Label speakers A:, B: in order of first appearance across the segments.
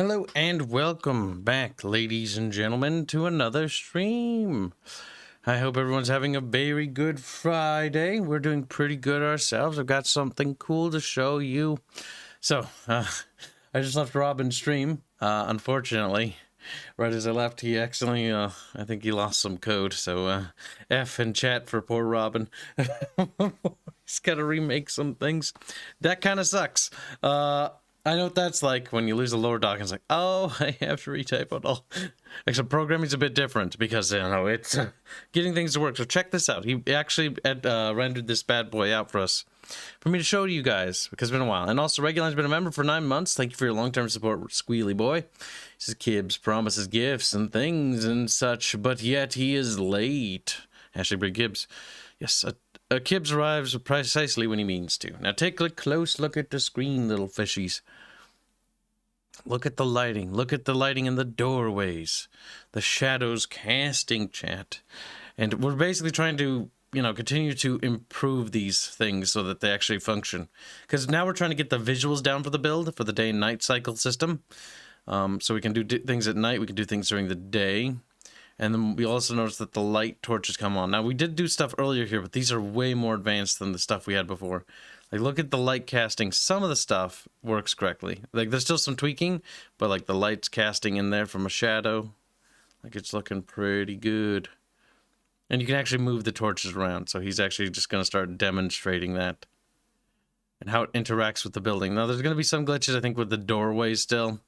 A: Hello and welcome back, ladies and gentlemen, to another stream. I hope everyone's having a very good Friday. We're doing pretty good ourselves. I've got something cool to show you. So, I just left Robin's stream. Unfortunately, right as I left, he accidentally, I think he lost some code. So, F in chat for poor Robin. He's got to remake some things. That kind of sucks. I know what that's like when you lose a lower dock and it's like, oh, I have to retype it all. Except programming's a bit different because, you know, it's getting things to work. So check this out. He actually rendered this bad boy out for us, for me to show you guys, because it's been a while. And also, Reguline's been a member for 9 months. Thank you for your long-term support, Squealy Boy. He says, Kibs promises gifts and things and such, but yet he is late. Hashtag Big Kibs. Yes, Kibs arrives precisely when he means to. Now take a close look at the screen, little fishies. Look at the lighting. Look at the lighting in the doorways. The shadows casting, chat. And we're basically trying to, you know, continue to improve these things so that they actually function. Because now we're trying to get the visuals down for the build, for the day and night cycle system. So we can do things at night, we can do things during the day. And then we also noticed that the light torches come on. Now, we did do stuff earlier here, but these are way more advanced than the stuff we had before. Like, look at the light casting. Some of the stuff works correctly. Like, there's still some tweaking, but, like, the light's casting in there from a shadow. Like, it's looking pretty good. And you can actually move the torches around, so he's actually just going to start demonstrating that. And how it interacts with the building. Now, there's going to be some glitches, I think, with the doorways still.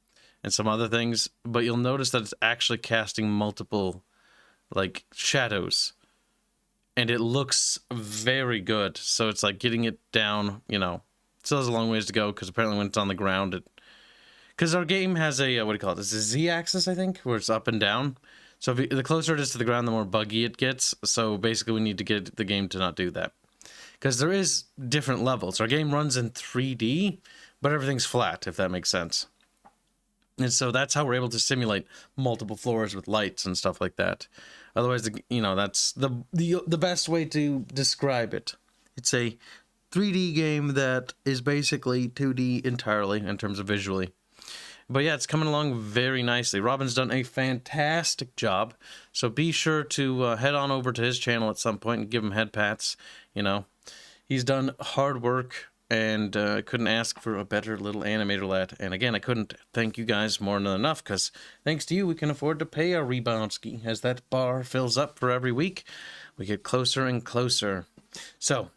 A: And some other things, but you'll notice that it's actually casting multiple, like, shadows. And it looks very good. So it's like getting it down, you know. Still has a long ways to go, because apparently when it's on the ground, it... Because our game has a, what do you call it? It's a Z-axis, I think, where it's up and down. So the closer it is to the ground, the more buggy it gets. So basically we need to get the game to not do that. Because there is different levels. Our game runs in 3D, but everything's flat, if that makes sense. And so that's how we're able to simulate multiple floors with lights and stuff like that. Otherwise, you know, that's the best way to describe it. It's a 3D game that is basically 2D entirely in terms of visually. But yeah, it's coming along very nicely. Robin's done a fantastic job. So be sure to head on over to his channel at some point and give him head pats. You know, he's done hard work. And I couldn't ask for a better little animator lad. And again, I couldn't thank you guys more than enough, because thanks to you, we can afford to pay our rebound ski. As that bar fills up for every week, we get closer and closer. So,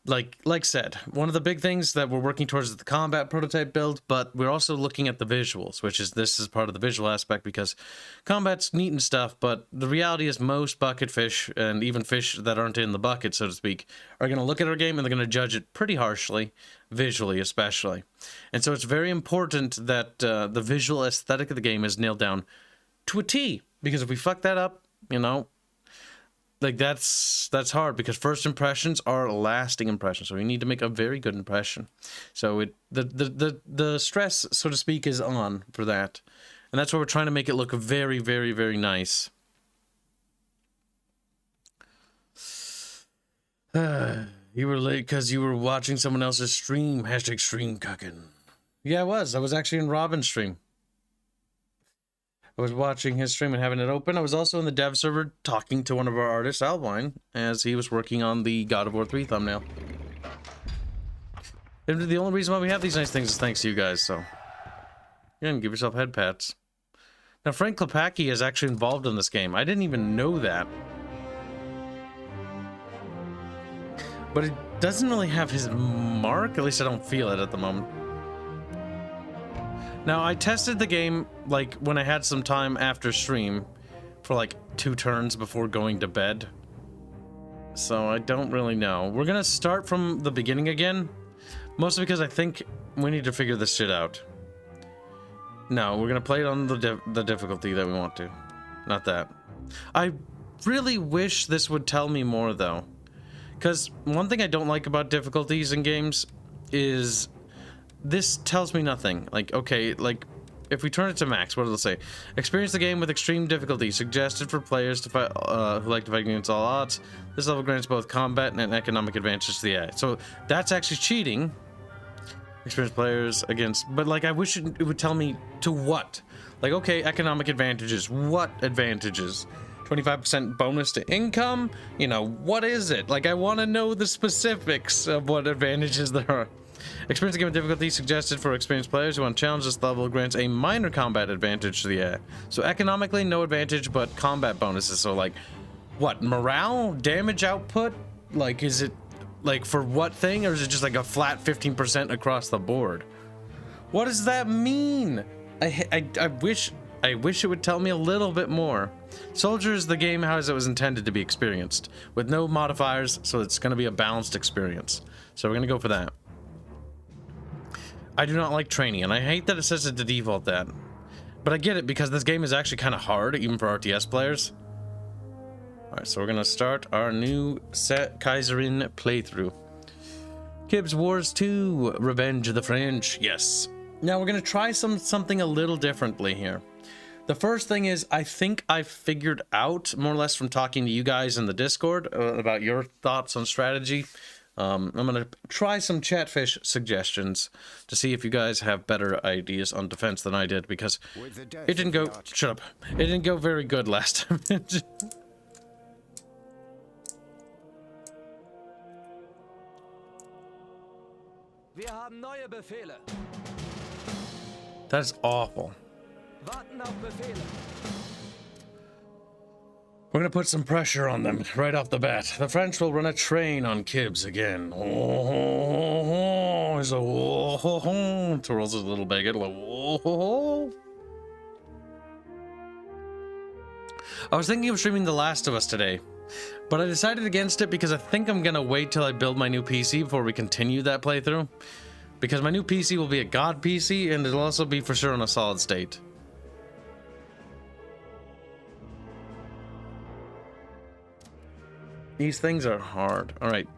A: like said, one of the big things that we're working towards is the combat prototype build, but we're also looking at the visuals, which is, this is part of the visual aspect, because combat's neat and stuff, but the reality is most bucket fish, and even fish that aren't in the bucket, so to speak, are going to look at our game and they're going to judge it pretty harshly, visually especially. And so it's very important that the visual aesthetic of the game is nailed down to a T, because if we fuck that up, you know, like, that's hard, because first impressions are lasting impressions. So we need to make a very good impression. So the stress, so to speak, is on for that. And that's why we're trying to make it look very, very, very nice. You were late because you were watching someone else's stream. Hashtag stream cucking. Yeah, I was actually in Robin's stream. I was watching his stream and having it open. I was also in the dev server talking to one of our artists, Alwine, as he was working on the God of War 3 thumbnail. And the only reason why we have these nice things is thanks to you guys, so... Yeah, and give yourself head pats. Now, Frank Klepacki is actually involved in this game. I didn't even know that. But it doesn't really have his mark, at least I don't feel it at the moment. Now, I tested the game, like, when I had some time after stream for, like, 2 turns before going to bed. So, I don't really know. We're gonna start from the beginning again, mostly because I think we need to figure this shit out. No, we're gonna play it on the difficulty that we want to. Not that. I really wish this would tell me more, though. Because one thing I don't like about difficulties in games is... this tells me nothing. Like, okay, like, if we turn it to max, what does it say? Experience the game with extreme difficulty, suggested for players to fight, who like to fight against all odds. This level grants both combat and an economic advantage to the AI. So, that's actually cheating. Experienced players against, but like I wish it would tell me to what. Like, okay, economic advantages. What advantages? 25% bonus to income? You know, what is it? Like, I want to know the specifics of what advantages there are. Experience game difficulty suggested for experienced players who want to challenge this level grants a minor combat advantage to the AI. So economically, no advantage, but combat bonuses. So like, what? Morale? Damage output? Like, is it like for what thing? Or is it just like a flat 15% across the board? What does that mean? I wish it would tell me a little bit more. Soldiers, the game as it was intended to be experienced, with no modifiers, so it's going to be a balanced experience. So we're going to go for that. I do not like training, and I hate that it says it to default that. But I get it, because this game is actually kind of hard, even for RTS players. Alright, so we're going to start our new Kaiserin playthrough. Kibs Wars 2, Revenge of the French, yes. Now we're going to try something a little differently here. The first thing is, I think I've figured out, more or less from talking to you guys in the Discord, about your thoughts on strategy. I'm going to try some chatfish suggestions to see if you guys have better ideas on defense than I did, because it didn't go... Shut up. It didn't go very good last time.
B: Wir haben neue Befehle.
A: That's awful.
B: Warten auf Befehle.
A: We're gonna put some pressure on them right off the bat. The French will run a train on Kibs again. Oh, twirls his little baguette. I was thinking of streaming The Last of Us today, but I decided against it because I think I'm gonna wait till I build my new PC before we continue that playthrough. Because my new PC will be a God PC, and it'll also be for sure in a solid state. These things are hard. Alright.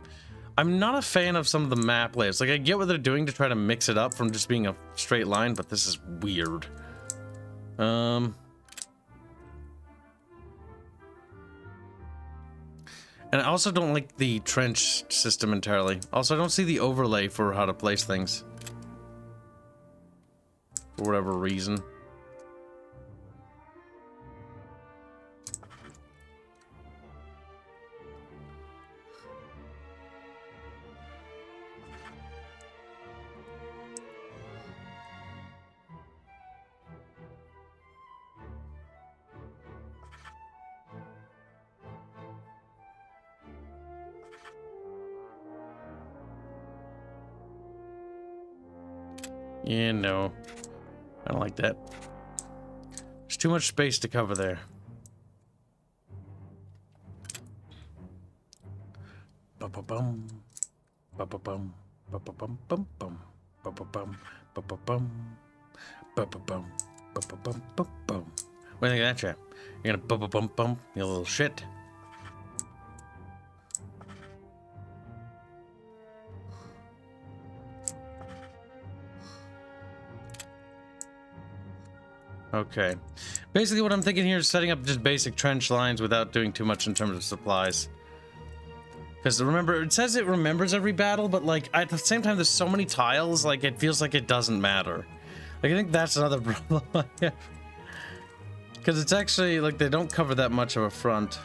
A: I'm not a fan of some of the map layouts. Like, I get what they're doing to try to mix it up from just being a straight line, but this is weird. And I also don't like the trench system entirely. Also, I don't see the overlay for how to place things. For whatever reason. Yeah, no. I don't like that. There's too much space to cover there. Ba-ba-bum. Ba-ba-bum. Ba-ba-bum. Bum-bum. Ba-ba-bum. Ba-ba-bum. Ba-ba-bum. Ba-ba-bum. Bum-bum. What do you think of that, chap? You're gonna ba-ba-bum-bum, you little shit. Okay. Basically what I'm thinking here is setting up just basic trench lines without doing too much in terms of supplies. Because remember, it says it remembers every battle, but like at the same time there's so many tiles, like it feels like it doesn't matter. Like I think that's another problem I have. Because it's actually like they don't cover that much of a front.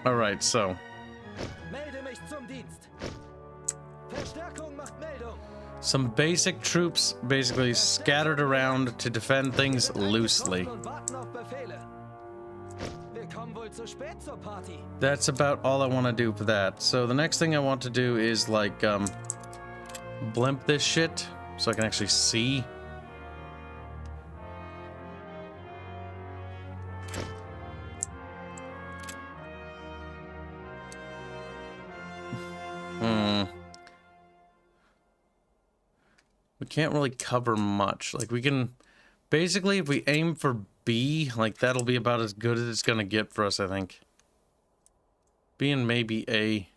A: Alright, so.
B: Melde mich zum Dienst. Verstärkung macht Meldung.
A: Some basic troops basically scattered around to defend things loosely. That's about all I want to do for that. So the next thing I want to do is like blimp this shit so I can actually see. We can't really cover much. Like we can basically, if we aim for B, like that'll be about as good as it's gonna get for us, I think. B and maybe A.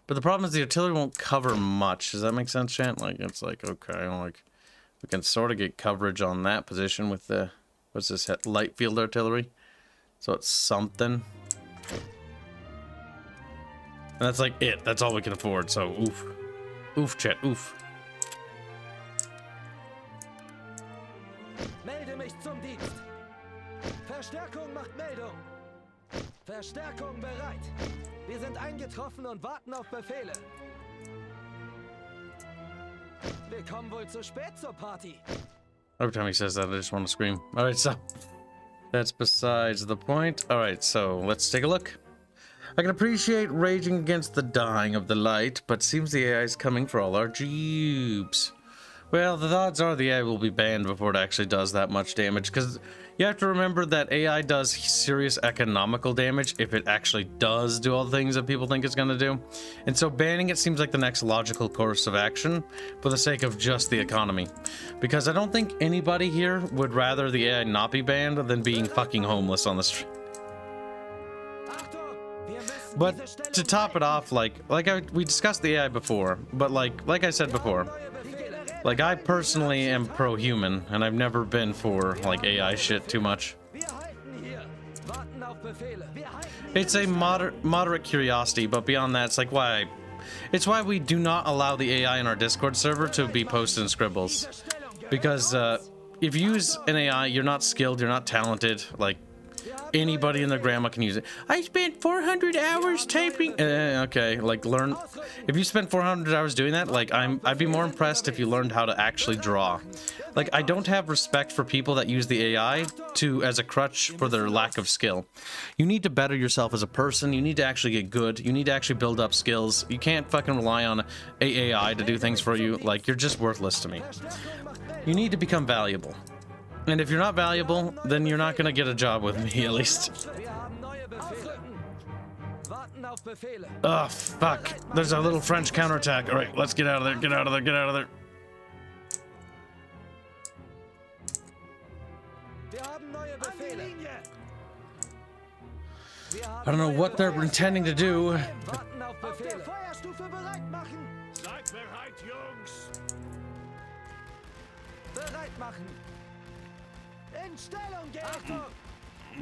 A: But the problem is the artillery won't cover much. Does that make sense, Chant? Like it's like okay, like we can sort of get coverage on that position with the what's this light field artillery. So it's something. And that's like it. That's all we can afford. So oof. Oof, chat, oof.
B: Melde mich zum Dienst. Verstärkung macht Meldung. Verstärkung bereit. Wir sind eingetroffen und warten auf Befehle. Wir kommen wohl zu spät zur Party.
A: Every time he says that, I just want to scream. Alright, so that's besides the point. Alright, so let's take a look. I can appreciate raging against the dying of the light, but seems the AI is coming for all our jeeps. Well, the odds are the AI will be banned before it actually does that much damage, because you have to remember that AI does serious economical damage if it actually does do all the things that people think it's going to do. And so banning it seems like the next logical course of action for the sake of just the economy. Because I don't think anybody here would rather the AI not be banned than being fucking homeless on the street. But to top it off, we discussed the AI before, but like I said before, like I personally am pro-human, and I've never been for like AI shit too much. It's a moderate curiosity, but beyond that, it's like it's why we do not allow the AI in our Discord server to be posted in scribbles, because if you use an AI, you're not skilled, you're not talented, like. Anybody and their grandma can use it. I spent 400 hours typing. Okay, like learn. If you spent 400 hours doing that, like I'd be more impressed if you learned how to actually draw. Like I don't have respect for people that use the AI as a crutch for their lack of skill. You need to better yourself as a person. You need to actually get good. You need to actually build up skills. You can't fucking rely on AI to do things for you. Like you're just worthless to me. You need to become valuable. And if you're not valuable, then you're not gonna get a job with me, at least. Oh, fuck. There's a little French counterattack. Alright, let's get out of there, get out of there, get out of there. I don't know what they're intending to do.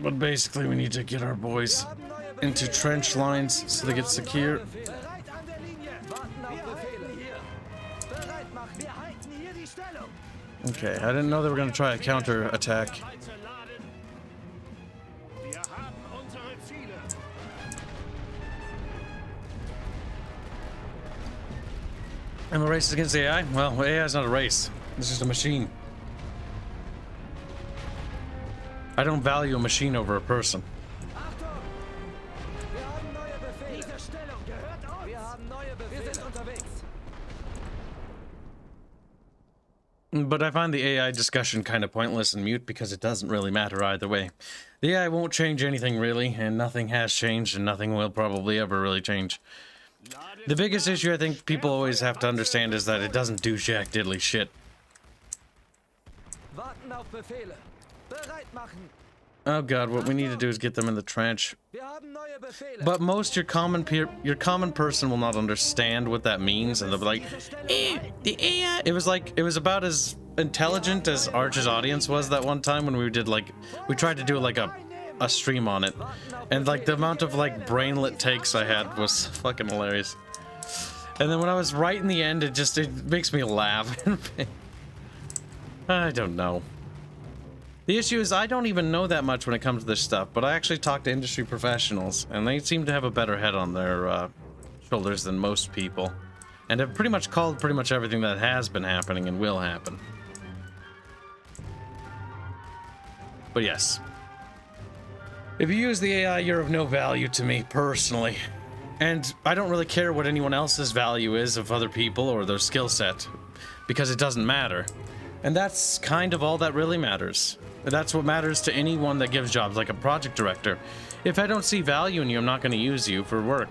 A: But basically we need to get our boys into trench lines so they get secure. Okay, I didn't know they were going to try a counter attack. And the race against AI? Well, AI is not a race. It's just a machine. I don't value a machine over a person. But I find the AI discussion kind of pointless and mute because it doesn't really matter either way. The AI won't change anything really, and nothing has changed, and nothing will probably ever really change. The biggest issue I think people always have to understand is that it doesn't do jack diddly shit. Oh god, what we need to do is get them in the trench. But most your common person will not understand what that means, and they'll be like, the AI. It was about as intelligent as Arch's audience was that one time when we tried to do like a stream on it, and like the amount of like brainlet takes I had was fucking hilarious. And then when I was right in the end, it makes me laugh. I don't know. The issue is I don't even know that much when it comes to this stuff, but I actually talk to industry professionals, and they seem to have a better head on their shoulders than most people, and have pretty much called pretty much everything that has been happening and will happen. But yes. If you use the AI, you're of no value to me, personally. And I don't really care what anyone else's value is of other people or their skill set, because it doesn't matter. And that's kind of all that really matters. That's what matters to anyone that gives jobs, like a project director. If I don't see value in you, I'm not going to use you for work.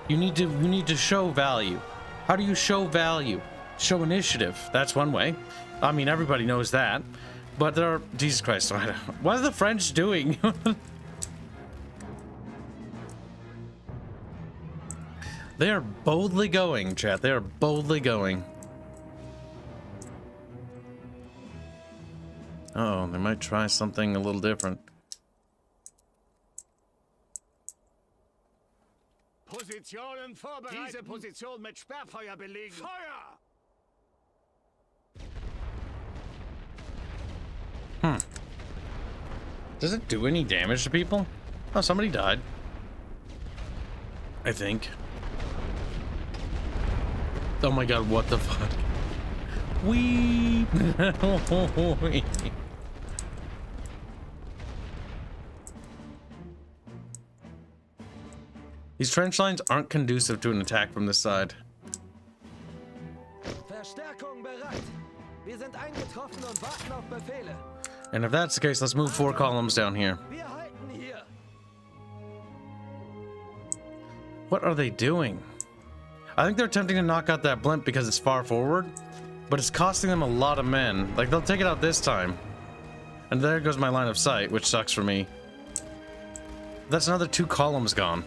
A: You need to show value. How do you show value? Show initiative. That's one way. I mean, everybody knows that. But there are... Jesus Christ. What are the French doing? They are boldly going, chat. They are boldly going. Oh, they might try something a little different.
C: Position Positionen vorbereiten. Diese Position mit Sperrfeuer belegen. Feuer!
A: Does it do any damage to people? Oh, somebody died. I think. Oh my god, what the fuck? Wee! These trench lines aren't conducive to an attack from this side.
B: Verstärkung bereit. Wir sind eingetroffen und warten auf Befehle.
A: And if that's the case, let's move 4 columns down here.
B: Wir halten hier.
A: What are they doing? I think they're attempting to knock out that blimp because it's far forward, but it's costing them a lot of men. Like, they'll take it out this time. And there goes my line of sight, which sucks for me. That's another 2 columns gone.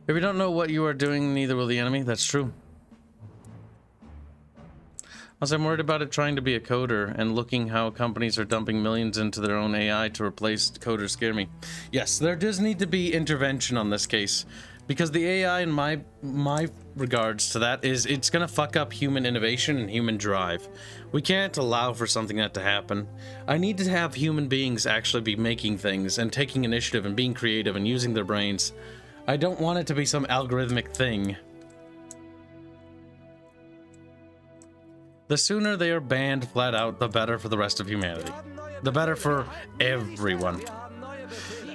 A: If you don't know what you are doing, neither will the enemy. That's true. Also, I'm worried about it trying to be a coder and looking how companies are dumping millions into their own AI to replace coders scare me. Yes, there does need to be intervention on this case, because the AI, in my regards to that, is it's gonna fuck up human innovation and human drive. We can't allow for something like that to happen. I need to have human beings actually be making things and taking initiative and being creative and using their brains. I don't want it to be some algorithmic thing. The sooner they are banned flat out, the better for the rest of humanity. The better for everyone.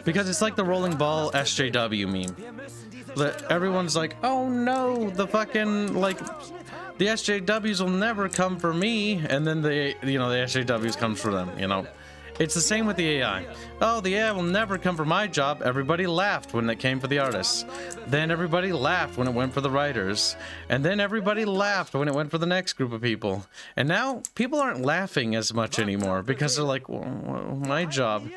A: Because it's like the rolling ball SJW meme. That everyone's like, oh no, the fucking, like, the SJWs will never come for me, and then the SJWs comes for them, you know. It's the same with the AI. Oh, the AI will never come for my job. Everybody laughed when it came for the artists. Then everybody laughed when it went for the writers. And then everybody laughed when it went for the next group of people. And now people aren't laughing as much anymore because they're like, well, my job.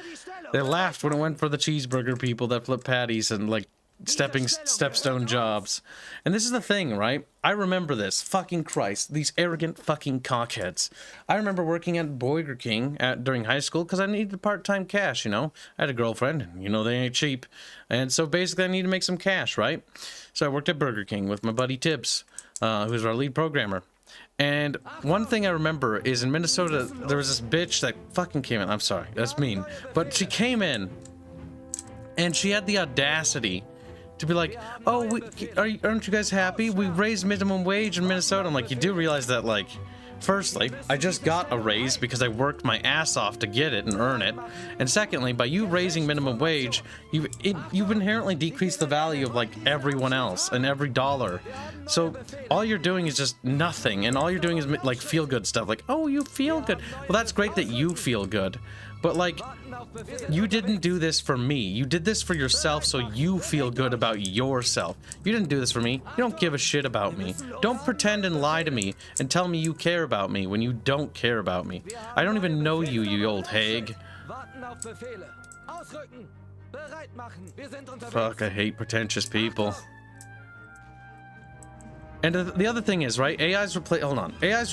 A: They laughed when it went for the cheeseburger people that flip patties and like stepstone jobs. And this is the thing, right? I remember this. Fucking Christ. These arrogant fucking cockheads. I remember working at Burger King during high school because I needed part-time cash, you know? I had a girlfriend, and you know they ain't cheap. And so basically I needed to make some cash, right? So I worked at Burger King with my buddy Kibs, who's our lead programmer. And one thing I remember is in Minnesota, there was this bitch that fucking came in. I'm sorry, that's mean. But she came in, and she had the audacity to be like, oh, aren't you guys happy? We raised minimum wage in Minnesota. I'm like, you do realize that, like, firstly, I just got a raise because I worked my ass off to get it and earn it. And secondly, by you raising minimum wage, you've inherently decreased the value of, like, everyone else and every dollar. So all you're doing is just nothing. And all you're doing is, like, feel-good stuff. Like, oh, you feel good. Well, that's great that you feel good. But, like, you didn't do this for me. You did this for yourself so you feel good about yourself. You didn't do this for me. You don't give a shit about me. Don't pretend and lie to me and tell me you care about me when you don't care about me. I don't even know you, you old hag. Fuck, I hate pretentious people. And the other thing is, right, AI's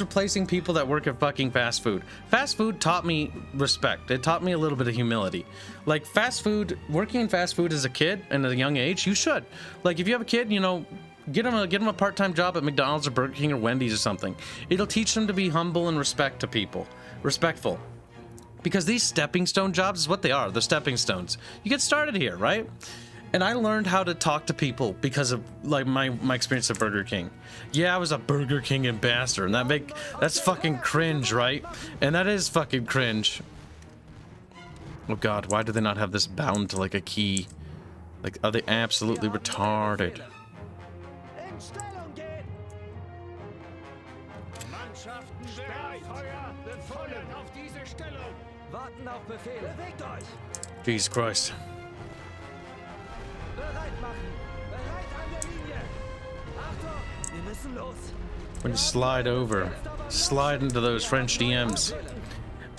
A: replacing people that work at fucking fast food. Fast food taught me respect. It taught me a little bit of humility. Like, fast food, working in fast food as a kid and at a young age, you should. Like, if you have a kid, you know, get him a part-time job at McDonald's or Burger King or Wendy's or something. It'll teach them to be humble and respectful. Because these stepping stone jobs is what they are. They're stepping stones. You get started here, right? And I learned how to talk to people because of, like, my experience at Burger King. Yeah, I was a Burger King ambassador, and that's fucking cringe, right? And that is fucking cringe. Oh god, why do they not have this bound to, like, a key? Like, are they absolutely retarded? Jesus Christ. We're gonna slide over. Slide into those French DMs.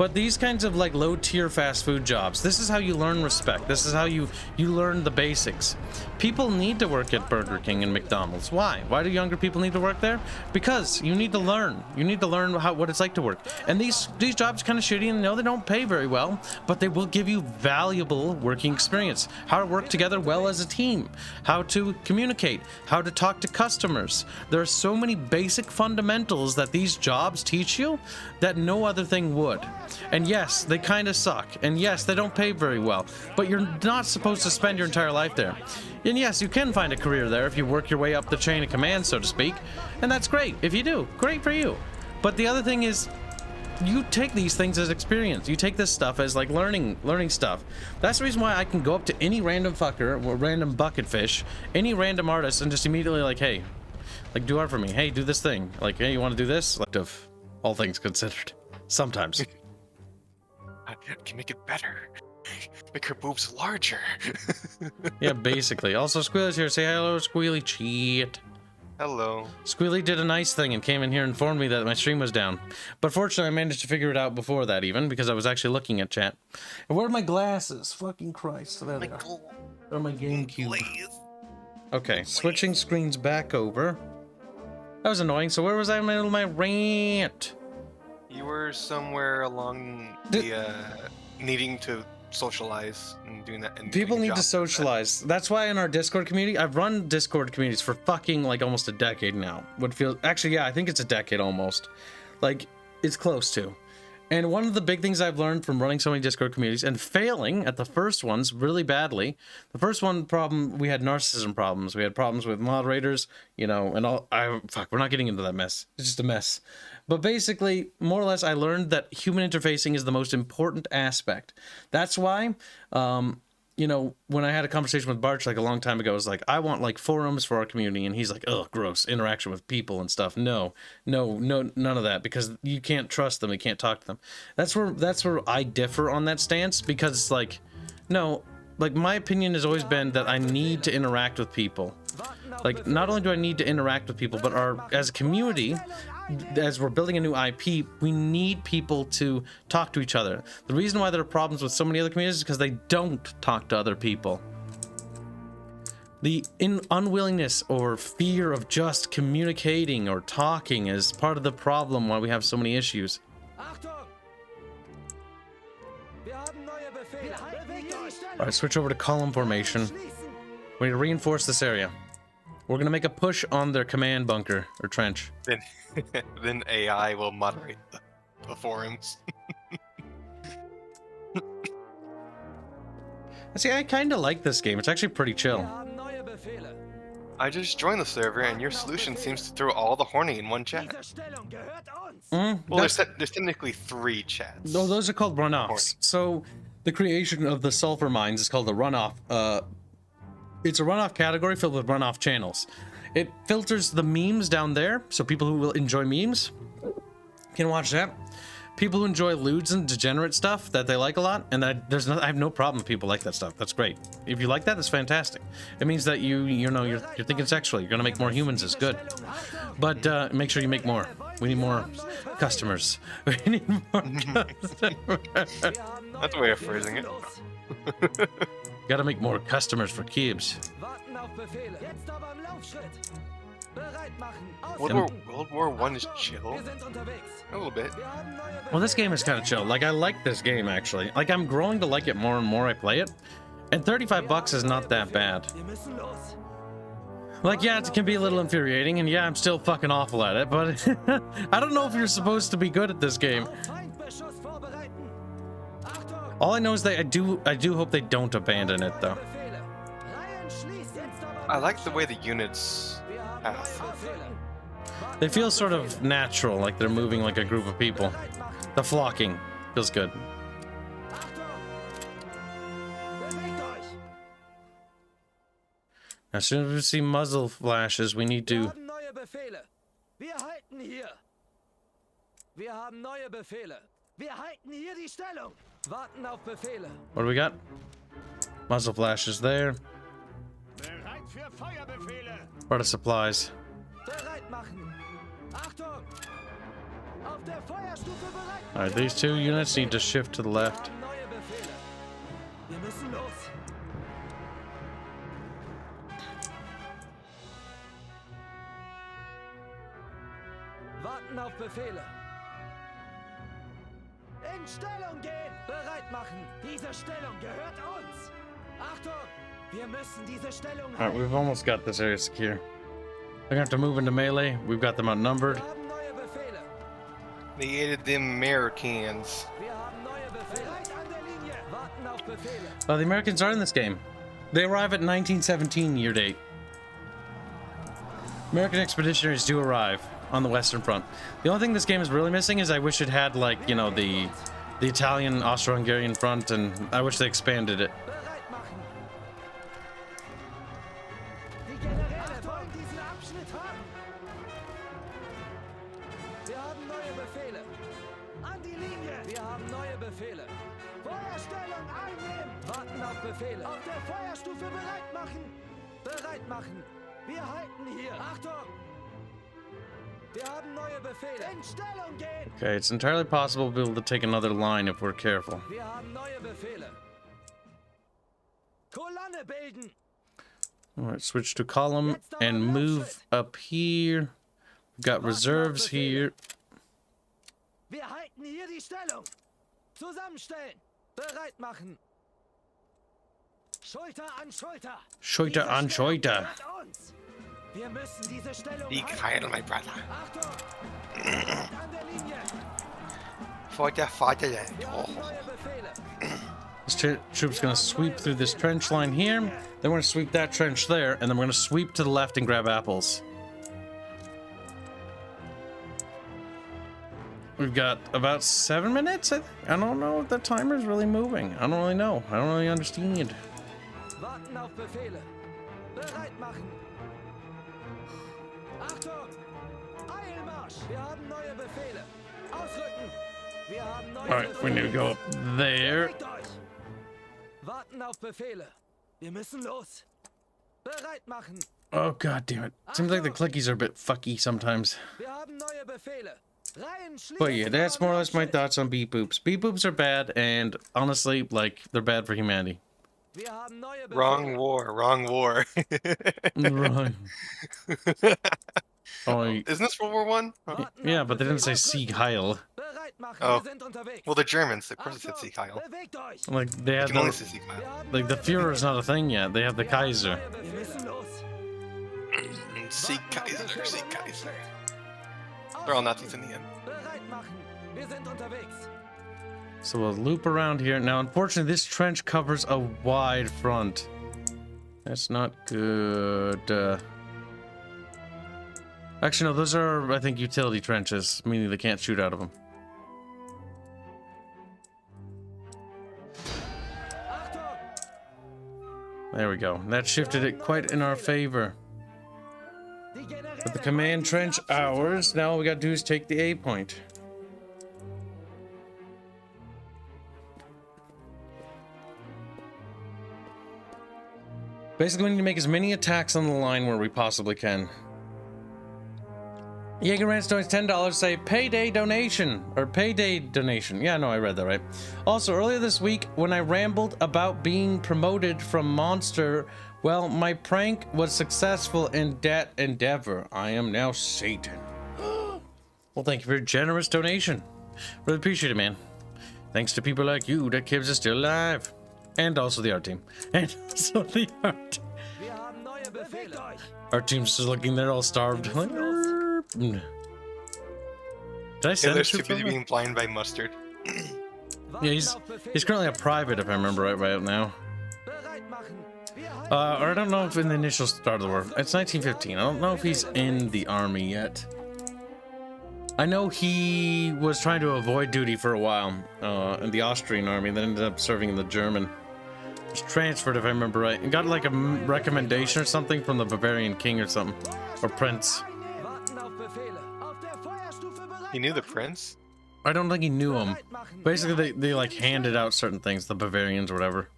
A: But these kinds of like low-tier fast food jobs, this is how you learn respect. This is how you learn the basics. People need to work at Burger King and McDonald's. Why? Why do younger people need to work there? Because you need to learn. You need to learn what it's like to work. And these jobs are kind of shitty, and no, they don't pay very well, but they will give you valuable working experience. How to work together well as a team, how to communicate, how to talk to customers. There are so many basic fundamentals that these jobs teach you that no other thing would. And yes, they kind of suck. And yes, they don't pay very well. But you're not supposed to spend your entire life there. And yes, you can find a career there if you work your way up the chain of command, so to speak. And that's great. If you do, great for you. But the other thing is, you take these things as experience. You take this stuff as like learning stuff. That's the reason why I can go up to any random fucker or random bucket fish, any random artist, and just immediately like, hey, like do art for me. Hey, do this thing. Like, hey, you want to do this? Like, of all things considered, sometimes.
D: I can make it better. Make her boobs larger.
A: Yeah, basically. Also, Squealy's here. Say hello, Squealy. Cheat.
D: Hello.
A: Squealy did a nice thing and came in here and informed me that my stream was down. But fortunately, I managed to figure it out before that even, because I was actually looking at chat. And where are my glasses? Fucking Christ. There they are. Or my GameCube. Okay, switching screens back over. That was annoying. So where was I in the middle of my rant?
D: You were somewhere along the needing to socialize and doing that. And
A: People need to socialize. That's why in our Discord community, I've run Discord communities for fucking like almost a decade now. What feels actually, yeah, I think it's a decade almost. Like it's close to. And one of the big things I've learned from running so many Discord communities and failing at the first ones really badly. The first one problem, we had narcissism problems. We had problems with moderators, you know, and all. We're not getting into that mess. It's just a mess. But basically, more or less, I learned that human interfacing is the most important aspect. That's why, you know, when I had a conversation with Barch like a long time ago, I was like, I want like forums for our community. And he's like, oh, gross, interaction with people and stuff. No, none of that, because you can't trust them. You can't talk to them. That's where I differ on that stance, because it's like, no, like my opinion has always been that I need to interact with people. Like, not only do I need to interact with people, but as a community, as we're building a new IP, we need people to talk to each other. The reason why there are problems with so many other communities is because they don't talk to other people. The unwillingness or fear of just communicating or talking is part of the problem why we have so many issues. Alright, switch over to column formation. We need to reinforce this area. We're gonna make a push on their command bunker or trench.
D: Then AI will moderate the forums.
A: See, I kind of like this game. It's actually pretty chill.
D: I just joined the server, and your solution seems to throw all the horny in one chat. Well, there's technically 3 chats.
A: No, those are called runoffs. So the creation of the sulfur mines is called a runoff. It's a runoff category filled with runoff channels. It filters the memes down there, so people who will enjoy memes can watch that. People who enjoy lewds and degenerate stuff that they like a lot, and I have no problem with people like that stuff. That's great. If you like that, that's fantastic. It means that you're thinking sexually. You're gonna make more humans. Is good, but make sure you make more. We need more customers. We need more customers.
D: That's a way of phrasing it.
A: Gotta make more customers for Kibs.
D: World War I is chill. A little bit.
A: Well, this game is kind of chill. Like, I like this game, actually. Like, I'm growing to like it more and more I play it. And $35 is not that bad. Like, yeah, it can be a little infuriating, and yeah, I'm still fucking awful at it, but I don't know if you're supposed to be good at this game. All I know is that I do hope they don't abandon it, though.
D: I like the way the units path.
A: They feel sort of natural, like they're moving like a group of people. The flocking feels good. As soon as we see muzzle flashes, we need to... What do we got? Muzzle flashes there. Part of supplies.
B: Auf der Feuerstufe bereit.
A: Alright, these two units need to shift to the
B: Wir
A: left.
B: haben neue Befehle. Wir müssen los. Warten auf Befehle. In Stellung gehen! Bereit machen! Diese Stellung gehört uns! Achtung! Wir müssen diese Stellung
A: Alright, we've almost got this area secure. They're gonna have to move into melee. We've got them outnumbered.
B: Wir haben neue Befehle.
D: They aided the Americans.
B: Wir haben neue Befehle. Bereit an der Linie! Warten auf Befehle.
A: The Americans are in this game. They arrive at 1917 year date. American expeditionaries do arrive on the Western Front. The only thing this game is really missing is I wish it had, like, you know, the Italian Austro-Hungarian front, and I wish they expanded it.
B: Bereit machen! Die Generäle wollen diesen Abschnitt haben! Wir haben neue Befehle! An die Linie! Wir haben neue Befehle! Feuerstellung einnehmen! Warten auf Befehle! Auf der Feuerstufe bereit machen! Bereit machen! Wir halten hier! Achtung! Wir haben neue Befehle! In Stellung gehen!
A: Okay, it's entirely possible we'll be able to take another line if we're careful.
B: Wir haben neue Befehle! Kolonne bilden!
A: Alright, switch to column and move up here. We've got reserves here.
B: Wir halten hier die Stellung. Zusammenstellen. Bereit machen. Schulter an Schulter.
A: Schulter an
B: Diese Stellung
A: Schulter.
B: gehört uns. Wir müssen diese Stellung
D: Be
B: halten.
D: kind, my brother.
B: Achtung. Bereit an der Linie.
D: For the fatherland.
B: Wir haben neue Befehle.
A: This troop's gonna sweep through this trench line here. Then we're gonna sweep that trench there, and then we're gonna sweep to the left and grab apples. We've got about 7 minutes, I think. I don't know if the timer's really moving. I don't really know. I don't really understand.
B: Warten auf Befehle. Bereit machen. Achtung. Eilmarsch. Wir haben neue Befehle. Ausrücken. Wir haben neue
A: Alright, we
B: Befehle.
A: need to go up there.
B: Bewegt euch. Warten auf Befehle. Wir müssen los. Bereit machen.
A: Oh, god damn it. Seems like the clickies are a bit fucky sometimes.
B: Wir haben neue Befehle. Reihen schließen.
A: But yeah, that's more or less my
B: Abschnitt.
A: thoughts on beep boops. Beep boops are bad, and honestly, like, they're bad for humanity.
B: Wir haben neue Befehle.
D: Wrong war, wrong war.
A: Right. Oh,
D: Isn't this World War One?
B: Warten
A: yeah,
B: auf
A: but they didn't say
B: Befehle.
A: Sieg Heil.
B: Bereit machen.
D: Oh.
B: Wir sind unterwegs.
D: Well, the Germans, of course it said
B: Achtung,
D: Sieg Heil.
B: bewegt euch.
A: Like, they
D: You
A: had
D: can only
A: the,
D: say Sieg
B: Wir
D: Heil.
B: haben
A: like, the
B: neue
A: Führer's
B: Befehle.
A: not a thing yet. They have the
B: Wir haben
A: Kaiser.
B: neue Befehle. Wir müssen los.
D: Sieg Kaiser, Sieg Kaiser. They're all Nazis in the end.
B: Bereit machen. Wir sind unterwegs.
A: So we'll loop around here. Now, unfortunately, this trench covers a wide front. That's not good. Actually, no, those are, I think, utility trenches, meaning they can't shoot out of them.
B: Achtung.
A: There we go. That shifted it quite in our favor.
B: Die Generäle
A: But the
B: wollen
A: command
B: diesen
A: trench
B: Abschnitt
A: ours.
B: haben.
A: Now all we gotta do is take the A point. Basically, we need to make as many attacks on the line where we possibly can. Jaeger Rants donates $10, say payday donation, or payday donation. Yeah, no, I read that right. Also, earlier this week, when I rambled about being promoted from monster, well, my prank was successful in that endeavor. I am now Satan. Well, thank you for your generous donation. Really appreciate it, man. Thanks to people like you that Kibs is still alive. And also the art team. And also the art.
B: Wir haben neue Befehle.
A: Our team's just looking there all starved. Like, did I
D: Yeah,
A: send
D: they're
A: it
D: too
A: to
D: busy
A: him?
D: being blind by mustard.
A: Yeah, he's currently a private, if I remember right now.
B: Bereit machen. Wir halten
A: Or I don't know if in the initial start of the war. It's 1915. I don't know if he's in the army yet. I know he was trying to avoid duty for a while in the Austrian army, then ended up serving in the German. Was transferred, if I remember right, and got like a recommendation or something from the Bavarian king or something, or prince.
B: einnehmen. Warten auf Befehle. Auf der Feuerstufe bereit.
D: He knew the prince?
A: I don't think he knew him.
B: Bereit machen.
A: Basically, they like handed out certain things, the Bavarians or whatever.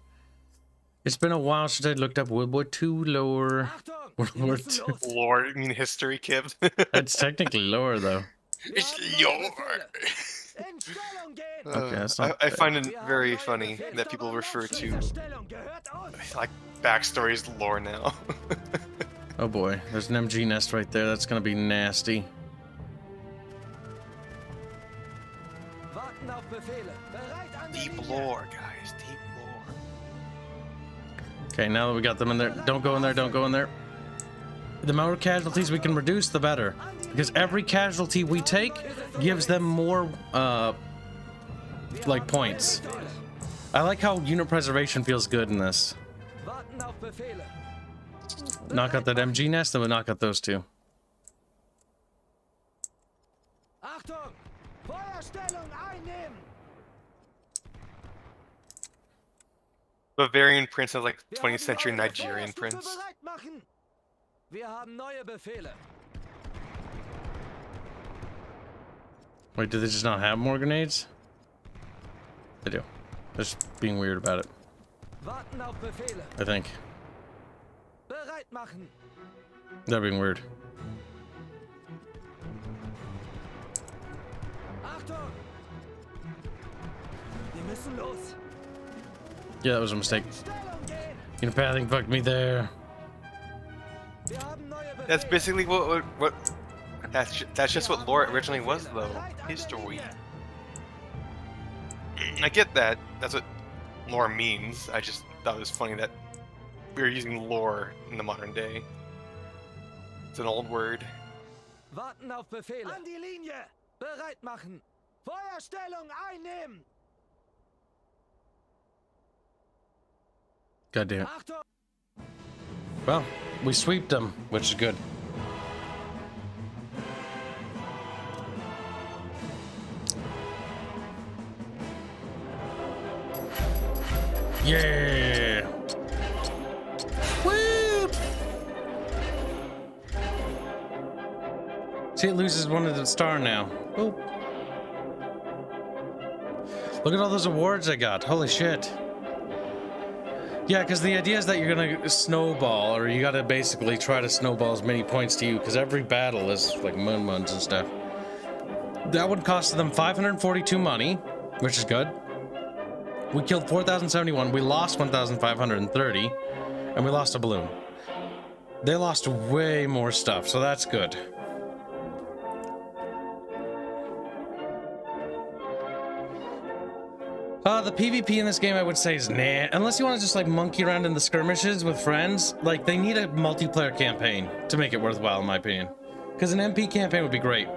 A: It's been a while since I looked up World War II lore.
B: Achtung.
A: World
B: Wir
A: War
B: müssen
A: II.
B: los.
D: Lore, I mean history, Kibs.
A: It's technically lore though.
D: It's your.
B: In Stellung gehen!
A: Okay, that's not
D: I
A: bad.
D: find it very funny that people refer to
B: Diese Stellung gehört uns!
D: like backstories lore now.
A: Oh boy, there's an MG nest right there. That's gonna be nasty.
B: Warten auf Befehle. Bereit an der
D: Deep
B: Linie.
D: lore, guys. Deep lore.
A: Okay, now that we got them in there, don't go in there, don't go in there. The more casualties we can reduce, the better. Because every casualty we take gives them more, like, points. I like how unit preservation feels good in this.
B: Warten auf Befehle.
A: Knock out that MG nest, then we'll knock out those two.
B: Achtung! Feuerstellung einnehmen!
D: Bavarian prince sounds like 20th century Nigerian prince.
B: Bereit machen. Wir haben neue Befehle.
A: Wait, do they just not have more grenades? They do. They're just being weird about it,
B: Warten auf Befehle.
A: I think.
B: Bereit machen.
A: They're being weird.
B: Achtung! Wir müssen los.
A: Yeah, that was a mistake.
B: Stellung gehen.
A: Unipathing fucked me there.
B: Wir haben neue Befehle.
D: That's basically what that's just what lore originally was though. History. I get that. That's what lore means. I just thought it was funny that we were using lore in the modern day. It's an old word.
B: Warten auf Befehle. An die Linie. Bereit machen. Feuerstellung einnehmen.
A: God damn it.
B: Achtung!
A: Well, we sweeped them, which is good. Yeah! Woo! See, it loses one of the star now. Oh. Look at all those awards I got. Holy shit. Yeah, because the idea is that you're gonna snowball, or you gotta basically try to snowball as many points to you, because every battle is like muns and stuff. That would cost them 542 money, which is good. We killed 4,071, we lost 1,530, and we lost a balloon. They lost way more stuff, so that's good. The PvP in this game, I would say, is nah. Unless you want to just like monkey around in the skirmishes with friends, like they need a multiplayer campaign to make it worthwhile, in my opinion. Because an MP campaign would be great.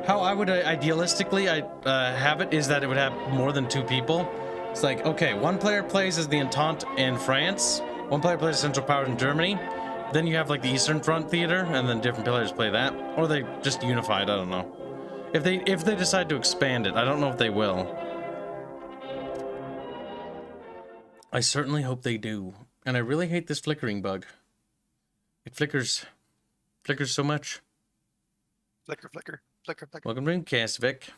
A: How I would idealistically have it is that it would have more than 2 people. It's like, okay, one player plays as the Entente in France, one player plays Central Powers in Germany, then you have like the Eastern Front Theater, and then different players play that, or they just unified. I don't know. If they decide to expand it, I don't know if they will. I certainly hope they do. And I really hate this flickering bug. It flickers so much.
D: Flicker, flicker, flicker, flicker.
A: Welcome to Casvic.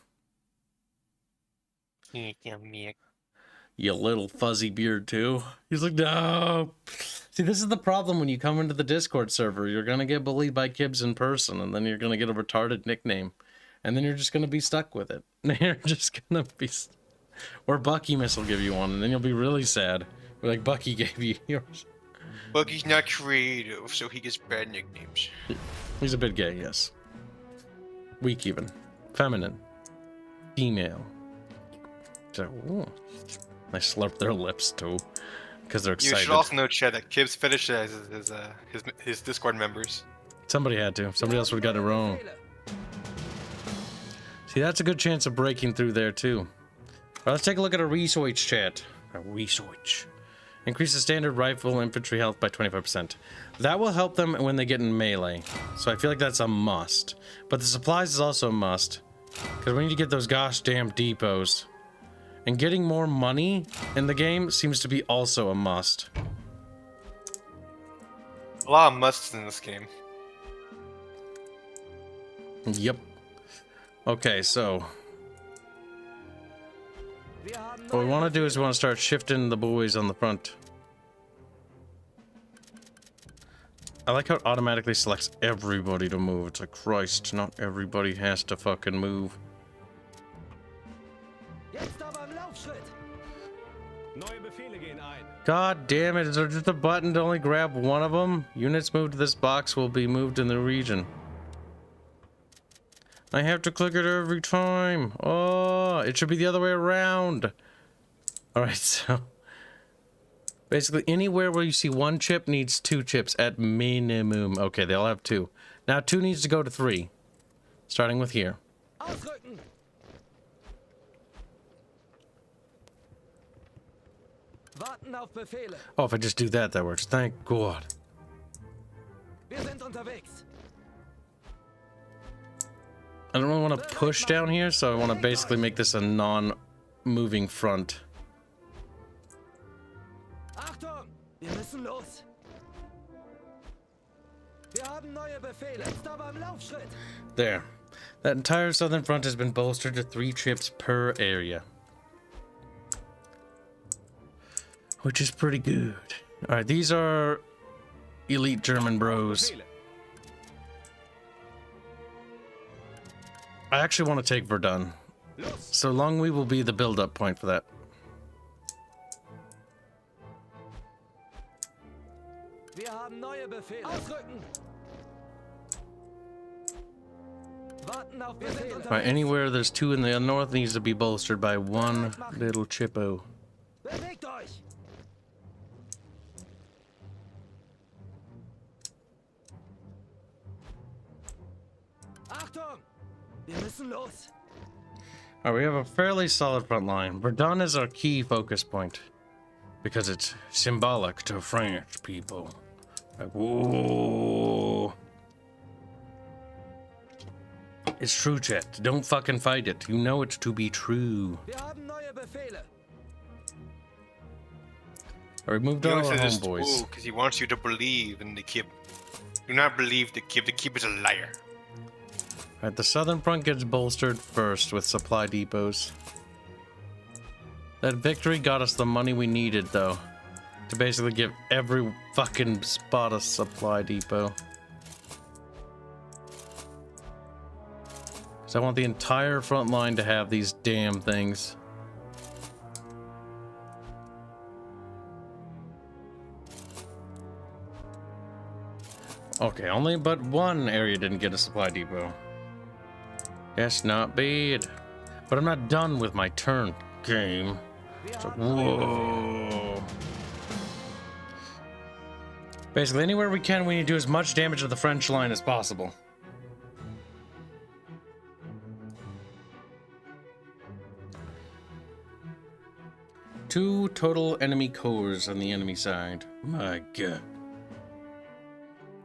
A: You little fuzzy beard too. He's like, no. See, this is the problem when you come into the Discord server. You're gonna get bullied by Kibs in person, and then you're gonna get a retarded nickname. And then you're just gonna be stuck with it. You're just gonna be... Or Bucky will give you one, and then you'll be really sad. Like, Bucky gave you yours.
D: Bucky's not creative, so he gets bad nicknames.
A: He's a bit gay, yes. Weak even. Feminine. Female. So, ooh. They slurp their lips, too. Because they're excited.
D: You should also know, Chad, that Kibs fetishizes his Discord members.
A: Somebody had to. Somebody else would have got it wrong. See, that's a good chance of breaking through there, too. Right, let's take a look at a research chat. A research. Increase the standard rifle infantry health by 25%. That will help them when they get in melee. So I feel like that's a must. But the supplies is also a must. Because we need to get those gosh damn depots. And getting more money in the game seems to be also a must.
D: A lot of musts in this game.
A: Yep. Okay, so... what we want to do is we want to start shifting the boys on the front. I like how it automatically selects everybody to move. It's like, Christ, not everybody has to fucking move.
B: Jetzt aber im Laufschritt.
C: Neue Befehle gehen ein.
A: God damn it, is there just a button to only grab one of them? Units moved to this box will be moved in the region. I have to click it every time. Oh, it should be the other way around. Alright, so... basically, anywhere where you see one chip needs 2 chips at minimum. Okay, they all have 2. Now 2 needs to go to 3. Starting with here.
B: Ausrücken. Warten auf Befehle.
A: Oh, if I just do that, that works. Thank God.
B: Wir sind unterwegs.
A: I don't really want to push down here, so I want to basically make this a non-moving front.
B: Achtung! Wir müssen los. Wir haben neue Befehle. Jetzt aber im Laufschritt.
A: There. That entire southern front has been bolstered to 3 chips per area. Which is pretty good. Alright, these are elite German bros. I actually want to take Verdun. So Longwy will be the build-up point for that.
B: Wir haben neue Befehle. Ausrücken. Warten auf Befehle.
A: Alright, anywhere there's 2 in the north needs to be bolstered by 1 little chippo.
B: Bewegt euch. Achtung! Wir müssen los.
A: Alright, we have a fairly solid front line. Verdun is our key focus point. Because it's symbolic to French people. Like, whoa. It's true, chat. Don't fucking fight it. You know it to be true.
B: Wir haben neue Befehle.
A: Alright, moved on our homeboys.
D: Because he wants you to believe in the Kib. Do not believe the Kib. The Kib is a liar.
A: Alright, the southern front gets bolstered first with supply depots. That victory got us the money we needed, though, to basically give every fucking spot a supply depot. Because I want the entire front line to have these damn things. Okay, only but one area didn't get a supply depot. That's not bad. But I'm not done with my turn game. It's like, whoa. Basically, anywhere we can, we need to do as much damage to the French line as possible. Two total enemy cores on the enemy side. My God.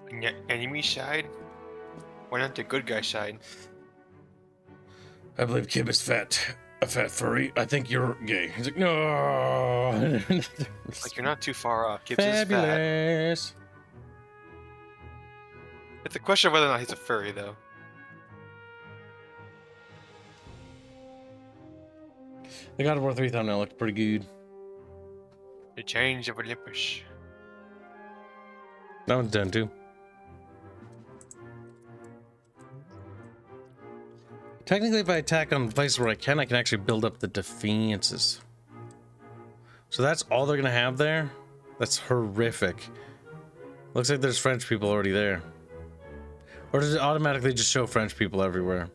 D: On your enemy side? Why not the good guy side?
A: I believe Kib is fat. A fat furry. I think you're gay. He's like, no.
D: Like, you're not too far off. Kibs is fat.
A: Fabulous.
D: It's a question of whether or not he's a furry, though.
A: The God of War 3 thumbnail looked pretty good.
D: The change of Olympus.
A: That one's done too. Technically, if I attack on places where I can actually build up the defenses. So that's all they're gonna have there? That's horrific. Looks like there's French people already there. Or does it automatically just show French people everywhere?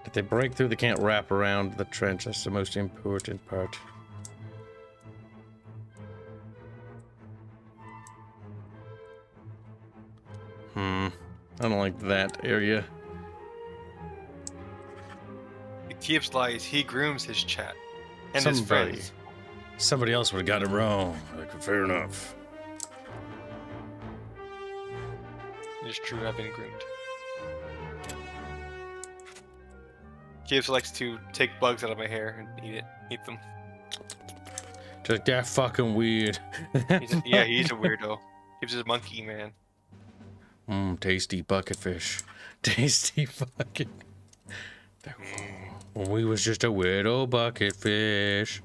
A: If they break through, they can't wrap around the trench. That's the most important part. I don't like that area.
D: The Kibs lies. He grooms his chat. And his friends.
A: Somebody else would have got it wrong. Like, fair enough.
D: It's true, I've been groomed. Kibs likes to take bugs out of my hair and eat them.
A: Just that fucking weird.
D: He's a weirdo. Kibs is a monkey man.
A: Tasty bucket fish. Tasty fucking. When we was just a widow bucket fish.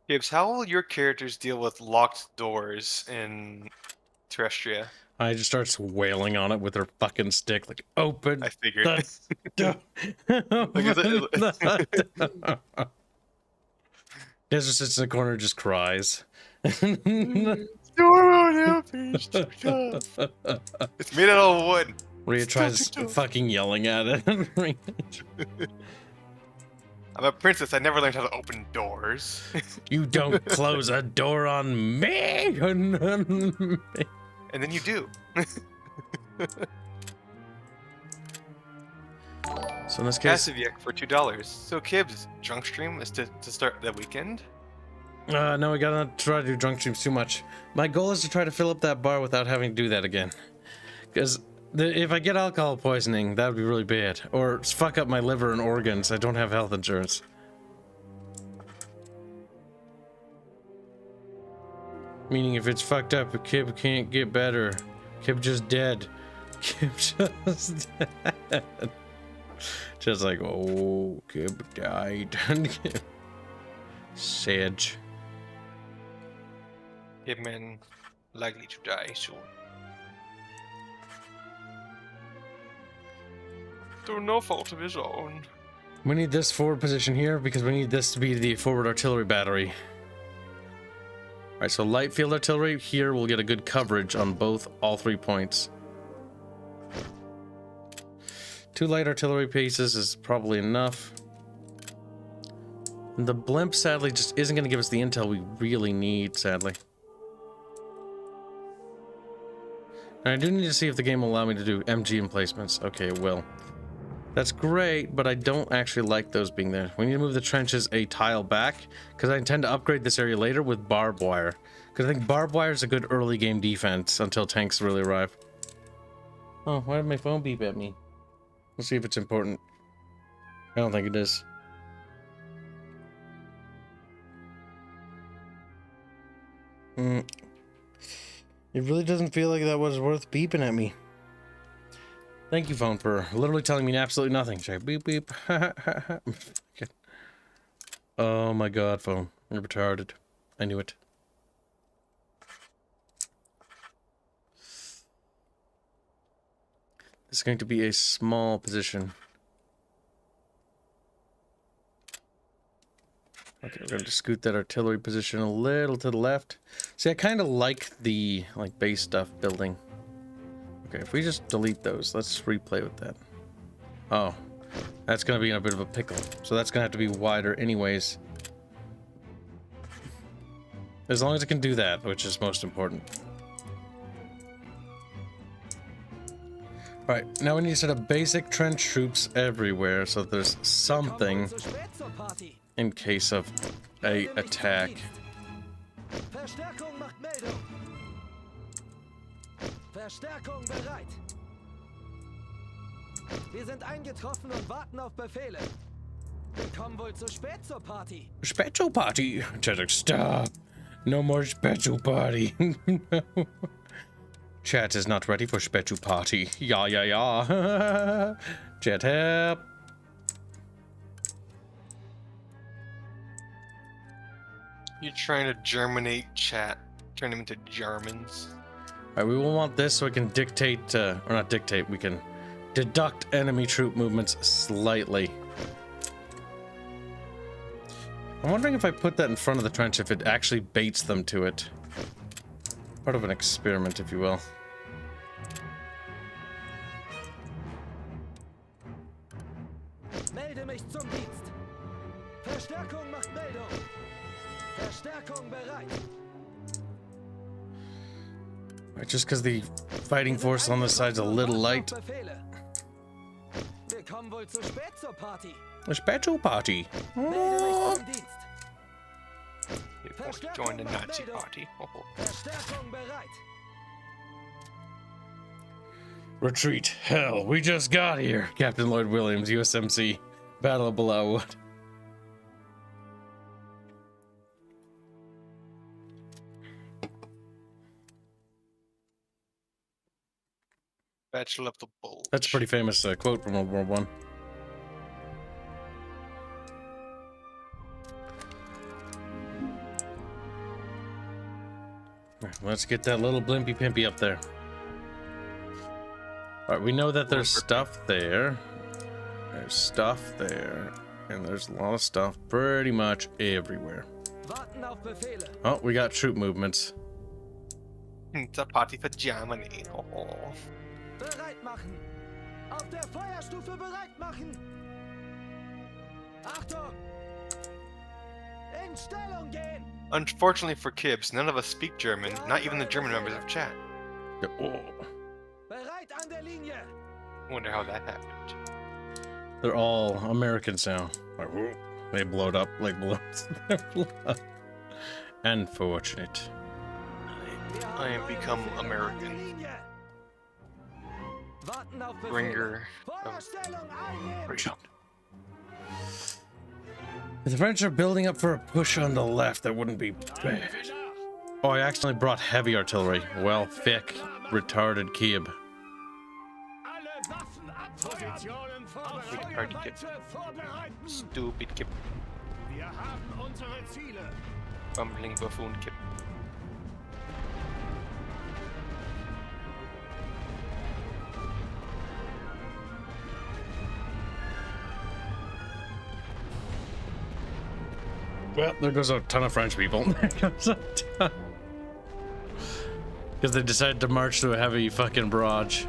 D: Gibbs, how will your characters deal with locked doors in Terrestria?
A: I just starts wailing on it with her fucking stick, like, open
D: I figured.
A: the door. Just sits in the corner and just cries.
D: It's made out of wood.
A: Rhea tries fucking yelling at it.
D: I'm a princess. I never learned how to open doors.
A: You don't close a door on me.
D: And then you do.
A: So in this case,
D: Passive for $2. So Kibs, drunk stream is to start the weekend.
A: no, we gotta try to do drunk streams too much. My goal is to try to fill up that bar without having to do that again. Because if I get alcohol poisoning, that would be really bad. Or fuck up my liver and organs. I don't have health insurance. Meaning if it's fucked up, a Kib can't get better. Kib just dead. Kib just dead. Just like, oh, Kib died. Sage.
D: Kibman likely to die soon. Through no fault of his own.
A: We need this forward position here because we need this to be the forward artillery battery. Alright, so light field artillery here will get a good coverage on all 3 points. 2 light artillery pieces is probably enough. And the blimp sadly just isn't going to give us the intel we really need, sadly. And I do need to see if the game will allow me to do MG emplacements. Okay, it will. That's great, but I don't actually like those being there. We need to move the trenches a tile back, because I intend to upgrade this area later with barbed wire. Because I think barbed wire is a good early game defense until tanks really arrive. Oh, why did my phone beep at me? Let's see if it's important. I don't think it is. It really doesn't feel like that was worth beeping at me. Thank you, phone, for literally telling me absolutely nothing. Should I beep beep? Oh my god, phone. You're retarded. I knew it. This is going to be a small position. Okay, we're going to scoot that artillery position a little to the left. See, I kind of like the base stuff building. Okay, if we just delete those, let's replay with that. Oh, that's going to be in a bit of a pickle. So that's going to have to be wider anyways. As long as it can do that, which is most important. Alright, now we need to set up basic trench troops everywhere so that there's something in case of a attack.
B: Verstärkung macht Meldung. Verstärkung bereit. Wir sind eingetroffen und warten auf Befehle. Wir kommen wohl zu spät zur Party.
A: Special party! Chat, stop! No more special party. No. Chat is not ready for special party. Yeah. Chat, help!
D: You're trying to germinate chat, turn them into Germans.
A: Alright, we will want this so we can dictate, or not dictate, we can deduct enemy troop movements slightly. I'm wondering if I put that in front of the trench, if it actually baits them to it. Part of an experiment, if you will.
B: Melde mich zum Dienst. Verstärkung macht Meldung. Verstärkung bereit.
A: Right, just because the fighting force on this side's a little light.
B: Wir kommen wohl zu spät zur Party.
A: A special party.
B: Melde mich zum Dienst.
D: You're going to join the Nazi party. Oh.
B: Verstärkung bereit.
A: Retreat. Hell, we just got here. Captain Lloyd Williams, USMC. Battle of Below.
D: Battle of the Bulge.
A: That's a pretty famous quote from World War One. Let's get that little blimpy pimpy up there. All right, we know that there's stuff there. There's stuff there, and there's a lot of stuff pretty much everywhere.
B: Warten auf Befehle.
A: Oh, we got troop movements.
D: It's a party for Germany. Oh.
B: Bereit machen. Auf der Feuerstufe bereit machen. Achtung! In Stellung gehen.
D: Unfortunately for Kibs, none of us speak German, not even the German members of chat.
A: Oh.
B: Bereit an der Linie.
D: Wonder how that happened.
A: They're all Americans now. Like, whoa, they blowed up like balloons. Unfortunate.
D: I am become American.
B: Warten auf Befehle.
D: Bringer
B: Feuerstellung einnehmen.
A: If the French are building up for a push on the left, that wouldn't be bad. Oh, I accidentally brought heavy artillery. Well, thick, retarded Kib.
C: Positionen
D: Kib.
C: vorbereiten.
D: Stupid Kib.
C: Wir haben unsere Ziele.
D: Bumbling buffoon Kib.
A: Well, there goes a ton of French people. Because they decided to march through a heavy fucking barrage.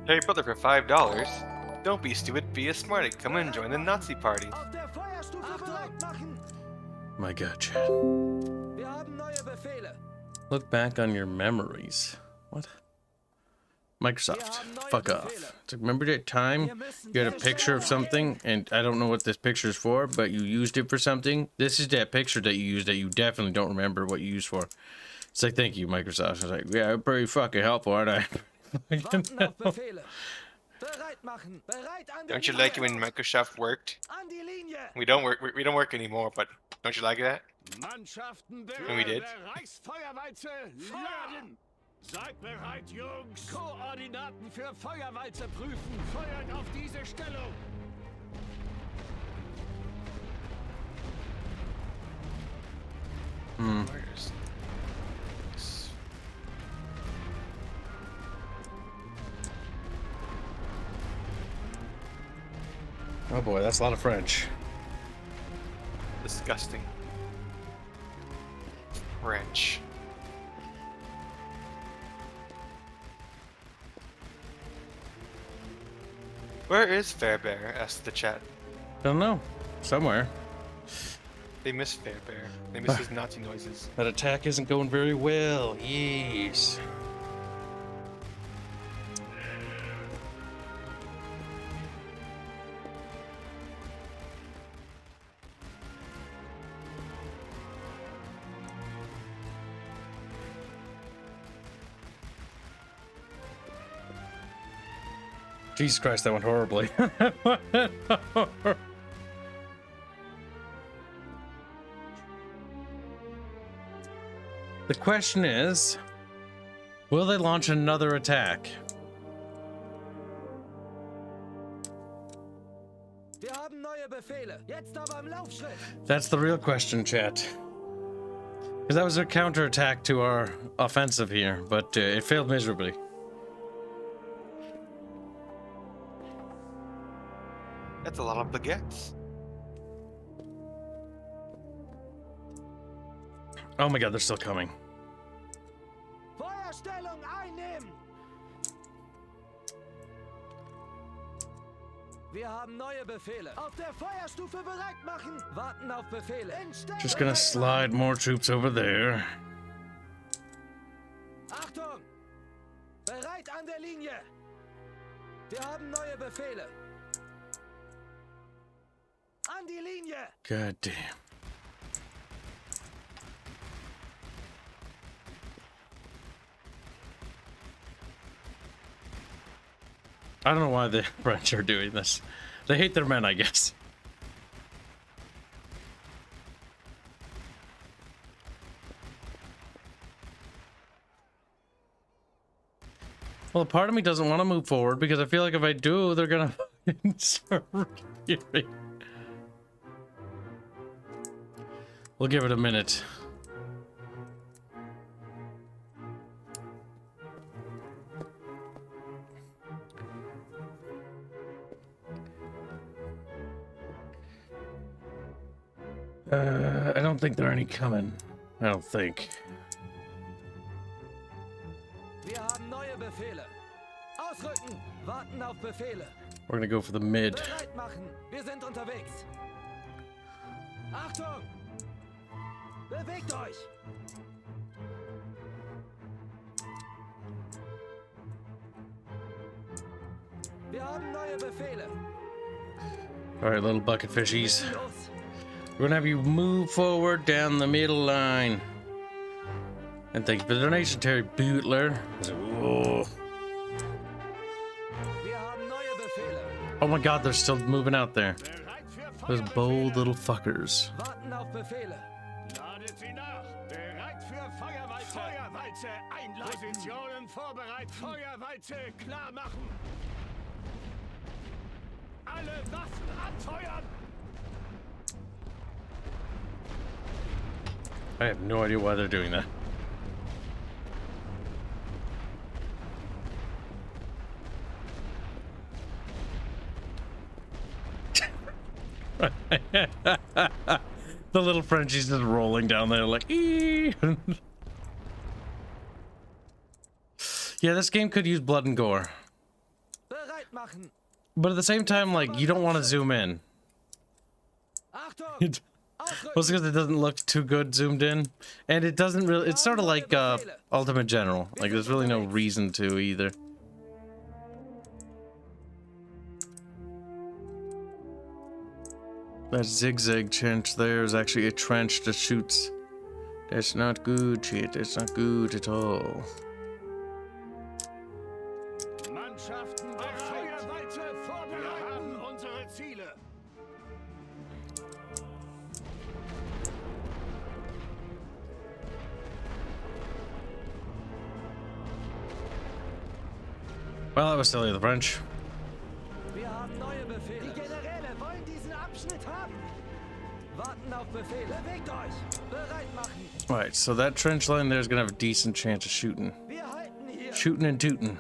D: Hey brother, for $5. Don't be stupid, be a smarty. Come and join the Nazi party.
B: Auf der Feuerstufe bereit machen.
A: My God, Chad.
B: Wir haben neue Befehle.
A: Look back on your memories. What? Microsoft. Fuck off. It's like, remember that time you had a picture of something, and I don't know what this picture is for, but you used it for something? This is that picture that you used that you definitely don't remember what you used for. It's like, thank you, Microsoft. It's like, yeah, I'm pretty fucking helpful, aren't I?
B: Warten auf Befehle. Bereit machen. Bereit an der
D: Don't you
B: Linie.
D: like it when Microsoft worked?
B: An die Linie.
D: We don't work anymore, but don't you like that?
C: Mannschaften
D: And we did.
C: der Reichsfeuerwalze laden. Seid bereit, Jungs. Koordinaten für Feuerwalze prüfen. Feuert auf diese Stellung.
D: Where's
A: Oh boy, that's a lot of French.
D: disgusting? French. Where is Fairbear? Asked the chat.
A: Don't know. Somewhere.
D: They miss Fairbear. They miss his Nazi noises.
A: That attack isn't going very well. Yes. Jesus Christ, that went horribly. The question is, will they launch another attack?
B: Wir haben neue Befehle. Jetzt aber im Laufschritt.
A: That's the real question, chat. Because that was a counterattack to our offensive here, but it failed miserably.
D: That's a lot of baguettes.
A: Oh my God, they're still coming.
B: Feuerstellung einnehmen. Wir haben neue Befehle. Auf der Feuerstufe bereit machen. Warten auf Befehle. In Stellung
A: Just gonna slide more troops over there.
B: Achtung! Bereit an der Linie. Wir haben neue Befehle. An die Linie.
A: God damn. I don't know why the French are doing this. They hate their men, I guess. Well, a part of me doesn't want to move forward because I feel like if I do, they're gonna start reviewing. We'll give it a minute. I don't think there are any coming. I don't think.
B: Wir haben neue Befehle. Ausrücken. Warten auf Befehle.
A: We're gonna go for the mid.
B: Bereit machen. Wir sind unterwegs. Achtung! Bewegt euch! Wir haben neue Befehle.
A: All right, little bucket fishies.
B: Los!
A: We're gonna have you move forward down the middle line. And thank you for the donation, Terry Bootler. Whoa.
B: Wir haben neue Befehle.
A: Oh my god, they're still moving out there.
C: Bereit für
A: Those bold little fuckers.
B: Warten auf Befehle.
C: Ladet sie nach. Bereit für Feuerwalze. Feuerwalze einleiten. Positionen vorbereitet. Feuerwalze klar machen. Alle Waffen abfeuern.
A: I have no idea why they're doing that. The little Frenchie's just rolling down there like, ee. Yeah, this game could use blood and gore.
B: Bereit machen.
A: But at the same time, like, you don't want to zoom in.
B: Achtung!
A: Mostly because it doesn't look too good zoomed in. And it doesn't really, it's sort of like Ultimate General. Like, there's really no reason to either. That zigzag trench there is actually a trench that shoots. That's not good, shit. That's not good at all.
C: Mannschaften bereit. Feuerwalze vorbereiten. Wir haben unsere Ziele.
A: Well, that was silly of the French.
B: Wir haben neue Befehle. Die Generäle wollen diesen Abschnitt haben. Warten auf Befehle. Bewegt euch. Bereit machen.
A: Alright, so that trench line there is gonna have a decent chance of shooting.
B: Wir halten hier.
A: Shooting and tooting.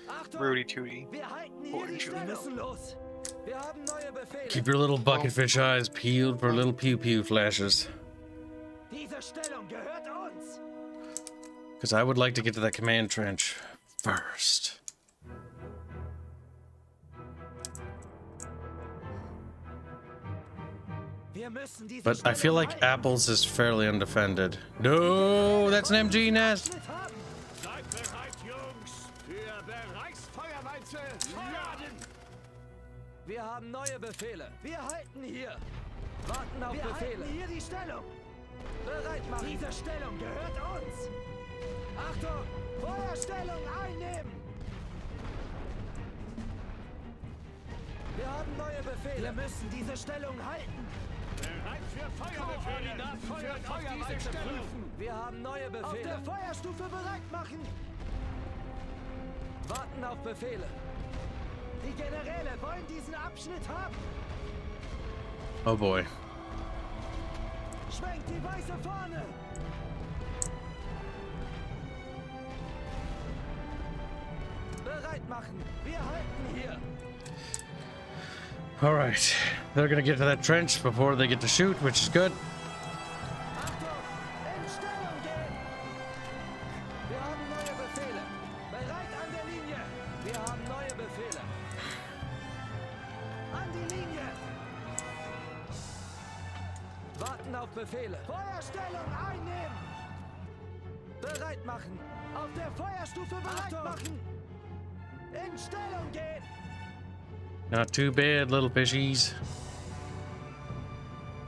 B: Achtung!
D: Rudy Tooty.
B: Wir halten hier die Stellung. Wir müssen los. Wir haben neue Befehle.
A: Keep your little bucketfish eyes peeled for little pew-pew flashes.
B: Diese Stellung gehört uns.
A: Because I would like to get to that command trench first.
B: Wir müssen diese
A: But I feel like Apples is fairly undefended. No, that's an MG nest.
B: Abschnitt haben.
C: Seid bereit, Jungs. Für Bereichsfeuerwalze. Laden.
B: Wir haben neue Befehle. Wir halten hier. Warten auf Befehle. Wir halten hier die Stellung. Bereit machen. Diese Stellung gehört uns. Achtung! Feuerstellung einnehmen! Wir haben neue Befehle. Wir müssen diese Stellung halten.
C: Bereit für Feuerbefehle. Feuert auf diese Stellung.
B: Wir haben neue Befehle. Auf der Feuerstufe bereit machen. Warten auf Befehle. Die Generäle wollen diesen Abschnitt haben.
A: Oh boy.
B: Schwenkt die weiße Fahne. Bereit machen. Wir halten hier.
A: Alright. They're gonna get to that trench before they get to shoot, which is good.
B: Achtung! In Stellung gehen! Wir haben neue Befehle. Bereit an der Linie. Wir haben neue Befehle. An die Linie. Warten auf Befehle. Feuerstellung einnehmen. Bereit machen. Auf der Feuerstufe bereit machen. In Stellung gehen.
A: Not too bad, little fishies.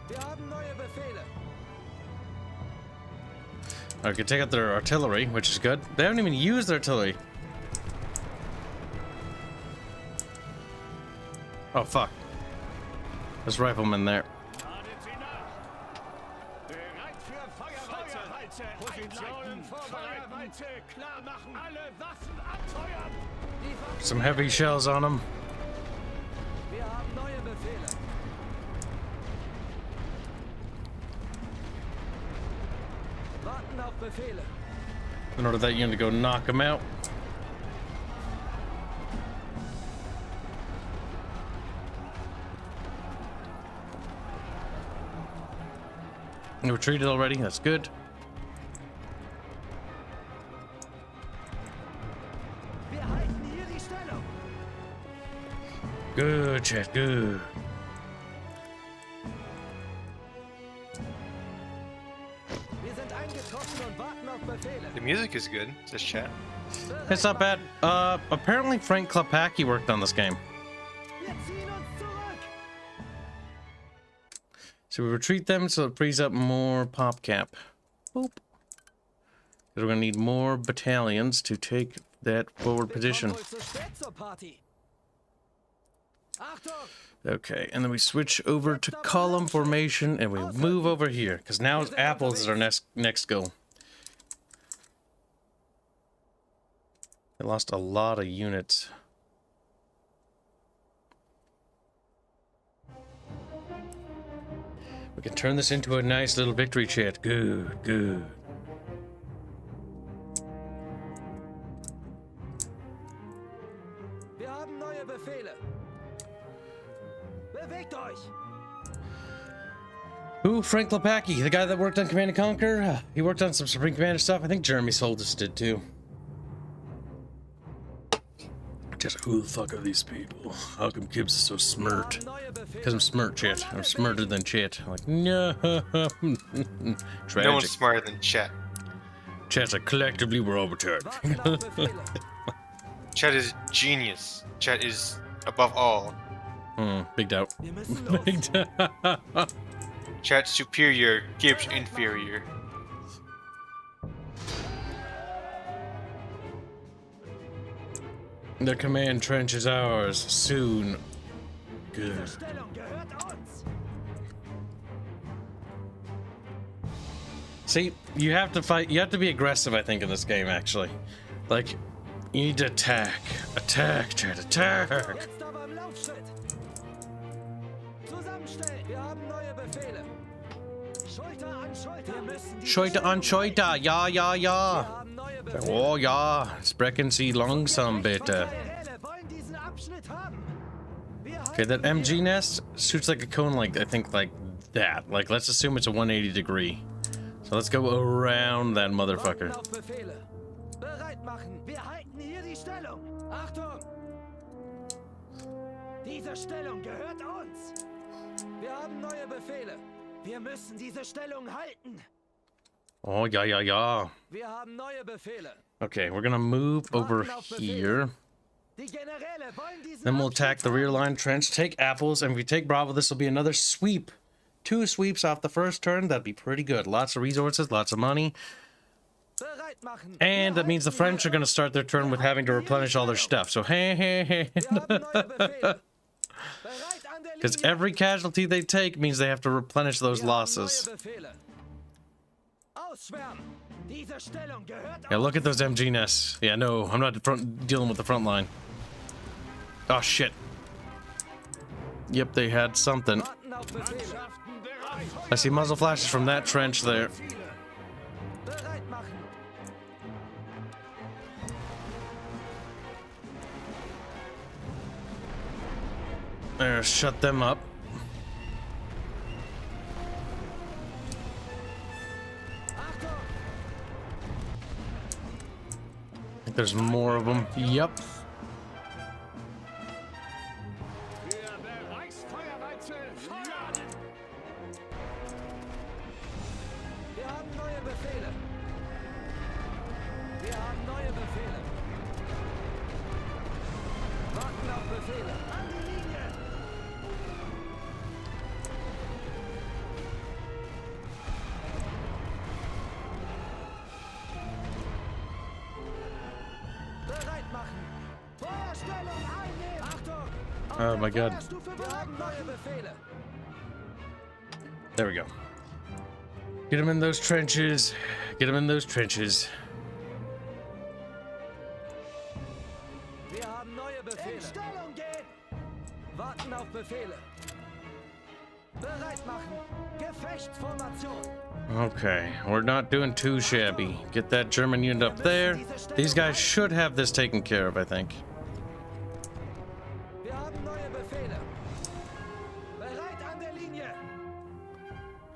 B: Wir haben neue Befehle.
A: I can take out their artillery, which is good. They haven't even used their artillery. Oh, fuck. There's riflemen there.
C: Ladet sie nach. Bereit für Feuerwalze. Positionen vorbereiten. Klar machen. Alle Waffen abfeuern.
A: Some heavy shells on them.
B: Wir haben neue Befehle. Warten auf Befehle.
A: In order that unit to go knock them out. You retreated already? That's good.
B: Wir halten hier die Stellung.
A: Good, chat, good.
B: Wir sind eingetroffen und warten auf Befehle.
D: The music is good, says chat.
A: It's not bad. Apparently Frank Klepacki worked on this game.
B: Wir ziehen uns zurück.
A: So we retreat them so it frees up more pop cap. Boop. Because we're gonna need more battalions to take that forward position.
B: Kommt wohl zu spät zur Party. Achtung!
A: Okay, and then we switch over to column formation and we move over here. Because now apples is our next goal. They lost a lot of units. We can turn this into a nice little victory chat. Good, good.
B: Wir haben neue Befehle. Bewegt euch!
A: Ooh, Frank Klepacki, the guy that worked on Command & Conquer. He worked on some Supreme Commander stuff. I think Jeremy Soltis did too. Just who the fuck are these people? How come Kibs is so smirt? Because I'm smirt, chat. I'm smarter than chat. I'm like, no. Tragic.
D: No one's smarter than chat.
A: Chat's like, collectively we're all retarded.
B: Warten auf Befehle.
D: Chat is genius. Chat is above all.
A: Big doubt.
B: Wir müssen los.
A: Big doubt.
D: Chat superior, Kibs inferior.
A: The command trench is ours soon. Good.
B: Stellung gehört uns.
A: See, you have to fight. You have to be aggressive, I think, in this game, actually. Like, you need to attack. Attack, chat, attack.
B: Jetzt aber im Laufschritt. Zusammenstellen. Wir haben neue Befehle. Schulter an Schulter. Wir müssen die
A: Schulter an Schulter. Ja, ja,
B: Wir
A: ja.
B: haben neue Befehle.
A: Oh, ja. Sprechen Sie langsam, bitte.
B: Generäle wollen diesen Abschnitt haben. Wir
A: Okay, that
B: halten
A: MG nest shoots like a cone, like, I think, like that. Like, let's assume it's a 180 degree. So let's go around that motherfucker.
B: Warten auf Befehle. Bereit machen. Wir halten hier die Stellung. Achtung! Diese Stellung gehört uns. Wir haben neue Befehle. Wir müssen diese Stellung halten.
A: Oh, yeah, yeah, yeah.
B: Wir haben neue Befehle.
A: Okay, we're gonna move over here.
B: Die Generäle wollen diesen
A: Then we'll
B: Abschnitt
A: attack the
B: haben.
A: rear line trench, take apples, and if we take Bravo, this will be another sweep. 2 sweeps off the first turn. That'd be pretty good. Lots of resources, lots of money.
B: Bereit machen.
A: And that means the French are going to start their turn with having to replenish all their stuff. So, hey, hey, hey.
B: Wir haben neue Befehle. Bereit an der
A: Because
B: Linie.
A: every casualty they take means they have to replenish those
B: Wir haben
A: losses.
B: neue Befehle. Ausschwärmen. Diese Stellung gehört
A: Yeah,
B: uns.
A: look at those MG nests. Yeah, no, I'm not dealing with the front line. Oh, shit. Yep, they had something.
B: Warten auf Befehle.
C: Mannschaften bereit.
A: I see muzzle flashes from that trench there.
B: Bereit machen.
A: There, shut them up.
B: Achtung!
A: I think there's more of them. Yep.
C: Für Bereichsfeuerwalze laden.
B: Wir haben neue Befehle. Wir haben neue Befehle. Warten auf Befehle. An die Linie. Bereit machen. Vorstellung einnehmen. Achtung!
A: Oh my god.
B: Feuerstufe bereit. Neue Befehle.
A: There we go. Get him in those trenches. Get him in those trenches.
B: Wir haben neue Befehle. In Stellung gehen. Warten auf Befehle. Bereit machen. Gefechtsformation.
A: Okay, we're not doing too shabby. Get that German unit up there. These guys should have this taken care of, I think.
B: Wir haben neue Befehle. Bereit an der Linie.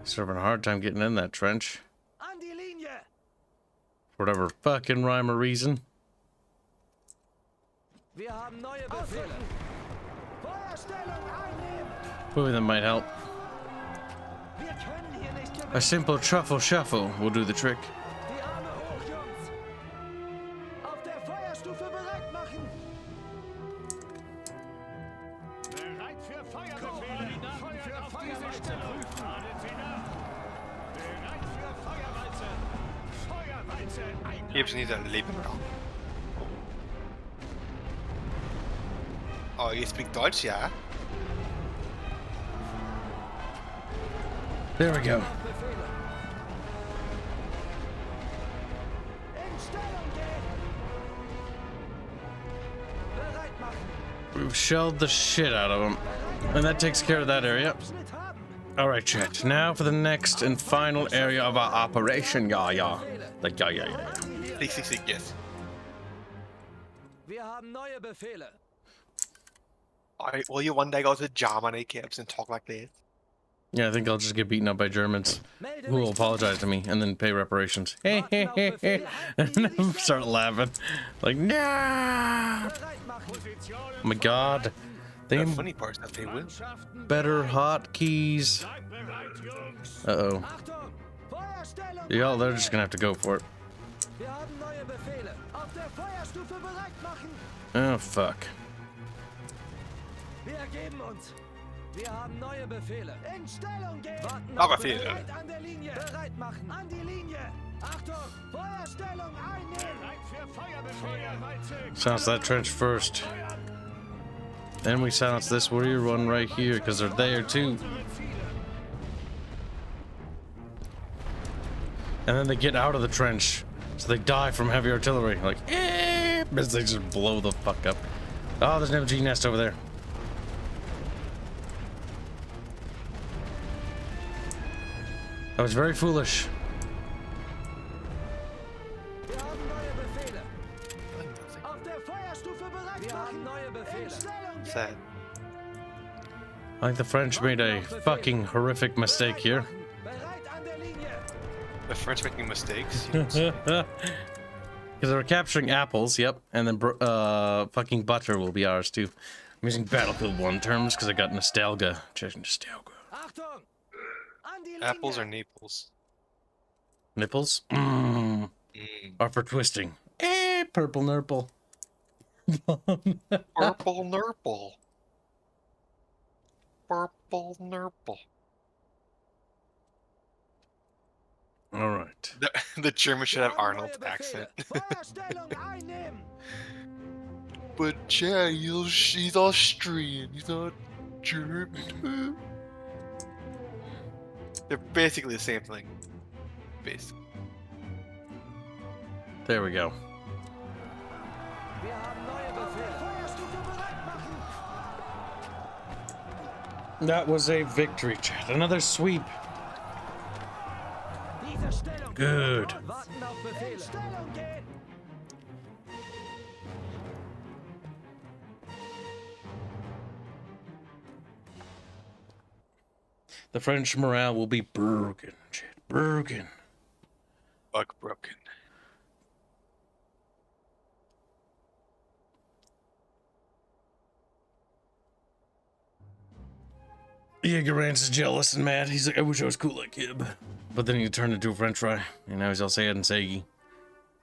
A: Still having a hard time getting in that trench.
B: An die Linie.
A: For whatever fucking rhyme or reason.
B: Wir haben neue Befehle. Feuerstellung einnehmen.
A: Maybe that might help.
B: Wir können hier nicht gewinnen.
A: A simple truffle shuffle will do the trick.
B: Die Arme hoch, Jungs. Auf der Feuerstufe bereit machen.
C: Bereit für Feuerbefehle. Feuer auf diese Stelle. Fahren Sie nach. Bereit für Feuerwalze. Feuerwalze ein.
D: Kibs needs a Leben. Oh, you speak Deutsch, yeah?
A: There we go.
B: Befehle. In Stellung gehen. Bereit machen.
A: We've shelled the shit out of them. And that takes care of that area.
B: Abschnitt haben.
A: Alright, chat. Now for the next and final area of our operation. Yeah. Like, yeah.
D: Sick, yes.
B: Wir haben neue Befehle.
D: Alright, will you one day go to Germany, Kibs, and talk like this?
A: Yeah, I think I'll just get beaten up by Germans who will apologize to me and then pay reparations. And then start laughing. Like, no!
B: Bereit machen.
A: Oh my god. They
D: The
A: have
D: funny part is that they will.
A: better hotkeys.
C: Seid bereit, Jungs.
A: Uh-oh.
B: Achtung. Feuerstellung.
A: Y'all, they're just gonna have to go for it.
B: Wir haben neue Befehle. Auf der Feuerstufe bereit machen.
A: Oh, fuck.
B: Wir ergeben uns. Wir haben neue Befehle. In Stellung gehen. Warten
D: Aber
B: auf
D: Befehle.
B: Bereit an der Linie. Bereit machen. An die Linie. Achtung. Feuerstellung einnehmen.
C: Bereit für Feuerbefehle.
A: Silence that trench first. Then we silence this warrior one right here, because they're there too. And then they get out of the trench, so they die from heavy artillery. Like, as they just blow the fuck up. Oh, there's an MG nest over there. That was very foolish.
B: Wir haben neue Befehle. Auf der Feuerstufe bereit Wir haben neue Befehle. In Stellung gehen.
D: Sad.
A: I think the French made a fucking horrific mistake here.
B: Bereit an der Linie.
D: The French making mistakes.
A: Because they were capturing apples, yep, and then fucking butter will be ours too. I'm using Battlefield 1 terms because I got nostalgia. Just nostalgia.
B: Achtung. An die Linie.
D: Apples or Naples?
A: Nipples? Are for twisting. Purple nurple.
D: Purple nurple. Purple nurple.
A: Alright.
D: The German should have
B: Wir haben
D: Arnold's
B: neue Befehle.
D: accent.
B: Feuerstellung einnehmen.
D: But yeah, he's Austrian. He's not German. They're basically the same thing. Basically.
A: There we go.
B: Wir haben neue Befehle. Feuerstufe bereit machen.
A: That was a victory, chat. Another sweep.
B: Diese Stellung.
A: Good.
B: Warten auf Befehle. In Stellung gehen.
A: The French morale will be broken, chat. Broken.
D: Bug broken.
A: Jägerance is jealous and mad. He's like, I wish I was cool like Kib. But then he turned into a french fry. And now he's all sad and saggy.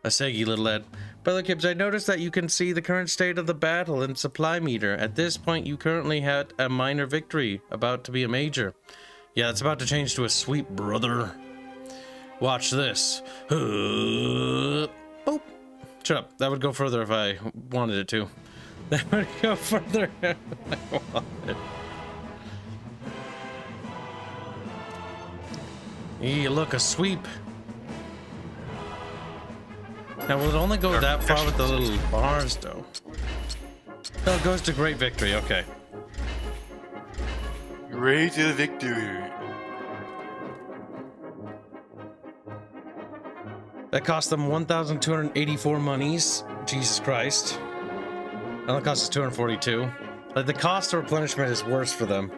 A: A saggy little lad. Brother Kibs, I noticed that you can see the current state of the battle and supply meter. At this point, you currently had a minor victory, about to be a major. Yeah, it's about to change to a sweep, brother. Watch this. Boop. Shut up. That would go further if I wanted it to. That would go further. Hey, look, a sweep. Now, will it only go that far with the little bars, though? No, it goes to great victory, okay.
D: Great victory.
A: That cost them 1,284 monies. Jesus Christ. And that cost us 242. Like, the cost of replenishment is worse for them.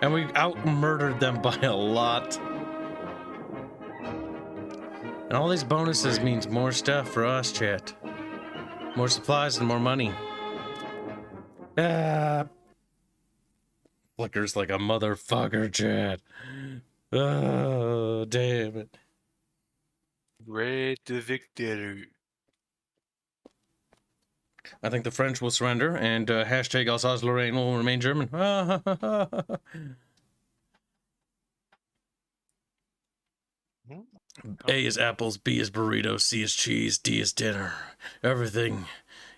A: And we out-murdered them by a lot. And all these bonuses means more stuff for us, chat. More supplies and more money. Flickers like a motherfucker, chat. Oh, damn it.
D: Great victory.
A: I think the French will surrender, and hashtag Alsace-Lorraine will remain German. A is apples, B is burrito, C is cheese, D is dinner. Everything.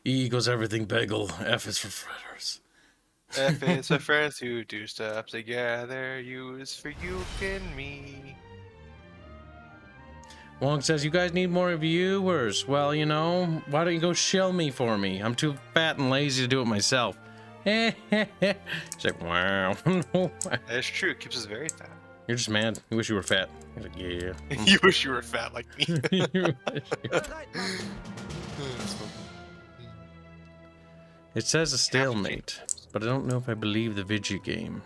A: E equals everything bagel. F is for fritters.
D: F is for friends who do stuff together. U is for you and me.
A: Wong says, you guys need more viewers. Well, you know, why don't you go shill me for me? I'm too fat and lazy to do it myself. She's like, wow.
D: That's true. Kibs is very fat.
A: You're just mad. You wish you were fat. He's like, yeah.
D: You wish you were fat like me.
A: It says a stalemate, but I don't know if I believe the video game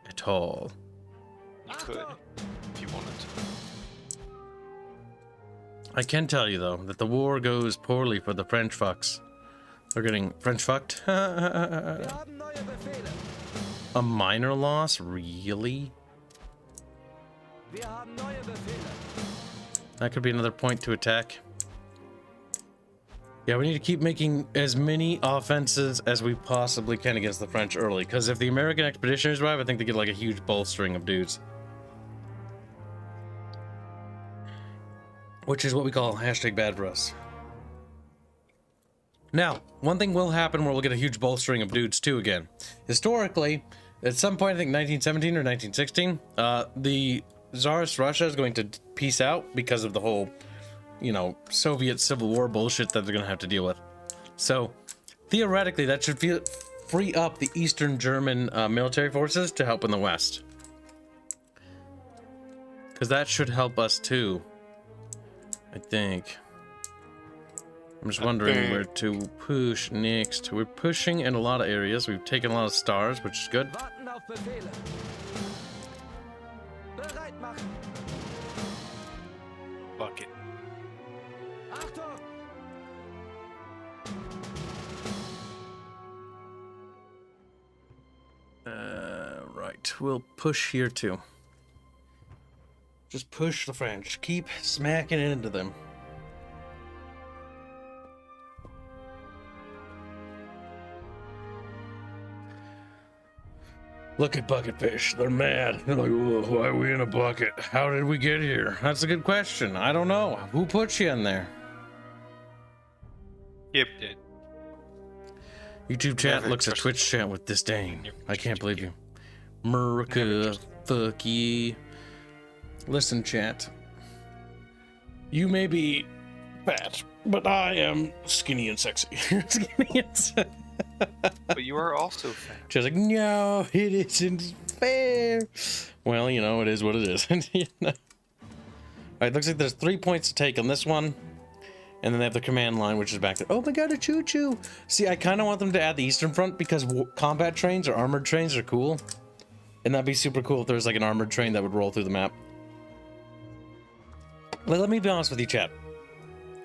A: at all.
D: You could, if you wanted to.
A: I can tell you, though, that the war goes poorly for the French fucks. They're getting French fucked. A minor loss? Really? That could be another point to attack. Yeah, we need to keep making as many offenses as we possibly can against the French early, because if the American expeditioners arrive, I think they get like a huge bolstering of dudes. Which is what we call hashtag bad for us. Now, one thing will happen where we'll get a huge bolstering of dudes too again. Historically, at some point, I think 1917 or 1916, the Tsarist Russia is going to peace out because of the whole, you know, Soviet Civil War bullshit that they're going to have to deal with. So, theoretically, that should free up the Eastern German military forces to help in the West. Because that should help us too, I think. I'm just wondering where to push next. We're pushing in a lot of areas. We've taken a lot of stars, which is good.
D: Bucket.
A: Right. We'll push here too. Just push the French. Keep smacking it into them. Look at bucket fish. They're mad. They're like, why are we in a bucket? How did we get here? That's a good question. I don't know. Who put you in there?
D: Yep, did.
A: YouTube chat looks at Twitch chat with disdain. I can't believe you. America, fuck ye. Listen, chat. You may be fat, but I am skinny and sexy. Skinny and sexy.
D: But you are also fat.
A: She's like, no, it isn't fair. Well, you know, it is what it is. You know? Alright, looks like there's 3 points to take on this one. And then they have the command line, which is back there. Oh my god, a choo-choo. See, I kind of want them to add the Eastern Front because combat trains or armored trains are cool. And that'd be super cool if there's like an armored train that would roll through the map. Let me be honest with you, chat.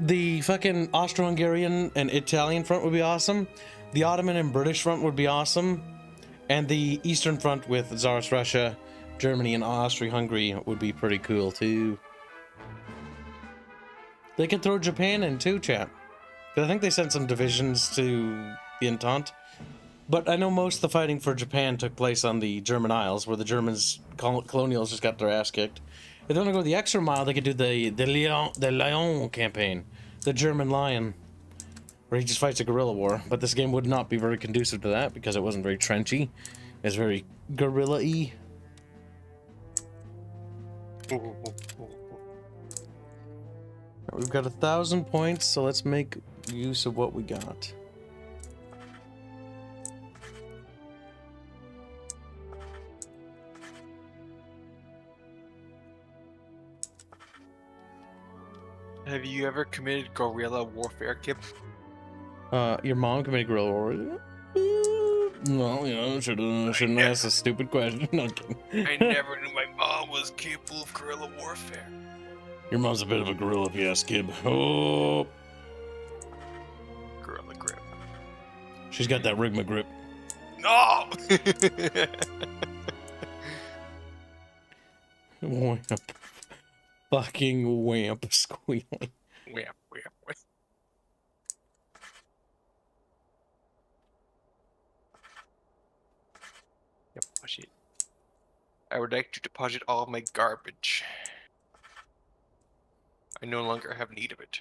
A: The fucking Austro-Hungarian and Italian front would be awesome. The Ottoman and British front would be awesome. And the Eastern Front with Tsarist Russia, Germany, and Austria-Hungary would be pretty cool, too. They could throw Japan in, too, chat. Because I think they sent some divisions to the Entente. But I know most of the fighting for Japan took place on the German Isles, where the Germans, colonials, just got their ass kicked. If they want to go the extra mile, they could do the Lion campaign. The German Lion. where he just fights a guerrilla war. But this game would not be very conducive to that because it wasn't very trenchy. It's very guerrilla-y. We've got 1,000 points, so let's make use of what we got.
D: Have you ever committed guerrilla warfare, Kip?
A: Your mom committed guerrilla war. Well, you know, shouldn't ask a stupid question. No, I'm kidding.
D: I never knew my mom was capable of guerrilla warfare.
A: Your mom's a bit of a gorilla, if you ask Kib. Oh,
D: Gorilla grip.
A: she's got that Rigma grip.
D: No!
A: Wamp. Fucking wamp squealing.
D: Wham, wham, wham. Deposit. I would like to deposit all of my garbage. I no longer have need of it.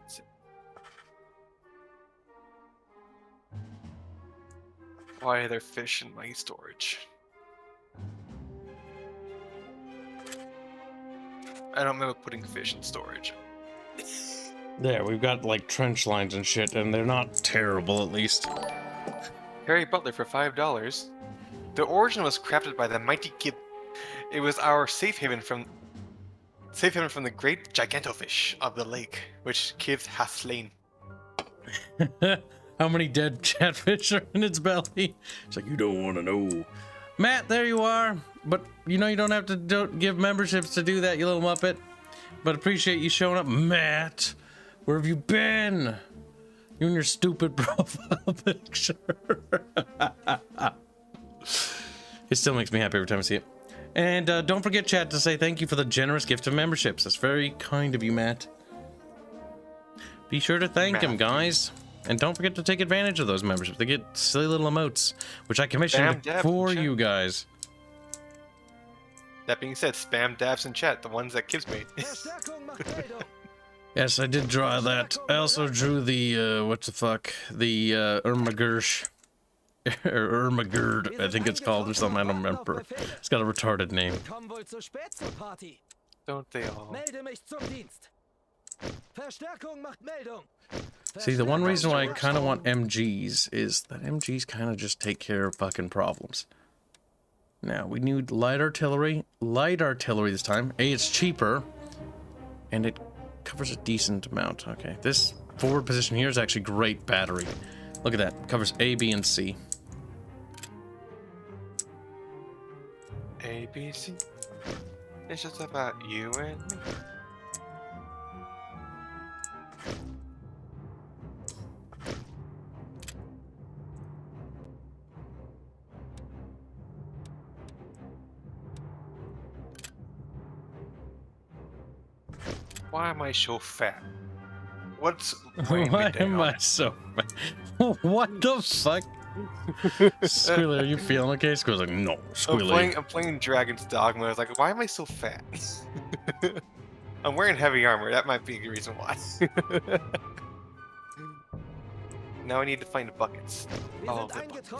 D: That's it. Why are there fish in my storage? I don't remember putting fish in storage.
A: There, we've got like trench lines and shit, and they're not terrible at least.
D: Harry Butler for $5. The origin was crafted by the mighty Kib. It was our safe haven from the great gigantofish of the lake, which Kibs hath slain.
A: How many dead catfish are in its belly? It's like, you don't want to know. Matt, there you are. But you know you don't have to give memberships to do that, you little muppet. But appreciate you showing up. Matt, where have you been? You and your stupid profile picture. It still makes me happy every time I see it. And don't forget, chat, to say thank you for the generous gift of memberships. That's very kind of you, Matt. Be sure to thank him, guys. And don't forget to take advantage of those memberships. They get silly little emotes, which I commissioned for you guys.
D: That being said, spam dabs in chat, the ones that Kibs made.
A: Yes, I did draw that. I also drew the, what the fuck? The, Ermagursh. Or Ermagurd, I think it's called, or something, I don't remember. It's got a retarded name.
D: Don't they all?
A: See, the one reason why I kind of want MGs is that MGs kind of just take care of fucking problems. Now, we need light artillery. Light artillery this time. A, it's cheaper, and it covers a decent amount. Okay, this forward position here is actually great battery. Look at that. It covers A, B, and C.
D: A, B, C. It's just about you and me. Why am I so fat? What's
A: Why am I so fat? What the fuck? Squealy, are you feeling okay? Squealy's like, no, Squealy.
D: I'm playing Dragon's Dogma. I was like, why am I so fat? I'm wearing heavy armor. That might be the reason why. Now I need to find the buckets. Oh, the buckets.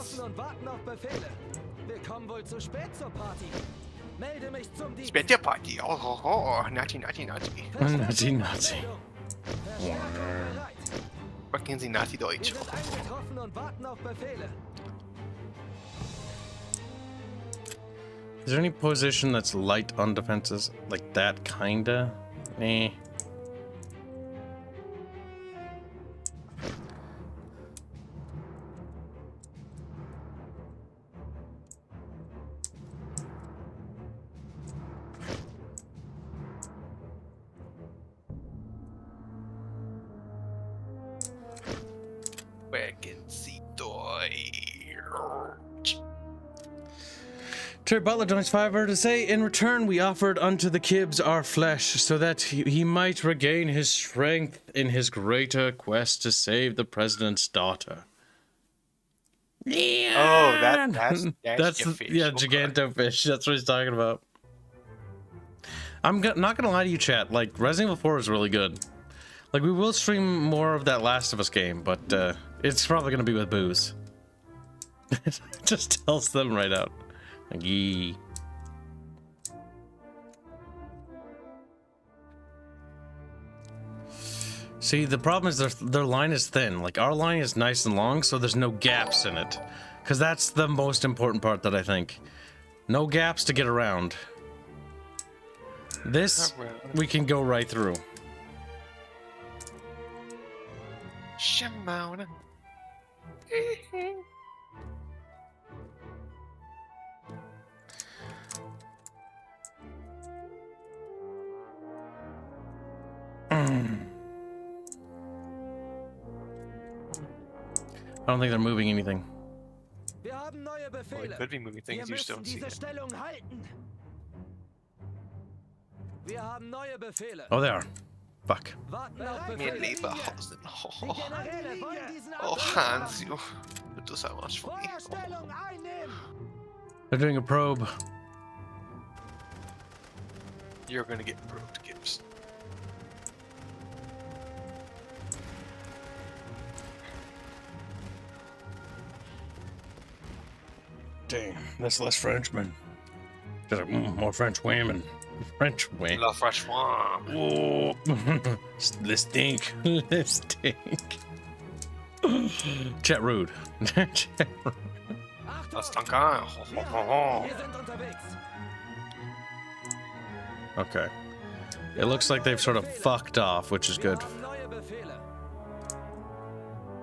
D: Spät Party. Oh, naughty.
A: Nazi.
D: Was kennen Sie Nazi-Deutsch?
A: Is there any position that's light on defenses? Like that, kinda? Eh. Terry Butler joins Fiverr to say, in return, we offered unto the Kibs our flesh so that he might regain his strength in his greater quest to save the president's daughter. Yeah.
D: Oh, that's
A: that's
D: your fish.
A: yeah,
D: Okay.
A: gigantofish. That's what he's talking about. I'm not gonna lie to you, chat. Like, Resident Evil 4 is really good. Like, we will stream more of that Last of Us game, but it's probably gonna be with booze. It just tells them right out. Like, yee. See, the problem is their line is thin. Like, our line is nice and long, so there's no gaps in it. Because that's the most important part that I think. No gaps to get around. This, we can go right through.
D: Shimona.
A: I don't think they're moving anything.
B: Wir haben neue
D: Well,
B: Befehle.
D: it could be moving things, you just
B: Wir
D: don't
B: müssen
D: see
B: diese
D: it.
B: Stellung halten. Wir haben neue Befehle.
A: Oh, they are. Fuck.
B: Warten auf
D: Mir
B: Befehle.
D: Leberhausen.
B: Die Generäle wollen diesen
D: Oh,
B: Angriff
D: Hanse,
B: haben.
D: you do so much for me.
B: Feuerstellung einnehmen.
A: They're doing a probe.
D: You're gonna get probed, Kibs.
A: Damn, that's less Frenchmen. Just like, more French women. French women.
D: La Francois.
A: Oh, this stink. This stink. Chat rude. Chat rude.
D: Das
B: Achtung,
D: Tankan.
B: wir sind unterwegs.
A: Okay. It looks like they've sort of fucked off, which is good.
B: Wir haben neue Befehle.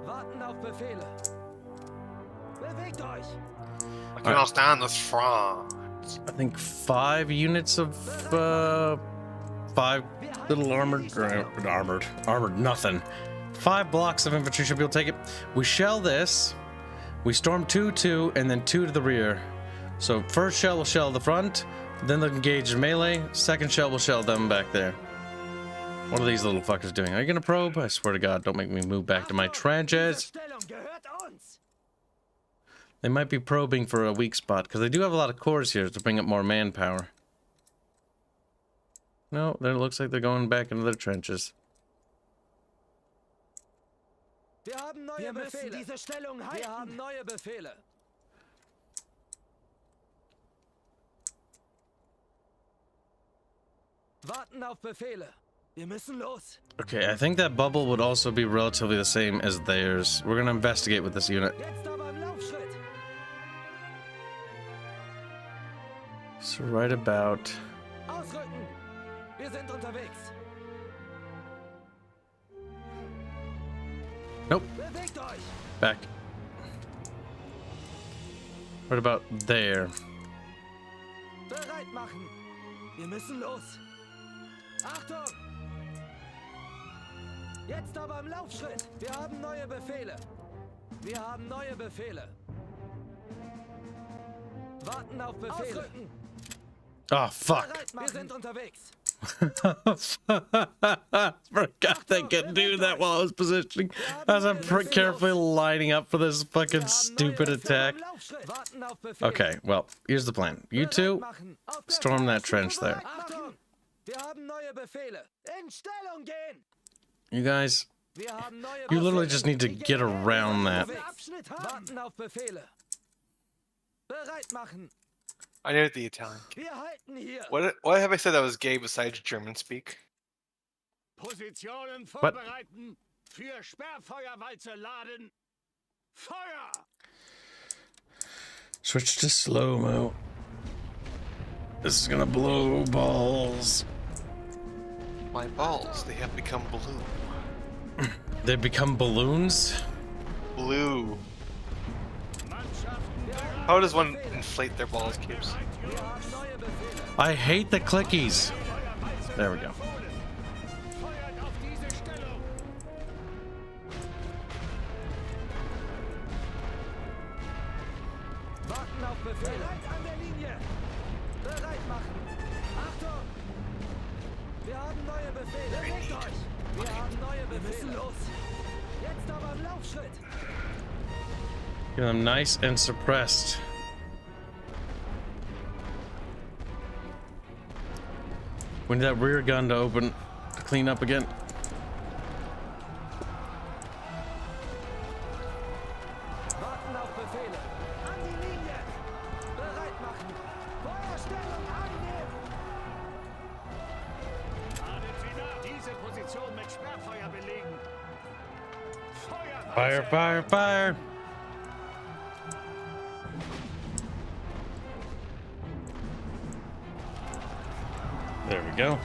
B: Warten auf Befehle. Bewegt euch.
D: I cannot stand this France.
A: I think 5 units of 5 little armored nothing. 5 blocks of infantry should be able to take it. We shell this. We storm 2, and then 2 to the rear. So first shell will shell the front, then they'll engage in melee. Second shell will shell them back there. What are these little fuckers doing? Are you gonna probe? I swear to God, don't make me move back to my trenches.
B: Diese Stellung gehört uns.
A: They might be probing for a weak spot, because they do have a lot of cores here to bring up more manpower. No, then it looks like they're going back into their trenches.
B: Wir haben neue Befehle. Diese Stellung halten. Wir haben neue Befehle. Warten auf Befehle. Wir müssen los.
A: Okay, I think that bubble would also be relatively the same as theirs. We're gonna investigate with this unit.
B: Jetzt aber im Laufschritt.
A: So right about...
B: Ausrücken. Wir sind unterwegs.
A: Nope,
B: Bewegt euch.
A: back. Right about there.
B: Bereit machen. Wir müssen los. Achtung! Jetzt aber im Laufschritt. Wir haben neue Befehle. Wir haben neue Befehle. Warten auf Befehle. Ausrücken.
A: Oh, fuck.
B: Bereit machen. Wir sind unterwegs.
A: Forgot they could do that while I was positioning. As I'm carefully lining up for this fucking stupid attack.
B: Warten auf Befehle.
A: Okay, well, here's the plan. You two, storm that trench there.
B: Achtung! Wir haben neue Befehle. In Stellung gehen.
A: You guys,
B: Wir haben neue
A: you literally
B: Befehle.
A: just need to get around that.
B: Warten auf Befehle. Bereit machen.
D: I know the Italian.
B: Wir halten hier.
D: What have I said that was gay besides German speak?
C: Positionen vorbereiten. Für Sperrfeuerwalze laden. Feuer!
A: Switch to slow-mo. This is gonna blow balls.
D: My balls, they have become blue.
A: They become balloons?
D: Blue.
C: Mannschaften bereit.
D: How does one inflate their balls, Kibs?
B: Wir haben neue Befehle.
A: I hate the clickies. There we go.
C: Feuert auf diese Stellung.
B: Warten auf Befehle. Bereit an der Linie.
A: Get them nice and suppressed. We need that rear gun to open, to clean up again.
B: Warten auf Befehle. An die Linie. Bereit machen. Feuerstellung einnehmen.
C: Ladet sie nach. Diese Position mit Sperrfeuer belegen. Feuer!
A: Fire, fire, fire! There we go.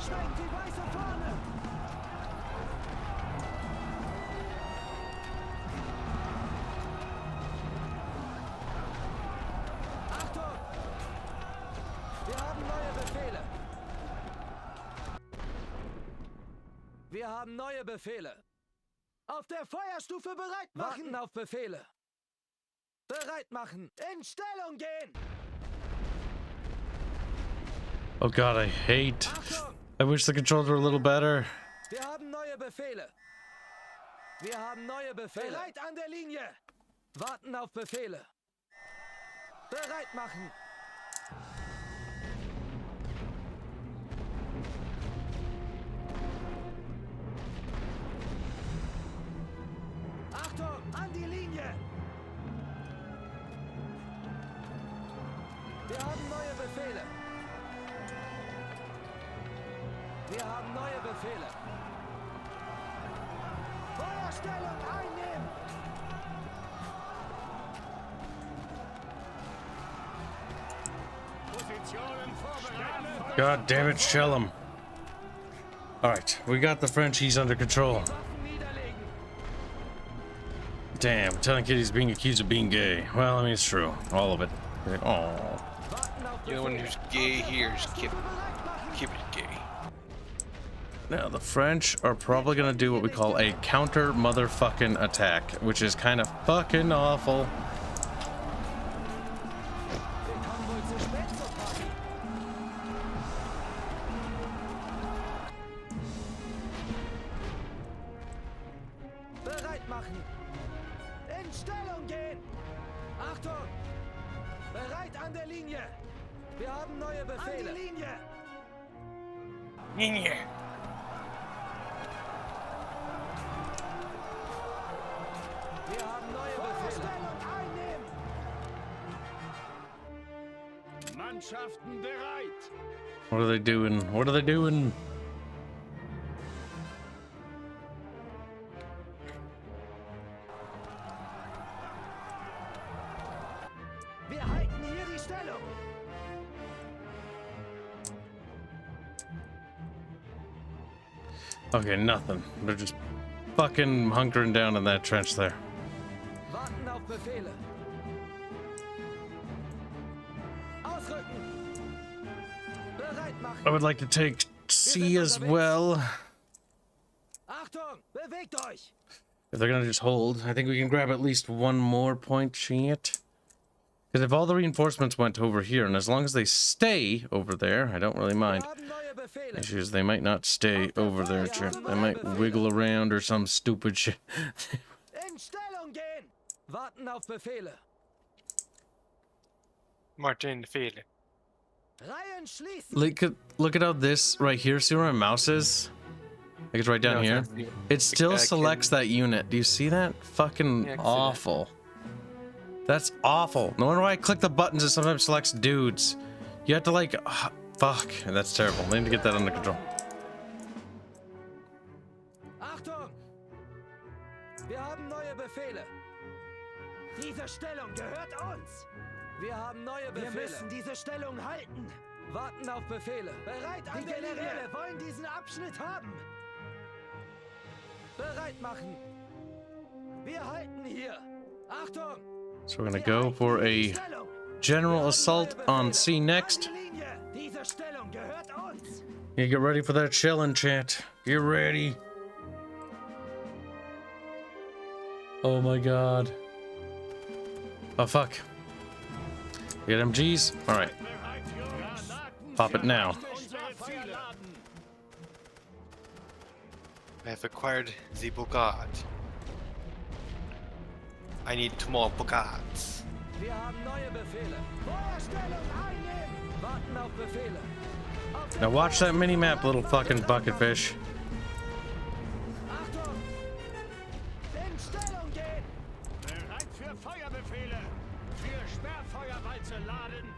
B: Schwenkt die weiße Fahne. Achtung! Wir haben neue Befehle. Wir haben neue Befehle. Auf der Feuerstufe bereit machen. Warten auf Befehle. Bereit machen. In Stellung gehen.
A: Oh god, I hate.
B: Achtung!
A: I wish the controls were a little better.
B: Wir haben neue Befehle. Wir haben neue Befehle. Bereit an der Linie. Warten auf Befehle. Bereit machen. Achtung, an die Linie. Wir haben neue Befehle. Wir haben neue Befehle. Feuerstellung einnehmen.
C: Positionen vorbereiten.
A: God damn it, shell him. Alright, we got the Frenchies under control.
B: Waffen niederlegen.
A: Damn, telling kid he's being accused of being gay. Well, I mean, it's true. All of it. Oh.
B: Warten auf
D: The only one
B: Befehle.
D: who's gay here is
B: Feuerstufe bereit machen.
D: Keep it gay.
A: Now, the French are probably gonna do what we call a counter motherfucking attack, which is kind of fucking awful.
B: Wir kommen wohl zu spät zur Party. Bereit machen. In Stellung gehen. Achtung. Bereit an der Linie. Wir haben neue Befehle. An die Linie. Wir haben neue Befehle. Stellung einnehmen.
C: Mannschaften bereit.
A: What are they doing? What are they doing?
B: Wir halten hier die Stellung.
A: Okay, nothing. They're just fucking hunkering down in that trench there.
B: Warten auf Befehle. Ausrücken. Bereit machen.
A: I would like to take C as well.
B: Achtung, bewegt euch.
A: If they're gonna just hold, I think we can grab at least one more point shit. Because if all the reinforcements went over here, and as long as they stay over there, I don't really
B: Wir
A: mind.
B: haben neue Befehle.
A: Issues, they might not stay over there, chat. They might wiggle around or some stupid shit.
B: In Stellung gehen. Warten auf Befehle.
D: Martin Fehler.
B: Reihen schließen.
A: Look at how this right here, see where my mouse is? Like it's right down
D: No,
A: here.
D: it's not.
A: It still
D: can-
A: selects that unit. Do you see that? Fucking
D: Yeah, I can see that.
A: awful. That's awful. No wonder why I click the buttons, it sometimes selects dudes. You have to like, fuck. That's terrible. They need to get that under control.
B: Achtung. Wir haben neue Befehle. Diese Stellung gehört uns. Wir haben neue Befehle. Wir müssen diese Stellung halten. Warten auf Befehle. Bereit an der Linie. Die Generäle wollen diesen Abschnitt haben. Bereit machen. Wir halten hier. Achtung.
A: So we're gonna go for a general assault on C next.
B: Diese Stellung gehört uns.
A: You get ready for that shelling, chat. Get ready. Oh my god. Oh fuck. Get MGs. Alright.
C: Bereit, Jungs.
A: Pop it now.
C: Unsere Ziele.
D: I have acquired the Bogart. I need 2 more Bogarts.
B: Wir haben neue Befehle. Feuerstellung einnehmen. Warten auf Befehle. Auf der
A: Now watch that mini map, little fucking bucketfish.
B: Achtung! In Stellung gehen!
C: Bereit für Feuerbefehle. Für Sperrfeuerwalze laden.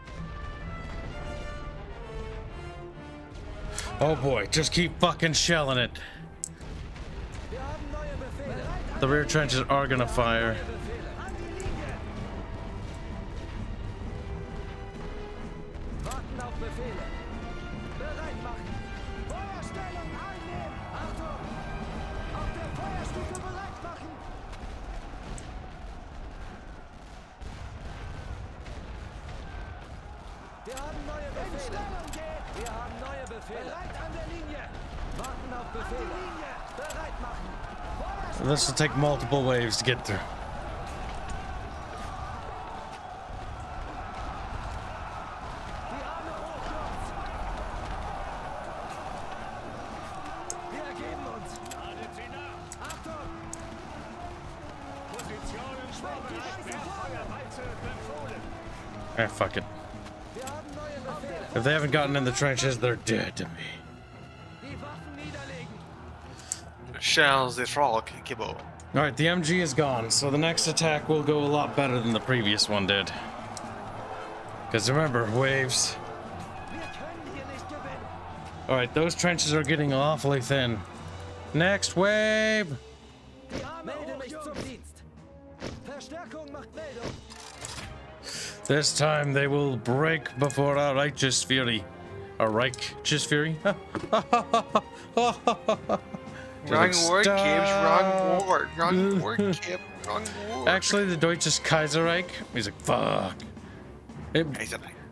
A: Oh boy, just keep fucking shelling it.
B: Wir haben neue Befehle.
A: The rear trenches are gonna fire.
B: Befehle. An die Linie! Warten auf Befehle. Bereit machen. Feuerstellung einnehmen. Achtung! Auf der Feuerstufe bereit machen. Wir haben neue Befehle. In Stellung gehen. Wir haben neue Befehle. Bereit an der Linie. Warten auf Befehle. An die Linie. Bereit machen. Feuerstellung.
A: This will take multiple waves to get through.
B: Die Arme hoch, Jungs. Wir ergeben uns.
C: Ladet sie nach.
B: Achtung!
C: Positionen vorbereitet. Sperrfeuerwalze befohlen.
A: Ah, fuck it.
B: Wir haben neue Befehle.
A: If they haven't gotten in the trenches, they're dead to me.
B: Die Waffen niederlegen.
D: Shells the frog, Kibbo.
A: Alright, the MG is gone, so the next attack will go a lot better than the previous one did. Because remember, waves.
B: Wir können hier nicht gewinnen.
A: Alright, those trenches are getting awfully thin. Next wave!
B: Die Arme melde mich zum Dienst. Verstärkung macht Meldung.
A: This time they will break before our righteous fury. Our righteous fury?
D: Wrong word,
A: Stop.
D: Kibs. Wrong word. Wrong word, Kib. Wrong word.
A: Actually, the Deutsches Kaiserreich. He's like, fuck.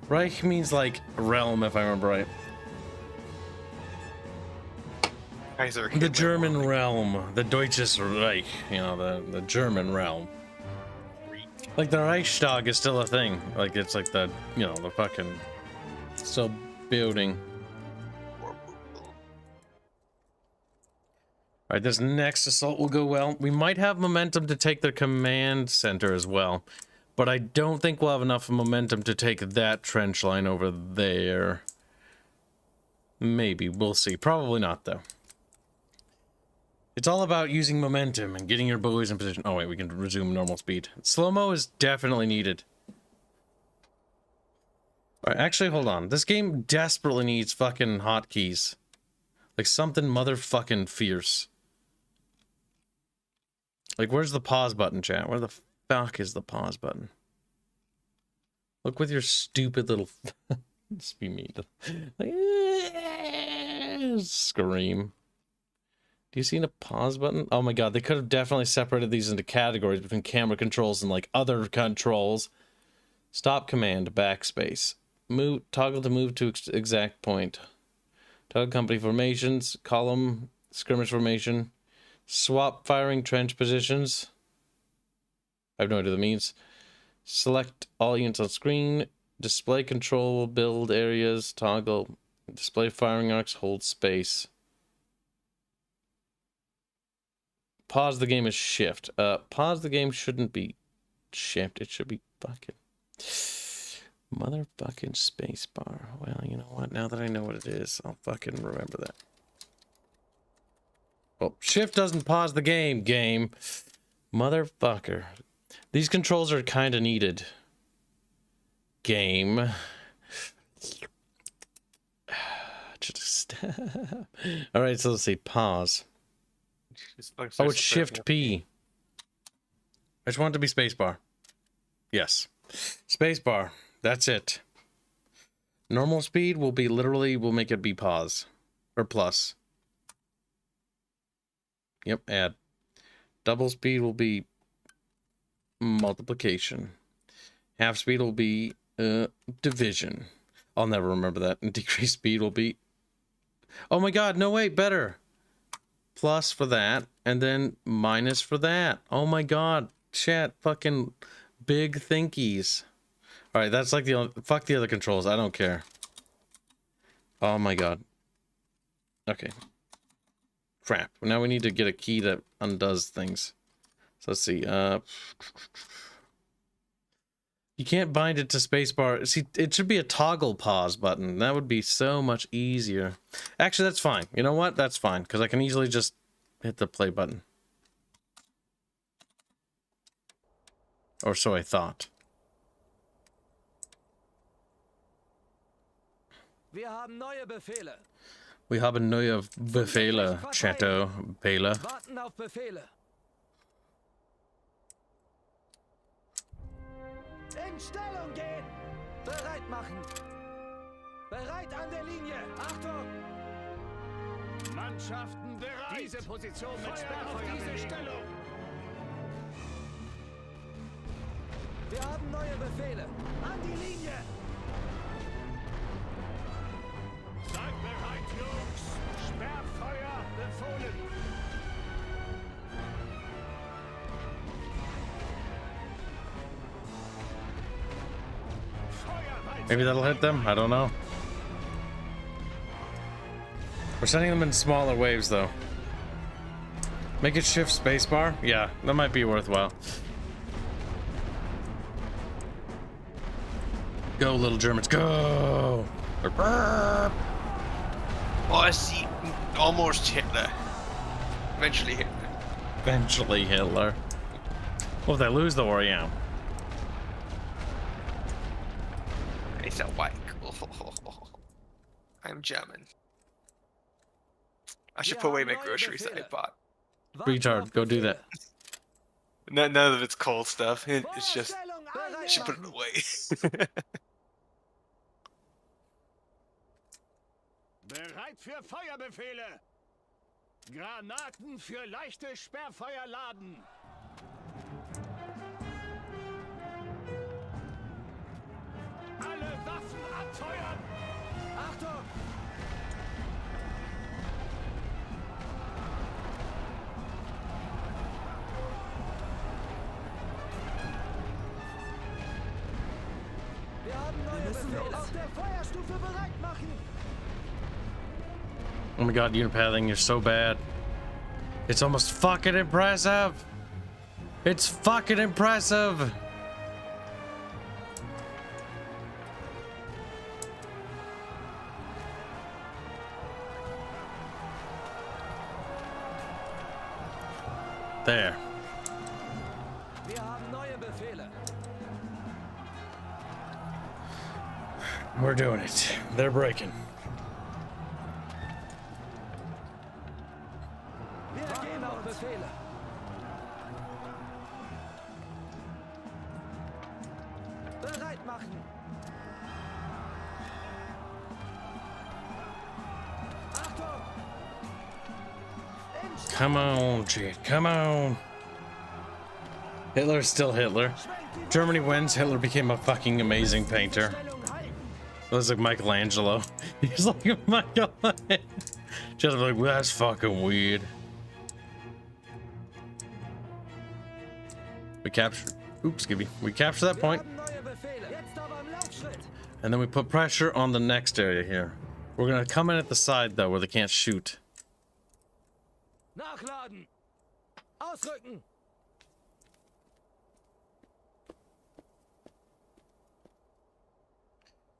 A: Reich means like realm, if I remember right.
D: Kaiser.
A: The German realm. The Deutsches Reich. You know, the German realm. Like the Reichstag is still a thing. Like it's like the, you know, the fucking still building. Alright, this next assault will go well. We might have momentum to take the command center as well. But I don't think we'll have enough momentum to take that trench line over there. Maybe. We'll see. Probably not, though. It's all about using momentum and getting your buoys in position. Oh, wait, we can resume normal speed. Slow-mo is definitely needed. Alright, actually, hold on. This game desperately needs fucking hotkeys. Like something motherfucking fierce. Like, where's the pause button, chat? Where the fuck is the pause button? Look with your stupid little... Just be mean. Like, scream. Do you see a pause button? Oh my god, they could have definitely separated these into categories between camera controls and, like, other controls. Stop command, backspace. Move, toggle to move to exact point. Toggle company formations, column, skirmish formation. Swap firing trench positions. I have no idea what that means. Select all units on screen. Display control, build areas, toggle. Display firing arcs, hold space. Pause the game is shift. Pause the game shouldn't be shift. It should be fucking motherfucking space bar. Well, you know what? Now that I know what it is, I'll fucking remember that. Oh, shift doesn't pause the game. Motherfucker. These controls are kind of needed. Game. Just all right, so let's see. Pause. Oh, it's Shift P. I just want it to be spacebar. Yes. Spacebar. That's it. Normal speed will be literally, we'll make it be pause. Or plus. Yep, add. Double speed will be multiplication. Half speed will be division. I'll never remember that. And decreased speed will be... Oh my god, no wait, better. Plus for that, and then minus for that. Oh my god, chat, fucking big thinkies. Alright, that's like the... Fuck the other controls, I don't care. Oh my god. Okay. Crap. Now we need to get a key that undoes things. So let's see. You can't bind it to spacebar. See, it should be a toggle pause button. That would be so much easier. Actually, that's fine. You know what? That's fine, because I can easily just hit the play button. Or so I thought.
B: Wir haben neue Befehle.
A: We haben neue Befehle, Chatto, Bela.
B: Warten auf Befehle. In Stellung gehen! Bereit machen! Bereit an der Linie! Achtung!
C: Mannschaften bereit. Diese Position mit Sperrfeuer auf diese Stellung.
B: Wir haben neue Befehle! An die Linie!
C: Seid bereit, Jungs. Sperrfeuer befohlen.
A: Maybe that'll hit them? I don't know. We're sending them in smaller waves, though. Make it shift spacebar? Yeah, that might be worthwhile. Go, little Germans, go!
D: Oh, I see. Almost Hitler. Eventually Hitler.
A: Eventually Hitler. Well, if they lose the war, yeah.
D: It's a white. I'm German. I should put away my groceries that I bought.
A: Retard, go do that.
D: None of it's cold stuff. It's just I should put it away.
C: Bereit für Feuerbefehle. Granaten für leichte Sperrfeuer laden. Alle Waffen abfeuern.
B: Achtung! Wir haben neue Befehle. Auf der Feuerstufe bereit machen.
A: Oh my god, unipathing, you're so bad. It's almost fucking impressive. It's fucking impressive. There.
B: Wir haben neue Befehle.
A: We're doing it. They're breaking.
B: Wir gehen auf Befehle. Bereit machen. Achtung!
A: Come on, Jade. Come on. Hitler's still Hitler. Germany wins. Hitler became a fucking amazing painter. Looks like Michelangelo. He's like a Michelangelo. Just like, well, that's fucking weird. We captured. Oops, Gibby. We capture that point. And then we put pressure on the next area here. We're gonna come in at the side though, where they can't shoot.
B: Nachladen! Ausrücken!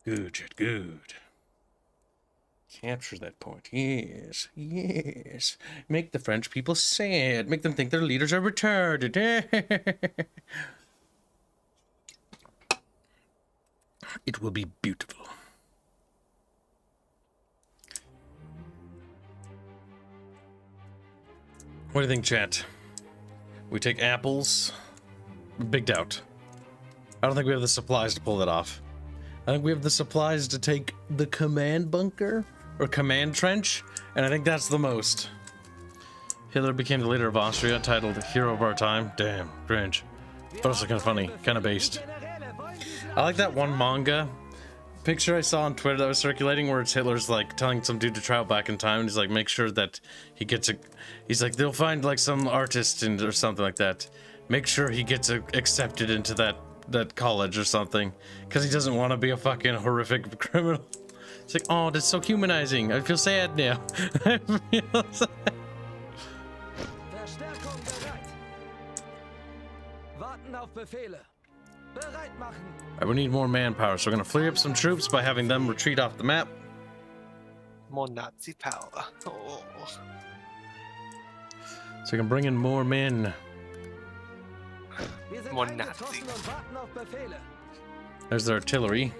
A: Good, Jet, good. Capture that point. Yes, yes. Make the French people sad. Make them think their leaders are retarded. It will be beautiful. What do you think, chat? We take apples? Big doubt. I don't think we have the supplies to pull that off. I think we have the supplies to take the command bunker or command trench, and I think that's the most. Hitler became the leader of Austria, titled Hero of Our Time. Damn, cringe. But also kind of funny, kind of based. I like that one manga picture I saw on Twitter that was circulating where it's Hitler's like telling some dude to travel back in time, and he's like, make sure that he gets a... He's like, they'll find like some artist or something like that. Make sure he gets accepted into that college or something, because he doesn't want to be a fucking horrific criminal. It's like, oh, that's so humanizing. I feel sad now. I feel sad.
B: auf Befehle. Bereit machen.
A: Alright, we need more manpower, so we're gonna flea up some troops by having them retreat off the map.
D: More Nazi power. Oh.
A: So we can bring in more men.
B: Wir sind
D: More
B: eingetroffen
D: Nazi.
B: und warten auf Befehle.
A: There's the artillery.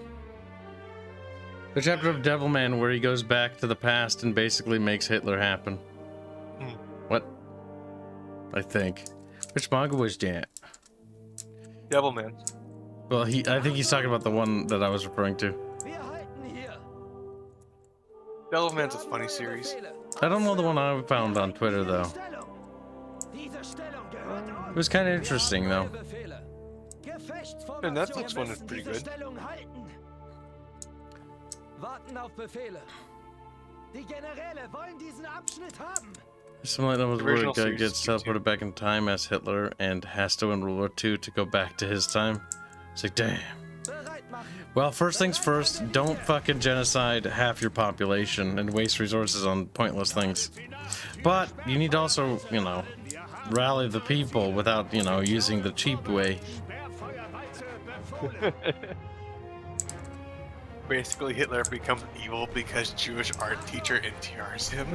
A: The chapter of Devilman where he goes back to the past and basically makes Hitler happen.
D: Hmm.
A: What? I think. Which manga was that?
D: Devilman.
A: Well, I think he's talking about the one that I was referring to.
B: Wir halten hier.
D: Devilman's a funny series.
A: I don't know the one I found on Twitter though.
B: Diese Stellung gehört uns.
A: It was kind of interesting though.
B: Befehle.
D: The Netflix one is pretty good.
B: Stellung halten. Warten auf Befehle. Die Generäle wollen diesen Abschnitt haben.
A: Something like that was where
D: Original
A: a guy
D: series
A: gets
D: is good,
A: teleported back in time as Hitler and has to win World War II to go back to his time. It's like, damn.
B: Bereit machen.
A: Well, first things first, don't fucking genocide half your population and waste resources on pointless things. But you need to also, you know, rally the people without, you know, using the cheap way.
D: Basically, Hitler becomes evil because Jewish art teacher NTRs him.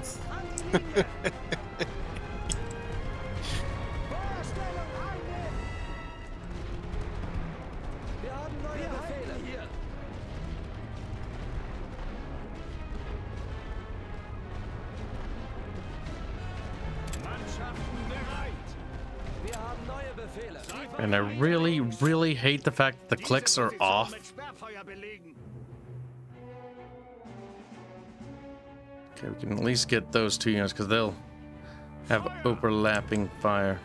B: Feuerstellung einnehmen. Wir haben neue Befehle hier.
C: Mannschaften bereit.
B: Wir haben neue Befehle.
A: And I really, really hate the fact that the clicks are off.
C: Mit Sperrfeuer belegen.
A: Okay, we can at least get those two units because they'll have overlapping fire.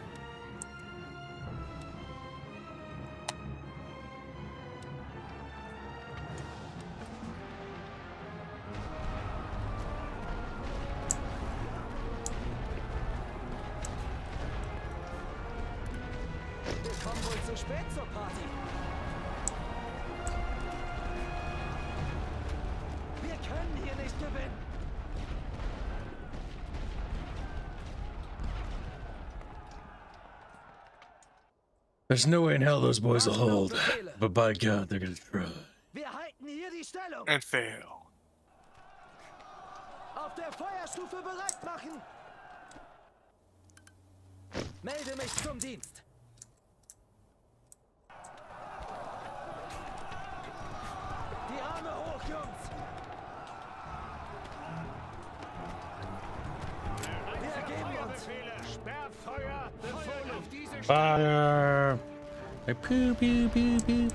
B: Wir kommen wohl zu spät zur Party. Wir können hier nicht gewinnen.
A: There's no way in hell those boys will hold, but by God, they're gonna try.
B: Wir halten hier die Stellung.
D: And fail.
B: Auf der Feuerstufe bereit machen. Melde mich zum Dienst. Die Arme hoch, Jungs. Wir ergeben uns.
C: Befehle. Sperrfeuer. Befohlen auf diese
A: Fire! Like, pew, pew, pew, pew.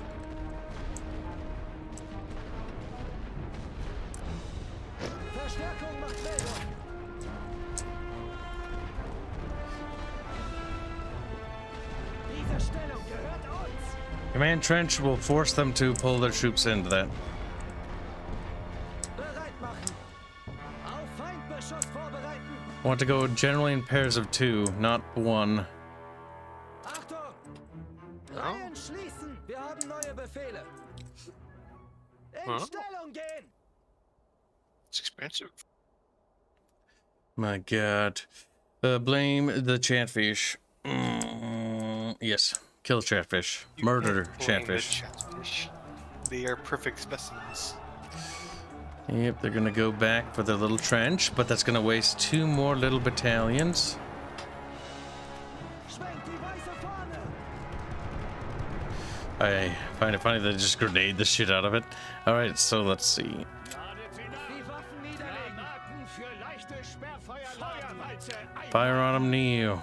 B: Verstärkung macht Meldung. Diese Stellung gehört uns.
A: Command Trench will force them to pull their troops into that.
B: Bereit machen. Auf Feindbeschuss vorbereiten.
A: I want to go generally in pairs of two, not one.
B: Achtung! Reihen schließen. Wir haben neue Befehle. In
D: Huh?
B: Stellung gehen.
D: It's expensive.
A: My God. Blame the chatfish. Yes. Kill chatfish. Murder
D: Blame the
A: chatfish.
D: chatfish. They are perfect specimens.
A: Yep, they're gonna go back for their little trench, but that's gonna waste two more little battalions.
B: Schwenkt die weiße Fahne.
A: I find it funny that they just grenade the shit out of it. Alright, so let's see.
C: Ladet sie nach.
B: Die Waffen niederlegen.
C: Granaten für leichte Sperrfeuer. Feuerwalze.
A: Fire on them, Neo.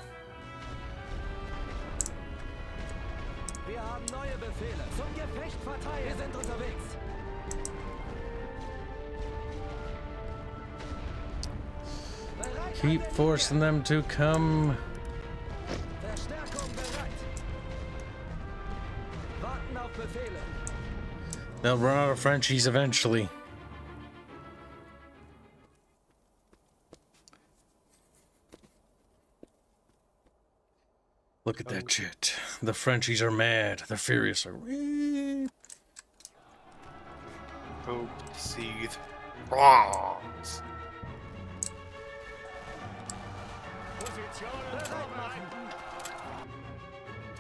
B: Wir haben neue Befehle. Zum Gefecht verteilen. Wir sind unterwegs. Bereit
A: Keep
B: an den
A: forcing them to come.
B: Verstärkung bereit. Warten auf Befehle.
A: They'll run out of Frenchies eventually. Look at that shit. The Frenchies are mad. They're furious.
D: Hope to seethe wrongs.
C: Positionen vorbereiten.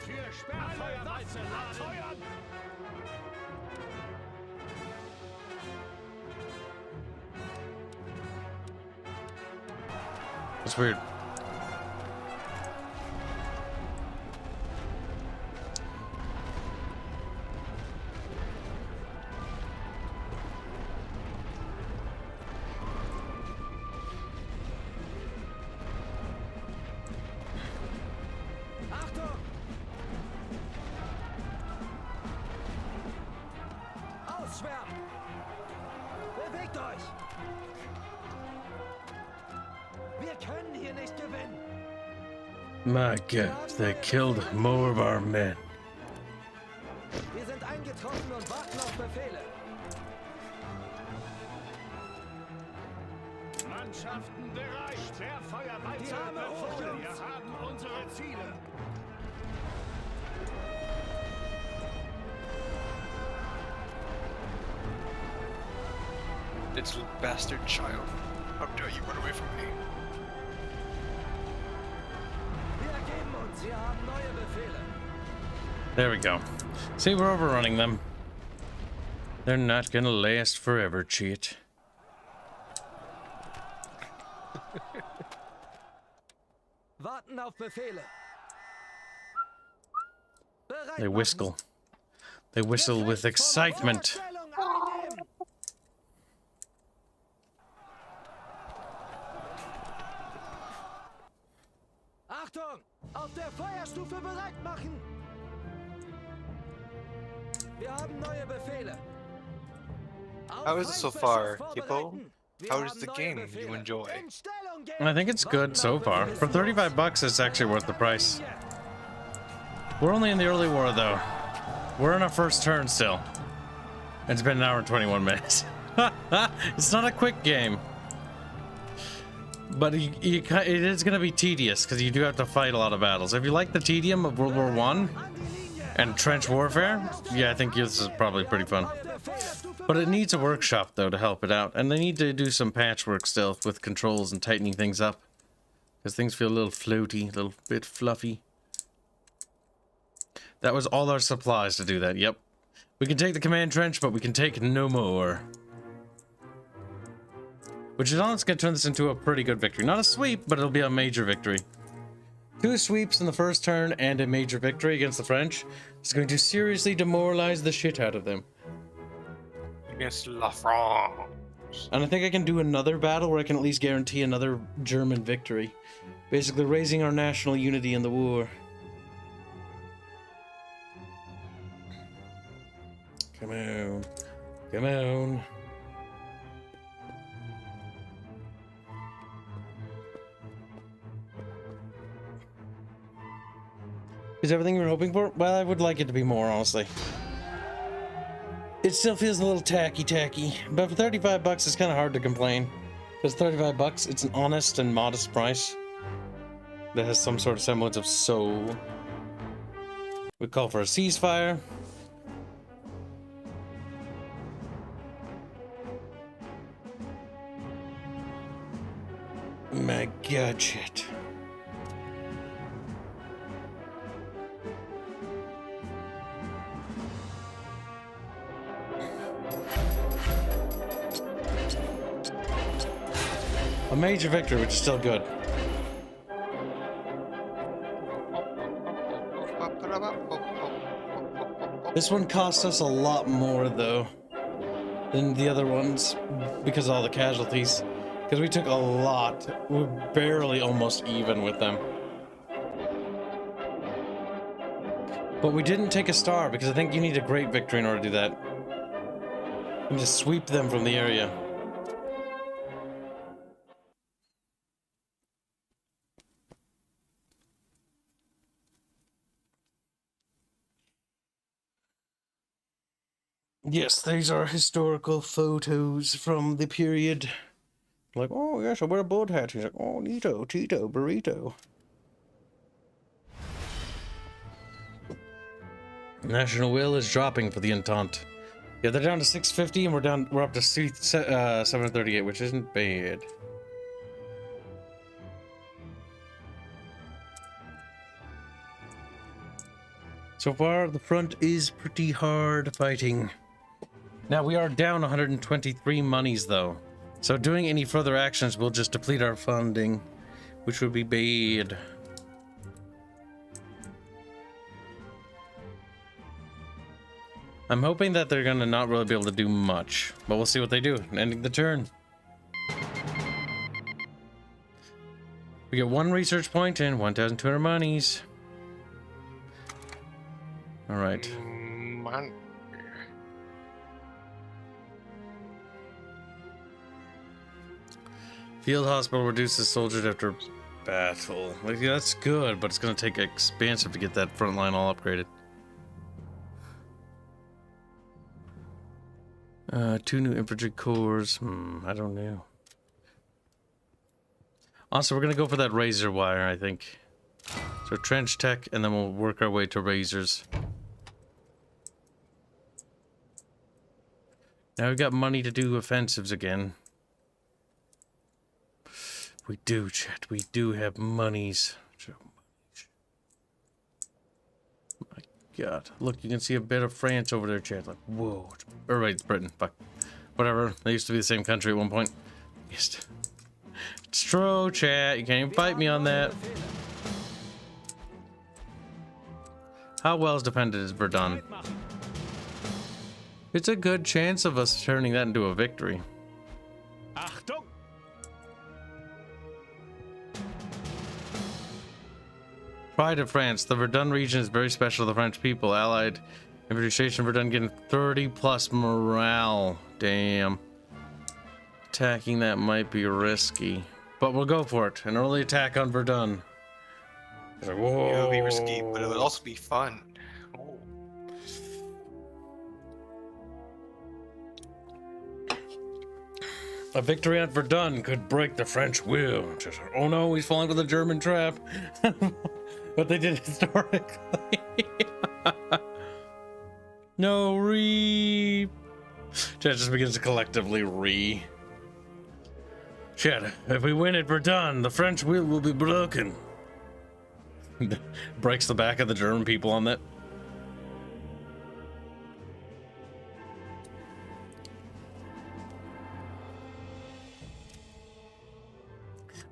C: für Sperrfeuerwalze feuern!
A: That's weird.
B: Achtung! Ausschwärmen! Bewegt euch! Wir können hier nicht gewinnen!
A: My God, they killed more of our men.
B: Wir sind eingetroffen und warten auf Befehle.
C: Mannschaften bereit! Sperrfeuerwalze
B: Die Arme hoch,
C: befohlen!
B: Jungs.
C: Wir haben unsere Ziele!
D: Little bastard child. How dare you run away from me?
B: Wir ergeben uns. Wir haben neue Befehle.
A: There we go. See, we're overrunning them. They're not gonna last forever, cheat.
B: Warten auf Befehle. Bereit
A: They
B: machen.
A: whistle. They whistle with excitement.
B: Stellung einnehmen. Achtung! Auf der Feuerstufe bereit machen! Wir haben neue Befehle.
D: How is it so far, Kippo? How is the game you enjoy?
A: I think it's good so far. For 35 bucks, it's actually worth the price. We're only in the early war, though. We're in our first turn still. It's been an hour and 21 minutes. It's not a quick game. But it is going to be tedious, because you do have to fight a lot of battles. If you like the tedium of World War I and trench warfare, yeah, I think this is probably pretty fun. But it needs a workshop, though, to help it out. And they need to do some patchwork still with controls and tightening things up. Because things feel a little floaty, a little bit fluffy. That was all our supplies to do that, yep. We can take the command trench, but we can take no more. Which is honestly going to turn this into a pretty good victory. Not a sweep, but it'll be a major victory. 2 sweeps in the first turn and a major victory against the French is going to seriously demoralize the shit out of them.
D: Against La France.
A: And I think I can do another battle where I can at least guarantee another German victory. Basically raising our national unity in the war. Come on. Come on. Is everything you were hoping for? Well, I would like it to be more, honestly. It still feels a little tacky, but for 35 bucks, it's kind of hard to complain. Because 35 bucks, it's an honest and modest price that has some sort of semblance of soul. We call for a ceasefire. My God, shit. A major victory, which is still good. This one cost us a lot more, though, than the other ones, because of all the casualties. Because we took a lot. We're barely almost even with them. But we didn't take a star, because I think you need a great victory in order to do that. And just sweep them from the area. Yes, these are historical photos from the period. Like, oh yes, I wear a board hat. He's like, oh, neato, Tito, burrito. National will is dropping for the Entente. Yeah, they're down to 650, and we're up to 738, which isn't bad. So far, the front is pretty hard fighting. Now, we are down 123 monies, though. So doing any further actions will just deplete our funding, which would be bad. I'm hoping that they're gonna not really be able to do much, but we'll see what they do. Ending the turn. We get 1 research point and 1,200 monies. All right. Field hospital reduces soldiers after battle. Like, yeah, that's good, but it's gonna take expansive to get that front line all upgraded. 2 new infantry corps. I don't know. Also, we're gonna go for that razor wire, I think. So trench tech, and then we'll work our way to razors. Now we've got money to do offensives again. We do, chat. We do have monies. My God. Look, you can see a bit of France over there, chat. Like, whoa. Or wait, it's Britain. Fuck. Whatever. They used to be the same country at one point. Yes. It's true, chat. You can't even fight me on that. How well is defended is Redone? It's a good chance of us turning that into a victory.
C: Achtung!
A: Pride of France. The Redone region is very special to the French people. Allied infantry station Redone getting 30 plus morale. Damn. Attacking that might be risky. But we'll go for it. An early attack on Redone. Like, whoa.
D: It'll be risky, but it'll also be fun. Oh.
A: A victory at Verdun could break the French will. Just, oh no, he's falling for the German trap. What they did historically. No, re. Chad just begins to collectively re. Chad, if we win at Verdun, the French will be broken. Breaks the back of the German people on that.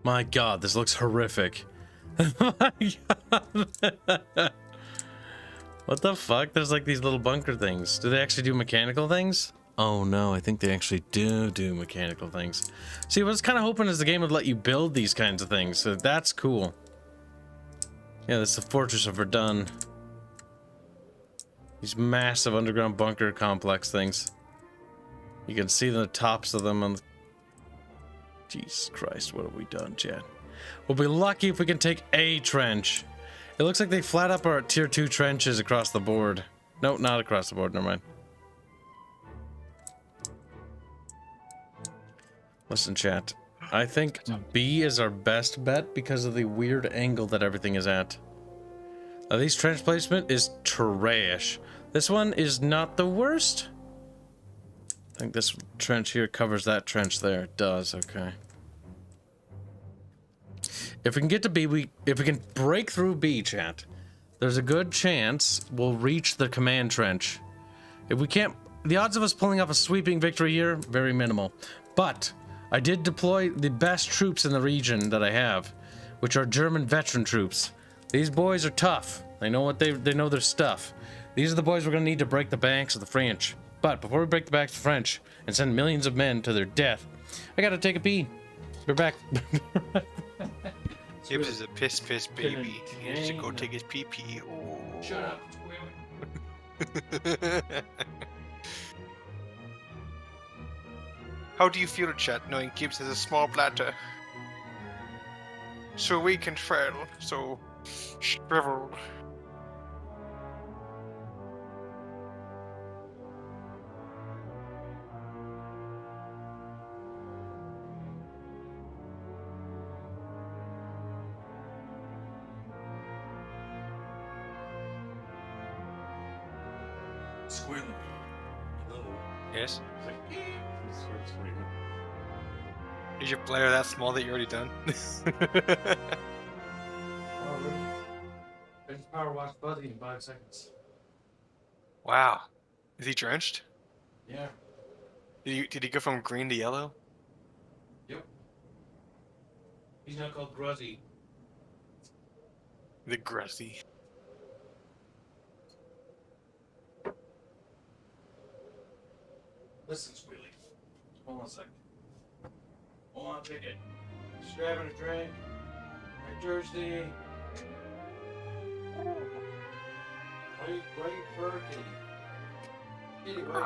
A: My God, this looks horrific. My God. What the fuck? There's like these little bunker things. Do they actually do mechanical things? Oh no, I think they actually do mechanical things. See, I was kind of hoping is the game would let you build these kinds of things, so that's cool. Yeah, that's the Fortress of Verdun. These massive underground bunker complex things. You can see the tops of them on the... Jesus Christ, what have we done, Chad? We'll be lucky if we can take a trench. It looks like they flat up our tier 2 trenches across the board. No, not across the board, never mind. Listen, chat. I think B is our best bet because of the weird angle that everything is at. Now, these trench placement is trash. This one is not the worst. I think this trench here covers that trench there. It does, okay. If we can get to B, if we can break through B, chat, there's a good chance we'll reach the command trench. If we can't, the odds of us pulling off a sweeping victory here, very minimal. But I did deploy the best troops in the region that I have, which are German veteran troops. These boys are tough. They know what they know their stuff. These are the boys we're gonna need to break the banks of the French. But before we break the backs of the French and send millions of men to their death, I gotta take a pee. We're back.
D: Kibs is a piss baby. He needs to go take his pee-pee. Oh.
A: Shut up.
D: How do you feel, chat, knowing Kibs has a small bladder? So weak and frail, so shriveled.
A: Squirrel.
D: Yes? Is your bladder that small that you're already done?
A: Power wash Buzzy in 5 seconds.
D: Wow. Is he drenched?
A: Yeah.
D: Did he go from green to yellow?
A: Yep. He's now called Gruzzy.
D: The Gruzzy.
A: Listen, Squealy. Hold on a second. Hold on, take it. Just grabbing a drink. I'm thirsty. Why you perky? Kitty, why you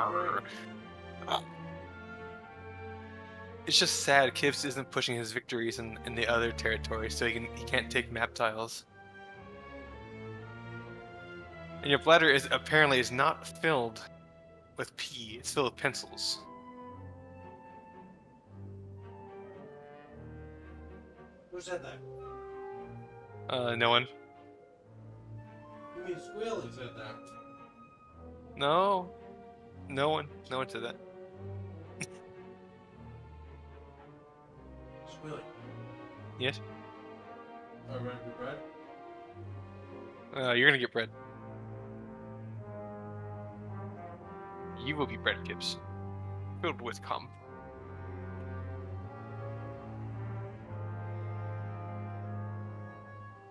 A: perky?
D: It's just sad Kibs isn't pushing his victories in the other territories, so he can't take map tiles. And your bladder apparently not filled with pee, it's filled with pencils.
A: Who said that?
D: No one.
A: You mean Squealy said that?
D: No. No one said that.
A: Squealy.
D: Yes?
A: Are you ready to be bread?
D: You're gonna get bread. You will be bread, Kibs. Filled with cum.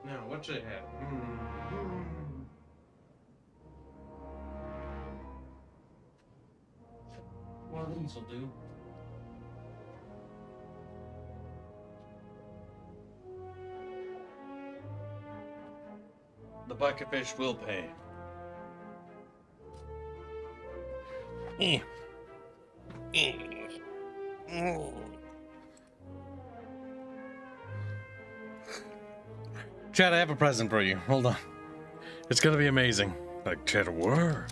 A: Now, what should I have? One of these will do. The bucketfish will pay. Chad, I have a present for you. Hold on. It's gonna be amazing. Like, Chad, where?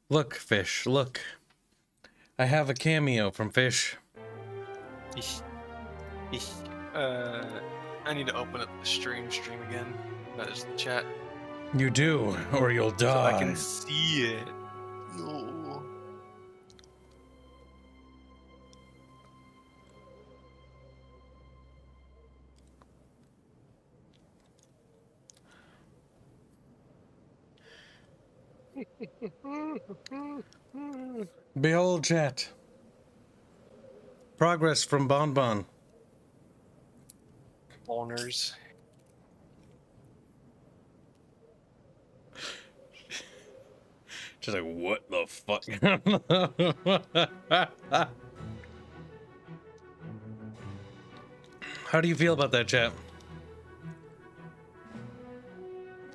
A: Look, fish, look. I have a cameo from Fish.
D: I need to open up the stream again. Not just the chat.
A: You do, or you'll die.
D: So I can see it. No.
A: Behold, chat. Progress from Bonbon.
D: Boners.
A: Just like, what the fuck? How do you feel about that, chat?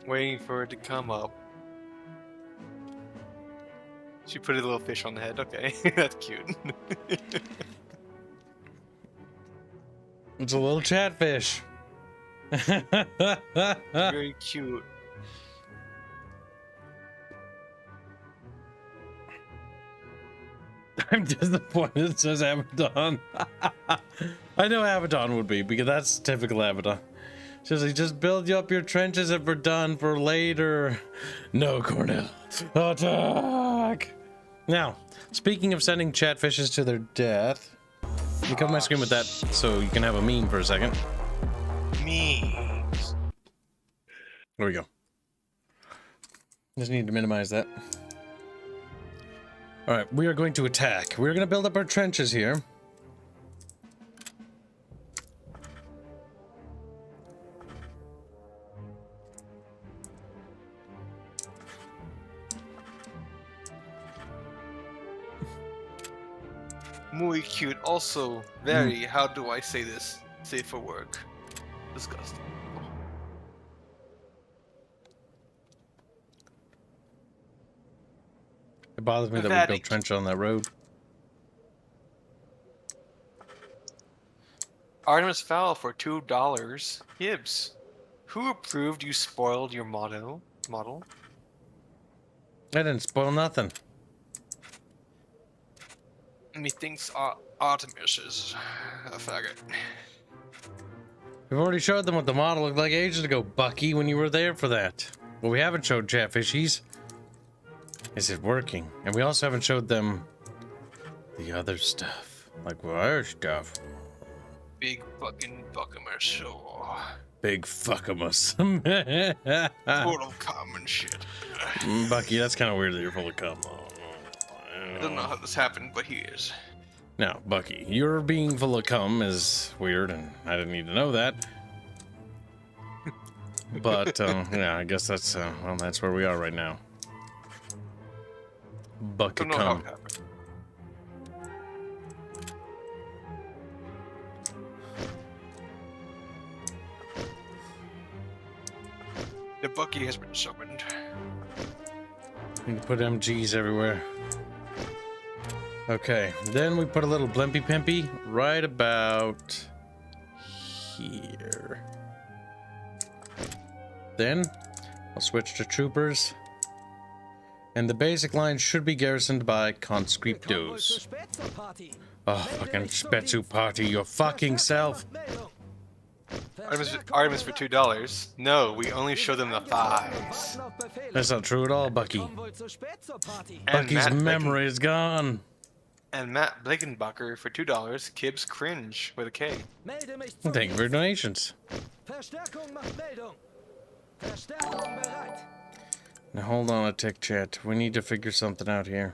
D: Waiting for it to come up. She put a little fish on the head. Okay, that's cute.
A: It's a little chatfish.
D: Very cute.
A: I'm disappointed it says Abaddon. I know Abaddon would be, because that's typical Abaddon. Just build you up your trenches at Redone for later. No, Cornell. Attack! Now, speaking of sending chatfishes to their death, let me cover my screen with that so you can have a meme for a second.
D: Memes.
A: There we go. Just need to minimize that. Alright, we are going to attack. We're going to build up our trenches here.
D: Muy cute. Also, very, how do I say this? Safe for work. Disgusting.
A: It bothers me that we built trench on that road.
D: Artemis Fowl for $2. Kibs. Who approved you spoiled your model?
A: I didn't spoil nothing.
D: Methinks Artemis is a faggot.
A: We've already showed them what the model looked like ages ago, Bucky, when you were there for that. What we haven't showed Chatfishies is it working. And we also haven't showed them the other stuff. Like our stuff.
D: Big fucking Buckamer show.
A: Big fuckamus.
D: Total common shit.
A: Bucky, that's kind of weird that you're full of cum.
D: I don't know how this happened, but he is.
A: Now, Bucky, your being full of cum is weird, and I didn't need to know that. But, yeah, I guess that's, well, that's where we are right now. Bucky
D: Don't know how
A: cum.
D: it happened. The Bucky has been summoned.
A: Need to put MGs everywhere. Okay, then we put a little blimpy pimpy right about here. Then I'll switch to troopers. And the basic line should be garrisoned by conscriptos. Oh, fucking Spätzu party, your fucking self.
D: Artemis for $2. No, we only show them the thighs.
A: That's not true at all, Bucky.
D: And
A: Bucky's
D: Matt
A: memory is gone.
D: And Matt Blickenbacher for $2. Kibs cringe with a K.
A: Thank you for your donations. Now hold on a tick, chat. We need to figure something out here.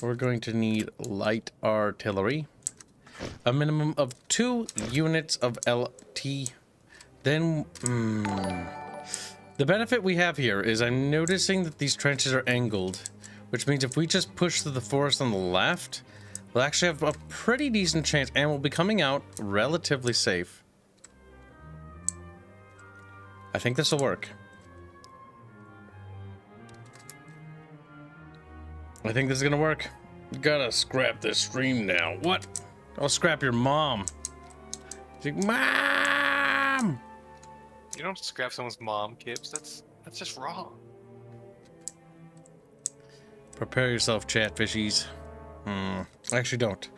A: We're going to need light artillery. A minimum of 2 units of LT. Then, the benefit we have here is I'm noticing that these trenches are angled, which means if we just push through the forest on the left, we'll actually have a pretty decent chance, and we'll be coming out relatively safe. I think this will work. I think this is gonna work. Gotta scrap this stream now. What? I'll scrap your mom. She's like, Mom!
D: You don't scrap someone's mom, Kibs. That's just wrong.
A: Prepare yourself, chat fishies. Actually, don't.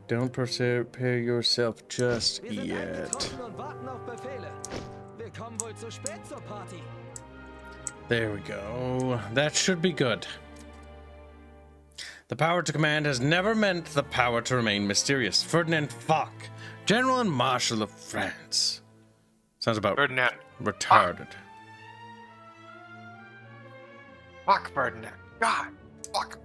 A: Don't prepare yourself just yet. There we go. That should be good. The power to command has never meant the power to remain mysterious. Ferdinand Foch, General and Marshal of France. Sounds about
D: Ferdinand.
A: retarded.
D: Fuck Ferdinand. God. Fuck.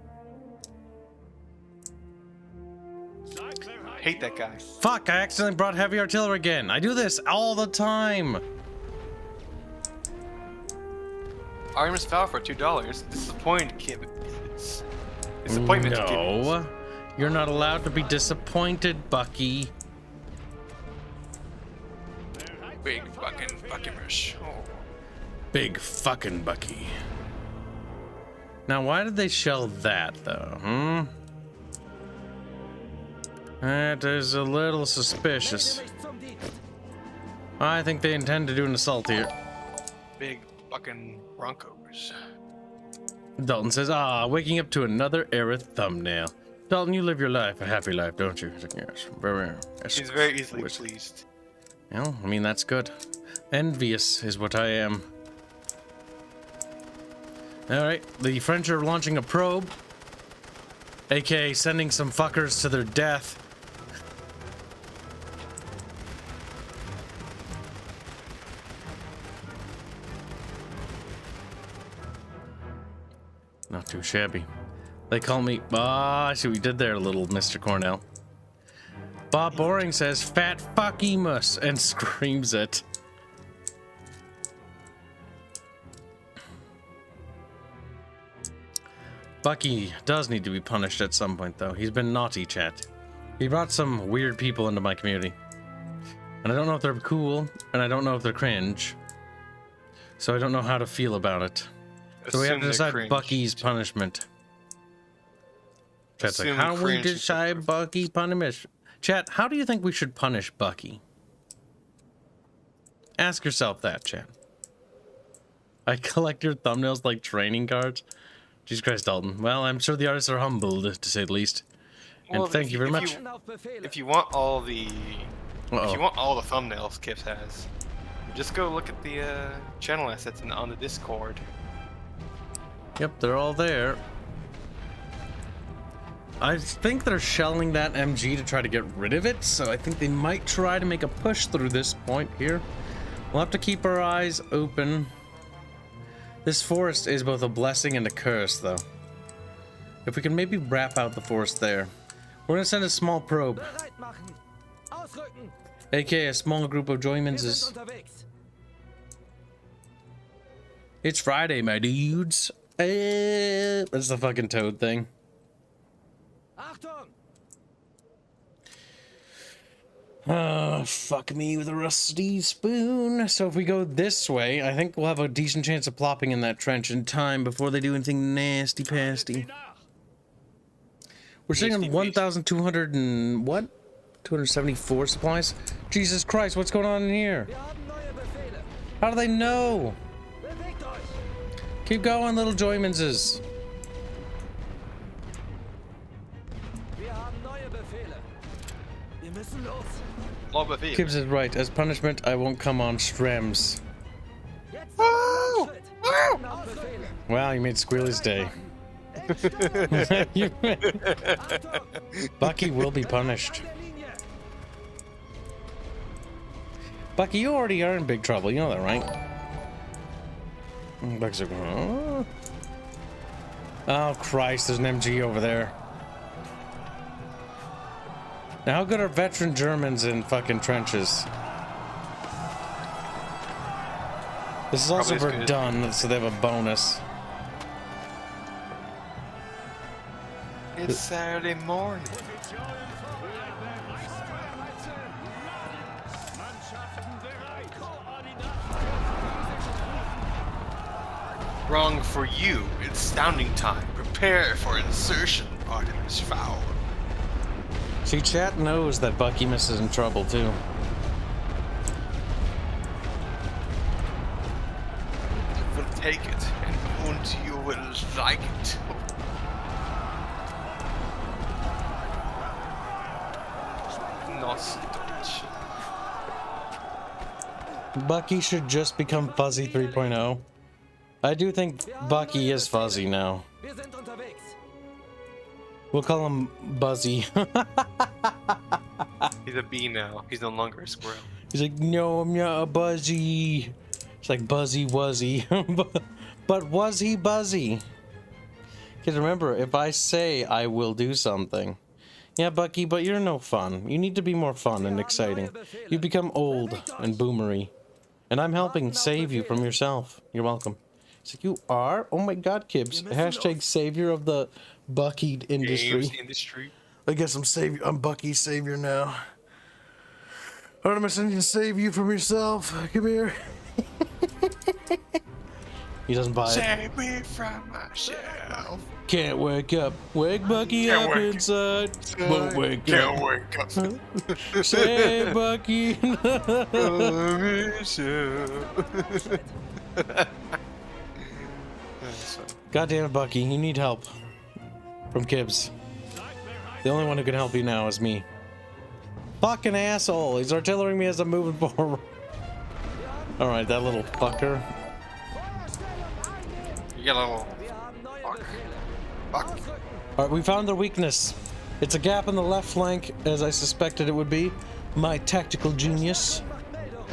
D: I hate that guy.
A: Fuck, I accidentally brought heavy artillery again. I do this all the time.
D: Artemis fell for $2. Disappointed, Kib. Disappointment.
A: No, you're not allowed to be disappointed, Bucky.
D: Big fucking rush. Oh.
A: Big fucking Bucky. Now, why did they shell that, though, That is a little suspicious. I think they intend to do an assault here.
D: Big fucking Broncos.
A: Dalton says, waking up to another era thumbnail. Dalton, you live your life, a happy life, don't you? He's like, yes, very.
D: He's very easily pleased.
A: Well, I mean, that's good. Envious is what I am. Alright, the French are launching a probe, aka sending some fuckers to their death. Not too shabby. They call me... I see what you did there, little Mr. Cornell. Bob Boring says, fat fuckimus, and screams it. Bucky does need to be punished at some point, though. He's been naughty, chat. He brought some weird people into my community. And I don't know if they're cool, and I don't know if they're cringe. So I don't know how to feel about it. So we have to decide Bucky's punishment. Chat's like, how do we decide Bucky punishment? Chat, how do you think we should punish Bucky? Ask yourself that, chat. I collect your thumbnails like training cards. Jesus Christ, Dalton. Well, I'm sure the artists are humbled, to say the least. And
D: Well,
A: thank you very much.
D: If you want all the thumbnails Kibs has, just go look at the channel assets on the Discord.
A: Yep, they're all there. I think they're shelling that MG to try to get rid of it, so I think they might try to make a push through this point here. We'll have to keep our eyes open. This forest is both a blessing and a curse, though. If we can maybe wrap out the forest there. We're gonna send a small probe,
B: Bereit machen. Ausrücken.
A: aka a small group of
B: Wir
A: Joymanses.
B: sind unterwegs.
A: It's Friday, my dudes. That's the fucking toad thing.
B: Achtung!
A: Fuck me with a rusty spoon. So if we go this way, I think we'll have a decent chance of plopping in that trench in time before they do anything nasty pasty. We're sitting on 1,200 and what? 274 supplies? Jesus Christ, what's going on in here?
B: Wir haben neue Befehle.
A: How do they know?
B: Bewegt euch!
A: Keep going, little Joymanses.
B: Wir haben neue Befehle. Wir müssen los.
A: Kibs is right. As punishment, I won't come on streams.
B: Jetzt Schritt. Nach Befehle.
A: Wow, you made Squealy's day.
B: Entstellung.
A: You made-
B: Achtung!
A: Bucky will be punished.
B: An der Linie.
A: Bucky, you already are in big trouble. You know that, right? Bucky's like, huh? Oh, Christ, there's an MG over there. Now, how good are veteran Germans in fucking trenches? This is also
D: Probably as good.
A: Redone, so they have a bonus.
D: It's Saturday morning. Wrong for you. It's sounding time. Prepare for insertion, Artemis Fowl.
A: See, chat knows that Bucky misses in trouble, too.
D: You will take it, and you will like it. Nostalgia.
A: Bucky should just become Fuzzy 3.0. I do think Bucky is fuzzy now.
B: Wir sind unterwegs.
A: We'll call him Buzzy.
D: He's a bee now. He's no longer a squirrel.
A: He's like, no, I'm not a Buzzy. It's like Buzzy Wuzzy. But was he Buzzy? Because remember, if I say I will do something. Yeah, Bucky, but you're no fun. You need to be more fun and exciting. You become old and boomery. And I'm helping save you from yourself. You're welcome. It's like, you are? Oh my god, Kibs. Hashtag savior of the Bucky industry.
D: Games industry.
A: I guess I'm Bucky's savior now. Artemis, I need to save you from yourself. Come here. He doesn't buy it.
D: Save me from myself.
A: Can't wake up. Wake Bucky
D: Can't
A: up
D: wake
A: inside. Won't wake
D: Can't
A: up.
D: wake up.
A: Save Bucky. God damn it, Bucky. You need help. From Kibs. The only one who can help you now is me. Fucking asshole. He's artillerying me as I'm moving forward. Alright, that little fucker.
D: You get a little
B: Wir haben neue
D: Fuck.
B: Befehle.
D: fuck.
B: Ausrücken.
A: Alright, we found their weakness. It's a gap in the left flank, as I suspected it would be. My tactical genius.
B: Macht Meldung.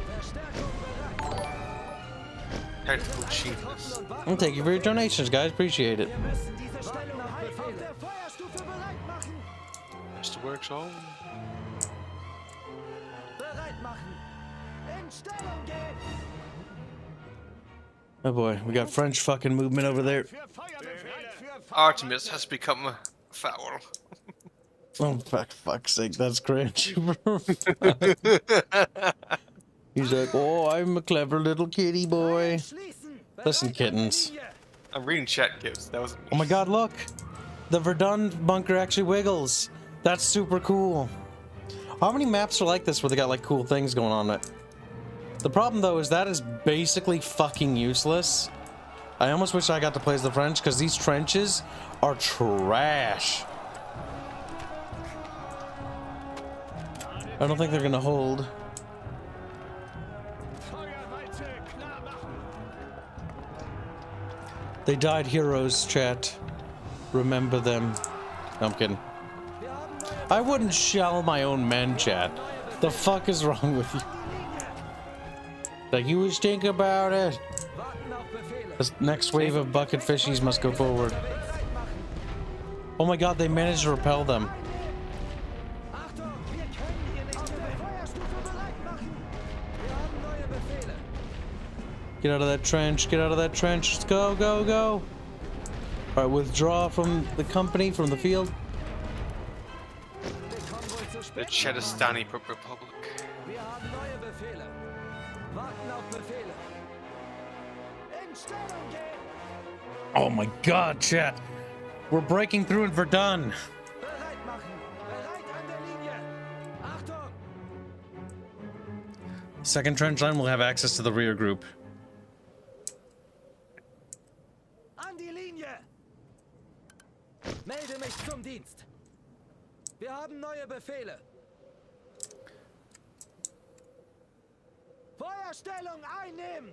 B: Verstärkung bereit.
D: Tactical genius.
A: And thank you for your donations, guys. Appreciate it.
B: Wir müssen diese Stellung nach der Feuerstufe bereit machen.
D: Mr. Works all.
B: Bereit machen. In Stellung gehen.
A: Oh boy, we got French fucking movement over there.
D: Artemis has become a foul.
A: Oh, for fuck's sake, that's cringe. He's like, oh, I'm a clever little kitty boy.
B: Schließen.
A: Listen,
B: Bereit an der
A: kittens.
B: Linie.
D: I'm reading chat gives. That wasn't me.
A: Oh my god, look! The Redone bunker actually wiggles. That's super cool. How many maps are like this where they got like cool things going on it? The problem though is that is basically fucking useless. I almost wish I got to play as the French because these trenches are trash. I don't think they're gonna hold. They died heroes, chat. Remember them. No, I'm kidding. I wouldn't shell my own men, chat. The fuck is wrong with you? Like, you always think about it.
B: Warten auf Befehle.
A: This next wave of bucket fishies must go forward. Oh my god, they managed to repel them.
B: Achtung, wir können hier nicht auf der Feuerstufe bereit machen. Wir haben neue Befehle.
A: Get out of that trench, get out of that trench. Let's go, go, go. All right, withdraw from the company, from the field.
B: Der Konvoi zu
D: The
B: spät.
D: Chetistani Republic.
B: Wir haben neue Befehle. Warten auf Befehle. In Stellung gehen.
A: Oh my god, chat. We're breaking through in Verdun.
B: Bereit machen. Bereit an der Linie. Achtung.
A: Second trench line will have access to the rear group.
B: An die Linie. Melde mich zum Dienst. Wir haben neue Befehle. Feuerstellung einnehmen.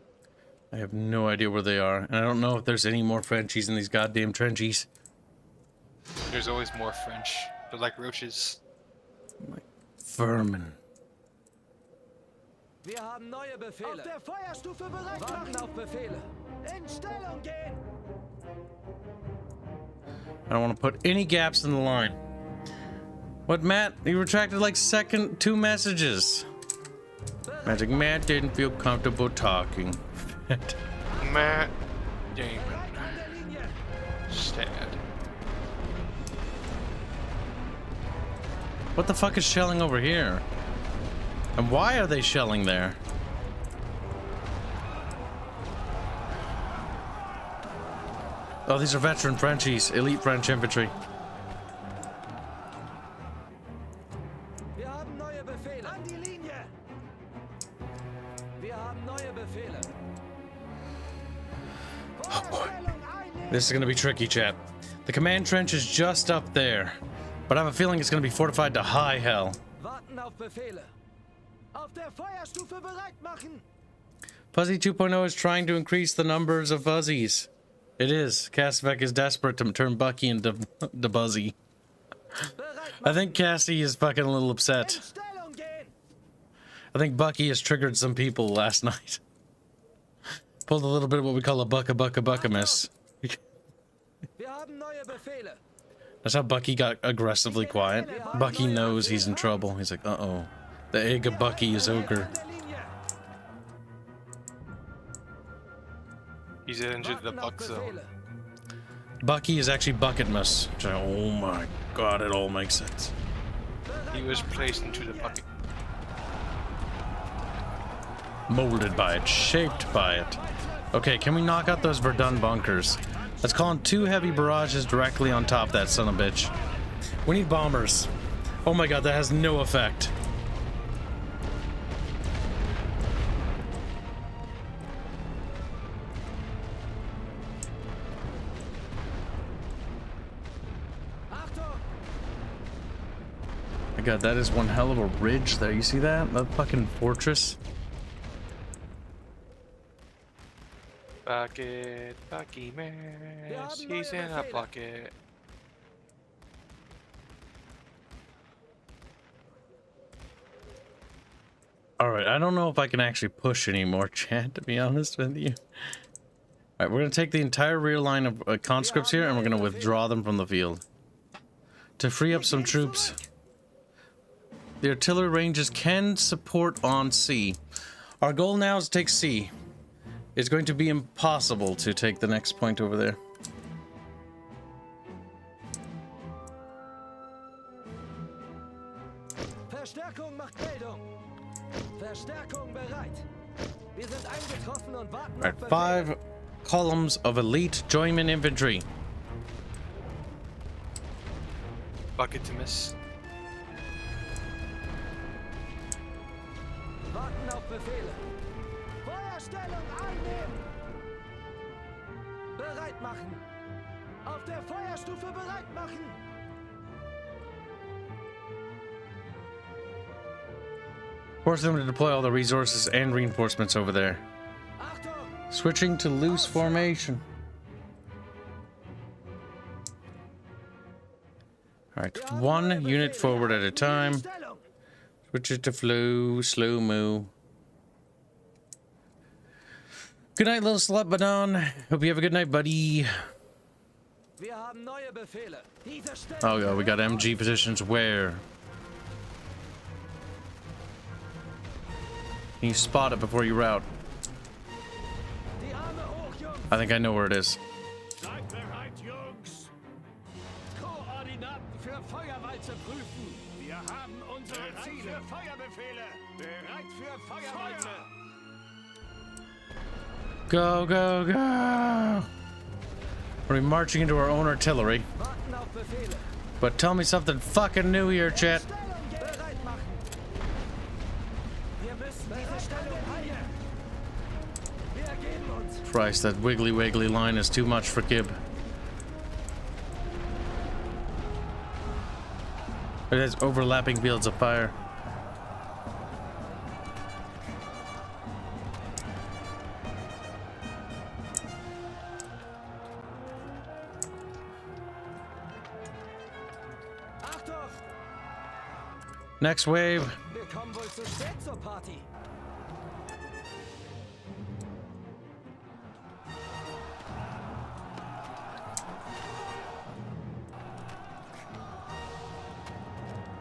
A: I have no idea where they are, and I don't know if there's any more Frenchies in these goddamn trenchies.
D: There's always more French. They're like roaches.
A: Vermin.
B: Wir haben neue Befehle. Auf der Feuerstufe bereit machen. Warten auf Befehle. In Stellung gehen.
A: I don't want to put any gaps in the line. What, Matt? You retracted like two messages. Magic Matt didn't feel comfortable talking.
D: Matt Damon.
B: Bereit an der Linie.
D: Sad.
A: What the fuck is shelling over here? And why are they shelling there? Oh, these are veteran Frenchies, elite French infantry.
B: Wir haben neue Befehle. An die Linie. Wir haben neue Befehle. Feuerstellung einnehmen.
A: This is gonna be tricky, chat. The command trench is just up there, but I have a feeling it's gonna be fortified to high hell.
B: Warten auf Befehle. Auf der Feuerstufe bereit machen.
A: Fuzzy 2.0 is trying to increase the numbers of fuzzies. It is. Castvec is desperate to turn Bucky into Buzzy.
B: Bereit
A: I think Cassie is fucking a little upset.
B: in Stellung gehen.
A: I think Bucky has triggered some people last night. Pulled a little bit of what we call a bucka miss.
B: Wir haben neue Befehle.
A: That's how Bucky got aggressively quiet. Bucky knows he's in trouble. He's like, uh-oh. The egg of Bucky is ogre.
B: An der Linie.
D: He's entered the
B: Warten auf
D: buck zone.
B: Befehle.
A: Bucky is actually Bucketmus. Which oh my god, it all makes sense.
D: He was placed into the bucket.
A: Molded by it, shaped by it. Okay, can we knock out those Verdun bunkers? Let's call in 2 heavy barrages directly on top of that son of a bitch. We need bombers. Oh my god, that has no effect.
B: Achtung.
A: My god, that is one hell of a ridge there. You see that? That fucking fortress?
D: Bucket, Bucky Mass. He's in a bucket.
A: Alright, I don't know if I can actually push anymore, chat, to be honest with you. Alright, we're gonna take the entire rear line of conscripts here and we're gonna withdraw them from the field. To free up some troops. The artillery ranges can support on C. Our goal now is to take C. It's going to be impossible to take the next point over there.
B: Verstärkung macht Meldung. Verstärkung bereit. Wir sind eingetroffen und warten auf
A: Alright,
B: Befehle.
A: 5 columns of elite journeyman infantry.
D: Bucket to miss.
B: Warten auf Befehle. Feuerstellung einnehmen. Bereit machen. Auf der Feuerstufe bereit machen.
A: Force them to deploy all the resources and reinforcements over there.
B: Achtung.
A: Switching to loose formation. Alright, 1 unit forward at a time.
B: Stellung.
A: Switch it to slow moo. Good night, little slut Badon. Hope you have a good night, buddy.
B: Wir haben neue Befehle. Diese Stellung
A: Oh, yeah, we got MG positions where? Can you spot it before you route?
B: Die Arme hoch, Jungs.
A: I think I know where it is.
C: Seid bereit, Jungs.
B: Koordinaten für Feuerwalze prüfen.
C: Wir haben unsere Ziele. Für Feuerbefehle. Bereit für Feuerwalze.
A: Go, go, go! We're marching into our own artillery.
B: Warten auf Befehle.
A: But tell me something fucking new here, chat.
B: Stellung bereit machen. Wir müssen diese Stellung halten. Wir ergeben uns.
A: Christ, that wiggly line is too much for Kib. It has overlapping fields of fire.
B: Achtung!
A: Next wave.
B: Wir kommen wohl zu spät zur Party.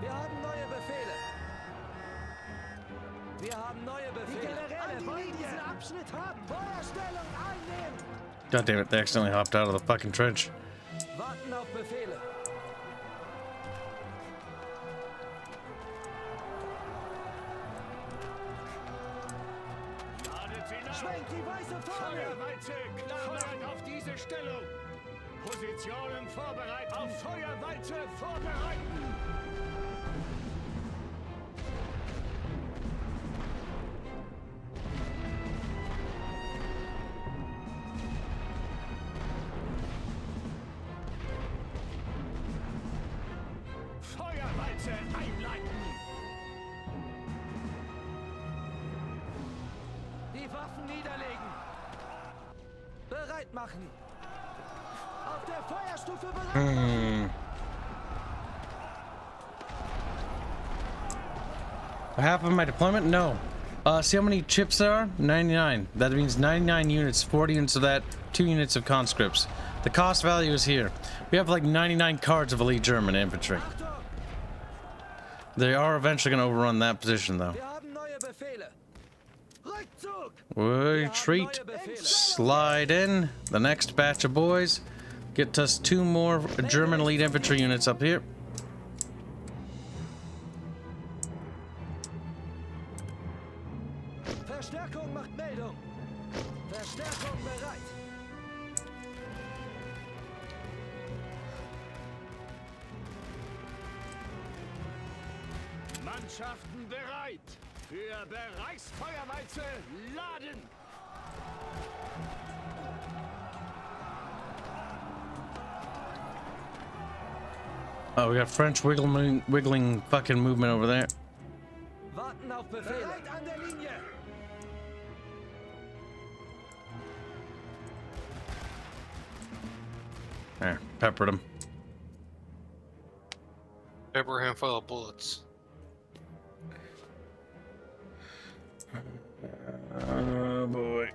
B: Wir haben neue Befehle. Wir haben neue Befehle. Die Generäle wollen diesen Abschnitt haben. Feuerstellung einnehmen.
A: God damn it, they accidentally hopped out of the fucking trench.
B: Warten auf Befehle.
C: Ladet sie nach.
B: Schwenkt die weiße Fahne.
C: Feuerwalze, klar auf diese Stellung. Positionen vorbereiten. Auf Feuerwalze vorbereiten. Feuerwalze einleiten.
B: Die Waffen niederlegen. Bereit machen. Auf der Feuerstufe bereit machen.
A: Half of my deployment? No. See how many chips there are? 99. That means 99 units, 40 units of that, 2 units of conscripts. The cost value is here. We have like 99 cards of elite German infantry.
B: Achtung!
A: They are eventually going to overrun that position, though.
B: Wir haben neue Befehle. Rückzug!
A: Retreat. Slide in. The next batch of boys. Get us 2 more German elite infantry units up here.
B: Verstärkung macht Meldung. Verstärkung bereit.
C: Mannschaften bereit. Für Bereichsfeuerwalze laden.
A: Oh, we got French wiggling fucking movement over there.
B: Warten auf Befehle. Bereit an der Linie.
A: There, peppered them.
D: Pepper him full of bullets.
A: Oh boy.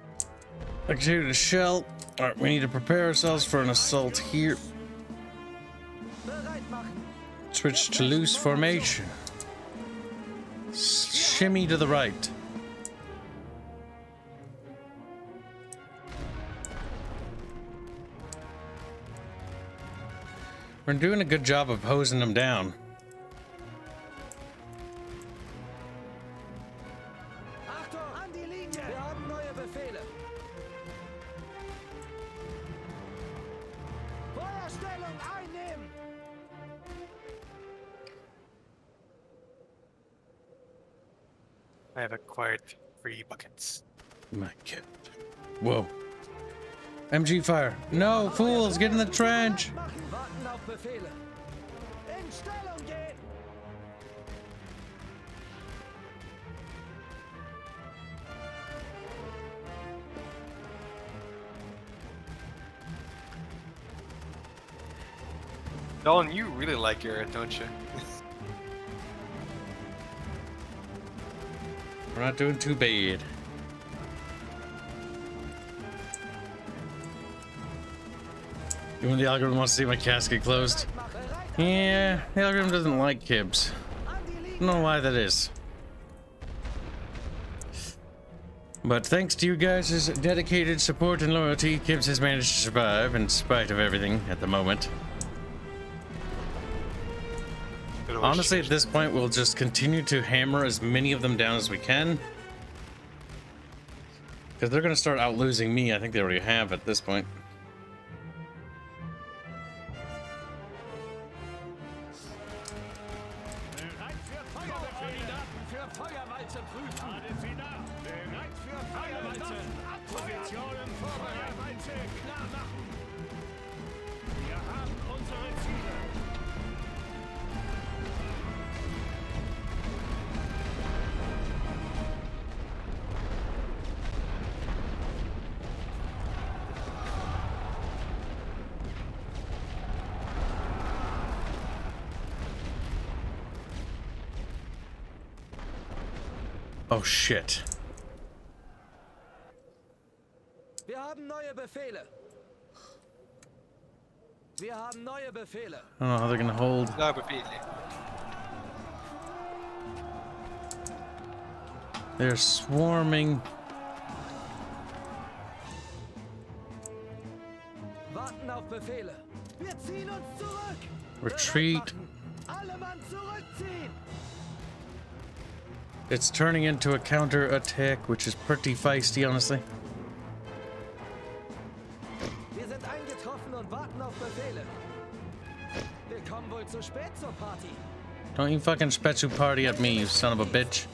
A: Executed a shell. Alright, we need to prepare ourselves for an assault here.
B: Bereit machen.
A: Switch to loose formation. Shimmy to the right. We're doing a good job of hosing them down.
B: Achtung, an die Linie. Wir haben neue Befehle. Feuerstellung einnehmen.
D: I have acquired 3 buckets.
A: My kid. Whoa. MG fire. No, fools, get in the trench.
B: Machen. Warten auf Befehle. In Stellung gehen.
D: Dolan, you really like Garrett, don't you?
A: We're not doing too bad. Even the algorithm wants to see my casket closed. Yeah, the algorithm doesn't like Kibs.
B: An die
A: I
B: Linie!
A: don't know why that is. But thanks to you guys' dedicated support and loyalty, Kibs has managed to survive in spite of everything at the moment. Honestly, at this point, we'll just continue to hammer as many of them down as we can. Because they're going to start out losing me. I think they already have at this point.
C: Bereit für Feuerbefehle. Für Feuerwalze prüfen. Laden Sie nach. Bereit für Feuerwalze. Positionen Feuerwalze klar machen. Wir haben unsere Ziele.
A: Oh shit.
B: Wir haben neue Befehle. Wir haben neue Befehle.
A: I don't know how they're gonna hold. They're swarming.
B: Warten auf Befehle. Wir ziehen uns zurück.
A: Retreat.
B: Alle Mann zurückziehen.
A: It's turning into a counter attack, which is pretty feisty, honestly.
B: Wir sind eingetroffen und warten auf Befehle. Wir kommen wohl zu spät zur Party.
A: Don't you fucking spetsu party at me, you son of a bitch.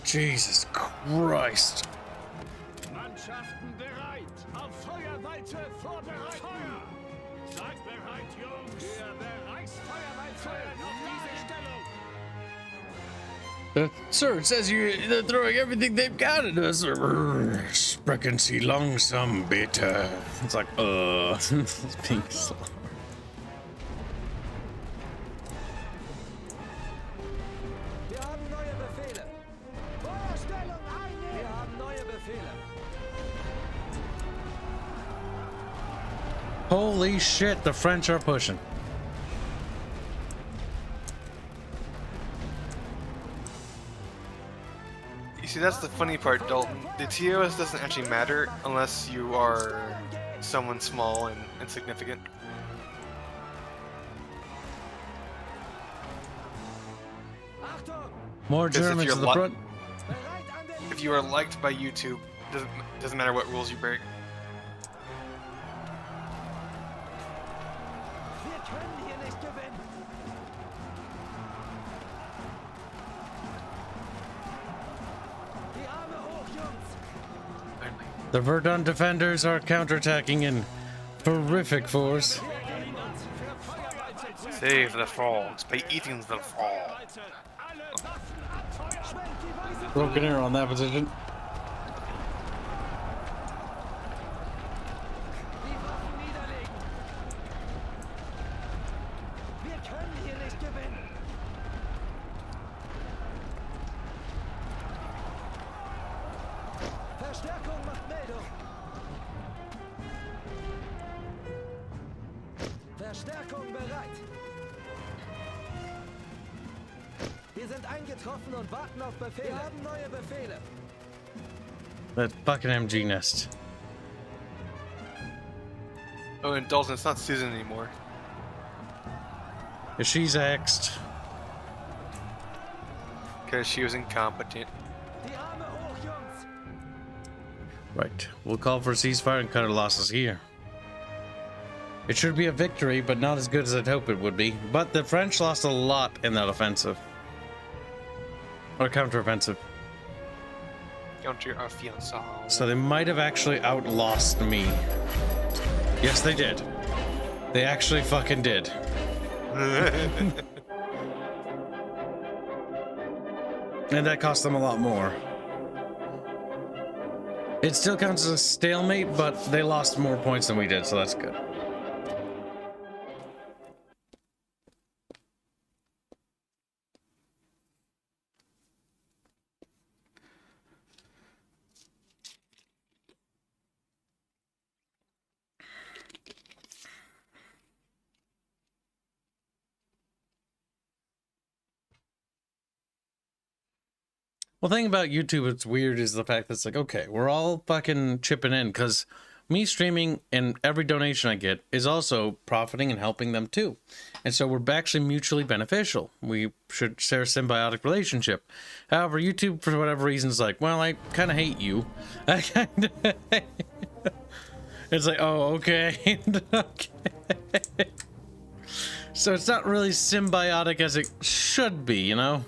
A: Jesus Christ.
C: Mannschaften bereit. Auf Feuerwalze vorbereitet. Feuer. Seid bereit, Jungs. Der Bereichsfeuerwalze auf diese Stellung.
A: Sir, it says they're throwing everything they've got at us. Sprechen Sie langsam, bitte. It's like, it's being slow.
B: Wir haben neue Befehle. Feuerstellung einnehmen. Wir haben neue Befehle.
A: Holy shit, the French are pushing.
D: You see, that's the funny part, Dalton. The TOS doesn't actually matter unless you are someone small and insignificant.
B: Achtung!
A: More
D: Because if
A: Germans
D: you're
A: to the
D: li-
A: front.
B: Bereit an der Linie.
D: If you are liked by YouTube, doesn't matter what rules you break.
B: Wir können hier nicht gewinnen. Die Arme hoch, Jungs.
A: The Verdun defenders are counterattacking in horrific force.
D: Save the frogs by eating the frog.
A: Broken arrow on that position.
B: Die Waffen niederlegen. Wir können hier nicht gewinnen. Verstärkung macht Meldung. Verstärkung bereit. Wir sind eingetroffen und warten auf Befehle. Wir haben neue Befehle.
A: That fucking MG nest.
D: Oh, and Dalton, it's not Susan anymore.
A: She's axed.
D: Because she was incompetent.
B: Die Arme hoch, Jungs.
A: Right. We'll call for a ceasefire and cut our losses here. It should be a victory, but not as good as I'd hope it would be. But the French lost a lot in that offensive. Or counteroffensive.
D: Counter our fiancé.
A: So they might have actually outlost me. Yes, they did. They actually fucking did. And that cost them a lot more. It still counts as a stalemate, but they lost more points than we did, so that's good. Well, thing about YouTube, it's weird is the fact that it's like, okay, we're all fucking chipping in because me streaming and every donation I get is also profiting and helping them too. And so we're actually mutually beneficial. We should share a symbiotic relationship. However, YouTube, for whatever reason, is like, well, I kind of hate you. I kind of... It's like, oh, okay. Okay. So it's not really symbiotic as it should be, you know?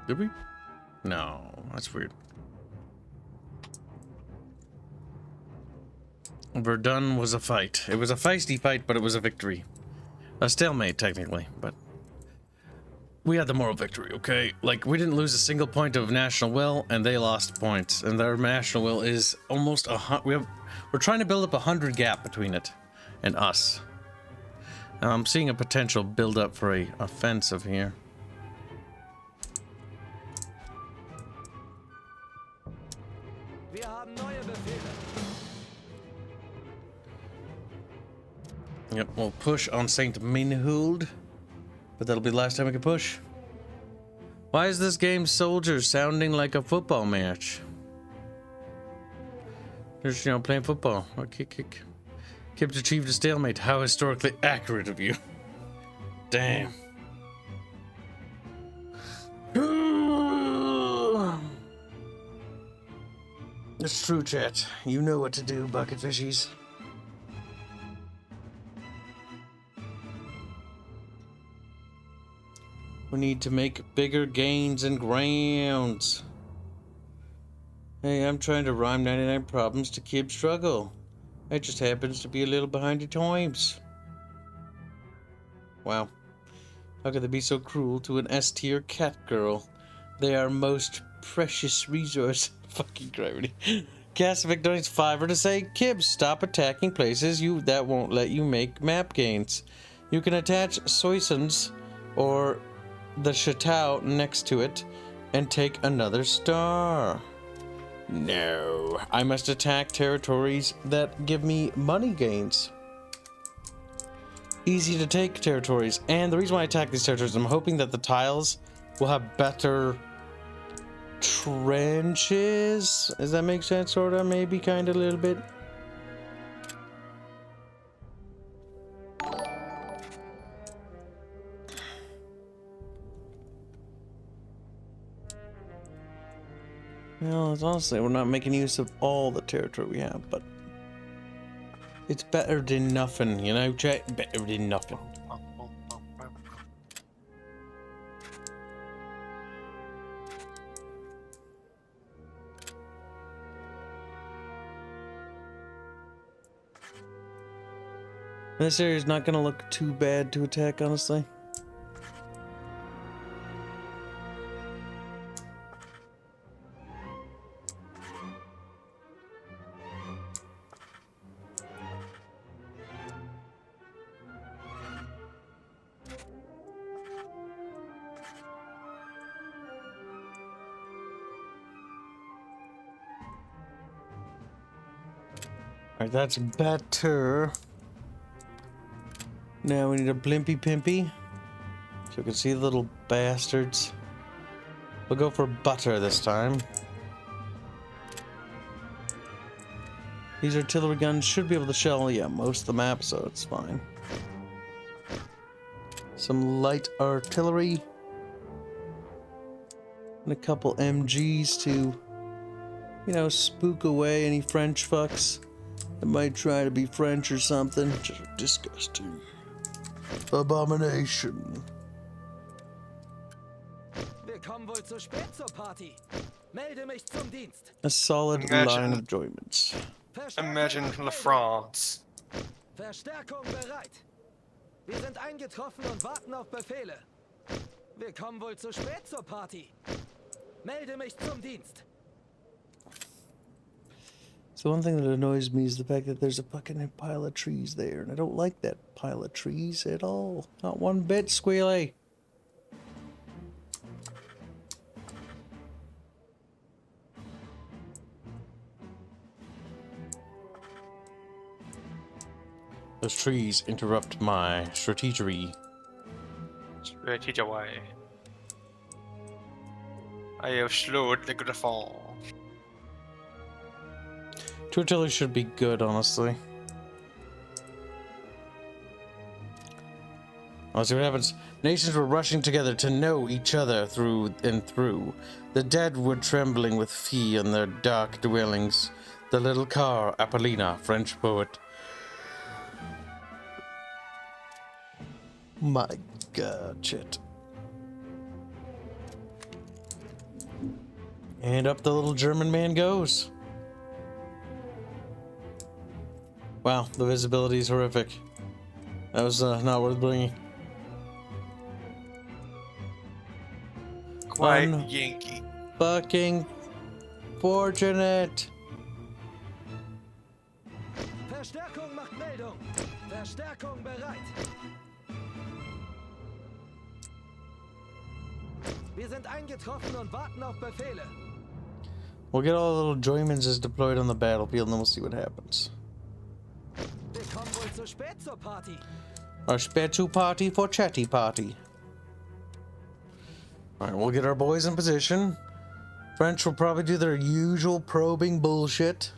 A: Did we? No, that's weird. Redone was a fight. It was a feisty fight, but it was a victory. A stalemate, technically, but we had the moral victory, okay? Like, we didn't lose a single point of national will, and they lost points. And their national will is almost we're trying to build up 100 gap between it and us. I'm seeing a potential build up for a offensive here.
B: Wir haben neue Befehle.
A: Yep, we'll push on St. Minhold, but that'll be the last time we can push. Why is this game soldiers sounding like a football match? Just, you know, playing football. Oh, kick. Kibs achieved a stalemate. How historically accurate of you. Damn. It's true, chat. You know what to do, bucket fishies. We need to make bigger gains and grounds. Hey, I'm trying to rhyme 99 problems to Kibs struggle. It just happens to be a little behind the times. Wow. How could they be so cruel to an S-tier cat girl? They are most precious resource. Fucking gravity. Cassivic donates $5 to say, Kibs, stop attacking places that won't let you make map gains. You can attach Soissons or the chateau next to it and take another star. No, I must attack territories that give me money gains. Easy to take territories, and the reason why I attack these territories, I'm hoping that the tiles will have better trenches. Does that make sense? Sorta, maybe, kind of, a little bit. Well, it's honestly, we're not making use of all the territory we have, but it's better than nothing, you know, chat? Better than nothing. This area is not going to look too bad to attack, honestly. Alright, that's better. Now we need a blimpy pimpy. So we can see the little bastards. We'll go for butter this time. These artillery guns should be able to shell, yeah, most of the map, so it's fine. Some light artillery. And a couple MGs to, you know, spook away any French fucks that might try to be French or something. Just disgusting. Abomination.
B: Wir kommen wohl zu spät zur Party. Melde mich zum Dienst.
A: A solid line of enjoyments.
D: Imagine La France.
B: Verstärkung bereit. Wir sind eingetroffen und warten auf Befehle. Wir kommen wohl zu spät zur Party. Melde mich zum Dienst.
A: So one thing that annoys me is the fact that there's a fucking pile of trees there, and I don't like that pile of trees at all. Not one bit, Squealy. Those trees interrupt my strategery.
D: Teach away. I have slowed the griffon.
A: 2 artillery should be good, honestly. Let's see what happens. Nations were rushing together to know each other through and through. The dead were trembling with fear in their dark dwellings. The little car, Apollina, French poet. My God, shit. And up the little German man goes. Wow, the visibility is horrific. That was not worth bringing.
D: Quite Yankee.
A: Fucking fortunate.
B: Verstärkung macht Meldung. Verstärkung bereit. Wir sind eingetroffen und warten auf Befehle.
A: We'll get all the little Joymans deployed on the battlefield and then we'll see what happens.
B: Wir kommen wohl zu spät zur Party.
A: Our special party for chatty party. Alright, we'll get our boys in position. French will probably do their usual probing bullshit.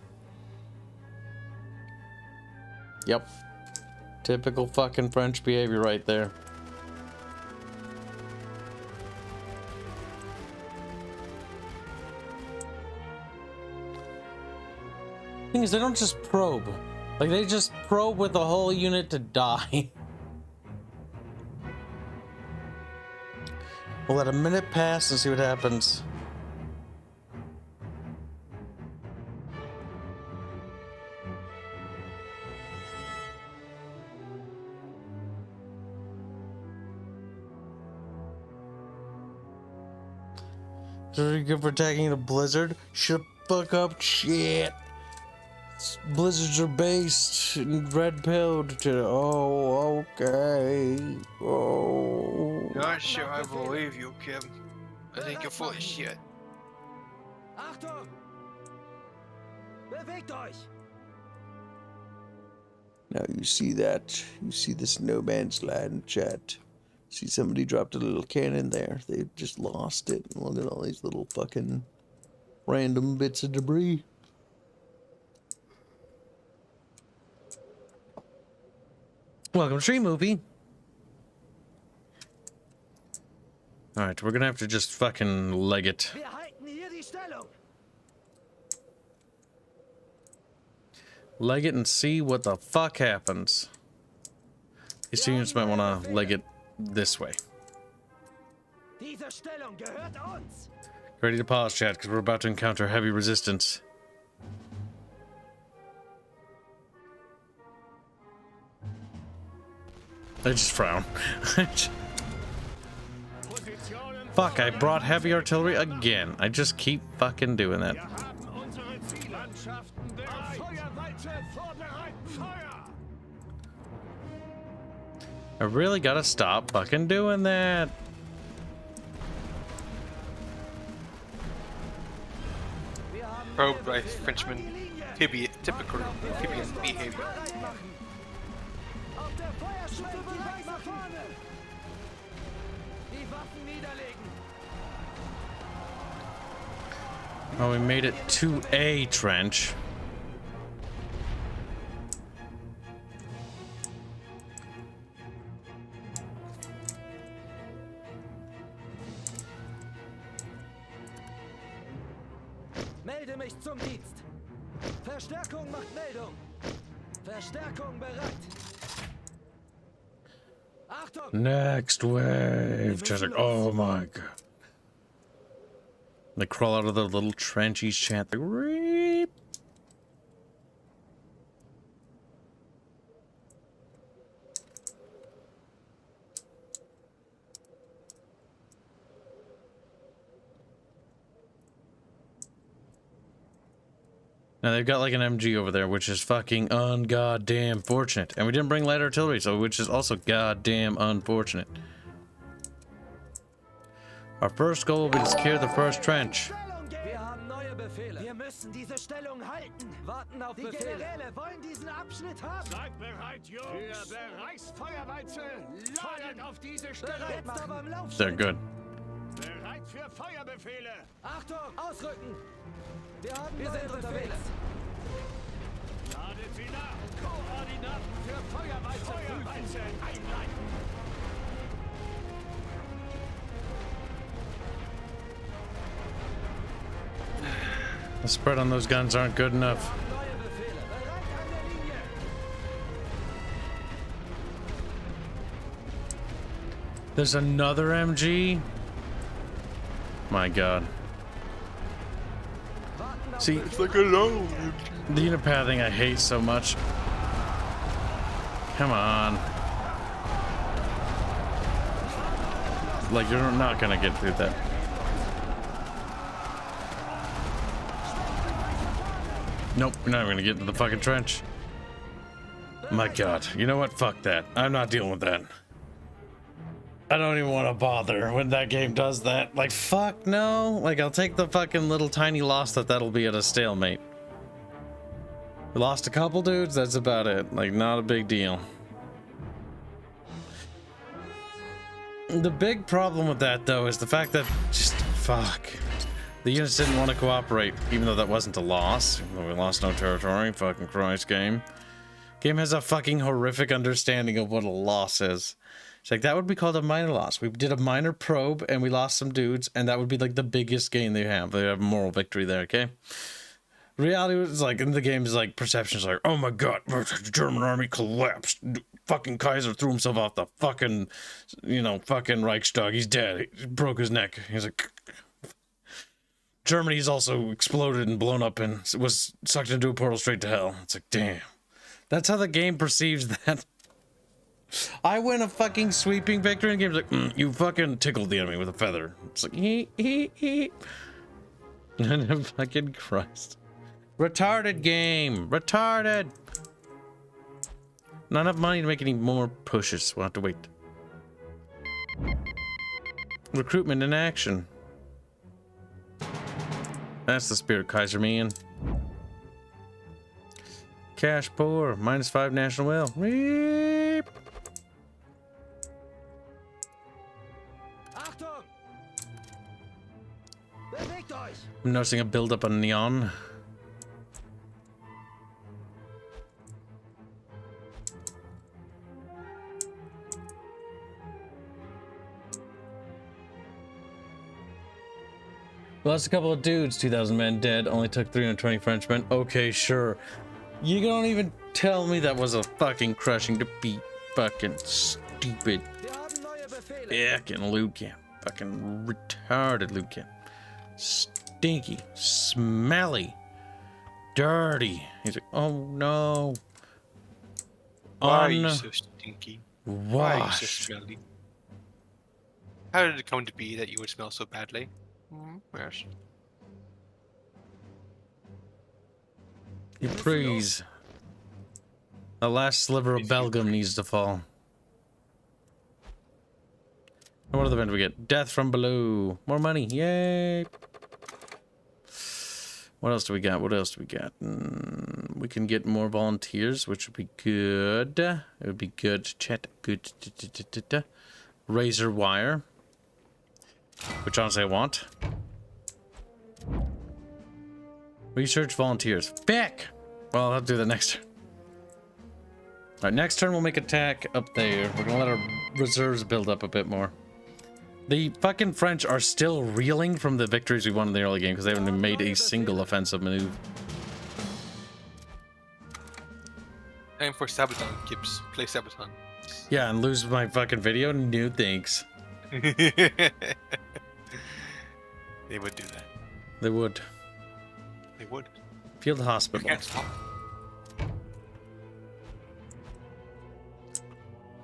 A: Yep. Typical fucking French behavior right there. Thing is, they don't just probe. Like, they just probe with the whole unit to die. We'll let a minute pass and see what happens. Very good for attacking the blizzard. Shut the fuck up, shit. Blizzards are based and red pilled to. Oh, okay. Oh.
D: Not sure I believe you, Kim. I think you're full of shit.
B: Achtung! Bewegt euch!
A: Now you see that. You see this no man's land chat. See somebody dropped a little cannon there. They just lost it. Look at all these little fucking random bits of debris. Welcome to Stream Movie. Alright, we're gonna have to just fucking leg it.
B: Wir halten hier die Stellung.
A: Leg it and see what the fuck happens. These students might want to leg it this way.
B: Diese Stellung gehört uns.
A: Ready to pause, chat, because we're about to encounter heavy resistance. I just frown. Fuck, I brought heavy artillery again. I just keep fucking doing that. I really gotta stop fucking doing that.
D: Probed by Frenchman. Typical Kibian behavior.
B: Auf der Feuerstufe bereit nach vorne. Die Waffen niederlegen.
A: Oh, we made it to a trench.
B: Melde mich zum Dienst. Verstärkung macht Meldung. Verstärkung bereit. Achtung!
A: Next wave. Just like, oh my god. They crawl out of the little trenchies, chant the reap. Now they've got like an MG over there, which is fucking ungoddamn fortunate. And we didn't bring light artillery, so which is also goddamn unfortunate. Our first goal will be to secure the first trench.
B: Wir haben neue Befehle. Wir müssen müssen diese Stellung halten. Warten auf
C: Befehle.
B: Die Generäle wollen diesen Abschnitt haben.
C: Seid bereit, Jungs. Für Bereichsfeuerwalze. Feuert auf diese Stelle.
B: Jetzt aber im Lauf.
A: They're good.
C: Bereit für Feuerbefehle.
B: Achtung, ausrücken. Wir sind unterwegs.
C: Ladet sie nach. Koordinaten für Feuerwalze. Feuerwalze einleiten.
A: The spread on those guns aren't good enough.
B: Neue Befehle. Bereit an der Linie.
A: There's another MG? My god. See,
D: It's like a load.
A: the unipathing I hate so much. Come on. Like, you're not gonna get through that. Nope, you're not gonna get into the fucking trench. My god. You know what? Fuck that. I'm not dealing with that. I don't even want to bother when that game does that. Like, fuck no. Like, I'll take the fucking little tiny loss that'll be at a stalemate. We lost a couple dudes, that's about it. Like, not a big deal. The big problem with that, though, is the fact that just, fuck. The units didn't want to cooperate, even though that wasn't a loss. Even though we lost no territory. Fucking Christ, game. Game has a fucking horrific understanding of what a loss is. It's like, that would be called a minor loss. We did a minor probe, and we lost some dudes, and that would be, like, the biggest gain they have. They have moral victory there, okay? Reality was, like, in the game is, like, perception is like, oh my god, the German army collapsed. Fucking Kaiser threw himself off the fucking, you know, fucking Reichstag. He's dead. He broke his neck. He's like... Germany's also exploded and blown up and was sucked into a portal straight to hell. It's like, damn. That's how the game perceives that. I win a fucking sweeping victory and the game's like, you fucking tickled the enemy with a feather. It's like, he. And fucking Christ. Retarded game. Retarded. Not enough money to make any more pushes. We'll have to wait. Recruitment in action. That's the spirit, Kaiser man. Cash poor. -5 national will. Weep.
B: Achtung! Bewegt euch!
A: I'm noticing a build-up on neon. Lost a couple of dudes, 2,000 men dead, only took 320 Frenchmen. Okay, sure. You don't even tell me that was a fucking crushing defeat. Fucking stupid.
B: Wir haben neue Befehle.
A: Fucking Lucan. Fucking retarded Lucan. Stinky. Smelly. Dirty. He's like, oh no.
D: Why are you so stinky? Why are you so
A: Washed.
D: smelly? How did it come to be that you would smell so badly? Yes.
A: You freeze. The last sliver of Belgium needs to fall. And what other event do we get? Death from below. More money. Yay. What else do we got? What else do we got? We can get more volunteers, which would be good. It would be good. Chat. Good. Razor wire. Which honestly I want. Research volunteers. Back! Well, I'll do that next turn. Alright, next turn we'll make attack up there. We're gonna let our reserves build up a bit more. The fucking French are still reeling from the victories we won in the early game because they haven't made a single offensive maneuver.
D: Time for Sabaton, Kibs. Play Sabaton.
A: Yeah, and lose my fucking video? No thanks.
D: They would do that.
A: They would.
D: They would.
A: Field
D: We
A: hospital.
D: can't stop.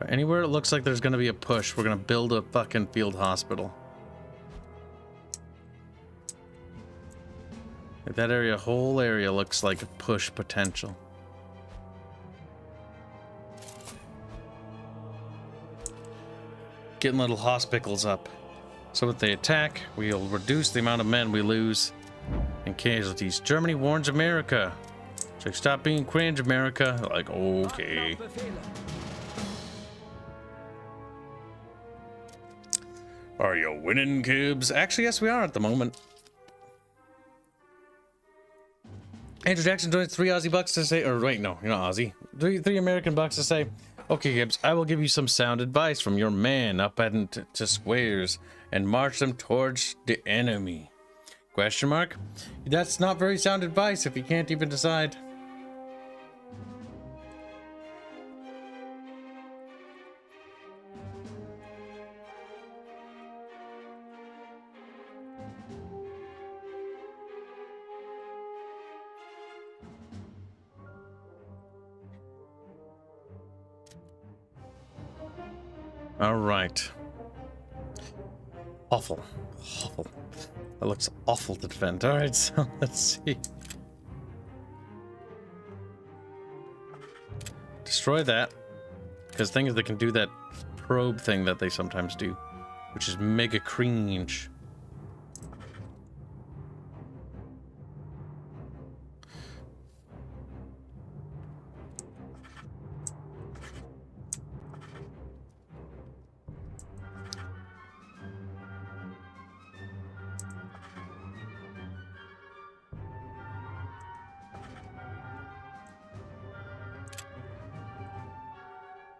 A: Anywhere it looks like there's gonna be a push, we're gonna build a fucking field hospital. Like that area, whole area looks like a push potential. Getting little hospitals up. So if they attack, we'll reduce the amount of men we lose American casualties. Germany warns America. It's like, stop being cringe, America. Like, okay.
B: Warten auf Befehle.
A: Are you winning, Kibs? Actually, yes, we are at the moment. Andrew Jackson donated 3 Aussie bucks to say, or wait, no, you're not Aussie. 3 American bucks to say, okay, Kibs, I will give you some sound advice from your man up to squares and march them towards the enemy. Question mark? That's not very sound advice if you can't even decide. All right. Awful. Awful. That looks awful to defend. All right, so let's see. Destroy that. Because the thing is, they can do that probe thing that they sometimes do, which is mega cringe.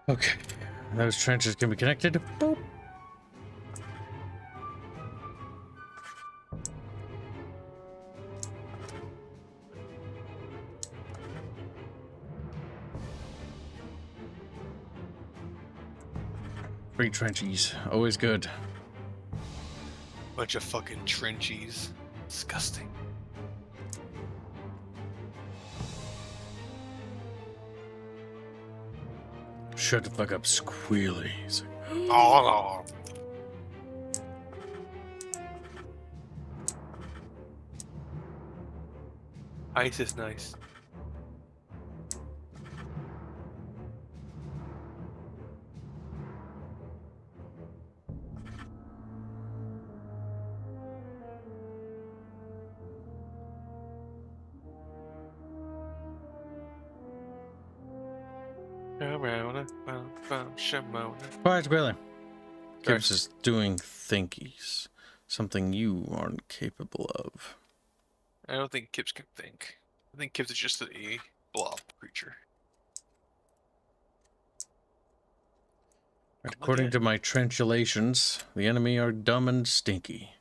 A: Okay, those trenches can be connected. Boop. Free trenchies, always good.
D: Bunch of fucking trenchies. Disgusting.
A: Shut the fuck up, squealies.
D: Oh, ice is nice.
A: Quiet, squealing. Kibs is doing thinkies. Something you aren't capable of.
D: I don't think Kibs can think. I think Kibs is just a blob creature.
A: According to my trenchulations, the enemy are dumb and stinky.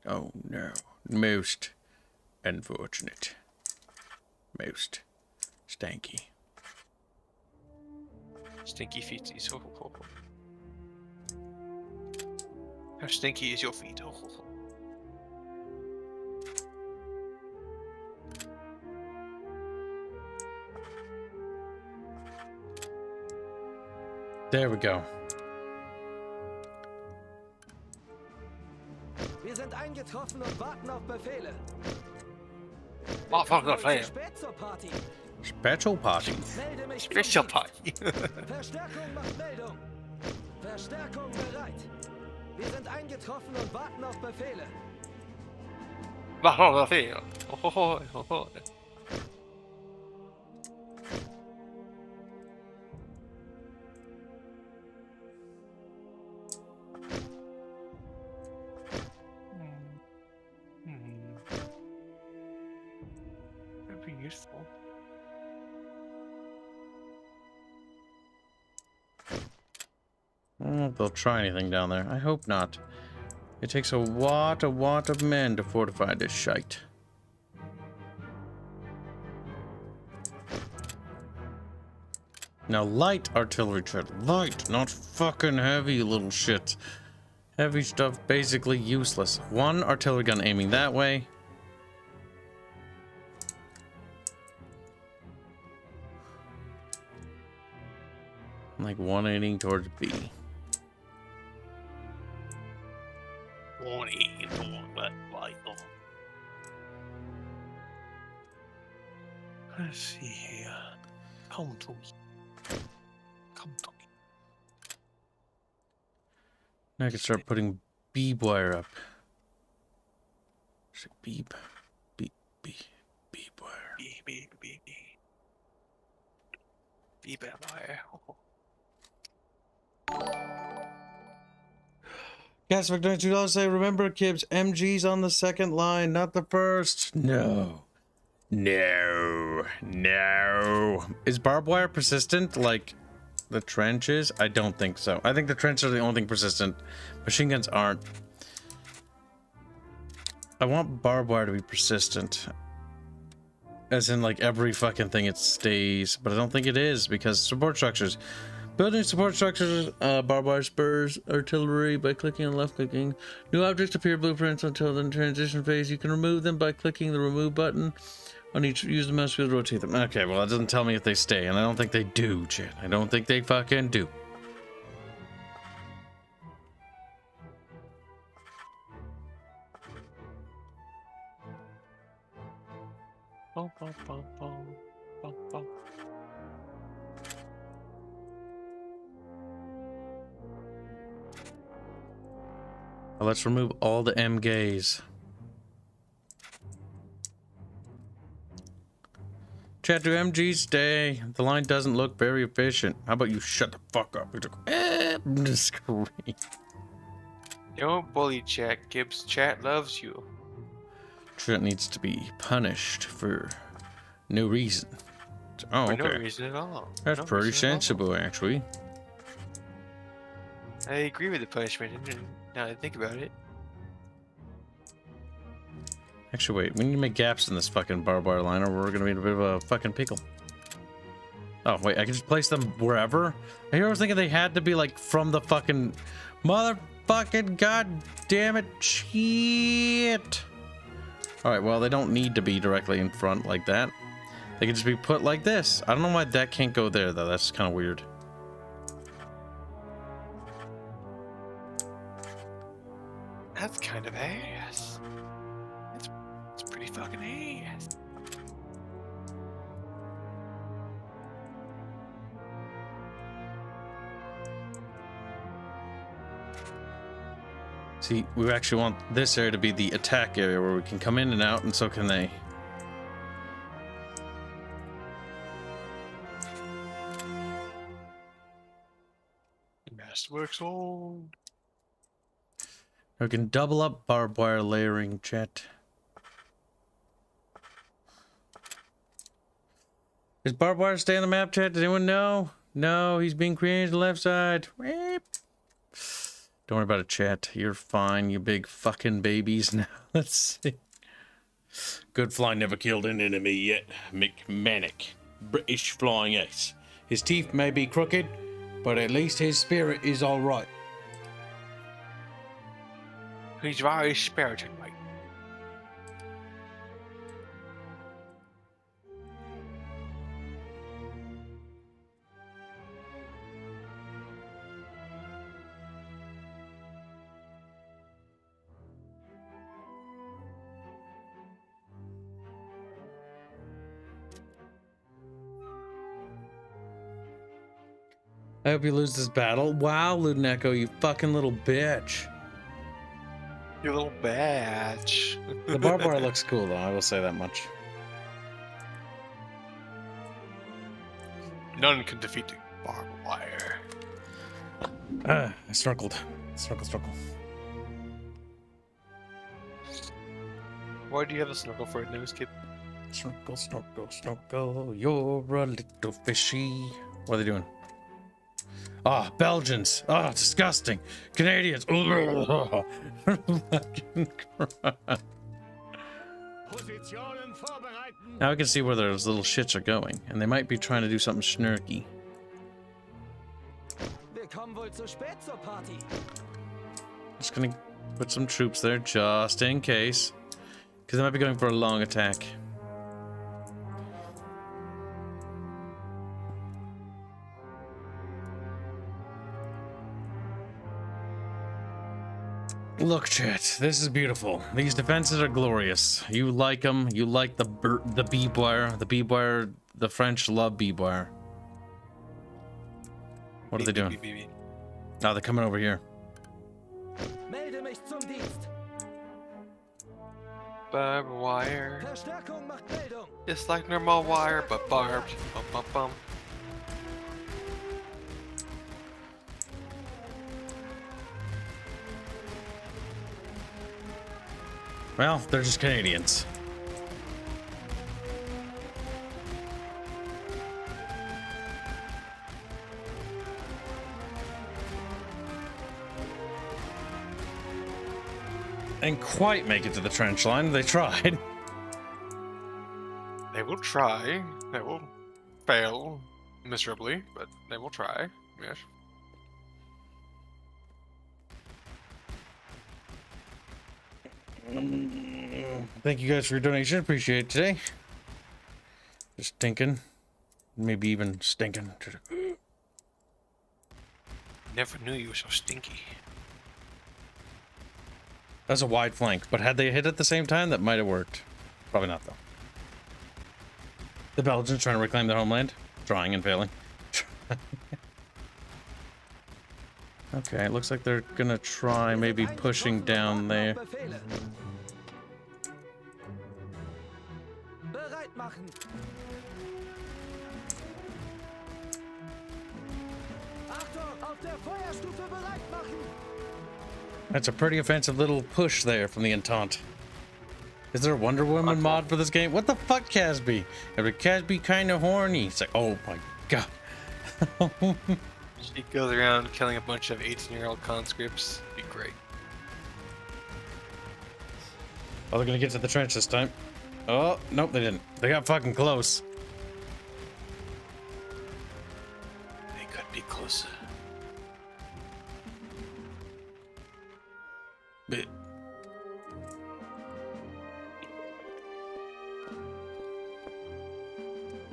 A: Oh no. Most unfortunate. Most stanky.
D: Stinky feetsies. Ho, ho, ho, ho. How stinky is your feet? Ho, ho, ho.
A: There we go.
B: Wir sind eingetroffen und warten auf Befehle.
D: Oh, fuck, not
B: Zu
D: fair.
B: spät zur Party.
A: Special party.
B: Melde mich.
D: Special
B: zum
D: party.
B: Dienst. Verstärkung macht Meldung. Verstärkung bereit. Wir sind eingetroffen und warten auf Befehle.
D: Vad fair? Ho, ho, ho, ho, ho. That'd be useful.
A: I don't know if they'll try anything down there. I hope not. It takes a lot of men to fortify this shite. Now, light artillery tread. Light, not fucking heavy, little shit. Heavy stuff basically useless. One artillery gun aiming that way. Like one aiming towards B.
D: Let's see here. Come to me. Come to me.
A: Now I can start putting beep wire up. Is it beep? Beep. Bee wire.
D: Bee wire.
A: Yes, for $2 say, remember, Kibs, MG's on the second line, not the first. No. No. No. Is barbed wire persistent like the trenches? I don't think so. I think the trenches are the only thing persistent. Machine guns aren't. I want barbed wire to be persistent. As in, like, every fucking thing it stays. But I don't think it is, because support structures. Building support structures, barbed wire spurs, artillery by clicking and left clicking. New objects appear blueprints until the transition phase. You can remove them by clicking the remove button on each. Use the mouse wheel to rotate them. Okay, well, that doesn't tell me if they stay, and I don't think they do, chat. I don't think they fucking do. Well, let's remove all the MGs. Chat, do MGs stay? The line doesn't look very efficient. How about you shut the fuck up? Scream.
D: Don't bully chat, Kibs. Chat loves you.
A: Chat needs to be punished for no reason. Oh, okay.
D: For no reason at all.
A: That's
D: No
A: pretty
D: reason at all.
A: sensible, actually.
D: I agree with the punishment, now that I think about it.
A: Actually, wait. We need to make gaps in this fucking barbed wire line, or we're gonna be in a bit of a fucking pickle. Oh, wait. I can just place them wherever? I was thinking they had to be, like, from the fucking... Motherfucking goddamn it. Shit. Alright, well, they don't need to be directly in front like that. They can just be put like this. I don't know why that can't go there, though. That's kind of weird.
D: That's kind of ass. It's pretty fucking ass.
A: See, we actually want this area to be the attack area where we can come in and out, and so can they.
D: Masterworks on.
A: We can double up barbed wire layering, chat. Is barbed wire stay on the map, chat? Does anyone know? No, he's being created on the left side. Weep. Don't worry about it, chat. You're fine, you big fucking babies. Now, let's see. Good fly never killed an enemy yet. McManic. British flying ace. His teeth may be crooked, but at least his spirit is alright.
D: He's very spirited, mate.
A: I hope you lose this battle. Wow, Ludeneko, you fucking little bitch.
D: You little batch.
A: The barbed wire looks cool, though. I will say that much.
D: None can defeat the barbed wire.
A: I snorkeled. Snorkel.
D: Why do you have a snorkel for a nose, Kip?
A: Snorkel. You're a little fishy. What are they doing? Ah, Belgians. Ah, disgusting. Canadians. Fucking crap.
C: Positionen vorbereiten.
A: Now I can see where those little shits are going, and they might be trying to do something snarky.
B: Wir kommen wohl zu spät zur Party.
A: Just gonna put some troops there just in case, because they might be going for a long attack. Look, chat, this is beautiful. These defenses are glorious. You like them. You like the bee wire. The bee wire. The French love bee wire. What are they doing? Oh, they're coming over here.
B: Melde mich zum Dienst.
D: Barbed wire.
B: Verstärkung macht Meldung.
D: It's like normal wire, but barbed. Bum, bum, bum.
A: Well, they're just Canadians. Didn't quite make it to the trench line. They tried.
D: They will try. They will fail miserably, but they will try. Yes.
A: Thank you guys for your donation. Appreciate it today. Just stinking. Maybe even stinking.
D: Never knew you were so stinky.
A: That's a wide flank, but had they hit at the same time, that might have worked. Probably not, though. The Belgians trying to reclaim their homeland. Trying and failing. Okay, it looks like they're gonna try maybe pushing down there.
B: Befehle. Bereit machen. Achtung, auf der Feuerstufe bereit machen.
A: That's a pretty offensive little push there from the Entente. Is there a Wonder Woman mod for this game? What the fuck, Casby? Every Casby kind of horny. It's like, oh my god.
D: She goes around killing a bunch of 18-year-old conscripts. Be great.
A: Oh, they're gonna get to the trench this time. Oh, nope, they didn't. They got fucking close.
D: They could be closer.
A: But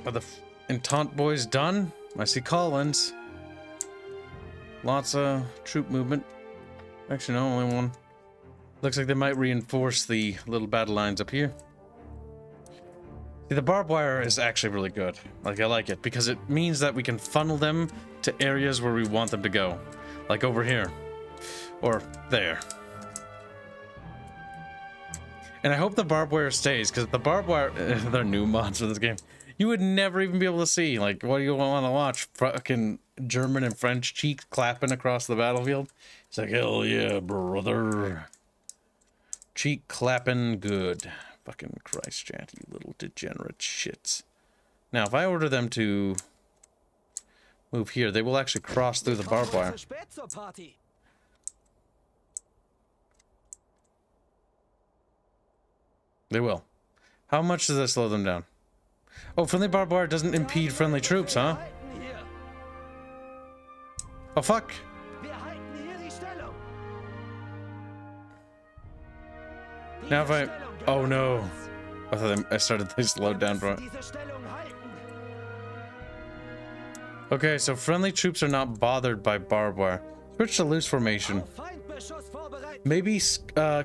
A: are the Entente boys done? I see Collins. Lots of troop movement. Actually, no, only one. Looks like they might reinforce the little battle lines up here. See, the barbed wire is actually really good. Like, I like it because it means that we can funnel them to areas where we want them to go. Like over here. Or there. And I hope the barbed wire stays, because the barbed wire, they're new mods for this game. You would never even be able to see, like, what do you want to watch? Fucking German and French cheeks clapping across the battlefield? It's like, hell yeah, brother. Cheek clapping good. Fucking Christ, chat, you little degenerate shits. Now, if I order them to move here, they will actually cross through the barbed wire.
B: Zu spät zur Party.
A: They will. How much does that slow them down? Oh, friendly barbed wire doesn't impede friendly troops, huh?
B: Wir halten hier.
A: Oh, fuck.
B: Wir halten hier die Stellung.
A: Now if I... Oh, no. I thought I started they slowed down for it.
B: Diese Stellung halten.
A: Okay, so friendly troops are not bothered by barbed wire. Switch to loose formation.
B: Feindbeschuss vorbereiten.
A: Maybe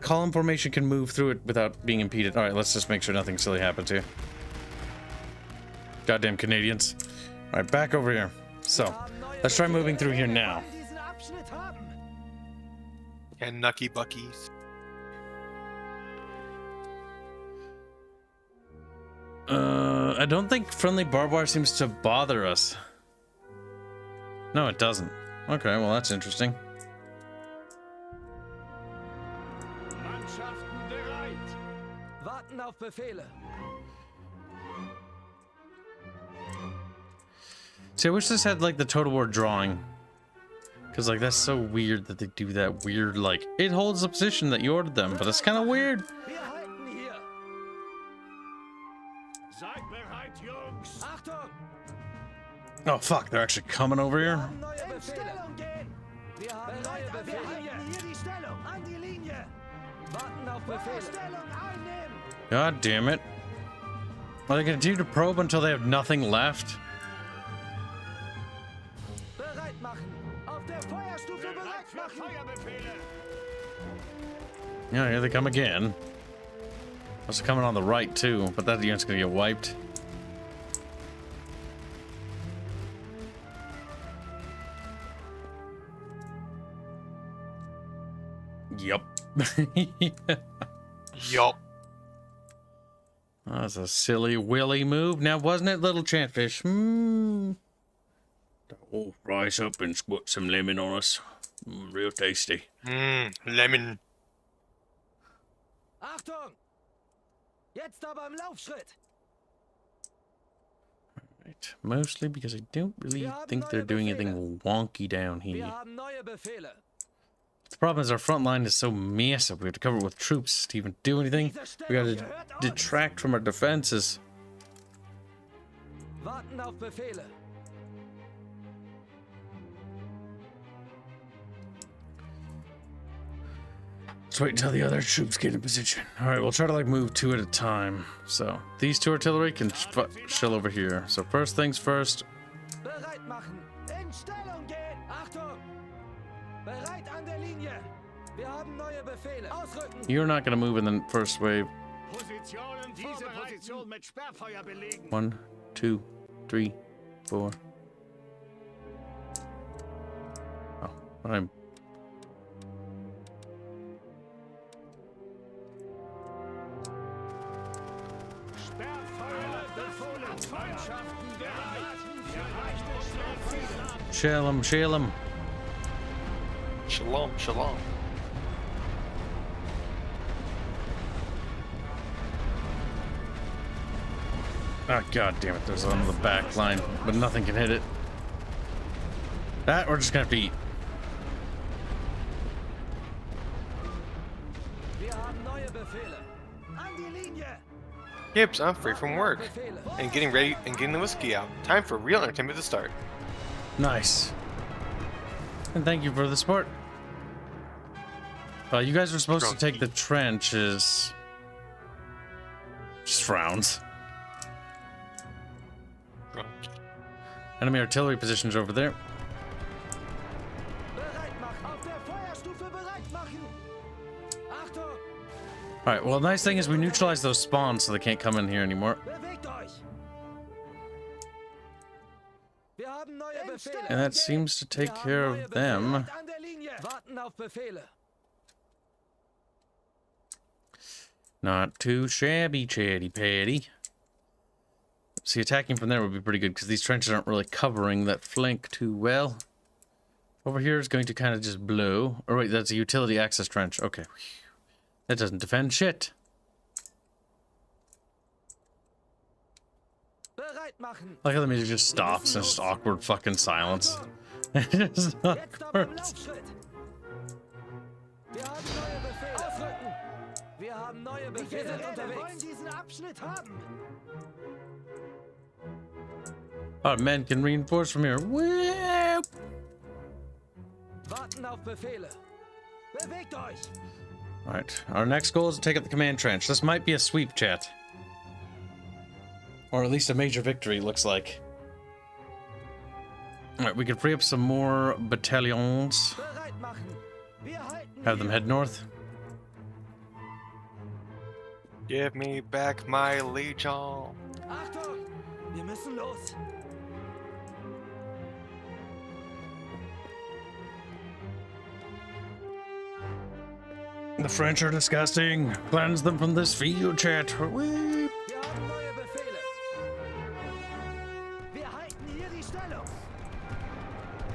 A: column formation can move through it without being impeded. All right, let's just make sure nothing silly happens here. Goddamn Canadians. All right, back over here. So, let's try moving through here now.
B: Diesen Abschnitt haben.
D: And Nucky Buckies.
A: I don't think friendly barbed wire seems to bother us. No, it doesn't. Okay, well, that's interesting.
C: Mannschaften bereit.
B: Warten auf Befehle.
A: See, I wish this had, like, the Total War drawing. Because, like, that's so weird that they do that weird, like, it holds the position that you ordered them, but it's kind of weird.
B: Wir halten hier.
C: Seid bereit, Jungs.
B: Achtung.
A: Oh, fuck, they're actually coming over here?
B: Haben neue Befehle. Wir haben neue Befehle. Wir halten hier die Stellung. An die Linie. Warten auf Befehle. Stellung einnehmen.
A: God damn it. Are they going to continue to probe until they have nothing left?
B: Bereit machen. Auf der Feuerstufe bereit
C: Für
B: machen.
C: Feuerbefehle.
A: Yeah, here they come again. Also coming on the right, too, but that unit's going to get wiped. Yup.
D: Yup.
A: That's a silly willy move. Now, wasn't it, little chatfish? Oh, rise up and squirt some lemon on us. Real tasty.
D: Lemon.
B: Achtung! Jetzt aber im Laufschritt.
A: Right. Mostly because I don't really think they're doing anything wonky down
B: Wir
A: here.
B: haben neue Befehle.
A: The problem is our front line is so massive. We have to cover it with troops to even do anything. We gotta detract from our defenses.
B: Warten auf Befehle.
A: Let's wait until the other troops get in position. All right, we'll try to like move 2 at a time. So these 2 artillery can chill over here. So first things first.
B: Bereit machen. In Stellung gehen. Achtung! Bereit an der Linie. Wir haben neue Befehle. Ausrücken.
A: You're not gonna move in the first wave.
C: Positionen diese Position mit Sperrfeuer belegen.
A: 1, 2, 3, 4. Oh, I'm.
C: Sperrfeuer befohlen. Mannschaften bereit. Erreichte Schnellziel.
A: Shell him, shell him.
D: Shalom, shalom.
A: Oh, god damn it, there's on the back line, but nothing can hit it. That we're just gonna have to eat.
B: Wir haben neue Befehle. An die Linie.
D: Kibs, I'm free from work. And getting ready and getting the whiskey out. Time for real entertainment to start.
A: Nice. And thank you for the support. You guys were supposed to take the trenches. Just frowns. Enemy artillery positions over there.
B: Bereit machen. Auf der Feuerstufe bereit machen. Achtung!
A: Alright, well, the nice thing is we neutralized those spawns so they can't come in here anymore.
B: Bewegt euch. Wir haben neue Befehle.
A: And that seems to take care of them.
B: An der Linie. Warten auf Befehle.
A: Not too shabby, chatty patty. See, attacking from there would be pretty good because these trenches aren't really covering that flank too well. Over here is going to kind of just blow. Or wait, that's a utility access trench. Okay. That doesn't defend shit.
B: Bereit machen.
A: Like how the music just stops and it's just awkward fucking silence. It's
B: Jetzt aber im
A: awkward.
B: Laufschritt. Wir haben neue Befehle. Ausrücken. Wir haben neue Befehle. Wir wollen diesen Abschnitt haben.
A: Our men can reinforce from here. Whoop!
B: Warten auf Befehle. Bewegt euch.
A: Alright, our next goal is to take out the command trench. This might be a sweep, chat. Or at least a major victory, looks like. Alright, we can free up some more battalions.
B: Bereit machen. Wir halten
A: Have them head north.
D: Give me back my legion.
B: Achtung! Wir müssen los.
A: The French are disgusting. Cleanse them from this field, chat. Whoop.
B: Wir haben neue Befehle. Wir halten hier die Stellung.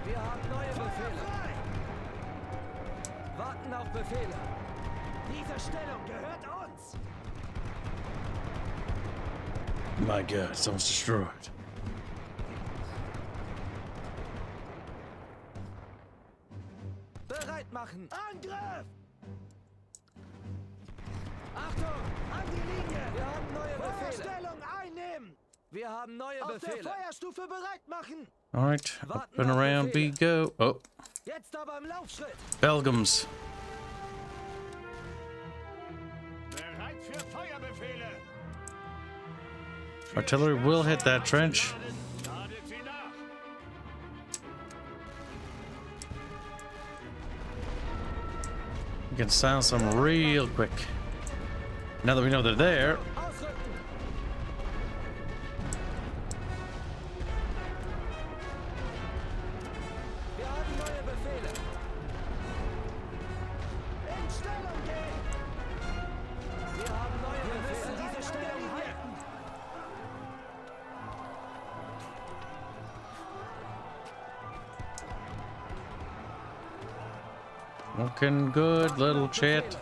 B: Wir haben neue Befehle. Warten auf Befehle. Diese Stellung gehört uns.
A: My god, it's almost destroyed.
B: Bereit machen. Angriff! Achtung! An die Linie! Wir haben neue Befehle. Stellung einnehmen! Wir haben neue Befehle. Auf der Feuerstufe bereit machen!
A: Alright, up and around we go. Oh,
B: Jetzt aber im Laufschritt!
A: Belgiums.
C: Bereit für Feuerbefehle.
A: Artillery will hit that trench.
C: Ladet sie nach.
A: We can silence them real quick. Now that we know they're there.
B: Ausrücken! Wir haben neue Befehle. In Stellung gehen! Wir haben neue Befehle. Diese Stellung halten
A: Looking good, little chat.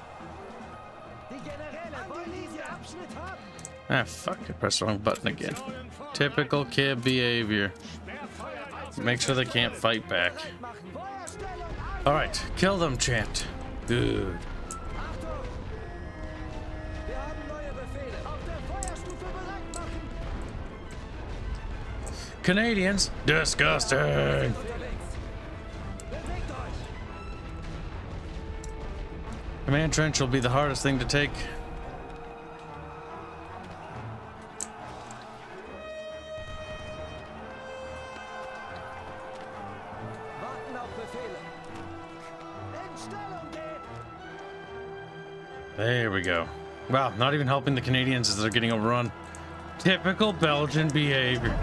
B: Die Generäle wollen diesen Abschnitt haben.
A: Ah, fuck, I pressed the wrong button again. Typical kid behavior. Make sure they can't fight back. Alright, kill them, chat. Good.
B: Achtung! Wir haben neue Befehle. Auf der Feuerstufe bereit machen.
A: Canadians, disgusting.
B: Unterwegs. Bewegt euch.
A: Command trench will be the hardest thing to take.
B: Warten auf Befehle. In Stellung gehen.
A: There we go. Wow, not even helping the Canadians as they're getting overrun. Typical Belgian behavior.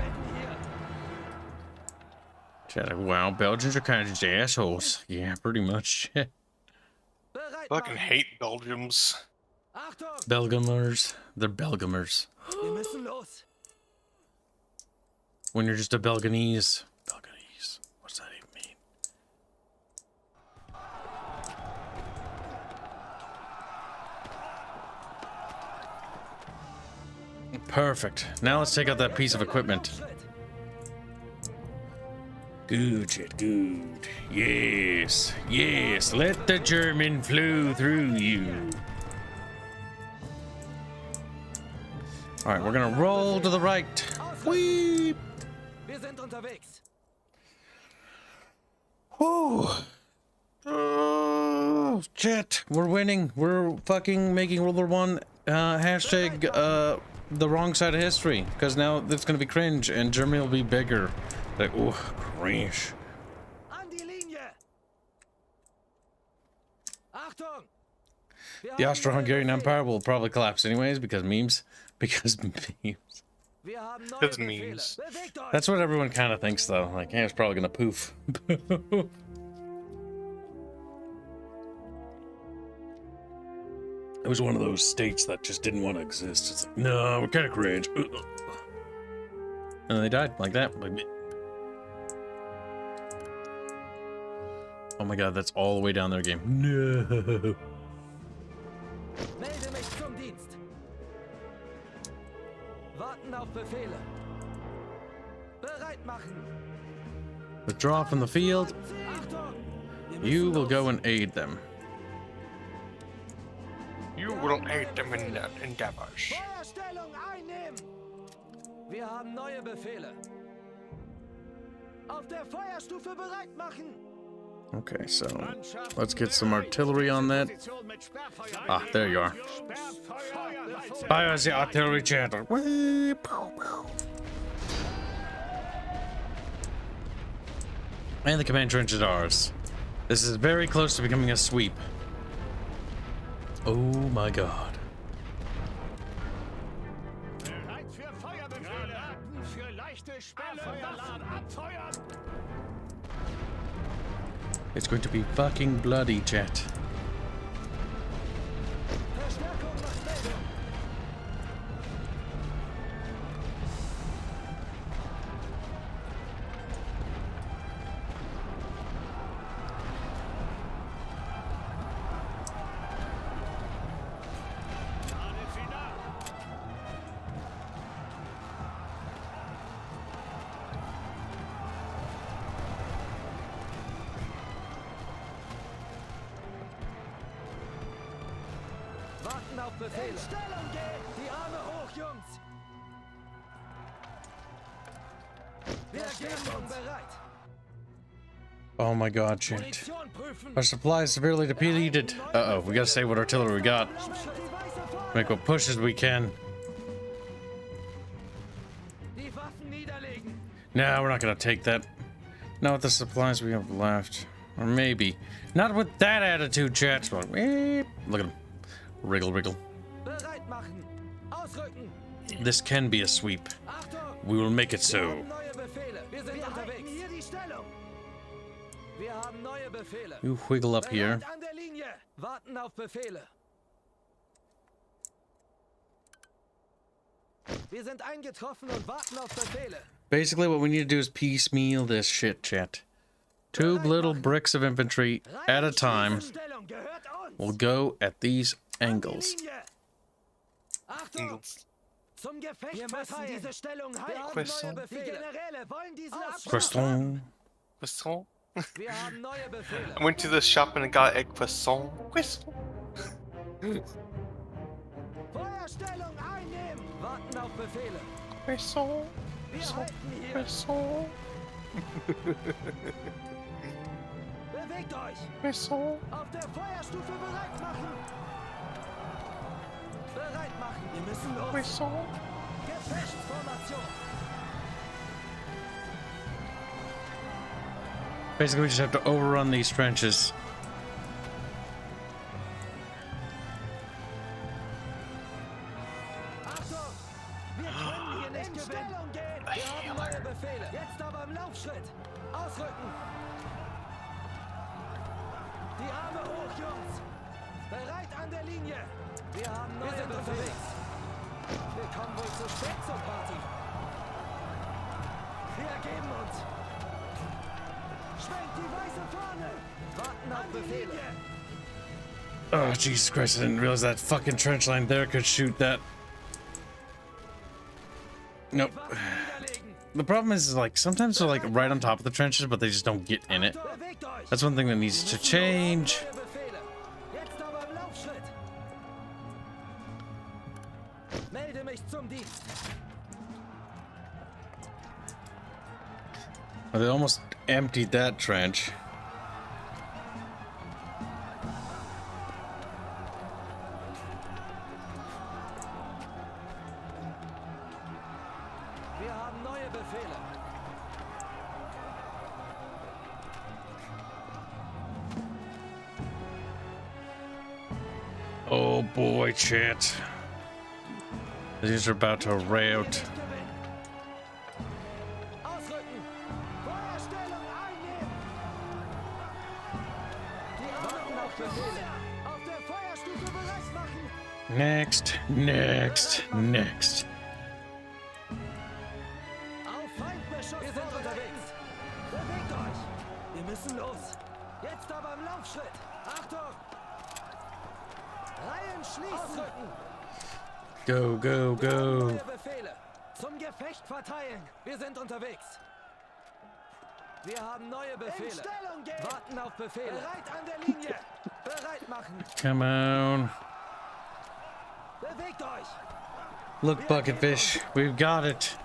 A: Chat, wow, Belgians are kind of just assholes. Yeah, pretty much.
B: Bereit
D: Fucking
B: machen.
D: hate Belgiums.
B: Achtung!
A: Belgiumers. They're Belgiumers.
B: Wir müssen los.
A: When you're just a Belganese. Belganese. What's that even mean? Perfect. Now let's take out that piece of equipment. Good shit, good. Yes, yes. Let the German flow through you. All right, we're gonna roll to the right. Whee!
B: Wir sind unterwegs.
A: Oh, shit. We're winning. We're fucking making World War One hashtag the wrong side of history, because now it's gonna be cringe and Germany will be bigger. Like, oh, cringe.
B: An die Linie. Achtung! Wir
A: The
B: haben
A: Austro-Hungarian
B: neue
A: Empire
B: Befehle.
A: will probably collapse anyways because memes. Because memes.
B: Wir haben neue
D: That's
B: Befehle.
D: memes.
B: Bewegt euch.
A: That's what everyone kind of thinks, though. Like, yeah, it's probably gonna poof. It was one of those states that just didn't want to exist. It's like, no, we're kind of cringe. And they died like that. Like, oh my god, that's all the way down their game. No.
B: Melde mich zum Dienst. Warten auf Befehle. Bereit machen.
A: Withdraw from the field.
B: Achtung! Wir
A: You
B: müssen
A: will
B: los.
A: go and aid them.
D: You will aid them in their endeavors.
B: Feuerstellung einnehmen. Wir haben neue Befehle. Auf der Feuerstufe bereit machen.
A: Okay, so let's get some artillery on that. Ah, there you are. Fire the artillery chatter. Whee, pow, pow. And the command trench is ours. This is very close to becoming a sweep. Oh my god.
C: Bereit für Feuerbefehle. Granaten für leichte Sperrfeuerladen abfeuern.
A: It's going to be fucking bloody, chat.
B: Verstärkung nach Meldung. Warten auf Befehle. In Stellung gehen. Die Arme hoch, Jungs. Wir gehen bereit.
A: Oh my god, chat.
B: Munition prüfen.
A: Our supply is severely depleted. Uh-oh, we gotta save what artillery we got.
B: Die weiße Fahne.
A: Make what pushes we can.
B: Die Waffen niederlegen.
A: No, we're not gonna take that. Not with the supplies we have left. Or maybe. Not with that attitude, chat. Look at him. Wriggle, wriggle.
B: Bereit machen. Ausrücken.
A: This can be a sweep.
B: Achtung.
A: We will make it
B: Wir
A: so.
B: haben neue Befehle. Wir sind unterwegs. Hier die Stellung. Wir haben neue Befehle.
A: You wiggle up here.
B: Bereit an der Linie. Warten auf Befehle. Wir sind eingetroffen und warten auf Befehle.
A: Basically, what we need to do is piecemeal this shit, chat. 2 little bricks of infantry at a time
B: Stellung gehört uns.
A: will go at these angles.
B: Linie. Achtung!
D: Eagles.
B: Zum Gefecht verteilen. Diese Stellung halten. Wir haben
D: Croissant.
B: neue Befehle. Die Generäle wollen diesen abschlagen.
A: Croissant.
D: Croissant.
B: Wir haben neue Befehle.
D: I went to the shop and got a croissant. Croissant.
B: Feuerstellung einnehmen. Warten auf Befehle.
D: Croissant.
B: Wir halten hier.
D: Croissant.
B: Bewegt euch.
D: Croissant.
B: Auf der Feuerstufe bereit machen. Bereit machen. Wir müssen los.
D: Croissant.
B: Gefechtsformation.
A: Basically, we just have to overrun these trenches.
B: Achtung! Wir können hier nicht gewinnen. Stellung gehen. Wir haben neue Befehle. Jetzt aber im Laufschritt. Ausrücken. Die Arme hoch, Jungs. Bereit an der Linie. Wir haben neue Befehle. Wir kommen wohl zu spät zur Party. Wir ergeben uns. Schwenkt die weiße Fahne. Warten auf Befehle.
A: Oh, Jesus Christ, I didn't realize that fucking trench line there could shoot that. Nope.
B: Niederlegen.
A: The problem is, like, sometimes they're, like, right on top of the trenches, but they just don't get in it.
B: Bewegt euch.
A: That's one thing that needs to change.
B: Neue Befehle. Jetzt aber im Laufschritt. Melde mich zum Dienst.
A: Well, they almost emptied that trench.
B: Wir haben neue Befehle.
A: Oh boy, chat. These are about to rout.
B: Ausrücken. Feuerstellung einnehmen. Die Arme auf Befehle. Auf der Feuerstufe bereit machen.
A: Next, next, next.
B: Auf Feindbeschuss. Wir sind unterwegs. Bewegt euch. Wir müssen los. Jetzt aber im Laufschritt. Achtung. Reihen schließen. Ausrücken.
A: Go, go, go.
B: Neue Befehle. Zum Gefecht verteilen. Wir sind unterwegs. Wir haben neue Befehle. In Stellung gehen. Warten auf Befehle. Bereit an der Linie. Bereit machen.
A: Come on.
B: Bewegt euch.
A: Look, Bucketfish, we've got it.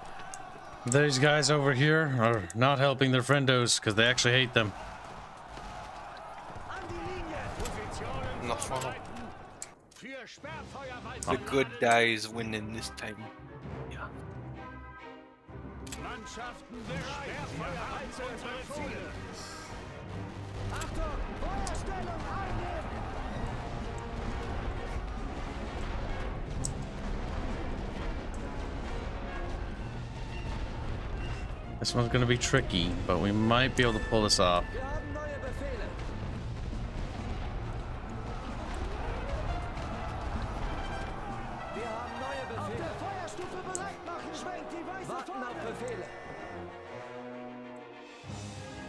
A: These guys over here are not helping their friendos because they actually hate them.
B: An die Linie.
C: Positionen
D: Noch vorne.
C: vorbereiten. Für Sperrfeuerwalze.
D: The good guys winning this time. Yeah.
C: Mannschaften bereit. Sperrfeuerwalze unsere Ziele.
B: Achtung. Feuerstellung einnehmen.
A: This one's gonna be tricky, but we might be able to pull this off.
B: Wir haben neue Befehle. Wir haben neue Befehle. Auf der Feuerstufe bereit machen. Schwenkt die weiße Warten auf Befehle.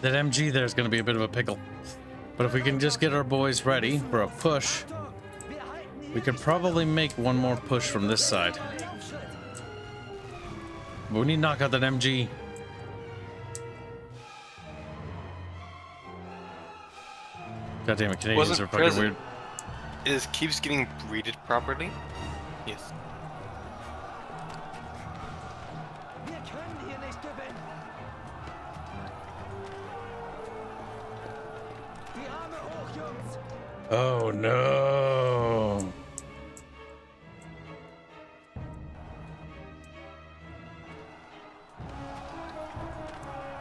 A: That MG there is gonna be a bit of a pickle. But if we can just get our boys ready for a push,
B: Achtung. Wir halten hier.
A: we could probably make one more push from this side.
B: Laufschritt.
A: But we need to knock out that MG. God damn it, Canadians
D: Wasn't
A: are fucking
D: present.
A: weird.
D: Is Kibs getting breeded properly? Yes.
B: Wir können hier nicht gewinnen. Die Arme hoch, Jungs.
A: Oh no.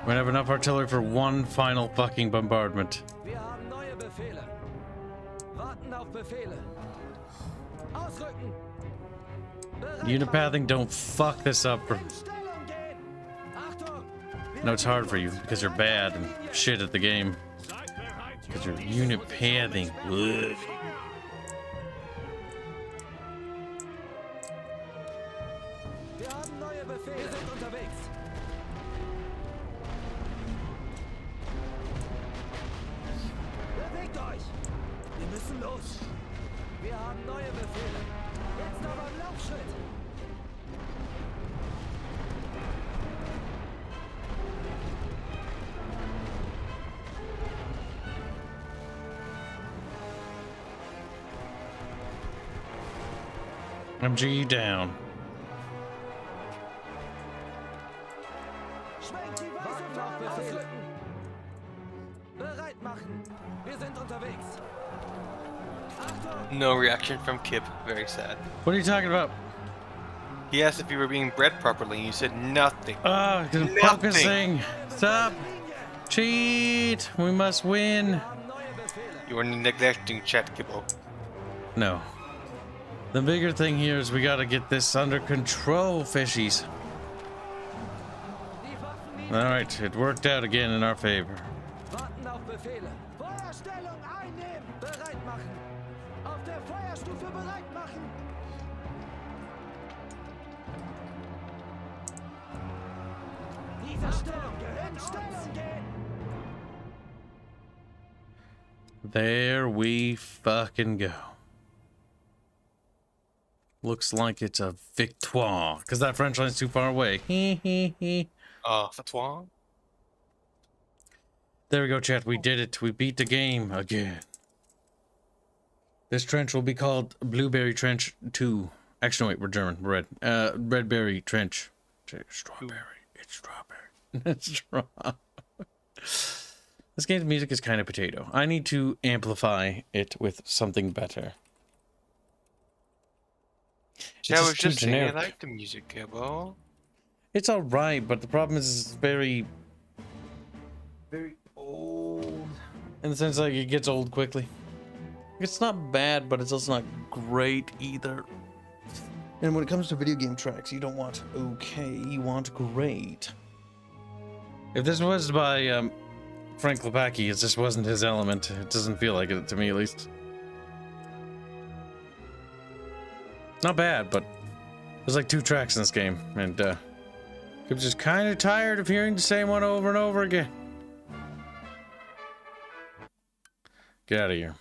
A: We're gonna have enough artillery for one final fucking bombardment.
B: Wir haben neue Befehle. Warten auf Befehle. Ausrücken. Bereit
A: Unipathing, don't fuck this up.
B: machen. In Stellung gehen. Achtung. Wir
A: No, it's hard for you because you're bad and shit at the game.
C: Seid bereit.
A: Because you're unipathing. Ugh.
B: Wir haben neue Befehle. Wir sind unterwegs. Beruhigt euch! Wir müssen los! Wir haben neue Befehle. Jetzt aber im Laufschritt!
A: MG down.
B: Schwenkt die weiße Fahne ausrücken! Bereit machen! Wir sind unterwegs! Achtung!
D: No reaction from Kib. Very sad.
A: What are you talking about?
D: He asked if you were being bred properly, and you said nothing.
A: Ah,
D: Nothing.
A: focusing. Stop. Cheat. We must win.
D: You are neglecting chat, Kibbo.
A: No. The bigger thing here is we gotta get this under control, fishies. Alright, it worked out again in our favor.
B: Warten auf Befehle! Feuerstellung einnehmen! Bereit machen! Auf der Feuerstufe bereit machen! Dieser Stellung gehört in Stellung gehen!
A: There we fucking go. Looks like it's a victoire, because that French line's too far away.
D: Fatwa?
A: There we go, chat. We did it. We beat the game again. This trench will be called Blueberry Trench 2. Actually, no, wait, we're German. We're red. Redberry Trench. Strawberry. It's strawberry. It's strawberry. This game's music is kind of potato. I need to amplify it with something better.
D: Yeah, I was
A: too
D: just saying I
A: generic.
D: like the music, Kibbo.
A: It's alright, but the problem is it's very old. In the sense like it gets old quickly. It's not bad, but it's also not great either. And when it comes to video game tracks, you don't want okay, you want great. If this was by Frank Lepacki, it just wasn't his element. It doesn't feel like it to me, at least. Not bad, but there's like 2 tracks in this game, and I'm just kind of tired of hearing the same one over and over again. Get out of here.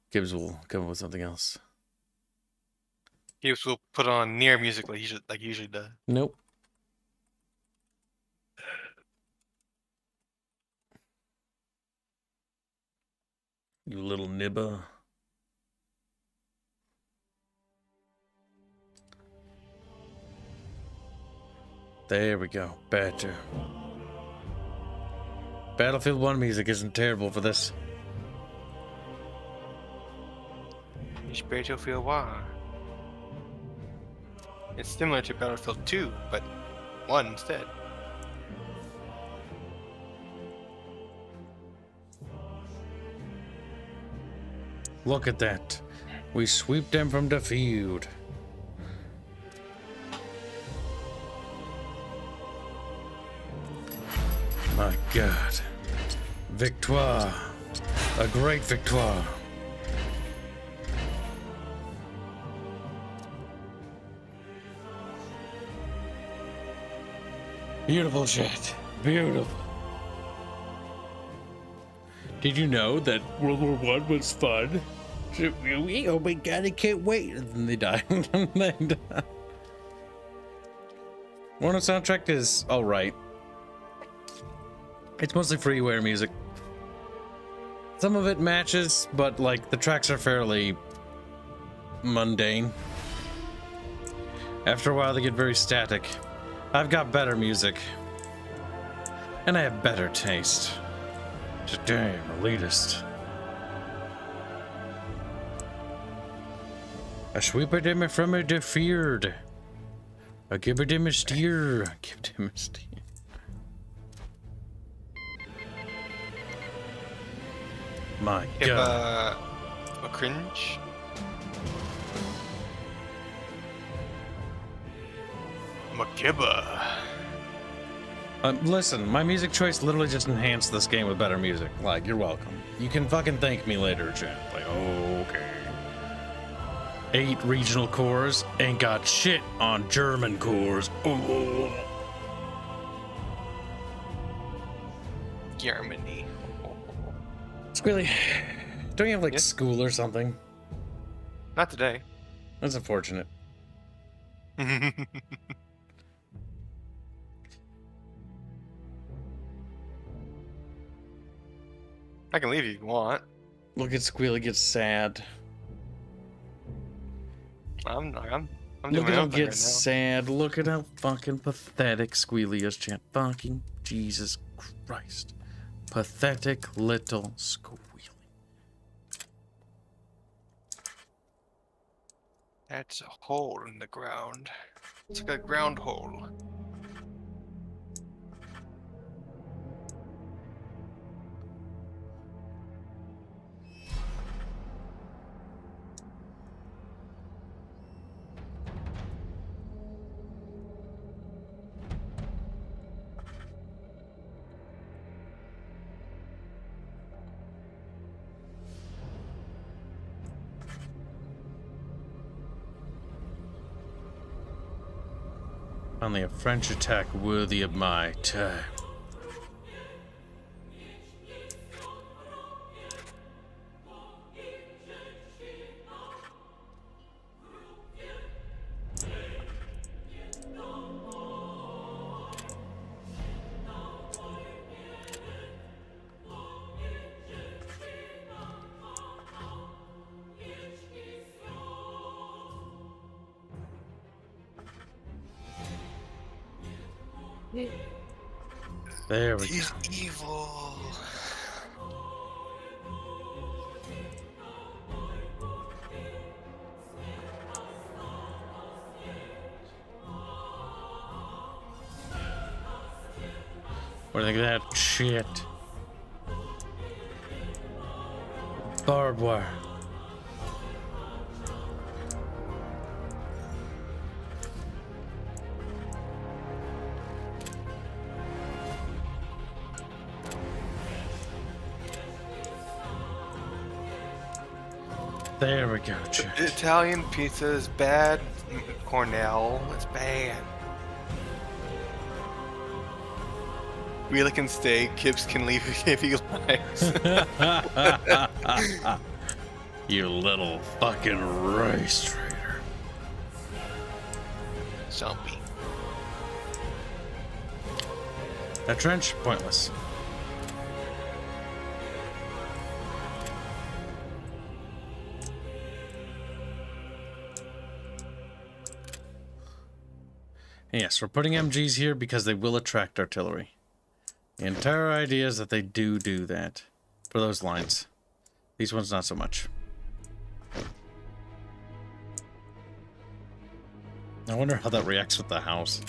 A: Kibs will come up with something else.
D: Kibs will put on near music like he usually does.
A: Nope. You little nibba. There we go. Better. Battlefield 1 music isn't terrible for this.
D: It's Battlefield 1. It's similar to Battlefield 2, but 1 instead.
A: Look at that. We sweep them from the field. My God. Victoire. A great victoire. Beautiful chat. Beautiful. Did you know that World War I was fun? Oh my God, I can't wait. And then they die. Warner soundtrack is alright. It's mostly freeware music. Some of it matches, but like the tracks are fairly mundane. After a while they get very static. I've got better music. And I have better taste. Just damn elitist. I sweep it him from a defeared. I give it him a steer. I give it him a steer. My God.
D: A cringe. Makibba.
A: Listen, my music choice literally just enhanced this game with better music. Like, you're welcome. You can fucking thank me later, chat. Like, okay. 8 regional cores ain't got shit on German cores. Oh.
D: Germany.
A: Squilly, don't you have like
D: Yes?
A: school or something?
D: Not today.
A: That's unfortunate.
D: I can leave if you want.
A: Look at Squealy get sad.
D: I'm doing
A: Look
D: my
A: at him
D: own thing
A: get
D: right now.
A: sad. Look at how fucking pathetic Squealy is, chat. Fucking Jesus Christ. Pathetic little Squealy.
D: That's a hole in the ground. It's like a ground hole.
A: Only a French attack worthy of my time. There we go.
D: He's evil.
A: What do you think of that shit? Barbed wire. There we go, chat.
D: Italian pizza is bad. Cornell, it's bad. Wheeler can stay. Kibs can leave if he likes.
A: You little fucking race traitor.
D: Zombie.
A: That trench, pointless. Yes, we're putting MGs here because they will attract artillery. The entire idea is that they do that for those lines. These ones not so much. I wonder how that reacts with the house.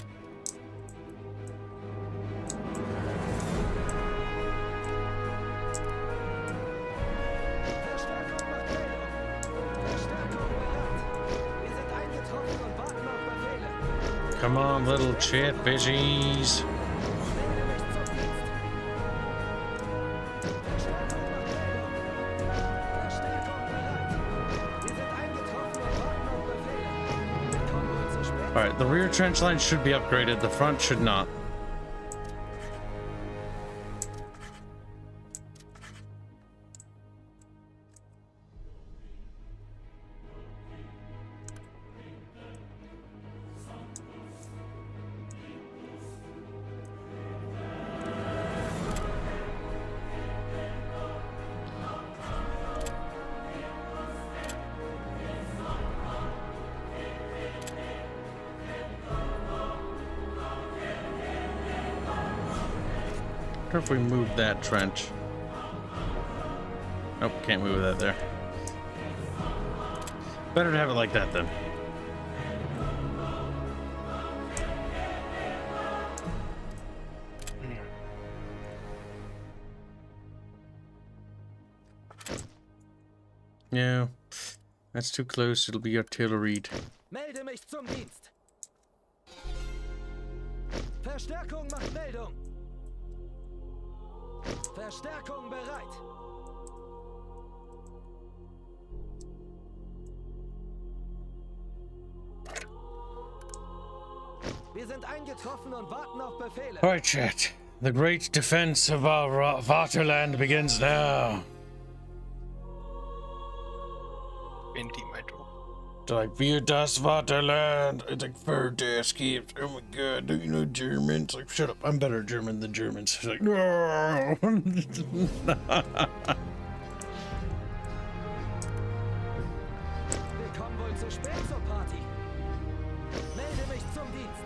A: Come on, little chat bitches. Alright, the rear trench line should be upgraded, the front should not. I wonder if we move that trench. Nope, can't move that there. Better to have it like that then. Yeah, that's too close. It'll be artilleried.
B: Melde mich zum Dienst. Verstärkung macht Meldung. Verstärkung bereit. Wir sind eingetroffen und warten auf Befehle.
A: Alright, chat. The great defense of our Vaterland begins now. like, für das Vaterland. It's like, für das Kibs. Oh my god, do you know German? It's like, shut up, I'm better German than Germans. She's like, no.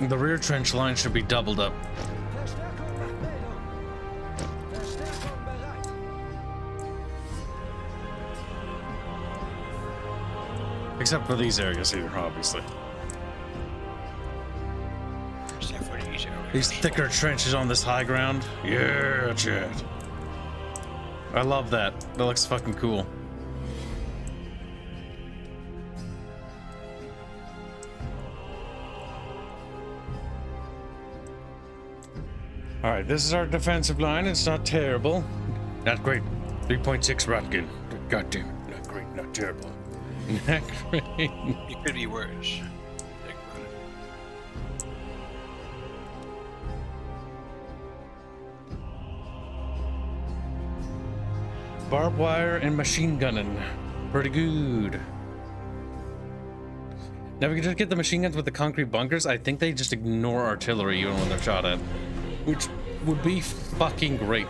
A: The rear trench line should be doubled up. Except for these areas here, obviously. These thicker trenches on this high ground. Yeah, Chad. I love that. That looks fucking cool. Alright, this is our defensive line. It's not terrible. Not great. 3.6 Rotkin. God damn it. Not great, not terrible. Not great.
D: It could be worse.
A: Barbed wire and machine gunning. Pretty good. Now we can just get the machine guns with the concrete bunkers. I think they just ignore artillery even when they're shot at. Which would be fucking great.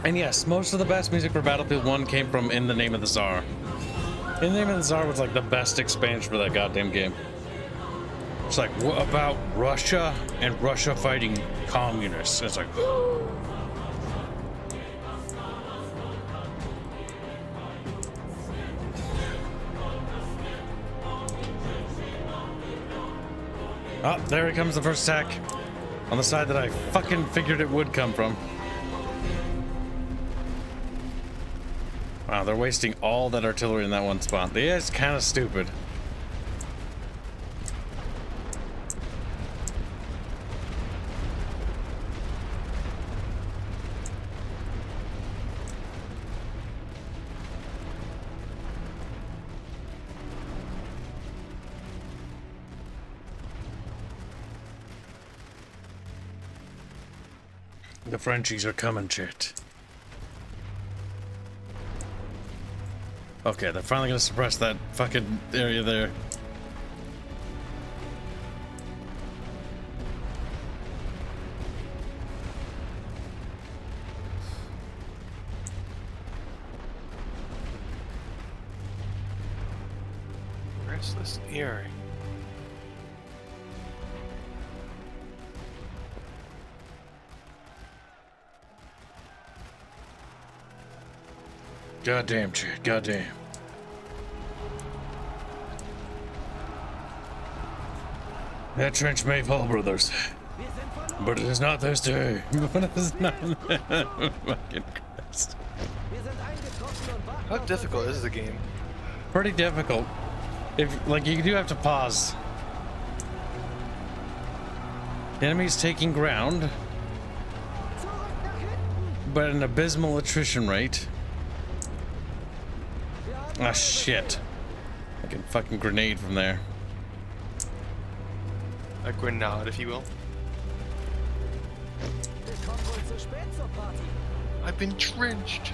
A: And yes, most of the best music for Battlefield 1 came from In the Name of the Tsar. In the Name of the Tsar was like the best expansion for that goddamn game. It's like, what about Russia and Russia fighting communists? It's like, oh, there he comes, the first attack on the side that I fucking figured it would come from. Wow, they're wasting all that artillery in that one spot. Yeah, it's kind of stupid. The Frenchies are coming, chat. Okay, they're finally gonna suppress that fucking area there.
D: Restless area.
A: Goddamn, chat, goddamn. That trench may fall, brothers. But it is not this day. But it is not. Fucking Christ.
D: How difficult is the game?
A: Pretty difficult. If, like, you do have to pause. The enemy's taking ground, but an abysmal attrition rate. Ah, shit. I can fucking grenade from there.
D: A grenade, if you will. I've been drenched.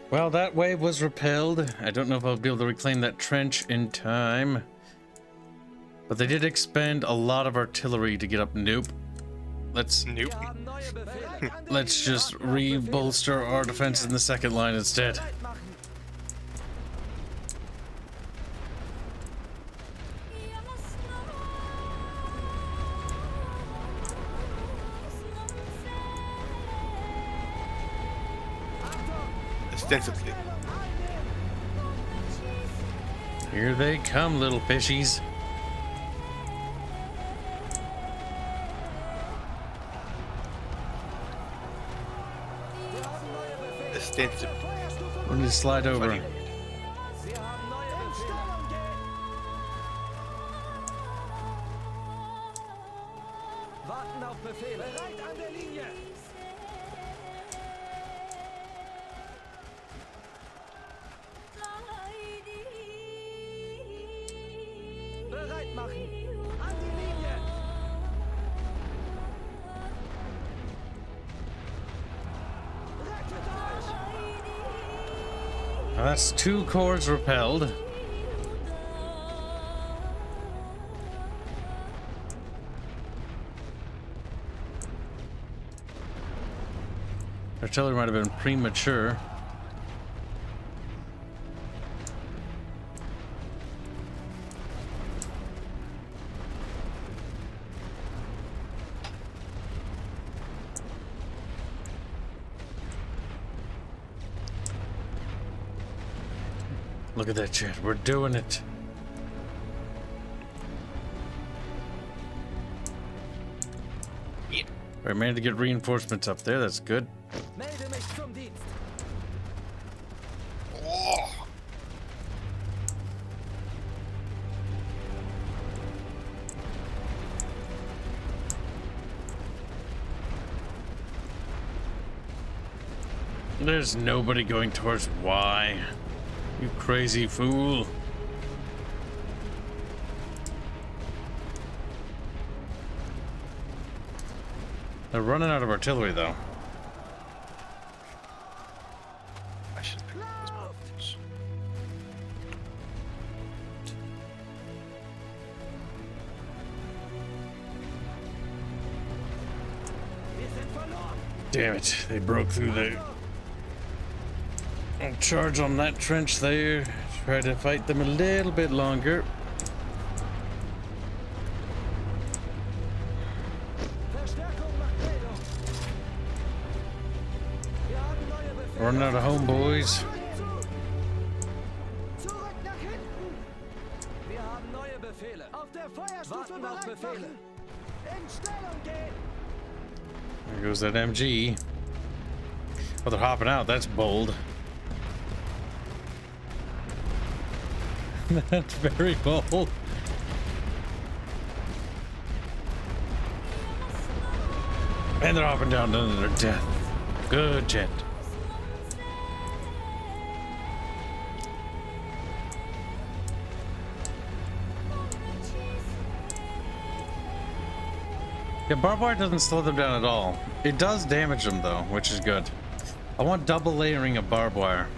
A: Well, that wave was repelled. I don't know if I'll be able to reclaim that trench in time. But they did expend a lot of artillery to get up. Nope. Let's just re-bolster our defense in the second line instead.
D: Ostensibly.
A: Here they come, little fishies.
D: Ostensibly.
A: Let me slide over.
D: Funny.
B: Warten auf Befehl. Bereit an der Linie. Bereit machen. An die Linie.
A: That's 2 cores repelled. Artillery might have been premature. Look at that shit. We're doing it.
D: Yeah.
A: We managed to get reinforcements up there. That's good.
B: Melde mich zum Dienst.
D: Oh.
A: There's nobody going towards Y. You crazy fool. They're running out of artillery though.
D: I should pick up those bombs.
B: Wir sind verloren.
A: Damn it, they broke through there. I'll charge on that trench there. Try to fight them a little bit longer.
B: Verstärkung nach Redone. Wir haben neue Befehle.
A: Running out of homeboys.
B: Zurück nach hinten. Wir haben neue Befehle. Auf der Feuerstufe bereit machen. In Stellung gehen.
A: There goes that MG. Oh, they're hopping out. That's bold. That's very bold. And they're hopping down to their death. Good jet. Yeah, barbed wire doesn't slow them down at all. It does damage them though, which is good. I want double layering of barbed wire.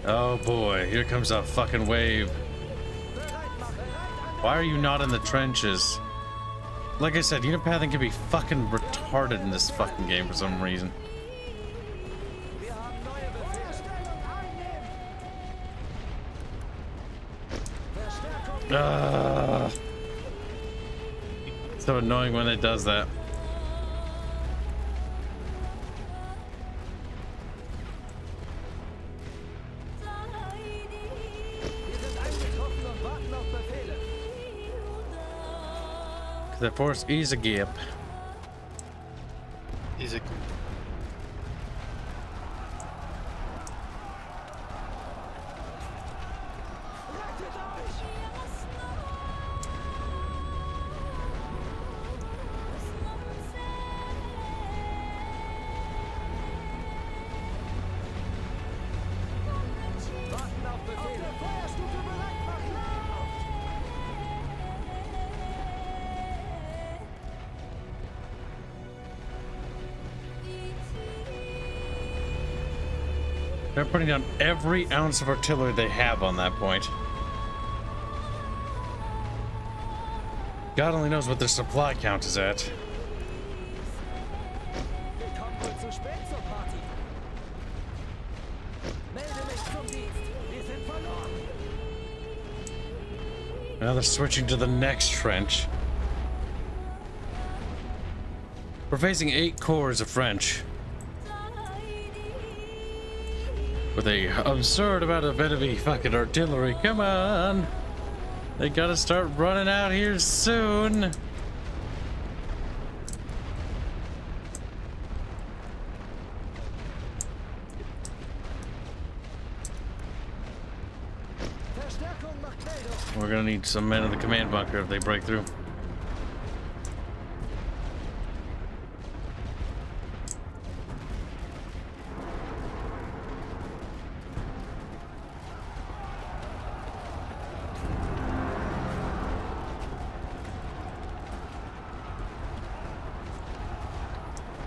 A: Oh boy, here comes a fucking wave. Why are you not in the trenches? Like I said, unipathing can be fucking retarded in this fucking game for some reason.
B: Wir haben neue Befehle. Stellung einnehmen. Verstärkung.
A: So annoying when it does that.
B: Wir sind eingetroffen und warten auf Befehle.
A: The force is a gap.
D: Is it?
B: Rettet euch. Warten auf Befehle. Auf der Feuerstufe bereit machen.
A: They're putting down every ounce of artillery they have on that point. God only knows what their supply count is at.
B: Wir kommen wohl zu spät zur Party. Melde mich zum Dienst. Wir sind verloren.
A: Now they're switching to the next trench. We're facing 8 corps of French. With a absurd amount of enemy fucking artillery. Come on! They gotta start running out here soon.
B: Verstärkung nach Redone.
A: We're gonna need some men in the command bunker if they break through.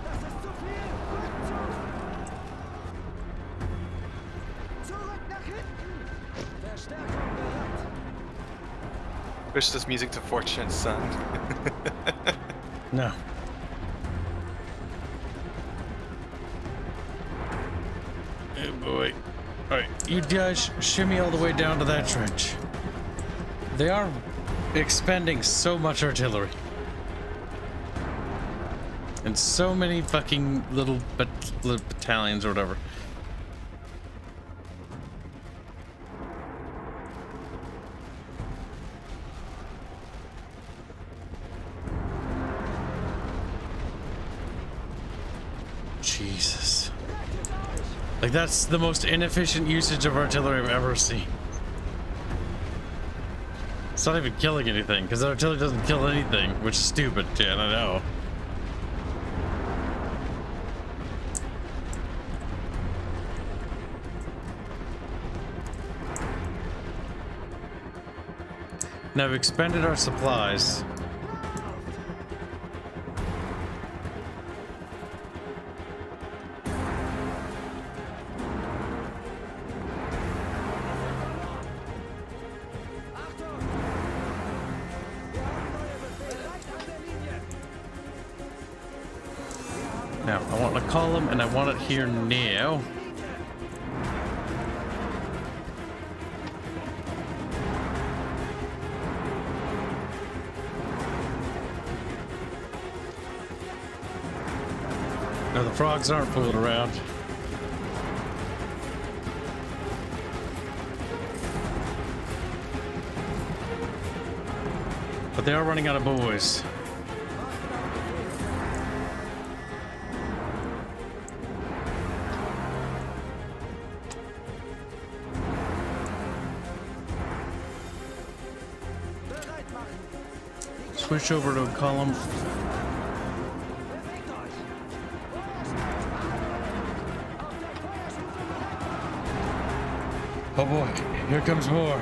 B: Das ist zu viel. Rückzug.
D: Push this music to Fortunate Son.
A: No. Oh boy. Alright, you guys shimmy all the way down to that trench. They are expending so much artillery. And so many fucking little battalions or whatever. Jesus. Like, that's the most inefficient usage of artillery I've ever seen. It's not even killing anything, because artillery doesn't kill anything, which is stupid, Jan, I know. Now we've expended our supplies. Now, I want a column and I want it here now. No, the frogs aren't fooling around. But they are running out of boys. Switch over to a column. Oh boy, here comes more.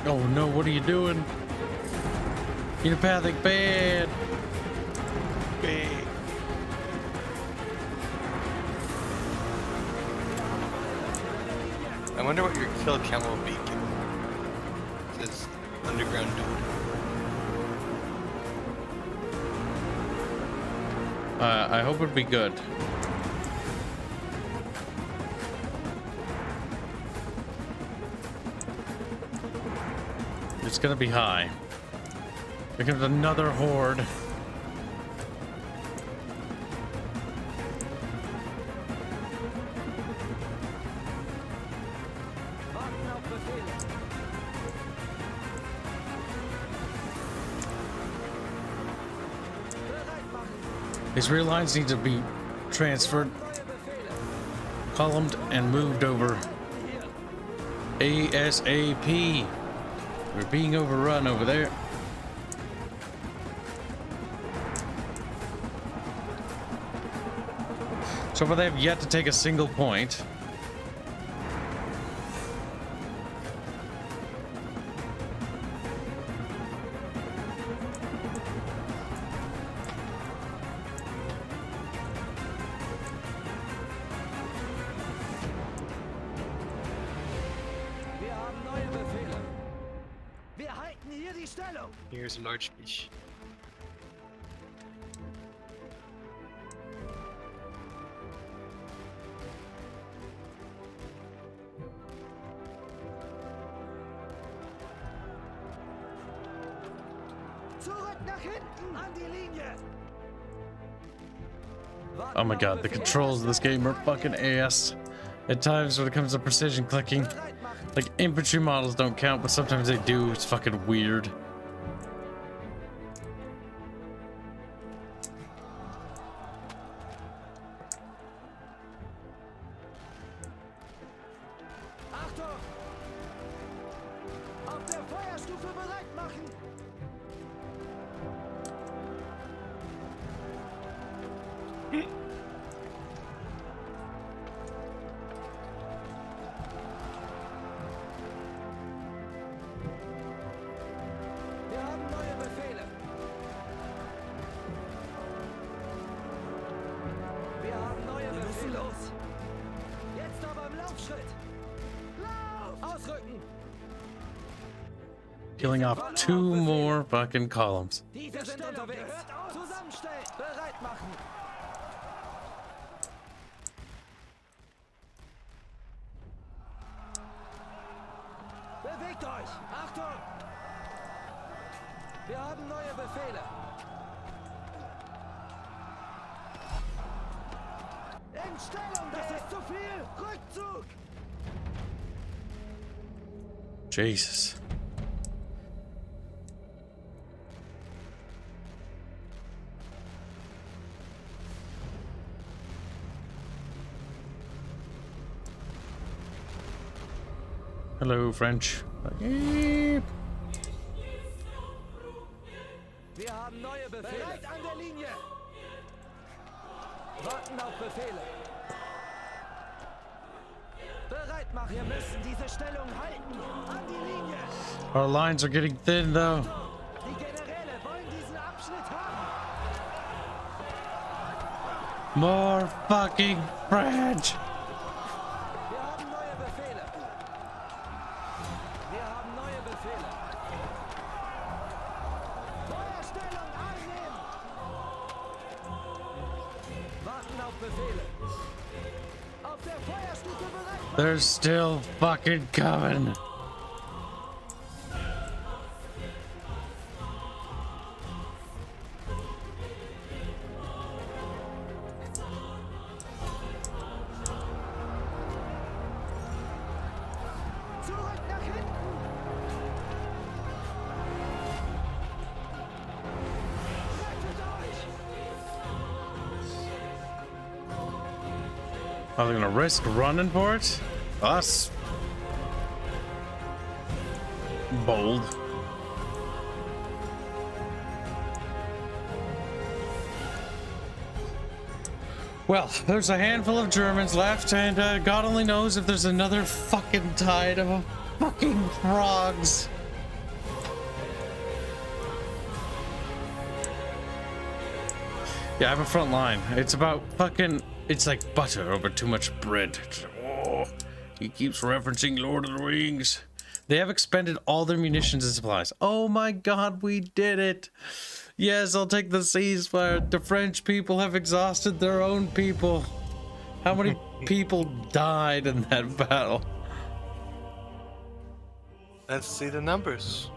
A: Oh no, what are you doing? Unipathic bad.
D: Bad. I wonder what your kill count will be. This underground dude.
A: I hope it'd be good. It's gonna be high. Here comes another horde. These rear lines need to be transferred, columned, and moved over ASAP. We're being overrun over there. So far they have yet to take a single point.
D: Here's a large fish.
A: Oh my god, the controls of this game are fucking ass. At times when it comes to precision clicking, like infantry models don't count, but sometimes they do. It's fucking weird. Killing off 2 more fucking columns.
B: Diese sind unterwegs. Zusammenstellen. Bereit machen. Bewegt euch. Achtung. Wir haben neue Befehle. In Stellung. Das ist zu viel. Rückzug.
A: Jesus. Hello, French.
B: Wir haben neue Befehle. Bereit an der Linie. Warten auf Befehle. Bereit machen. Wir müssen diese Stellung halten. An die Linie.
A: Our lines are getting thin, though.
B: Die Generäle wollen diesen Abschnitt haben.
A: More fucking French.
B: Wir haben neue Befehle. Wir haben neue Befehle. Feuerstellung einnehmen. Warten auf Befehle. Auf der Feuerstufe bereit machen.
A: They're still fucking coming.
B: Zurück nach hinten. Rettet euch.
A: Are they gonna risk running for it? Us? Bold. Well, there's a handful of Germans left, and God only knows if there's another fucking tide of fucking frogs. Yeah, I have a front line. It's about fucking... It's like butter over too much bread. Oh, he keeps referencing Lord of the Rings. They have expended all their munitions and supplies. Oh my god, we did it. Yes, I'll take the ceasefire. The French people have exhausted their own people. How many people died in that battle?
D: Let's see the numbers.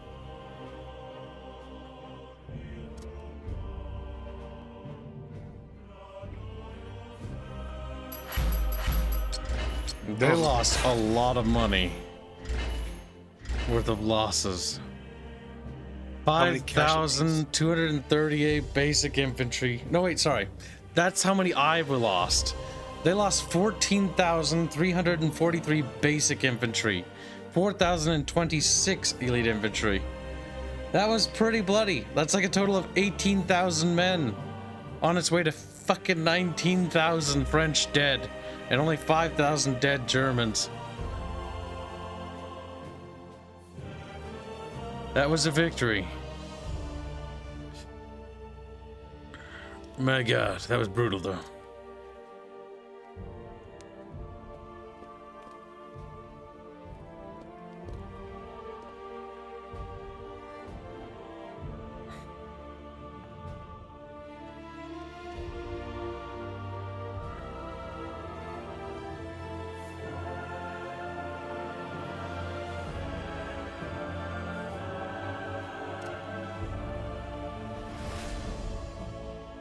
A: They lost a lot of money worth of losses.
D: many casualties?
A: 5,238 basic infantry. No, wait, sorry. That's how many Iowa lost. They lost 14,343 basic infantry, 4,026 elite infantry. That was pretty bloody. That's like a total of 18,000 men on its way to fucking 19,000 French dead and only 5,000 dead Germans. That was a victory. My god, that was brutal though.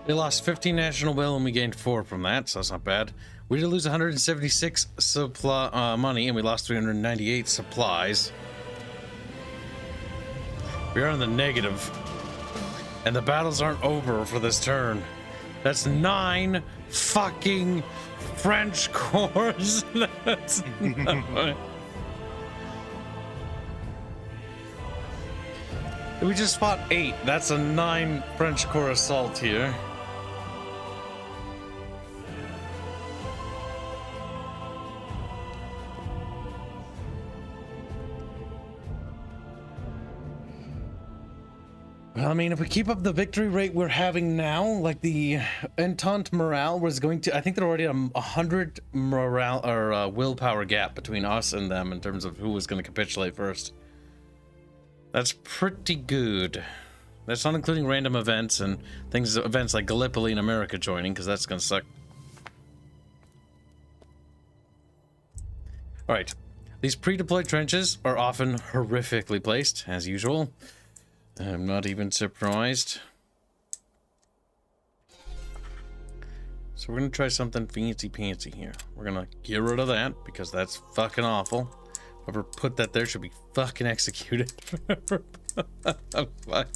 A: They lost 15 national will and we gained 4 from that, so that's not bad. We did lose 176 supply money and we lost 398 supplies. We are in the negative. And the battles aren't over for this turn. That's 9 fucking French corps. That's not... We just fought 8. That's a 9 French corps assault here. Well, I mean, if we keep up the victory rate we're having now, like the Entente morale was going to, I think they're already at 100 morale or willpower gap between us and them in terms of who was going to capitulate first. That's pretty good. That's not including random events and events like Gallipoli in America joining, because that's gonna suck. Alright. These pre-deployed trenches are often horrifically placed, as usual. I'm not even surprised. So we're gonna try something fancy-pantsy here. We're gonna get rid of that, because that's fucking awful. Whoever put that there should be fucking executed. Fuck.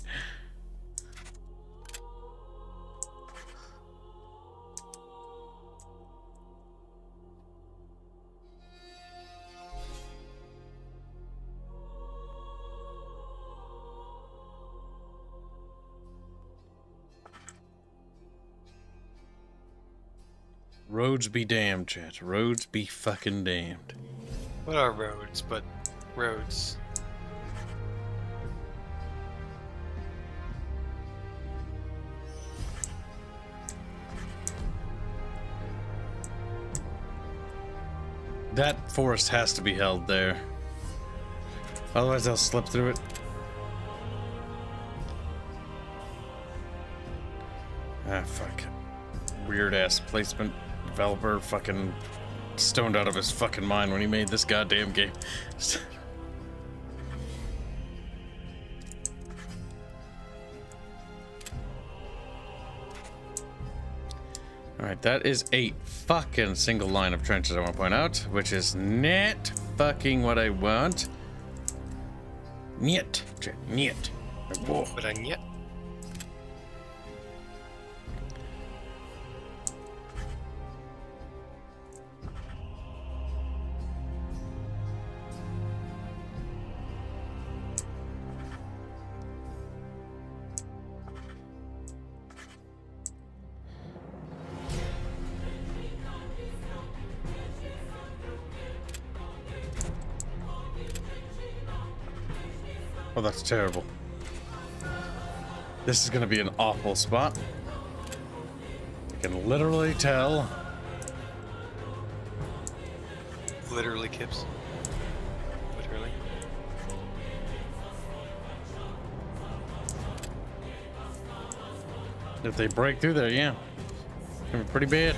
A: Roads be damned, chat. Roads be fucking damned.
D: What are roads but roads?
A: That forest has to be held there. Otherwise they'll slip through it. Ah, fuck. Weird ass placement. Developer fucking stoned out of his fucking mind when he made this goddamn game. Alright, that is a fucking single line of trenches I want to point out, which is not fucking what I want. Niet. Niet. Whoa.
D: But I yet.
A: Oh, that's terrible. This is gonna be an awful spot. I can literally tell.
D: Literally, Kibs. Literally.
A: If they break through there, yeah. It's gonna be pretty bad.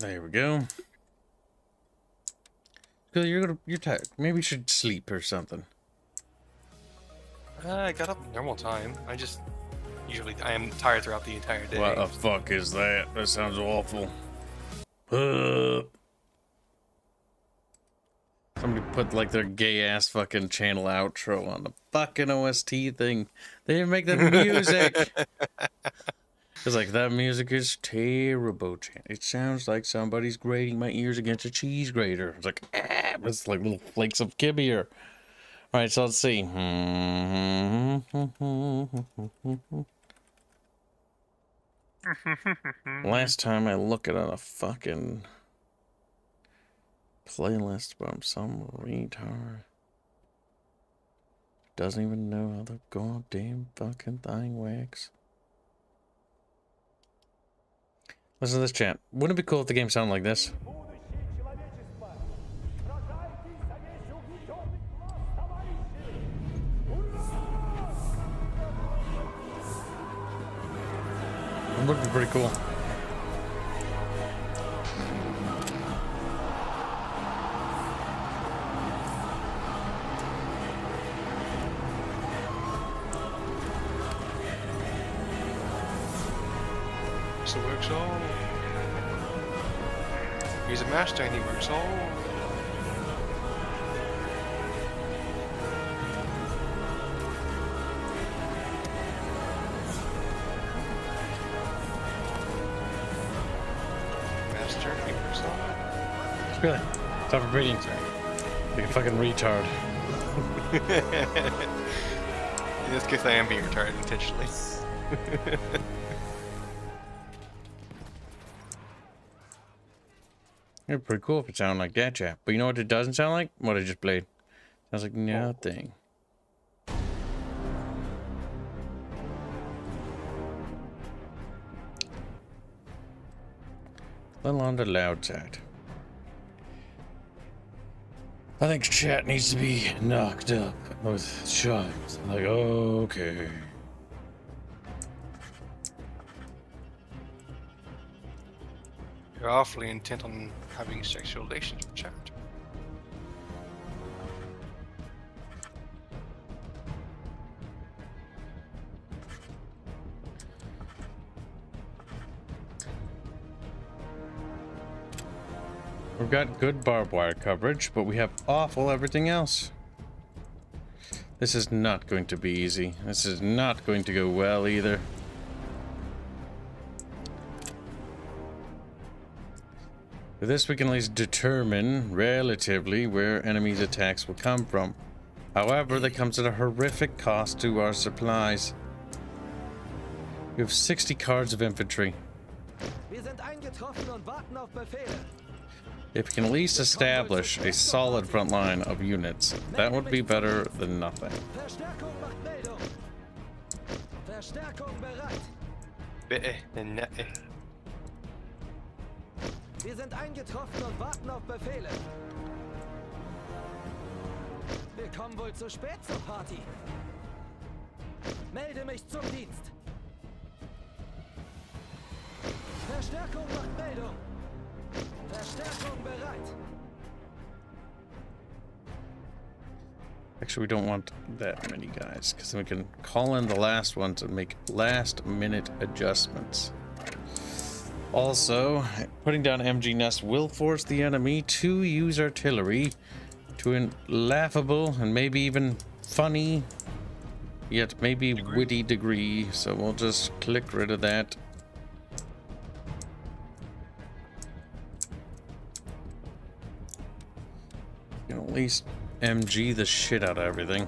A: There we go. You're tired. Maybe you should sleep or something.
D: I got up normal time. I am tired throughout the entire day.
A: What the fuck is that? That sounds awful. Somebody put like their gay ass fucking channel outro on the fucking OST thing. They didn't make the music. It's like, that music is terrible. It sounds like somebody's grating my ears against a cheese grater. It's like, it's like little flakes of kib here. All right, so let's see. Last time I look at a fucking playlist from some retard doesn't even know how the goddamn fucking thing works. Listen to this chant. Wouldn't it be cool if the game sounded like this? It would be pretty cool.
D: So works all. He's a master and he works all. Master, he works all.
A: Really? Stop repeating. Sorry. Like a fucking retard.
D: In this case, I am being retarded intentionally.
A: It'd be pretty cool if it sounded like that, chat. But you know what it doesn't sound like? What I just played. Sounds like nothing. A little on the loud side. I think chat needs to be knocked up with shots. Like, okay.
D: You're awfully intent on having sexual relations with chat.
A: We've got good barbed wire coverage, but we have awful everything else. This is not going to be easy. This is not going to go well either. With this, we can at least determine relatively where enemies' attacks will come from. However, that comes at a horrific cost to our supplies. We have 60 cards of infantry.
B: Wir sind eingetroffen und warten auf Befehle.
A: If we can at least establish a solid front line of units, that would be better than nothing.
B: Verstärkung macht Meldung. Verstärkung bereit. Wir sind eingetroffen und warten auf Befehle. Wir kommen wohl zu spät zur Party. Melde mich zum Dienst. Verstärkung macht Meldung. Verstärkung bereit.
A: Actually, we don't want that many guys, because then we can call in the last ones and make last-minute adjustments. Also, putting down MG Nest will force the enemy to use artillery to a laughable and maybe even funny, yet maybe witty degree, so we'll just click rid of that. You know, at least MG the shit out of everything.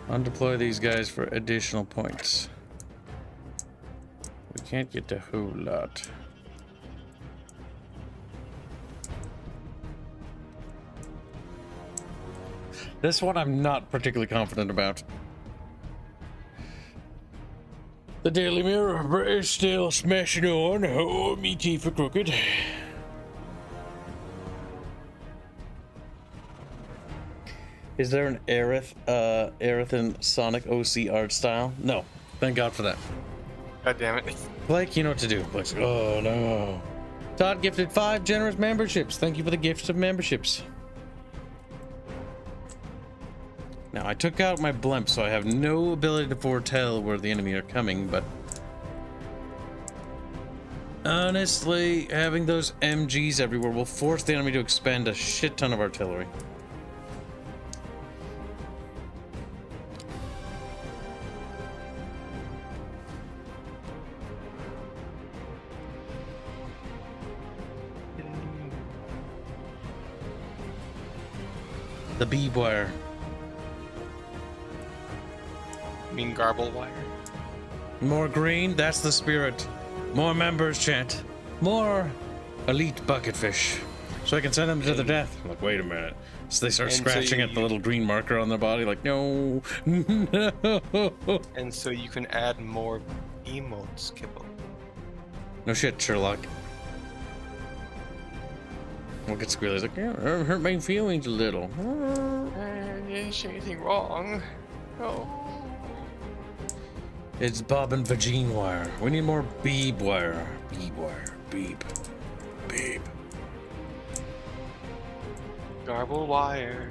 A: Undeploy these guys for additional points. We can't get a whole lot. This one I'm not particularly confident about. The Daily Mirror is still smashing on. Oh, me teeth are crooked. Is there an Aerith and Sonic OC art style? No. Thank God for that.
D: God damn it.
A: Blake, you know what to do. Blake's like, oh no. Todd gifted 5 generous memberships. Thank you for the gifts of memberships. Now, I took out my blimp, so I have no ability to foretell where the enemy are coming, but honestly, having those MGs everywhere will force the enemy to expend a shit ton of artillery. The bee wire.
D: You mean garble wire?
A: More green, that's the spirit. More members, chat. More elite bucket fish. So I can send them to the death. I'm like, wait a minute. So they start scratching at the little green marker on their body, like, no. No.
D: And so you can add more emotes, Kibble.
A: No shit, Sherlock. We'll get squealy. He's like, yeah, it hurt my feelings a little.
D: I didn't say anything wrong. Oh.
A: It's bob and vagine wire. We need more beeb wire. Beeb wire. Beep. Beep.
D: Garble wire.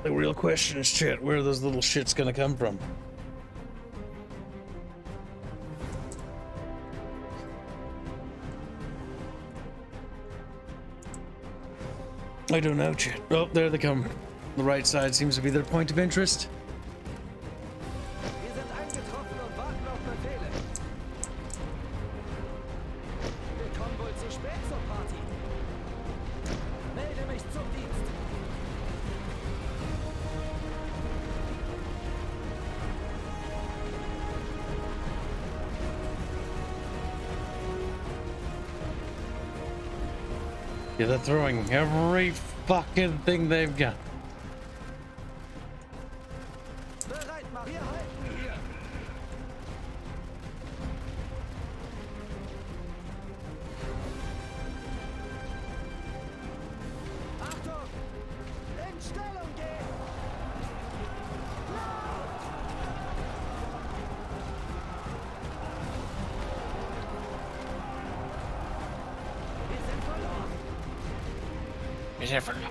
A: The real question is, chat, where are those little shits gonna come from? I don't know, chat. Oh, there they come. The right side seems to be their point of interest.
B: Wir sind eingetroffen und warten auf Befehle. Wir kommen wohl zu spät zur Party. Melde mich zum Dienst.
A: Yeah, they're throwing every fucking thing they've got.
B: Bereit machen. Wir halten hier. Achtung! In Stellung gehen! Wir sind verloren.
D: Wir sind verloren.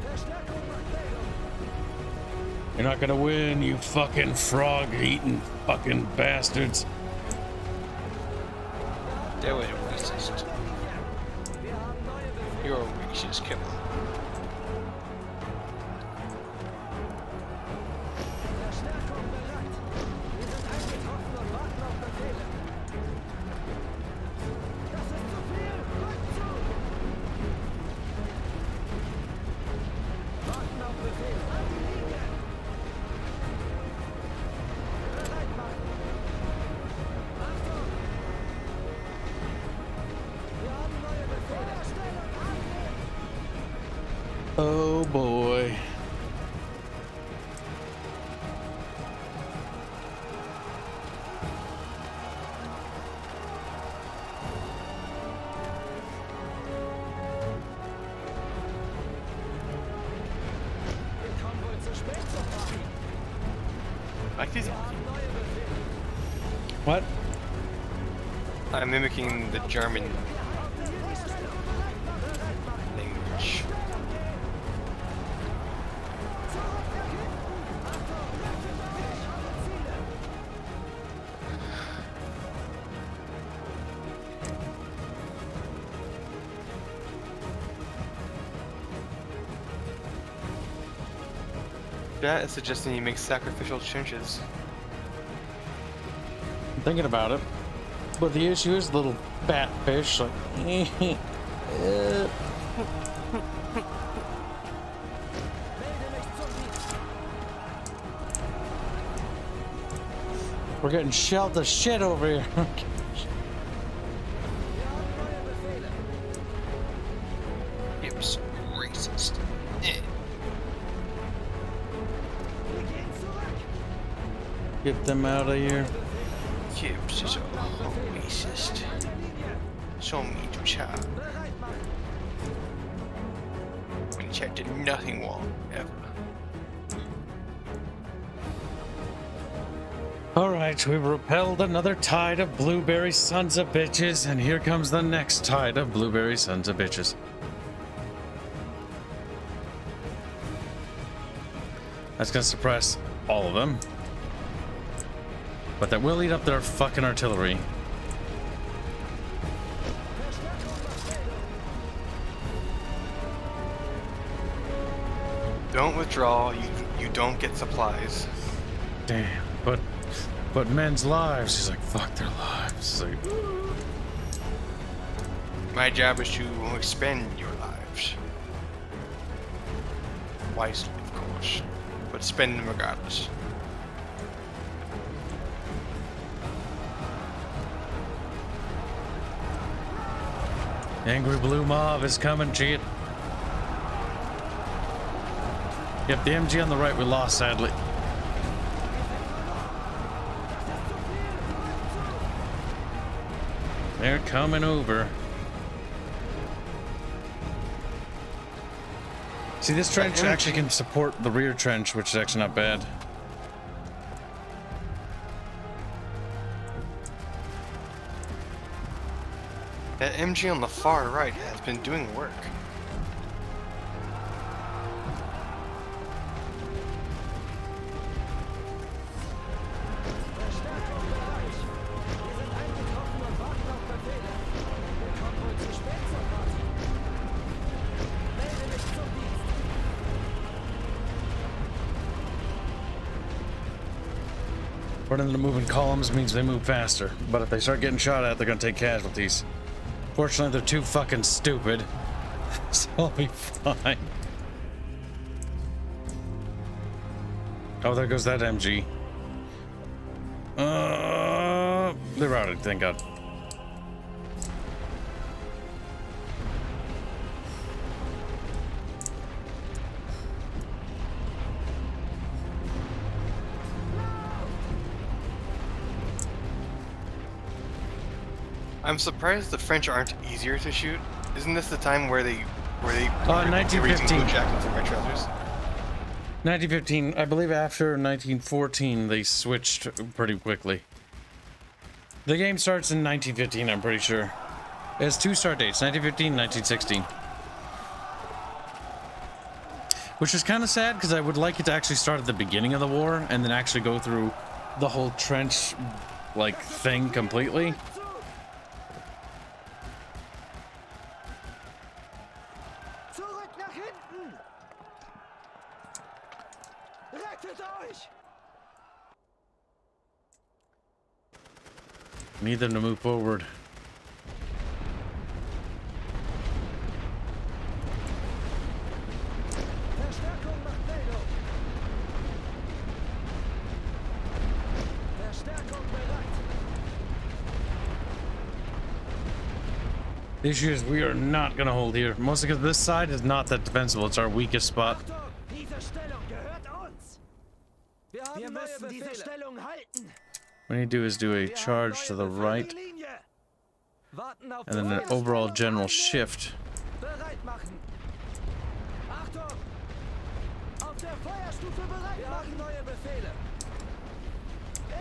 B: Verstärkung macht Bildung.
A: You're not gonna win, you fucking frog-eating fucking bastards.
D: Der war racist.
B: Wir haben neue Befehle.
D: You're a racist killer.
B: Verstärkung bereit. Wir sind eingetroffen und warten auf Befehle. Das ist zu viel. Rückt zu. Warten auf Befehle. An die Linie. Bereit machen. Achtung. Wir haben neue Befehle. Stellung annehmen.
A: Oh boy.
B: Wir kommen wohl zu spät zur Party.
D: Like these.
B: Wir haben neue Befehle.
A: What?
D: I'm mimicking the German
B: Die Stellung bereit machen.
D: language. That is suggesting you make sacrificial trenches.
A: I'm thinking about it. But the issue is the little fat fish, like, we're getting shelled to shit over here.
D: Kibs, racist. Eh.
A: Get them out of here.
D: Kibs is a racist. So mean to child. When Chad did nothing wrong, ever.
A: Alright, we've repelled another tide of blueberry sons of bitches, and here comes the next tide of blueberry sons of bitches. That's gonna suppress all of them. But that will eat up their fucking artillery.
D: Don't withdraw, you don't get supplies.
A: Damn, but men's lives. He's like, fuck their lives. He's like,
D: My job is to expend your lives. Wisely, of course. But spend them regardless.
A: angry blue mob is coming, cheat. Yep, the MG on the right we lost, sadly. They're coming over. See, this trench actually can support the rear trench, which is actually not bad.
D: That MG on the far right has been doing work.
A: Running into moving columns means they move faster, but if they start getting shot at, they're gonna take casualties. Fortunately, they're too fucking stupid, so I'll be fine. Oh, there goes that MG. They're routed, thank God.
D: I'm surprised the French aren't easier to shoot. Isn't this the time where they
A: 1915.
D: blue jackets and red trousers?
A: 1915, I believe after 1914 they switched pretty quickly. The game starts in 1915, I'm pretty sure. It has two start dates, 1915 and 1916. Which is kind of sad because I would like it to actually start at the beginning of the war and then actually go through the whole trench like thing completely.
B: Zurück nach hinten! Rettet euch!
A: Need them to move forward.
B: Verstärkung macht Meldung! Verstärkung bereit!
A: The issue is we are not going to hold here. Mostly because this side is not that defensible. It's our weakest spot.
B: Achtung! Diese Stellung gehört uns! Wir müssen diese Stellung halten!
A: What we need to do is do a charge to the right
B: Warten auf
A: and then an overall general shift.
B: Bereit machen! Achtung! Auf der Feuerstufe bereit machen! Neue Befehle!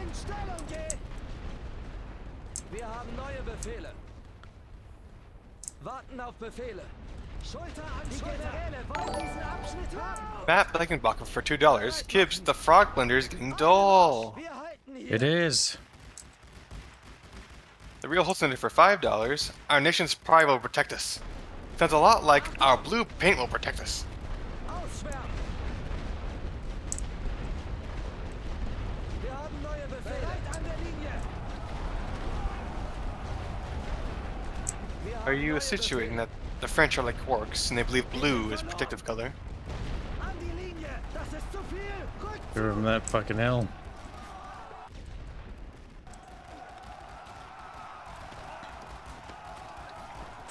B: In Stellung gehen! Wir haben neue Befehle! Warten auf Befehle! Schulter an Schulter! Die Generäle wollen diesen Abschnitt haben!
D: Bat Blankenbach for $2. Kibs, the frog blender is getting dull.
B: Wir halten hier!
A: It is.
D: The real Holstein for $5. Our nation's pride will protect us. Sounds a lot like our blue paint will protect us.
B: Auswärts! Wir haben neue Befehle! Bereit an der Linie! Wir haben
D: Are you
B: neue
D: situating
B: Befehle.
D: that the French are like orcs and they believe blue is protective color?
B: An die Linie! Das ist zu viel! Rückzug!
A: Give him that fucking hell.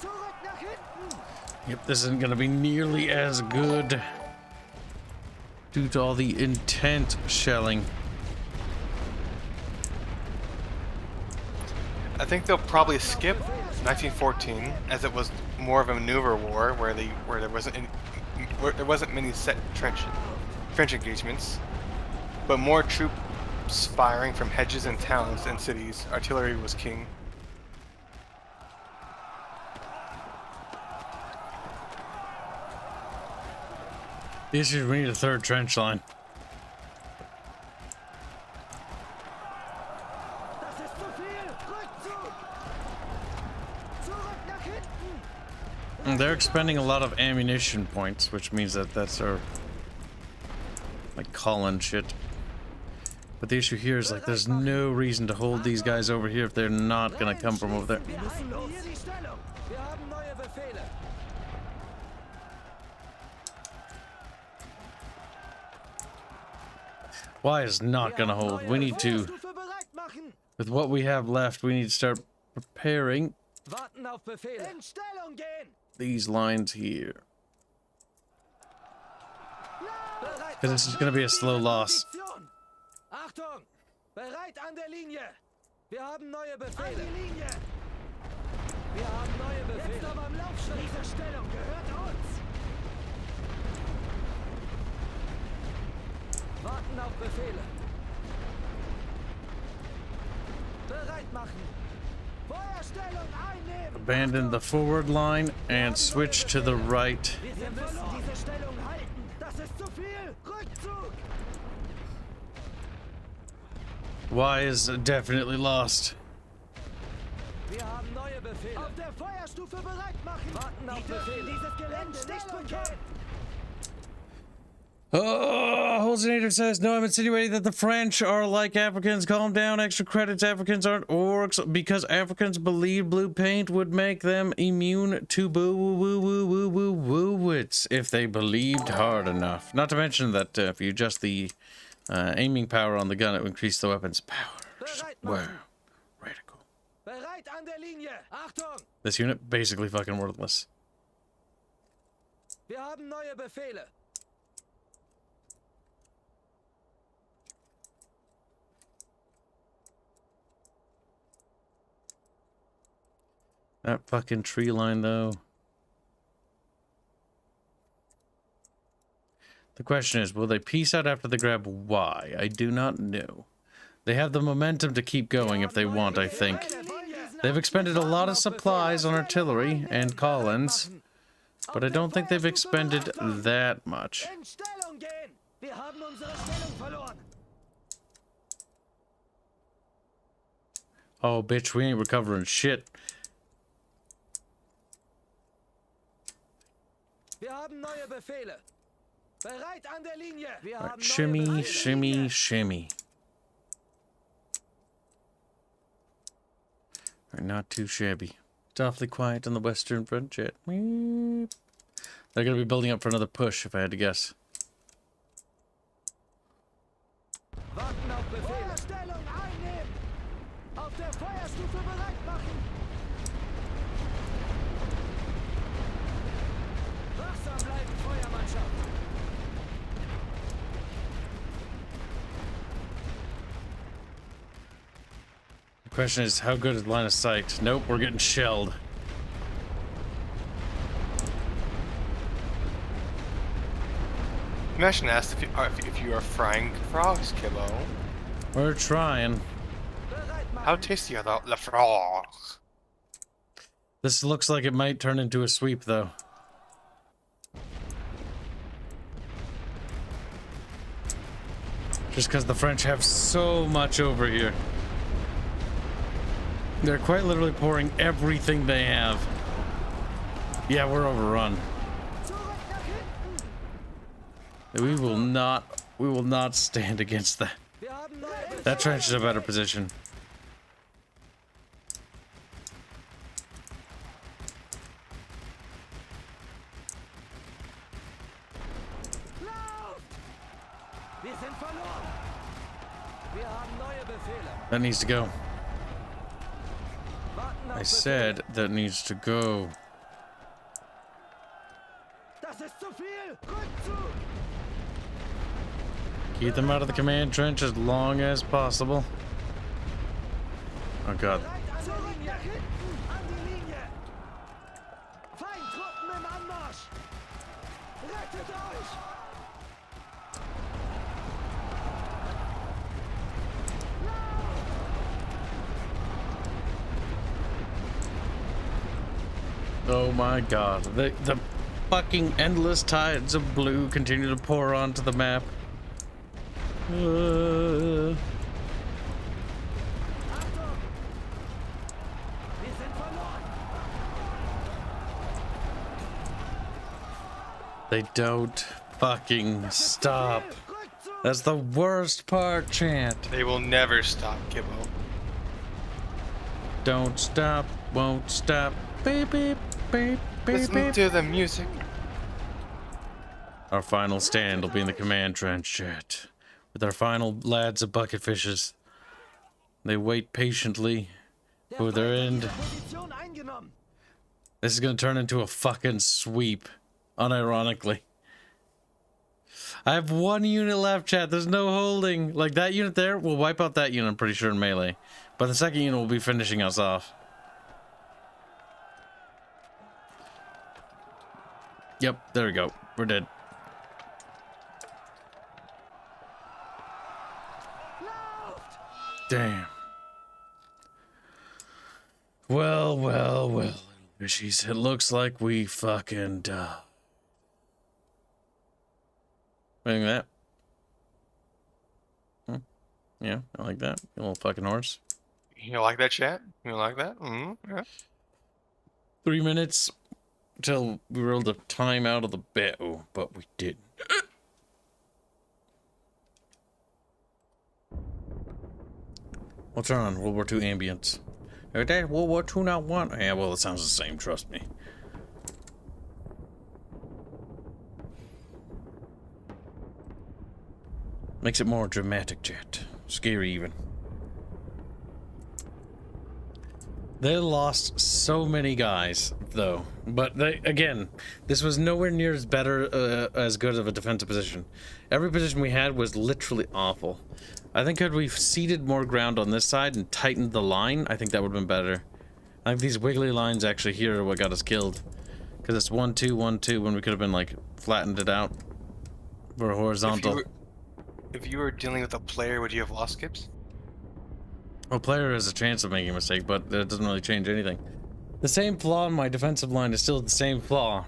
B: Zurück nach hinten!
A: Yep, this isn't going to be nearly as good due to all the intense shelling.
D: I think they'll probably skip 1914 as it was more of a maneuver war where there wasn't many set trench engagements, but more troops firing from hedges and towns and cities. Artillery was king.
A: The issue is we need a third trench line.
B: Das ist zu viel! Rückzug! Zurück nach hinten!
A: And they're expending a lot of ammunition points, which means that that's our like Colin shit. But the issue here is like there's no reason to hold these guys over here if they're not gonna come from over there.
B: Wir halten hier die Stellung! Wir haben neue Befehle!
A: Why is not gonna hold? We need to,
B: Feuerstufe bereit machen!
A: with what we have left, we need to start preparing
B: Warten auf Befehle! In Stellung gehen!
A: these lines here.
B: Bereit
A: Because this is gonna be a slow loss.
B: Position. Achtung! Bereit an der Linie! Wir haben neue Befehle! An die Linie! Wir haben neue Befehle! Jetzt aber am Laufschritt! Diese Stellung gehört uns! Warten auf Befehle! Bereit machen! Feuerstellung einnehmen!
A: Abandon the forward line and switch to the right.
B: Wir müssen diese Stellung halten! Das ist zu viel! Rückzug!
A: Y is definitely lost.
B: Wir haben neue Befehle! Auf der Feuerstufe bereit machen! Warten auf Befehle! Dieses Gelände nicht bekennen!
A: Oh, Hallucinator says, no, I'm insinuating that the French are like Africans. Calm down, extra credits. Africans aren't orcs because Africans believe blue paint would make them immune to boo-woo-woo-woo-woo-woo-wits if they believed hard enough. Not to mention that if you adjust the aiming power on the gun, it will increase the weapon's power. Just, wow, radical.
B: Bereit an der Linie. Achtung!
A: This unit, basically fucking worthless.
B: Wir haben neue Befehle.
A: That fucking tree line, though. The question is, will they peace out after they grab Y? I do not know. They have the momentum to keep going if they want, I think. They've expended a lot of supplies on artillery and Collins, but I don't think they've expended that much.
B: In Stellung gehen. Wir haben unsere Stellung verloren.
A: Oh, bitch, we ain't recovering shit.
B: Wir haben neue Befehle. Bereit an der Linie. Wir
A: Right,
B: haben
A: shimmy,
B: neue
A: shimmy, shimmy. Right, not too shabby. It's awfully quiet on the Western Front yet. Meep. They're gonna be building up for another push, if I had to guess.
B: Warten auf Befehle. Stellung einnehmen. Auf der Feuerstufe bereit machen. Wachsam bleiben, Feuermannschaft.
A: The question is, how good is line of sight? Nope, we're getting shelled.
D: Imagine asked if you are frying frogs, Kibbo.
A: We're trying.
B: Bereit machen.
D: How tasty are the frogs?
A: This looks like it might turn into a sweep, though. Just because the French have so much over here. They're quite literally pouring everything they have. Yeah, we're overrun.
B: Zurück nach hinten.
A: We will not stand against that.
B: Wir haben neue Befehle.
A: That trench is a better position.
B: Lauf! Wir sind verloren. Wir haben neue Befehle.
A: That needs to go.
B: Warten auf
A: I said that needs to go.
B: Das ist zu viel. Rück zu.
A: Keep them out of the command trench as long as possible. Oh god.
B: Bereit an der Linie. Nach hinten. An die Linie. Feindtruppen im Anmarsch. Rettet euch.
A: Oh my god. The fucking endless tides of blue continue to pour onto the map.
B: Achtung. Wir sind verloren.
A: They don't fucking stop.
B: Rück zu.
A: That's the worst part, chant.
D: They will never stop, Kibbo.
A: Don't stop, won't stop. Beep, beep, beep, beep,
D: Listen
A: beep.
D: to the music.
A: Our final stand will be in the command trench, chat. With our final lads of bucket fishes. They wait patiently for their end.
B: Position eingenommen.
A: This is gonna turn into a fucking sweep, unironically. I have one unit left, chat. There's no holding. Like, that unit there will wipe out that unit, I'm pretty sure, in melee. But the second unit will be finishing us off. Yep, there we go. We're dead. Damn. Well, well, well, little fishies. It looks like we fucking died. Look at that. Yeah, I like that. You little fucking horse.
D: You like that, chat? You like that? Mm-hmm. Yeah.
A: 3 minutes till we were able to time out of the battle, but we didn't. We'll turn on World War II ambience. Okay, World War II not one. Yeah, well, it sounds the same, trust me. Makes it more dramatic, chat. Scary, even. They lost so many guys, though. But they, again, this was nowhere near as as good of a defensive position. Every position we had was literally awful. I think had we ceded more ground on this side and tightened the line, I think that would have been better. I think these wiggly lines actually here are what got us killed. Because it's 1-2, 1-2 when we could have been like flattened it out. We're horizontal.
D: If you were dealing with a player, would you have lost Kibs?
A: Well, player has a chance of making a mistake, but that doesn't really change anything. The same flaw in my defensive line is still the same flaw.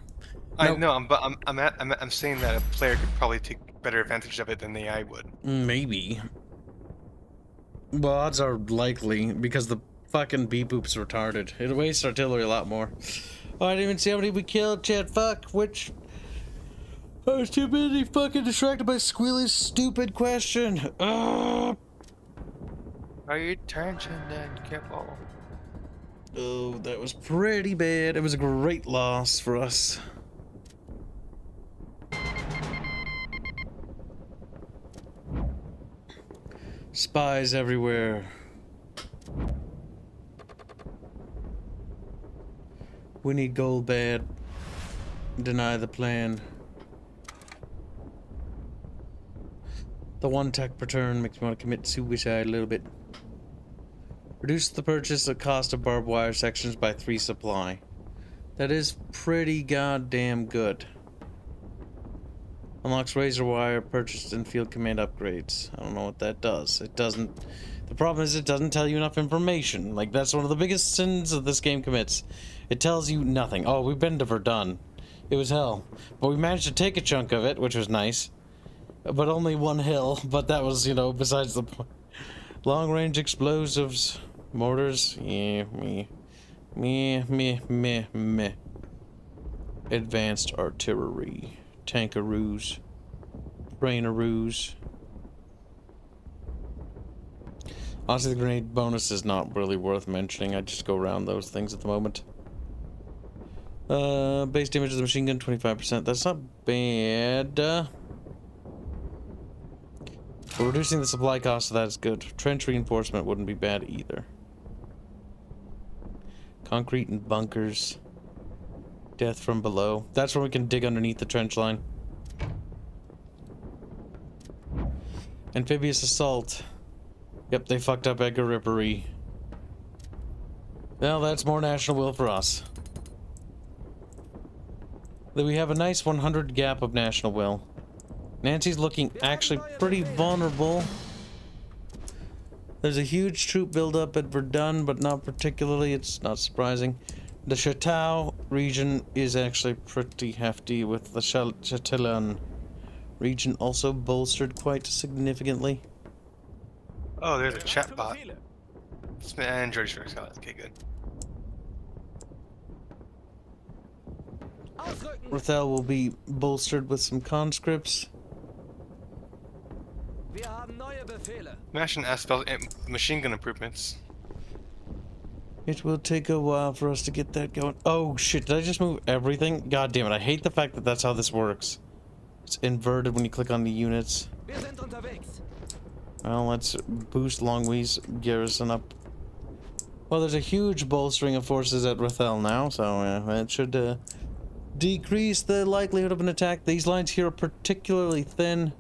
D: I know, I'm saying that a player could probably take better advantage of it than the AI would.
A: Maybe. Well, odds are likely, because the fucking beep-boop's retarded. It wastes artillery a lot more. Oh, I didn't even see how many we killed, chat. Fuck, which... I was too busy fucking distracted by Squealy's stupid question.
D: Are you attention then, Kibble?
A: Oh, that was pretty bad. It was a great loss for us. Spies everywhere. We need gold bad. Deny the plan. The one tech per turn makes me want to commit suicide a little bit. Reduce the purchase of cost of barbed wire sections by 3 supply. That is pretty goddamn good. Unlocks razor wire purchased in field command upgrades. I don't know what that does. It doesn't... The problem is it doesn't tell you enough information. Like, that's one of the biggest sins that this game commits. It tells you nothing. Oh, we've been to Redone. It was hell. But we managed to take a chunk of it, which was nice. But only one hill. But that was, you know, besides the point. Long-range explosives. Mortars. Yeah, meh. Advanced artillery. Tankaroos. Braineroos. Honestly, the grenade bonus is not really worth mentioning. I just go around those things at the moment. Base damage of the machine gun, 25%. That's not bad. But reducing the supply cost of that is good. Trench reinforcement wouldn't be bad either. Concrete and bunkers. Death from below. That's where we can dig underneath the trench line. Amphibious assault. Yep, they fucked up Edgar Rippery. Well, that's more national will for us. Then we have a nice 100 gap of national will. Nancy's looking actually pretty vulnerable. There's a huge troop buildup at Redone, but not particularly. It's not surprising. The Chateau region is actually pretty hefty, with the Châtillon region also bolstered quite significantly.
D: Oh, there's a chat bot. And George Shirks got it. Okay, good.
A: Rathel will be bolstered with some conscripts.
D: Imagine asphalt machine gun improvements.
A: It will take a while for us to get that going. Oh shit, did I just move everything? God damn it, I hate the fact that that's how this works. It's inverted when you click on the units. Well, let's boost Longwe's garrison up. Well, there's a huge bolstering of forces at Rathel now, so that should decrease the likelihood of an attack. These lines here are particularly thin.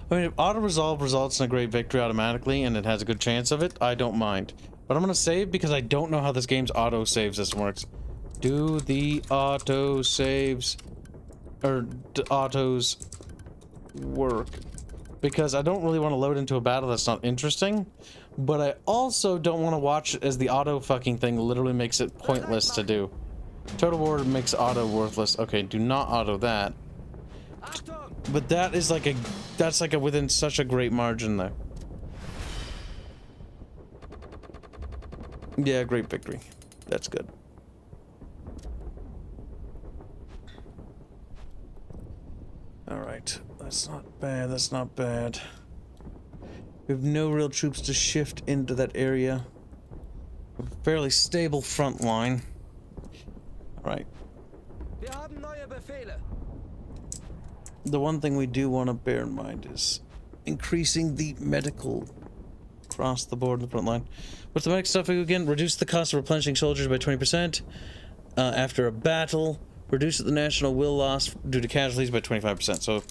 A: I mean, if auto-resolve results in a great victory automatically, and it has a good chance of it, I don't mind. But I'm gonna save because I don't know how this game's auto-save system works. Do the auto-saves... or autos work? Because I don't really want to load into a battle that's not interesting, but I also don't want to watch it as the auto fucking thing literally makes it pointless to do. Total War makes auto worthless. Okay, do not auto that. But that is like that's like a within such a great margin there. Yeah, great victory. That's good. Alright, that's not bad, that's not bad. We have no real troops to shift into that area. A fairly stable front line. Alright.
B: Wir haben neue Befehle.
A: The one thing we do want to bear in mind is increasing the medical across the board in the front line. What's the medic stuff again? Reduce the cost of replenishing soldiers by 20% after a battle. Reduce the national will loss due to casualties by 25%. So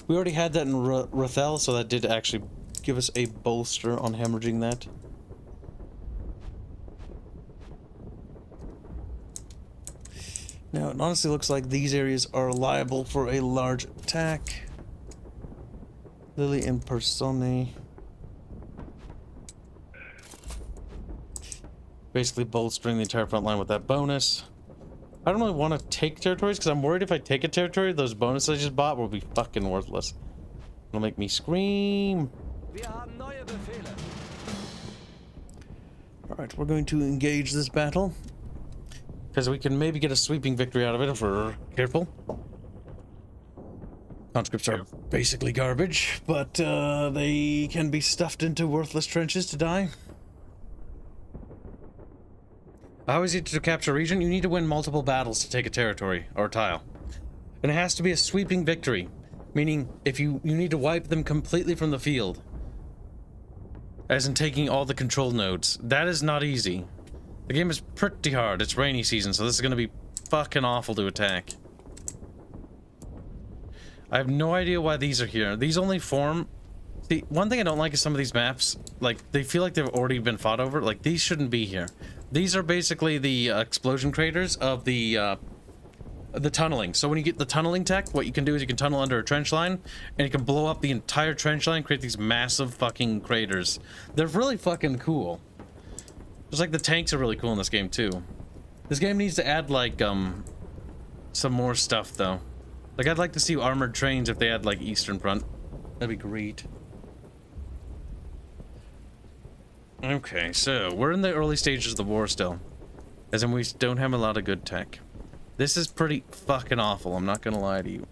A: we already had that in Rathel, so that did actually give us a bolster on hemorrhaging that. Now, it honestly looks like these areas are liable for a large attack. Lily and Persone. Basically bolstering the entire front line with that bonus. I don't really want to take territories because I'm worried if I take a territory, those bonuses I just bought will be fucking worthless. It'll make me scream.
B: Wir haben neue Befehle.
A: Alright, we're going to engage this battle. Because we can maybe get a sweeping victory out of it if we're careful. Conscripts are basically garbage, but they can be stuffed into worthless trenches to die. How is it to capture a region? You need to win multiple battles to take a territory or tile. And it has to be a sweeping victory. Meaning, if you need to wipe them completely from the field. As in taking all the control nodes. That is not easy. The game is pretty hard. It's rainy season, so this is going to be fucking awful to attack. I have no idea why these are here. These only form... See, one thing I don't like is some of these maps, like, they feel like they've already been fought over. Like, these shouldn't be here. These are basically the explosion craters of the tunneling. So when you get the tunneling tech, what you can do is you can tunnel under a trench line, and you can blow up the entire trench line, create these massive fucking craters. They're really fucking cool. Just like the tanks are really cool in this game too. This game needs to add like some more stuff though. Like I'd like to see armored trains if they had like Eastern Front. That'd be great. Okay, so we're in the early stages of the war still. As in we don't have a lot of good tech. This is pretty fucking awful, I'm not gonna lie to you.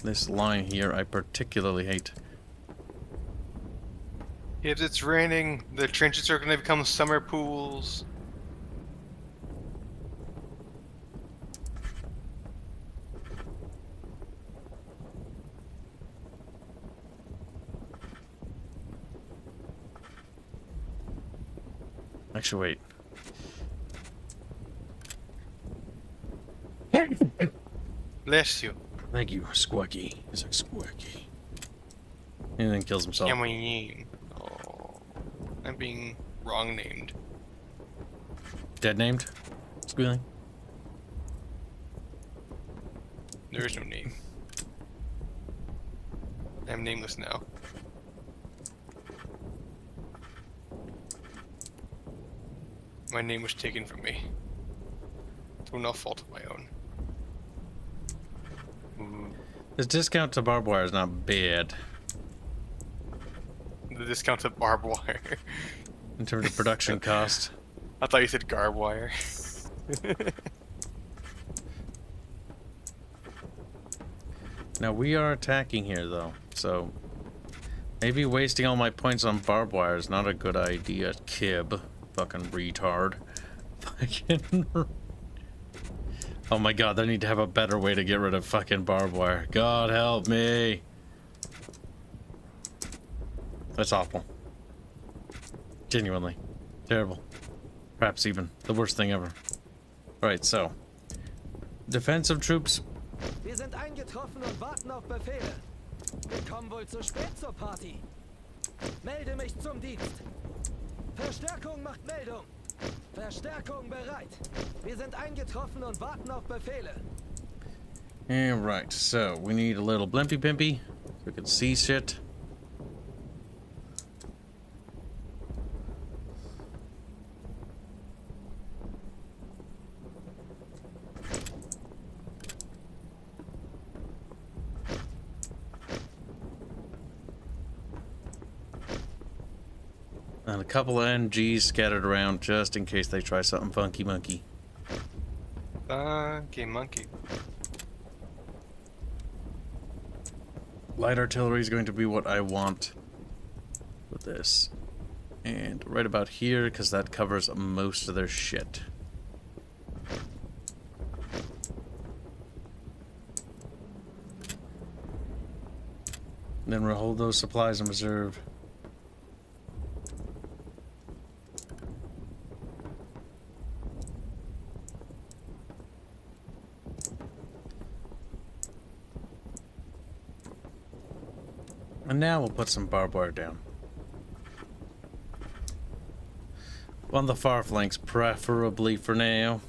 A: This line here I particularly hate.
D: If it's raining, the trenches are gonna become summer pools.
A: Actually, wait.
D: Bless you.
A: Thank you, Squawky. He's like Squawky. And then kills himself.
D: Oh, I'm being wrong named.
A: Dead named? Squealing?
D: There is no name. I'm nameless now. My name was taken from me. Through no fault of my own.
A: This discount to barbed wire is not bad.
D: The discount of barbed wire.
A: In terms of production cost.
D: I thought you said garb wire.
A: Now we are attacking here though, so maybe wasting all my points on barbed wire is not a good idea, Kib. Fucking retard. Fucking... Oh my god, they need to have a better way to get rid of fucking barbed wire. God help me. That's awful. Genuinely. Terrible. Perhaps even the worst thing ever. Alright, so. Defensive troops.
B: Wir sind eingetroffen und warten auf Befehle. Wir kommen wohl zu spät zur Party. Melde mich zum Dienst. Verstärkung macht Meldung. Verstärkung bereit. Wir sind eingetroffen und warten auf Befehle.
A: Alright, so we need a little blimpy pimpy so we can see shit. And a couple of NGs scattered around just in case they try something funky monkey.
D: Funky monkey.
A: Light artillery is going to be what I want with this. And right about here, because that covers most of their shit. Then we'll hold those supplies in reserve. And now we'll put some barbed wire down. On the far flanks, preferably for now.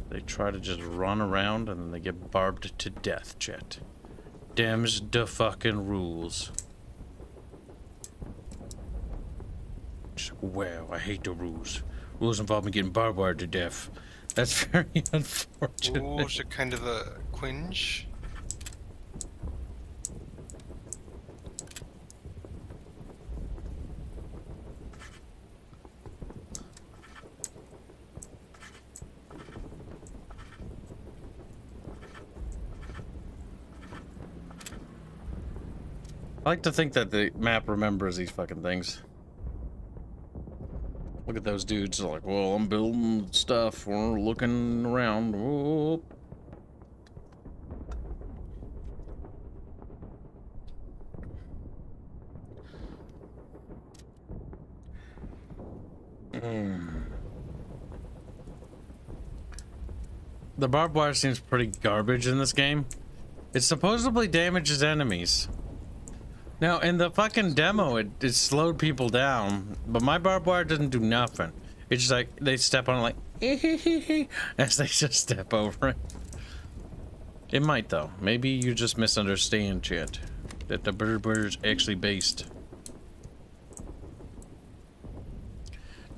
A: They try to just run around and then they get barbed to death, chat. Dems da fucking rules. Wow, I hate the rules. Rules involve me getting barbed wired to death. That's very unfortunate.
D: Ooh, is it kind of a quinge?
A: I like to think that the map remembers these fucking things. Look at those dudes like, well, I'm building stuff. We're looking around. Whoop. The barbed wire seems pretty garbage in this game. It supposedly damages enemies. Now, in the fucking demo, it slowed people down, but my barbed wire doesn't do nothing. It's just like, they step on it like, as they just step over it. It might, though. Maybe you just misunderstand, shit. That the barbed wire is actually based.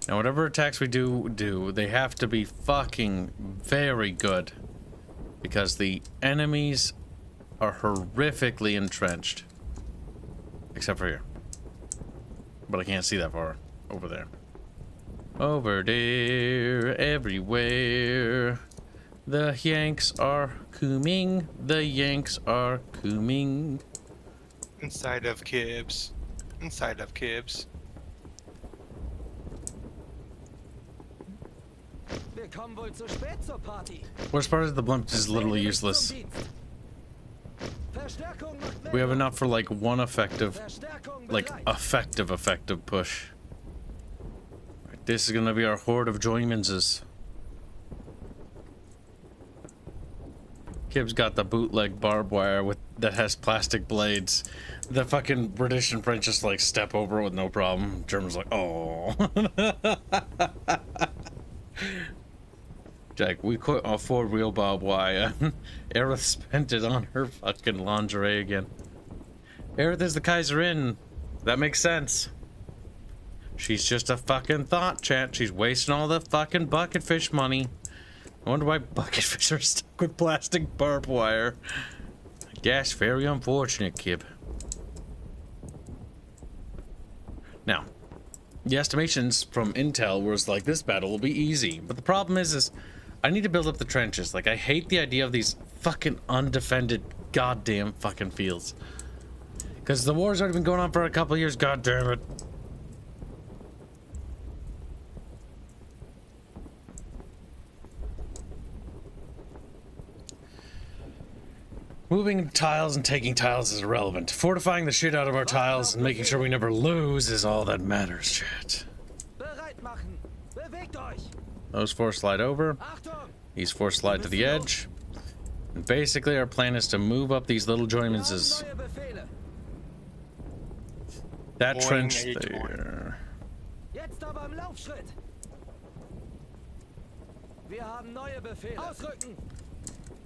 A: Now, whatever attacks we do, they have to be fucking very good. Because the enemies are horrifically entrenched. Except for here. But I can't see that far. Over there. Over there. Everywhere. The Yanks are coming. The Yanks are coming.
D: Inside of Kibs. Inside of Kibs.
B: Wir kommen wohl zu spät zur Party.
A: Worst part is the blimp is literally useless.
B: Verstärkung macht
A: We have
B: Meldung.
A: enough for like one effective,
B: Verstärkung
A: like
B: bereit.
A: effective push. Right, this is gonna be our horde of Joymanses. Kibs got the bootleg barbed wire with that has plastic blades. The fucking British and French just like step over it with no problem. Germans like, oh. Jack, we couldn't afford real barbed wire. Aerith spent it on her fucking lingerie again. Aerith is the Kaiserin. That makes sense. She's just a fucking thought, chat. She's wasting all the fucking bucket fish money. I wonder why bucket fish are stuck with plastic barbed wire. I guess very unfortunate, Kib. Now, the estimations from Intel was like, this battle will be easy. But the problem is I need to build up the trenches. Like, I hate the idea of these fucking undefended goddamn fucking fields. Because the war's already been going on for a couple of years, god damn it. Moving tiles and taking tiles is irrelevant. Fortifying the shit out of our tiles and making sure we never lose is all that matters, chat.
B: Bereit machen. Bewegt euch.
A: Those four slide over.
B: Achtung.
A: These four slide to the edge. And basically our plan is to move up these little
B: Wir
A: Joymanses.
B: haben neue Befehle.
A: That
D: Boing,
A: trench
D: eight,
A: there.
B: Jetzt aber im Laufschritt. Wir haben neue Befehle. Ausrücken.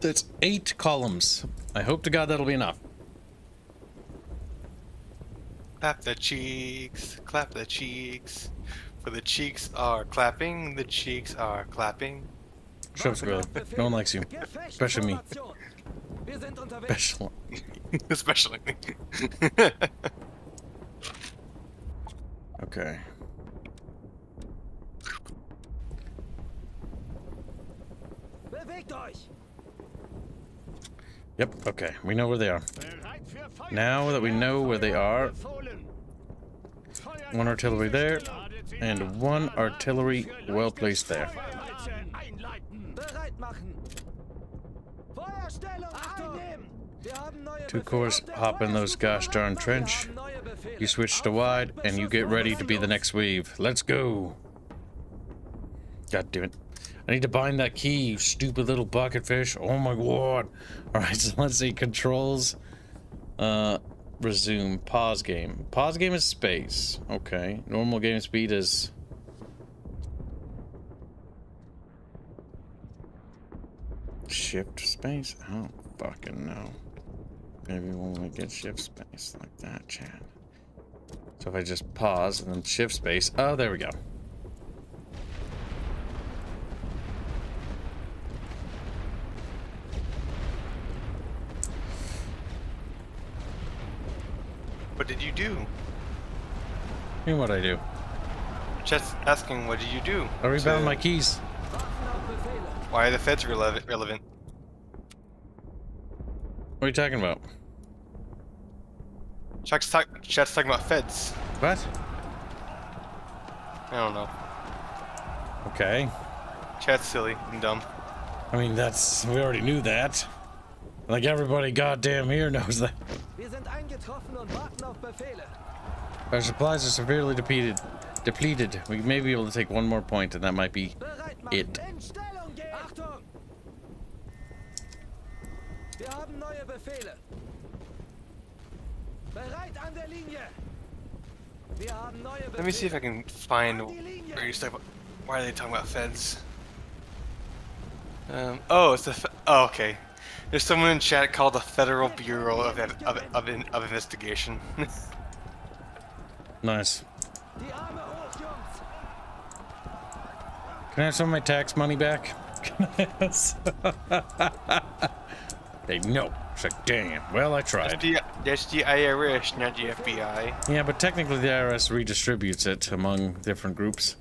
A: That's 8 columns. I hope to God that'll be enough.
D: Clap the cheeks. Clap the cheeks. For the cheeks are clapping, the cheeks are clapping.
A: Shut up, Squirrel. No one likes you. Especially me.
B: Wir sind unterwegs.
A: Special.
D: Especially me.
A: Okay.
B: Bewegt euch.
A: Yep, okay. We know where they are.
C: Bereit für Feuer.
A: Now that we know where they are,
C: Befohlen. Feuer
A: one artillery there,
C: ladet sie
A: and
C: nach.
A: one artillery well placed there.
C: Feuerwalze einleiten.
B: Bereit machen. Feuerstellung einnehmen. Wir haben neue
A: Two
B: Befehle.
A: cores, hop in those gosh darn trench.
B: Wir haben neue Befehle.
A: You switch to wide, and you get ready to be the next wave. Let's go. God damn it. I need to bind that key, you stupid little bucket fish. Oh my god. Alright, so let's see. Controls. Resume. Pause game. Pause game is space. Okay. Normal game speed is... shift space? I don't fucking know. Maybe when we get shift space like that, Chad. So if I just pause and then shift space. Oh, there we go.
D: What did you do?
A: Here's what I do.
D: Just asking, what did you do?
A: I rebound
D: to-
A: my keys.
B: Warten auf Befehle.
D: Why are the feds relevant?
A: What are you talking about?
D: Chat's talking about feds.
A: What?
D: I don't know.
A: Okay.
D: Chat's silly and dumb.
A: I mean, we already knew that. Like everybody goddamn here knows that.
B: Wir sind eingetroffen und warten auf Befehle.
A: Our supplies are severely depleted. We may be able to take one more point, and that might be
B: Bereit machen.
A: it.
B: In Stellung gehen. Achtung. Wir haben neue Befehle. Bereit an der Linie. Wir haben neue Befehle.
D: Let me see if I can find where you're talking about. Why are they talking about feds? Oh, it's the. Oh, okay. There's someone in chat called the Federal Bureau of Investigation.
A: Nice.
B: Die Arme hoch, Jungs.
A: Can I have some of my tax money back? They know. It's like, damn. Well, I tried.
D: That's the IRS, not the FBI.
A: Yeah, but technically the IRS redistributes it among different groups.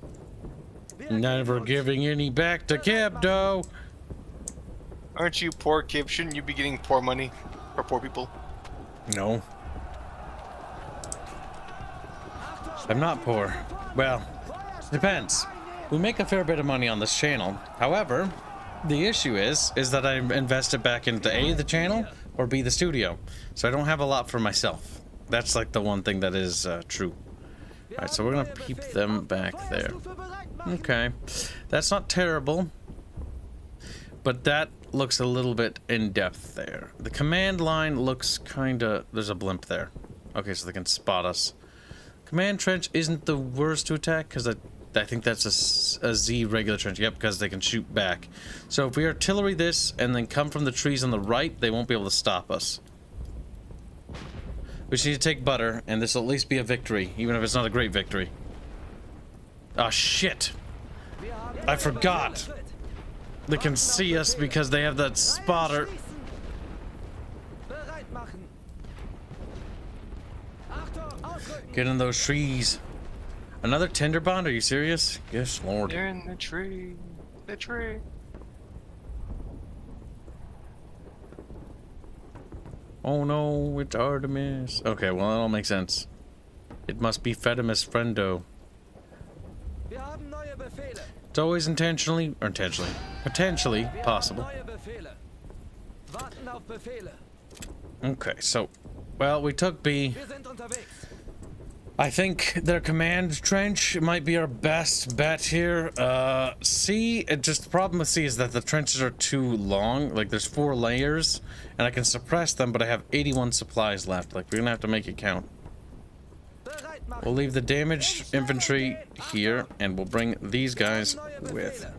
A: Never giving any back to Kibs.
D: Aren't you poor, Kib? Shouldn't you be getting poor money for poor people?
A: No. I'm not poor. Well, depends. We make a fair bit of money on this channel. However, the issue is that I invest it back into A, the channel, or B, the studio. So I don't have a lot for myself. That's like the one thing that is true. Alright, so we're gonna keep them back there. Okay. That's not terrible. But that looks a little bit in depth there. The command line looks kinda... There's a blimp there. Okay, so they can spot us. Command trench isn't the worst to attack, because I think that's a Z regular trench. Yep, because they can shoot back. So if we artillery this and then come from the trees on the right, they won't be able to stop us. We just need to take butter, and this will at least be a victory, even if it's not a great victory. Ah, shit! I forgot! They can see us because they have that spotter.
B: Bereit machen. Achtung, ausrücken.
A: Get in those trees. Another tinder bond? Are you serious? Yes, Lord.
D: They're in the tree. The tree.
A: Oh no, it's Artemis. Okay, well, that all makes sense. It must be Fedimus Friendo.
B: Wir haben neue Befehle.
A: It's always potentially possible.
B: Neue Befehle. Warten auf Befehle.
A: Okay, so, well, we took B.
B: Wir sind unterwegs.
A: I think their command trench might be our best bet here. C, just the problem with C is that the trenches are too long. Like, there's 4 layers, and I can suppress them, but I have 81 supplies left. Like, we're gonna have to make it count.
B: Bereit machen.
A: We'll leave the damaged infantry here, and we'll bring these guys
B: Neue
A: with.
B: Befehle.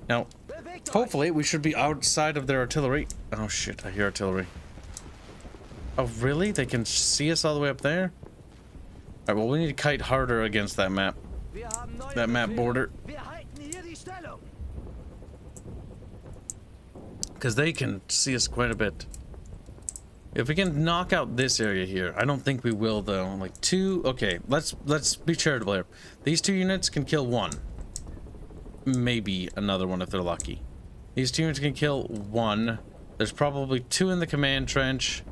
A: Now,
B: Bewegt euch.
A: hopefully, we should be outside of their artillery. Oh, shit, I hear artillery. Oh, really? They can see us all the way up there? Alright, well, we need to kite harder against that map.
B: Wir haben neue
A: that map
B: Befehle.
A: border.
B: Wir halten hier die Stellung.
A: Because they can see us quite a bit. If we can knock out this area here, I don't think we will though. Like two, okay, let's be charitable here. These 2 units can kill 1. Maybe another one if they're lucky. These 2 units can kill 1. There's probably 2 in the command trench.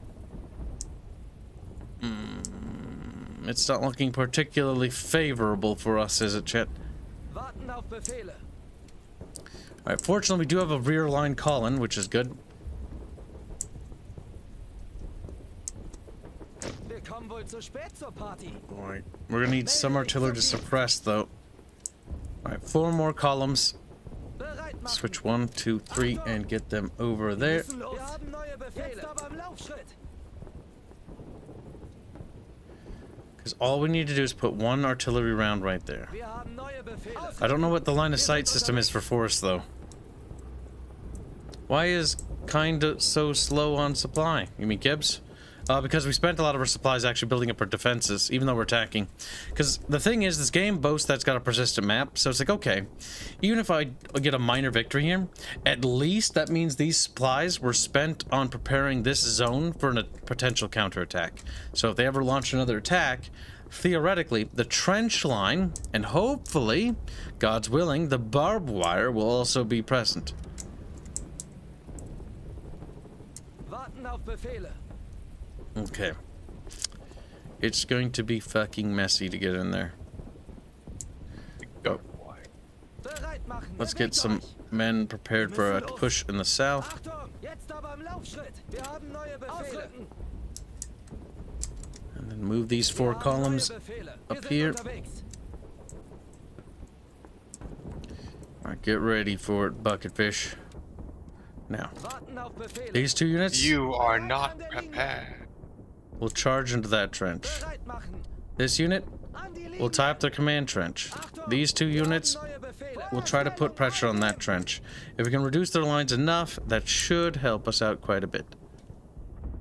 A: It's not looking particularly favorable for us, is it, Chet?
B: Warten auf Befehle.
A: Alright, fortunately we do have a rear line column, which is good.
B: Wir kommen wohl zu spät zur Party.
A: Alright, we're gonna need some artillery to suppress though. Alright, 4 more columns.
B: Bereit machen.
A: Switch 1, 2, 3 and get them over there.
B: Wir haben neue Befehle. Jetzt aber im Laufschritt.
A: Because all we need to do is put 1 artillery round right there.
B: Wir haben neue Befehle.
A: I don't know what the line of sight system is for forest though. Why is kinda so slow on supply? You mean Kibs? Because we spent a lot of our supplies actually building up our defenses, even though we're attacking. Because the thing is, this game boasts that it's got a persistent map, so it's like, okay, even if I get a minor victory here, at least that means these supplies were spent on preparing this zone for a potential counterattack. So if they ever launch another attack, theoretically, the trench line, and hopefully, God's willing, the barbed wire will also be present.
B: Warten auf Befehle.
A: Okay. It's going to be fucking messy to get in there. Go.
B: Bereit machen.
A: Let's get some men prepared for a push in the south.
B: Achtung, jetzt aber im Laufschritt. Wir haben neue Befehle.
A: And then move these 4 columns up here. Alright, get ready for it, Bucketfish. Now,
B: Warten auf Befehle.
A: these 2 units
D: You are not prepared.
A: will charge into that trench.
B: Bereit machen.
A: This unit
B: An die Linie.
A: will tie up the command trench. These 2 units
B: Neue Befehle.
A: will try to put pressure on that trench. If we can reduce their lines enough, that should help us out quite a bit.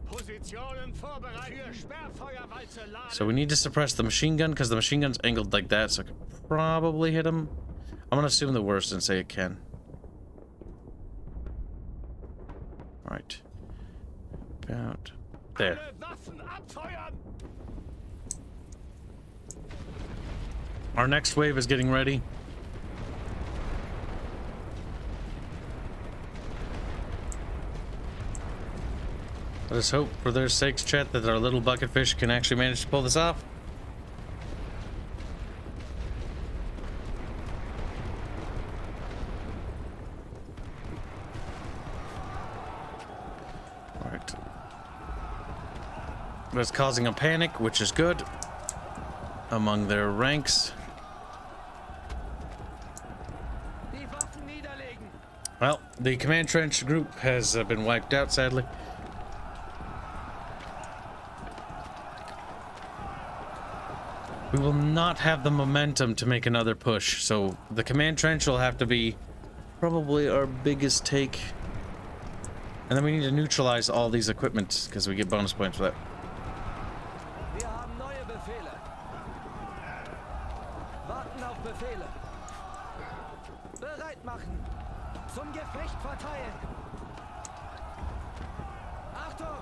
C: Positionen vorbereitet. Sperrfeuerwalze laden.
A: So we need to suppress the machine gun, because the machine gun's angled like that, so I could probably hit him. I'm gonna assume the worst and say it can. Alright. About there.
C: Alle Waffen abfeuern.
A: Our next wave is getting ready. Let us hope for their sakes, chat, that our little bucketfish can actually manage to pull this off. Alright. That's causing a panic, which is good, among their ranks.
B: Die Waffen niederlegen.
A: Well, the command trench group has been wiped out, sadly. We will not have the momentum to make another push, so the command trench will have to be probably our biggest take. And then we need to neutralize all these equipment, because we get bonus points for that.
B: Wir haben neue Befehle. Warten auf Befehle. Bereit machen. Zum Gefecht verteilen. Achtung!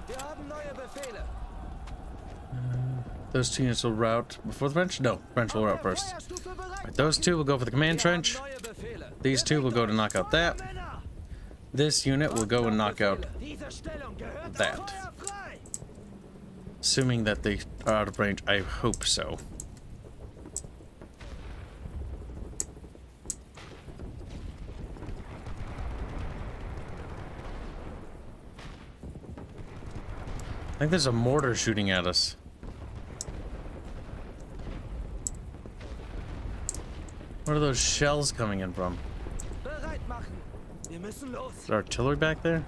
B: Wir haben neue Befehle.
A: Those 2 units will route before the French? No, French will route first.
B: Feuerstufe bereit.
A: Right, those 2 will go for the command
B: Wir haben
A: trench.
B: neue Befehle.
A: These 2 will go to knock out that.
B: Männer!
A: This unit will go and knock out
B: Diese Stellung gehört
A: that.
B: auf Feuer frei.
A: Assuming that they are out of range, I hope so. I think there's a mortar shooting at us. Where are those shells coming in from?
B: Bereit machen. Wir müssen los.
A: Is there artillery back there?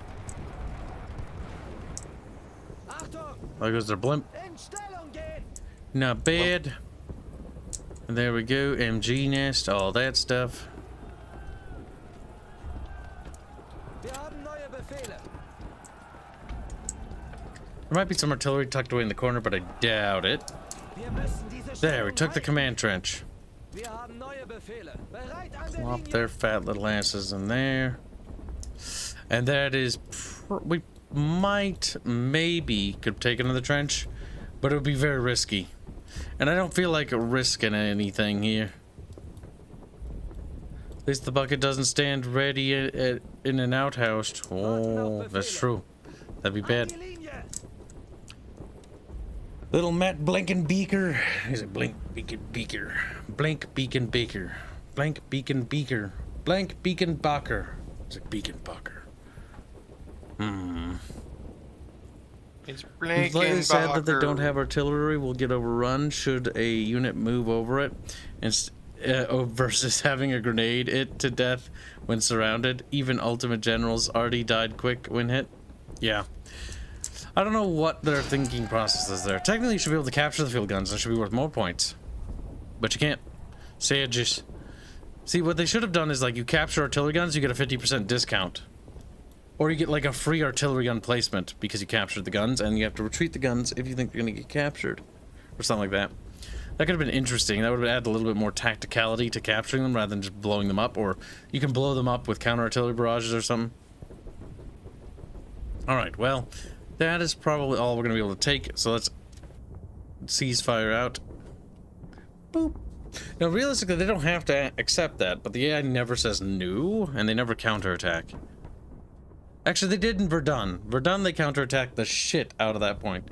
B: Achtung!
A: There goes their blimp.
B: In Stellung gehen.
A: Not bad. And there we go. MG nest, all that stuff.
B: Wir haben neue Befehle.
A: There might be some artillery tucked away in the corner, but I doubt it.
B: Wir müssen diese
A: There, we took the command trench.
B: Wir haben neue Befehle. Bereit an der
A: Plop
B: Linie.
A: their fat little asses in there. And that is... we might, maybe, could take another trench. But it would be very risky. And I don't feel like risking anything here. At least the bucket doesn't stand ready in an outhouse. Oh, that's true. That'd be
B: An
A: bad.
B: die Linie.
A: Little Matt Blinken Beaker. Is it Blink Beacon Beaker? Blank Beacon Baker. Blank Beacon Beaker. Blank Beacon Bacher. Is it Beacon Bacher?
D: It's
A: It's slightly sad that they don't have artillery. Will get overrun should a unit move over it, and versus having a grenade it to death when surrounded. Even ultimate generals already died quick when hit. Yeah. I don't know what their thinking process is there. Technically, you should be able to capture the field guns and it should be worth more points. But you can't. Say it just... See, what they should have done is, like, you capture artillery guns, you get a 50% discount. Or you get, like, a free artillery gun placement because you captured the guns, and you have to retreat the guns if you think they're going to get captured. Or something like that. That could have been interesting. That would have added a little bit more tacticality to capturing them rather than just blowing them up. Or you can blow them up with counter-artillery barrages or something. Alright, well... that is probably all we're going to be able to take, so let's cease fire out. Boop. Now, realistically, they don't have to accept that, but the AI never says no, and they never counterattack. Actually, they did in Verdun. Verdun, they counterattacked the shit out of that point.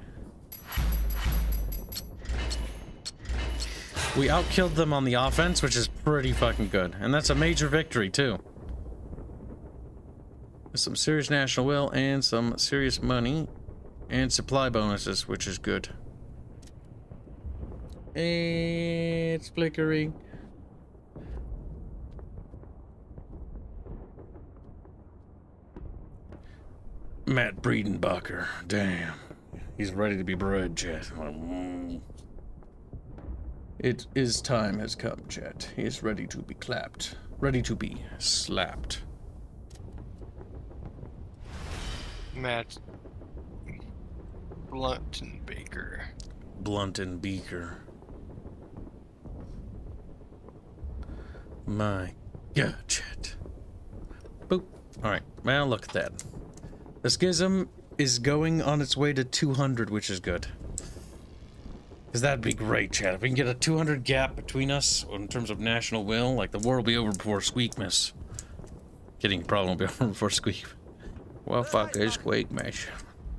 A: We outkilled them on the offense, which is pretty fucking good, and that's a major victory, too. Some serious national will and some serious money and supply bonuses, which is good. It's Bickering. Matt Breedenbacher. Damn. He's ready to be bred, chat. His time has come, chat. He is ready to be clapped. Ready to be slapped.
D: Matt Bluntenbaker.
A: Bluntenbeaker. My God, chat. Boop. Alright, well, look at that. The schism is going on its way to 200, which is good. Because that'd be great, chat. If we can get a 200 gap between us in terms of national will, like the war will be over before Squeakmas. Kidding, probably won't be over before Squeak. Well, fuck is Squeakmas.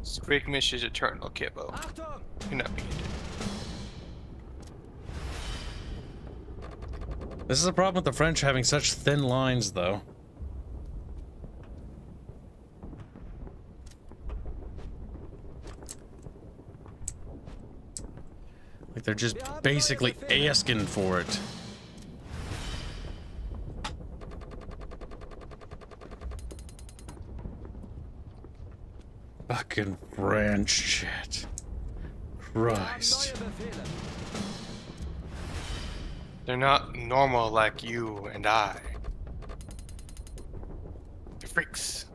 D: Squeakmas is eternal, Kibbo.
B: Achtung!
D: You're not being
A: This is a problem with the French having such thin lines, though. Like, they're just basically asking for it. Fucking French shit. Christ.
B: Neue Befehle.
D: They're not normal like you and I. They're freaks.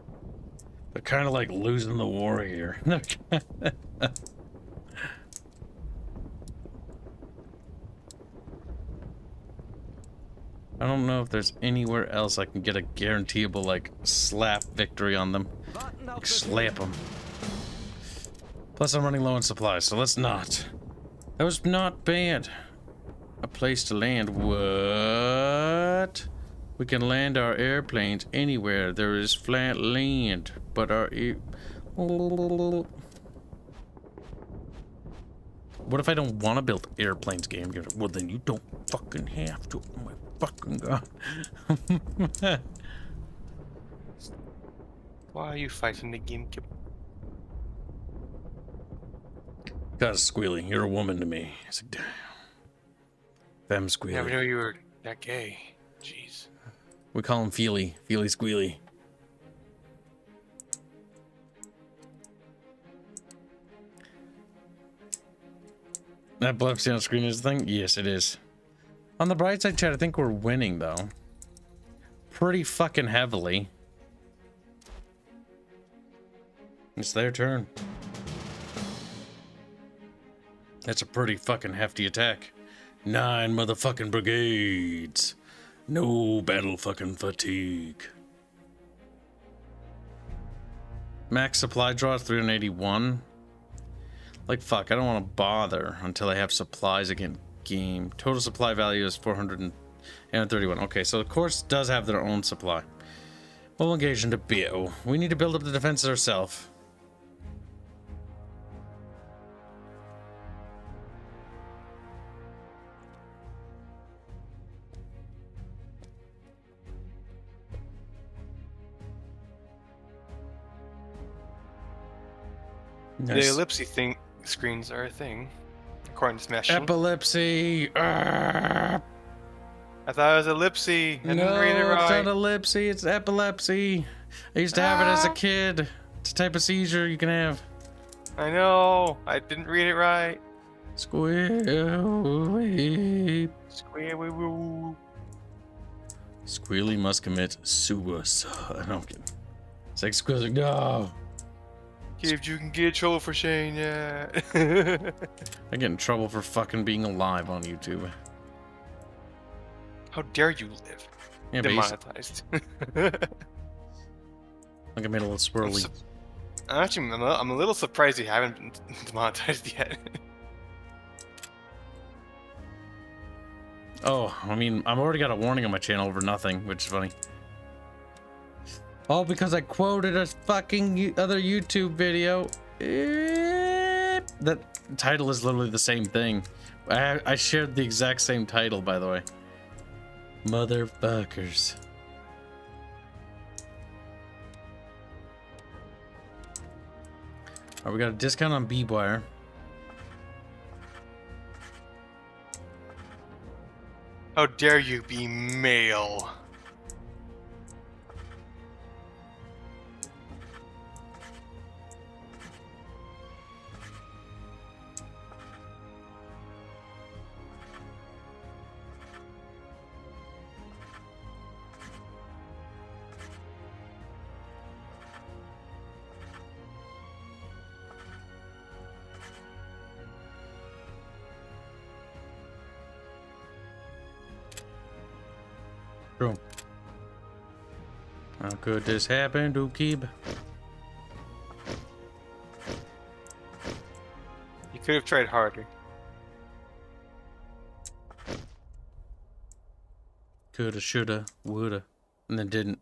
A: They're kind of like losing the war here. I don't know if there's anywhere else I can get a guaranteeable, like, slap victory on them.
B: Warten auf
A: Like,
B: Befehle.
A: slap them. Plus, I'm running low on supplies, so let's not. That was not bad. A place to land. What? We can land our airplanes anywhere. There is flat land, but our What if I don't want to build airplanes, game? Well, then you don't fucking have to. Oh my fucking god.
D: Why are you fighting the game, Kibbo?
A: God, Squealy, you're a woman to me. It's like, damn. Femme Squealy.
D: Never knew you were that gay. Jeez.
A: We call him Feely. Feely Squealy. That epilepsy on screen is the thing? Yes, it is. On the bright side, chat, I think we're winning, though. Pretty fucking heavily. It's their turn. That's a pretty fucking hefty attack. 9 motherfucking brigades. No battle fucking fatigue. Max supply draw 381. Like, fuck, I don't want to bother until I have supplies again. Game. Total supply value is 431. Okay, so the course does have their own supply. We'll engage into BO. We need to build up the defenses ourselves.
D: The ellipsy thing screens are a thing, according to Smash.
A: Epilepsy.
D: I thought it was ellipsy. I didn't read it right.
A: It's not ellipsy. It's epilepsy. I used to have it as a kid. It's a type of seizure you can have.
D: I know. I didn't read it right.
A: Squealy.
D: Squealy.
A: Squealy must commit suicide. No, I'm kidding. It's like Squealy. No.
D: If you can get in trouble for saying that.
A: I get in trouble for fucking being alive on YouTube.
D: How dare you live?
A: Yeah,
D: demonetized.
A: Like I made a little swirly.
D: Actually, I'm a little surprised you haven't been demonetized yet.
A: Oh, I mean, I've already got a warning on my channel over nothing, which is funny. All because I quoted a fucking other YouTube video. That title is literally the same thing. I shared the exact same title, by the way. Motherfuckers. Alright, we got a discount on B-Wire.
D: How dare you be male?
A: True. How could this happen to Kib?
D: You could have tried harder.
A: Coulda, shoulda, woulda, and then didn't.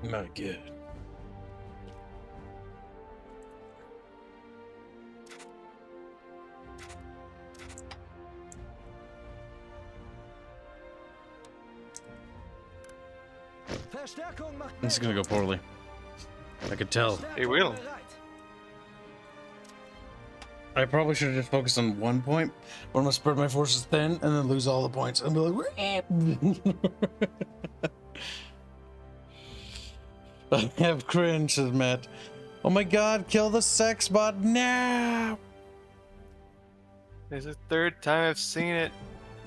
A: Not good. This is gonna go poorly. I could tell.
D: It will.
A: I probably should have just focused on one point, but I'm gonna spread my forces thin and then lose all the points and be like, I have cringe, says Matt. Oh my god, kill the sex bot now!
D: It's the third time I've seen it.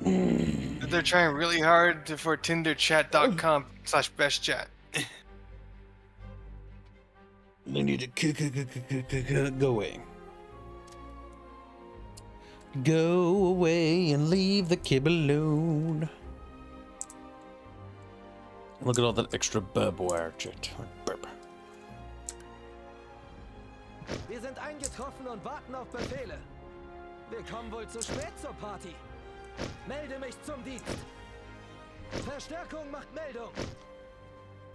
D: They're trying really hard for tinderchat.com/bestchat.
A: They need to go away. Go away and leave the Kib alone. Look at all that extra Barbwire shit.
B: Wir sind eingetroffen und warten auf Befehle. Wir kommen wohl zu spät zur Party. Melde mich zum Dienst. Verstärkung macht Meldung.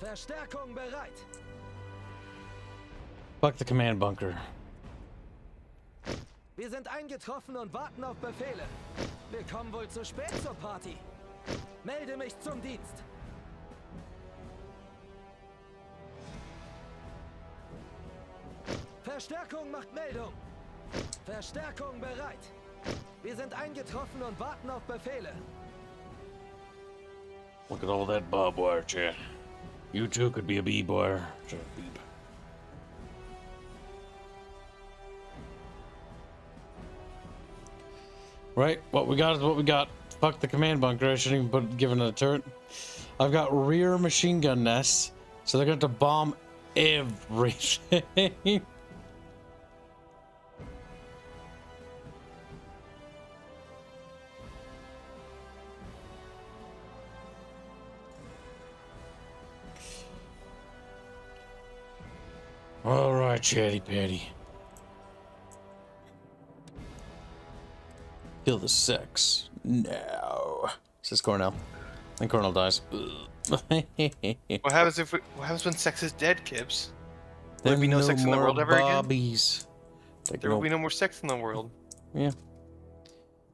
B: Verstärkung bereit.
A: Fuck the command bunker.
B: Wir sind eingetroffen und warten auf Befehle. Wir kommen wohl zu spät zur Party. Melde mich zum Dienst. Verstärkung macht Meldung. Verstärkung bereit. Wir sind eingetroffen und warten auf Befehle.
A: Look at all that barbed wire, chat. You too could be a bee-boy. Right, what we got is what we got. Fuck the command bunker. I shouldn't even give it a turret. I've got rear machine gun nests, so they're going to bomb everything. All right, chatty patty. Kill the sex. No. Says Cornell. And Cornell dies.
D: What happens what happens when sex is dead, Kibs? Will there be no
A: no
D: sex in the
A: more
D: world ever
A: bobbies.
D: again? There will be no more sex in the world.
A: Yeah.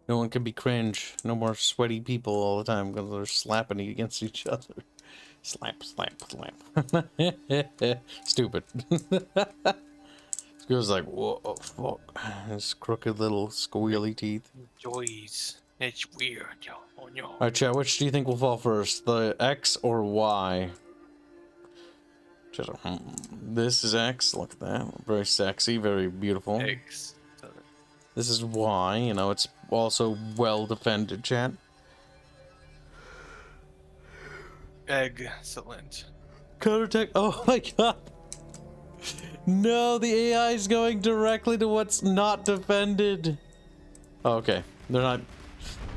A: No one can be cringe. No more sweaty people all the time because they're slapping against each other. Slap, slap, slap. Stupid. This girl's like, whoa, fuck. His crooked little squealy teeth.
D: Joys. It's weird, yo. Oh no.
A: Alright, chat, which do you think will fall first? The X or Y? Just, this is X. Look at that. Very sexy, very beautiful.
D: Eggs.
A: This is Y. You know, it's also well defended, chat.
D: Excellent.
A: Counterattack. Oh my god. No, the AI is going directly to what's not defended. Oh, okay. They're not.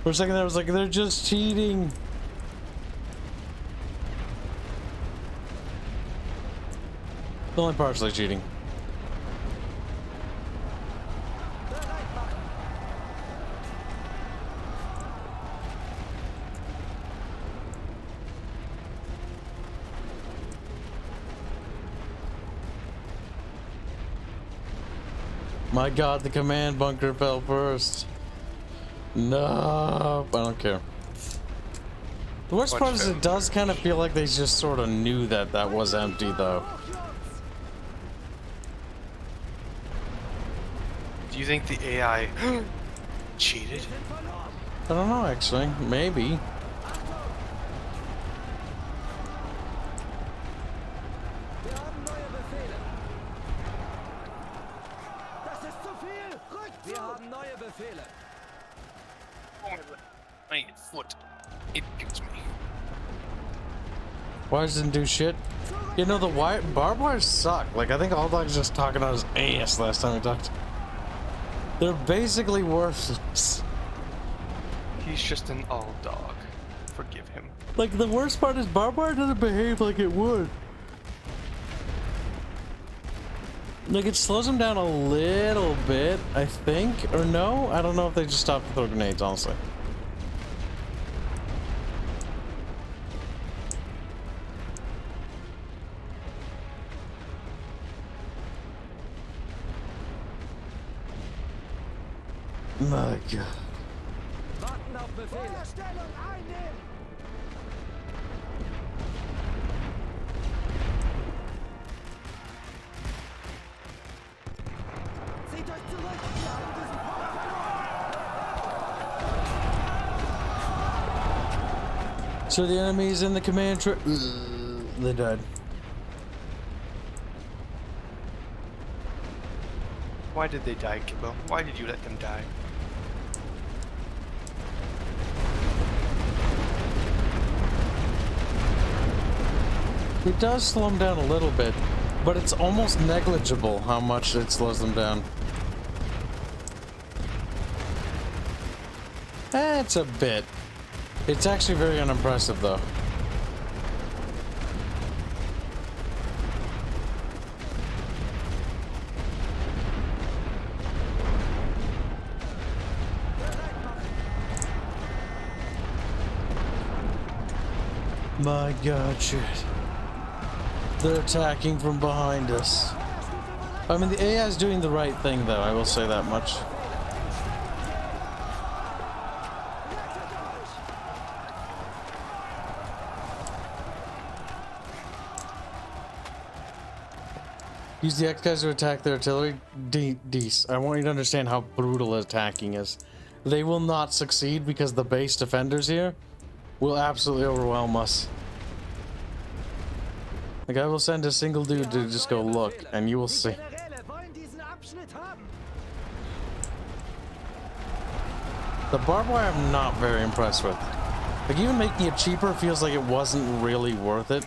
A: For a second there, I was like, they're just cheating. Only partially cheating. My god, the command bunker fell first. No, I don't care. The worst part is it does kind of feel like they just sort of knew that that was empty, though.
D: Do you think the AI cheated?
A: I don't know, actually. Maybe.
B: Wir haben neue Befehle.
D: My foot. It gets me.
A: Wires didn't do shit. You know, the barbed wires suck. Like, I think All Dog's just talking on his ass last time we talked. They're basically worthless.
D: He's just an all dog. Forgive him.
A: Like, the worst part is barbed wire doesn't behave like it would. Like, it slows them down a little bit, I think. Or no? I don't know if they just stopped to throw grenades, honestly. My god.
B: Warten auf Befehle. Stellung einnehmen. Zieht euch zurück. Wir haben diesen Punkt verloren.
A: So the enemy's in the command tree. They died.
D: Why did they die, Kibbo? Why did you let them die?
A: It does slow them down a little bit, but it's almost negligible how much it slows them down. It's a bit. It's actually very unimpressive, though. My god, shit. They're attacking from behind us. I mean, the AI is doing the right thing, though, I will say that much. Use the X guys to attack their artillery. Deece, I want you to understand how brutal attacking is. They will not succeed because the base defenders here will absolutely overwhelm us. Like, I will send a single dude to just go look, and you will see. The barbed wire I'm not very impressed with. Like, even making it cheaper feels like it wasn't really worth it.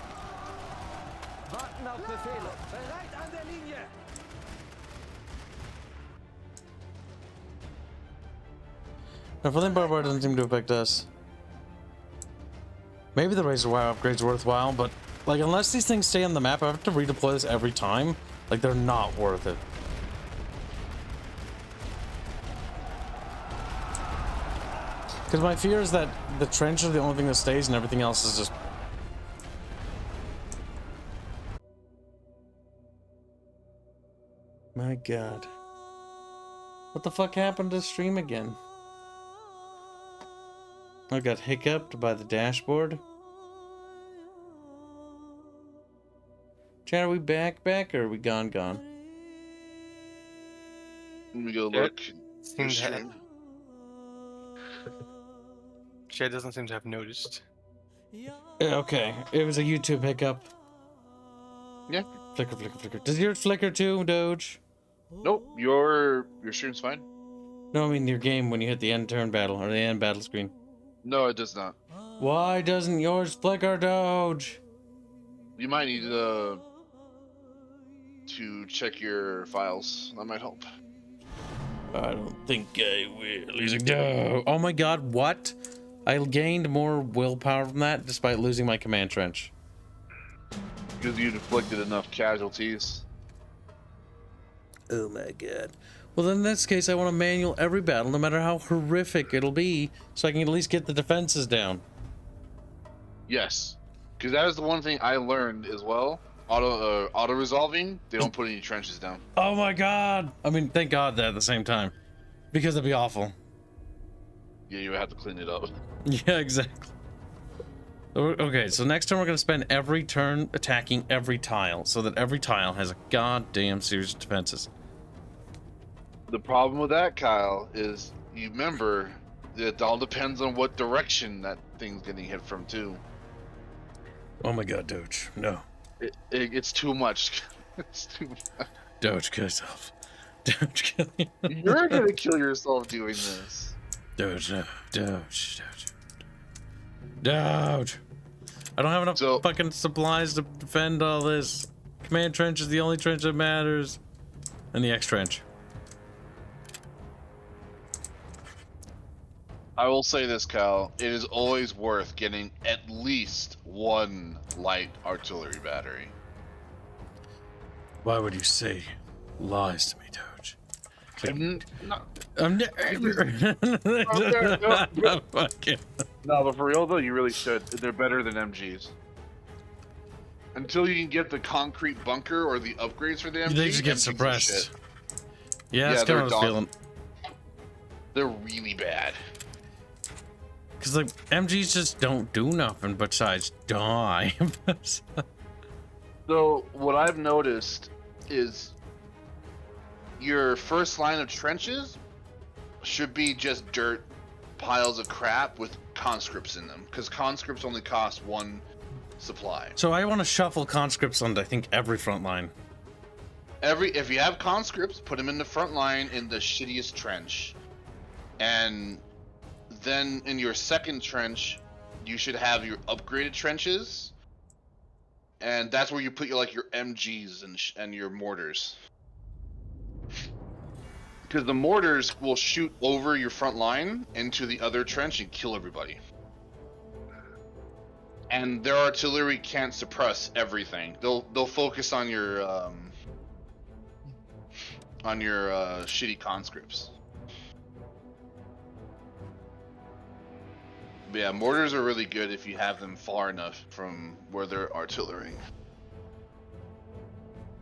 A: Now, for them, barbed wire doesn't seem to affect us. Maybe the razor wire upgrade's worthwhile, but like, unless these things stay on the map, I have to redeploy this every time. Like, they're not worth it. Because my fear is that the trench is the only thing that stays and everything else is just... My god. What the fuck happened to stream again? I got hiccuped by the dashboard. Chat, are we back, or are we gone?
E: Let me go look.
D: Shed doesn't seem to have noticed.
A: Okay, it was a YouTube hiccup.
E: Yeah.
A: Flicker, flicker, flicker. Does yours flicker too, Doge?
E: Nope, your stream's fine.
A: No, I mean your game when you hit the end turn battle or the end battle screen.
E: No, it does not.
A: Why doesn't yours flicker, Doge?
E: You might need to check your files. That might help.
A: I don't think I will. He's like, no. Oh my god, what? I gained more willpower from that despite losing my command trench.
E: Because you inflicted enough casualties.
A: Oh my god. Well, then in this case, I want to manual every battle, no matter how horrific it'll be, so I can at least get the defenses down.
E: Yes. Because that is the one thing I learned as well. Auto-resolving, they don't put any trenches down.
A: Oh my god! I mean, thank god that at the same time. Because it'd be awful.
E: Yeah, you would have to clean it up.
A: Yeah, exactly. Okay, so next turn we're going to spend every turn attacking every tile, so that every tile has a goddamn series of defenses.
E: The problem with that, Kyle, is you remember that it all depends on what direction that thing's getting hit from, too.
A: Oh my god, Doge. No.
E: It's too much. It's too much.
A: Doge, kill yourself. Doge, kill yourself.
E: You're gonna kill yourself doing this.
A: Doge, no. Doge. Doge. I don't have enough fucking supplies to defend all this. Command trench is the only trench that matters. And the X trench.
E: I will say this, Cal. It is always worth getting at least one light artillery battery.
A: Why would you say lies to me, Doge?
E: No, but for real though, you really should. They're better than MGs. Until you can get the concrete bunker or the upgrades for the MG,
A: they just get
E: MGs
A: suppressed. Yeah, that's kind of what I was feeling.
E: They're really bad.
A: Because like MGs just don't do nothing besides die.
E: So what I've noticed is your first line of trenches should be just dirt piles of crap with conscripts in them, because conscripts only cost one supply.
A: So I want to shuffle conscripts onto I think every front line.
E: If you have conscripts, put them in the front line in the shittiest trench, and then in your second trench you should have your upgraded trenches, and that's where you put your your MGs and your mortars, because the mortars will shoot over your front line into the other trench and kill everybody, and their artillery can't suppress everything. They'll focus on your shitty conscripts. But yeah, mortars are really good if you have them far enough from where they're artillerying.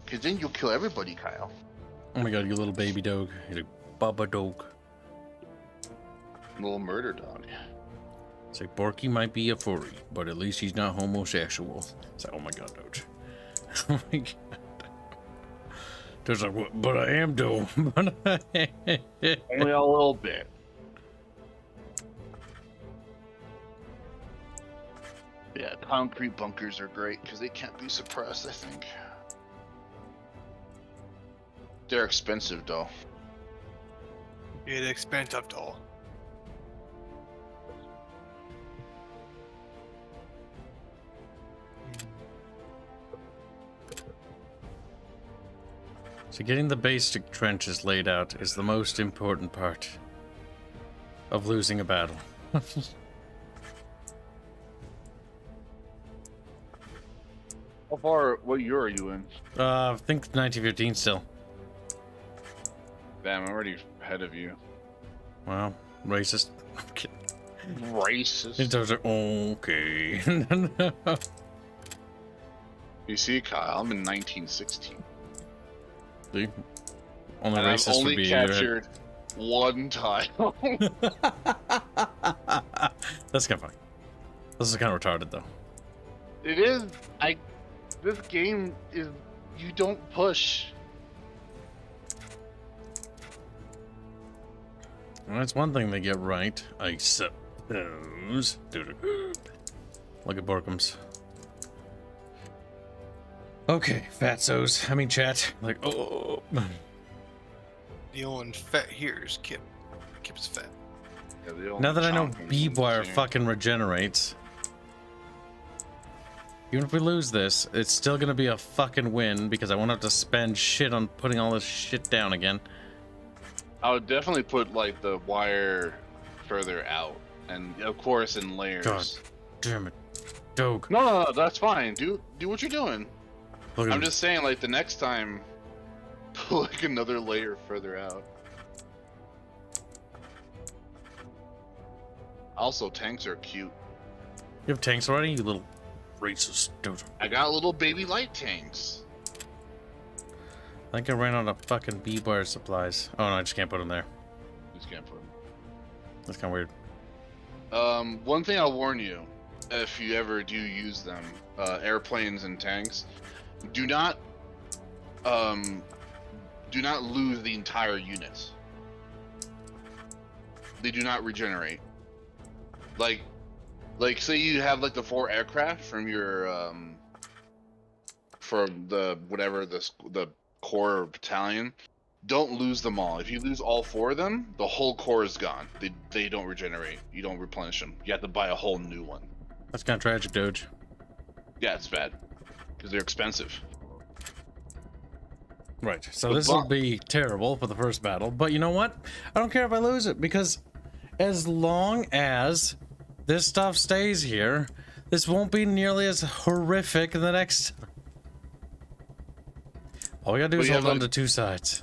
E: Because then you'll kill everybody, Kyle.
A: Oh my god, you little baby dog. You bubba dog.
E: Little murder dog.
A: It's like Borky might be a furry, but at least he's not homosexual. It's like, oh my god, Doge. Oh my god. There's like, but I am though.
E: Only a little bit. Yeah, concrete bunkers are great because they can't be suppressed, I think. They're expensive though.
D: It's expensive though.
A: So getting the basic trenches laid out is the most important part of losing a battle.
E: How far? What year are you in?
A: I think 1915 still.
E: Damn, I'm already ahead of you.
A: Wow, racist.
E: Racist.
A: It's like, okay.
E: You see, Kyle, I'm in 1916.
A: See? Only
E: And I've
A: racist
E: only
A: would be
E: captured one tile.
A: That's kind of funny. This is kind of retarded, though.
E: It is. This game is. You don't push.
A: Well, that's one thing they get right, I suppose. Dude. Look at Borkums. Okay, fatzos. I mean, chat. Like, oh.
D: The only fat here is Kip. Kip's fat.
E: Yeah,
A: Now that I know B-Wire fucking regenerates. Even if we lose this, it's still gonna be a fucking win because I won't have to spend shit on putting all this shit down again.
E: I would definitely put like the wire further out, and of course in layers.
A: God damn it, Doge.
E: No, that's fine. Do what you're doing.
A: Look at
E: I'm
A: him.
E: just saying, like the next time, put like another layer further out. Also, tanks are cute.
A: You have tanks already, you little racist dude.
E: I got little baby light tanks.
A: I think I ran out of fucking B-Bar supplies. Oh no, I just can't put them there.
E: Just can't put them.
A: That's kind of weird.
E: One thing I'll warn you, if you ever do use them, airplanes and tanks, do not lose the entire unit. They do not regenerate. Like say you have like the 4 aircraft from your from the whatever the corps or battalion. Don't lose them all. If you lose all 4 of them, the whole corps is gone. They don't regenerate. You don't replenish them. You have to buy a whole new one.
A: That's kind of tragic, Doge.
E: Yeah, it's bad because they're expensive.
A: Right. So this will be terrible for the first battle, but you know what? I don't care if I lose it because as long as this stuff stays here, this won't be nearly as horrific in the next. All we gotta do is hold on to 2 sides.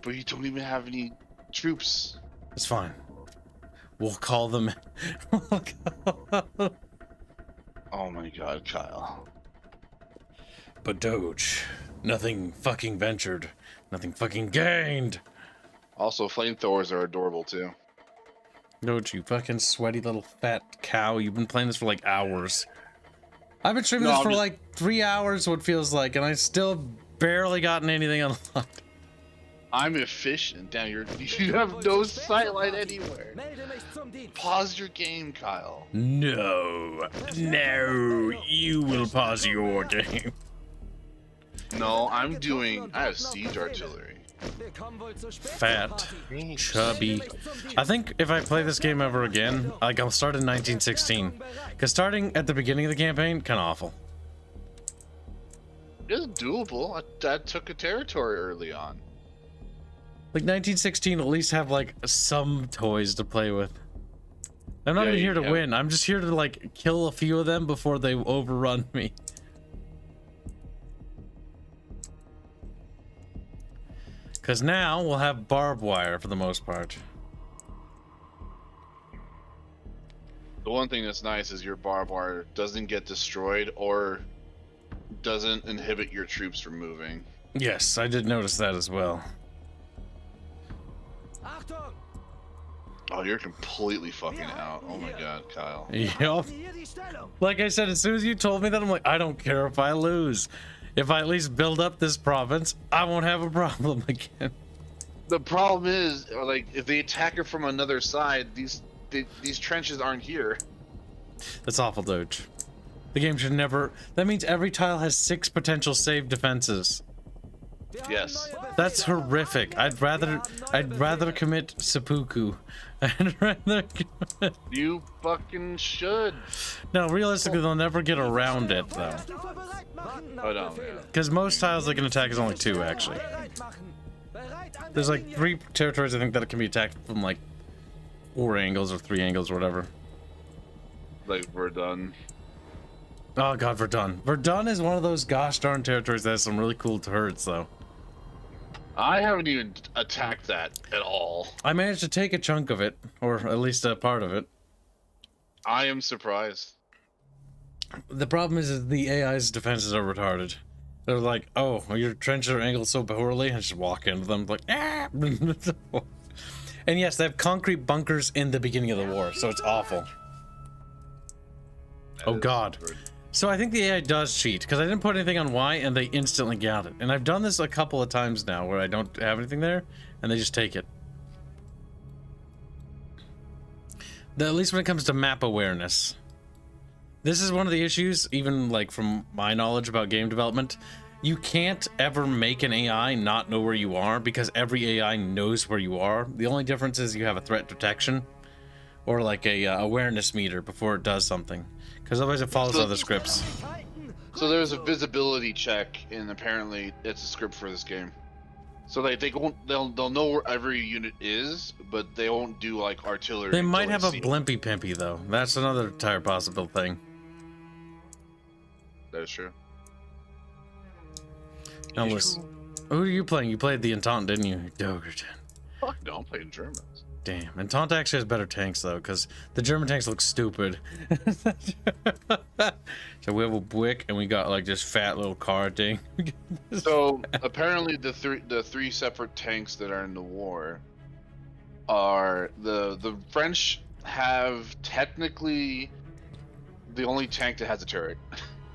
E: But you don't even have any troops.
A: It's fine. We'll call them.
E: Oh my god, Kyle.
A: But Doge, nothing fucking ventured, nothing fucking gained.
E: Also, flamethrowers are adorable too.
A: Doge, you fucking sweaty little fat cow. You've been playing this for like hours. I've been streaming
E: No,
A: this for
E: I'm just-
A: like 3 hours, what feels like, and I still barely gotten anything unlocked.
E: I'm efficient. Damn, you have no sightline anywhere.
B: Melde mich zum Dienst.
E: Pause your game, Kyle.
A: No, you will pause your game.
E: No, I have siege artillery.
B: Willkommen wohl zur
A: Fat,
B: Spätparty.
A: chubby. I think if I play this game ever again, like I'll start in 1916. Because starting at the beginning of the campaign, kind of awful.
E: It's doable. I took a territory early on.
A: Like 1916, at least have like some toys to play with. I'm not
E: Yeah,
A: even
E: you
A: here to
E: have-
A: win. I'm just here to like kill a few of them before they overrun me. Because now we'll have barbed wire for the most part.
E: The one thing that's nice is your barbed wire doesn't get destroyed or doesn't inhibit your troops from moving.
A: Yes, I did notice that as well.
B: Achtung!
E: Oh, you're completely fucking out. Oh my god, Kyle.
A: Yup.
B: Hier die Stellung.
A: Like I said, as soon as you told me that, I'm like, I don't care if I lose. If I at least build up this province, I won't have a problem again.
E: The problem is, like, if they attack it from another side, these trenches aren't here.
A: That's awful, Doge. The game should never... That means every tile has 6 potential save defenses.
E: Yes.
A: That's horrific. I'd rather commit seppuku. I'd rather commit...
E: You fucking should.
A: No, realistically, they'll never get around it, though.
E: Oh, no, yeah.
A: Because most tiles they can attack is only 2, actually. There's like 3 territories, I think, that can be attacked from like 4 angles or 3 angles or whatever.
E: Like, we're done.
A: Oh god, Verdun. Verdun is one of those gosh darn territories that has some really cool turrets, though.
E: I haven't even attacked that at all.
A: I managed to take a chunk of it, or at least a part of it.
E: I am surprised.
A: The problem is the AI's defenses are retarded. They're like, oh, your trenches are angled so poorly, and just walk into them like, ah! And yes, they have concrete bunkers in the beginning of the war, so it's awful. Oh god. So I think the AI does cheat, because I didn't put anything on Y, and they instantly got it. And I've done this a couple of times now, where I don't have anything there, and they just take it. At least when it comes to map awareness. This is one of the issues, even like from my knowledge about game development. You can't ever make an AI not know where you are, because every AI knows where you are. The only difference is you have a threat detection, or like a awareness meter before it does something. Because otherwise it follows other scripts.
E: So there's a visibility check, and apparently it's a script for this game. So like they'll know where every unit is, but they won't do like artillery.
A: They might have a
E: see
A: blimpy pimpy though. That's another entire possible thing.
E: That is true.
A: Now listen, who are you playing? You played the Entente, didn't you? Dogerton.
E: Fuck no, I'm playing Germans.
A: Damn, Entente actually has better tanks though, because the German tanks look stupid. So we have a Buick, and we got like this fat little car thing.
E: So apparently the three separate tanks that are in the war are the French have technically the only tank that has a turret.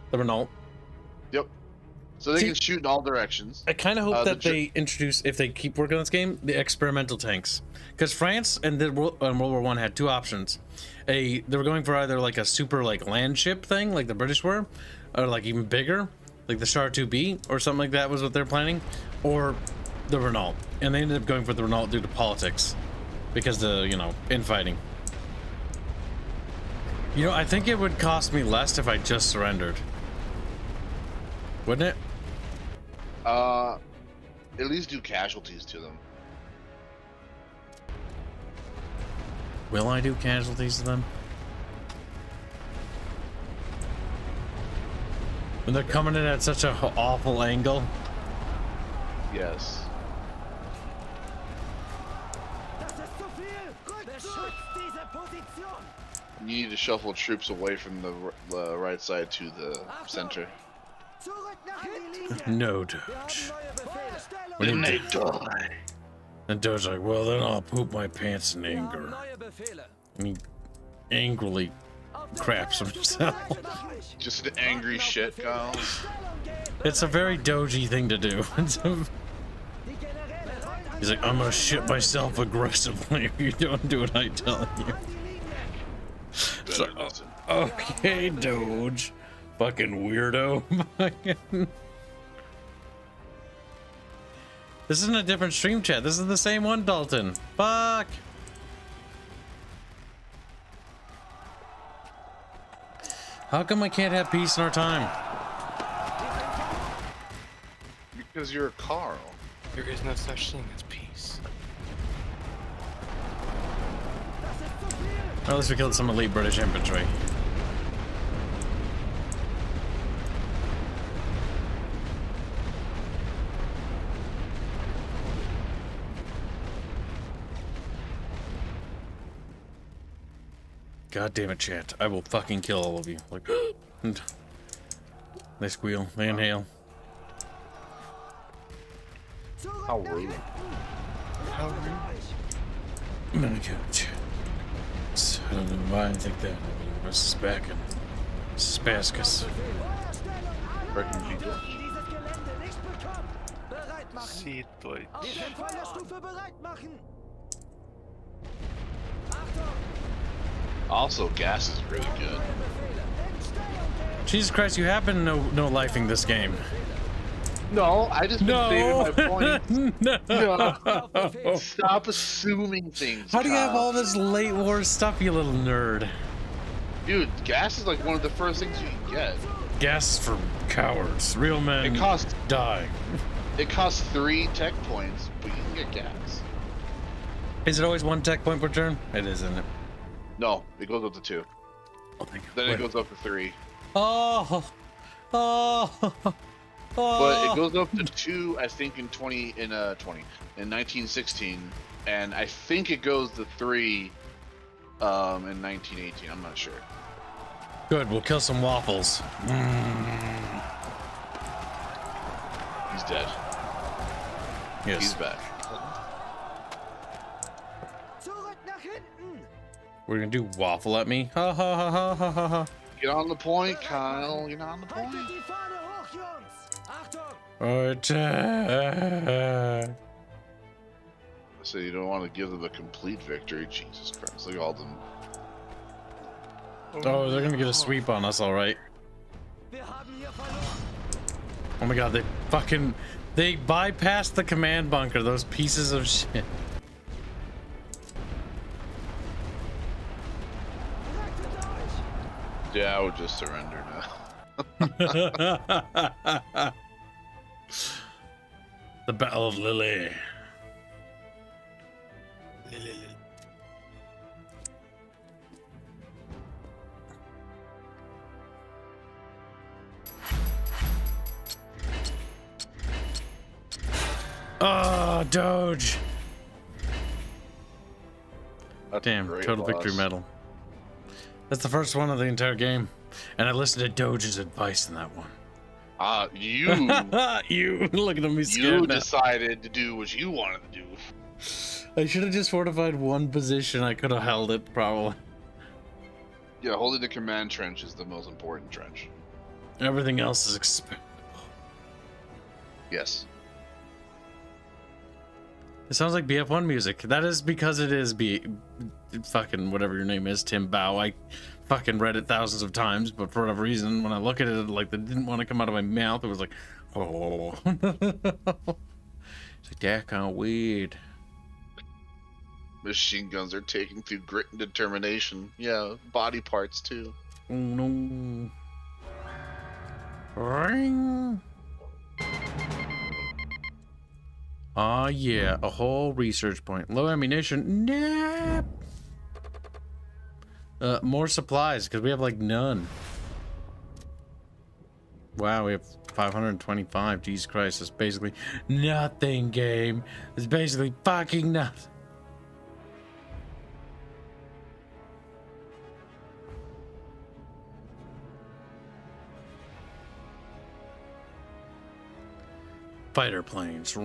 A: The Renault.
E: Yep. So they can shoot in all directions.
A: I kind of hope that they introduce, if they keep working on this game, the experimental tanks. Because France and World War I had 2 options. They were going for either like a super like land ship thing, like the British were, or like even bigger, like the Char 2B or something like that was what they're planning, or the Renault. And they ended up going for the Renault due to politics, because the, you know, infighting. You know, I think it would cost me less if I just surrendered. Wouldn't it?
E: At least do casualties to them.
A: Will I do casualties to them? When they're coming in at such an awful angle?
E: Yes. You need to shuffle troops away from the right side to the center.
A: No, Doge.
E: Then they die.
A: And Doge's like, well, then I'll poop my pants in anger. And he angrily craps himself.
E: Just an angry shit, Kyle.
A: It's a very Doge-y thing to do. He's like, I'm gonna shit myself aggressively if you don't do what I tell you. So, okay, Doge. Fucking weirdo. This isn't a different stream chat. This is the same one, Dalton. Fuck. How come I can't have peace in our time?
E: Because you're Carl.
D: There is no such thing as peace.
A: Or at least we killed some elite British infantry. God damn it, chat. I will fucking kill all of you. Like, they squeal, they inhale.
E: How rude.
D: How rude.
A: I'm gonna go. I don't know why I think that. This is back in Sarcastic.
E: Freaking Jesus.
B: bereit machen.
D: See, boy.
B: Auf der Feuerstufe bereit machen. Achtung!
E: Also, gas is really good.
B: Neue Befehle. In Stellung gehen.
A: Jesus Christ, you have been no lifing this game.
E: No, I just been saving my points.
A: No.
E: Stop assuming things.
A: How do you have
E: Kyle.
A: all this late war stuff, you little nerd?
E: Dude, gas is like one of the first things you can get.
A: Gas for cowards. Real men
E: It costs
A: die.
E: 3 tech points, but you can get gas.
A: Is it always 1 tech point per turn? It is, isn't it?
E: No, it goes up to 2.
A: Oh, thank you.
E: Then it goes up to 3.
A: Oh.
E: But it goes up to 2, I think, in 1916, and I think it goes to 3 in 1918. I'm not sure.
A: Good, we'll kill some waffles.
E: He's dead.
A: Yes.
E: He's back.
B: Zurück nach hinten.
A: We're gonna do waffle at me. Ha ha ha ha ha ha ha.
E: Get on the point, Kyle. Get on the point.
B: Haltet die Fahne hoch, Jungs. Achtung!
A: Attack.
E: So you don't want to give them a complete victory. Jesus Christ. Look at all them.
A: Oh, they're gonna get a sweep on us, all right.
B: Wir haben hier verloren.
A: Oh my god, they bypassed the command bunker, those pieces of shit.
B: Rettet euch.
E: Yeah, I would just surrender now.
A: The Battle of Lily. Oh, Doge.
E: That's a
A: Damn,
E: great
A: total victory
E: loss.
A: medal. That's the first one of the entire game. And I listened to Doge's advice in that one.
E: You
A: You look at me scared now.
E: decided to do what you wanted to do.
A: I should have just fortified one position. I could have held it, probably.
E: Yeah, holding the command trench is the most important trench.
A: Everything else is expendable.
E: Yes.
A: It sounds like BF1 music. That is because it is fucking whatever your name is, Tim Bow. I fucking read it thousands of times, but for whatever reason, when I look at it, like, that didn't want to come out of my mouth. It was like, oh. It's like, that kind of weird.
E: Machine guns are taken through grit and determination. Yeah, body parts too.
A: Oh no. Ring. Ah, yeah, a whole research point. Low ammunition. Nope. More supplies, because we have, like, none. Wow, we have 525. Jesus Christ, it's basically nothing, game. It's basically fucking nothing. Fighter planes.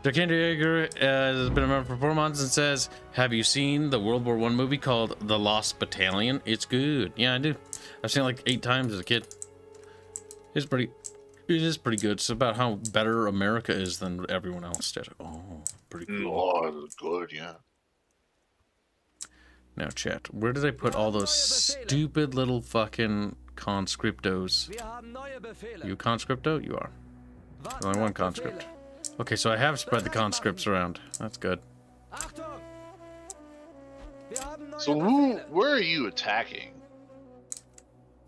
A: Jaeger has been around for 4 months and says, have you seen the World War I movie called The Lost Battalion? It's good. Yeah, I do. I've seen it like 8 times as a kid. It is pretty good. It's about how better America is than everyone else did. Oh, pretty cool.
E: Oh, that's good, yeah.
A: Now, chat, where did I put all those stupid little fucking conscriptos?
B: Wir haben neue Befehle.
A: You conscripto? You are.
B: Warten
A: Only one
B: auf
A: conscript.
B: Befehle.
A: Okay, so I have spread the conscripts around. That's good.
B: Achtung! Wir haben neue
E: So
B: Befehle.
E: where are you attacking?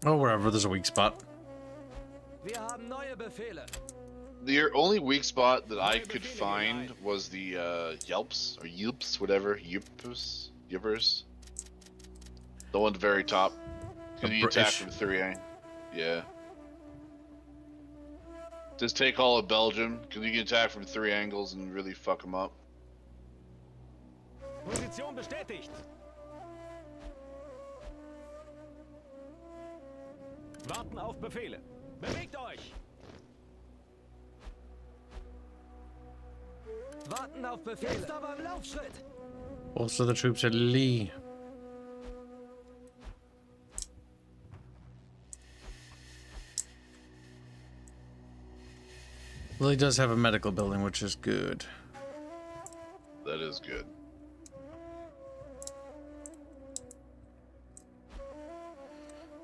A: Oh, wherever there's a weak spot.
B: Wir haben neue Befehle.
E: The only weak spot that I could find was the Yelps or Yelps, whatever. Yippers. The one at the very top. Can you attack
A: British.
E: from 3A? Yeah. Just take all of Belgium, because you can attack from 3 angles and really fuck them up.
C: Position bestätigt. Warten auf Befehle. Bewegt euch.
B: Warten auf Befehle. Jetzt aber im Laufschritt.
A: Also the troops at Lee. Well, he does have a medical building, which is good.
E: That is good.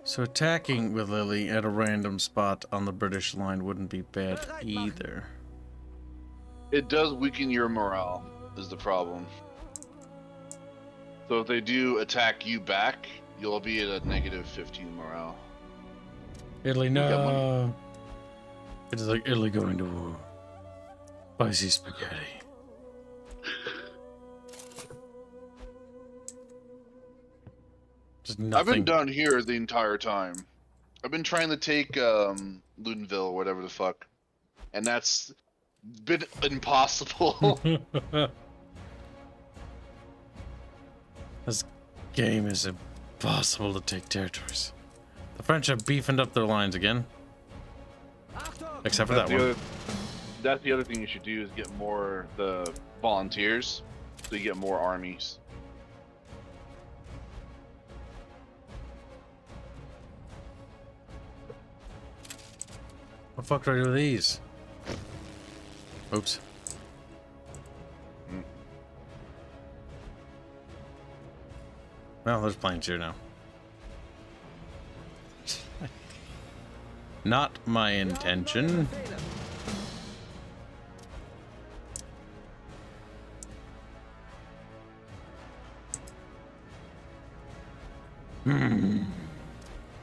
A: So attacking with Lily at a random spot on the British line wouldn't be bad either.
E: It does weaken your morale, is the problem. So if they do attack you back, you'll be at a negative 15 morale.
A: Italy,
E: got
A: no. It's like Italy going to war. Spicy spaghetti. Just nothing.
E: I've been down here the entire time. I've been trying to take Ludenville or whatever the fuck, and that's been impossible.
A: This game is impossible to take territories. The French are beefing up their lines again. Except for that one.
E: That's the other thing you should do is get more the volunteers, so you get more armies.
A: What the fuck do I do with these? Oops. Well, there's planes here now. Not my intention.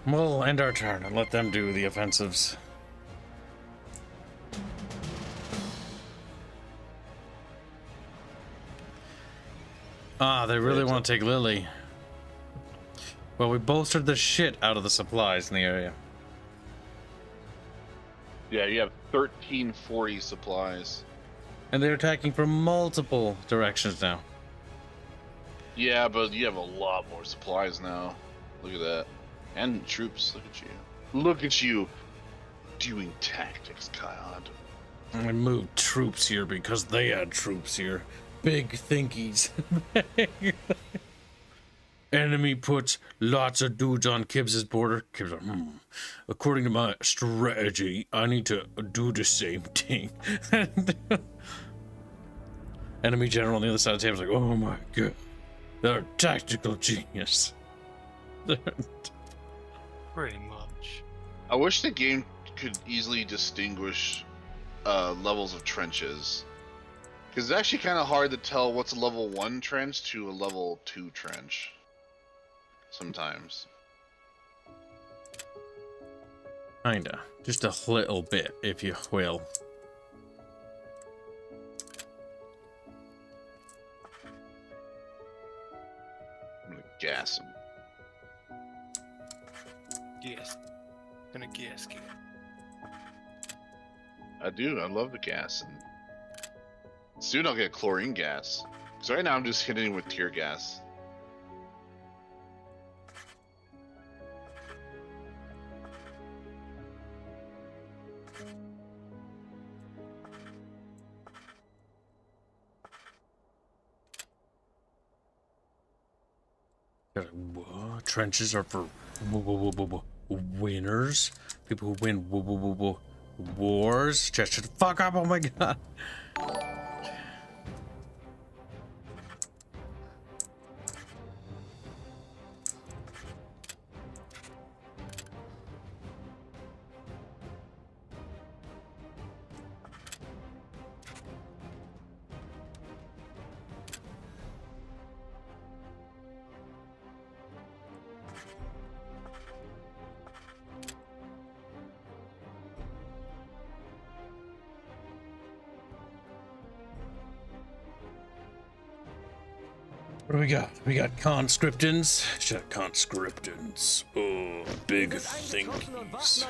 A: We'll end our turn and let them do the offensives. Ah, they really want to take Lily. Well, we bolstered the shit out of the supplies in the area.
E: Yeah, you have 1340 supplies.
A: And they're attacking from multiple directions now.
E: Yeah, but you have a lot more supplies now. Look at that. And troops, look at you. Look at you doing tactics, Kion.
A: I moved troops here because they had troops here. Big thinkies. Enemy puts lots of dudes on Kibs' border. Kibs are, according to my strategy, I need to do the same thing. Enemy general on the other side of the table is like, oh my god. They're tactical genius.
D: Pretty much.
E: I wish the game could easily distinguish levels of trenches. Because it's actually kind of hard to tell what's a level 1 trench to a level 2 trench. Sometimes.
A: Kinda. Just a little bit, if you will.
E: I'm gonna gas him.
D: Yes. Gonna gas you.
E: I do. I love the gas. And soon I'll get chlorine gas. So right now I'm just hitting with tear gas.
A: What? Trenches are for winners. People who win wars. Just shut the fuck up! Oh my god. What do we got? We got conscriptants. Shut conscriptants. Oh, big thinkies.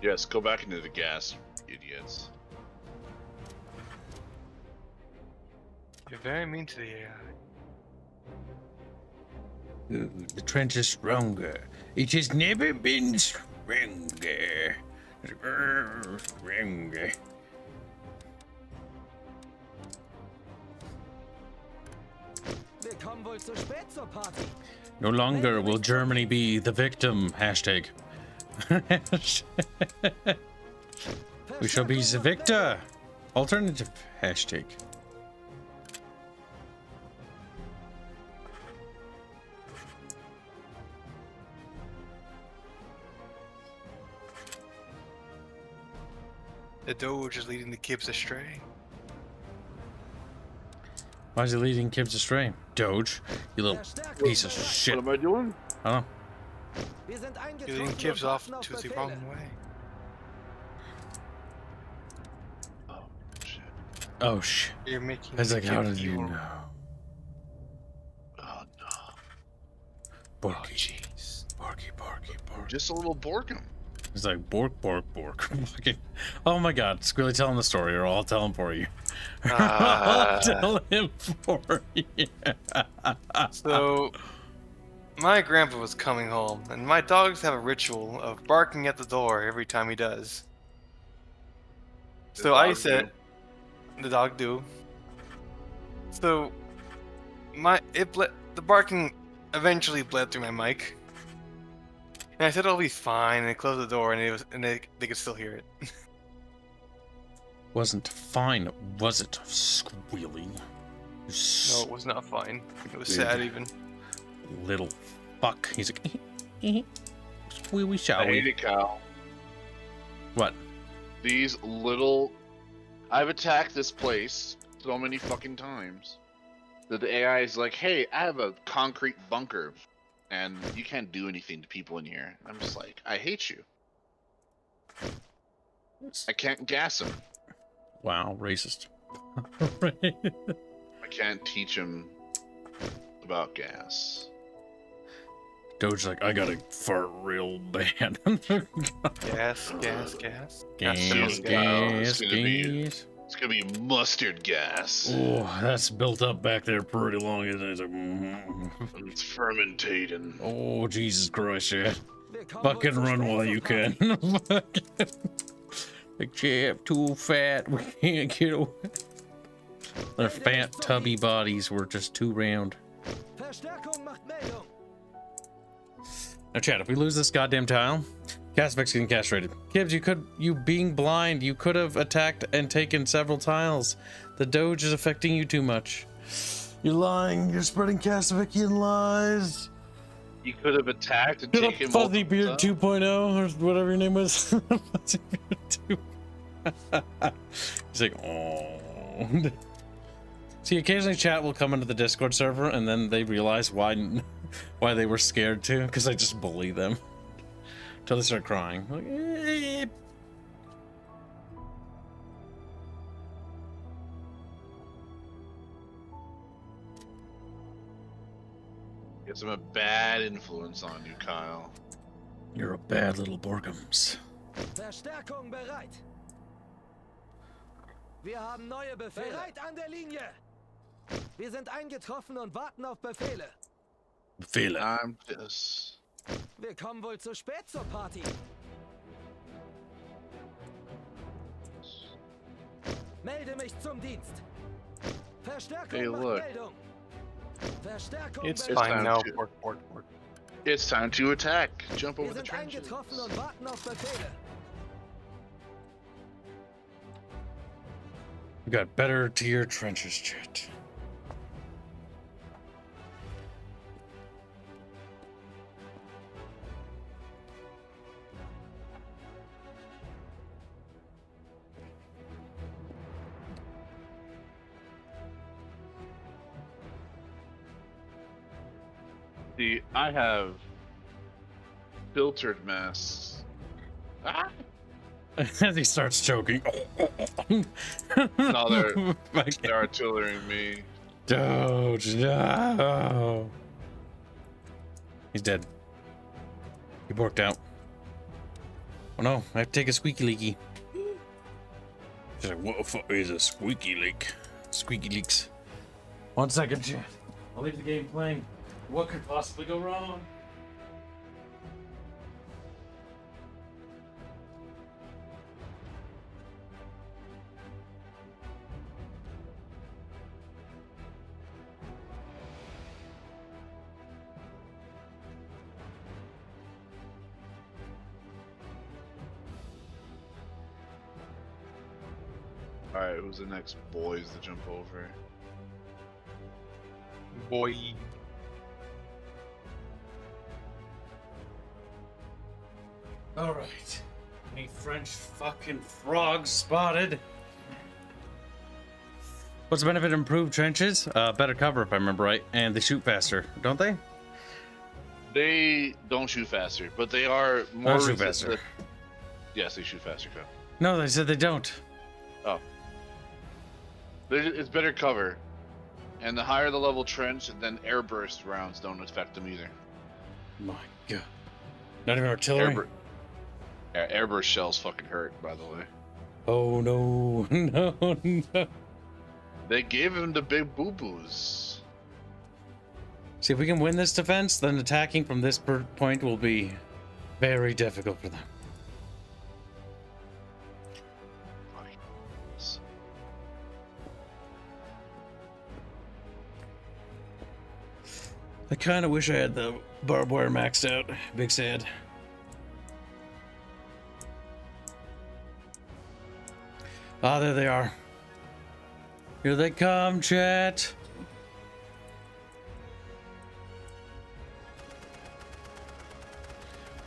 E: Yes, go back into the gas, idiots.
D: You're very mean to the AI.
A: Ooh, the trench is stronger. It has never been stronger. Stronger.
B: kommen wohl zu spät zur Party.
A: No longer will Germany be the victim. Hashtag. We shall be the victor. Alternative hashtag.
D: The Doge is leading the Kibs astray.
A: Why is he leading Kibs astray? Doge, you little piece of shit.
E: What am I doing?
A: I don't know.
B: Wir sind
D: You're leading
B: eingetroffen
D: Kibs
B: und
D: off
B: warten auf
D: to the
B: Befehle.
D: wrong way.
E: Oh shit.
A: Oh shit.
D: You're making
A: I was like,
D: the
A: how
D: Kibs
A: did you
D: evil.
A: know?
E: Oh no.
A: Borky.
D: Oh, jeez.
A: Borky, Borky, Borky.
E: Just a little Borkum.
A: He's like, bork, bork, bork. Fucking- oh my god, Squilly, tell him the story, or I'll tell him for you. I'll tell him for you.
D: So, my grandpa was coming home, and my dogs have a ritual of barking at the door every time he does. So I said, the dog do. So, the barking eventually bled through my mic. And I said it'll be fine, and I closed the door, and they could still hear it.
A: Wasn't fine, was it, Squealy?
D: No, it was not fine. It was
A: Dude.
D: sad even.
A: Little fuck. He's like, Squealy, shall
E: I hate
A: we?
E: it, Kyle.
A: What?
E: These little... I've attacked this place so many fucking times that the AI is like, hey, I have a concrete bunker, and you can't do anything to people in here. I'm just like, I hate you. I can't gas them.
A: Wow, racist.
E: I can't teach them about gas.
A: Doge's like, I gotta fart real bad.
D: Gas, gas, gas.
A: Gas,
E: sounds good. It's
A: gas,
E: gonna be-
A: gas.
E: It's gonna be mustard gas.
A: Oh, that's built up back there pretty long, isn't it? It's like,
E: It's fermentating.
A: oh, Jesus Christ, yeah.
B: Wir kommen
A: Fucking
B: wohl zu
A: run
B: spät
A: while
B: zur
A: you
B: Party.
A: can. Like, Jeff, too fat. We can't get away. Their fat, tubby bodies were just too round.
B: Verstärkung macht Meldung.
A: Now, Chad, if we lose this goddamn tile, Castvex getting castrated. Kibs, you being blind, you could have attacked and taken several tiles. The Doge is affecting you too much. You're lying. You're spreading Castavekian lies.
E: You could have attacked and
A: Get up,
E: taken
A: Fuzzy
E: multiple
A: Beard
E: times.
A: 2.0 or whatever your name was. Fuzzy Beard 2. He's like, oh. See, occasionally chat will come into the Discord server and then they realize why they were scared too, because I just bully them until they start crying. Like, eh.
E: Guess I'm a bad influence on you, Kyle.
A: You're a bad little Borgums.
B: Verstärkung bereit. Wir haben neue Befehle. Bereit an der Linie. Wir sind eingetroffen und warten auf Befehle.
A: Fehler.
E: I'm just...
B: Wir kommen wohl zu spät zur Party. Melde mich zum Dienst. Verstärkung
E: Hey,
B: macht
E: look.
B: Meldung. Verstärkung
D: It's
B: bereit.
D: fine
E: time
D: now.
E: to-
D: Pork.
E: It's time to attack. Jump
B: Wir
E: over the
B: sind
E: trenches.
B: eingetroffen und warten auf Befehle.
A: We got better tier trenches, chat.
E: See, I have filtered masks. Ah!
A: As he starts choking.
E: No, they're
A: Fucking
E: artillerying me.
A: Doge, no. He's dead. He borked out. Oh no, I have to take a squeaky leaky. She's like, what the fuck is a squeaky leak? Squeaky leaks. 1 second, chat. I'll leave the game playing. What could possibly go wrong?
E: Alright, who's the next boys to jump over?
D: Boy.
A: All right. Any French fucking frogs spotted? What's the benefit of improved trenches? Better cover, if I remember right, and they shoot faster, don't they?
E: They don't shoot faster, but they are more
A: Shoot
E: resistant.
A: faster.
E: Yes, they shoot faster, Kyle.
A: No, they said they don't.
E: Oh. It's better cover. And the higher the level trench, and then airburst rounds don't affect them either.
A: My God. Not even artillery?
E: Airburst shells fucking hurt, by the way.
A: Oh, no. No, no.
E: They gave him the big boo-boos.
A: See, if we can win this defense, then attacking from this point will be very difficult for them. I kind of wish I had the barbed wire maxed out. Big sad. Ah, there they are. Here they come, chat.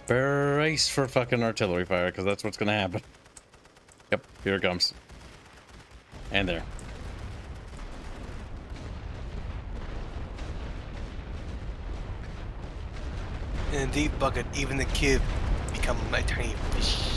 A: Brace for fucking artillery fire, because that's what's gonna happen. Yep, here it comes. And there.
D: In a deep bucket, even the kid become a tiny fish.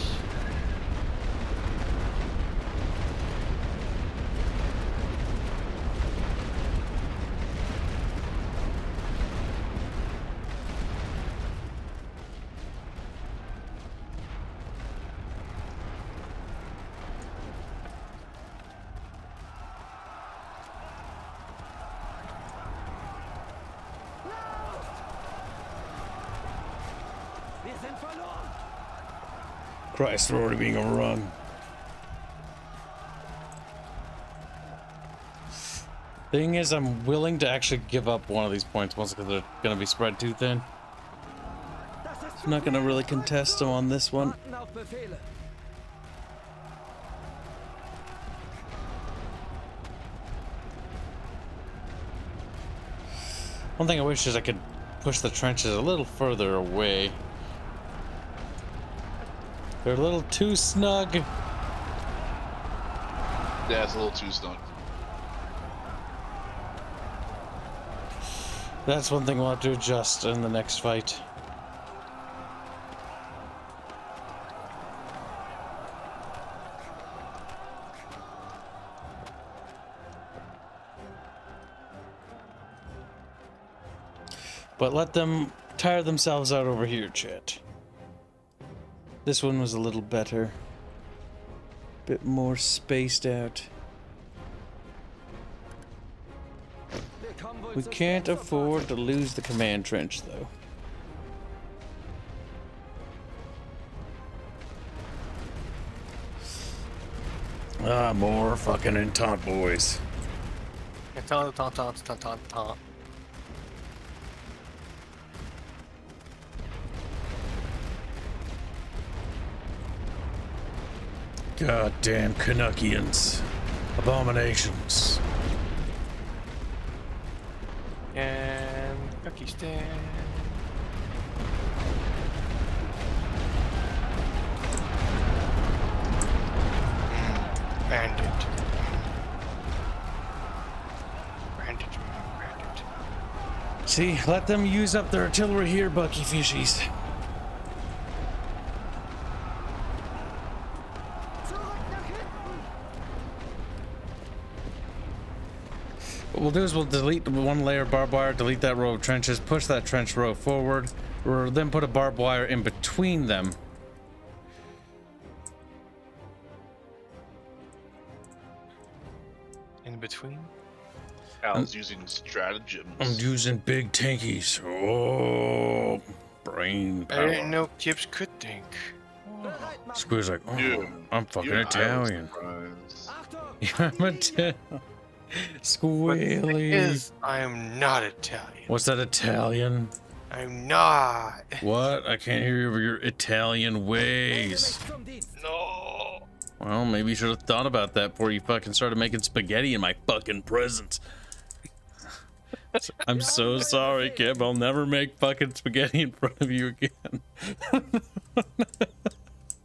B: Wir sind verloren!
A: Christ, we're already being overrun. Thing is, I'm willing to actually give up one of these points once because they're gonna be spread too thin.
B: Das ist
A: I'm not gonna really contest them on this one.
B: Warten auf Befehle.
A: One thing I wish is I could push the trenches a little further away. They're a little too snug.
E: Yeah, it's a little too snug.
A: That's one thing we'll have to adjust in the next fight. But let them tire themselves out over here, chat. This one was a little better. Bit more spaced out.
B: Wir kommen wohl
A: We
B: zu
A: can't
B: spät zur
A: afford to lose the command trench, though. Ah, more fucking Entente boys. Goddamn Canuckians. Abominations.
D: And Pakistan. Bandit. Bandit.
A: See, let them use up their artillery here, Bucky Fishies. What we'll do is we'll delete the one layer of barbed wire, delete that row of trenches, push that trench row forward, or then put a barbed wire in between them.
D: In between?
E: Al's using stratagems.
A: I'm using big tankies. Oh, brain
D: I
A: power.
D: didn't know Kibs could think.
B: Bereit machen.
A: Squid's like, oh,
E: Dude,
A: I'm fucking
E: You and I was
A: Italian.
E: surprised.
B: Achtung!
A: I'm Italian.
D: But the thing
A: Squealy.
D: is, I am not Italian.
A: What's that, Italian?
D: I'm not.
A: What? I can't hear you over your Italian
B: Melde
A: ways.
B: mich zum Dienst.
D: No.
A: Well, maybe you should have thought about that before you fucking started making spaghetti in my fucking presence. I'm so sorry, Kib. I'll never make fucking spaghetti in front of you again.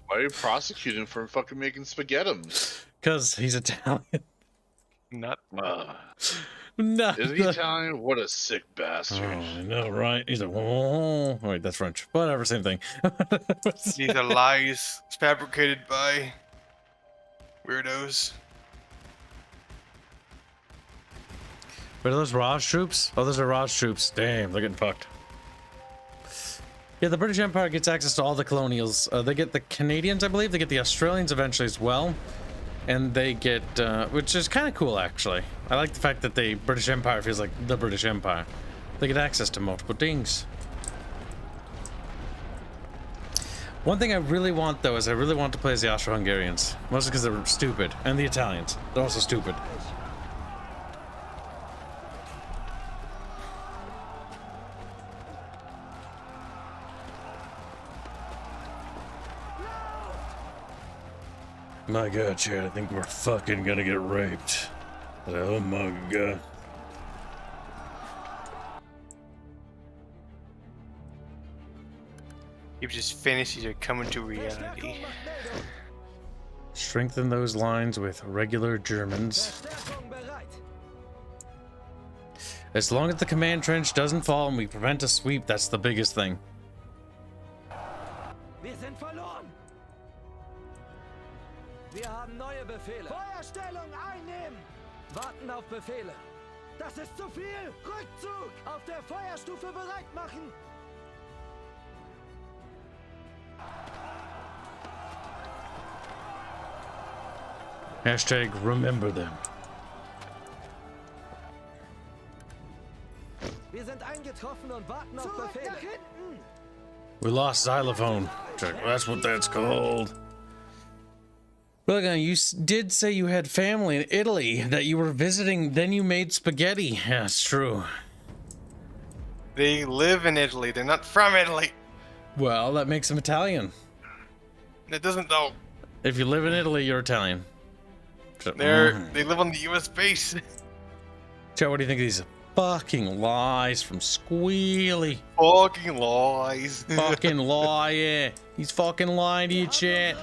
E: Why are you prosecuting for fucking making spaghettims?
A: Because he's Italian.
D: Not.
A: No.
E: Is he Italian? What a sick bastard.
A: Oh, I know, right? He's like, oh, wait, that's French. Whatever, same thing.
D: These are lies fabricated by weirdos.
A: But are those Raj troops? Oh, those are Raj troops. Damn, they're getting fucked. Yeah, the British Empire gets access to all the colonials. They get the Canadians, I believe. They get the Australians eventually as well. And they get, which is kind of cool, actually. I like the fact that the British Empire feels like the British Empire. They get access to multiple things. One thing I really want, though, is I really want to play as the Austro-Hungarians. Mostly because they're stupid. And the Italians. They're also stupid. My god, Chad, I think we're fucking gonna get raped. Oh my god.
D: If just fantasies are coming to reality.
A: Strengthen those lines with regular Germans. As long as the command trench doesn't fall and we prevent a sweep, that's the biggest thing.
B: Wir sind verloren. Wir haben neue Befehle. Feuerstellung einnehmen. Warten auf Befehle. Das ist zu viel. Rückzug. Auf der Feuerstufe bereit machen.
A: Hashtag remember them.
B: Wir sind eingetroffen und warten auf Befehle. Nach hinten.
A: We lost xylophone. That's what that's called. Look, you did say you had family in Italy that you were visiting, then you made spaghetti. Yeah, it's true.
D: They live in Italy. They're not from Italy.
A: Well, that makes them Italian.
D: It doesn't though.
A: If you live in Italy, you're Italian.
D: They live on the U.S. base.
A: Joe, what do you think of these fucking lies from Squealy?
D: Fucking lies.
A: Fucking lie, yeah. He's fucking lying to you, chat.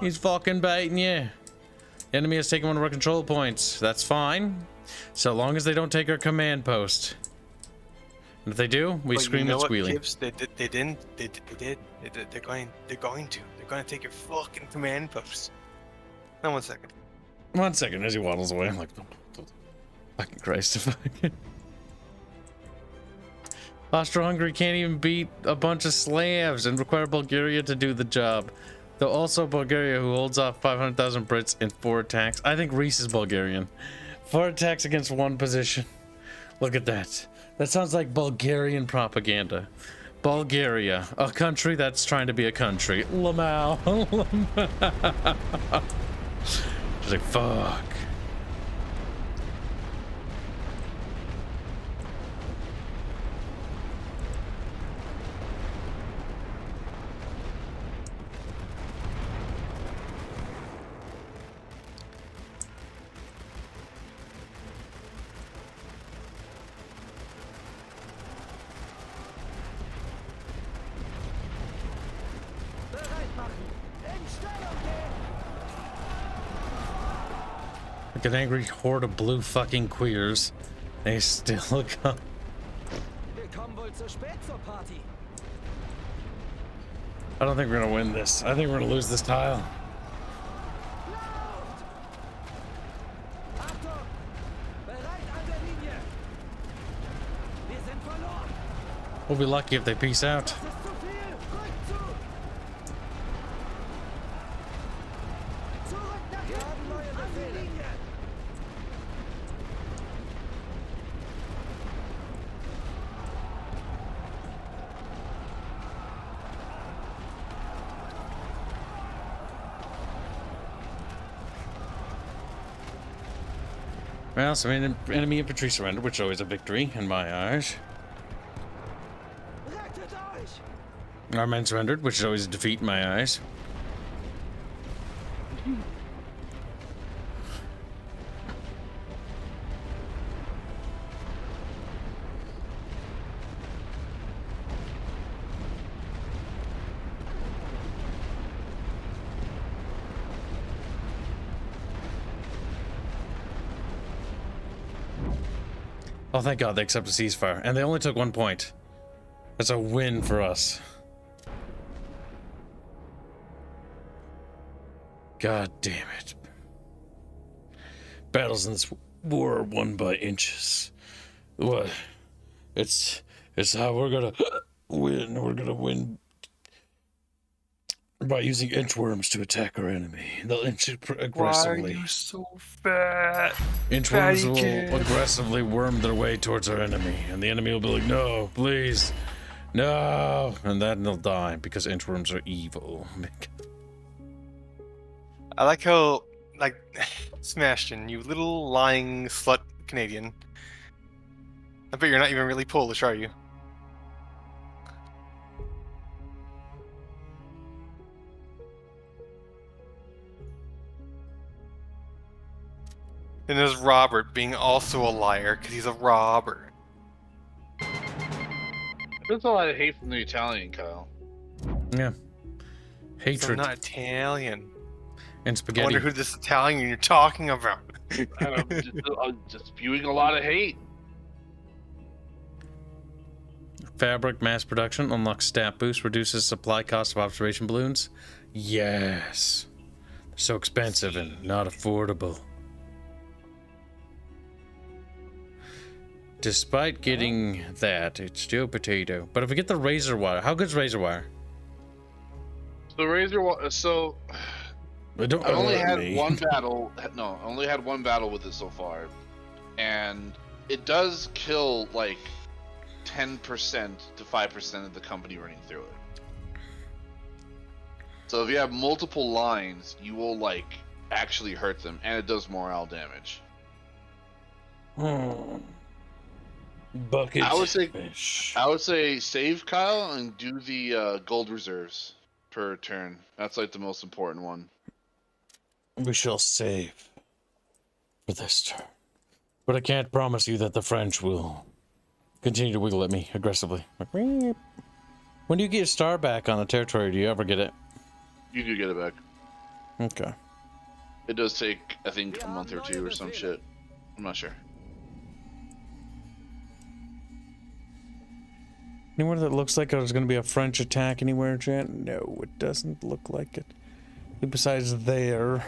A: He's fucking baiting you. Enemy has taken one of our control points. That's fine. So long as they don't take our command post. And if they do, we scream at Squealy.
D: Kibs, they did. They're going to take your fucking command post. Now 1 second.
A: 1 second as he waddles away. I'm like, fucking Christ. Austro-Hungary can't even beat a bunch of Slavs and require Bulgaria to do the job. Though also Bulgaria, who holds off 500,000 Brits in 4 attacks. I think Reese is Bulgarian. 4 attacks against 1 position. Look at that. That sounds like Bulgarian propaganda. Bulgaria, a country that's trying to be a country. Lamau. She's like, fuck. Like an angry horde of blue fucking queers. They still come.
B: Wir kommen wohl zu spät zur Party.
A: I don't think we're gonna win this. I think we're gonna lose this tile.
B: Achtung! Bereit an der Linie. Wir sind verloren.
A: We'll be lucky if they peace out.
B: Das ist zu viel. Rückzug. Zurück nach hinten. Wir haben neue Befehle.
A: Well, some enemy infantry surrendered, which is always a victory in my eyes.
B: Rettet euch.
A: Our men surrendered, which is always a defeat in my eyes. Oh, thank God they accepted ceasefire. And they only took 1 point. That's a win for us. God damn it. Battles in this war are won by inches. What? It's how we're gonna win. We're gonna win by using inchworms to attack our enemy. They'll inch aggressively.
D: Why are you so fat?
A: Inchworms will
D: kid.
A: aggressively worm their way towards our enemy, and the enemy will be like, "No, please, no," and then they'll die because inchworms are evil.
D: I like how, like, Sebastian, you little lying slut Canadian. I bet you're not even really Polish, are you? And there's Robert being also a liar because he's a robber.
E: There's a lot of hate from the Italian, Kyle.
A: Yeah,
D: So
A: hatred
D: I'm not Italian.
A: and
D: I
A: spaghetti.
D: wonder who this Italian you're talking about.
E: I'm just spewing a lot of hate.
A: Fabric mass production unlocks stat boost, reduces supply cost of observation balloons. Yes, they're so expensive and not affordable. Despite getting that, it's still potato. But if we get the razor wire, how good's razor wire?
E: The razor. So
A: Don't
E: I only
A: hurt
E: had
A: me.
E: one battle. No, I only had one battle with it so far, and it does kill like 10% to 5% of the company running through it. So if you have multiple lines, you will like actually hurt them, and it does morale damage.
A: Bucket
E: I would say-
A: fish.
E: I would say save Kyle and do the gold reserves per turn. That's like the most important one.
A: We shall save for this turn. But I can't promise you that the French will continue to wiggle at me aggressively. Like, "Meep." When do you get your star back on a territory? Do you ever get it?
E: You do get it back.
A: Okay.
E: It does take, I think, a month or two or some shit. I'm not sure.
A: Anywhere that looks like there's going to be a French attack anywhere, chat? No, it doesn't look like it. Besides there.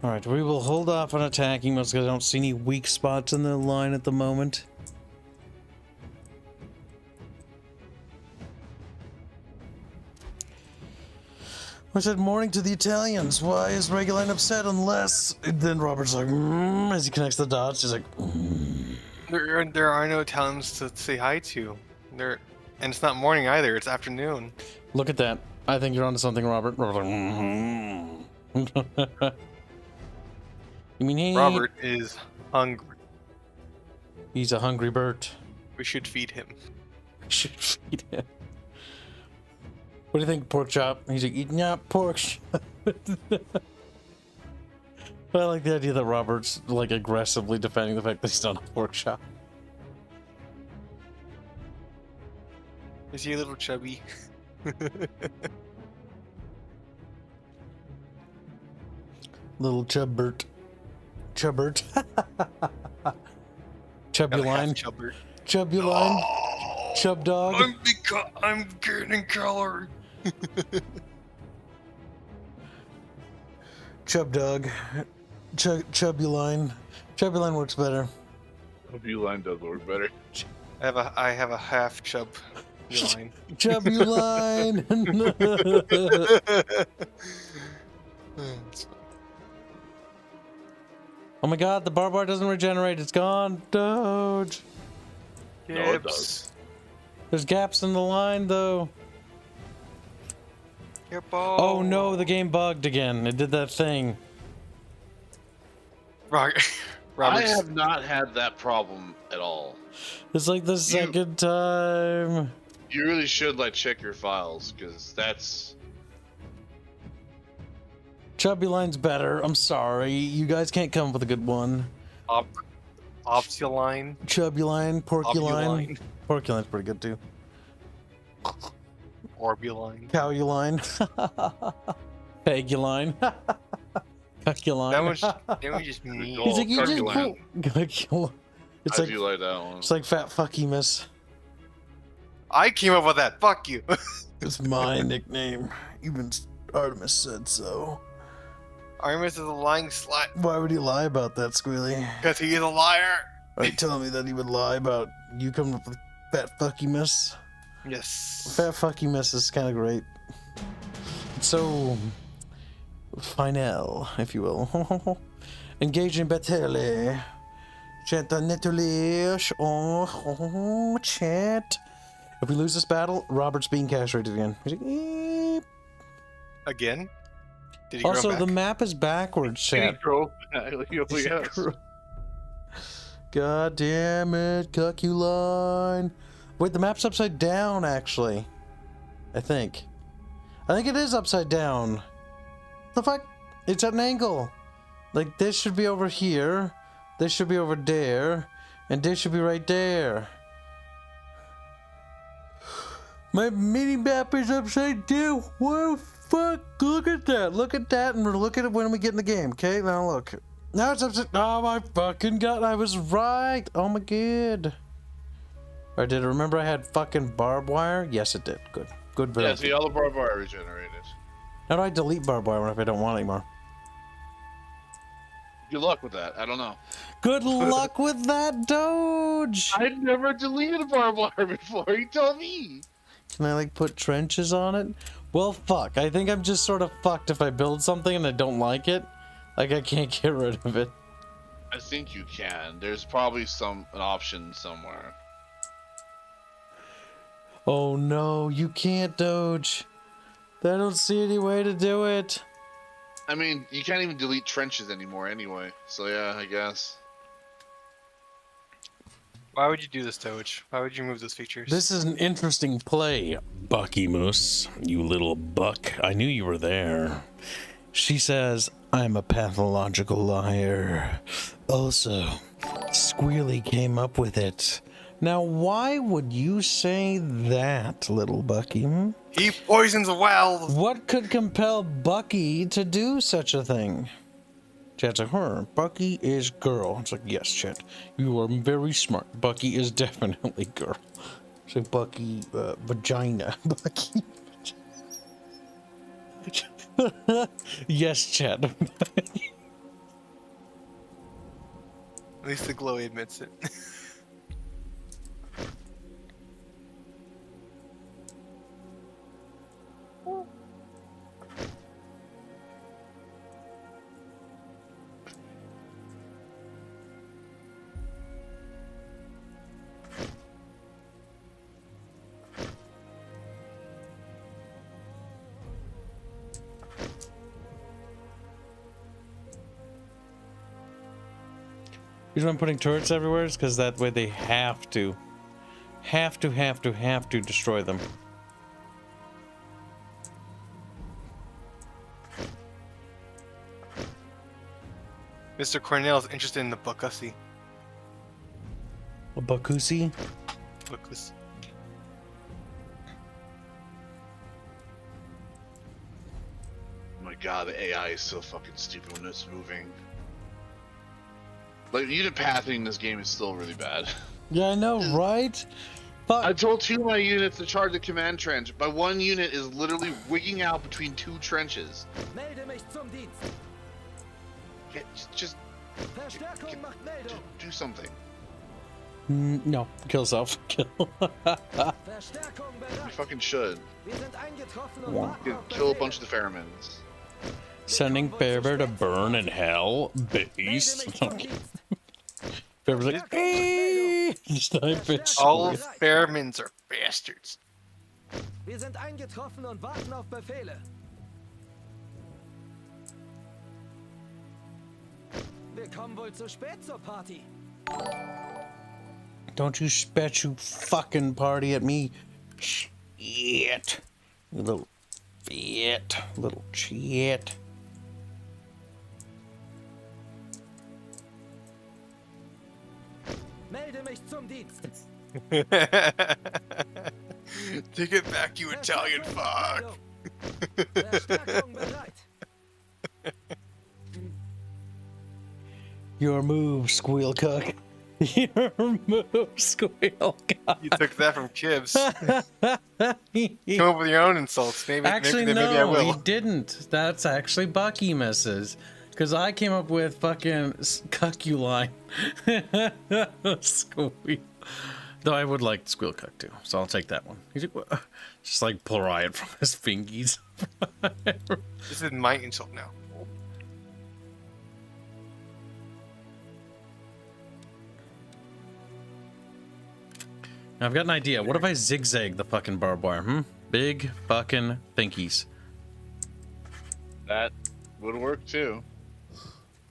A: Alright, we will hold off on attacking most because I don't see any weak spots in the line at the moment. I said morning to the Italians. Why is Reguline upset unless... Then Robert's like, as he connects the dots, he's like,
D: There are no Italians to say hi to. And it's not morning either, it's afternoon.
A: Look at that. I think you're onto something, Robert. Robert's like, You mean he...
D: Robert is hungry.
A: He's a hungry bird.
D: We should feed him.
A: We should feed him. What do you think, pork chop? He's like, eating up pork chop. I like the idea that Robert's like aggressively defending the fact that he's not a pork chop.
D: Is he a little chubby?
A: Little Chubbert. Chubbert. Chubbuline.
D: Chubbert.
A: Chubbuline. Chub dog.
D: I'm getting calorie.
A: Chub dog. Chubbuline. Chubbuline works better.
E: View does work better.
D: I have a half chub line.
A: Chubbuline. Oh my god, the barbed wire doesn't regenerate. It's gone. Doge.
E: No, it
D: Kibs.
E: does.
A: There's gaps in the line, though.
D: Your ball.
A: Oh no, the game bugged again. It did that thing.
D: Robert.
E: I have not had that problem at all.
A: It's like the second time.
E: You really should like check your files because that's
A: Chubby line's better. I'm sorry. You guys can't come up with a good one.
D: Optuline.
A: Chubby line, porky line.
D: Obuline.
A: Porky line's pretty good too.
D: Orbuline.
A: Cow line. Peggy line. Cucculine.
D: That one's just mean.
A: He's like, you just
E: Cucculine.
A: Cucculine. It's
E: I
A: like,
E: do like that one.
A: it's like fat fucky miss.
D: I came up with that. Fuck you.
A: It's my nickname. Even Artemis said so.
D: Artemis is a lying slut
A: Why would he lie about that, Squealy?
D: because he is a liar.
A: Are you telling me that he would lie about you coming up with fat fucky miss?
D: Yes.
A: Fat fucky miss is kind of great. So, final, if you will. Engaging battle. Chat oh, chat. If we lose this battle, Robert's being castrated again. He's like, "Eep."
D: Again? Did he
A: Also,
D: grow
A: the
D: back?
A: map is backwards, chat.
E: Yes.
A: God damn it, Cucculine. Wait, the map's upside down, actually. I think it is upside down. The fuck? It's at an angle. Like, this should be over here. This should be over there. And this should be right there. My mini map is upside down. What the fuck? Look at that. Look at that, and we'll look at it when we get in the game. Okay, now look. Now it's upside. Oh my fucking god! I was right. Oh my god. Or did it remember I had fucking barbed wire? Yes, it did. Good. Good.
E: Yeah,
A: Build.
E: see, all the barbed wire regenerated.
A: How do I delete barbed wire if I don't want it anymore?
E: Good luck with that. I don't know.
A: Good luck with that, Doge.
E: I've never deleted barbed wire before. You tell me.
A: Can I like put trenches on it? Well, fuck. I think I'm just sort of fucked if I build something and I don't like it. Like, I can't get rid of it.
E: I think you can. There's probably an option somewhere.
A: Oh no, you can't, Doge. I don't see any way to do it.
E: I mean, you can't even delete trenches anymore anyway. So yeah, I guess.
D: Why would you do this, Doge? Why would you move those features?
A: This is an interesting play, Bucky Moose. You little buck. I knew you were there. She says, I'm a pathological liar. Also, Squealy came up with it. Now, why would you say that, little Bucky?
D: He poisons wells.
A: What could compel Bucky to do such a thing? Chat's like, Bucky is girl. It's like, yes, Chat. You are very smart. Bucky is definitely girl. So Bucky, vagina. Bucky. Yes, Chat.
D: At least the glowy admits it.
A: Reason I'm putting turrets everywhere is because that way they have to destroy them.
D: Mr. Cornell is interested in the Buckussi.
A: A Bakusi?
D: Buckus.
E: Oh my god, the AI is so fucking stupid when it's moving. Like, unit pathing in this game is still really bad.
A: Yeah, I know, right? Fuck.
E: I told two of my units to charge the command trench. My one unit is literally wigging out between two trenches.
B: Melde mich zum Dienst.
E: Yeah, just
B: Verstärkung macht Meldung.
E: do something.
A: No, kill self. Kill.
B: Verstärkung
E: You
B: bereit.
E: fucking should.
B: Wir sind eingetroffen und
A: Wow.
B: warten auf
E: Kill a
B: Befehl.
E: bunch of the pheromones.
A: Sending Fairbear to burn in hell.
B: Melde
A: Base.
B: mich zum Dienst.
A: Fairbear's like, "Eee!" Snipe it.
D: All Fairmans are bastards.
B: Wir sind eingetroffen und warten auf Befehle. Wir kommen wohl zu spät zur Party.
A: Don't you spit you fucking party at me. Shit. You little shit. Little shit.
B: Melde mich zum Dienst.
D: Take it back, you Italian fuck.
B: Verstärkung bereit.
A: Your move, squeal cock. Your move, squeal cock.
D: You took that from Kibs. Come up with your own insults.
A: Actually,
D: maybe I
A: no,
D: will.
A: he didn't. That's actually Bucky misses. Because I came up with fucking cuckuline. Squeal. Though I would like squeal cuck too, so I'll take that one. He's like, "What?" Just like pull riot from his fingies.
D: This is my insult now.
A: Now I've got an idea. What if I zigzag the fucking barbed wire? Big fucking finkies.
E: That would work too.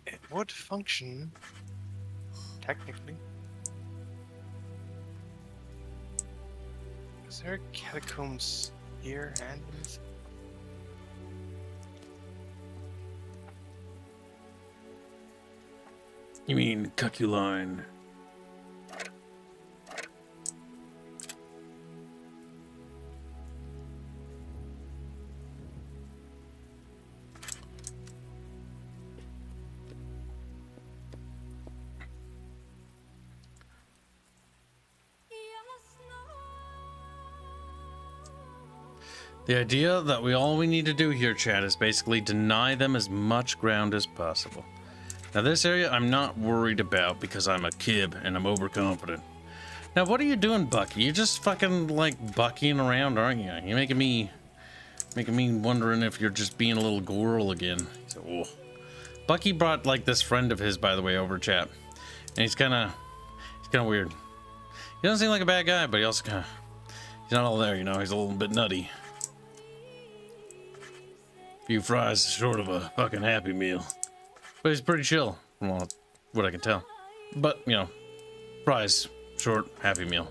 D: It would function. Technically. Is there catacombs here and in this?
A: You mean cuckuline? The idea that all we need to do here, chat, is basically deny them as much ground as possible. Now this area I'm not worried about because I'm a kib and I'm overconfident. Now what are you doing, Bucky? You're just fucking like bucking around, aren't you? You're making me wondering if you're just being a little girl again. So, oh. Bucky brought like this friend of his, by the way, over, chat, and he's kind of weird. He doesn't seem like a bad guy, but he also he's not all there, you know. He's a little bit nutty. Few fries short of a fucking Happy Meal. But he's pretty chill, from what I can tell. But, you know, fries short, Happy Meal.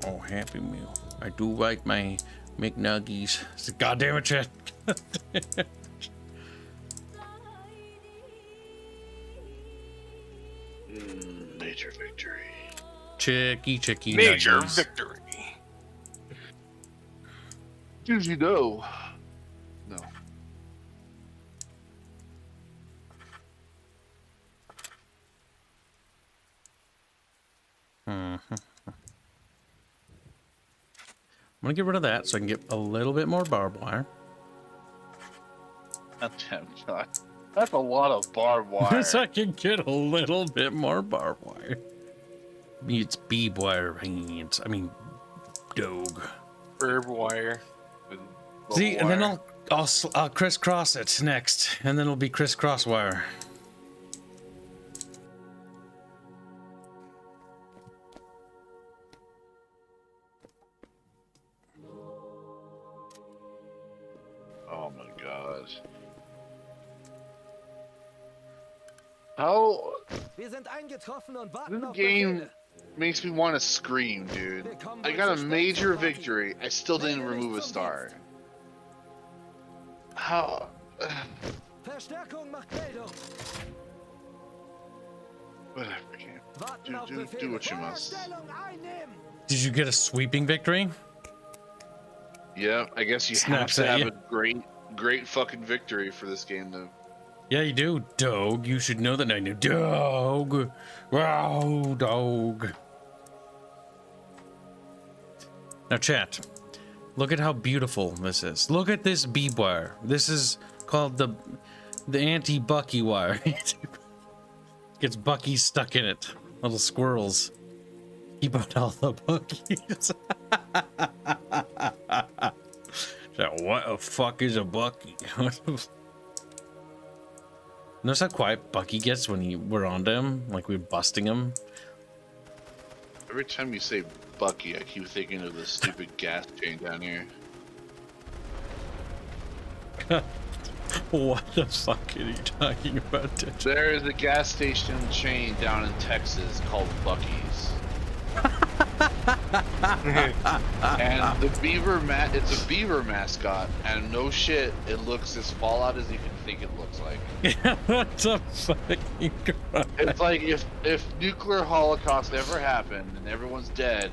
A: Oh, Happy Meal. I do like my McNuggies. God damn it, chat.
E: Major victory.
A: Chicky
D: Major
A: nuggies.
D: victory.
E: Did you know? No.
A: I'm gonna get rid of that so I can get a little bit more barbed wire.
E: Oh, damn God. That's a lot of barbed wire.
A: So I can get a little bit more barbed wire. It's bee wire hands. I mean, dog.
D: Herb wire.
A: See, and then I'll crisscross it next, and then it'll be crisscross wire.
E: Oh my God. How
B: Wir sind eingetroffen und warten
E: this
B: auf
E: game
B: Befehle.
E: makes me want to scream, dude. I got a major victory. I still didn't remove a star. How?
B: Verstärkung macht Meldung.
E: Whatever, game.
B: Warten auf
E: Do
B: Befehle.
E: what you must.
B: Feuerstellung einnehmen.
A: Did you get a sweeping victory?
E: Yeah, I guess you
A: Snaps
E: have to
A: at
E: have
A: you.
E: a great fucking victory for this game, though.
A: Yeah, you do, dog. You should know that I knew. Dog. Wow, dog. Now, chat. Look at how beautiful this is. Look at this bee wire. This is called the anti-Bucky wire. Gets Bucky stuck in it. Little squirrels. Keep out all the Buckies. So what the fuck is a Bucky? Notice how quiet Bucky gets when we're onto him, like we're busting him.
E: Every time you say Bucky, I keep thinking of the stupid gas chain down here.
A: What the fuck are you talking about?
E: There is a gas station chain down in Texas called Bucky's. And the it's a beaver mascot, and no shit, it looks as Fallout as you can think it looks like.
A: What the fucking crap?
E: It's like if nuclear holocaust ever happened and everyone's dead,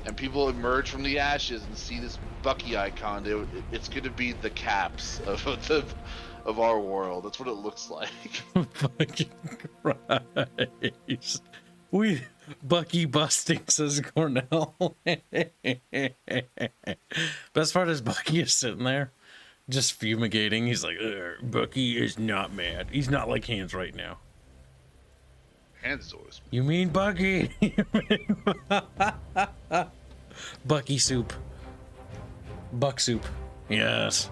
E: and people emerge from the ashes and see this Bucky icon, it's going to be the caps of of our world. That's what it looks like.
A: Fucking Christ. Bucky busting, says Cornell. Best part is Bucky is sitting there, just fumigating. He's like, Bucky is not mad. He's not like Hanse right now.
E: Hanse is always.
A: You mean Bucky? Bucky soup. Buck soup. Yes.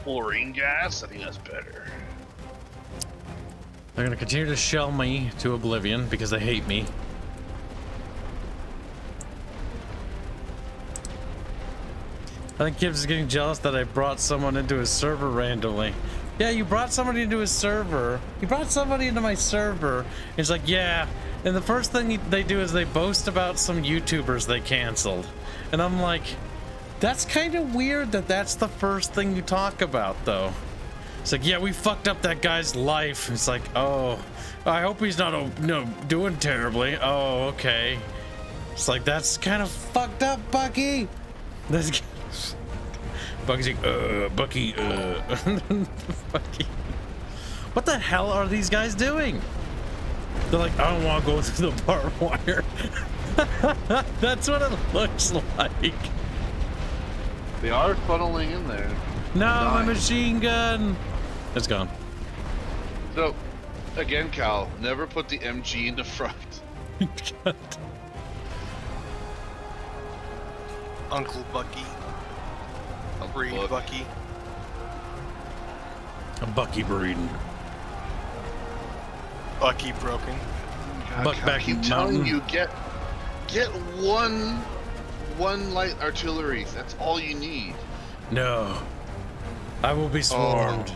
E: Chlorine gas? I think that's better.
A: They're gonna continue to shell me to oblivion because they hate me. I think Kibs is getting jealous that I brought someone into his server randomly. Yeah, you brought somebody into his server. You brought somebody into my server. It's like, yeah. And the first thing they do is they boast about some YouTubers they canceled. And I'm like, that's kind of weird that that's the first thing you talk about, though. It's like, yeah, we fucked up that guy's life. It's like, oh, I hope he's not doing terribly. Oh, okay. It's like, that's kind of fucked up, Bucky. That's Bucky's like, Bucky, Bucky. What the hell are these guys doing? They're like, I don't want to go through the barbed wire. That's what it looks like.
E: They are funneling in there.
A: No, my machine gun. It's gone.
E: So, again, Cal, never put the MG in the front.
D: Uncle Bucky. Breed Bucky.
A: A Bucky breeding.
D: Bucky broken.
A: Buck
E: Cal,
A: back
E: I keep
A: in
E: telling
A: mountain.
E: you, get one light artillery. That's all you need.
A: No. I will be swarmed.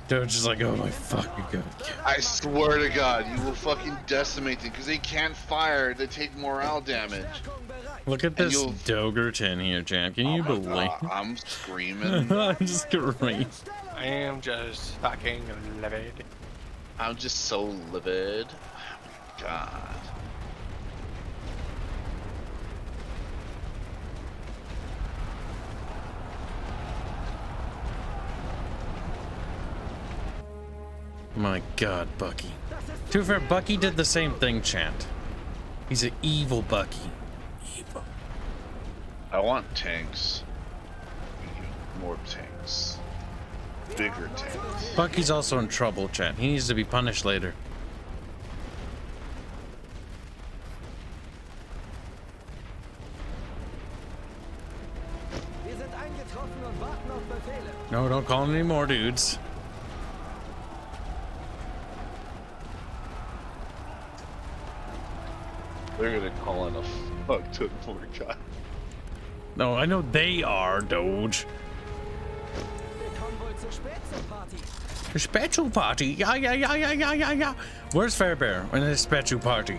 A: Dude, just like, oh my fucking god.
E: I swear to God, you will fucking decimate them because they can't fire. They take morale damage.
A: Look at this Dogerton here, champ. Can you believe?
E: I'm screaming.
A: I'm screaming.
D: I am just fucking livid.
E: I'm just so livid. Oh my God.
A: My god, Bucky. To be fair, Bucky did the same thing, chant. He's an evil Bucky. Evil.
E: I want tanks. More tanks. Bigger tanks.
A: Bucky's also in trouble, chat. He needs to be punished later.
B: Wir sind eingetroffen und warten auf Befehle.
A: No, don't call him any more dudes.
E: They're gonna call in a fuck ton more guy.
A: No, I know they are, Doge.
B: Wir kommen wohl zur Spätzle-Party.
A: A special party. Yeah. Where's Fairbear in his special party?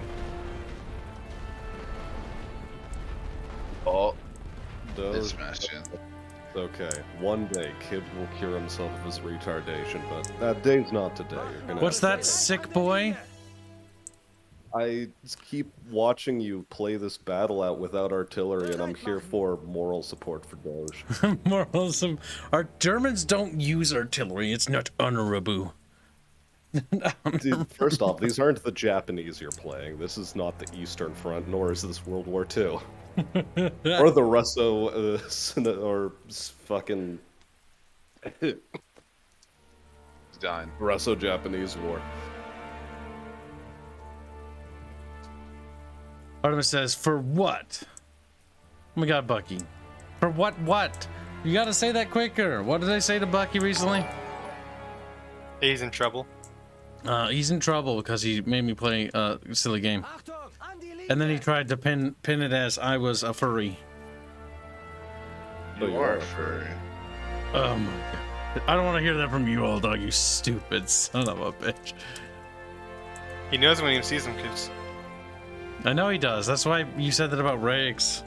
E: Oh,
F: Those,
E: this mission.
F: okay, one day Kibs will cure himself of his retardation, but that day's not today. You're gonna
A: What's that, sick boy?
F: I just keep watching you play this battle out without artillery, and I'm here for moral support for Doge.
A: Moralism. Our Germans don't use artillery. It's not honorable.
F: Dude, first off, these aren't the Japanese you're playing. This is not the Eastern Front, nor is this World War II. Or the Russo, or fucking
E: He's dying.
F: Russo-Japanese War.
A: Artemis says, for what? Oh my god, Bucky. For what? You gotta say that quicker. What did I say to Bucky recently?
D: He's in trouble.
A: He's in trouble because he made me play a silly game.
B: Achtung, an die Linie.
A: And then he tried to pin it as I was a furry.
F: Oh,
E: You are furry.
A: Oh my god. I don't want to hear that from you, old dog, you stupid son of a bitch.
D: He knows when he sees them, kids.
A: I know he does. That's why you said that about Riggs.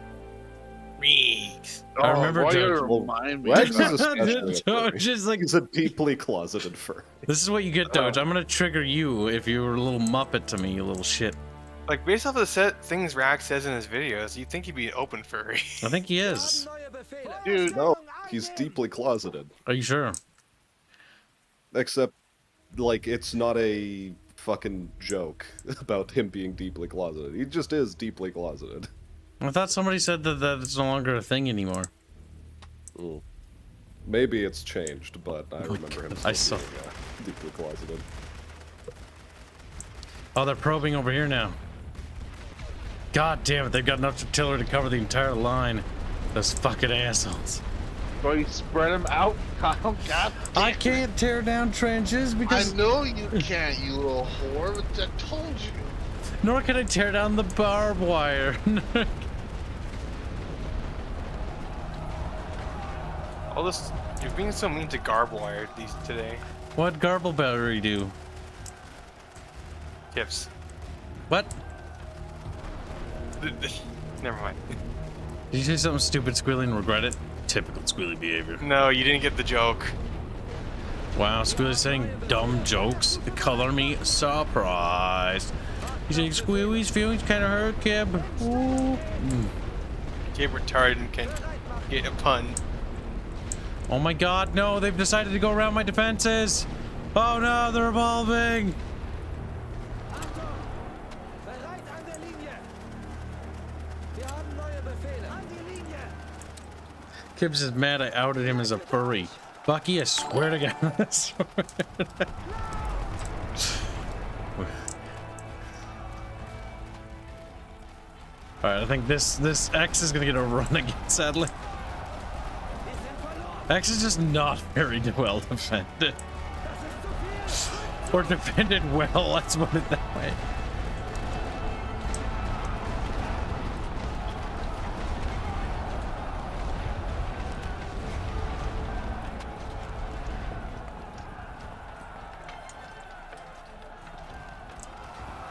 D: Riggs.
A: I remember
E: why
A: Doge.
E: you remind me.
F: Rex is especially a
A: Doge
F: furry.
A: is like,
F: He's a deeply closeted furry.
A: this is what you get, Doge. I'm gonna trigger you if you're a little muppet to me, you little shit.
D: Like, based off of the things Rack says in his videos, you'd think he'd be an open furry.
A: I think he is.
B: Neue Befehle.
E: Dude,
F: No, he's deeply closeted.
A: Are you sure?
F: Except, like, it's not a fucking joke about him being deeply closeted. He just is deeply closeted.
A: I thought somebody said that it's no longer a thing anymore.
F: Mm. Maybe it's changed, but I remember him
A: I
F: still
A: saw-
F: being deeply closeted.
A: Oh, they're probing over here now. God damn it, they've got enough artillery to cover the entire line. Those fucking assholes.
E: So you spread them out, Kyle. God
A: I
E: damn.
A: can't tear down trenches
E: I
A: because
E: know you can't, you little whore, but I told you.
A: nor can I tear down the barbed wire.
D: All this, you're being so mean to garb wire these today.
A: What garble battery do?
D: Tips.
A: What?
D: Never mind.
A: Did you say something stupid, Squealy, and regret it? Typical Squealy behavior.
D: No, you didn't get the joke.
A: Wow, Squealy's saying dumb jokes. Color me surprised. You saying Squealy's feelings kind of hurt, Kib? Ooh.
D: Gabe retarded and can get a pun.
A: Oh my god, no, they've decided to go around my defenses. Oh no, they're evolving.
B: Achtung! Bereit an der Linie! Wir haben neue Befehle. An die Linie!
A: Kibs is mad I outed him as a furry. Bucky, I swear to God. I swear to God. Alright, I think this X is gonna get a run again, sadly. X is just not very well defended. Or defended well, let's put it that way.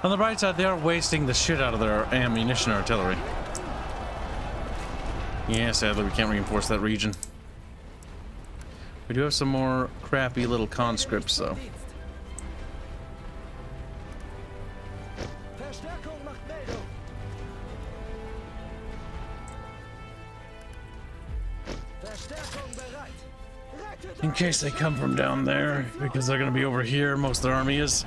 A: On the bright side, they are wasting the shit out of their ammunition artillery. Yeah, sadly, we can't reinforce that region. We do have some more crappy little conscripts, though.
B: Verstärkung macht Meldung. Verstärkung bereit. Rettet
A: In case they come from down there, because they're gonna be over here, most of their army is.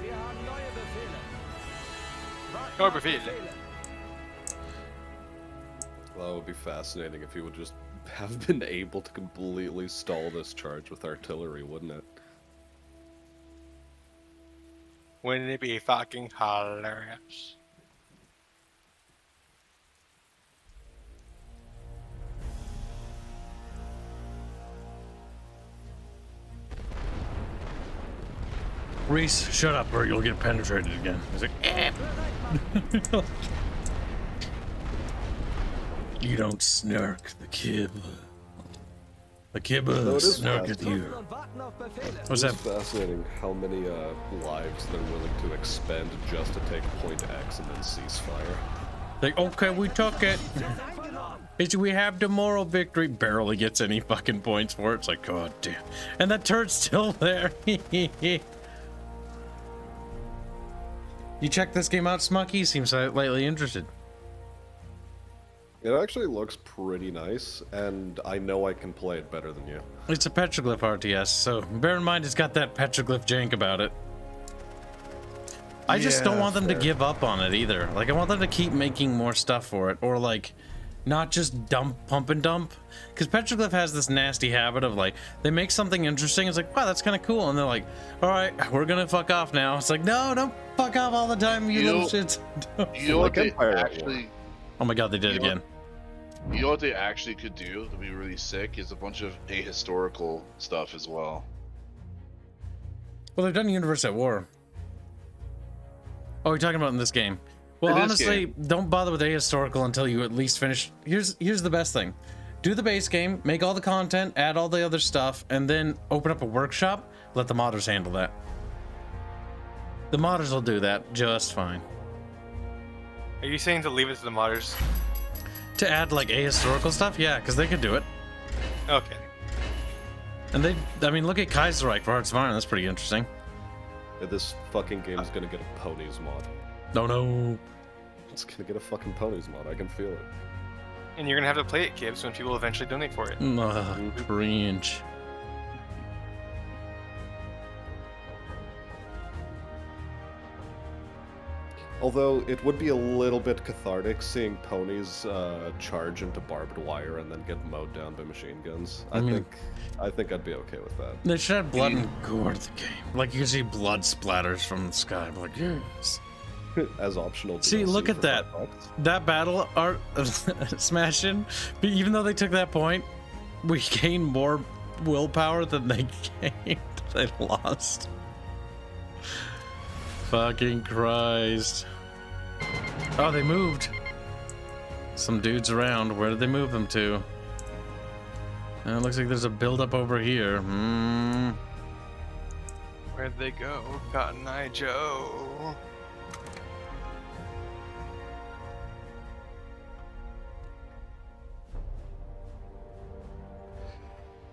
B: Wir haben neue Befehle. Warten
D: Neue
B: auf
D: Befehle.
F: That would be fascinating if he would just have been able to completely stall this charge with artillery, wouldn't it?
D: Wouldn't it be fucking hilarious?
A: Reese, shut up or you'll get penetrated again. He's like, eh. You don't snark the Kib. The Kib
F: No, it is
A: snark
F: fast.
A: at you.
B: und warten auf Befehle.
A: What's
F: It's
A: that?
F: fascinating how many lives they're willing to expend just to take point X and then ceasefire.
A: Like, okay, we took it. We have the moral victory. Barely gets any fucking points for it. It's like, god damn. And that turret's still there. You check this game out, Smucky? Seems slightly interested.
F: It actually looks pretty nice, and I know I can play it better than you.
A: It's a Petroglygh RTS, so bear in mind it's got that Petroglygh jank about it. I just don't
F: Yeah,
A: want them to
F: fair.
A: give up on it either. Like, I want them to keep making more stuff for it, or like, not just pump and dump. Because Petroglygh has this nasty habit of like, they make something interesting, it's like, wow, that's kind of cool, and they're like, all right, we're gonna fuck off now. It's like, no, don't fuck off all the time, you little shits.
E: You know what
F: Like
E: they
F: Empire at War.
E: actually,
A: Oh my god, they did it
E: You know-
A: again.
E: you know what they actually could do to be really sick is a bunch of ahistorical stuff as well.
A: Well, they've done Universe at War. Oh, you're talking about in this game. Well,
E: In this
A: honestly,
E: game.
A: don't bother with ahistorical until you at least finish. Here's the best thing. Do the base game, make all the content, add all the other stuff, and then open up a workshop. Let the modders handle that. The modders will do that just fine.
D: Are you saying to leave it to the modders?
A: To add like ahistorical stuff, yeah, because they could do it.
D: Okay.
A: And I mean, look at Kaiserreich for Hearts of Iron. That's pretty interesting.
F: Yeah, this fucking game's gonna get a ponies mod.
A: No.
F: It's gonna get a fucking ponies mod. I can feel it.
D: And you're gonna have to play it, Kibs, when people eventually donate for it.
A: Ugh, cringe.
F: Although it would be a little bit cathartic seeing ponies charge into barbed wire and then get mowed down by machine guns. I think I'd be okay with that.
A: They should have blood and gore to the game. Like, you can see blood splatters from the sky. I'm like, yes.
F: As optional.
A: See,
F: DLC
A: look at
F: for
A: that.
F: $5.
A: That battle art smashing. But even though they took that point, we gained more willpower than they gained. They lost. Fucking Christ. Oh, they moved. Some dudes around. Where did they move them to? It looks like there's a buildup over here.
D: Where'd they go? Cotton Eye Joe.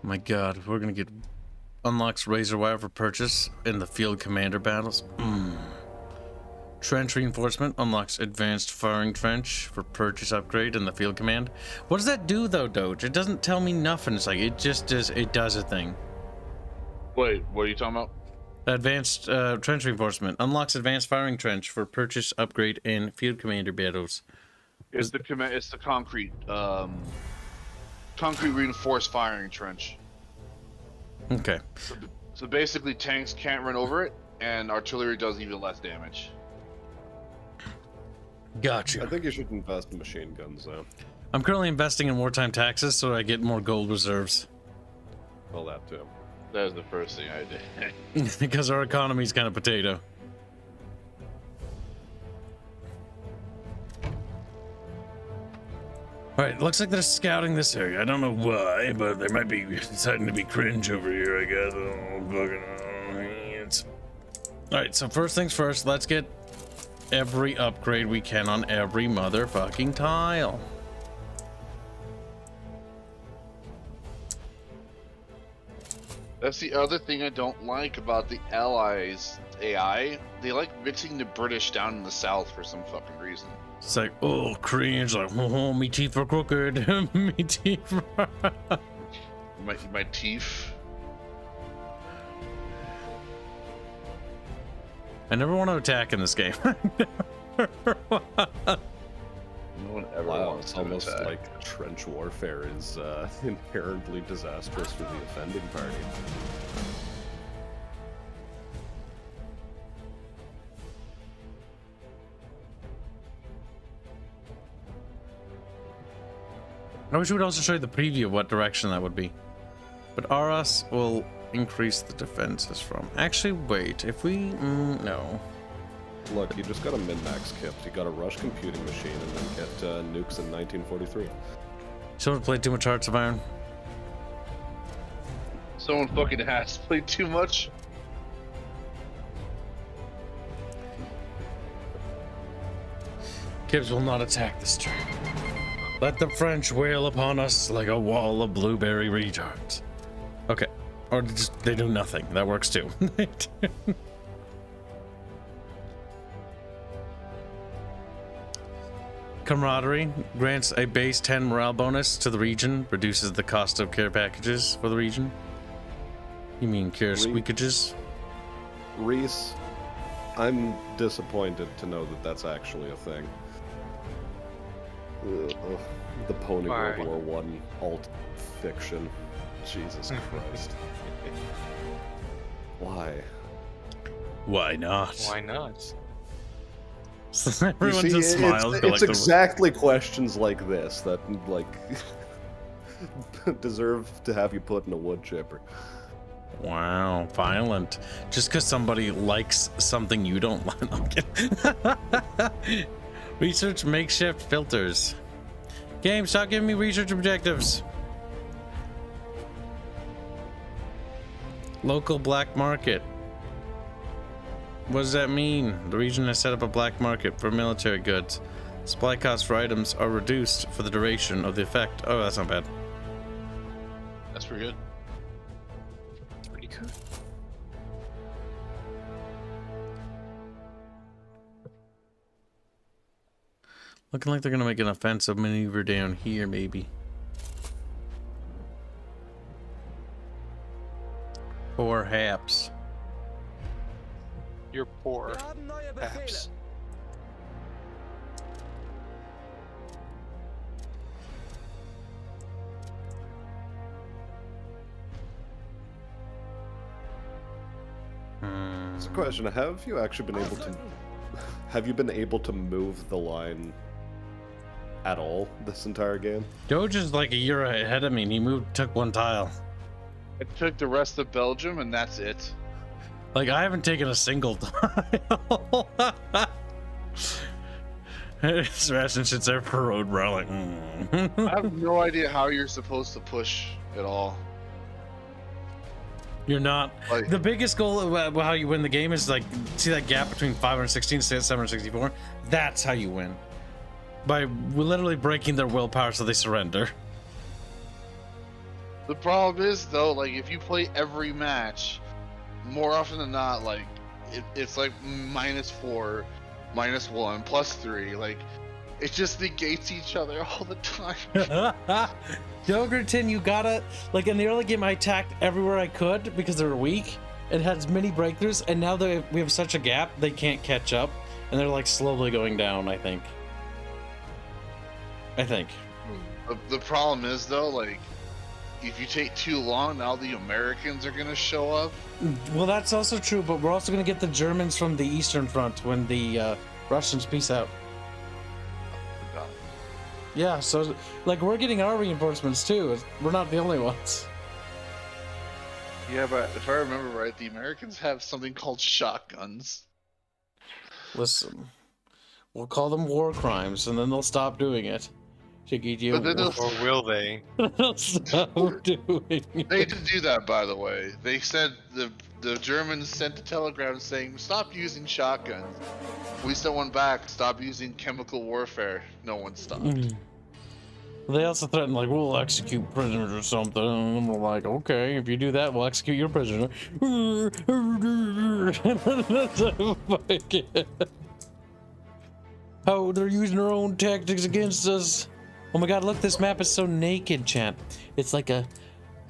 A: My God, we're gonna get unlocks razor wire for purchase in the field commander battles. Trench reinforcement unlocks advanced firing trench for purchase upgrade in the field command. What does that do though, Doge? It doesn't tell me nothing. It's like it just does. It does a thing.
E: Wait, what are you talking about?
A: Advanced trench reinforcement unlocks advanced firing trench for purchase upgrade in field commander battles.
E: It's the concrete reinforced firing trench.
A: Okay.
E: So basically, tanks can't run over it, and artillery does even less damage.
A: Gotcha.
F: I think you should invest in machine guns, though.
A: I'm currently investing in wartime taxes so I get more gold reserves.
F: Well, that too.
E: That was the first thing I did.
A: Because our economy's kind of potato. Alright, looks like they're scouting this area. I don't know why, but they might be deciding to be cringe over here, I guess. Alright, so first things first, let's get every upgrade we can on every motherfucking tile.
E: That's the other thing I don't like about the Allies AI. They like mixing the British down in the South for some fucking reason.
A: It's like, oh, cringe, like, oh, me teeth are crooked. Me teeth are...
E: My teeth.
A: I never want to attack in this game.
E: No one ever
F: Wow,
E: wants
F: it's
E: to
F: almost
E: attack.
F: like trench warfare is inherently disastrous for the offending party.
A: I wish we would also show you the preview of what direction that would be. But Aras will increase the defenses from. Actually, wait. If we... no.
F: Look, you just got a min-max kit. You got a rush computing machine and then get nukes in 1943.
A: Someone played too much Hearts of Iron.
E: Someone fucking has played too much.
A: Kibs will not attack this turn. Let the French wail upon us like a wall of blueberry retards. Okay. Or just, they do nothing. That works too. Camaraderie grants a base 10 morale bonus to the region, reduces the cost of care packages for the region. You mean care squeakages?
F: Reese, I'm disappointed to know that that's actually a thing. Ugh, the Pony
D: Why?
F: World War I alt fiction. Jesus Christ. Why?
A: Why not?
D: Why not?
A: Everyone
F: You see,
A: just smiles.
F: It's exactly questions like this that, like, deserve to have you put in a wood chipper.
A: Wow, violent. Just because somebody likes something you don't like. Research makeshift filters. Game, stop giving me research objectives. Local black market. What does that mean? The region has set up a black market for military goods. Supply costs for items are reduced for the duration of the effect. Oh, that's not bad.
E: That's pretty good.
A: Looking like they're gonna make an offensive maneuver down here, maybe. Perhaps.
D: You're poor.
B: Wir haben neue Befehle.
D: Perhaps.
F: It's a question. Have you actually been able to? Have you been able to move the line at all this entire game?
A: Doge is like a year ahead of me, and he took one tile.
E: It took the rest of Belgium, and that's it.
A: Like, I haven't taken a single tile. Sebastian sits there for road bro, like,
E: I have no idea how you're supposed to push at all.
A: You're not.
E: Like-
A: The biggest goal of how you win the game is, like, see that gap between 516 and 764? That's how you win. By literally breaking their willpower so they surrender.
E: The problem is, though, like, if you play every match, more often than not, like, it's like -4, -1, +3, like, it just negates each other all the time.
A: Dogerton, you gotta, like, in the early game I attacked everywhere I could because they were weak. It has many breakthroughs, and now that we have such a gap, they can't catch up, and they're, like, slowly going down, I think.
E: The problem is, though, like, if you take too long, now the Americans are gonna show up.
A: Well, that's also true, but we're also gonna get the Germans from the Eastern Front when the Russians peace out. Yeah, so, like, we're getting our reinforcements too. We're not the only ones.
E: Yeah, but if I remember right, the Americans have something called shotguns.
A: Listen, we'll call them war crimes, and then they'll stop doing it.
E: But then
D: Or will they?
A: They'll stop doing it.
E: They did do that, by the way. They said the Germans sent a telegram saying, "Stop using shotguns." We sent one back, "Stop using chemical warfare." No one stopped.
A: They also threatened, like, we'll execute prisoners or something. And we're like, okay, if you do that, we'll execute your prisoner. Oh, they're using their own tactics against us. Oh my god, look, this map is so naked, chat. It's like a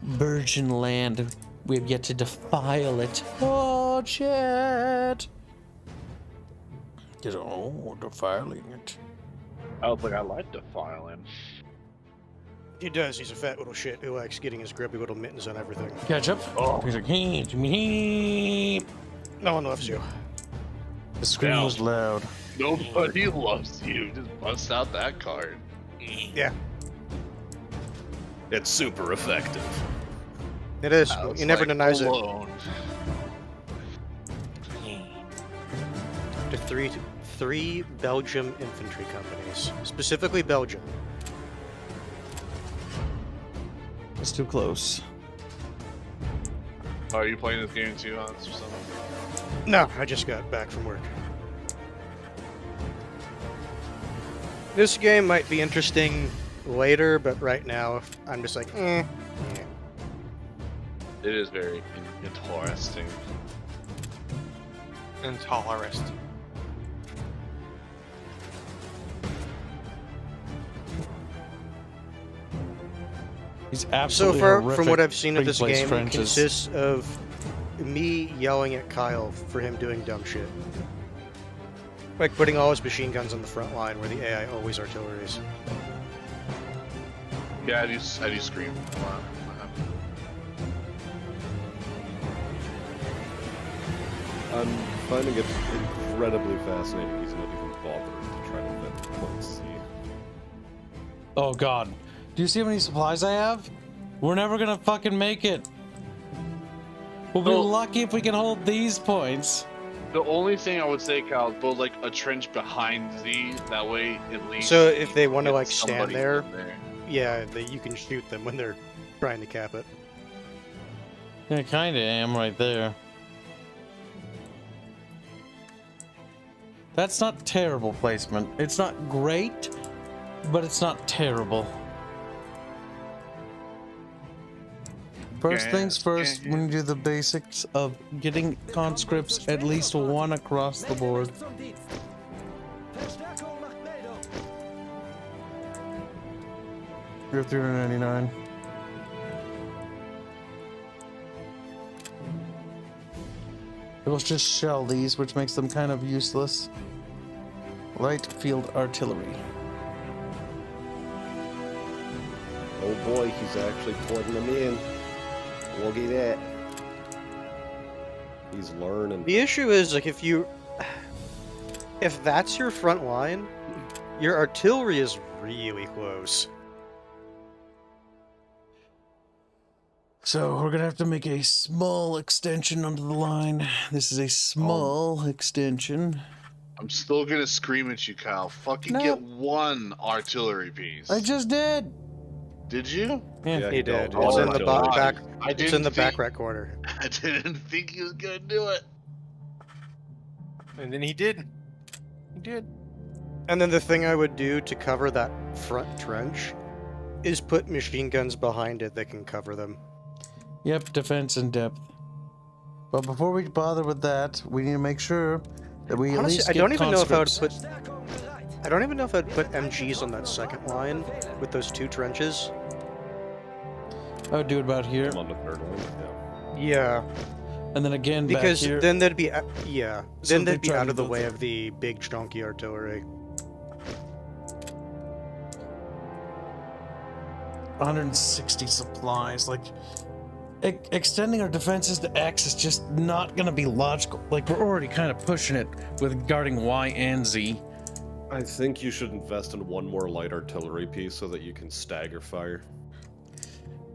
A: virgin land. We have yet to defile it. Oh, chat. Oh, defiling it.
E: I was like, I like defiling.
G: He does. He's a fat little shit who likes getting his grubby little mittens on everything.
A: Ketchup. Oh. He's like, hey, Jimmy.
G: No one loves you.
A: The scream was loud.
E: Nobody loves you. Just bust out that card.
G: Yeah,
F: It's super effective.
G: it is.
E: I was
G: He never
E: like,
G: denies it.
E: alone.
G: To three Belgium infantry companies, specifically Belgium.
A: It's too close.
E: Oh, are you playing this game too, Hanse, or something?
G: No, I just got back from work. This game might be interesting later, but right now I'm just like, eh.
E: It is very interesting.
D: Intolerant.
A: He's
G: So
A: absolutely
G: far, from
A: horrific
G: what I've seen of this
A: three-place
G: game, it
A: trenches.
G: consists of me yelling at Kyle for him doing dumb shit. Like putting all his machine guns on the front line where the AI always artilleries.
E: Yeah, I do scream a lot.
F: I'm finding it incredibly fascinating. He's not even bothered to try to defend point C.
A: Oh god. Do you see how many supplies I have? We're never gonna fucking make it. We'll be lucky if we can hold these points.
E: The only thing I would say, Kyle, is build like a trench behind Z. That way, at least.
G: So if they want to
E: get
G: like stand
E: somebody
G: there,
E: in there.
G: yeah, you can shoot them when they're trying to cap it.
A: Yeah, kinda am right there. That's not terrible placement. It's not great, but it's not terrible. First
E: Yeah,
A: things first,
E: yeah.
A: we need to do the basics of getting conscripts at least one across the board.
B: Zum Dienst. Verstärkung macht Meldung.
A: You're 399. It will just shell these, which makes them kind of useless. Light field artillery.
F: Oh boy, he's actually plugging them in. Look at that. He's learning.
G: The issue is, like, if that's your front line, your artillery is really close.
A: So we're gonna have to make a small extension onto the line. This is a small extension.
E: I'm still gonna scream at you, Kyle. Fucking
A: No.
E: get one artillery piece.
A: I just did.
E: Did you?
A: Yeah.
G: He did.
F: don't.
G: It's in the
E: God.
G: back.
E: I
G: It's in the
E: didn't
G: back
E: think-
G: right corner.
E: I didn't think he was gonna do it.
D: And then he did. He did.
G: And then the thing I would do to cover that front trench is put machine guns behind it that can cover them.
A: Yep, defense in depth. But before we bother with that, we need to make sure that we at
G: Honestly,
A: least
G: I
A: get
G: don't even know if I would
A: conscripts.
G: put.
B: Verstärkung bereit.
G: I don't even know if I'd put MGs on that second line with those two trenches.
A: I would do it about here,
F: I'm on the third line. Yeah.
G: Yeah,
A: and then again
G: because
A: back here.
G: then they'd be
A: So
G: then
A: they
G: they'd be
A: try
G: out
A: to
G: of the
A: build
G: way
A: it.
G: of the big chunky artillery.
A: 160 supplies. Like, extending our defenses to X is just not going to be logical. Like, we're already kind of pushing it with guarding Y and Z.
F: I think you should invest in one more light artillery piece so that you can stagger fire.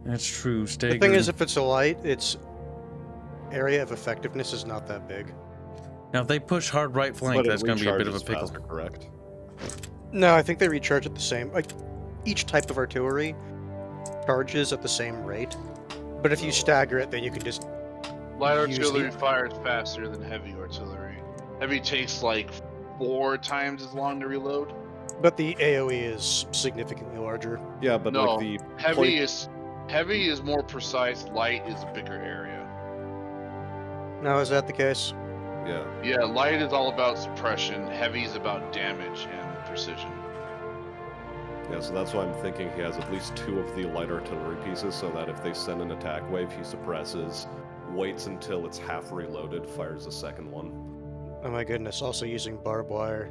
A: That's true.
G: The thing is, if it's a light, its area of effectiveness is not that big.
A: Now, if they push hard right flank,
F: But it
A: that's going to be a bit of a
F: recharges
A: pickle.
F: faster, correct?
G: No, I think they recharge at the same. Like, each type of artillery charges at the same rate. But if you stagger it, then you can just.
E: Light
G: Use
E: artillery
G: the-
E: fires faster than heavy artillery. Heavy takes like 4 times as long to reload.
G: But the AOE is significantly larger.
F: Yeah, but
E: No,
F: like the
E: heavy is more precise. Light is a bigger area.
G: Now, is that the case?
F: yeah.
E: Yeah, light is all about suppression. Heavy is about damage and precision.
F: Yeah, so that's why I'm thinking he has at least 2 of the light artillery pieces so that if they send an attack wave, he suppresses, waits until it's half reloaded, fires a second one.
G: Oh my goodness! Also using barbed wire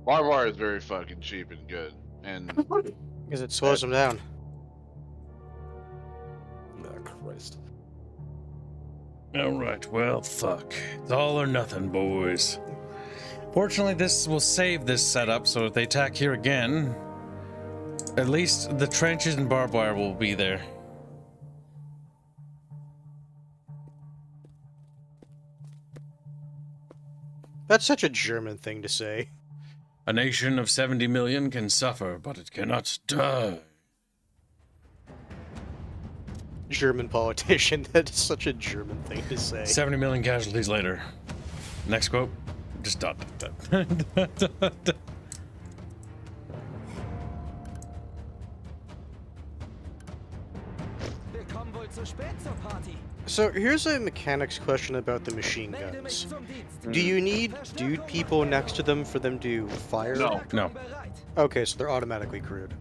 E: Barbed wire is very fucking cheap and good. And
G: because it slows them down.
F: Ah, Christ.
A: All right, well, fuck. It's all or nothing, boys. Fortunately, this will save this setup, so if they attack here again, at least the trenches and barbed wire will be there.
G: That's such a German thing to say.
A: A nation of 70 million can suffer, but it cannot die.
G: German politician. That is such a German thing to say.
A: 70 million casualties later. Next quote. Just dot.
B: Wir kommen wohl zu spät zur Party.
G: So here's a mechanics question about the machine
B: Melde mich
G: guns.
B: zum Dienst.
G: Do you need dude people next to them for them to fire?
E: No.
A: No.
B: Bereit.
G: Okay, so they're automatically crewed.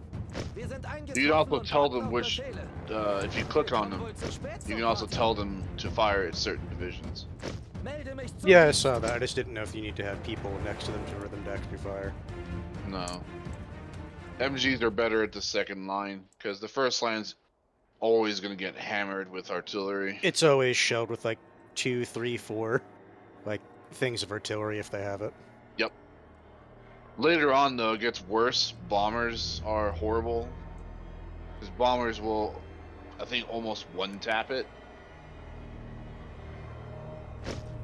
B: Wir sind
E: you can also
B: eingetroffen
E: tell
B: und
E: them
B: warten
E: which,
B: auf Befehle.
E: if you click on them,
B: Wohl zu spät
E: you
B: zur
E: can also
B: Party.
E: tell them to fire at certain divisions.
B: Melde mich zum
G: Yeah, I
B: Dienst.
G: saw that. I just didn't know if you need to have people next to them for them to actually fire.
E: No. MGs are better at the second line, because the first line's always going to get hammered with artillery.
G: It's always shelled with like 2, 3, 4, like things of artillery if they have it.
E: Later on, though, it gets worse. Bombers are horrible. Because bombers will, I think, almost one-tap it.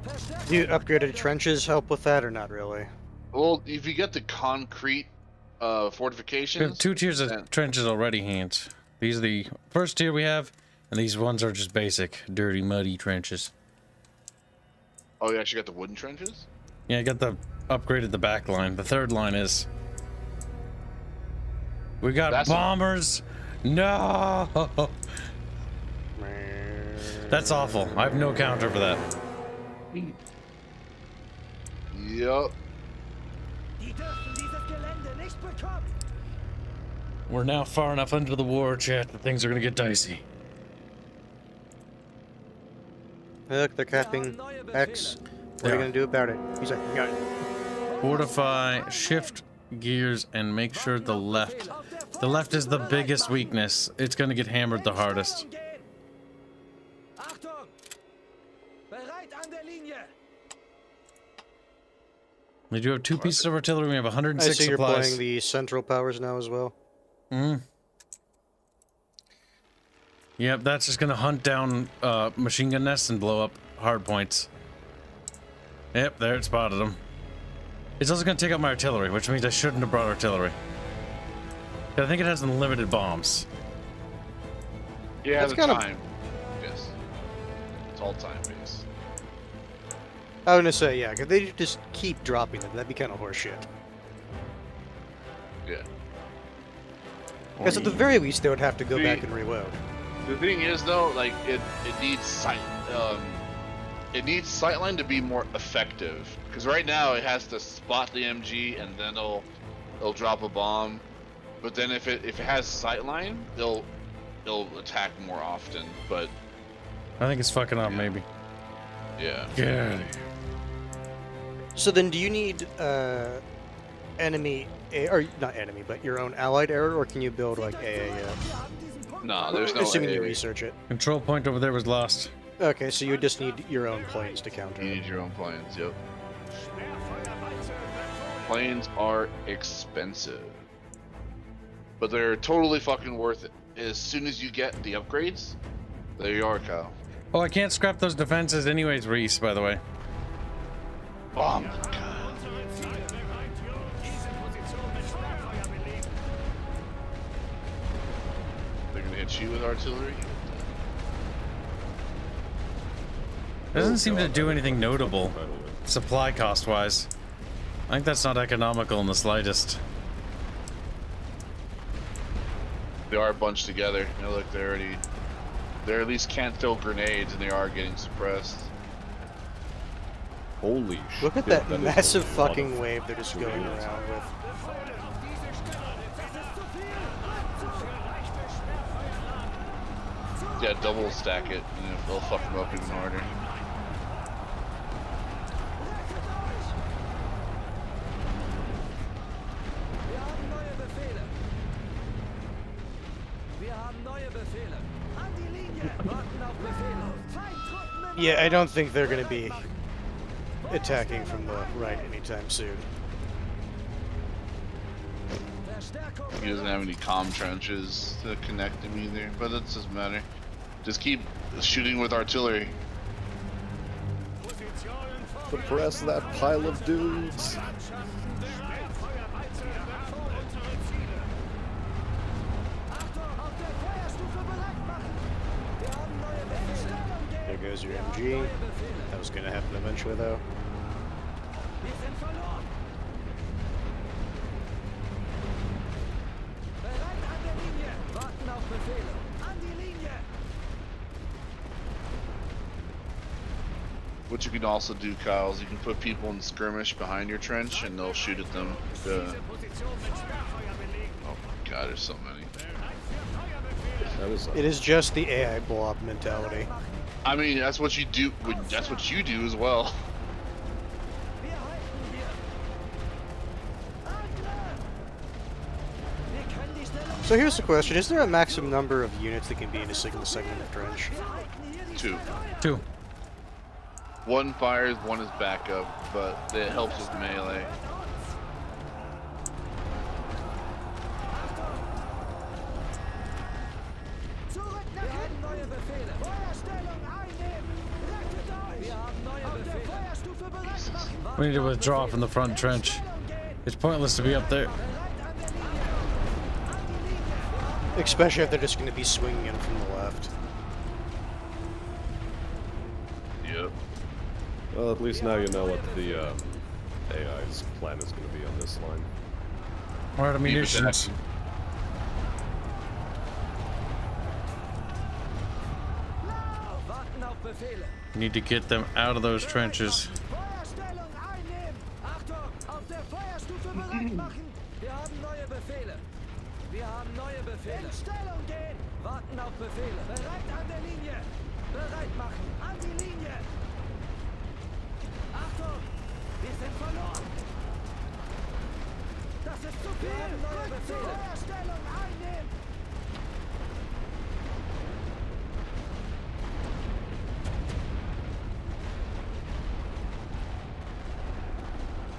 B: Verstärkung
G: Do upgraded
B: bereit.
G: trenches help with that or not really?
E: Well, if you get the concrete
A: We have
E: fortifications...
A: 2 tiers of
E: then-
A: trenches already, Hanse. These are the first tier we have, and these ones are just basic, dirty, muddy trenches.
E: Oh, you actually got the wooden trenches?
A: Yeah, I got the upgraded the back line. The third line is. We got
E: That's-
A: bombers. No, that's awful. I have no counter for that.
E: Yup.
B: Die dürfen dieses Gelände nicht bekommen.
A: We're now far enough into the war, chat, that things are gonna get dicey.
G: Look, they're capping X. What are you gonna do about it? He's like, no.
A: Fortify, shift gears, and make sure the left. The left is the biggest weakness. It's gonna get hammered the hardest.
B: Achtung! Bereit an der Linie!
A: We do have 2 pieces of artillery. We have
G: I
A: 106
G: see you're
A: supplies.
G: playing the central powers now as well.
A: Yep, that's just gonna hunt down machine gun nests and blow up hard points. Yep, there it spotted them. It's also gonna take out my artillery, which means I shouldn't have brought artillery. I think it has unlimited bombs.
E: Yeah,
G: That's
E: the
G: kind of-
E: time. Yes. It's all time based.
G: I was gonna say, yeah, could they just keep dropping them? That'd be kind of horseshit.
E: Yeah.
G: Because at the very least, they would have to go
E: The-
G: back and reload.
E: The thing is, though, like it needs sightline to be more effective. Because right now it has to spot the MG and then it'll drop a bomb. But then if it has sightline, it'll attack more often. But
A: I think it's fucking up, maybe.
E: yeah.
A: Yeah.
G: So then, do you need enemy, or not enemy, but your own allied error, or can you build like a?
E: No, there's no
G: Assuming you
E: way.
G: research it.
A: Control point over there was lost.
G: Okay, so you would just need your own planes to counter
E: You
G: it.
E: need your own planes. Yep. Planes are expensive, but they're totally fucking worth it. As soon as you get the upgrades, there you are, Kyle.
A: Oh, I can't scrap those defenses anyways, Reese, by the way.
E: Bomb. God. They're gonna hit you with artillery.
A: Doesn't seem to do anything notable,
F: By the way.
A: supply cost-wise. I think that's not economical in the slightest.
E: They are bunched together. You know, look, they're at least can't throw grenades, and they are getting suppressed.
F: Holy shit.
G: Look at that
F: is a
G: massive
F: lot
G: fucking
F: of
G: wave they're just going
F: grenades.
G: around with.
E: Yeah, double stack it, and they'll fuck them up even harder.
B: Wir haben neue Befehle. Wir haben neue Befehle. An die Linie. Warten auf Befehle. Feindtruppen im
G: Yeah, I don't think they're gonna be attacking from the right anytime soon.
B: Verstärkung.
E: He doesn't have any comm trenches to connect him either, but that doesn't matter. Just keep shooting with artillery.
F: Suppress that pile of dudes.
B: Achtung, auf der Feuerstufe bereit machen. Wir haben neue Befehle.
G: There goes your MG. That was gonna happen eventually, though.
B: Wir sind verloren. Bereit an der Linie. Warten auf Befehle. An die Linie.
E: What you can also do, Kyle, is you can put people in skirmish behind your trench, and they'll shoot at them. Oh my god, there's so many.
F: That is
G: It is just the AI blob mentality.
E: I mean, that's what you do. That's what you do as well.
B: Wir halten hier. Angriff. Wir können die Stellung
G: So here's the question: is there a maximum number of units that can be in a single segment of trench?
E: Two.
A: 2.
E: One fires, one is backup, but it helps with melee.
B: zurück nach hinten. Neue Befehle. Feuerstellung einnehmen. Rettet euch. Wir haben neue Befehle. Feuerstufe bereit machen.
A: We need to withdraw from the front trench. It's pointless to be up there.
G: Especially if they're just gonna be swinging in from the left.
E: Yep.
F: Well, at least now you know what the AI's plan is going to be on this line.
A: We're out of munitions.
B: Warten auf Befehle.
A: Need to get them out of those trenches.
B: Feuerstellung einnehmen. Achtung, auf der Feuerstufe bereit machen. Wir haben neue Befehle. Wir haben neue Befehle. In Stellung gehen! Warten auf Befehle. Bereit an der Linie! Bereit machen! An die Linie! Achtung! Wir sind verloren! Das ist zu viel! Neue Befehle! Feuerstellung einnehmen!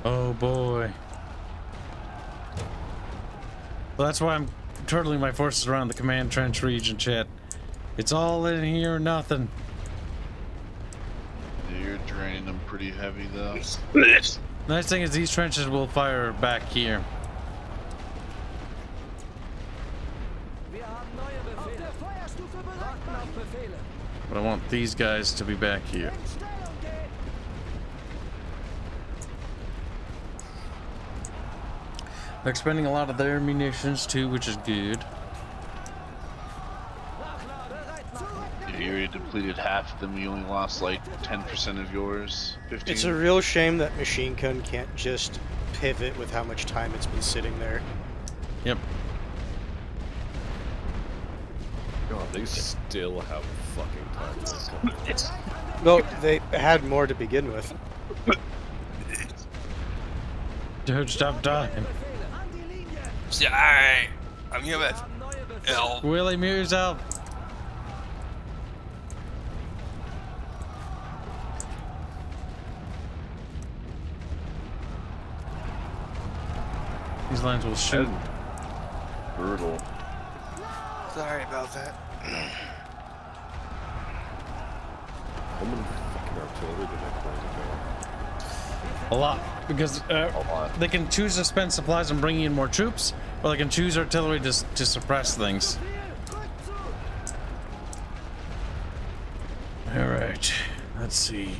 A: Oh boy. Well, that's why I'm turtling my forces around the command trench region, chat. It's all in here or nothing.
E: Yeah, you're draining them pretty heavy though.
A: Nice thing is these trenches will fire back here.
B: Wir haben neue Befehle. Auf der Feuerstufe bereit machen. Auf Befehle.
A: But I want these guys to be back here.
B: In Stellung gehen!
A: They're expending a lot of their munitions too, which is good.
E: You already depleted half of them. You only lost like 10% of yours. 15.
G: It's a real shame that machine gun can't just pivot with how much time it's been sitting there.
A: Yep.
F: God, they still have fucking time.
G: No, they had more to begin with.
A: Dude, stop dying.
B: An die Linie!
D: Yeah, I'm here
B: Wir
D: with
B: haben neue Befehle.
D: L.
A: Willie, mute yourself. These lines will shoot.
E: Brutal.
D: Sorry about that.
F: How many fucking artillery did I plan to go?
A: A lot, because they can choose to spend supplies on bringing in more troops, or they can choose artillery to suppress things. All right, let's see.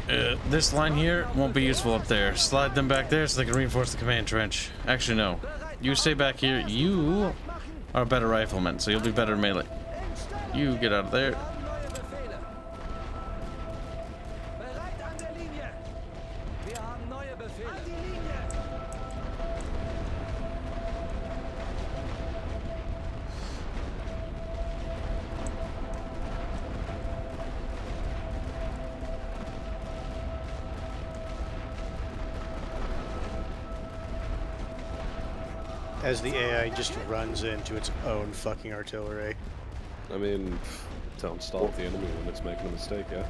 A: This line here won't be useful up there. Slide them back there so they can reinforce the command trench. Actually, no. You stay back here. You are a better rifleman, so you'll be better melee. You get out of there.
B: Neue Befehle. Bereit an der Linie. Wir haben neue Befehle. An die Linie.
G: As the AI just runs into its own fucking artillery.
F: I mean, don't stop the enemy when it's making a mistake, yeah?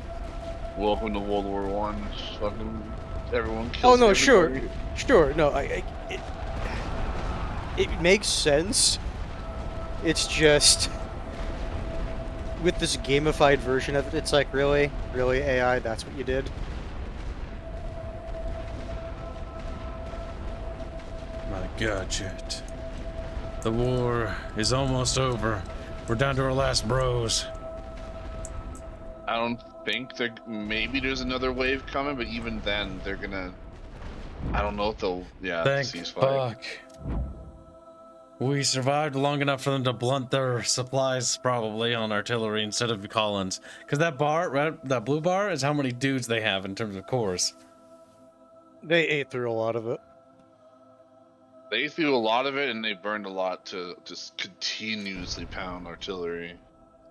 E: Welcome to World War One. Fucking everyone kills.
G: Oh no,
E: everybody.
G: sure. No, it makes sense. It's just with this gamified version of it, it's like really AI. That's what you did.
A: My God, chat. The war is almost over. We're down to our last bros.
E: I don't think they're. Maybe there's another wave coming, but even then, they're gonna. I don't know if they'll. Yeah,
A: Thank
E: ceasefire.
A: fuck. We survived long enough for them to blunt their supplies, probably, on artillery instead of Collins. Because that bar, right, that blue bar, is how many dudes they have in terms of cores.
G: They ate through a lot of it.
E: They threw a lot of it, and they burned a lot to just continuously pound artillery.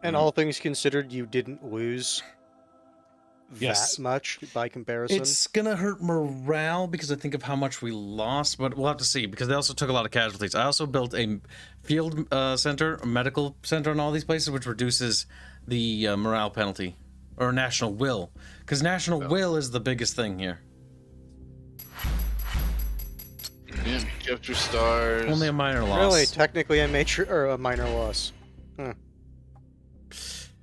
G: And all things considered, you didn't lose
A: Yes.
G: that much by comparison.
A: It's gonna hurt morale because I think of how much we lost, but we'll have to see because they also took a lot of casualties. I also built a field center, a medical center in all these places, which reduces the morale penalty or national will, because national will is the biggest thing here.
E: Yeah, kept your stars.
A: Only a minor loss.
G: Really, technically a major or a minor loss.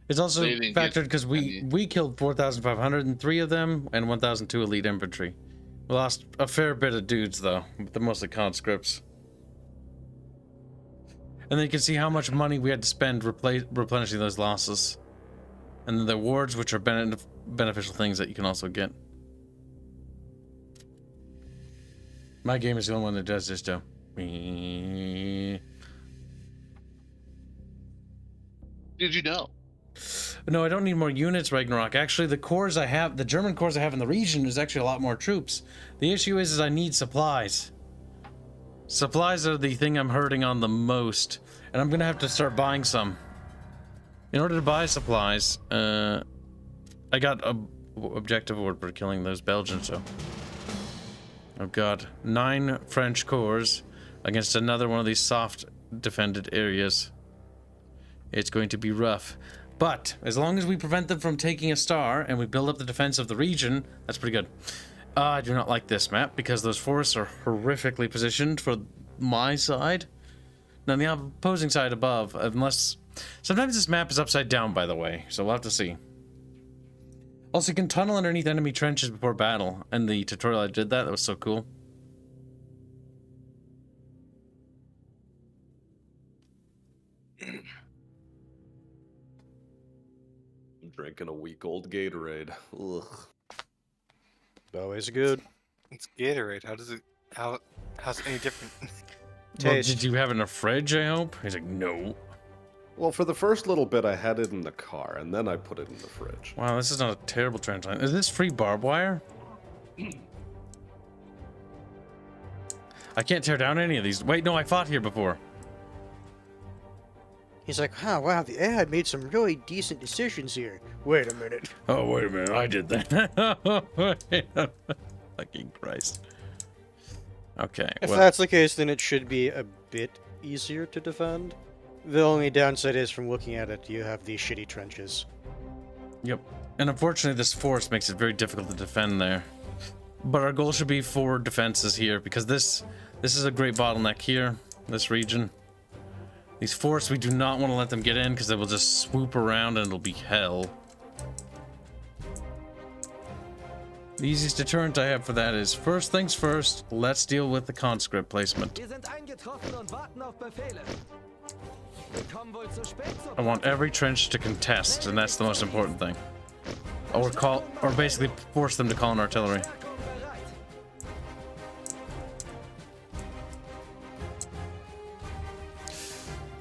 A: It's also
E: They didn't get
A: factored because we killed 4,503 of them and 1,002 elite infantry. We lost a fair bit of dudes though, but they're mostly conscripts. And then you can see how much money we had to spend replenishing those losses. And then the awards, which are beneficial things that you can also get. My game is the only one that does this though.
E: Did you know?
A: No, I don't need more units, Ragnarok. Actually, the cores I have, the German cores I have in the region is actually a lot more troops. The issue is I need supplies. Supplies are the thing I'm hurting on the most, and I'm gonna have to start buying some. In order to buy supplies, I got a objective award for killing those Belgians, so I've got 9 French corps against another one of these soft defended areas. It's going to be rough. But as long as we prevent them from taking a star and we build up the defense of the region, that's pretty good. I do not like this map because those forests are horrifically positioned for my side. Now the opposing side above, unless... Sometimes this map is upside down, by the way, so we'll have to see. Also, you can tunnel underneath enemy trenches before battle, and the tutorial I did that was so cool.
F: I'm drinking a week-old Gatorade. Ugh.
G: Always good.
D: It's Gatorade. How's it any different?
A: Well,
G: Taste.
A: did you have it in a fridge, I hope? He's like, no.
F: Well, for the first little bit, I had it in the car, and then I put it in the fridge.
A: Wow, this is not a terrible trench line. Is this free barbed wire? I can't tear down any of these. Wait, no, I fought here before.
G: He's like, huh, wow, the AI made some really decent decisions here. Wait a minute.
A: Oh, wait a minute, I did that. Fucking Christ. Okay,
G: If
A: well,
G: that's the case, then it should be a bit easier to defend. The only downside is, from looking at it, you have these shitty trenches.
A: yep. And unfortunately, this forest makes it very difficult to defend there. But our goal should be 4 defenses here, because this is a great bottleneck here, this region. These forests, we do not want to let them get in, because they will just swoop around and it'll be hell. The easiest deterrent I have for that is, first things first, let's deal with the conscript placement.
B: Wir sind eingetroffen und warten auf Befehle. Wir kommen wohl zu spät zur
A: I want every trench to contest, and that's the most important thing. Or basically force them to call in artillery.
B: Verstärkung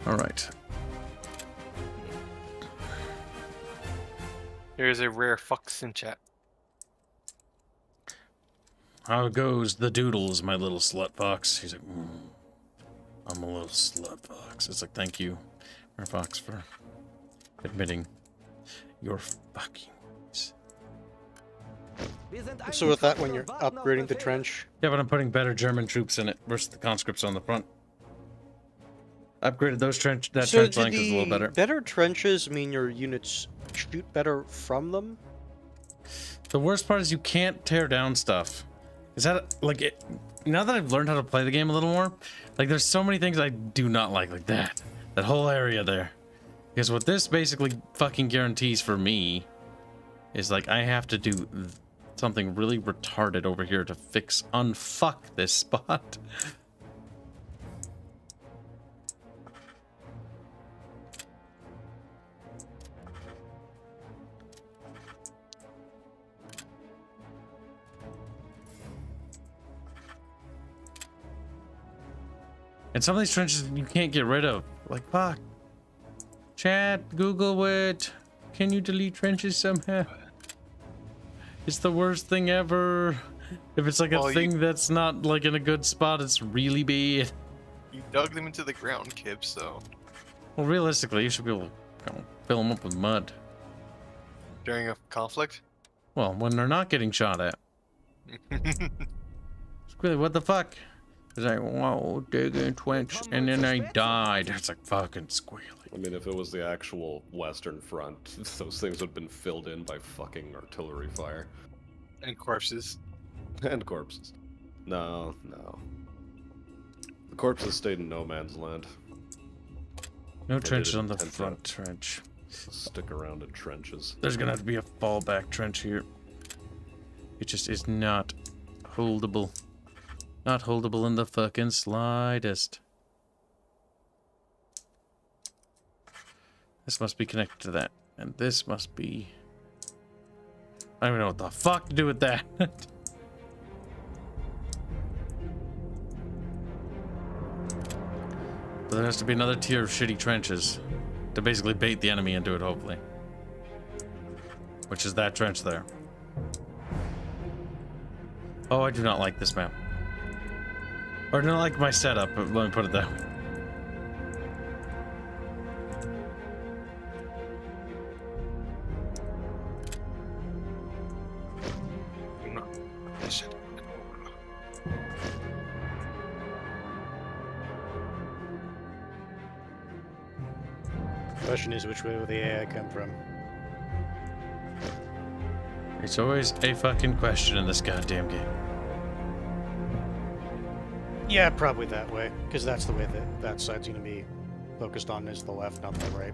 B: bereit.
A: Alright.
D: Here's a rare fox in chat.
A: How goes the doodles, my little slut fox? He's like, I'm a little slut fox. It's like, thank you, Rare Fox, for admitting your fucking ways.
B: Wir sind
G: So with that,
B: eingetroffen
G: when you're
B: und warten auf
G: upgrading the
B: Befehle.
G: trench,
A: Yeah, but I'm putting better German troops in it versus the conscripts on the front. Upgraded those trench
G: so
A: trench
G: do
A: length is a little better.
G: better trenches mean your units shoot better from them?
A: The worst part is you can't tear down stuff. Is that like it? Now that I've learned how to play the game a little more, like there's so many things I do not like that whole area there. Because what this basically fucking guarantees for me is like I have to do something really retarded over here to unfuck this spot. And some of these trenches you can't get rid of. Like, fuck. Chat, Google it. Can you delete trenches somehow? It's the worst thing ever. If it's like a thing that's not like in a good spot, it's really bad.
D: You dug them into the ground, Kibs, so
A: Well, realistically, you should be able to fill them up with mud.
D: during a conflict.
A: Well, when they're not getting shot at. Squilly, what the fuck? It's like, whoa, digging trench, and then I died. It's like fucking squealy.
F: I mean, if it was the actual Western Front, those things would have been filled in by fucking artillery fire.
D: And corpses.
F: And corpses. No. The corpses stayed in no man's land.
A: No
F: They
A: trenches
F: did it
A: on the
F: intense
A: front
F: out.
A: trench.
F: Stick around in trenches.
A: There's gonna have to be a fallback trench here. It just is not holdable. Not holdable in the fucking slightest. This must be connected to that. And this must be... I don't even know what the fuck to do with that. But there has to be another tier of shitty trenches to basically bait the enemy into it, hopefully. Which is that trench there. Oh, I do not like this map. Or not like my setup, but let me put it that way.
G: Question is, which way will the AI come from?
A: It's always a fucking question in this goddamn game.
G: Yeah, probably that way, because that's the way that side's going to be focused on, is the left, not the right.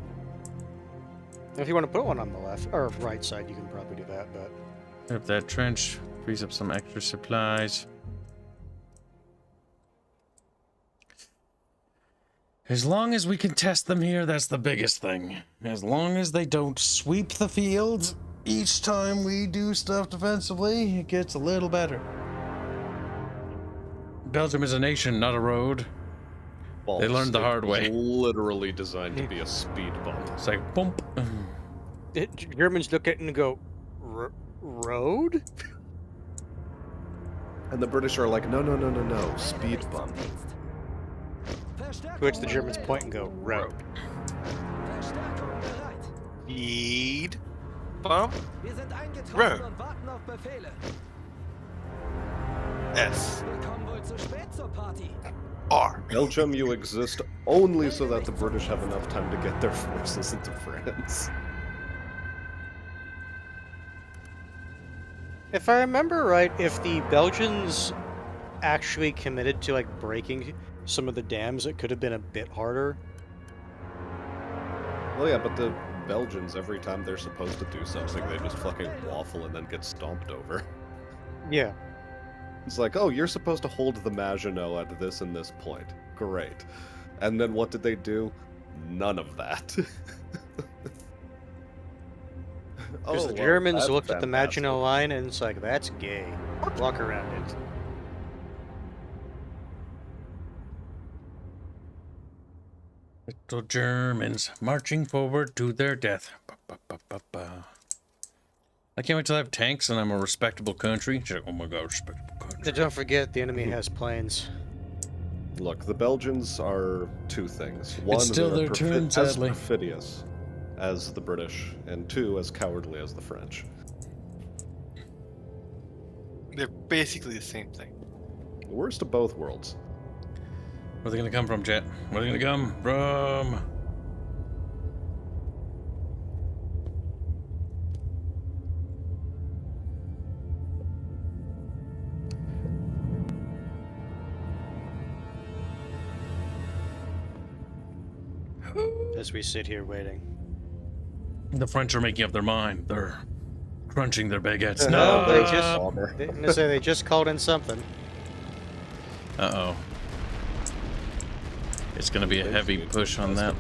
G: If you want to put one on the left or right side, you can probably do that, but...
A: If that trench frees up some extra supplies. As long as we can test them here, that's the biggest thing. As long as they don't sweep the field each time we do stuff defensively, it gets a little better. Belgium is a nation, not a road. They learned the hard way.
F: It's literally designed to be a speed bump.
A: It's like, bump.
G: Germans look at it and go, road?
F: And the British are like, no, speed bump.
G: To which the Germans point and go, road.
D: Speed bump. Road. S. R.
F: Belgium, you exist only so that the British have enough time to get their forces into France.
G: If I remember right, if the Belgians actually committed to like breaking some of the dams, it could have been a bit harder.
F: Well, yeah, but the Belgians, every time they're supposed to do something, they just fucking waffle and then get stomped over.
G: Yeah.
F: It's like, oh, you're supposed to hold the Maginot at this and this point. Great. And then what did they do? None of that.
G: Because the Germans looked at the Maginot Line and it's like, that's gay. Walk around it.
A: Little Germans marching forward to their death. I can't wait till I have tanks and I'm a respectable country. Oh my god, respectable country.
G: Don't forget, the enemy has planes.
F: Look, the Belgians are two things. One,
A: It's still
F: they're
A: their turn,
F: as
A: sadly.
F: perfidious as the British, and two, as cowardly as the French.
D: They're basically the same thing.
F: The worst of both worlds.
A: Where are they gonna come from, chat? Where are they gonna come from?
G: As we sit here waiting.
A: The French are making up their mind. They're crunching their baguettes.
G: No, they
F: Bomber.
G: they just called in something.
A: Uh-oh. It's gonna be a heavy push on that.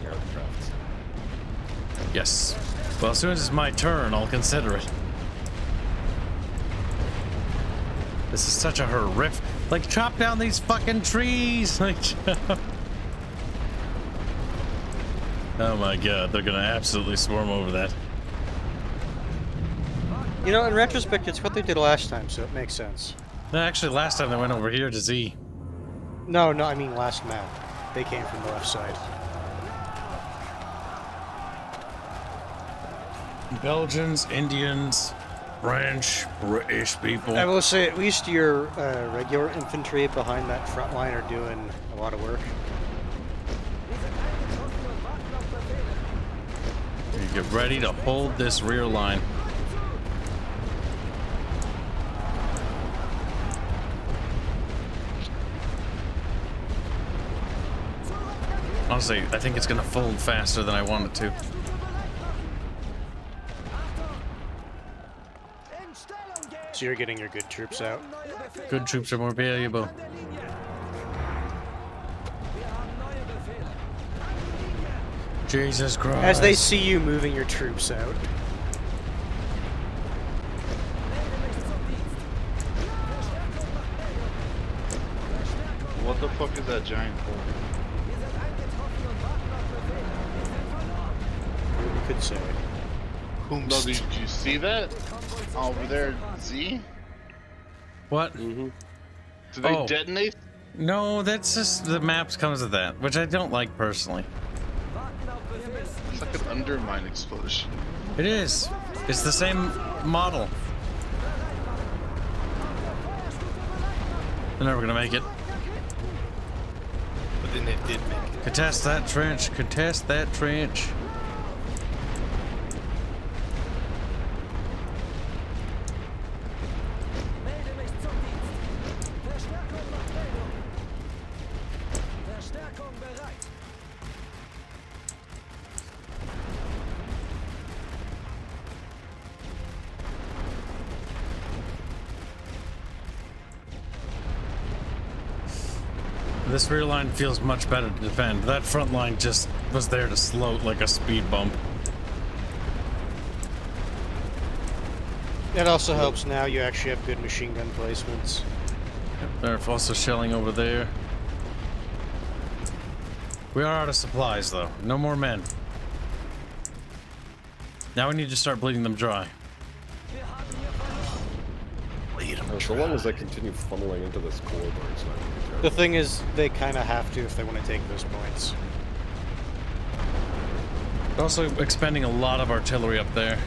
A: Yes. Well, as soon as it's my turn, I'll consider it. This is such a horrific... Like, chop down these fucking trees! Like, oh my god, they're gonna absolutely swarm over that.
G: You know, in retrospect, it's what they did last time, so it makes sense.
A: No, actually, last time they went over here to Z.
G: No, I mean last map. They came from the left side.
A: Belgians, Indians, French, British people.
G: I will say, at least your regular infantry behind that front line are doing a lot of work.
A: You get ready to hold this rear line. Honestly, I think it's gonna fold faster than I want it to.
G: So you're getting your good troops out.
A: Good troops are more valuable. Jesus Christ.
G: As they see you moving your troops out.
E: What the fuck is that giant hole?
G: You could say.
E: No, did you see that? Over there, Z?
A: What?
E: Did they detonate
A: No, that's just the maps comes with that, which I don't like personally.
B: Warten auf Befehl.
E: It's like an undermine explosion.
A: It is. It's the same model. They're never gonna make it.
D: But then it did make it.
A: Contest that trench. Contest that trench.
B: Melde mich zum Dienst. Verstärkung nach Meldung. Verstärkung bereit.
A: This rear line feels much better to defend. That front line just was there to slow like a speed bump.
G: It also helps now you actually have good machine gun placements.
A: They're also shelling over there. We are out of supplies though. No more men. Now we need to start bleeding them dry.
B: Wir haben hier verloren.
F: So long as they continue funneling into this corridor, it's not gonna be terrible.
G: The thing is, they kind of have to if they want to take those points.
A: They're also expending a lot of artillery up there.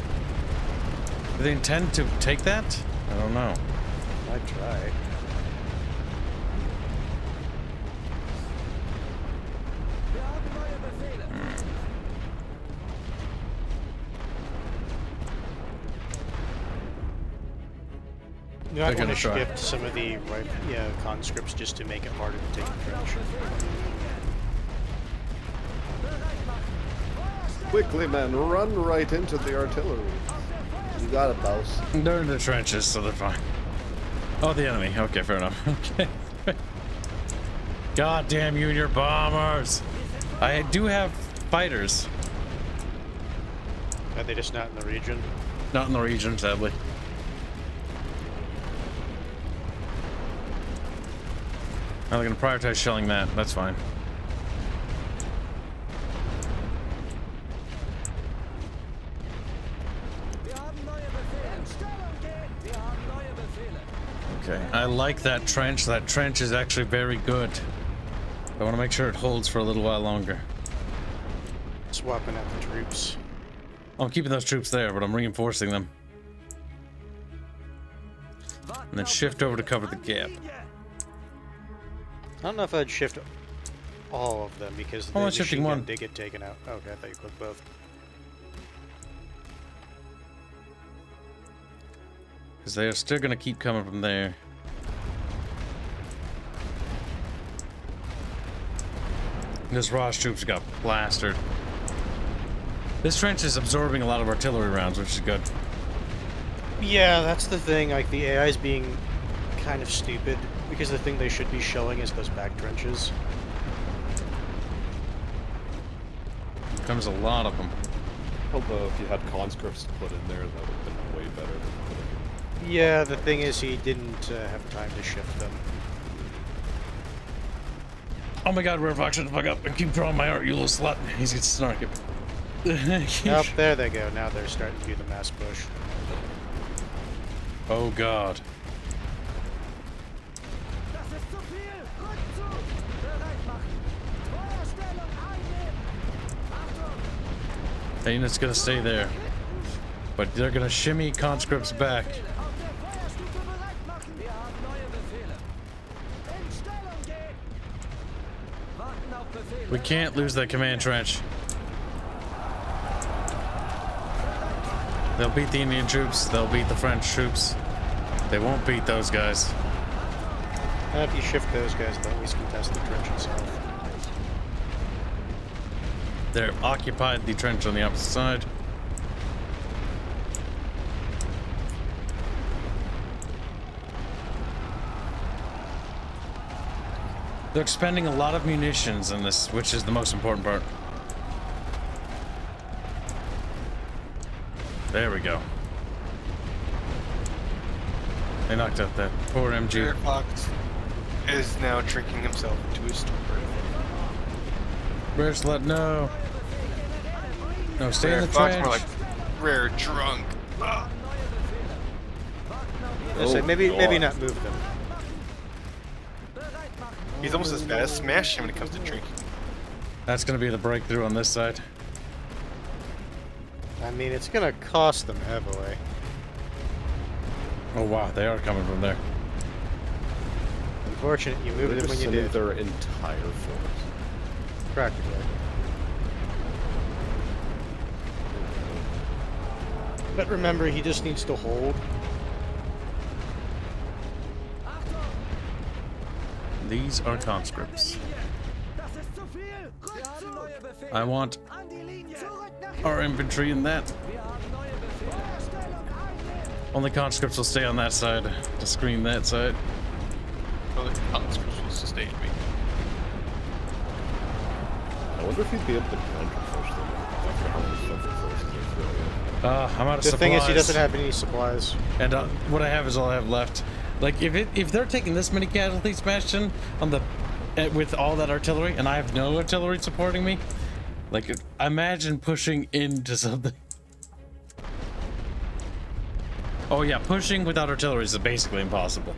A: Do they intend to take that? I don't know.
G: I'd try.
B: Wir haben neue Befehle.
G: You might
A: They're
G: want to
A: gonna try.
G: shift some of the conscripts just to make it harder to take the trench.
F: Quickly, men, run right into the artillery. You got it, boss.
A: They're in the trenches, so they're fine. Oh, the enemy. Okay, fair enough. Okay. God damn you and your bombers! I do have fighters.
G: Are they just not in the region?
A: Not in the region, sadly. I'm gonna prioritize shelling that. That's fine.
B: Wir haben neue Befehle. In Stellung gehen. Wir haben neue Befehle.
A: Okay. I like that trench. That trench is actually very good. I want to make sure it holds for a little while longer.
G: Swapping out the troops.
A: I'm keeping those troops there, but I'm reinforcing them.
B: Warten
A: And then
B: auf
A: shift over to cover the gap.
B: Linie.
G: I don't know if I'd shift all of them because the
A: Only
G: machine
A: shifting
G: gun
A: one.
G: did get taken out. Okay, I thought you clicked both.
A: Because they are still going to keep coming from there. This Ross troops got plastered. This trench is absorbing a lot of artillery rounds, which is good.
G: Yeah, that's the thing. Like the AI's being kind of stupid because the thing they should be showing is those back trenches.
A: Comes a lot of them.
F: Although if you had conscripts to put in there, that would have been way better than putting
G: Yeah, the thing is he didn't have time to shift them.
A: Oh my god, Rare Fox, shut the fuck up. I keep drawing my art, you little slut. He's getting snark it.
G: Oh, there they go. Now they're starting to do the mass push.
A: Oh god.
B: Das ist zu viel. Rückzug. Bereit machen. Feuerstellung einnehmen. Achtung.
A: The unit's gonna stay there. But they're gonna shimmy conscripts back.
B: Auf der Feuerstufe bereit machen. Wir haben neue Befehle. In Stellung gehen. Warten auf Befehle.
A: We can't lose that command trench. They'll beat the Indian troops, they'll beat the French troops. They won't beat those guys.
G: And if you shift those guys, they'll at least contest the trench itself.
A: They're occupied the trench on the opposite side. They're expending a lot of munitions in this, which is the most important part. There we go. They knocked out that poor MG.
D: Rare Fox is now drinking himself into a stupor.
A: Rare slut, no. No, stay in
D: Rare
A: the
D: Fox
A: trench.
D: more like rare drunk. Ah.
G: I say maybe not move them.
D: He's almost as bad as Smash when it comes to drinking.
A: That's gonna be the breakthrough on this side.
G: I mean, it's gonna cost them heavily.
A: Oh wow, they are coming from there.
G: Unfortunate, you moved it when you
F: Sending
G: did.
F: their entire force.
G: Practically. But remember, he just needs to hold.
A: These are conscripts.
B: Das ist zu viel! Wir haben neue Befehle!
A: I want
B: An die Linie! Zurück nach
A: our infantry in that.
B: Wir haben neue Befehle! Feuerstellung einnehmen!
A: Only conscripts will stay on that side to screen that side.
D: Well, the conscripts will sustain me.
F: I wonder if he'd be able to counter-push them after how many fucking forces they throw in.
A: I'm out of
G: The
A: supplies.
G: thing is, he doesn't have any supplies.
A: And what I have is all I have left. Like if they're taking this many casualties, Bastion, on the with all that artillery, and I have no artillery supporting me, like imagine pushing into something. Oh yeah, pushing without artillery is basically impossible.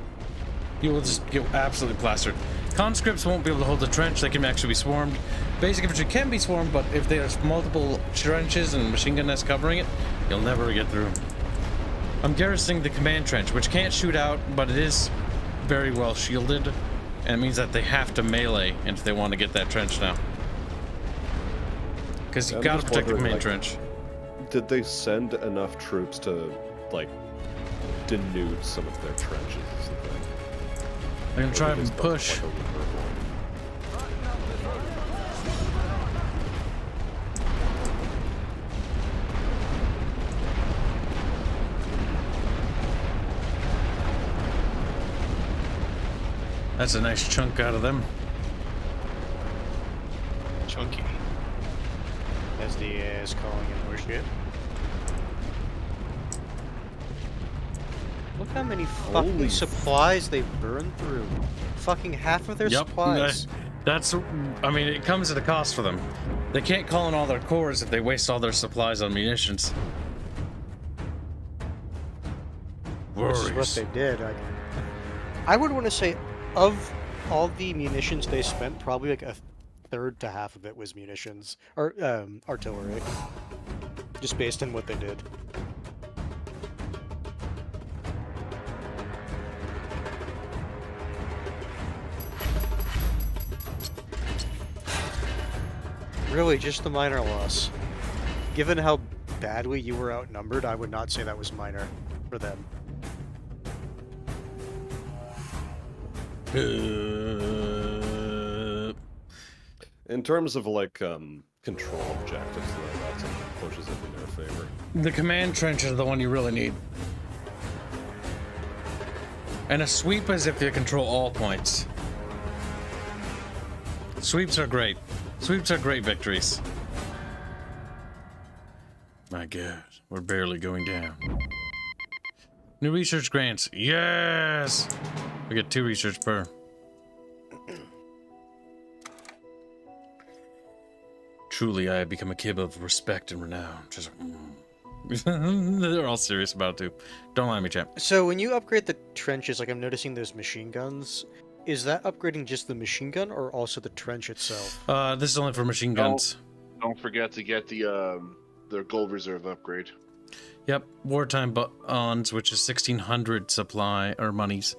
A: You will just get absolutely plastered. Conscripts won't be able to hold the trench. They can actually be swarmed. Basic infantry can be swarmed, but if there's multiple trenches and machine gun nests covering it, you'll never get through. I'm garrisoning the command trench, which can't shoot out, but it is very well shielded, and it means that they have to melee if they want to get that trench now. Because you
F: I'm
A: gotta
F: just
A: protect the
F: wondering,
A: command
F: like,
A: trench.
F: Did they send enough troops to, like, denude some of their trenches? Is the thing.
A: They're gonna try
F: Or did they
A: and
F: start
A: push.
F: like a river line?
A: That's a nice chunk out of them.
D: Chunky.
G: SDA is calling in more shit. Look how many fucking
F: Holy
G: supplies they burned through. Fucking half of their supplies.
A: That's, I mean, it comes at a cost for them. They can't call in all their cores if they waste all their supplies on munitions.
G: Which is what
A: Worries.
G: they did. I would want to say, of all the munitions they spent, probably like a third to half of it was munitions or artillery, just based on what they did. Really, just the minor loss. Given how badly you were outnumbered, I would not say that was minor for them.
F: In terms of, like, control objectives, though, that's what pushes it in their favor.
A: The command trench is the one you really need. And a sweep is if you control all points. Sweeps are great. Sweeps are great victories. My god, we're barely going down. New research grants. Yes! We get 2 research per. Truly, I have become a kib of respect and renown. Just, they're all serious about it too. Don't lie to me, champ.
G: So when you upgrade the trenches, like I'm noticing those machine guns, is that upgrading just the machine gun or also the trench itself?
A: This is only for machine guns.
E: Don't forget to get the their gold reserve upgrade.
A: Yep, wartime bonds, which is 1,600 supply or monies.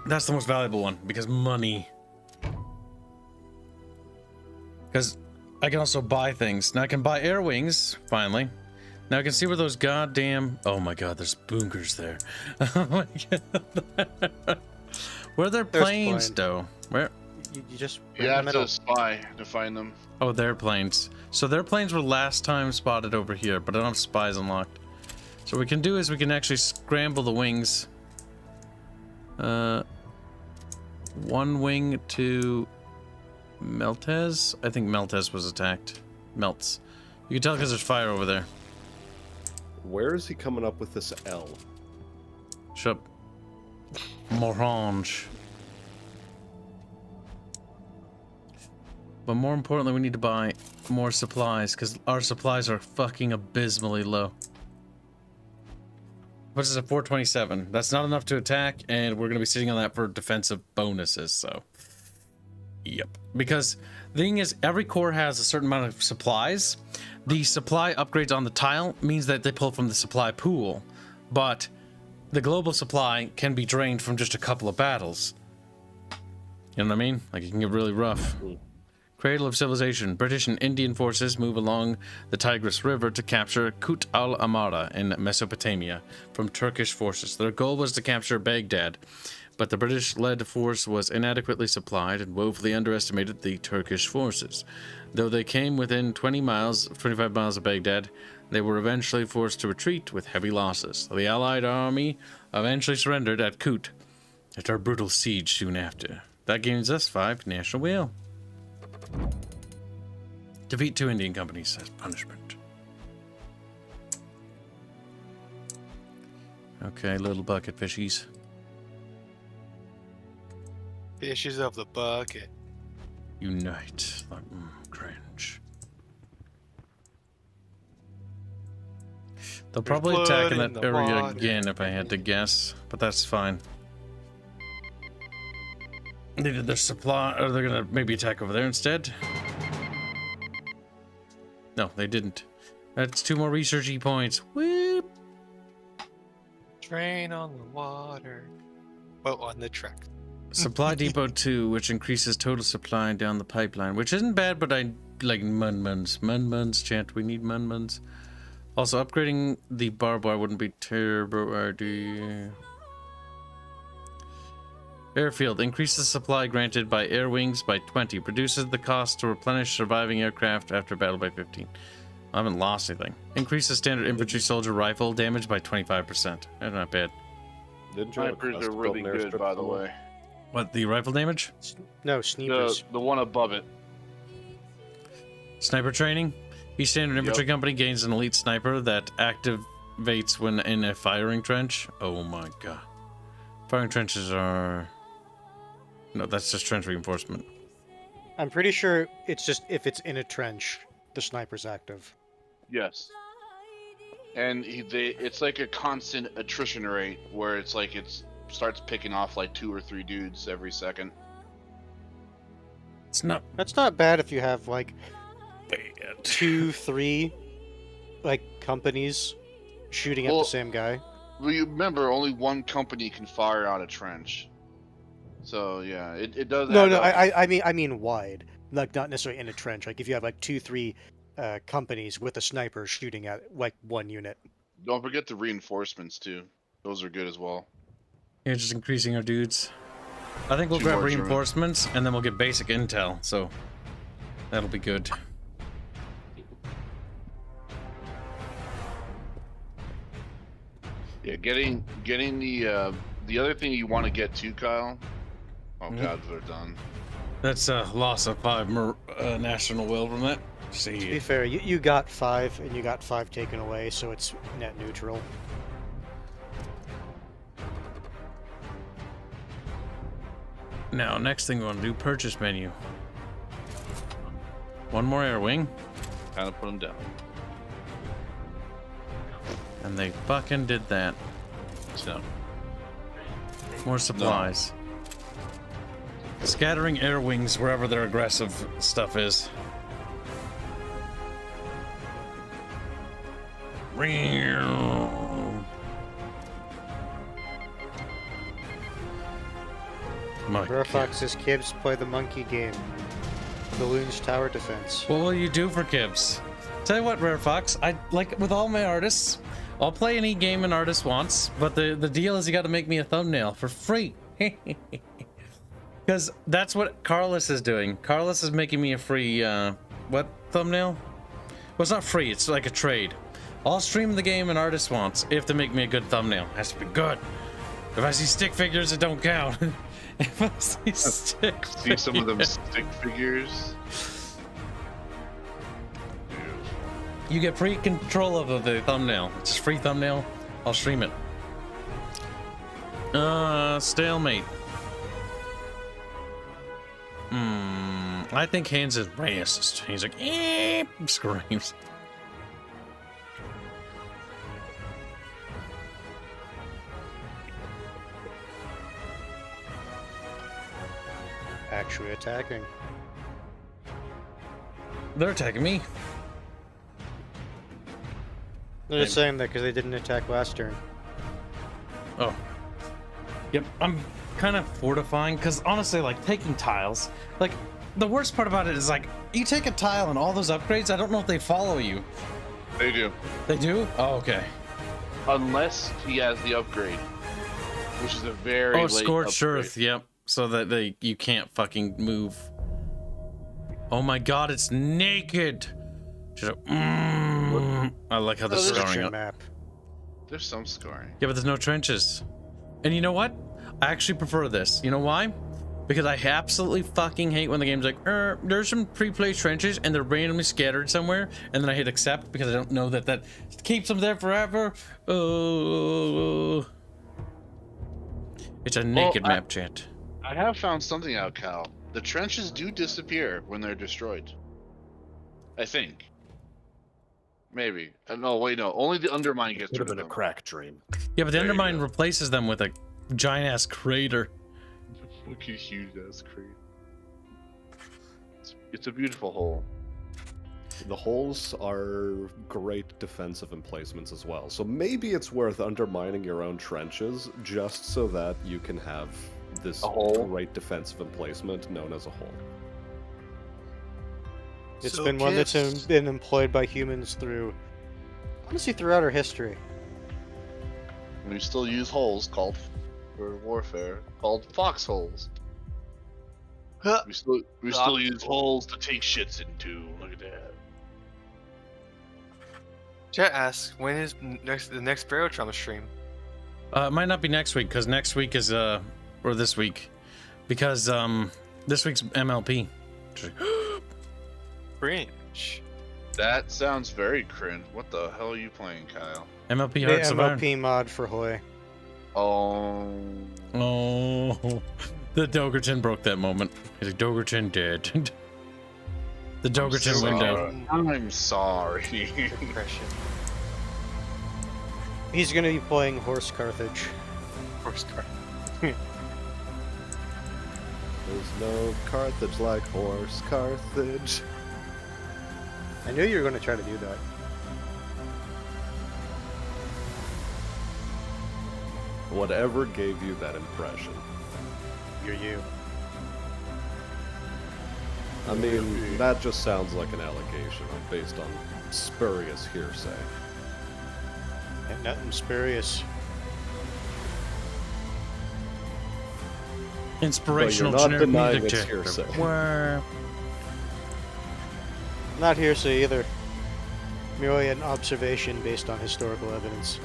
A: That's the most valuable one because money. Because I can also buy things. Now I can buy air wings, finally. Now I can see where those goddamn... Oh my god, there's bunkers there. Oh my god. Where are their
G: There's
A: planes,
G: plane.
A: though? Where?
G: You just
E: You have to spy to find them.
A: Oh, their planes. So their planes were last time spotted over here, but I don't have spies unlocked. So what we can do is we can actually scramble the wings. One wing to Meltez. I think Meltez was attacked. Melts. You can tell because there's fire over there.
F: Where is he coming up with this L?
A: Shut up. Morange. But more importantly, we need to buy more supplies because our supplies are fucking abysmally low. Puts us at 427. That's not enough to attack, and we're going to be sitting on that for defensive bonuses, so... Yep. Because the thing is, every core has a certain amount of supplies. The supply upgrades on the tile means that they pull from the supply pool, but the global supply can be drained from just a couple of battles. You know what I mean? Like, it can get really rough. Cradle of Civilization. British and Indian forces move along the Tigris River to capture Kut al-Amara in Mesopotamia from Turkish forces. Their goal was to capture Baghdad, but the British-led force was inadequately supplied and woefully underestimated the Turkish forces. Though they came within 25 miles of Baghdad, they were eventually forced to retreat with heavy losses. The Allied army eventually surrendered at Kut after a brutal siege soon after. That gains us 5 national wheel. Defeat 2 Indian companies as punishment. Okay, little bucket fishies.
D: Fishes of the bucket.
A: Unite. Like, cringe. They'll probably attack in that area again if I had to guess, but that's fine. They did their supply, or they're gonna maybe attack over there instead. No, they didn't. That's 2 more researchy points. Whoop!
D: Train on the water. Well, on the track.
A: Supply Depot 2, which increases total supply down the pipeline, which isn't bad, but I like Munmuns. Munmuns, chant, we need Munmuns. Also, upgrading the barbed wire wouldn't be terrible idea. Airfield increases supply granted by air wings by 20. Reduces the cost to replenish surviving aircraft after battle by 15. I haven't lost anything. Increases standard infantry soldier rifle damage by 25%. That's not bad.
E: Snipers are really good, by the way.
A: What, the rifle damage?
G: No, snipers.
E: The one above it.
A: Sniper training. Each standard infantry company gains an elite sniper that activates when in a firing trench. Oh my god. Firing trenches are... No, that's just trench reinforcement.
G: I'm pretty sure it's just if it's in a trench, the sniper's active.
E: Yes. And it's like a constant attrition rate where it's like it starts picking off like 2 or 3 dudes every second.
A: It's not
G: That's not bad if you have like
A: bad.
G: 2, 3 like companies shooting at the same guy.
E: Well, you remember only one company can fire out a trench. So yeah, it does.
G: No, I mean wide, like not necessarily in a trench. Like if you have like 2, 3 companies with a sniper shooting at like one unit.
E: Don't forget the reinforcements too; those are good as well.
A: Yeah, just increasing our dudes. I think we'll
E: 2
A: grab
E: more
A: reinforcements and then we'll get basic intel. So that'll be good.
E: Yeah, getting the other thing you want to get too, Kyle. Oh god, they're done.
A: That's a loss of 5 national will from that.
G: To be
A: See,
G: fair, you got 5 and you got 5 taken away, so it's net neutral.
A: now next thing we want to do, purchase menu. 1 more air wing,
E: Kind of put them down.
A: and they fucking did that.
E: So
A: More supplies. Scattering air wings wherever their aggressive stuff is. My
G: Rare Fox says Kibs play the monkey game. Balloons tower defense.
A: What will you do for Kibs? Tell you what, Rare Fox, I like with all my artists, I'll play any game an artist wants, but the deal is you got to make me a thumbnail for free. Because that's what Carlos is doing. Carlos is making me a free, what thumbnail? Well, it's not free, it's like a trade. I'll stream the game an artist wants if they make me a good thumbnail. Has to be good. If I see stick figures, it don't count. If I see stick
E: see some of them stick figures.
A: You get free control of the thumbnail. It's just free thumbnail. I'll stream it. Stalemate. I think Hanse is racist. He's like, screams.
G: actually attacking.
A: They're attacking me.
G: They're just saying that because they didn't attack last turn.
A: Oh. Yep, I'm kind of fortifying, because honestly, like, taking tiles, like, the worst part about it is, like, you take a tile and all those upgrades, I don't know if they follow you.
E: They do.
A: They do? Oh, okay.
E: Unless he has the upgrade, which is a very late
A: Scorched
E: upgrade.
A: Earth, yep. So that you can't fucking move. Oh my god, it's naked! I like how the
G: There's a
A: scarring
G: chin
A: up.
G: map.
E: There's some scoring.
A: Yeah, but there's no trenches. And you know what? I actually prefer this. You know why? Because I absolutely fucking hate when the game's like, there's some pre-placed trenches and they're randomly scattered somewhere, and then I hit accept because I don't know that keeps them there forever. Oh. It's a naked map, chat.
E: I have found something out, Cal. The trenches do disappear when they're destroyed. I think. Maybe. No, wait, no. Only the undermine gets
F: Could have
E: rid of
F: been a
E: them.
F: crack dream.
A: Yeah, but the
E: There you
A: undermine
E: go.
A: replaces them with a giant-ass crater.
E: Fucking huge ass crate. It's a beautiful hole.
F: The holes are great defensive emplacements as well. So maybe it's worth undermining your own trenches just so that you can have this
E: A hole?
F: great defensive emplacement known as a hole.
G: It's
D: So
G: been one that's
D: Kibs-
G: been employed by humans honestly, throughout our history.
E: We still use holes called for warfare called foxholes. We still use holes to take shits into. Look at that.
D: Chat asks, when is the next Barrow Trauma stream?
A: It might not be next week, because next week is, or this week. Because, this week's MLP.
D: Cringe.
E: That sounds very cringe. What the hell are you playing, Kyle?
A: MLP
G: The
A: Hearts of Iron.
G: MLP mod for Hoy.
E: Oh.
A: Oh, the Dogerton broke that moment. He's like, Dogerton dead. The Dogerton window.
E: I'm sorry.
D: Depression.
G: He's gonna be playing Horse Carthage.
D: Horse car.
F: There's no Carthage like horse Carthage.
G: I knew you were gonna try to do that.
F: Whatever gave you that impression?
G: You're you.
F: I mean, that just sounds like an allegation based on spurious hearsay.
G: And nothing spurious.
A: Inspirational
F: But you're not
A: generic
F: denying
A: music
F: it's
A: chat.
F: hearsay.
A: Wah.
G: Not hearsay either. Merely an observation based on historical evidence.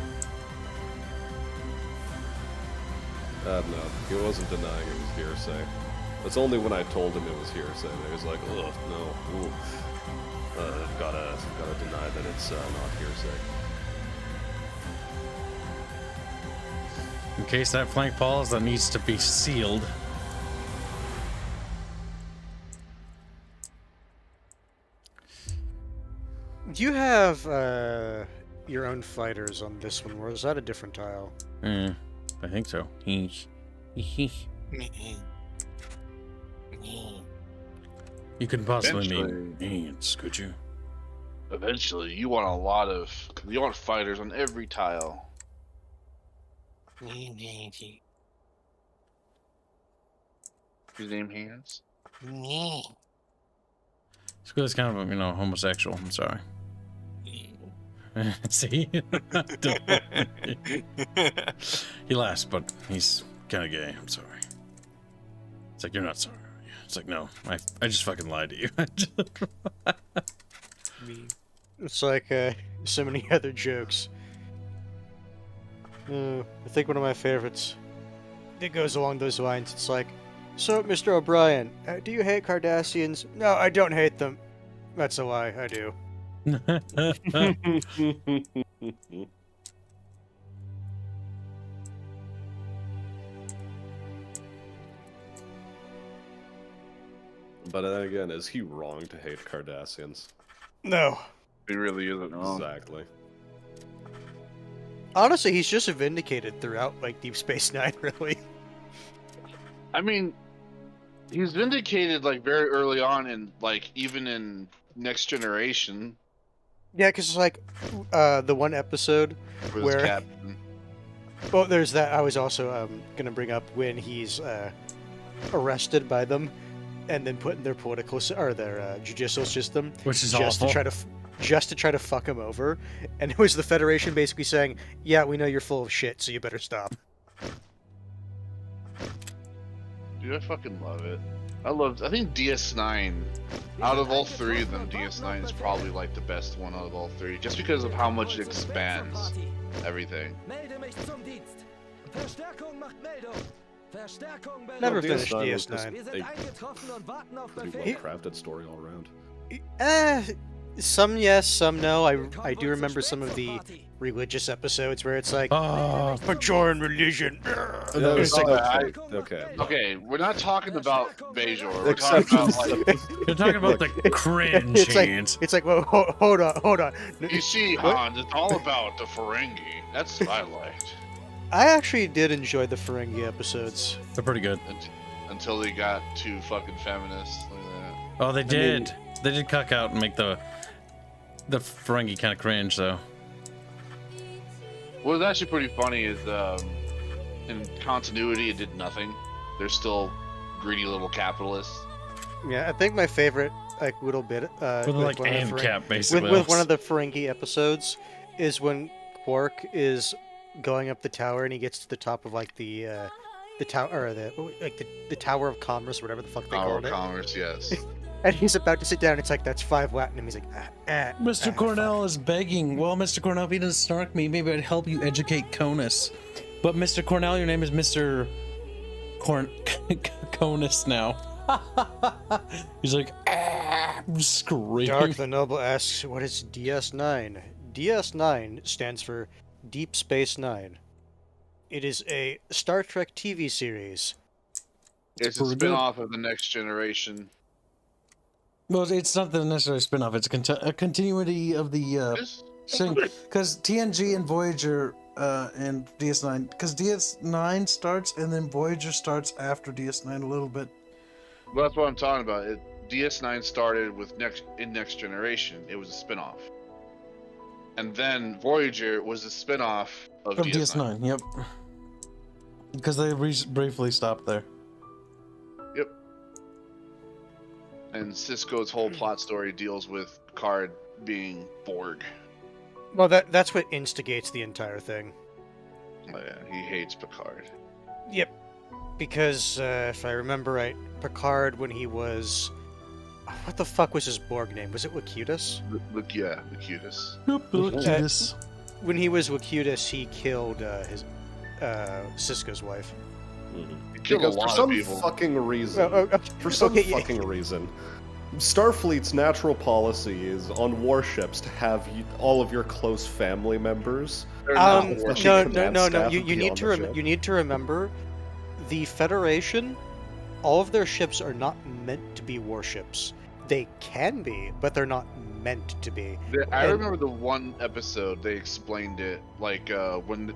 F: No, he wasn't denying it was hearsay. It's only when I told him it was hearsay that he was like, ugh, no, ooh. Gotta deny that it's not hearsay.
A: In case that flank pause that needs to be sealed.
G: Do you have your own fighters on this one, or is that a different tile?
A: I think so. You couldn't possibly mean ants, could you?
E: Eventually, you want fighters on every tile. His name Hanse?
A: Squid's kind of, homosexual. I'm sorry. See? He laughs, but he's kind of gay. I'm sorry. It's like, you're not sorry. It's like, no, I just fucking lied to you.
G: It's like so many other jokes. I think one of my favorites that goes along those lines. It's like, so Mr. O'Brien, do you hate Cardassians? No, I don't hate them. That's a lie. I do.
F: But then again, is he wrong to hate Cardassians?
G: No.
E: He really isn't wrong.
F: Exactly.
G: Honestly, he's just vindicated throughout, like, Deep Space Nine, really.
E: I mean, He's vindicated like very early on, in like even in Next Generation
G: Yeah, because it's like the one episode
E: with his
G: where
E: captain.
G: well, there's that. I was also gonna bring up when he's arrested by them, and then put in their political or their judicial system,
A: Which is
G: just
A: awful.
G: to try to fuck him over, and it was the Federation basically saying, "Yeah, we know you're full of shit, so you better stop."
E: Dude, I fucking love it. I think DS9, out of all three of them, DS9 is probably like the best one out of all three, just because of how much it expands everything.
B: Melde mich zum Dienst. Verstärkung macht Meldung. Verstärkung meldet.
G: Never
F: DS9
G: finished
F: was
G: DS9.
B: Wir
F: A
B: sind eingetroffen und warten auf
F: pretty
B: Befehl.
F: well-crafted story all around.
G: Some yes, some no. I do remember some of the religious episodes where it's like,
A: Oh,
G: mature religion.
F: Yeah,
G: It's like,
F: okay.
E: Okay, we're not talking about Bajor. We're
F: Except
E: talking about like,
A: you're talking about the cringe hands.
G: it's like, well, hold on.
E: you see, Hans, it's all about the Ferengi. That's what I liked.
G: I actually did enjoy the Ferengi episodes.
A: They're pretty good.
E: Until they got too fucking feminist like that.
A: Oh, they did. They did cuck out and make the Ferengi kind of cringe, though.
E: What was actually pretty funny is, in continuity, it did nothing. They're still greedy little capitalists.
G: Yeah, I think my favorite like little bit
A: With like
G: one of the
A: ANCAP, basically.
G: with one of the Ferengi episodes is when Quark is going up the tower and he gets to the top of like the tower or the Tower of Commerce, whatever the fuck they
E: Our
G: call it.
E: commerce, yes.
G: And he's about to sit down. It's like that's 5 Latin, and he's like,
A: Mr. Cornell is begging. Well, Mr. Cornell, if he doesn't snark me, maybe I'd help you educate Conus. But Mr. Cornell, your name is Mr. Conus now. He's like, screaming.
G: Dark the Noble asks, "What is DS9?" DS9 stands for Deep Space Nine. It is a Star Trek TV series.
E: It's a
A: pretty good.
E: spin-off of the Next Generation.
A: Well, it's not the necessary spin-off. It's a continuity of the thing. Because TNG and Voyager and DS9... Because DS9 starts and then Voyager starts after DS9 a little bit.
E: Well, that's what I'm talking about. DS9 started with Next Generation. It was a spin-off. And then Voyager was a spin-off of DS9.
A: Yep. Because they briefly stopped there.
E: Yep. And Cisco's whole plot story deals with Picard being Borg.
G: Well, that's what instigates the entire thing.
E: Oh, yeah, he hates Picard.
G: Yep. Because if I remember right, Picard when he was... What the fuck was his Borg name? Was it Locutus?
E: Yeah, Locutus.
A: Locutus.
G: When he was Locutus, he killed his Cisco's wife.
E: He killed
F: Because
E: a lot
F: for some
E: of people.
F: fucking reason,
G: Okay,
F: reason, Starfleet's natural policy is on warships to have all of your close family members.
E: They're not
G: No,
E: warships.
G: no. You need to remember, the Federation. All of their ships are not meant to be warships. They can be, but they're not meant to be.
E: I remember the one episode they explained it, like when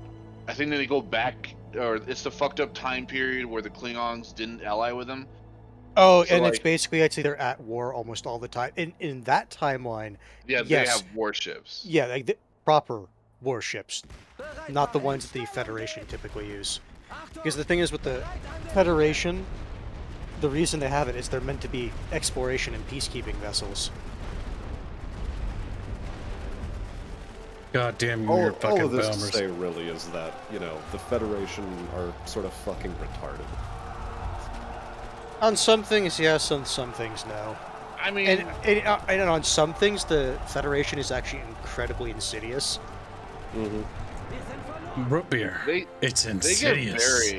E: I think they go back, or it's the fucked up time period where the Klingons didn't ally with them.
G: Oh,
E: So,
G: and it's
E: like-
G: basically I'd say they're at war almost all the time. In that timeline,
E: Yeah, they
G: Yes.
E: have warships.
G: yeah, like the proper warships, not the ones that the Federation typically use. Because the thing is with the Federation, the reason they have it is they're meant to be exploration and peacekeeping vessels.
A: God damn
F: All,
A: your
F: all
A: fucking
F: of this
A: bombers.
F: to say really is that, the Federation are sort of fucking retarded.
G: On some things, yes. On some things, no.
E: I mean,
G: And on some things, the Federation is actually incredibly insidious.
A: Root beer. It's
E: they
A: insidious.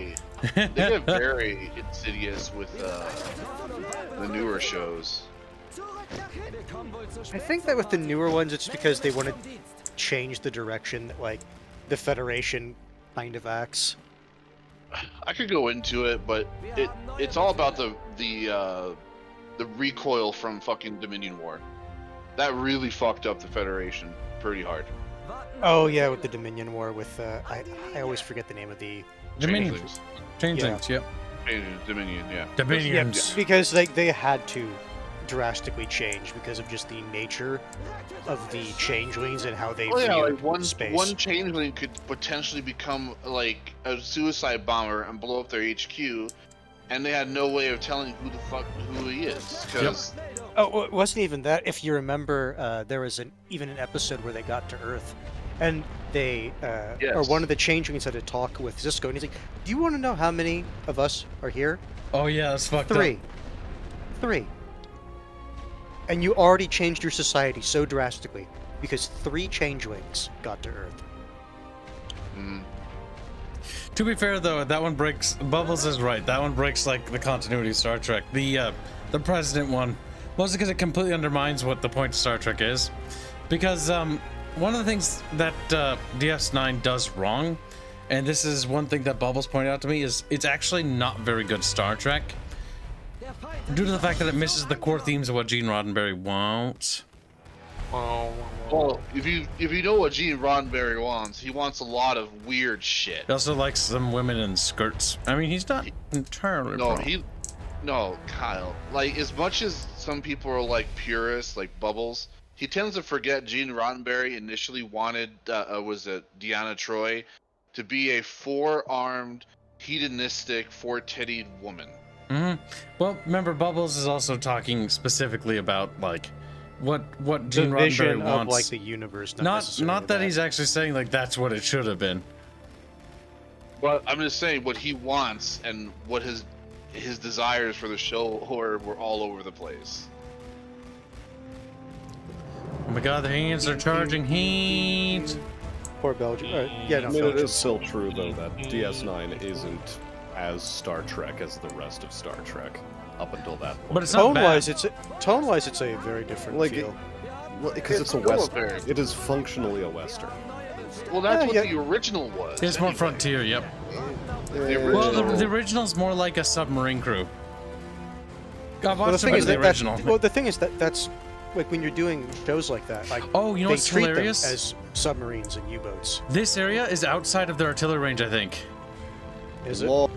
E: get very insidious with the newer shows.
G: I think that with the newer ones, it's because they want to change the direction that, like, the Federation kind of acts.
E: I could go into it, but it's all about the recoil from fucking Dominion War. That really fucked up the Federation pretty hard.
G: Oh yeah, with the Dominion War, with I always forget the name of the
A: Dominion.
E: Changelings.
A: Changelings, yep.
E: Dominion, yeah.
A: Dominions.
G: Because they had to drastically change because of just the nature of the changelings and how they
E: Oh yeah,
G: viewed
E: like
G: space.
E: one changeling could potentially become like a suicide bomber and blow up their HQ, and they had no way of telling who he is. Because
G: Oh, well, it wasn't even that. If you remember, there was even an episode where they got to Earth, and they or
E: Yes.
G: one of the changelings had a talk with Cisco, and he's like, "Do you want to know how many of us are here?
A: Oh yeah, that's fucked up.
G: Three. And you already changed your society so drastically because 3 changelings got to Earth."
A: To be fair though, that one breaks. Bubbles is right. That one breaks like the continuity of Star Trek. The president one, mostly because it completely undermines what the point of Star Trek is. Because one of the things that DS9 does wrong, and this is one thing that Bubbles pointed out to me, is it's actually not very good Star Trek. Due to the fact that it misses the core themes of what Gene Roddenberry wants.
E: well, if you know what Gene Roddenberry wants, he wants a lot of weird shit.
A: He also likes some women in skirts. I mean, he's not entirely wrong.
E: No, Kyle. Like, as much as some people are like purists, like Bubbles, he tends to forget Gene Roddenberry initially wanted was it Deanna Troi to be a 4-armed, hedonistic, 4-tittied woman.
A: Well, remember, Bubbles is also talking specifically about like what
G: The
A: Gene
G: vision
A: Roddenberry
G: of
A: wants.
G: like the universe,
A: Not that he's actually saying like that's what it should have been.
E: But I'm just saying what he wants and what his desires for the show were all over the place.
A: Oh my god, the hands are charging heat.
G: Poor Belgium. Yeah, no,
F: I mean, it
G: Belgium.
F: is still true, though, that DS9 isn't as Star Trek as the rest of Star Trek up until that point.
A: But it's not bad.
G: Tone-wise, it's a very different
F: Like,
G: feel.
F: because it's a Western. It is functionally a Western.
E: Well, that's what
G: yeah.
E: the original was.
A: It's more frontier, yep.
E: The
A: Well,
E: original.
A: the original's more like a submarine crew. I've
G: Well, the
A: watched
G: thing
A: some
G: is
A: of the
G: that that's,
A: original.
G: well, the thing is that that's like when you're doing shows like that. Like,
A: Oh, you know
G: they
A: what's
G: treat
A: hilarious?
G: them as submarines and U-boats.
A: This area is outside of their artillery range, I think.
G: Is it?
F: Lol.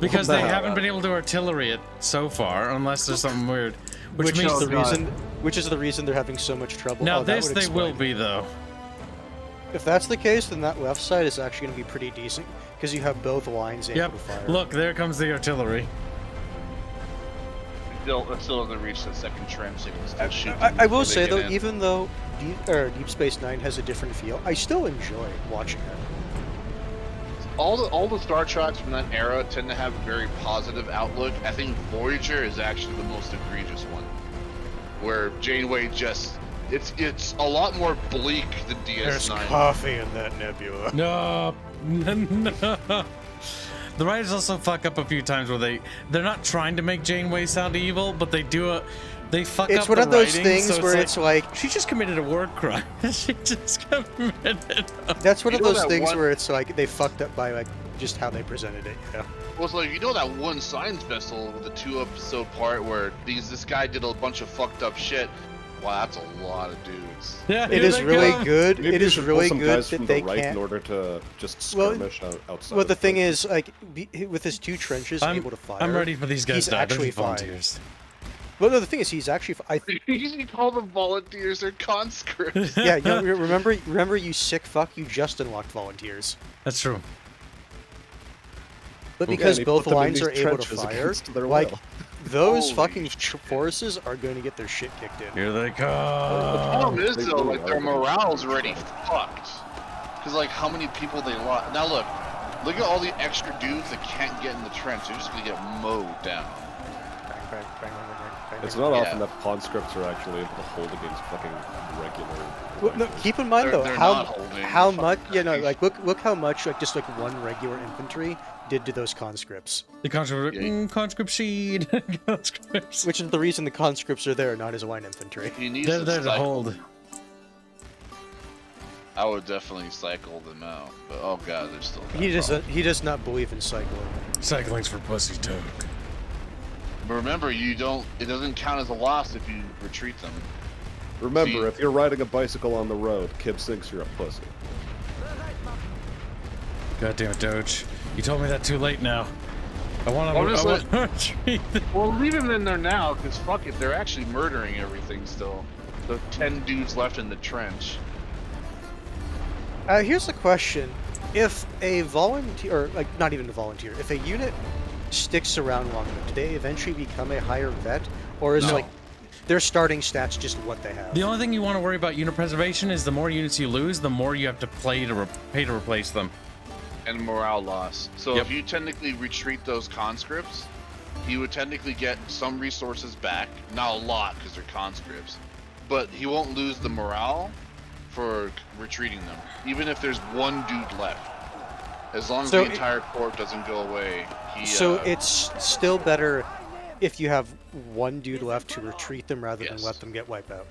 A: Because they
F: Nah.
A: haven't been able to artillery it so far, unless there's something weird. Which means
G: Which is the reason they're having so much trouble.
A: now
G: Oh, that
A: this
G: would
A: they will
G: explain.
A: be though.
G: If that's the case, then that left side is actually going to be pretty decent because you have both lines able
A: Yep.
G: to fire.
A: Look, there comes the artillery.
E: It still doesn't reach the second trench. They can still shoot them
G: I will
E: before they
G: say
E: get
G: though,
E: in.
G: even though Deep Space Nine has a different feel, I still enjoy watching it.
E: all the Star Treks from that era tend to have a very positive outlook. I think Voyager is actually the most egregious one, where Janeway just it's a lot more bleak than
G: There's
E: DS9.
G: coffee in that nebula.
A: No. No. The writers also fuck up a few times where they're not trying to make Janeway sound evil, but they do it. They fuck
G: It's
A: up
G: one
A: the
G: of those
A: writing,
G: things
A: so
G: where it's like
A: she just committed a war crime. She just committed.
G: that's one
E: You
G: of
E: know
G: those
E: that
G: things
E: one-
G: where it's like they fucked up by like just how they presented it. You know?
E: Well, it's like, you know that one science vessel with the 2-episode part where this guy did a bunch of fucked up shit? Wow, that's a lot of dudes.
A: Yeah,
G: It
A: here
G: is
A: they
G: really
A: come.
G: good.
F: Maybe
G: It
F: you
G: is
F: should pull
G: really
F: some
G: good
F: guys
G: that
F: from
G: they
F: the right in
G: can't.
F: order to just
G: Well,
F: skirmish outside.
G: Well, the
F: of
G: thing is, like, with his 2 trenches
A: I'm,
G: able to fire.
A: I'm ready for these guys
G: he's
A: to die. They're
G: actually
A: just
G: fine.
A: volunteers.
G: Well, no, the thing is, he's actually.
E: You call them volunteers or conscripts.
G: Yeah, you know, remember, you sick fuck, you just unlocked volunteers.
A: That's true.
G: But
F: Okay,
G: because
F: and he
G: both
F: put them in
G: lines
F: these
G: are able to
F: trenches
G: fire,
F: against their
G: like
F: will.
G: those
E: Holy
G: fucking
E: shit.
G: forces are going to get their shit kicked in.
A: Here they
E: The
A: come.
E: problem is
F: they
E: though,
F: really
E: like their
F: are.
E: morale's already fucked. Cause like how many people they lost. Now look at all the extra dudes that can't get in the trench. They're just gonna get mowed down.
G: Bang, bang, bang, bang, bang,
F: It's
G: bang.
F: not
E: Yeah.
F: often that conscripts are actually able to hold against fucking regular.
G: Well, no, keep in mind though
E: They're
G: how
E: not holding
G: how
E: fucking
G: much
E: trench.
G: like look how much like just like one regular infantry did to those conscripts,
A: The conscript,
E: Yeah.
A: conscript sheet. Conscripts.
G: which is the reason the conscripts are there, not as line infantry.
E: He needs
A: They're
E: to
A: there to
E: cycle.
A: hold.
E: I would definitely cycle them out, but oh god, they're still.
G: He does not believe in cycling.
A: Cycling's for pussy talk.
E: But remember, it doesn't count as a loss if you retreat them.
F: Remember,
E: See-
F: if you're riding a bicycle on the road, Kibs thinks you're a pussy.
A: God damn it, Doge. You told me that too late now. I want
E: Honestly-
A: to retreat.
E: Well, leave him in there now, because fuck it, they're actually murdering everything still. The 10 dudes left in the trench.
G: Here's a question: if a volunteer, or like not even a volunteer, if a unit sticks around long enough, do they eventually become a higher vet, or is
E: No.
G: like their starting stats just what they have?
A: The only thing you want to worry about unit preservation is the more units you lose, the more you have to pay to replace them.
E: And morale loss. So
A: Yep.
E: if you technically retreat those conscripts, he would technically get some resources back. Not a lot, because they're conscripts. But he won't lose the morale for retreating them. Even if there's one dude left. As long as
G: So
E: the entire corps doesn't go away, he...
G: So it's still better if you have one dude left to retreat them rather than
E: Yes.
G: let them get wiped out.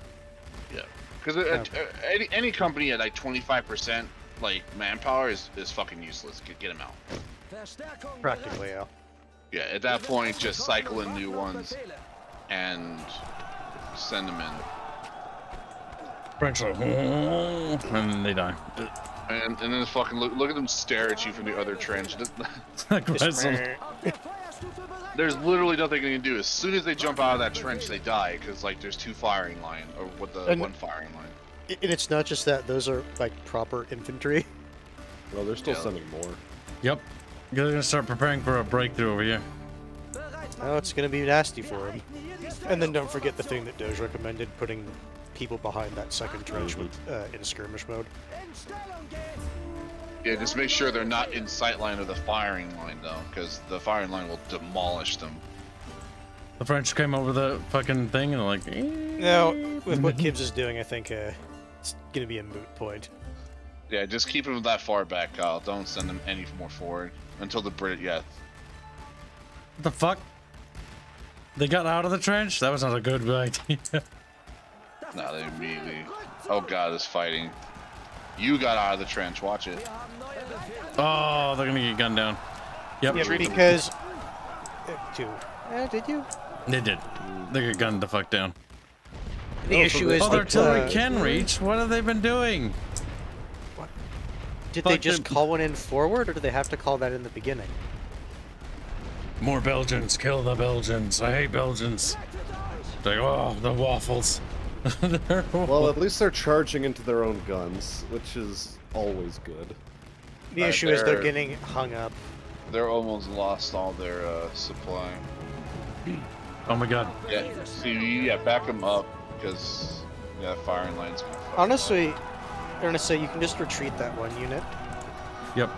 E: Yeah. Because any company at like 25% like manpower is fucking useless. Get him out.
B: Verstärkung
G: Practically, yeah.
E: Yeah, at that point, just cycle in new ones and send them in.
A: French like, and then they die.
E: And then fucking look at them stare at you from the other trench.
A: Aggressive.
E: There's literally nothing they can do. As soon as they jump out of that trench, they die because like there's two firing line or with the
G: And-
E: one firing line.
G: And it's not just that; those are like proper infantry.
F: Well, they're still
E: Yeah.
F: sending more.
A: Yep. You're gonna start preparing for a breakthrough over here.
G: Oh, it's gonna be nasty for him. And then don't forget the thing that Doge recommended: putting people behind that second trench with in skirmish mode.
E: Yeah, just make sure they're not in sight line of the firing line though, because the firing line will demolish them.
A: The French came over the fucking thing and they're like,
G: Now, with what Kibs is doing, I think it's gonna be a moot point.
E: Yeah, just keep them that far back, Kyle. Don't send them any more forward until the Brit. Yeah,
A: what the fuck? They got out of the trench? That was not a good idea.
E: no, they immediately. Oh god, it's fighting. You got out of the trench. Watch it.
A: Oh, they're gonna get gunned down. Yep,
G: Yeah,
E: Treat them.
G: because did you?
A: they did. They got gunned the fuck down.
G: The issue is
A: Oh, their
G: that,
A: artillery can reach. What have they been doing?
G: did they just
A: fucking-
G: call one in forward, or do they have to call that in the beginning?
A: More Belgians. Kill the Belgians. I hate Belgians. Like, oh, the waffles. They're
F: Well, at least they're charging into their own guns, which is always good.
G: The
E: Right,
G: issue is they're
E: they're-
G: getting hung up.
E: They're almost lost all their supply.
A: Oh my god.
E: Yeah, see, yeah, back them up because yeah, firing lines. Can fuck
G: Honestly, I'm gonna say you can just retreat that one unit.
A: Yep.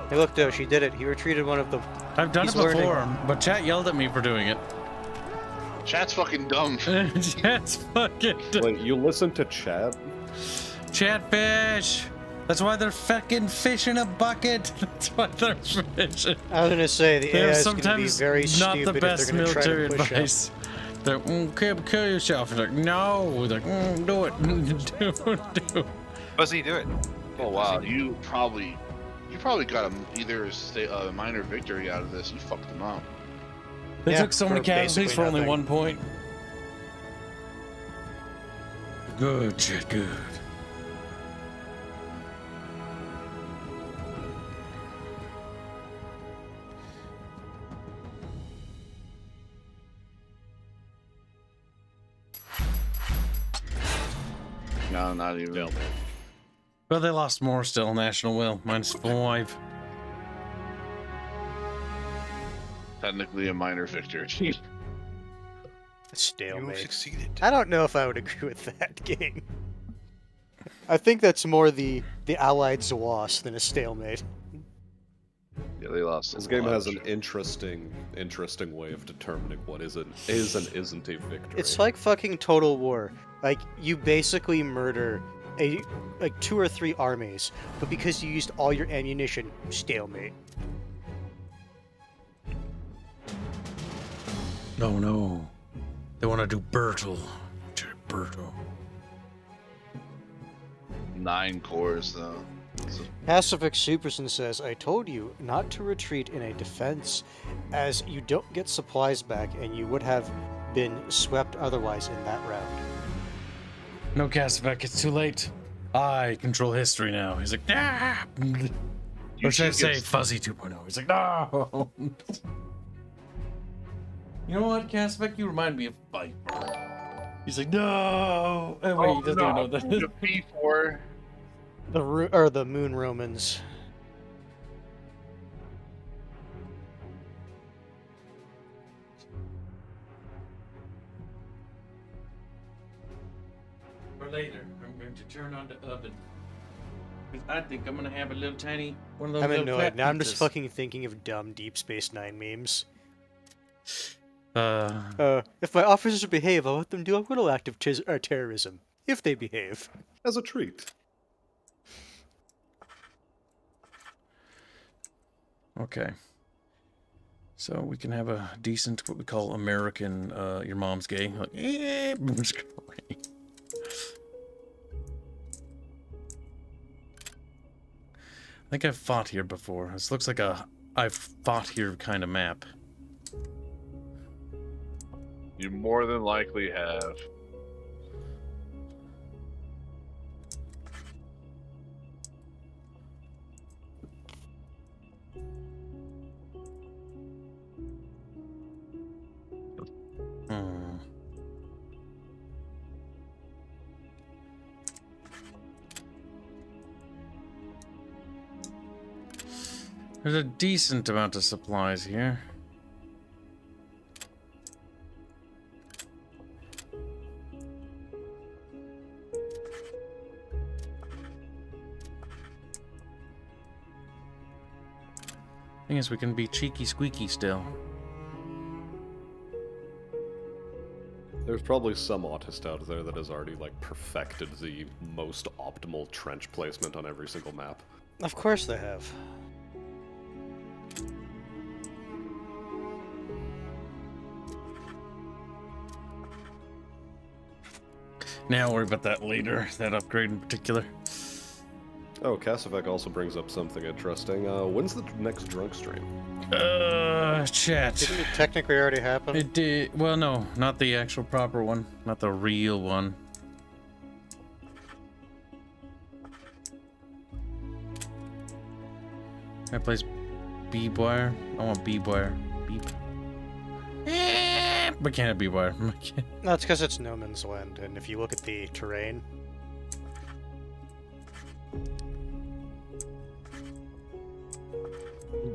G: Hey, look, though, she did it. He retreated one of them.
A: I've done
G: He's
A: it before,
G: learning.
A: but chat yelled at me for doing it.
E: up. Chat's fucking dumb.
A: Chat's fucking
F: Wait, you listen to Chad?
A: Chatfish. That's why they're fucking fish in a bucket. That's why they're fishing.
G: I was gonna say the
A: They're
G: AI is gonna be
A: sometimes
G: very
A: not
G: stupid
A: the
G: if
A: best
G: they're gonna try
A: military
G: to push
A: advice. They're kill yourself. They're like, no. They're like, do it. do it.
D: Buzzy, do it.
E: Oh wow, you probably got either a minor victory out of this. You fucked them up.
A: They
G: Yeah,
A: took so many
G: for
A: casualties
G: basically
A: for only
G: nothing.
A: 1 point. Good shit, good.
E: No, not even.
A: But they lost more still. National will -5.
E: Technically a minor victory.
G: Stalemate.
D: succeeded.
G: I don't know if I would agree with that game. I think that's more the Allied Zawas than a stalemate.
E: Yeah, they lost.
F: This
E: a
F: game
E: lot.
F: has an interesting way of determining what is and isn't a victory.
G: It's like fucking Total War. Like, you basically murder like 2 or 3 armies, but because you used all your ammunition, stalemate.
A: No, no. They want to do Bertel. Bertel.
E: 9 cores though. So,
G: Pacific Superson says, I told you not to retreat in a defense, as you don't get supplies back and you would have been swept otherwise in that round.
A: No, Casavec, it's too late. I control history now. He's like, ah! Or should I say
E: give-
A: Fuzzy 2.0? He's like, no! You know what, Casbeck? You remind me of Viper. He's like, no! Oh, wait, he doesn't even know what that is.
E: The P4.
G: The Moon Romans.
A: For later, I'm going to turn on the oven. 'Cause I think I'm gonna have a little tiny one of those
G: I'm
A: little
G: annoyed.
A: flat
G: Now I'm just
A: pizzas.
G: fucking thinking of dumb Deep Space Nine memes. If my officers behave, I'll let them do a little act of terrorism. If they behave.
F: As a treat.
A: Okay. So we can have a decent, what we call American, your mom's gay. Like, I think I've fought here before. This looks like a I've fought here kind of map.
C: You more than likely have.
A: Hmm. There's a decent amount of supplies here. Thing is, we can be cheeky squeaky still.
F: There's probably some autist out there that has already like perfected the most optimal trench placement on every single map.
G: Of course they have.
A: Now I'll worry about that later, that upgrade in particular.
F: Oh, Cassavec also brings up something interesting. When's the next drunk stream?
A: Chat.
G: Didn't it technically already happen?
A: It did. Well, no, not the actual proper one. Not the real one. I plays B-Wire. I want B-Wire. Beep. But can't have B-Wire.
G: No, it's because it's no man's land, and if you look at the terrain,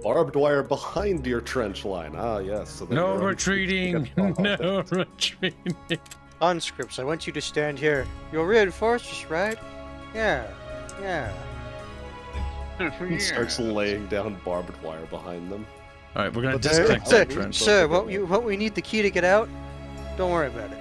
F: Barbed wire behind your trench line. Ah, yes. So that
A: No
F: you're-
A: retreating. No retreating.
G: on scripts, I want you to stand here. You'll reinforce us, right? Yeah, yeah.
F: He starts laying down barbed wire behind them.
A: All right, we're gonna
F: But
A: disconnect
F: sir,
A: that trench.
G: Sir, what we need the key to get out? Don't worry about it.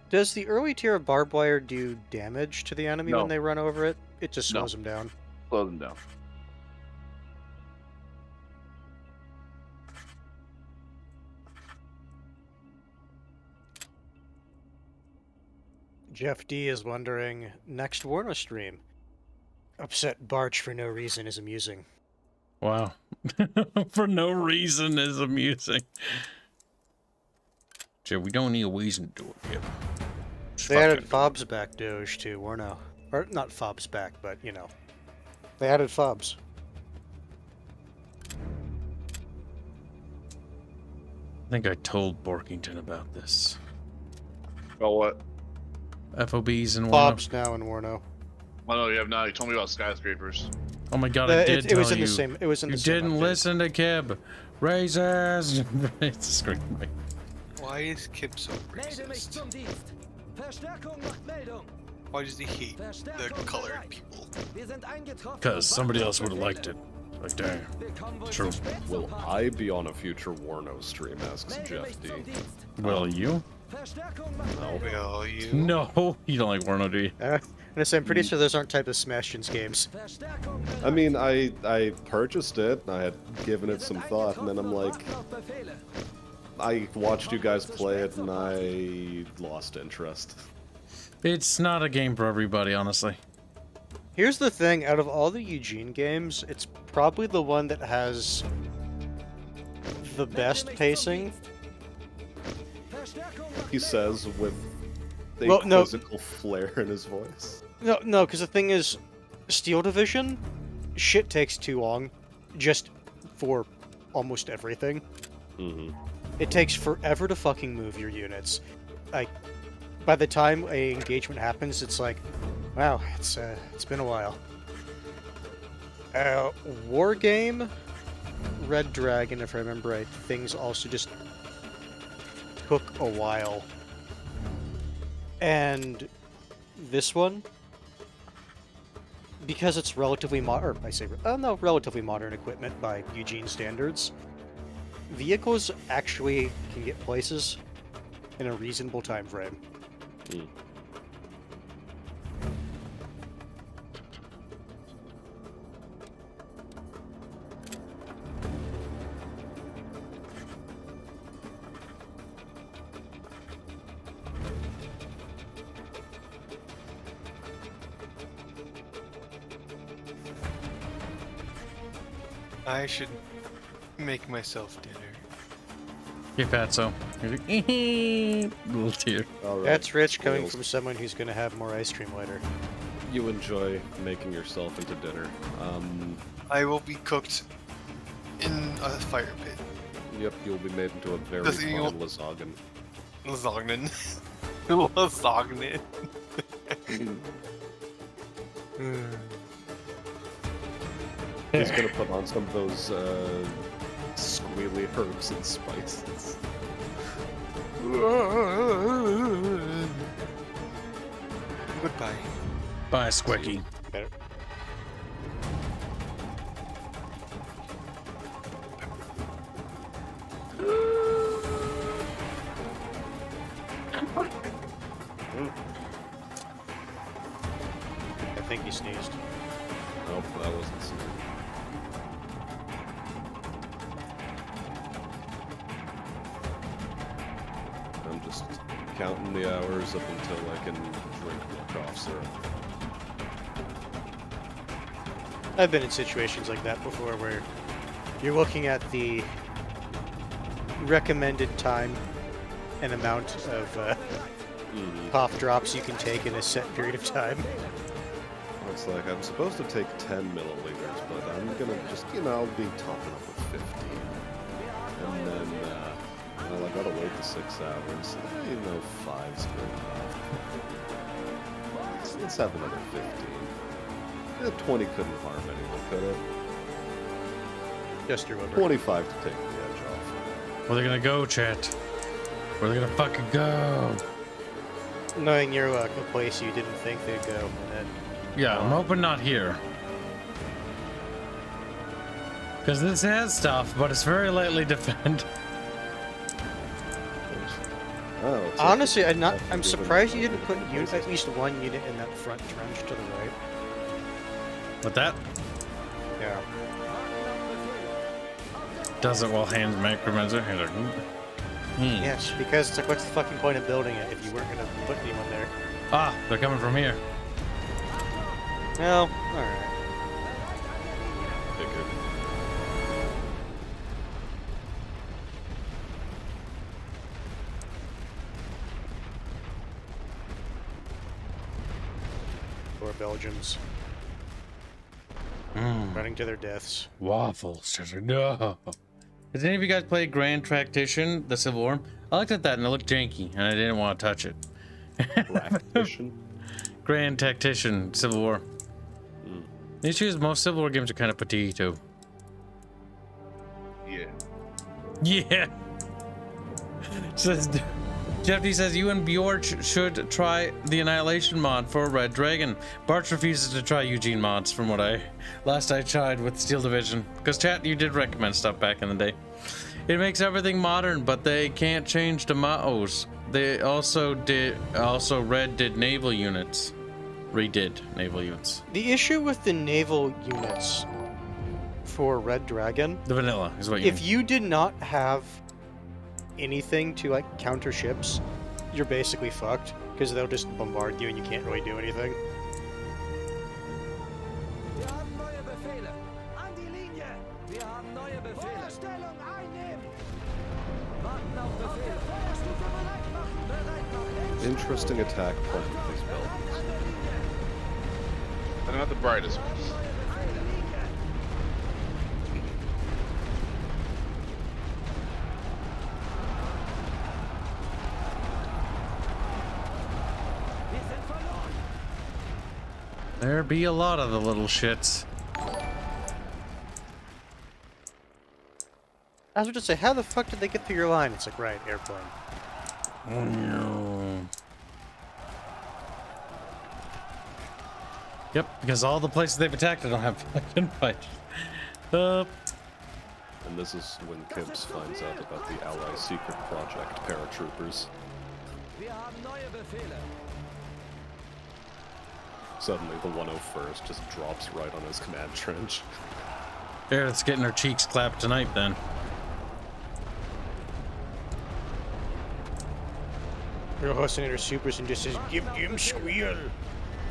G: Does the early tier of barbed wire do damage to the enemy
C: No.
G: when they run over it? It just
C: No.
G: slows them down.
C: Slow them down.
G: Jeff D is wondering, next Warner stream. Upset Barch for no reason is amusing.
A: Wow. For no reason is amusing. Joe, we don't need a reason to do it, Kib. Just
G: They added
A: fucking-
G: fobs back Doge too, Warno. Or not fobs back, but you know. They added fobs.
A: I think I told Borkington about this.
C: Well, what?
A: FOBs and
G: Fobs now in Warno.
C: Well, no, you have not. You told me about skyscrapers.
A: Oh my god, I did
G: it
A: tell
G: was in
A: you.
G: the same. It was in
A: You
G: the same.
A: didn't
G: update.
A: listen to Kib. Raises. It's a screen.
D: Why is Kib so
B: Melde mich
D: racist?
B: zum Dienst. Verstärkung macht Meldung.
D: Why does he hate the
B: Verstärkung
D: colored
B: bereit.
D: people?
B: Wir sind eingetroffen.
A: Because
B: und
A: somebody
B: warten
A: else
B: auf
A: would have liked it.
B: Befehle.
A: Like, damn.
B: Wir kommen wohl
A: True.
B: zu spät zur
F: Will
B: Party.
F: I be on a future Warno stream, asks
B: Melde
F: Jeff
B: mich
F: D.
B: zum Dienst.
A: Well, you?
B: Verstärkung macht
F: No.
B: Meldung.
D: Well, you.
A: No, you don't like Warno, do you?
G: And I'm pretty sure those aren't type of Smash games.
B: Verstärkung bereit.
F: I mean, I purchased it, I had given
B: Wir
F: it
B: sind
F: some thought, and then
B: eingetroffen
F: I'm
B: und
F: like,
B: warten auf Befehle.
F: I watched you guys play it and I lost interest.
A: It's not a game for everybody, honestly.
G: Here's the thing, out of all the Eugene games, it's probably the one that has the best pacing.
F: He says with a
G: Well, no.
F: quizzical flair in his voice.
G: No, because the thing is, Steel Division, shit takes too long, just for almost everything.
F: Mm-hmm.
G: It takes forever to fucking move your units. Like, by the time a engagement happens, it's like, wow, it's been a while. War game, Red Dragon, if I remember right, things also just took a while. And this one, because it's relatively modern, relatively modern equipment by Eugene standards, vehicles actually can get places in a reasonable time frame.
F: Mm.
D: I should make myself dinner.
A: Hey, Fatso. Little tear.
F: All right.
G: That's rich coming
F: Wheels.
G: from someone who's going to have more ice cream later.
F: You enjoy making yourself into dinner.
D: I will be cooked in a fire pit.
F: Yep, you'll be made into a very
D: Does he-
F: fine lasagna.
D: Lasagna. Lasagna.
F: He's gonna put on some of those squealy herbs and spices.
D: Goodbye.
A: Bye, Squicky.
G: Better. I think he sneezed.
F: Nope, that wasn't smart. I'm just counting the hours up until I can drink my cough syrup.
G: I've been in situations like that before where you're looking at the recommended time and amount of cough drops you can take in a set period of time.
F: It's like I'm supposed to take 10 milliliters, but I'm gonna just, I'll be topping up with 50. And then, well, I gotta wait the 6 hours. 5's good enough. Let's have another 15. 20 couldn't harm anyone, could it?
G: Just remember.
F: 25 to take the edge off.
A: Where they gonna go, chat? Where they gonna fucking go?
G: Knowing you're a place you didn't think they'd go, and then
A: Yeah, I'm hoping not here. Because this has stuff, but it's very lightly defended.
F: Oh, it's
G: honestly, I'm
F: given-
G: surprised you didn't put at least one unit in that front trench to the right.
A: But that
G: Yeah.
A: does it while Hanse macromancer. He's like,
G: Yes, because it's like, what's the fucking point of building it if you weren't gonna put anyone there?
A: Ah, they're coming from here.
G: Well, alright.
F: Figured.
G: Poor Belgians. Running to their deaths.
A: Waffles. She's like, no. Has any of you guys played Grand Tactician, the Civil War? I looked at that and it looked janky, and I didn't want to touch it.
F: Practition.
A: Grand Tactician, Civil War. The issue is most Civil War games are kind of petito.
E: Yeah.
A: Yeah. Says Jeffy says you and Bjorch should try the Annihilation mod for Red Dragon. Barch refuses to try Eugene mods from what I tried with Steel Division. Because chat, you did recommend stuff back in the day. It makes everything modern, but they can't change the MOs. They also Red did naval units. Redid naval units.
G: The issue with the naval units for Red Dragon,
A: The vanilla is what you
G: if you did not have anything to like counter ships, you're basically fucked because they'll just bombard you and you can't really do anything.
B: Wir haben neue Befehle. An die Linie. Wir haben neue Befehle. Feuerstellung einnehmen. Warten auf Befehl. Feuerstufe bereit machen. Bereit machen.
F: Interesting attack point with these buildings.
B: An der Linie.
E: They're not the brightest ones.
B: Neue Befehle. Linie. Wir sind verloren.
A: There be a lot of the little shits.
G: I was going to say, how the fuck did they get through your line? It's like, right, airplane.
A: Oh no. Yep, because all the places they've attacked I don't have fucking fighters.
F: And this is when Kibs finds out about the Ally secret project, paratroopers.
B: Wir haben neue Befehle.
F: Suddenly the 101st just drops right on his command trench.
A: There, it's getting our cheeks clapped tonight then.
G: Your Hostinator supers and just says, give him squeal.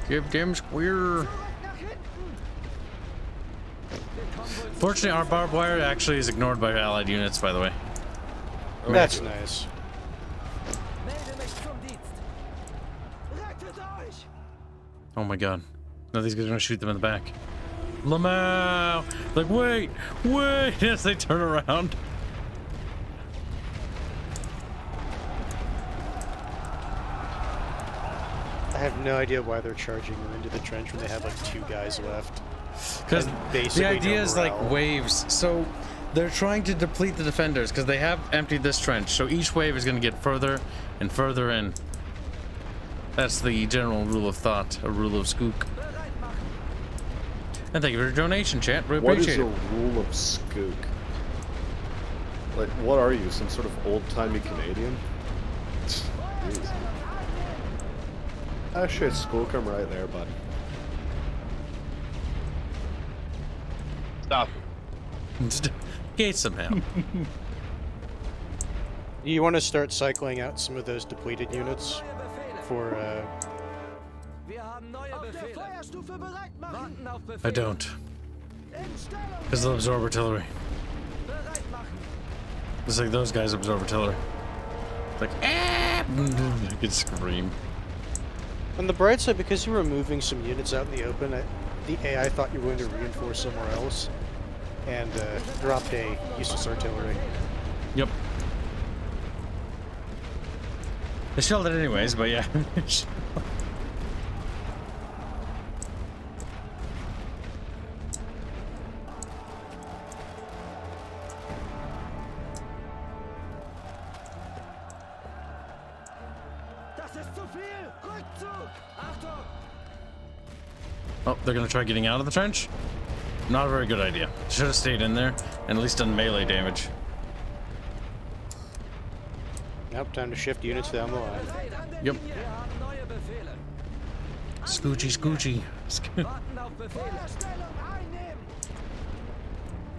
A: Give them square. Fortunately, our barbed wire actually is ignored by allied units, by the way.
G: That's nice.
B: Melde mich zum Dienst. Rettet euch.
A: Oh my god. No, these guys are gonna shoot them in the back. Lamau! Like, wait! Wait! As they turn around.
G: I have no idea why they're charging them into the trench when they have like 2 guys left.
A: Because
G: And
A: the
G: basically
A: idea
G: no
A: is like
G: morale.
A: waves. So they're trying to deplete the defenders because they have emptied this trench. So each wave is going to get further and further in. That's the general rule of thought, a rule of skook. And thank you for your donation, chat. We
F: What is
A: appreciate
F: a
A: it.
F: rule of skook? Like, what are you, some sort of old-timey Canadian? Jeez. Ah shit, skook, I'm right there, bud.
E: Stop.
A: Gate somehow.
G: You want to start cycling out some of those depleted units for,
B: Wir haben neue Befehle. Feuerstufe bereit machen. Warten auf Befehl.
A: I don't.
B: In Stellung.
A: Because they'll absorb artillery.
B: Bereit machen.
A: It's like those guys absorb artillery. Like, ah! I could scream.
G: On the bright side, because you were moving some units out in the open, the AI thought you were going to reinforce somewhere else, and dropped a useless artillery.
A: Yep. They shelled it anyways, but yeah.
B: Das ist zu viel. Rückzug. Achtung.
A: Oh, they're gonna try getting out of the trench? Not a very good idea. Should have stayed in there and at least done melee damage.
G: Nope, time to shift units down the line.
A: Yep.
B: Wir haben neue Befehle.
A: Scoochie, scoochie.
B: Warten auf Befehl. Feuerstellung einnehmen.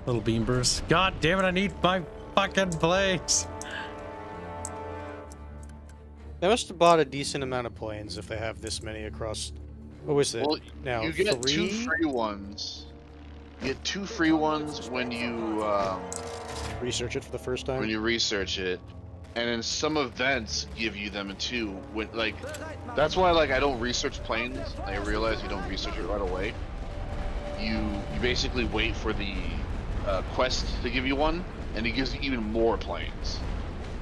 A: Little beam bursts. God damn it, I need my fucking place.
G: They must have bought a decent amount of planes if they have this many across. What was it?
E: Well,
G: Now,
E: you get 2
G: 3?
E: free ones. You get 2 free ones when you
G: Research it for the first time.
E: research it, and then some events give you them too. When like, that's why like I don't research planes. I realize you don't research it right away. You basically wait for the quest to give you one, and it gives you even more planes.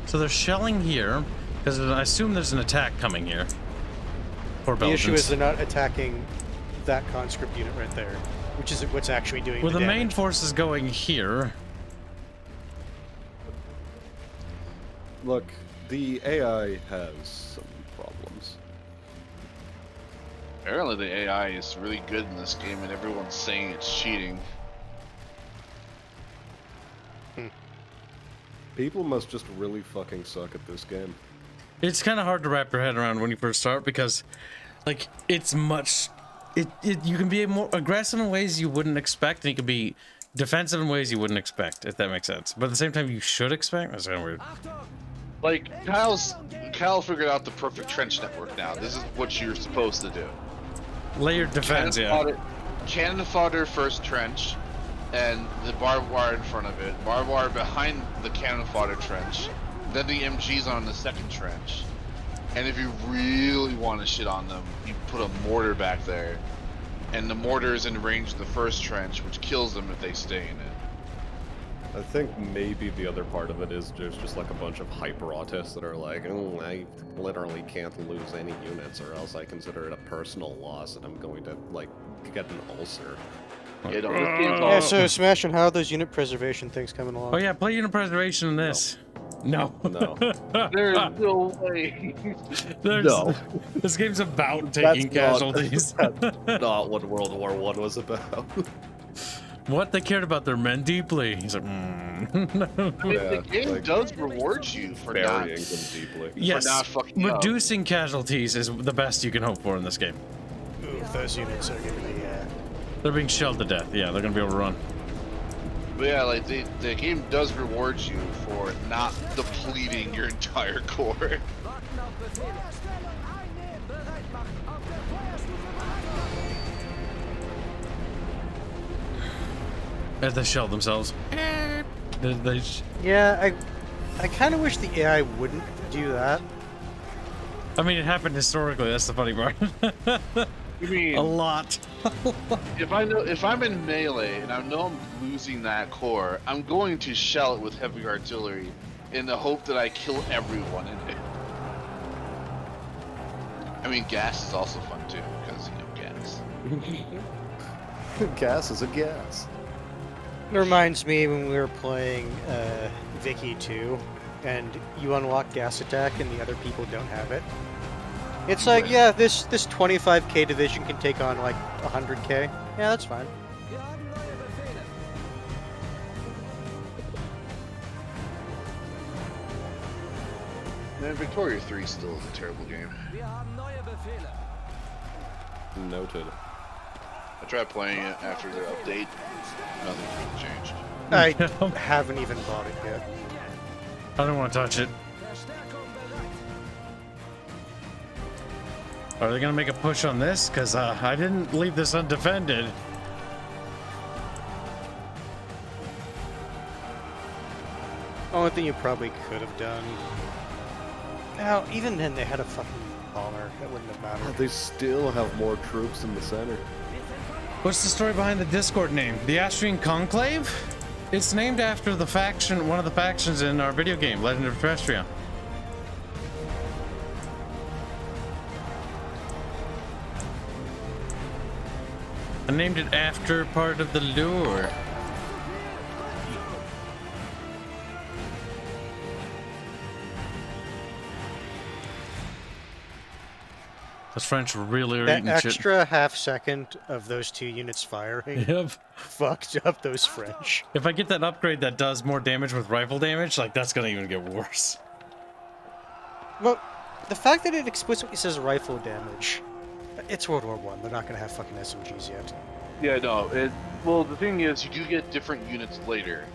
A: So they're shelling here, because I assume there's an attack coming here. Poor
G: The issue is
A: Belgians.
G: they're not attacking that conscript unit right there, which is what's actually doing
A: Well,
G: the
A: the main
G: damage.
A: force is going here.
F: Look, the AI has some problems.
E: Apparently, the AI is really good in this game, and everyone's saying it's cheating.
F: People must just really fucking suck at this game.
A: It's kind of hard to wrap your head around when you first start because, like, it's much. You can be more aggressive in ways you wouldn't expect, and you can be defensive in ways you wouldn't expect, if that makes sense. But at the same time, you should expect. That's kind of weird.
B: Achtung.
E: Like Kyle figured out the perfect trench network now. This is what you're supposed to do.
A: Layered defense, yeah.
E: Cannon fodder first trench, and the barbed wire in front of it. Barbed wire behind the cannon fodder trench. Then the MGs on the second trench. And if you really want to shit on them, you put a mortar back there. And the mortar is in range of the first trench, which kills them if they stay in it.
F: I think maybe the other part of it is there's just like a bunch of hyper autists that are like, oh, I literally can't lose any units or else I consider it a personal loss and I'm going to like get an ulcer.
E: You know, this game's
G: Yeah,
E: all-
G: so Smash, and how are those unit preservation things coming along?
A: Oh yeah, play unit preservation in this. No.
F: No.
E: There's no way.
F: No.
A: This game's about taking casualties.
F: That's not what World War I was about.
A: What? They cared about their men deeply. He's like,
E: I mean, the game does reward you for not,
F: burying them deeply.
A: yes,
E: not fucking up.
A: reducing casualties is the best you can hope for in this game.
G: Ooh, those units are gonna be.
A: They're being shelled to death. Yeah, they're gonna be overrun.
E: But yeah, like the game does reward you for not depleting your entire core.
B: Warten auf Befehle. Feuerstellung einnehmen. Bereit machen. Auf der Feuerstufe bereit machen.
A: As they shell themselves. They
G: Yeah, I kind of wish the AI wouldn't do that.
A: I mean, it happened historically. That's the funny part.
E: You mean
A: A lot.
E: if I'm in melee and I know I'm losing that core, I'm going to shell it with heavy artillery in the hope that I kill everyone in it. I mean, gas is also fun too because gas.
F: Gas is a gas.
G: It reminds me when we were playing Vicky 2, and you unlock gas attack and the other people don't have it. It's like, yeah, this 25k division can take on like 100k. Yeah, that's fine.
B: Wir haben neue Befehle.
E: Man, Victoria 3 still is a terrible game.
B: Wir haben neue Befehle.
F: Noted.
E: I tried playing it after the update. Nothing changed.
G: I haven't even bought it yet.
A: I don't want to touch it.
B: Verstärkung bereit.
A: Are they gonna make a push on this? Because I didn't leave this undefended.
G: Only thing you probably could have done. Now, even then, they had a fucking bomber. That wouldn't have mattered.
F: They still have more troops in the center.
A: What's the story behind the Discord name? The Astrian Conclave? It's named after the faction, one of the factions in our video game, Legend of Terrestria. I named it after part of the lore. Those French really are
G: That
A: eating
G: extra half second of those two units firing
A: shit. Yep.
G: fucked up those French.
A: If I get that upgrade that does more damage with rifle damage, like that's gonna even get worse.
G: Well, the fact that it explicitly says rifle damage, it's World War I. They're not gonna have fucking SMGs yet.
E: Yeah, no. Well, the thing is, you do get different units later.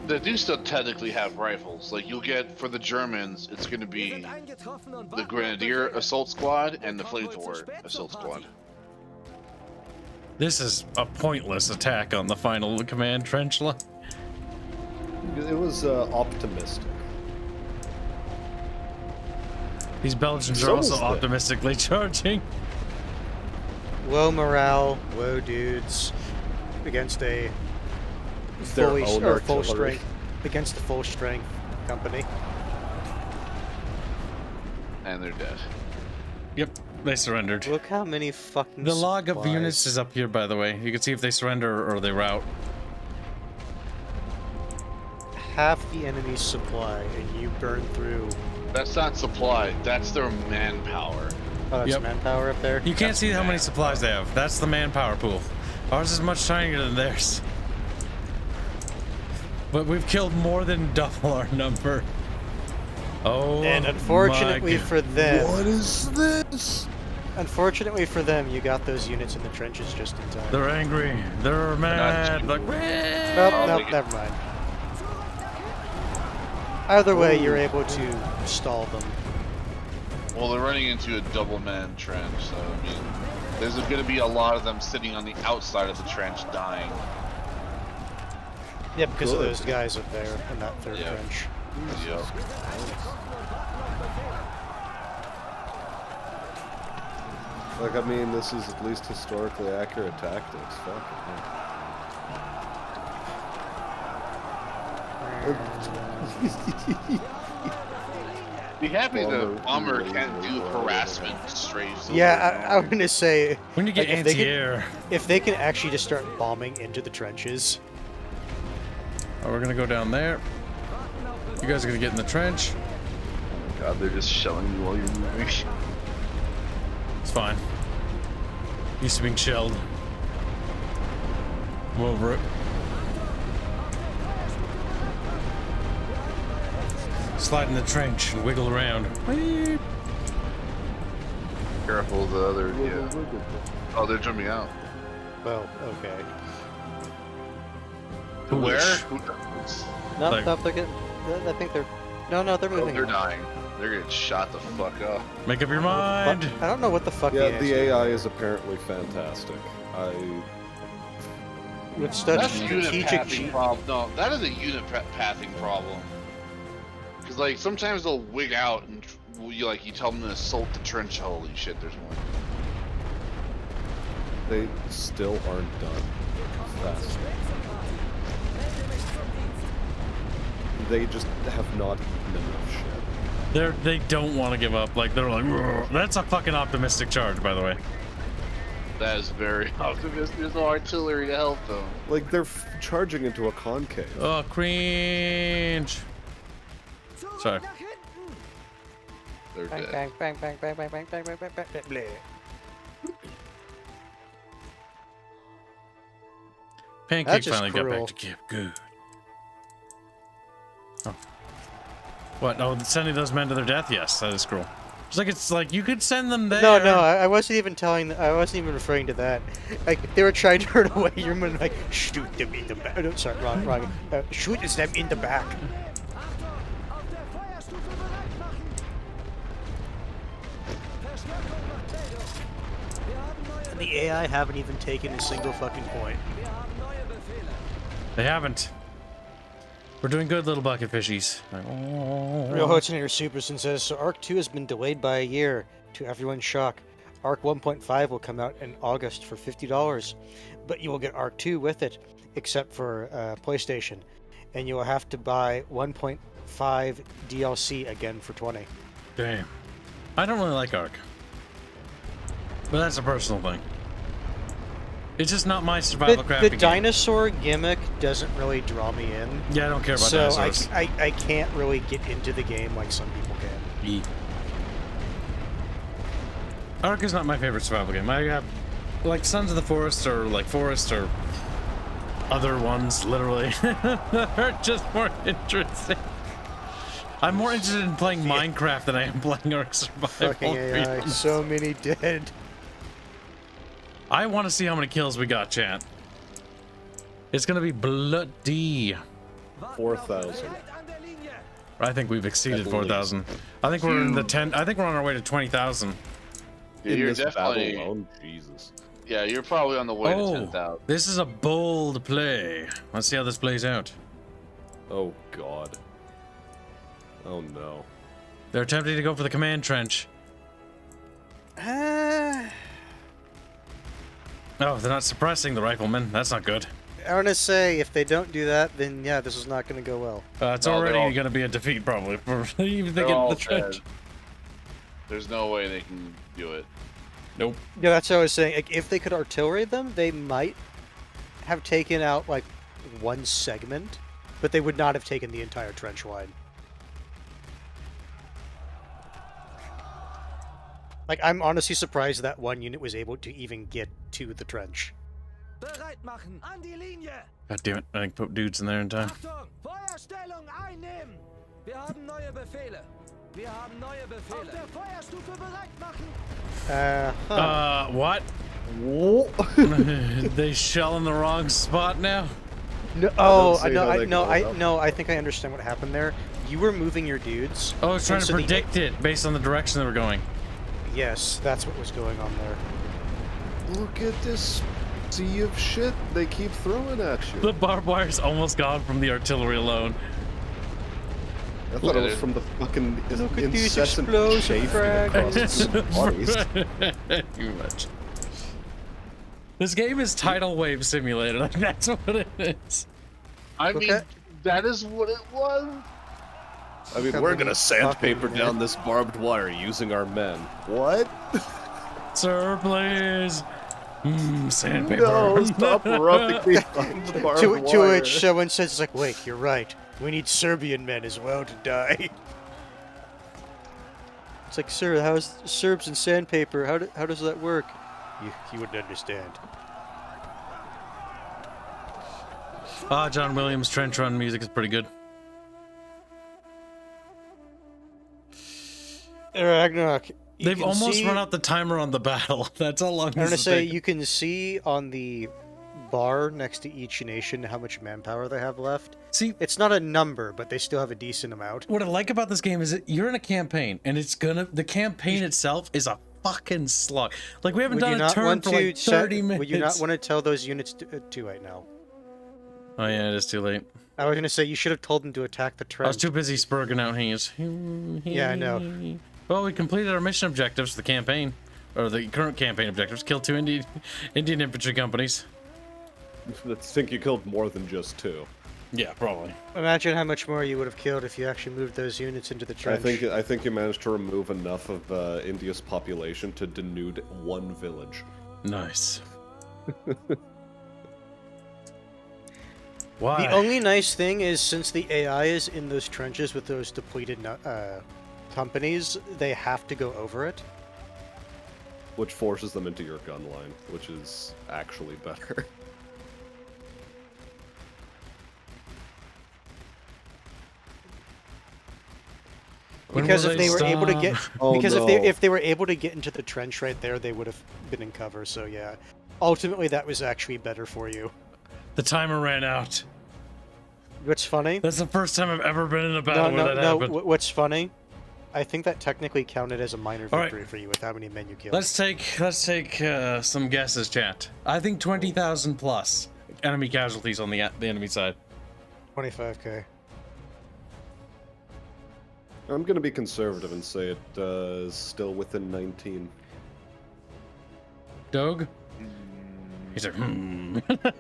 E: They do still technically have rifles. Like, you'll get, for the Germans, it's going to
B: Wir
E: be
B: sind eingetroffen und
E: the
B: warten auf
E: Grenadier
B: Befehle.
E: Assault Squad and the
B: Konvoi zu
E: Flamethrower
B: spät
E: Assault
B: zur
E: Squad.
B: Party.
A: This is a pointless attack on the final command trench line.
F: It was optimistic.
A: These Belgians
F: So
A: are also
F: is the-
A: optimistically charging.
G: Low morale, low dudes, against a
F: Their
G: fully
F: own
G: or full
F: artillery.
G: strength against a full strength company.
E: And they're dead.
A: Yep, they surrendered.
G: Look how many fucking
A: The log of
G: supplies.
A: units is up here, by the way. You can see if they surrender or they rout.
G: half the enemy's supply, and you burn through.
E: That's not supply, that's their manpower.
G: Oh, that's
A: Yep.
G: manpower up there.
A: You can't see how many supplies they have. That's the manpower pool. Ours is much tinier than theirs. But we've killed more than double our number. Oh,
G: And unfortunately
A: my God.
G: for them,
F: What is this?
G: unfortunately for them, you got those units in the trenches just in time.
A: They're angry. They're mad. Like,
G: Nope,
E: Oh,
G: nope,
E: they-
G: never mind. Either way, you're able to stall them.
E: Well, they're running into a double-man trench, so I mean, there's going to be a lot of them sitting on the outside of the trench dying.
G: Yeah, because of
F: Good.
G: those guys up there in that third
E: Yeah.
G: trench.
E: Yep.
F: Like, I mean, this is at least historically accurate tactics. Fuck it.
E: Be happy the
F: Bomber
E: bomber
F: really
E: can't do
F: well.
E: harassment strays.
G: Yeah, I'm gonna say
A: When you get
G: Like, if they could-
A: anti-air.
G: if they can actually just start bombing into the trenches.
A: Oh, we're gonna go down there. You guys are gonna get in the trench.
H: God, they're just shelling you while you're moving.
A: It's fine. Used to being shelled. I'm over it. Slide in the trench and wiggle around. Whee!
H: Careful, the other, yeah. Oh, they're jumping out.
G: Well, okay.
E: Where?
A: Foolish.
G: No,
A: Like-
G: no, they're getting. I think they're. No, they're
E: Oh,
G: moving.
E: they're dying. They're getting shot the fuck up.
A: Make up your
G: But
A: mind.
G: I don't know what the fuck.
F: Yeah,
G: he
F: the
G: is.
F: AI is apparently fantastic.
G: With such
E: That's a unit
G: strategic.
E: pathing problem. No, that is a unit pathing problem. Because like sometimes they'll wig out and you tell them to assault the trench. Holy shit, there's one.
F: They still aren't done fast. They just have not eaten enough shit.
A: They don't want to give up. Like they're like, "Rrr." That's a fucking optimistic charge, by the way.
E: That is very optimistic. There's no artillery to help them.
F: Like, they're charging into a concave.
A: Oh, cringe. Sorry.
B: Nach hinten!
E: They're
G: Bang,
E: dead.
G: bang, bang, bang, bang, bang, bang, bang, bang, bang, bang, blah.
A: Pancake
G: That's just
A: finally got
G: cruel.
A: back to Kib. Good. Oh. What? Oh, sending those men to their death? Yes, that is cruel. It's like you could send them there.
G: No, I wasn't even telling. I wasn't even referring to that. Like they were trying to turn away. You're like shoot them in the back. No, sorry, wrong. Shoot them in the back.
B: Achtung! Auf der Feuerstufe bereit machen! Verstärkung macht Meldung! Wir haben neue
G: The AI haven't even taken a single fucking point.
B: Wir haben neue Befehle!
A: They haven't. We're doing good, little bucket fishies. Like,
G: Real
A: oh.
G: Hotinator Superson says, so Arc 2 has been delayed by a year, to everyone's shock. Arc 1.5 will come out in August for $50, but you will get Arc 2 with it, except for PlayStation. And you will have to buy 1.5 DLC again for $20.
A: Damn. I don't really like Ark. But that's a personal thing. It's just not my survival crafting
G: The
A: game.
G: dinosaur gimmick doesn't really draw me in.
A: Yeah, I don't care about
G: So
A: dinosaurs.
G: I can't really get into the game like some people can.
A: Yeet. Ark is not my favorite survival game. I have, like, Sons of the Forest or, like, Forest or other ones, literally, are just more interesting. I'm more interested in playing Minecraft than I am playing Ark Survival.
G: Fucking AI,
A: Realms.
G: so many dead.
A: I want to see how many kills we got, chat. It's gonna be bloody.
F: 4,000.
B: Bereit an der Linie!
A: I think we've exceeded
F: I believe
A: 4,000. I think we're in the 10. I think we're on our way to 20,000.
E: Yeah,
F: In
E: you're
F: this
E: definitely.
F: battle alone, Jesus.
E: Yeah, you're probably on the way to
A: Oh,
E: 10,000.
A: this is a bold play. Let's see how this plays out.
F: Oh, God. Oh, no.
A: They're attempting to go for the command trench. Oh, they're not suppressing the riflemen. That's not good.
G: I want to say, if they don't do that, then yeah, this is not going to go well.
A: It's
E: No, they're
A: already
E: all-
A: going to be a defeat, probably, for even if they
E: They're
A: get in
E: all
A: the trench.
E: dead. There's no way they can do it.
A: Nope.
G: Yeah, that's what I was saying. Like, if they could artillery them, they might have taken out, like, one segment, but they would not have taken the entire trench wide. Like, I'm honestly surprised that one unit was able to even get to the trench.
B: Bereit machen! An die Linie!
A: God damn it. I didn't put dudes in there in time.
B: Achtung! Feuerstellung einnehmen! Wir haben neue Befehle! Wir haben neue Befehle! Auf der Feuerstufe bereit machen!
A: What? They shell in the wrong spot now?
G: No,
F: don't see
G: no,
F: how they can hold up.
G: no, I think I understand what happened there. you were moving your dudes.
A: Oh, I was trying
G: and
A: to
G: so the-
A: predict it based on the direction they were going.
G: Yes, that's what was going on there.
F: Look at this sea of shit they keep throwing at you.
A: The barbed wire's almost gone from the artillery alone.
F: I thought it was from the fucking
G: Look at these
F: incessant
G: explosive
F: chafing across the bodies.
A: Too much. This game is tidal wave simulator. Like, that's what it is.
H: I mean,
G: Okay.
H: that is what it was.
F: I mean,
G: How
F: we're
G: many
F: gonna sandpaper
G: fucking
F: down this barbed wire using our men. What?
A: Sir, please. Sandpaper.
F: No, stop rubbing me on the barbed
G: To
F: wire.
G: which someone says, like, wait, you're right. We need Serbian men as well to die. It's like, sir, how's Serbs and sandpaper? How does that work? You wouldn't understand.
A: John Williams' trench run music is pretty good.
G: Ragnarok. you
A: They've
G: can
A: almost
G: see-
A: run out the timer on the battle. That's how long
G: I'm
A: this
G: gonna
A: is
G: say
A: taking.
G: you can see on the bar next to each nation how much manpower they have left.
A: See,
G: It's not a number, but they still have a decent amount.
A: what I like about this game is that you're in a campaign, and the campaign itself is a fucking slog. Like, we haven't
G: Would you
A: done a
G: not
A: turn
G: want
A: for
G: to
A: like 30 minutes.
G: Would you not want to tell those units to right now?
A: Oh yeah, it is too late.
G: I was gonna say you should have told them to attack the
A: I was
G: trench.
A: too busy spurging out Hanse.
G: Yeah, I know.
A: Well, we completed our mission objectives for the campaign, or the current campaign objectives. Killed 2 Indian infantry companies.
F: I think you killed more than just 2.
A: Yeah, probably.
G: Imagine how much more you would have killed if you actually moved those units into the trench.
F: I think you managed to remove enough of India's population to denude 1 village.
A: Nice. Why?
G: The only nice thing is, since the AI is in those trenches with those depleted companies, they have to go over it.
F: Which forces them into your gun line, which is actually better.
A: When
G: Because
A: will
G: if they were able to
A: stop?
G: get,
F: Oh,
G: because
F: no.
G: if they were able to get into the trench right there, they would have been in cover. So yeah, ultimately that was actually better for you.
A: The timer ran out.
G: What's funny?
A: That's the first time I've ever been in a
G: No,
A: battle where
G: no,
A: that
G: no.
A: happened.
G: What's funny? I think that technically counted as a minor
A: All right.
G: victory for you with how many men you killed.
A: Let's take some guesses, chat. I think 20,000 plus enemy casualties on the enemy side.
G: 25k.
F: I'm gonna be conservative and say it is still within 19.
A: Doug? He's like,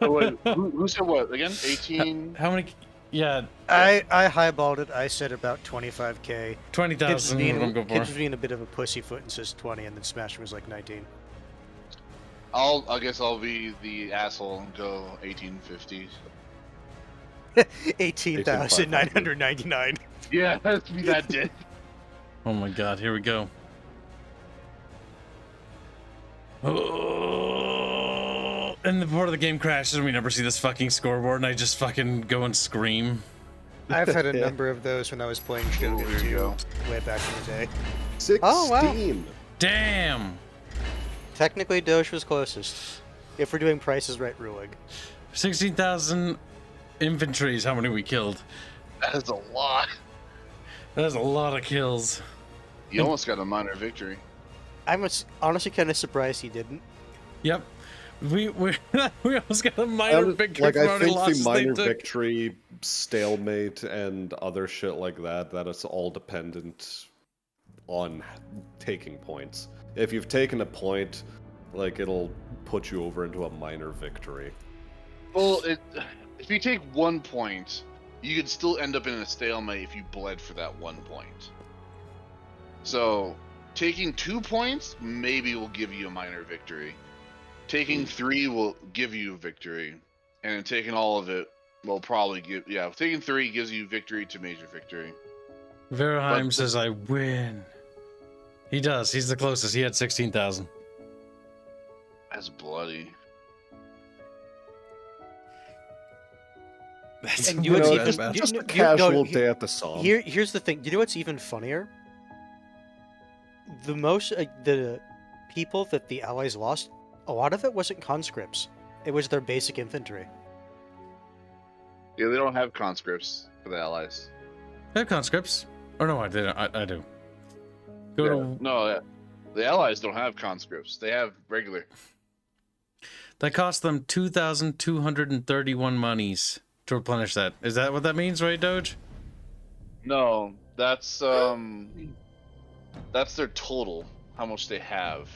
H: Oh, wait, who said what again? 18.
A: How many? Yeah,
G: I highballed it. I said about 25k.
A: 20,000 is what I'm going
G: Kibs
A: for.
G: was being a bit of a pussyfoot and says 20, and then Smasher was like 19.
H: I guess I'll be the asshole and go 1850.
G: 18,999.
H: Yeah, that's me that dick.
A: Oh my god, here we go. Oh, and the part of the game crashes and we never see this fucking scoreboard and I just fucking go and scream.
G: I've had a number of those when I was playing Shogun
H: here you
G: 2
H: go.
G: way back in the day.
F: 16!
G: Oh, wow.
A: Damn!
G: Technically, Doge was closest. If we're doing prices right ruling.
A: 16,000 infantry is how many we killed.
H: That is a lot.
A: That's a lot of kills.
H: You almost got a minor victory.
G: I'm honestly kind of surprised he didn't.
A: Yep. We almost got a minor victory
F: Like,
A: for
F: I
A: how many
F: think the
A: losses they
F: minor
A: took.
F: victory, stalemate, and other shit like that is all dependent on taking points. If you've taken a point, like, it'll put you over into a minor victory.
H: Well, if you take 1 point, you could still end up in a stalemate if you bled for that 1 point. So, taking 2 points maybe will give you a minor victory. Taking 3 will give you a victory. And then taking all of it will probably give... Yeah, taking 3 gives you victory to major victory.
A: Verheim
H: But-
A: says I win. He does. He's the closest. He had 16,000.
H: That's bloody.
A: That's
G: And
F: You know,
G: what's
A: really
F: just,
A: bad.
F: just a
G: no,
F: casual
G: he-
F: day at the Somme.
G: Here's the thing. You know what's even funnier? The people that the Allies lost, a lot of it wasn't conscripts. It was their basic infantry.
H: Yeah, they don't have conscripts for the Allies.
A: I have conscripts. Or no, I didn't. I do. Go to...
H: No, the Allies don't have conscripts. They have regular.
A: That cost them 2,231 monies to replenish that. Is that what that means, right, Doge?
H: No, that's their total. How much they have.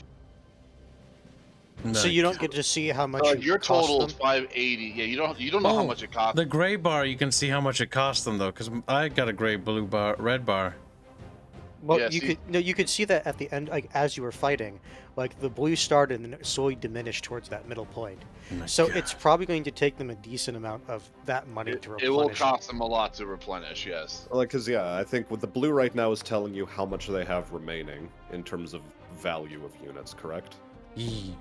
G: So you don't get to see how much it
H: Your
G: cost
H: total
G: them?
H: is 580. Yeah, you don't know how much it costs.
A: The gray bar, you can see how much it cost them, though, because I got a gray, blue bar, red bar.
G: Well,
H: Yeah,
G: you could see that at the end, like as you were fighting, like the blue started and then it slowly diminished towards that middle point.
A: Oh
G: So it's probably going to take them a decent amount of that money to replenish.
H: It will cost them a lot to replenish. Yes.
F: Like, cause yeah, I think with the blue right now is telling you how much they have remaining in terms of value of units, correct?
A: Yee.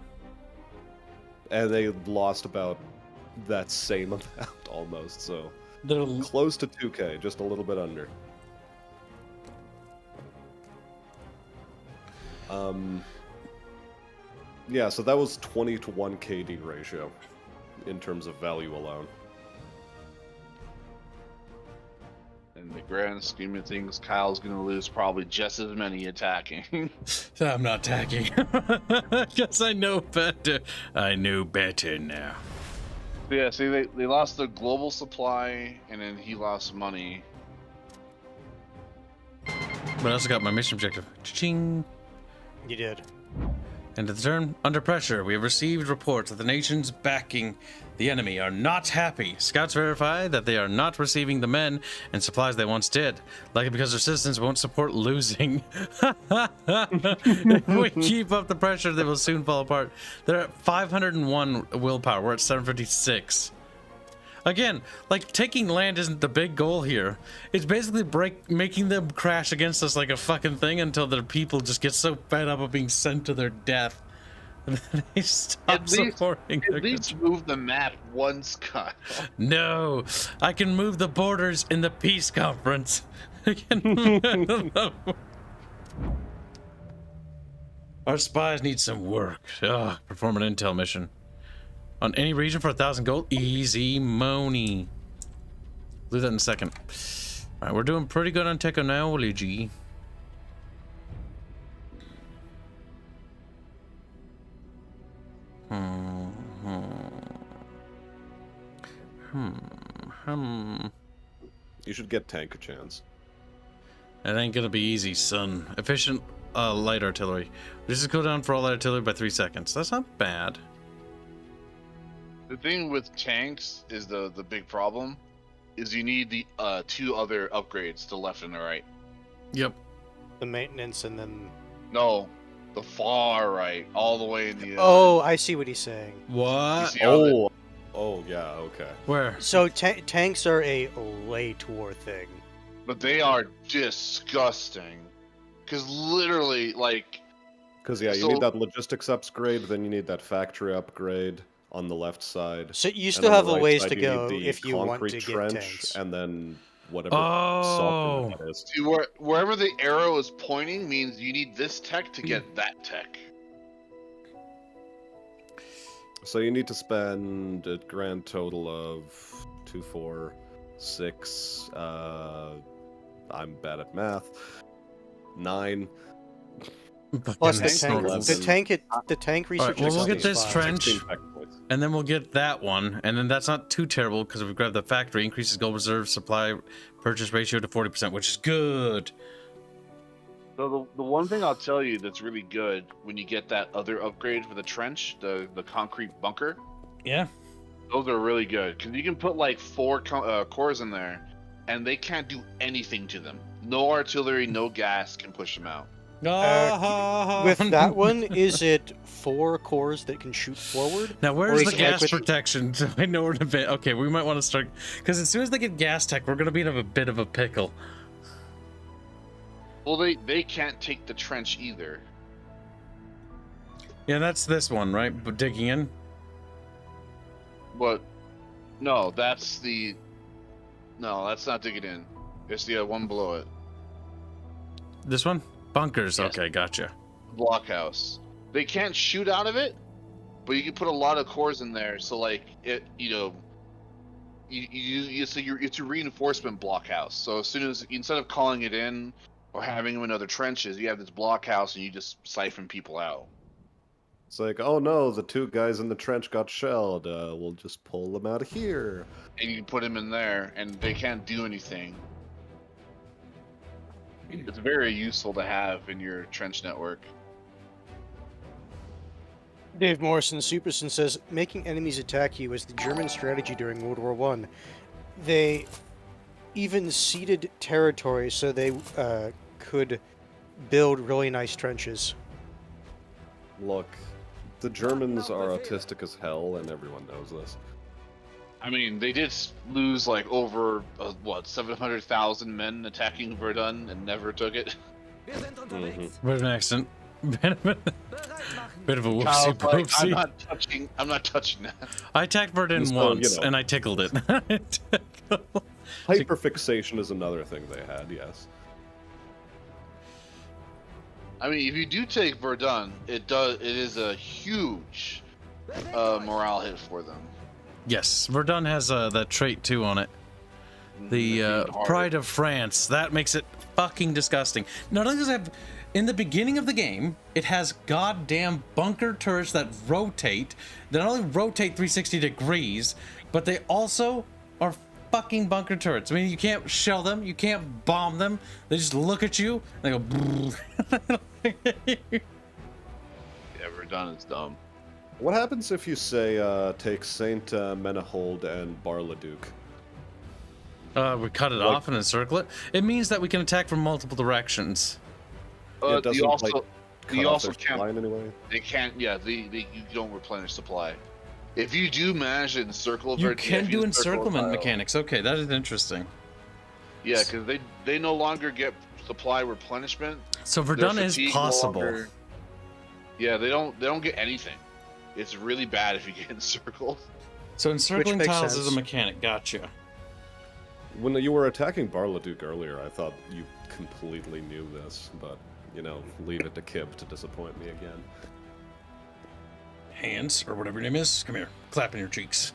F: And they lost about that same amount almost, so
A: They're
F: close to 2K, just a little bit under. Yeah, so that was 20 to 1 KD ratio in terms of value alone.
H: In the grand scheme of things, Kyle's gonna lose probably just as many attacking.
A: I'm not attacking. Because I know better. I know better now.
H: Yeah, see, they lost their global supply, and then he lost money.
A: But I also got my mission objective. Cha-ching.
G: You did.
A: End of the turn. Under pressure, we have received reports that the nations backing the enemy are not happy. Scouts verify that they are not receiving the men and supplies they once did, likely because their citizens won't support losing. If we keep up the pressure, they will soon fall apart. They're at 501 willpower. We're at 756. Again, like, taking land isn't the big goal here. It's basically making them crash against us like a fucking thing until their people just get so fed up of being sent to their death. And then they stop supporting their
H: At least move the map once, Kyle.
A: No, I can move the borders in the peace conference. Our spies need some work. Ugh, perform an intel mission. On any region for 1,000 gold? Easy money. Do that in a second. Alright, we're doing pretty good on technology.
F: You should get tank a chance.
A: It ain't gonna be easy, son. Efficient light artillery. This is go down for all light artillery by 3 seconds. That's not bad.
H: The thing with tanks is the big problem is you need the 2 other upgrades, the left and the right.
A: Yep.
G: The maintenance and then...
H: No, the far right, all the way in the...
G: Oh, I see what he's saying.
A: What?
H: see how the-
F: Oh, yeah, okay.
A: Where?
G: So tanks are a Lator thing.
H: But they are disgusting. Because literally, like...
F: Because, yeah, you
H: So-
F: need that logistics upgrade, then you need that factory upgrade on the left side.
G: So you
F: And
G: still
F: on
G: have
F: the
G: a
F: right
G: ways
F: side,
G: to
F: you
G: go
F: need the
G: if you want
F: concrete
G: to
F: trench,
G: get tanks.
F: and then whatever
A: Oh.
F: software that is.
H: See, wherever the arrow is pointing means you need this tech to get that tech.
F: So you need to spend a grand total of 2, 4, 6. I'm bad at math. 9.
G: Plus the
A: Fucking
G: tank,
A: snortles.
G: the tank research.
A: well, we'll get
G: is
A: this
G: fine.
A: trench.
F: 16 tech points.
A: And then we'll get that one, and then that's not too terrible because if we grab the factory, increases gold reserve supply purchase ratio to 40%, which is good.
H: So the one thing I'll tell you that's really good when you get that other upgrade for the trench, the concrete bunker,
A: Yeah.
H: those are really good because you can put like 4 cores in there, and they can't do anything to them. No artillery, no gas can push them out.
G: With that one, is it 4 cores that can shoot forward?
A: Now,
G: Or
A: where's
G: is
A: the
G: it like
A: gas
G: with-
A: protection? So I know where to be. Okay, we might want to start because as soon as they get gas tech, we're gonna be in a bit of a pickle.
H: Well, they can't take the trench either.
A: Yeah, that's this one, right? But digging in.
H: But no, that's not digging in. It's the one below it.
A: This one, bunkers.
H: Yes.
A: Okay, gotcha.
H: Blockhouse. They can't shoot out of it, but you can put a lot of cores in there. So like it's a reinforcement blockhouse. So as soon as instead of calling it in or having them in other trenches, you have this blockhouse and you just siphon people out.
F: It's like, oh no, the 2 guys in the trench got shelled. We'll just pull them out of here.
H: And you put them in there, and they can't do anything. It's very useful to have in your trench network.
G: Dave Morrison Superson says, making enemies attack you was the German strategy during World War I. They even ceded territory so they could build really nice trenches.
F: Look, the Germans are autistic as hell, and everyone knows this.
H: I mean, they did lose like over 700,000 men attacking Verdun and never took it.
B: Wir sind unterwegs.
A: Bit of an accident.
B: Bereit machen.
A: Bit of a whoopsie
H: Kyle's like,
A: poopsie.
H: I'm not touching that.
A: I attacked Verdun
F: So,
A: once, and I tickled it.
F: Hyperfixation is another thing they had, yes.
H: I mean, if you do take Verdun, it is a huge morale hit for them.
A: Yes, Verdun has that trait too on it. The pride of France. That makes it fucking disgusting. Not only does it have, in the beginning of the game, it has goddamn bunker turrets that rotate. They not only rotate 360 degrees, but they also are fucking bunker turrets. I mean, you can't shell them, you can't bomb them. They just look at you, and they go.
H: Yeah, Verdun is dumb.
F: What happens if you say take Saint Menehould and Bar-le-Duc?
A: We cut it off and encircle it. It means that we can attack from multiple directions.
F: It doesn't,
H: you also,
F: like,
H: you
F: cut off
H: also
F: their
H: can't.
F: supply in any way?
H: They can't. Yeah, you don't replenish supply. If you do manage to encircle,
A: You
H: Verdun,
A: can
H: if
A: do
H: encircle a
A: encirclement
H: tile-
A: mechanics. Okay, that is interesting.
H: Yeah, because they no longer get supply replenishment.
A: So
H: Their
A: Verdun is
H: fatigue no
A: possible.
H: longer- Yeah, they don't get anything. It's really bad if you get encircled.
A: So encircling
G: makes
A: tiles is a
G: sense.
A: mechanic. Gotcha.
F: When you were attacking Bar-le-Duc earlier, I thought you completely knew this, but, you know, leave it to Kib to disappoint me again.
A: Hanse, or whatever your name is, come here. Clap in your cheeks.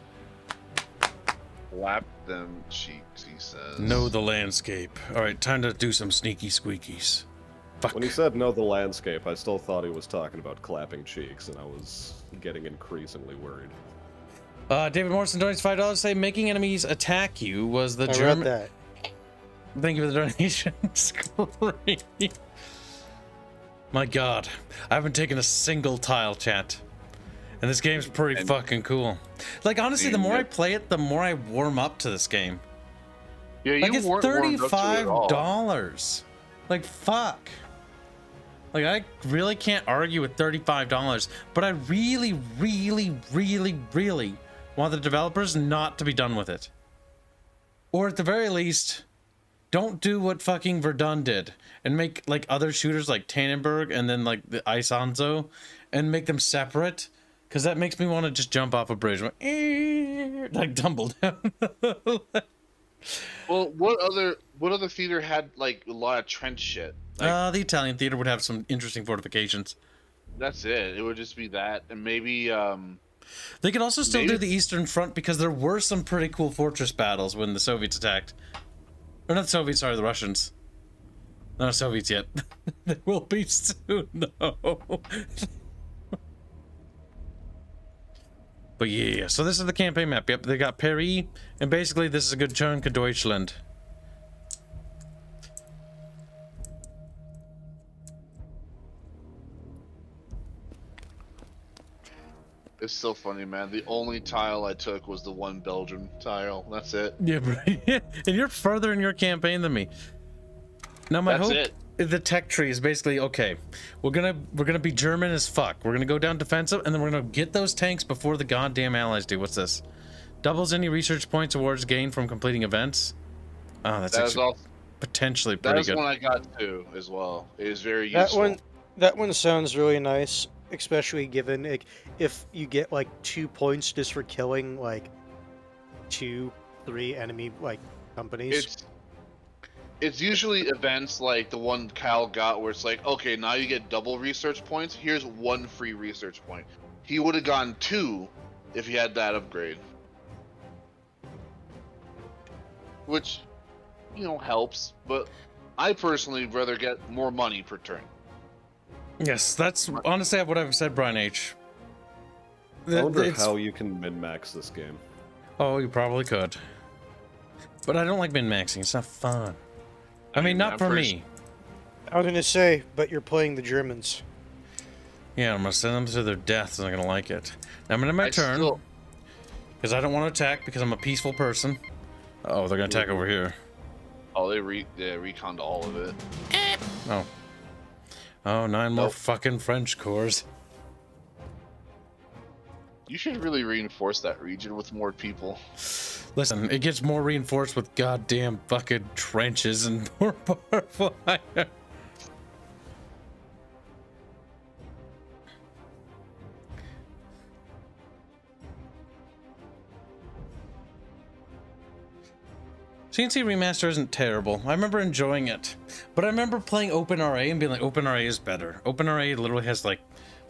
H: Slap them cheeks, he says.
A: Know the landscape. Alright, time to do some sneaky squeakies. Fuck.
F: When he said know the landscape, I still thought he was talking about clapping cheeks, and I was getting increasingly worried.
A: David Morrison donates $5 say making enemies attack you was the
G: I read
A: German.
G: that.
A: Thank you for the donation. Great. My god. I haven't taken a single tile, chat. And this game's pretty fucking cool. Like, honestly, the more I play it, the more I warm up to this game.
H: Yeah, you
A: Like, it's
H: weren't warmed up to it at all.
A: $35. Like, fuck. Like, I really can't argue with $35, but I really, really, really, really want the developers not to be done with it. Or at the very least, don't do what fucking Verdun did and make, like, other shooters like Tannenberg and then, like, the Isanzo and make them separate. Because that makes me want to just jump off a bridge. Like, tumble down.
H: Well, what other theater had like a lot of trench shit? Like,
A: The Italian theater would have some interesting fortifications.
H: that's it. It would just be that, and maybe
A: They could also still
H: Maybe-
A: do the Eastern Front because there were some pretty cool fortress battles when the Soviets attacked. Or not the Soviets, sorry, the Russians. Not Soviets yet. They will be soon, though. But yeah, so this is the campaign map. Yep, they got Paris, and basically this is a good chunk of Deutschland.
H: it's so funny, man. The only tile I took was the one Belgian tile. That's it.
A: Yeah, but, and you're further in your campaign than me. Now my
H: That's
A: hope,
H: it.
A: the tech tree is basically okay. We're gonna be German as fuck. We're gonna go down defensive, and then we're gonna get those tanks before the goddamn allies do. What's this? Doubles any research points awards gained from completing events. Oh, that's
H: That is
A: actually
H: all.
A: potentially
H: That
A: pretty
H: is
A: good.
H: one I got too, as well. It is very
G: That
H: useful.
G: that one sounds really nice, especially given like, if you get like 2 points just for killing like 2-3 enemy like companies.
H: It's usually events like the one Kyle got where it's like, okay, now you get double research points. Here's 1 free research point. He would have gotten 2 if he had that upgrade. which, helps. But I personally would rather get more money per turn.
A: Yes, that's honestly what I've said, Brian H.
F: I wonder
A: It's-
F: how you can min-max this game.
A: Oh, you probably could. But I don't like min-maxing. It's not fun. I mean, not for me.
G: I was gonna say, but you're playing the Germans.
A: Yeah, I'm gonna send them to their deaths. They're gonna like it. Now I'm gonna my turn because I don't want to attack because I'm a peaceful person. Oh, they're gonna attack over here.
H: Oh, they reconned all of it.
A: Oh. Oh, 9 more
H: Nope.
A: fucking French corps.
H: You should really reinforce that region with more people.
A: Listen, it gets more reinforced with goddamn fucking trenches and more barbed wire. CNC Remaster isn't terrible. I remember enjoying it. But I remember playing OpenRA and being like, OpenRA is better. OpenRA literally has like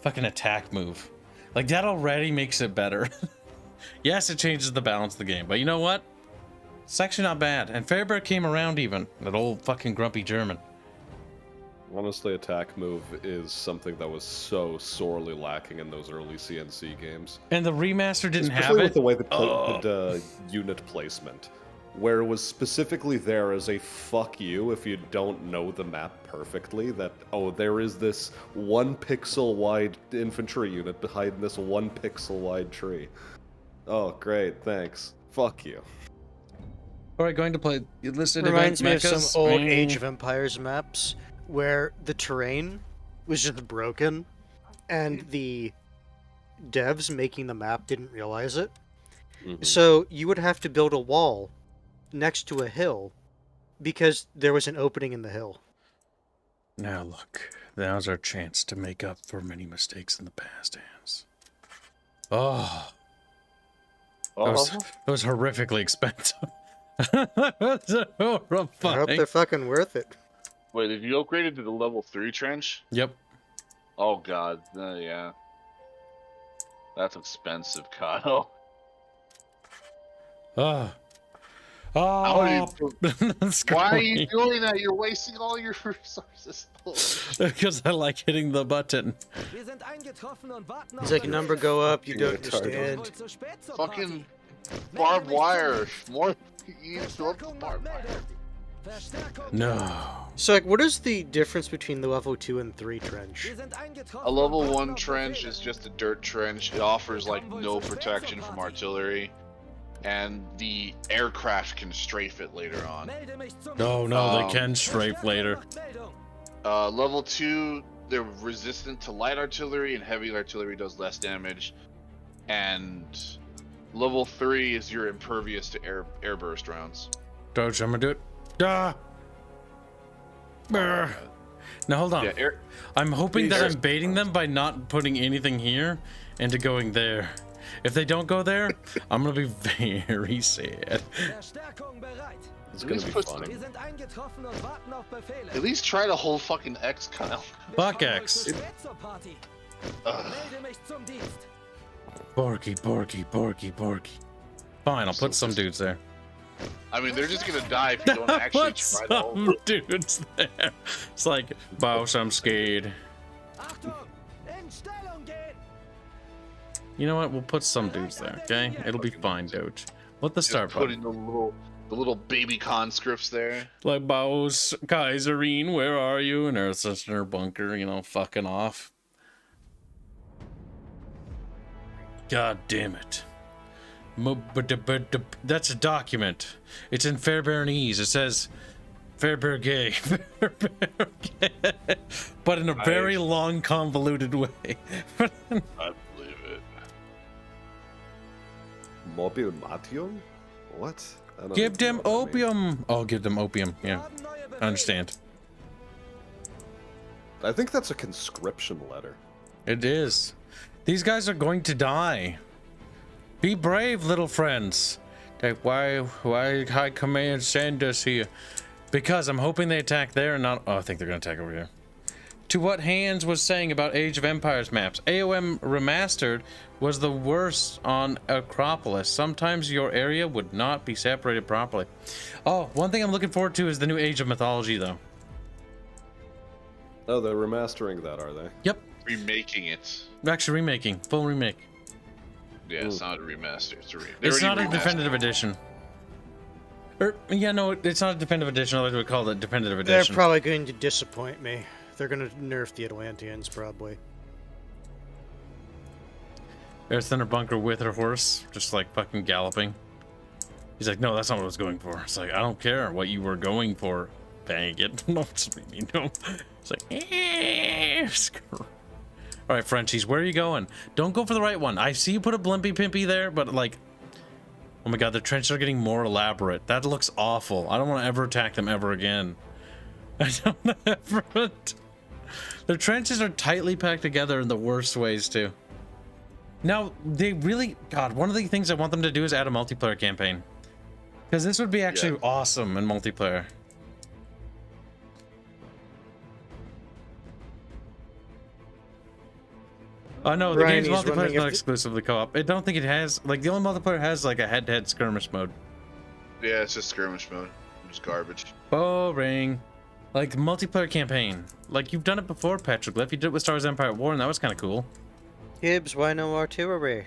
A: fucking attack move. Like that already makes it better. Yes, it changes the balance of the game, but you know what? It's actually not bad. And Fairbear came around even. That old fucking grumpy German.
F: Honestly, attack move is something that was so sorely lacking in those early CNC games.
A: And the remaster didn't have
F: Especially
A: it.
F: with the way they played unit placement, where it was specifically there as a fuck you if you don't know the map perfectly, that, oh, there is this 1 pixel wide infantry unit behind this 1 pixel wide tree. Oh, great, thanks. Fuck you.
A: Alright, going to play listed
G: Reminds me of
A: event
G: some old
A: mechas.
G: Age of Empires maps where the terrain was just broken and the devs making the map didn't realize it.
F: Mhm.
G: So you would have to build a wall next to a hill because there was an opening in the hill.
A: Now look, now's our chance to make up for many mistakes in the past, Hanse. Oh, that was horrifically expensive. That was horrifying.
G: I hope they're fucking worth it.
H: Wait, did you upgrade it to the level 3 trench?
A: Yep.
H: Oh god, yeah. That's expensive, Kyle.
A: Oh.
H: Why
A: That's
H: are you
A: great.
H: doing that? You're wasting all your resources.
A: Because I like hitting the button.
B: Wir sind eingetroffen und warten
G: He's
B: auf
G: like, number go up, you don't
F: Fucking retarded.
G: understand.
B: Zu spät zur
H: Fucking
B: Party.
H: barbed wire. More you need to up
B: Verstärkung nach
H: barbed wire.
B: Meldung. Verstärkung.
A: No.
G: So, like, what is the difference between the level 2 and 3 trench?
B: Wir sind eingetroffen
H: A level
B: und warten
H: 1
B: auf
H: trench
B: Befehle.
H: is just a dirt trench. It offers like no protection from artillery. And the aircraft can strafe it later on.
B: Melde mich zum
A: No,
H: Um,
A: they can strafe later.
B: Verstärkung nach Meldung.
H: Level 2, they're resistant to light artillery, and heavy artillery does less damage. And level 3 is you're impervious to airburst rounds.
A: Doge, I'm gonna do it. Ah! Brr. Now hold on.
H: Yeah,
A: I'm hoping that
H: These-
A: I'm baiting them by not putting anything here into going there. If they don't go there, I'm gonna be very sad.
B: Verstärkung bereit.
F: It's
H: At
F: gonna
H: least
F: be
H: put
F: fun.
B: Wir sind eingetroffen und warten auf Befehle.
H: at least try to hold fucking X, Kyle.
A: Fuck
B: Wir kommen
A: X.
B: zu spät zur Party.
H: Ugh.
B: Melde mich zum Dienst.
A: Porky, porky, porky, porky. Fine, I'll put some dudes there.
H: I mean, they're just gonna die if you don't actually
A: Put
H: try to hold
A: some dudes there. It's like, boss, I'm scared.
B: Achtung! In Stellung gehen!
A: You know what? We'll put some dudes there, okay? It'll be fine, Doge. Let the
H: just
A: start
H: put
A: button.
H: in the little baby conscripts there.
A: Like, boss, Kaiserine, where are you? And there's just in her bunker, you know, fucking off. God damn it. That's a document. It's in Fairbairnese. It says Fairbear gay. But in a very long, convoluted way.
H: I believe it.
F: Mobile Matium? What? I don't
A: Give
F: even
A: them
F: know what that means.
A: opium. Oh, give them opium.
B: Wir
A: Yeah,
B: haben neue
A: I
B: Befehle.
A: understand.
F: I think that's a conscription letter.
A: It is. These guys are going to die. Be brave, little friends. Like, why High Command send us here? Because I'm hoping they attack there and not. Oh, I think they're gonna attack over here. To what Hanse was saying about Age of Empires maps, AOM Remastered was the worst on Acropolis. Sometimes your area would not be separated properly. Oh, one thing I'm looking forward to is the new Age of Mythology, though.
F: Oh, they're remastering that, are they?
A: Yep.
H: Remaking it.
A: They're actually remaking. Full remake.
H: Yeah, it's not a remaster.
A: It's not a definitive edition. Yeah, no, it's not a definitive edition. I would call it definitive
G: They're
A: edition.
G: probably going to disappoint me. They're going to nerf the Atlanteans, probably.
A: There's Thunder Bunker with her horse, just like fucking galloping. He's like, no, that's not what I was going for. It's like, I don't care what you were going for. Bang it. No, just me, no. It's like, screw. All right, Frenchies, where are you going? Don't go for the right one. I see you put a blimpy pimpy there, but like, oh my god, the trenches are getting more elaborate. That looks awful. I don't want to ever attack them ever again. I don't want to ever. Their trenches are tightly packed together in the worst ways too. Now, they really, God, one of the things I want them to do is add a multiplayer campaign. Because this would be actually awesome in multiplayer. Oh no, the game's multiplayer is not exclusively co-op. I don't think it has, like, the only multiplayer has like a head-to-head skirmish mode.
H: Yeah, it's just skirmish mode. It's garbage.
A: Boring. Like, multiplayer campaign. Like, you've done it before, Petroglygh. You did it with Star Wars Empire at War, and that was kind of cool.
G: Kibs, why no artillery?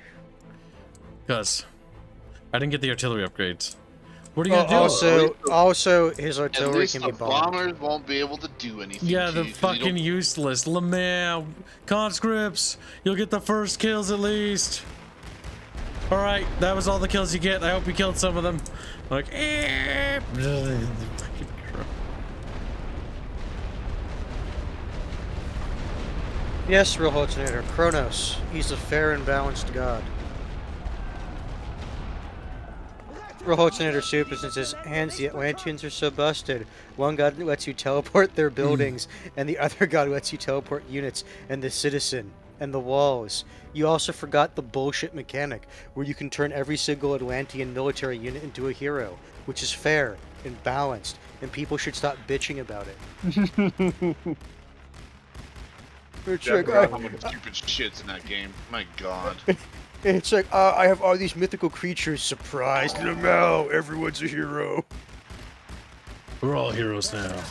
A: Because I didn't get the artillery upgrades. What are you gonna do?
G: Also, his artillery can be
H: the
G: bombed.
H: bombers won't be able to do anything.
A: Yeah,
H: to
A: they're
H: you 'cause
A: fucking useless. Lemaire, conscripts, you'll get the first kills at least. All right, that was all the kills you get. I hope you killed some of them. Like,
G: Yes, real Holtznator. Kronos. He's a fair and balanced god. Real Holtznator Super says, Hanse, the Atlanteans are so busted. One god lets you teleport their buildings, and the other god lets you teleport units, and the citizen, and the walls. You also forgot the bullshit mechanic, where you can turn every single Atlantean military unit into a hero, which is fair and balanced, and people should stop bitching about it. It's
H: Yeah,
G: like,
H: how many stupid shits in that game. My god.
G: it's like, I have all these mythical creatures. Surprise, Lamel, everyone's a hero.
A: we're all heroes now.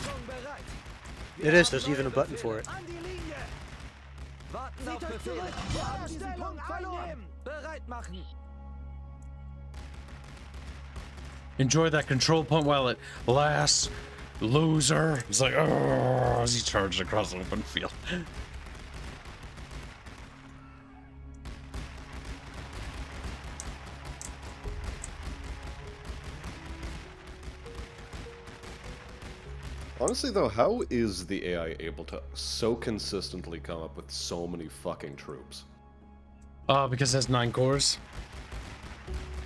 G: It is, there's even a button for it.
B: An die Linie! Warten auf Befehl. Wir haben diesen Punkt verloren. Bereit machen.
A: Enjoy that control point while it lasts, loser. It's like, oh, as he charges across the open field.
F: Honestly, though, how is the AI able to so consistently come up with so many fucking troops?
A: Because it has 9 cores.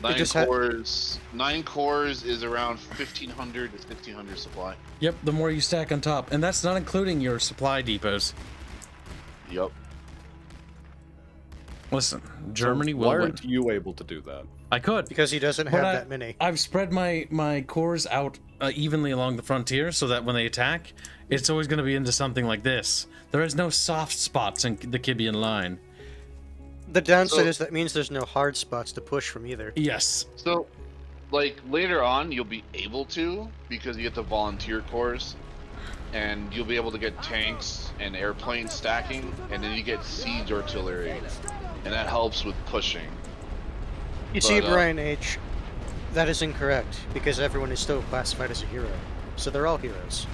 H: 9 cores is around 1,500 to 1,600 supply.
A: Yep, the more you stack on top. And that's not including your supply depots.
H: Yep.
A: Listen, Germany will
F: Why
A: win.
F: aren't you able to do that?
A: I could.
G: Because he doesn't have that many.
A: I've spread my cores out evenly along the frontier so that when they attack, it's always going to be into something like this. There is no soft spots in the Kibian line.
G: The downside is that means there's no hard spots to push from either.
A: Yes.
H: So, like, later on, you'll be able to, because you get the volunteer corps, and you'll be able to get tanks and airplane stacking, and then you get siege artillery, and that helps with pushing.
G: You see, Brian H., that is incorrect, because everyone is still classified as a hero. So they're all heroes.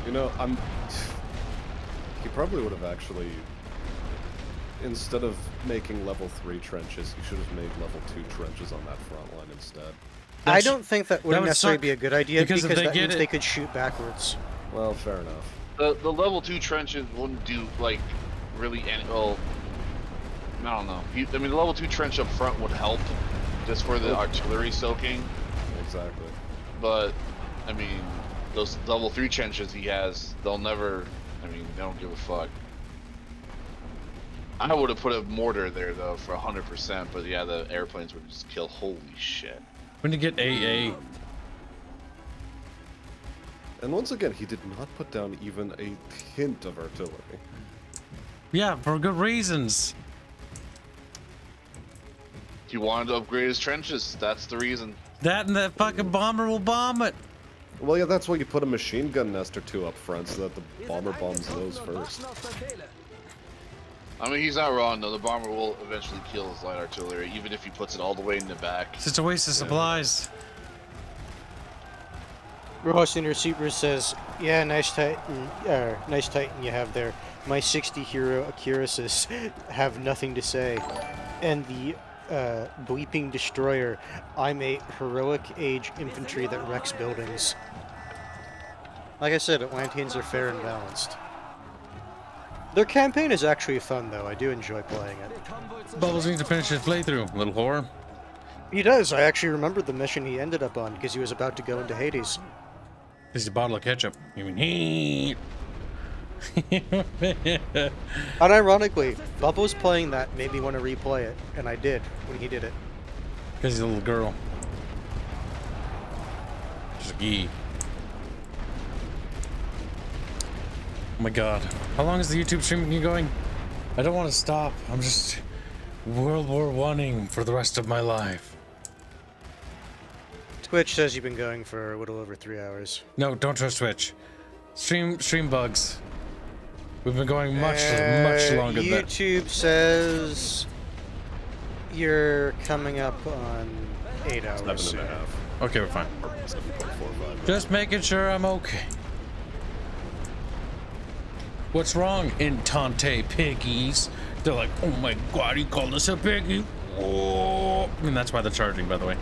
F: You know, he probably would have actually, instead of making level 3 trenches, he should have made level 2 trenches on that front line instead.
G: I don't think that would necessarily
A: suck,
G: be a good idea, because that means
A: it-
G: they could shoot backwards.
F: Well, fair enough.
H: The level 2 trenches wouldn't do, like, really any, well, I don't know. I mean, the level 2 trench up front would help, just for the artillery soaking.
F: Exactly.
H: But, I mean, those level 3 trenches he has, they'll never, I mean, they don't give a fuck. I would have put a mortar there, though, for 100%, but yeah, the airplanes would just kill. Holy shit.
A: When you get AA.
F: And once again, he did not put down even a hint of artillery.
A: Yeah, for good reasons.
H: He wanted to upgrade his trenches. That's the reason.
A: That and that fucking bomber will bomb it.
F: Well, yeah, that's why you put a machine gun nest or two up front so that the bomber bombs those first.
H: I mean, he's not wrong though. The bomber will eventually kill his light artillery, even if he puts it all the way in the back.
A: It's a waste of supplies.
G: Rohosiner Super says, "Yeah, nice Titan. Nice Titan you have there. My 60 hero Akirasis have nothing to say." And the bleeping destroyer, "I'm a heroic age infantry that wrecks buildings." Like I said, Atlanteans are fair and balanced. Their campaign is actually fun, though. I do enjoy playing it.
A: Bubbles needs to finish his playthrough, little whore.
G: He does. I actually remembered the mission he ended up on because he was about to go into Hades.
A: This is a bottle of ketchup. You mean heat?
G: Unironically, Bubbles playing that made me want to replay it, and I did when he did it.
A: Because he's a little girl. Just a gee. Oh my god. How long is the YouTube stream going? I don't want to stop. I'm just World War I-ing for the rest of my life.
G: Twitch says you've been going for a little over 3 hours.
A: No, don't trust Twitch. Stream bugs. We've been going much longer than that.
G: YouTube says you're coming up on 8 hours.
F: 7.5.
A: Okay, we're fine.
F: 7.45.
A: Just making sure I'm okay. What's wrong, Entente piggies? They're like, oh my god, he called us a piggy. Oh. And that's why they're charging, by the way.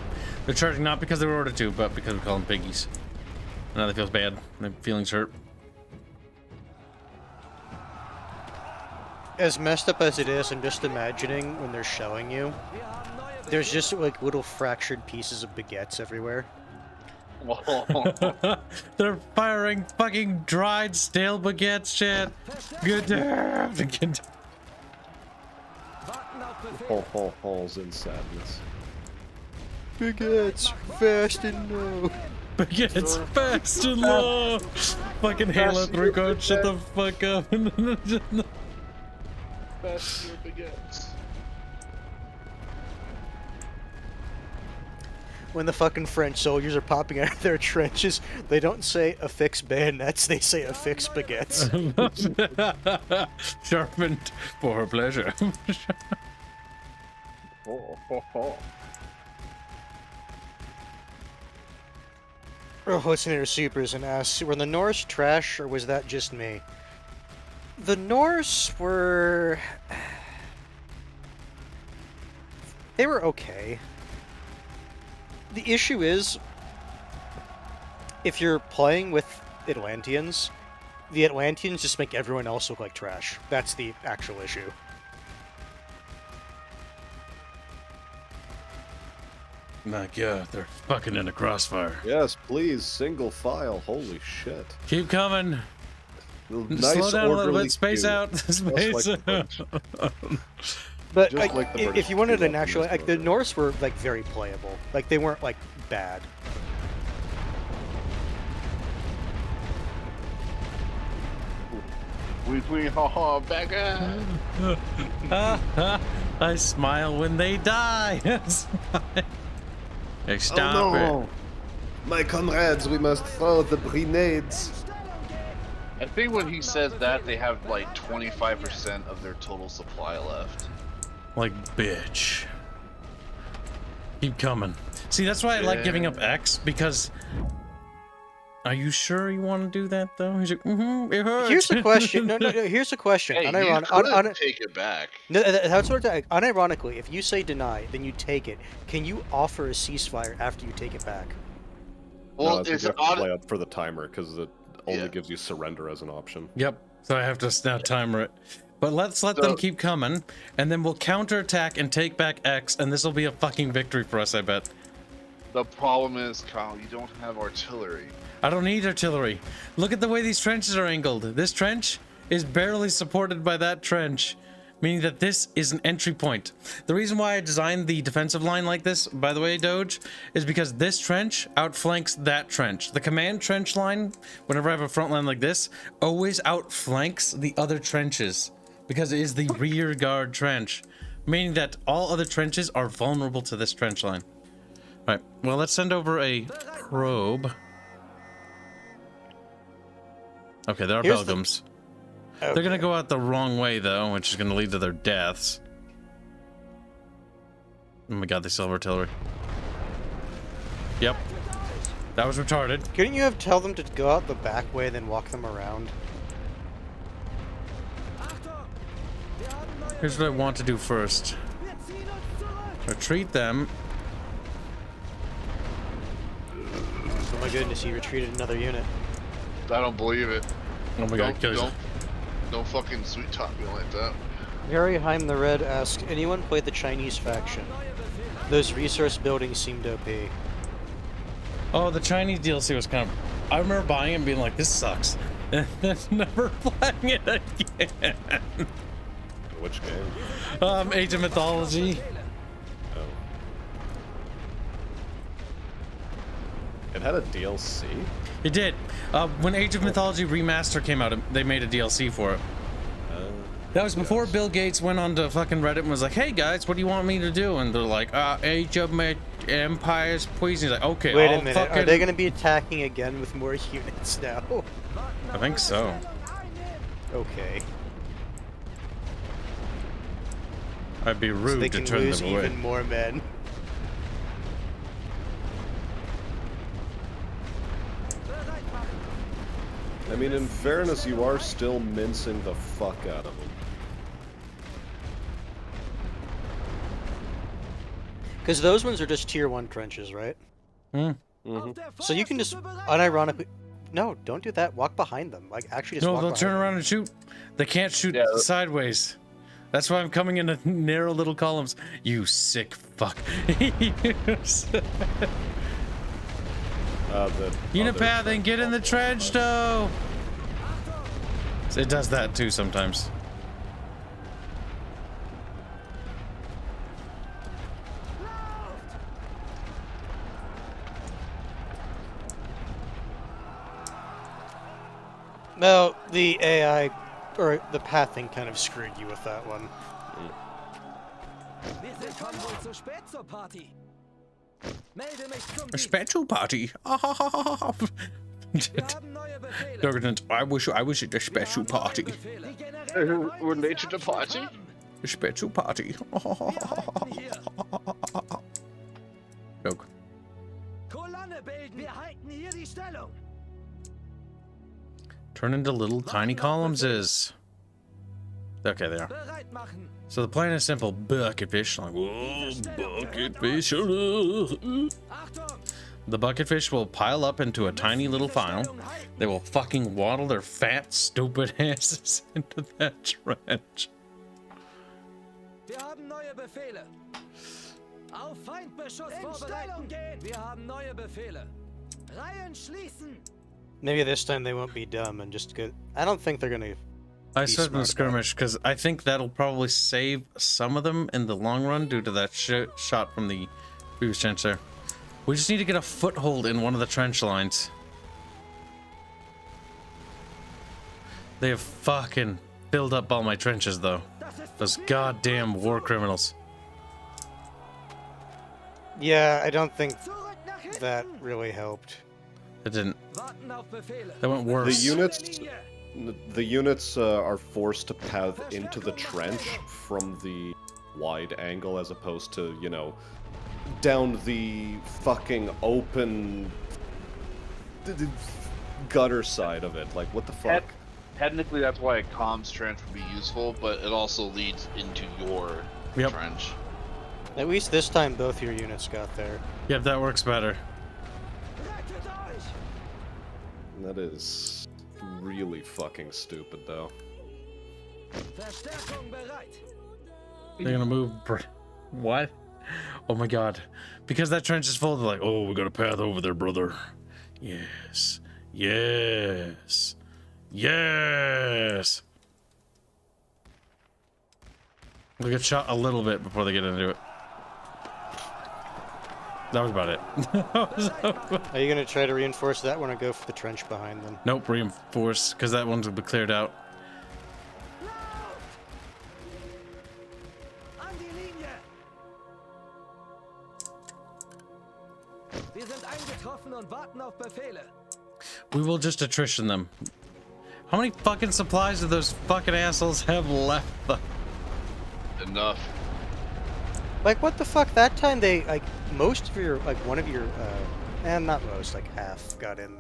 A: They're charging not because they were ordered to, but because we call them piggies. Now they feel bad. Their feelings hurt.
G: As messed up as it is, I'm just imagining when they're showing you, there's just like little fractured pieces of baguettes everywhere.
A: They're firing fucking dried, stale baguettes, shit. Good damn.
F: Holes in sadness.
G: Baguettes, fast and low.
A: Baguettes, fast and low. Fucking Halo 3 code, shut the fuck up.
H: Best your baguettes.
G: When the fucking French soldiers are popping out of their trenches, they don't say affix bayonets, they say affix baguettes.
A: Sharpened for her pleasure.
G: Listener Supers and asks, were the Norse trash or was that just me? The Norse were... they were okay. The issue is, if you're playing with Atlanteans, the Atlanteans just make everyone else look like trash. That's the actual issue.
A: My god, they're fucking in a crossfire.
F: Yes, please, single file. Holy shit.
A: Keep coming.
F: Nice,
A: slow down a little
F: orderly
A: bit. Space
F: queue.
A: out. Space
F: Just like
A: out.
G: But
F: Just like the British
G: if you wanted
F: queue
G: an
F: up in
G: actual,
F: this
G: like the
F: order.
G: Norse were like very playable. Like they weren't like bad.
H: We haha back
A: I smile when they die. Hey, stop
F: Oh no! My comrades, we must throw the grenades.
H: I think when he says that, they have like 25% of their total supply left.
A: it. Like, bitch. Keep coming. See, that's why I like giving up X, because... Are you sure you want to do that, though? He's like, it hurts.
G: Here's the question. No, here's the question.
H: Hey, you could take it back.
G: No, that's what unironically, if you say deny, then you take it. Can you offer a ceasefire after you take it back?
H: Well,
F: No,
H: it's
F: you
H: an
F: have to
H: odd.
F: play up for the timer because it only
H: Yeah.
F: gives you surrender as an option.
A: Yep. So I have to now timer it. But let's let them keep coming, and then we'll counterattack and take back X, and this will be a fucking victory for us, I bet.
H: The problem is, Kyle, you don't have artillery.
A: I don't need artillery. Look at the way these trenches are angled. This trench is barely supported by that trench. meaning that this is an entry point. The reason why I designed the defensive line like this, by the way, Doge, is because this trench outflanks that trench. The command trench line, whenever I have a front line like this, always outflanks the other trenches because it is the rear guard trench, meaning that all other trenches are vulnerable to this trench line. All right, well, let's send over a probe. Okay, there are
G: Here's
A: Belgiums.
G: Okay.
A: They're gonna go out the wrong way, though, which is gonna lead to their deaths. Oh my god, they still have artillery. Yep. That was retarded.
G: Couldn't you have tell them to go out the back way, then walk them around?
A: Here's what I want to do first. Retreat them.
G: Oh my goodness, he retreated another unit.
H: I don't believe it.
A: Oh my god, kill yourself.
H: Don't fucking sweet talk me like that.
G: Harry Heim the Red asks, anyone play the Chinese faction? Those resource buildings seemed OP.
A: Oh, the Chinese DLC was kind of... I remember buying it and being like, this sucks. And then never playing it again.
F: Which game?
A: Age of Mythology.
F: Oh. It had a DLC?
A: It did. When Age of Mythology Remaster came out, they made a DLC for it. That was before Bill Gates went on to fucking Reddit and was like, hey guys, what do you want me to do? And they're like, Age of Empires, please. And he's like, okay,
G: Wait
A: I'll
G: a minute,
A: fucking...
G: are they going to be attacking again with more units now?
A: I think so.
G: Okay.
A: I'd be
G: So
A: rude
G: they
A: to
G: can
A: turn
G: lose
A: them away.
G: even more men.
F: I mean, in fairness, you are still mincing the fuck out of them.
G: Because those ones are just tier 1 trenches, right? So you can just unironically... No, don't do that. Walk behind them. Like, actually just
A: No,
G: walk
A: they'll
G: behind
A: turn
G: them.
A: around and shoot. They can't shoot sideways. That's why I'm coming in narrow little columns. You sick fuck. Unipath and get in the trench, though. It does that too sometimes.
G: No, the AI, or the pathing kind of screwed you with that one.
B: Wir kommen wohl zu spät zur Party. Melde mich zum
A: A special party.
B: Wir haben neue Befehle.
A: Doggett, I wish it a special party.
B: Die Generäle
H: We're late to the party.
A: A special party.
B: halten hier.
A: Joke.
B: Kolonne bilden. Wir halten hier die Stellung.
A: Turn into little tiny columns is. Okay, they are.
B: Bereit machen.
A: So the plan is simple. Bucket fish. Like, whoa, bucket fish.
B: Achtung.
A: The bucket fish will pile up into a tiny little file. They will fucking waddle their fat, stupid asses into that trench.
B: Wir haben neue Befehle. Auf Feindbeschuss vorbereiten. Wir haben neue Befehle. Reihen schließen.
G: Maybe this time they won't be dumb and just go... I don't think they're gonna...
A: I
G: Be
A: said in the
G: smart
A: skirmish because I think that'll probably save some of them in the long run due to that shot from the previous trench there. We just need to get a foothold in one of the trench lines. They have fucking filled up all my trenches though. Those goddamn war criminals.
G: Yeah, I don't think
B: Zurück nach hinten.
G: that really helped.
A: It didn't.
B: Warten auf Befehle.
A: That went
F: The
A: worse.
F: units are forced to path into the trench from the wide angle as opposed to, you know, down the fucking open gutter side of it. Like, what the fuck?
H: Technically, that's why a comms trench would be useful, but it also leads into your
A: Yep.
H: trench.
G: At least this time both your units got there.
A: Yep, that works better.
B: Rettet euch.
F: That is really fucking stupid, though.
B: Verstärkung bereit.
A: They're gonna move. What? Oh my god. Because that trench is full, they're like, oh, we got a path over there, brother. Yes. Yes. Yes. They'll get shot a little bit before they get into it. That was about it.
G: Are you gonna try to reinforce that one or go for the trench behind them?
A: Nope, reinforce, because that one's will be cleared out.
B: An die Linie! Wir sind eingetroffen und warten auf Befehle.
A: We will just attrition them. How many fucking supplies do those fucking assholes have left?
H: Enough.
G: Like, what the fuck? That time they, like, most of your, like, one of your, and not most, like, half got in.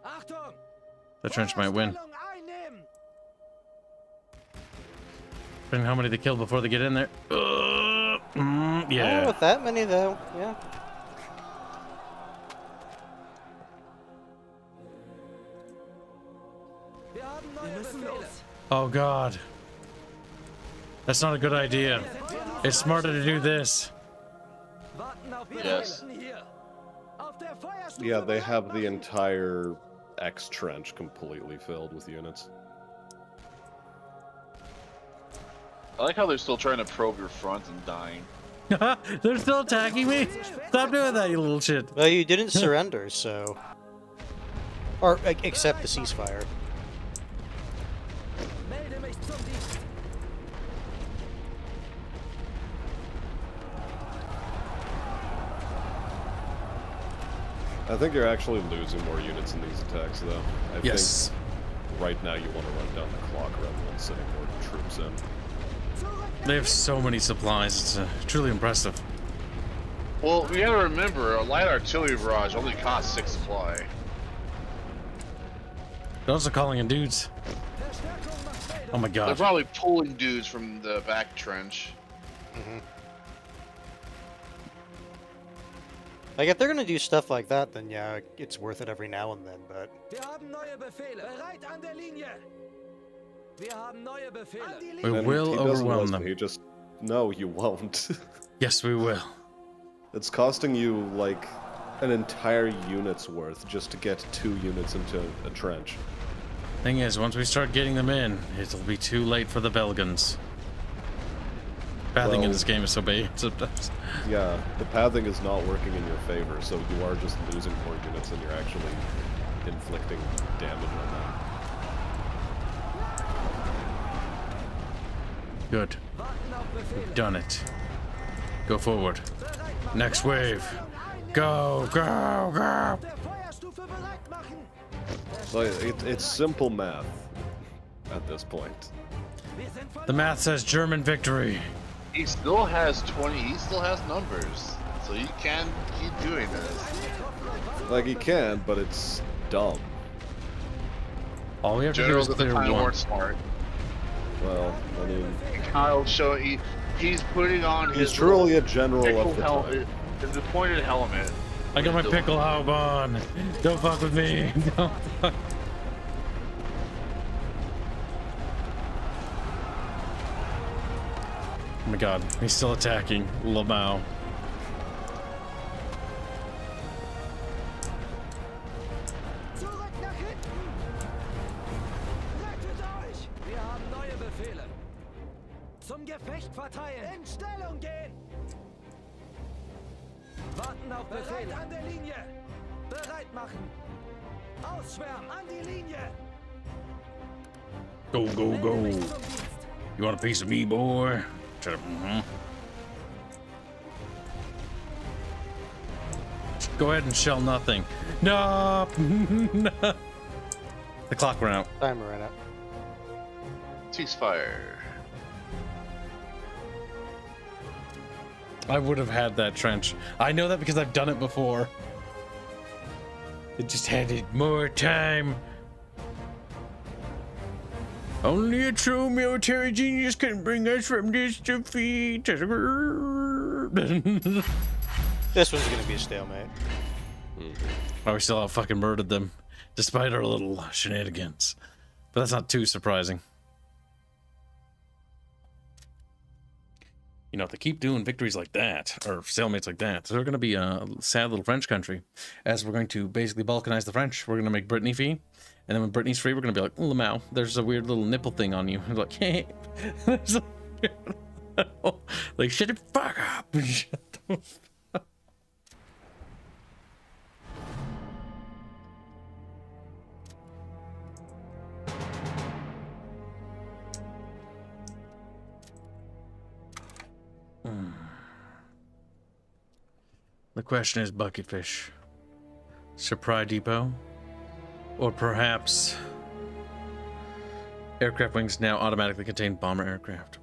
B: Achtung!
A: The trench might win.
B: Feuerstellung einnehmen!
A: Depending on how many they kill before they get in there.
G: Oh,
A: Yeah.
G: with that many, though, yeah.
B: Wir haben neue Befehle.
A: Oh god. That's not a good idea. It's smarter to do this.
B: Warten auf
H: Yes.
B: Befehle hier. Auf der Feuerstufe
F: Yeah, they
B: bereit
F: have the
B: machen.
F: entire X trench completely filled with units.
H: I like how they're still trying to probe your front and dying.
A: They're still attacking me? Stop doing that, you little shit.
G: Well, you didn't surrender, so... Or, like, accept the ceasefire.
B: Melde mich zum Dienst.
F: I think you're actually losing more units in these attacks, though. I
A: Yes.
F: think right now you want to run down the clock rather than sending more troops in.
A: They have so many supplies. It's truly impressive.
H: Well, we gotta remember, a light artillery barrage only costs 6 supply.
A: They're also calling in dudes.
B: Verstärkung macht Meldung.
A: Oh my
H: They're
A: god.
H: probably pulling dudes from the back trench.
G: Like, if they're gonna do stuff like that, then yeah, it's worth it every now and then, but...
B: Wir haben neue Befehle. Bereit an der Linie. Wir haben neue Befehle. An die
A: We
B: Linie.
F: And
A: will
F: he doesn't
A: overwhelm
F: listen,
A: them.
F: He just... No, you won't.
A: Yes, we will.
F: It's costing you, like, an entire unit's worth just to get 2 units into a trench.
A: Thing is, once we start getting them in, it'll be too late for the Belgians. Pathing in
F: Well-
A: this game is so bad sometimes.
F: Yeah, the pathing is not working in your favor, so you are just losing more units than you're actually inflicting damage on them.
A: Good.
B: Warten auf Befehle.
A: Done it. Go forward.
B: Bereit machen.
A: Next wave. Go, go, go.
B: Auf der Feuerstufe bereit machen.
F: Like, it's simple math at this point.
B: Wir sind voll.
A: The math says German victory.
H: He still has 20, he still has numbers. So you can keep doing this.
F: Like, he can, but it's dumb.
A: All we have to do
H: Generals
A: is
H: at the
A: clear
H: time
A: one.
H: weren't smart.
F: Well, I mean,
H: Kyle he's putting on
F: he's
H: his
F: truly a general
H: pickle
F: of the time.
H: the pointed helmet.
A: I got my pickle haub on. Don't fuck with me. Don't fuck. Oh my god, he's still attacking Lamau.
B: Zurück nach hinten. Rettet euch. Wir haben neue Befehle. Zum Gefecht verteilen. In Stellung gehen. Warten auf Befehle. Bereit an der Linie. Bereit machen. Ausschwärmen. An die Linie.
A: Go, go,
B: Melde
A: go.
B: mich zum Dienst.
A: You want a piece of me, boy? Shut up. Go ahead and shell nothing. No. No. The clock ran out.
G: Timer ran out.
H: Ceasefire.
A: I would have had that trench. I know that because I've done it before. It just had it more time. Only a true military genius can bring us from this defeat.
G: This one's gonna be a stalemate.
A: Oh, we still have fucking murdered them, despite our little shenanigans. But that's not too surprising. You know, if they keep doing victories like that, or stalemates like that, they're going to be a sad little French country, as we're going to basically balkanize the French. We're going to make Brittany free, and then when Brittany's free, we're going to be like, Lamau, there's a weird little nipple thing on you. Like, hey, there's a like, shut the fuck up. Shut the fuck. The question is bucketfish, supply depot, or perhaps aircraft wings now automatically contain bomber aircraft.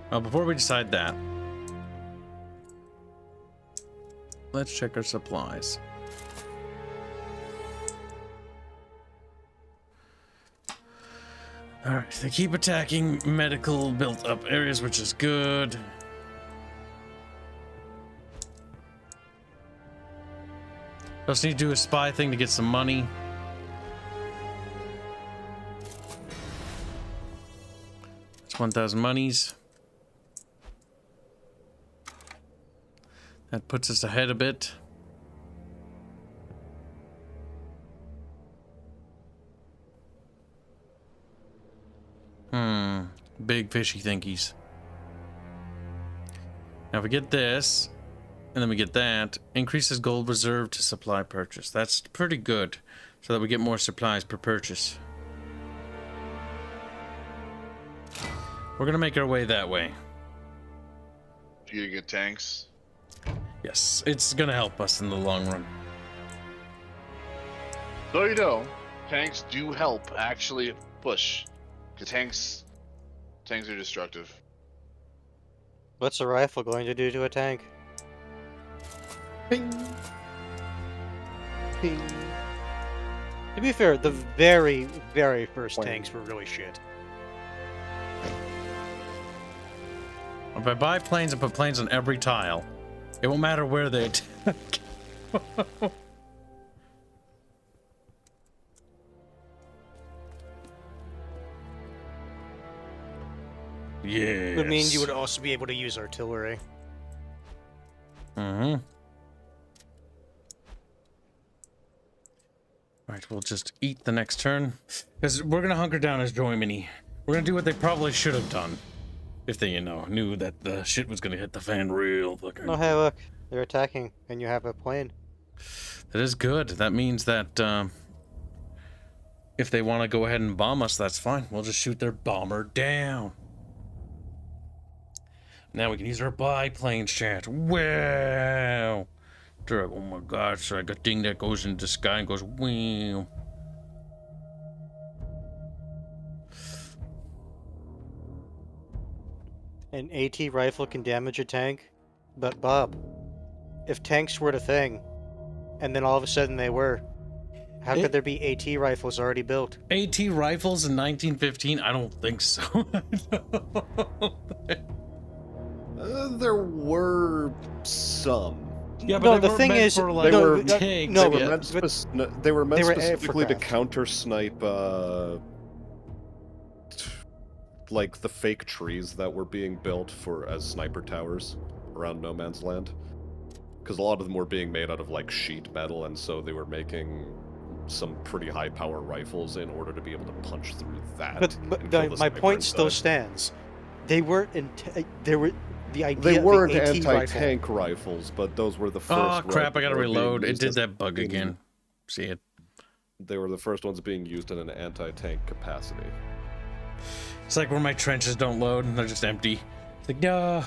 A: Well, before we decide that, let's check our supplies. Alright, they keep attacking medical built up areas, which is good. Also need to do a spy thing to get some money. It's 1,000 monies. That puts us ahead a bit. Big fishy thinkies. Now if we get this, and then we get that, increases gold reserve to supply purchase. That's pretty good, so that we get more supplies per purchase. We're gonna make our way that way.
H: Do you get tanks?
A: Yes, it's gonna help us in the long run.
H: So you know, tanks do help actually push. Cause tanks are destructive.
G: What's a rifle going to do to a tank?
F: Ping. Ping.
G: To be fair, the very, very first tanks were really shit.
A: If I buy planes and put planes on every tile, it won't matter where they attack. Yes.
G: Would mean you would also be able to use artillery.
A: Mm-hmm. Alright, we'll just eat the next turn. Because we're gonna hunker down as Germany. We're gonna do what they probably should have done. If they, you know, knew that the shit was gonna hit the fan real fucking.
G: Oh, hey, look. They're attacking, and you have a plane.
A: That is good. That means that, if they want to go ahead and bomb us, that's fine. We'll just shoot their bomber down. Now we can use our biplane chat. Wow! Oh my god, it's like a thing that goes into the sky and goes, wow.
G: An AT rifle can damage a tank? But Bob, if tanks were the thing, and then all of a sudden they were, how could there be AT rifles already built?
A: AT rifles in 1915? I don't think so.
F: There were some.
A: Yeah, but
G: No,
A: they
G: the
A: were
G: thing
A: meant
G: is,
A: for, like,
F: they were-
A: tanks.
G: no,
F: They were
A: yeah.
F: meant, they were meant
G: they were
F: specifically to
G: aircraft.
F: counter snipe, like the fake trees that were being built for as sniper towers around No Man's Land. Because a lot of them were being made out of like sheet metal, and so they were making some pretty high power rifles in order to be able to punch through that.
G: But
F: and kill the
G: my
F: sniper
G: point still
F: inside.
G: stands. They weren't. They were the idea.
F: They
G: of
F: weren't
G: the AT
F: anti-tank rifles, but those were the first.
A: Oh crap, I gotta
F: rifles that were being
A: reload. It
F: used
A: did
F: as-
A: that bug again. See it.
F: They were the first ones being used in an anti-tank capacity.
A: It's like where my trenches don't load and they're just empty. It's like, no.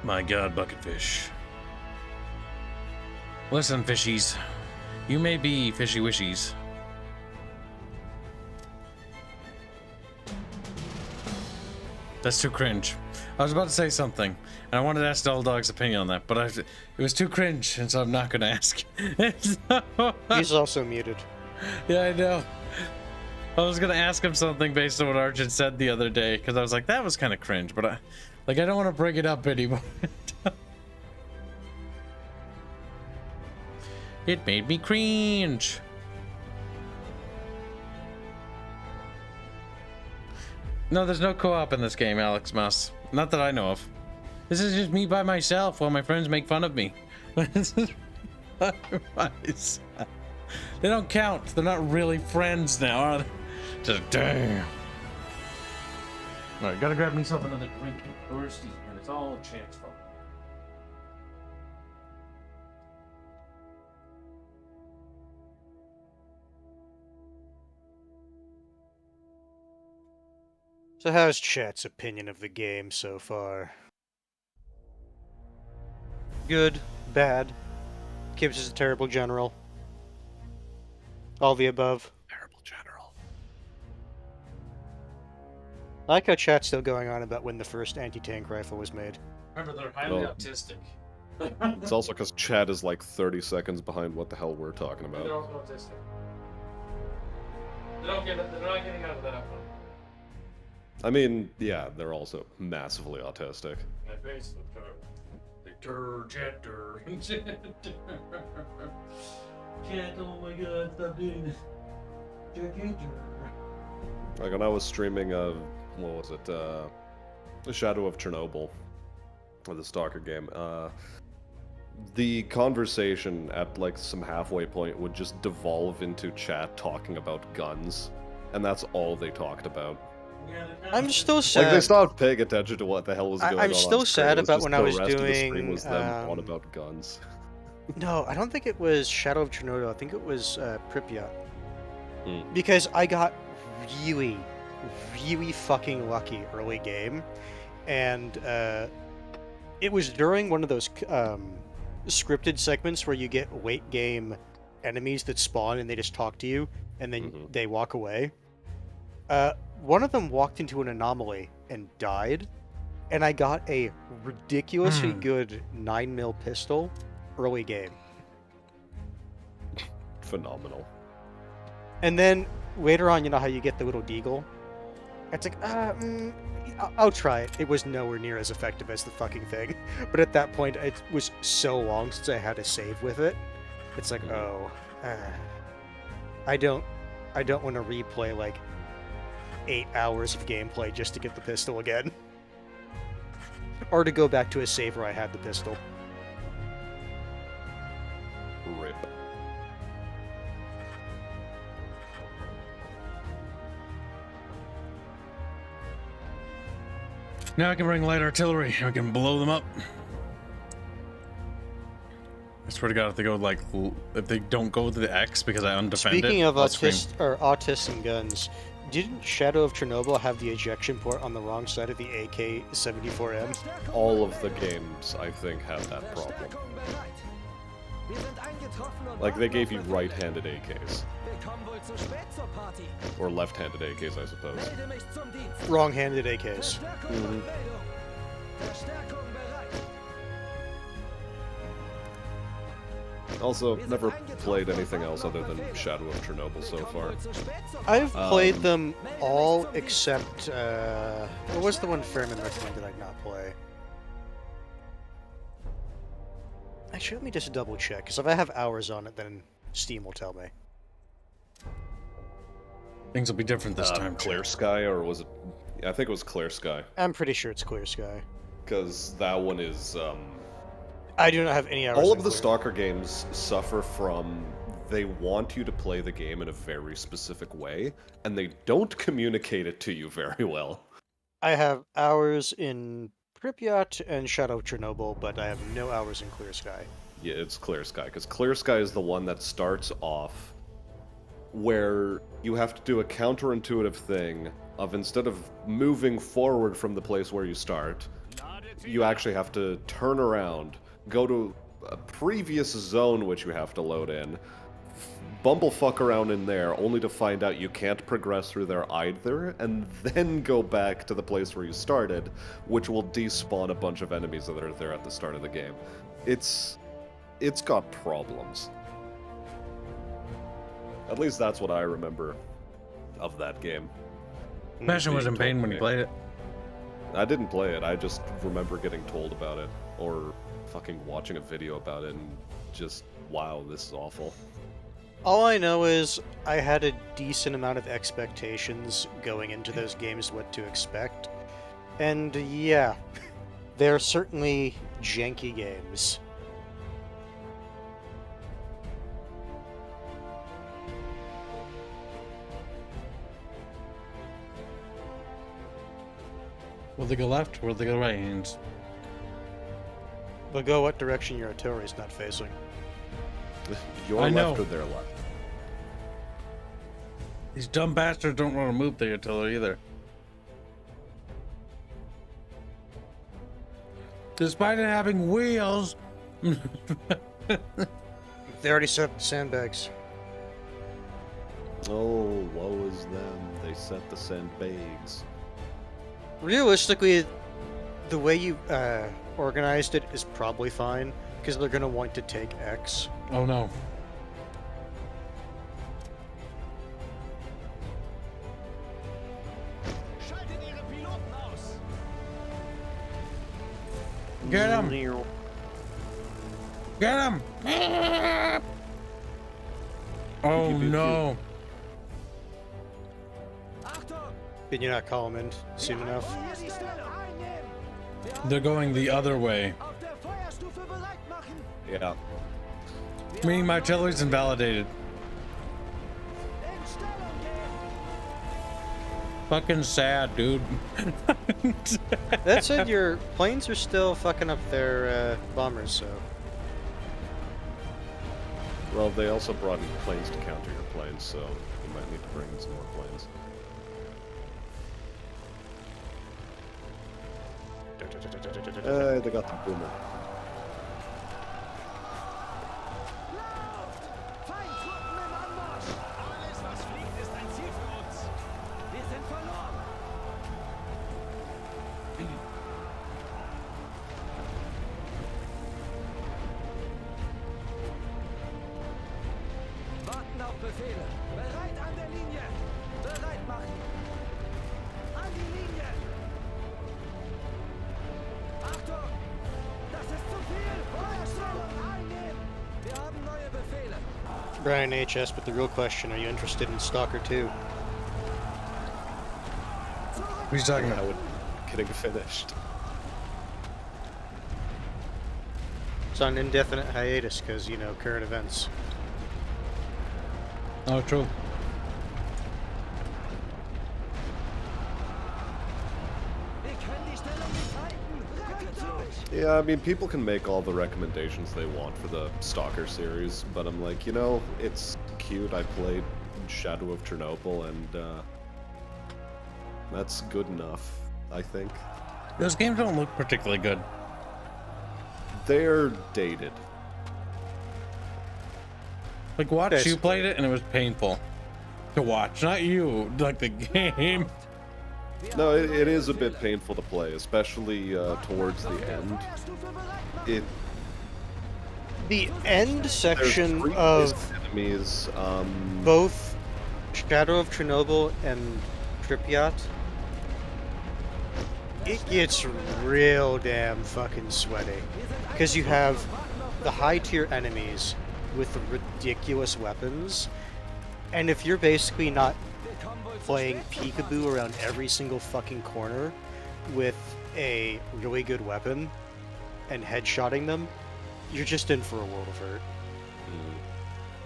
A: My god, bucketfish. Listen, fishies. You may be fishy wishies. That's too cringe. I was about to say something, and I wanted to ask Dull Dog's opinion on that, but it was too cringe, and so I'm not going to ask.
G: He's also muted.
A: Yeah, I know. I was going to ask him something based on what Arjun said the other day, because I was like, that was kind of cringe, but I don't want to bring it up anymore. It made me cringe. No, there's no co-op in this game, Alex Mouse. Not that I know of. This is just me by myself while my friends make fun of me. Otherwise, they don't count. They're not really friends now, are they? Just damn. Alright, gotta grab myself another drink. I'm thirsty, and it's all Chance fault.
G: So how's chat's opinion of the game so far? Good, bad. Kibs is a terrible general. All the above.
F: Terrible general.
G: I like how chat's still going on about when the first anti-tank rifle was made.
A: Remember, they're highly
F: Oh.
A: autistic.
F: It's also because Chad is like 30 seconds behind what the hell we're talking
A: They're
F: about.
A: also autistic. They're not getting out of that one.
F: I mean, yeah, they're also massively autistic.
A: My face looked terrible. Jet, oh my god, stop doing this.
F: Like when I was streaming, what was it? The Shadow of Chernobyl, or the Stalker game. The conversation at like some halfway point would just devolve into chat talking about guns, and that's all they talked about.
G: I'm still sad.
F: Like they stopped paying attention to what the hell was going on.
G: I'm still
F: on screen.
G: sad
F: It was
G: about
F: just
G: when I
F: the
G: was
F: rest of the stream
G: doing,
F: was them on about guns.
G: No, I don't think it was Shadow of Chernobyl. I think it was Pripyat.
F: Hmm.
G: Because I got really, really fucking lucky early game. And it was during one of those scripted segments where you get late game enemies that spawn and they just talk to you and then they walk away. One of them walked into an anomaly and died, and I got a ridiculously good 9mm pistol early game.
F: Phenomenal.
G: And then later on, you know how you get the little deagle? It's like, I'll try it. It was nowhere near as effective as the fucking thing. But at that point, it was so long since I had to save with it. It's like, I don't want to replay like 8 hours of gameplay just to get the pistol again. Or to go back to a save where I had the pistol.
F: Rip.
A: Now I can bring light artillery. I can blow them up. I swear to God, if they go like, if they don't go to the X because I undefend it.
G: Speaking of
A: I'll scream.
G: autists and guns, didn't Shadow of Chernobyl have the ejection port on the wrong side of the AK-74M?
F: All of the games, I think, have that problem. Like, they gave you right-handed AKs. Or left-handed AKs, I suppose.
G: Wrong-handed AKs.
F: Also, never played anything else other than Shadow of Chernobyl so far.
G: I've played them all except, what was the one Fairman recommended I not play? Actually, let me just double check, because if I have hours on it, then Steam will tell me.
A: Things will be different this time.
F: Clear Sky, or was it? I think it was Clear Sky.
G: I'm pretty sure it's Clear Sky.
F: Because that one is,
G: I do not have any hours.
F: all of the Stalker games suffer from, they want you to play the game in a very specific way, and they don't communicate it to you very well.
G: I have hours in Pripyat and Shadow of Chernobyl, but I have no hours in Clear Sky.
F: Yeah, it's Clear Sky, because Clear Sky is the one that starts off where you have to do a counterintuitive thing of, instead of moving forward from the place where you start, you actually have to turn around, go to a previous zone which you have to load in, bumblefuck around in there, only to find out you can't progress through there either, and then go back to the place where you started, which will despawn a bunch of enemies that are there at the start of the game. It's got problems. At least that's what I remember of that game.
A: Imagine was in pain when you played it.
F: I didn't play it, I just remember getting told about it, or fucking watching a video about it and just, wow, this is awful.
G: All I know is I had a decent amount of expectations going into those games, what to expect. And yeah, they're certainly janky games.
A: Will they go left or will they go right, Hanse?
G: They'll go what direction your artillery's not facing.
F: Your
A: I know.
F: left or their left?
A: These dumb bastards don't want to move the artillery either. Despite it having wheels.
G: They already set up the sandbags.
F: Oh, woe is them. They set the sandbags.
G: Realistically, the way you organized it is probably fine, because they're going to want to take X.
A: Oh no.
C: Schaltet Ihre Piloten aus!
A: Get him! Get him! Oh no.
G: Did you not call them in soon enough?
A: They're going the other way.
F: Yeah.
A: Meaning my artillery's invalidated. Fucking sad, dude.
G: That said, your planes are still fucking up their bombers, so...
F: Well, they also brought in planes to counter your planes, so you might need to bring in some more planes. They got the boomer.
C: Alles, was fliegt, ist ein Ziel für uns. Wir sind verloren.
B: Warten auf Befehle. Bereit an der Linie. Bereit machen. An die Linie. Achtung! Das ist zu viel! Feuerstellung einnehmen! Wir haben neue Befehle.
G: Brian HS, but the real question, are you interested in Stalker 2?
A: Who's talking
F: How
A: about?
F: would getting finished?
G: It's on indefinite hiatus, because, you know, current events.
A: Oh, true.
B: Wir können die Stellung nicht halten. Rücke durch!
F: Yeah, I mean, people can make all the recommendations they want for the Stalker series, but I'm like, you know, it's cute. I played Shadow of Chernobyl, and that's good enough, I think.
A: Those games don't look particularly good.
F: They're dated.
A: Like, watch, you
G: Basically.
A: played it and it was painful to watch. Not you, like the game.
F: No, it is a bit painful to play, especially towards the end. It
G: The end
F: there's
G: section
F: three
G: of
F: enemies.
G: both Shadow of Chernobyl and Pripyat, it gets real damn fucking sweaty. Because you have the high tier enemies with ridiculous weapons, and if you're basically not playing peekaboo around every single fucking corner with a really good weapon and headshotting them, you're just in for a world of hurt.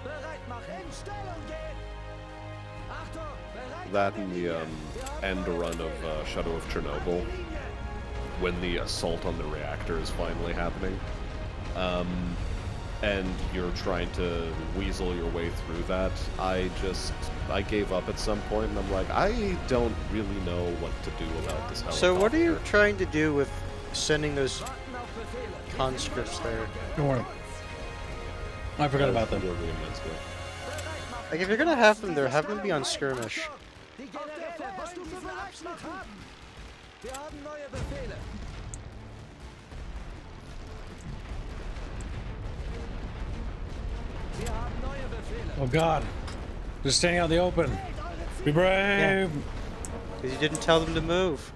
B: Bereit machen! In Stellung gehen! Achtung! Bereit
F: That
B: an
F: and
B: der
F: the
B: Linie.
F: end run of Shadow of Chernobyl, when the assault on the reactor is finally happening, and you're trying to weasel your way through that. I gave up at some point, and I'm like, I don't really know what to do about this helicopter.
G: So what are you trying to do with sending those
B: Warten auf Befehle.
G: conscripts there?
A: Don't worry. I forgot about them.
G: Like, if you're gonna have them there, have them be on skirmish.
B: Die Generäle wollen diesen Abschnitt haben. Wir haben neue Befehle. Wir haben neue Befehle.
A: Oh god. Just standing out in the open. Be brave!
G: Because you didn't tell them to move.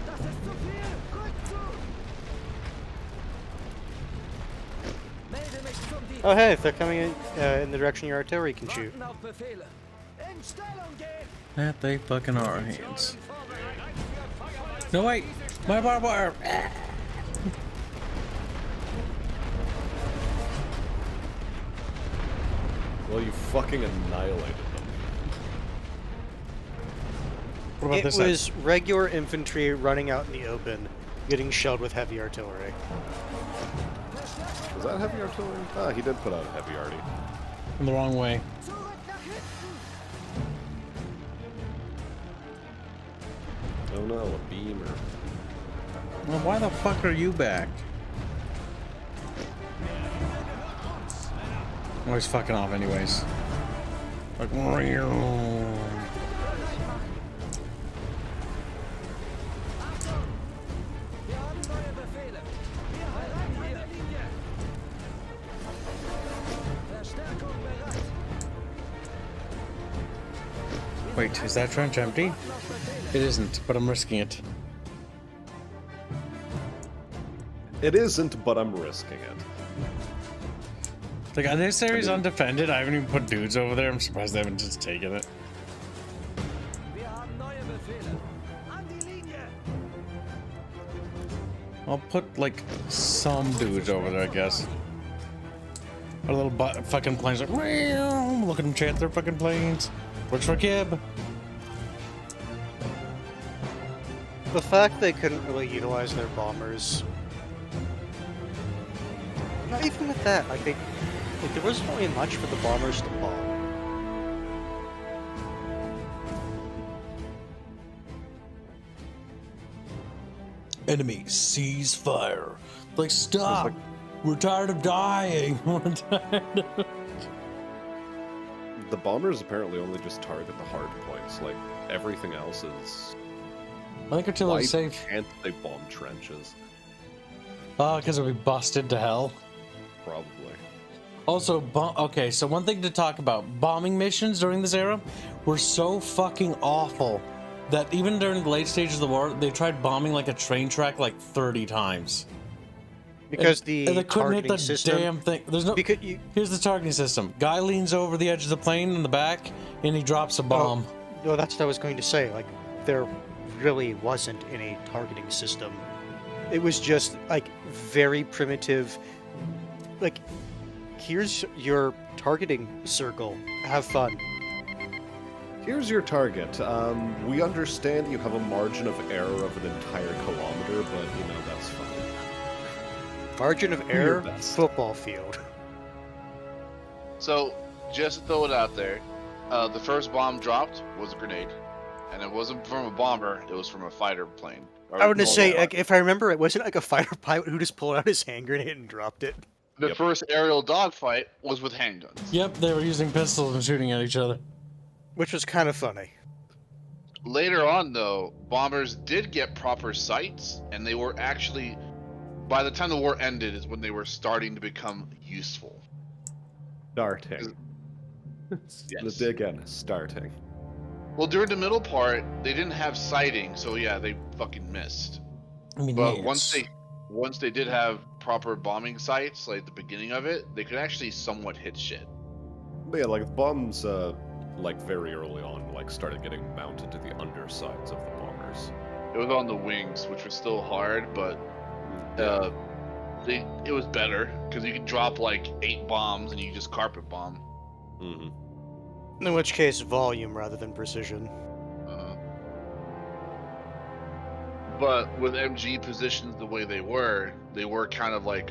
B: Das ist zu viel. Rückzug.
G: Oh hey, if they're coming in the direction your artillery can shoot.
B: Warten auf Befehle. In Stellung gehen!
A: That they fucking are hands. No wait, my barbed wire.
F: Well, you fucking annihilated them.
A: What about
G: It
A: this side?
G: was regular infantry running out in the open, getting shelled with heavy artillery.
F: Was that heavy artillery? Ah, he did put out heavy arty.
A: In the wrong way.
B: Zurück nach hinten!
F: Oh no, a beamer.
A: Well, why the fuck are you back? Oh, he's fucking off anyways. Like,
B: Wir haben neue Befehle. Wir halten an der Linie. Verstärkung bereit.
A: wait, is that trench empty? It isn't, but I'm risking it.
F: It isn't, but I'm risking it.
A: Like, this area's undefended. I haven't even put dudes over there. I'm surprised they haven't just taken it.
B: Wir haben neue Befehle. An die Linie.
A: I'll put, like, some dudes over there, I guess. Our little fucking planes like, look at them chant their fucking planes. Works for Kib.
G: The fact they couldn't really utilize their bombers. Not even with that, like there wasn't really much for the bombers to bomb.
A: Enemy, cease fire. Like, stop. We're tired of dying. We're tired of...
F: The bombers apparently only just target the hard points. Like, everything else is...
A: I think until
F: Why
A: it's safe.
F: can't they bomb trenches?
A: Because it'll be busted to hell.
F: Probably.
A: Also, okay, so one thing to talk about. Bombing missions during this era were so fucking awful that even during the late stages of the war, they tried bombing like a train track like 30 times.
G: Because
A: and
G: the
A: they couldn't hit
G: targeting
A: the
G: system.
A: damn thing. There's no.
G: Because
A: Here's the targeting system. Guy leans over the edge of the plane in the back, and he drops a bomb.
G: no, that's what I was going to say. Like, there really wasn't any targeting system. It was just like very primitive. Like, here's your targeting circle. Have fun.
F: Here's your target. We understand you have a margin of error of an entire kilometer, but, you know, that's fine.
G: Margin of
F: Do your
G: error,
F: best.
G: football field.
H: So, just to throw it out there, the first bomb dropped was a grenade. And it wasn't from a bomber, it was from a fighter plane. Or
G: I would just say,
H: normal-
G: like, if I remember, it wasn't like a fighter pilot who just pulled out his hand grenade and dropped it.
H: The
F: Yep.
H: first aerial dogfight was with handguns.
A: Yep, they were using pistols and shooting at each other.
G: Which was kind of funny.
H: Later on, though, bombers did get proper sights, and they were actually, by the time the war ended, is when they were starting to become useful.
F: Starting.
H: Yes.
F: Again, starting.
H: Well, during the middle part, they didn't have sighting, so yeah, they fucking missed.
A: I mean,
H: But
A: yes.
H: once they did have proper bombing sights, like the beginning of it, they could actually somewhat hit shit.
F: But yeah, like, bombs, like, very early on, like, started getting mounted to the undersides of the bombers.
H: It was on the wings, which was still hard, but it was better because you could drop like 8 bombs and you could just carpet bomb.
F: Mm-hmm.
G: In which case, volume rather than precision.
H: But with MG positions the way they were kind of like,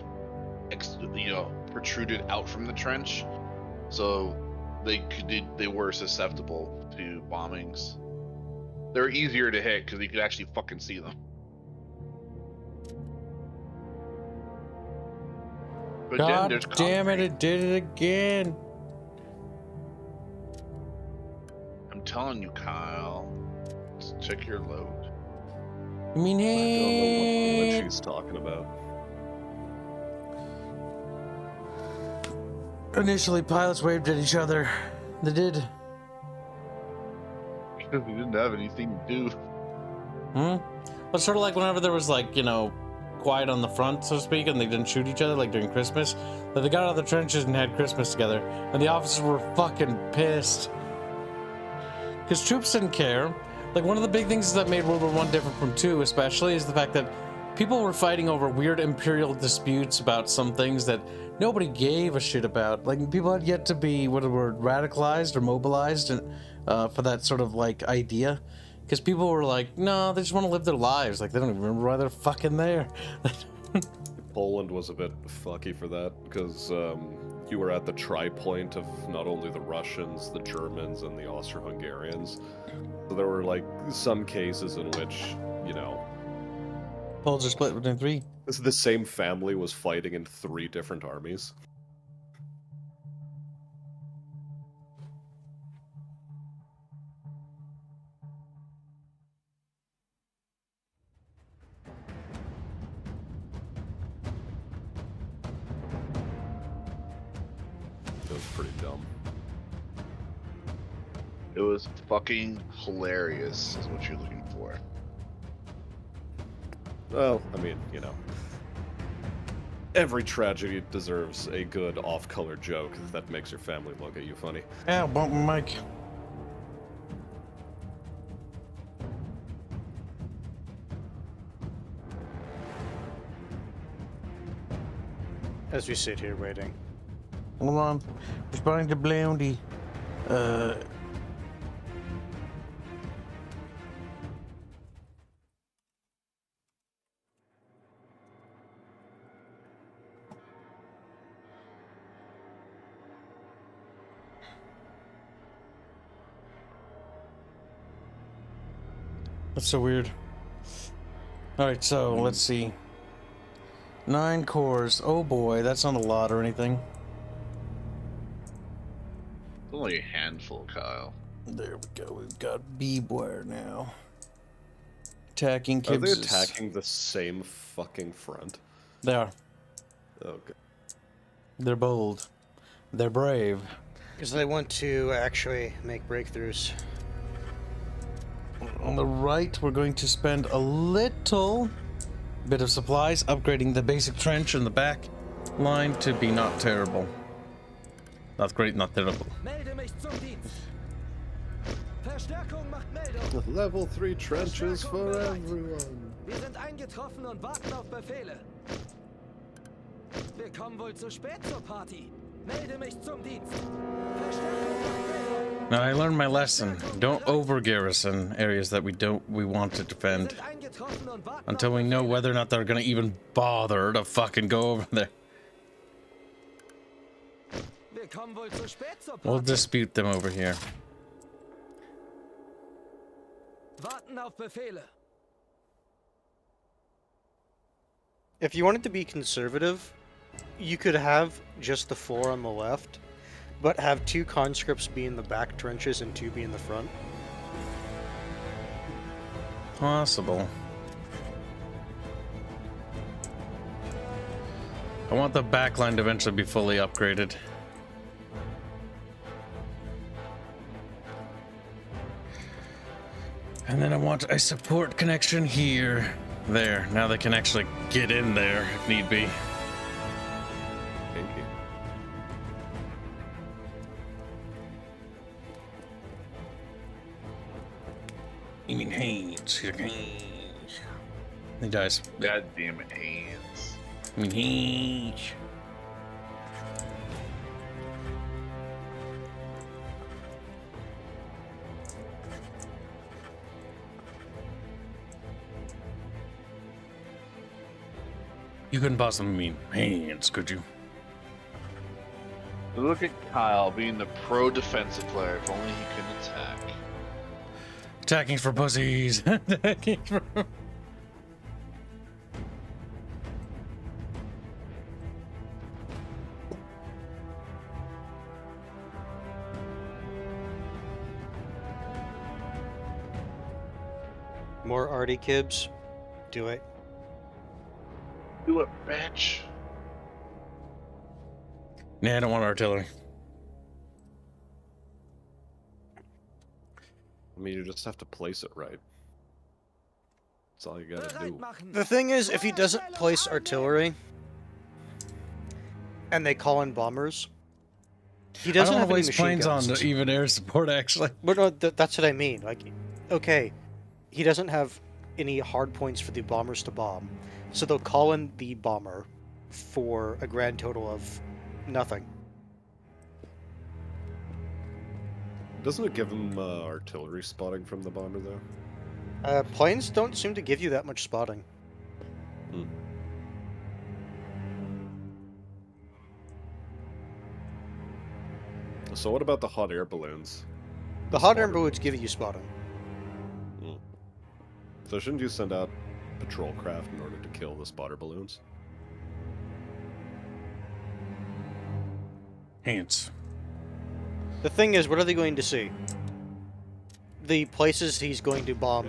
H: protruded out from the trench, so they were susceptible to bombings. They're easier to hit because you could actually fucking see them. But then
A: God
H: there's
A: damn it,
H: concrete.
A: it did it again.
H: I'm telling you, Kyle. Just check your load.
A: I mean,
F: I don't know
A: hey.
F: what she's talking about.
A: Initially, pilots waved at each other. They did.
H: Because we didn't have anything to do.
A: But sort of like whenever there was, like, you know, quiet on the front, so to speak, and they didn't shoot each other, like during Christmas, that they got out of the trenches and had Christmas together, and the officers were fucking pissed. Because troops didn't care. Like, one of the big things that made World War I different from II, especially, is the fact that people were fighting over weird imperial disputes about some things that nobody gave a shit about. Like, people had yet to be, what the word, radicalized or mobilized and, for that sort of, like, idea. Because people were like, no, they just want to live their lives. Like, they don't even remember why they're fucking there.
F: Poland was a bit fucky for that, because you were at the tri-point of not only the Russians, the Germans, and the Austro-Hungarians. So there were, like, some cases in which, you know...
A: Poles are split between 3.
F: The same family was fighting in 3 different armies. It was pretty dumb.
H: It was fucking hilarious, is what you're looking for.
F: Well, I mean, you know. Every tragedy deserves a good off-color joke that makes your family look at you funny.
A: Ow, bump my mic.
G: As we sit here waiting.
A: Hold on. Responding to Blondie. That's so weird. Alright, so let's see. 9 cores. Oh boy, that's not a lot or anything.
H: It's only a handful, Kyle.
A: There we go. We've got B-Wire now. Attacking
F: Are they
A: Kibs.
F: attacking the same fucking front?
A: They are.
F: Okay.
A: They're bold. They're brave.
G: Because they want to actually make breakthroughs.
A: On the right, we're going to spend a little bit of supplies upgrading the basic trench in the back line to be not terrible. Not great, not terrible.
B: Melde mich zum Dienst. Verstärkung macht Meldung.
F: Level 3 trenches for
B: bereit.
F: everyone.
B: Wir sind eingetroffen und warten auf Befehle. Wir kommen wohl zu spät zur Party. Melde mich zum Dienst. Verstärkung macht Meldung.
A: Now I learned my lesson. Don't over garrison areas that we want to defend
B: Wir sind eingetroffen und warten
A: until
B: auf
A: we know
B: Befehle.
A: whether or not they're gonna even bother to fucking go over there.
B: Wir kommen wohl zu spät zur
A: We'll
B: Party.
A: dispute them over here.
B: Warten auf Befehle.
G: If you wanted to be conservative, you could have just the 4 on the left, but have 2 conscripts be in the back trenches and 2 be in the front.
A: Possible. I want the back line to eventually be fully upgraded. And then I want a support connection here. There. Now they can actually get in there if need be.
F: Thank you.
A: You mean Hanse? He dies.
H: God damn it, hands.
A: I mean Hanse. You couldn't possibly mean Hanse, could you?
H: Look at Kyle being the pro-defensive player. If only he could attack.
A: Attacking for pussies. Attacking for...
G: More arty Kibs. Do it.
H: Do it, bitch.
A: Nah, I don't want artillery.
F: I mean, you just have to place it right. That's all you gotta
B: Bereit
F: do.
B: machen.
G: The thing is, if he doesn't place artillery, and they call in bombers. He
A: I
G: doesn't
A: don't
G: have
A: want
G: any
A: to waste
G: machine
A: planes on
G: guns.
A: even air support, actually.
G: But no, that's what I mean. Like, okay, he doesn't have any hard points for the bombers to bomb, so they'll call in the bomber for a grand total of nothing.
F: Doesn't it give him artillery spotting from the bomber, though?
G: Planes don't seem to give you that much spotting.
F: Hmm. So what about the hot air balloons?
G: The hot air balloons give you spotting.
F: So shouldn't you send out patrol craft in order to kill the spotter balloons?
A: Hanse.
G: The thing is, what are they going to see? The places he's going to bomb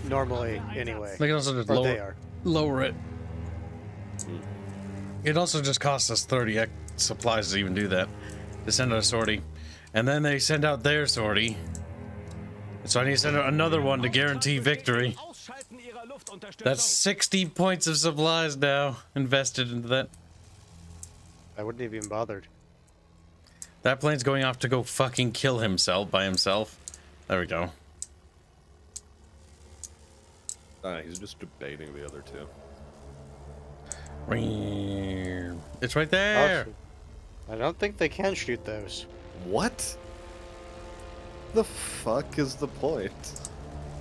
G: normally, anyway.
A: They can also just
G: Or they are.
A: lower it. It also just costs us 30 supplies to even do that. To send out a sortie. And then they send out their sortie. So I need to send out another one to guarantee victory. That's 60 points of supplies now invested into that.
G: I wouldn't have even bothered.
A: That plane's going off to go fucking kill himself by himself. There we go.
F: He's just debating the other two.
A: It's right there.
G: I don't think they can shoot those.
F: What? The fuck is the point?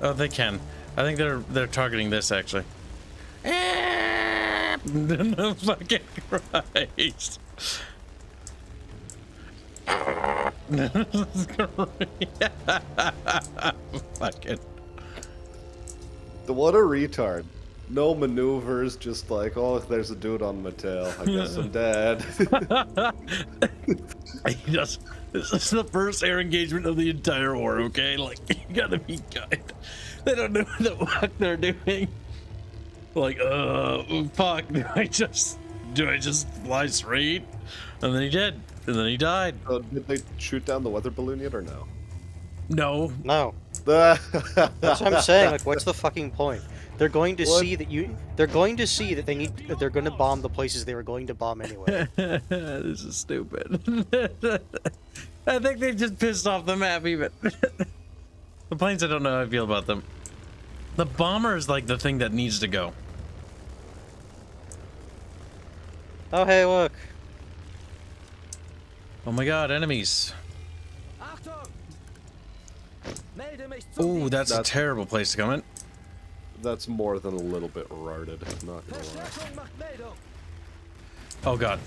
A: Oh, they can. I think they're targeting this actually. No fucking Christ. Fucking.
F: What a retard. No maneuvers, just like, oh, there's a dude on my tail. I guess I'm dead.
A: He does. This is the first air engagement of the entire war, okay? Like, you gotta be kind. They don't know what the fuck they're doing. Like, fuck, do I just fly straight? And then he did. And then he died.
F: Did they shoot down the weather balloon yet or no?
A: No.
G: No. That's what I'm saying. Like, what's the fucking point? They're going to see that you. They're going to see that they need. That they're going to bomb the places they were going to bomb anyway.
A: This is stupid. I think they just pissed off the map even. The planes, I don't know how I feel about them. The bomber is like the thing that needs to go.
G: Oh hey, look.
A: Oh my god, enemies. Ooh, that's a terrible place to come in.
F: That's more than a little bit rarded, not gonna lie.
A: Oh god.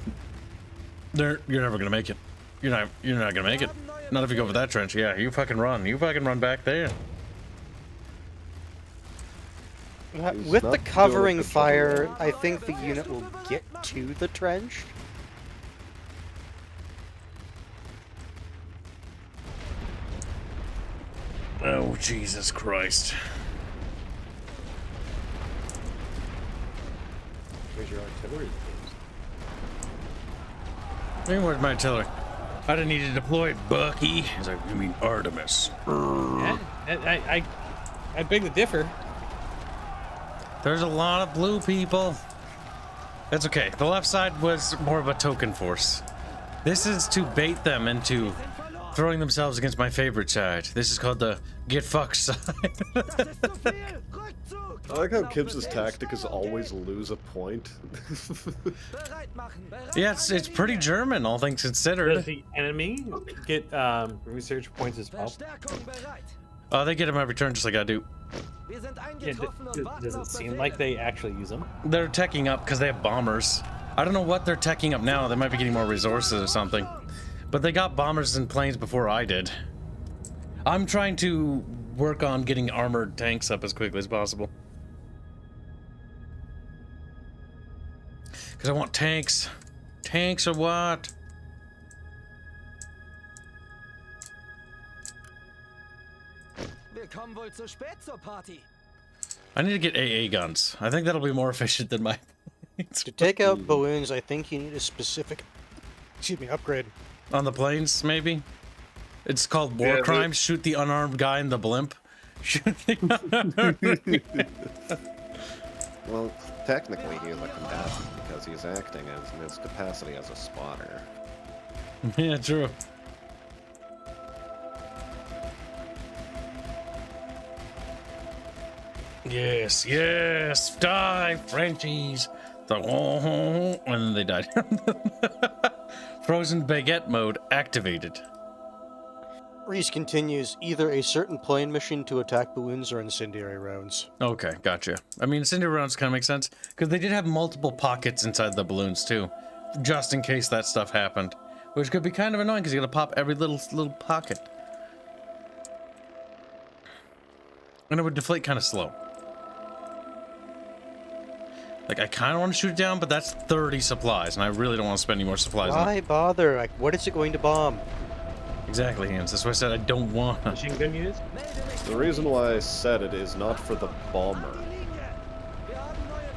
A: You're never gonna make it. You're not gonna make it. Not if you go over that trench. Yeah, you fucking run. You fucking run back there.
G: With the covering fire, I think the unit will get to the trench.
A: Oh, Jesus Christ.
I: Where's your artillery?
A: Hey, where's my artillery? I didn't need to deploy it, Bucky. He's like, you mean Artemis?
I: Yeah, I beg to differ.
A: There's a lot of blue people. That's okay. The left side was more of a token force. This is to bait them into throwing themselves against my favorite side. This is called the get fucked side.
F: I like how Kibs' tactic is always lose a point.
A: Yeah, it's pretty German, all things considered.
I: Does the enemy get research points as well?
A: Oh, they get them every turn just like I do.
I: Yeah, does it seem like they actually use them?
A: They're teching up because they have bombers. I don't know what they're teching up now. They might be getting more resources or something. But they got bombers and planes before I did. I'm trying to work on getting armored tanks up as quickly as possible. Because I want tanks. Tanks or what? I need to get AA guns. I think that'll be more efficient than my...
G: To take out balloons, I think you need a specific, upgrade.
A: On the planes, maybe? It's called War Crimes. Shoot the unarmed guy in the blimp. Shoot the unarmed...
F: Well, Technically, he is a combatant because he's acting as in his capacity as a spotter.
A: Yeah, true. Yes, yes, die, Frenchies. And then they died. Frozen baguette mode activated.
G: Reese continues, either a certain plane mission to attack balloons or incendiary rounds.
A: Okay, gotcha. I mean, incendiary rounds kind of make sense because they did have multiple pockets inside the balloons too, just in case that stuff happened, which could be kind of annoying because you gotta pop every little pocket, and it would deflate kind of slow. Like, I kind of want to shoot it down, but that's 30 supplies, and I really don't want to spend any more supplies on it.
G: Why bother? Like, what is it going to bomb?
A: Exactly, Hanse. That's why I said I don't want.
I: Machine gun use?
F: The reason why I said it is not for the bomber.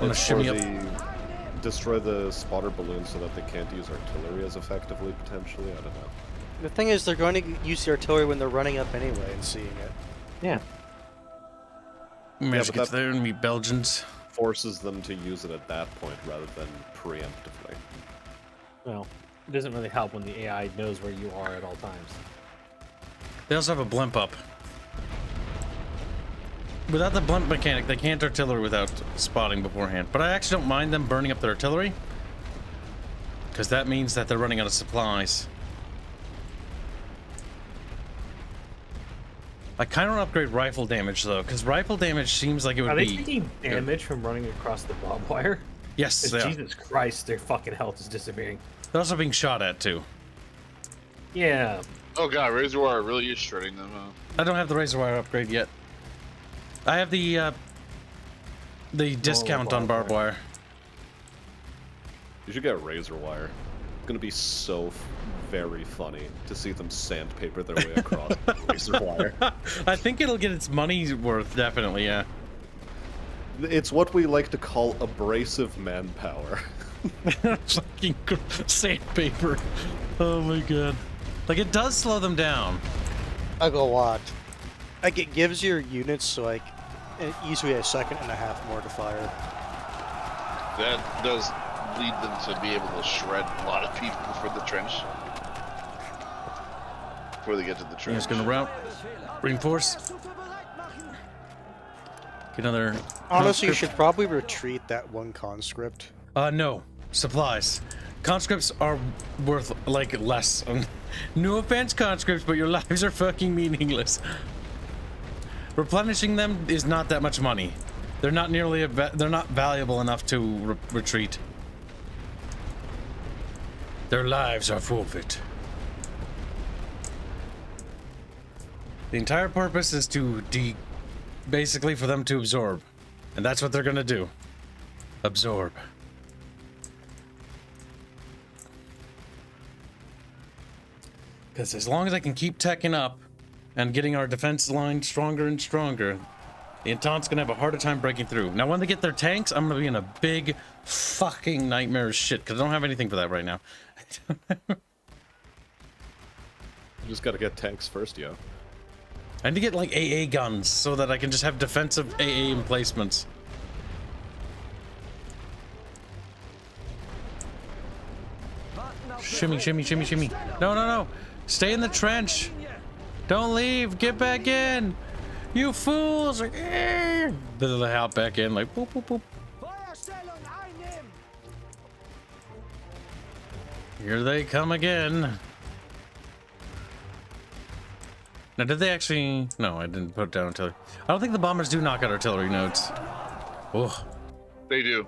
A: I'm
F: It's for
A: shimmy up.
F: the destroy the spotter balloons so that they can't use artillery as effectively, potentially. I don't know.
G: The thing is, they're going to use the artillery when they're running up anyway and seeing it.
I: Yeah.
A: Manage to
F: but
A: get there and meet Belgians.
F: Forces them to use it at that point rather than preemptively.
I: Well, it doesn't really help when the AI knows where you are at all times.
A: They also have a blimp up. Without the blimp mechanic, they can't artillery without spotting beforehand. But I actually don't mind them burning up their artillery, because that means that they're running out of supplies. I kind of want to upgrade rifle damage though, because rifle damage seems like it would
I: Are they
A: be.
I: taking damage from running across the barbed wire?
A: Yes, they
I: 'Cause
A: are.
I: Jesus Christ, their fucking health is disappearing.
A: They're also being shot at too.
I: Yeah.
H: Oh god, Razor Wire really is shredding them, huh?
A: I don't have the razor wire upgrade yet. I have the discount on barbed wire.
F: You should get razor wire. It's gonna be so very funny to see them sandpaper their way across razor wire.
A: I think it'll get its money's worth, definitely, yeah.
F: It's what we like to call abrasive manpower.
A: Fucking sandpaper. Oh my god. Like, it does slow them down.
G: Like a lot. Like, it gives your units, like, easily a second and a half more to fire.
H: That does lead them to be able to shred a lot of people for the trench. Before they get to the trench.
A: He's gonna route. Reinforce. Get another.
G: Honestly, you
A: conscript.
G: should probably retreat that one conscript.
A: No. Supplies. Conscripts are worth, like, less. No offense, conscripts, but your lives are fucking meaningless. Replenishing them is not that much money. They're not nearly they're not valuable enough to retreat. Their lives are forfeit. The entire purpose is to basically for them to absorb. And that's what they're gonna do. Absorb. Because as long as I can keep teching up and getting our defense line stronger and stronger, the Entente's gonna have a harder time breaking through. Now, when they get their tanks, I'm gonna be in a big fucking nightmare of shit, because I don't have anything for that right now.
F: You just gotta get tanks first, yo.
A: I need to get, like, AA guns, so that I can just have defensive AA emplacements. Shimmy, shimmy, shimmy, shimmy. No, no, no. Stay in the trench. Don't leave. Get back in. You fools. They hop back in like boop, boop, boop. Here they come again. Now, did they actually... No, I didn't put down artillery. I don't think the bombers do knock out artillery nodes. Oh.
H: They do.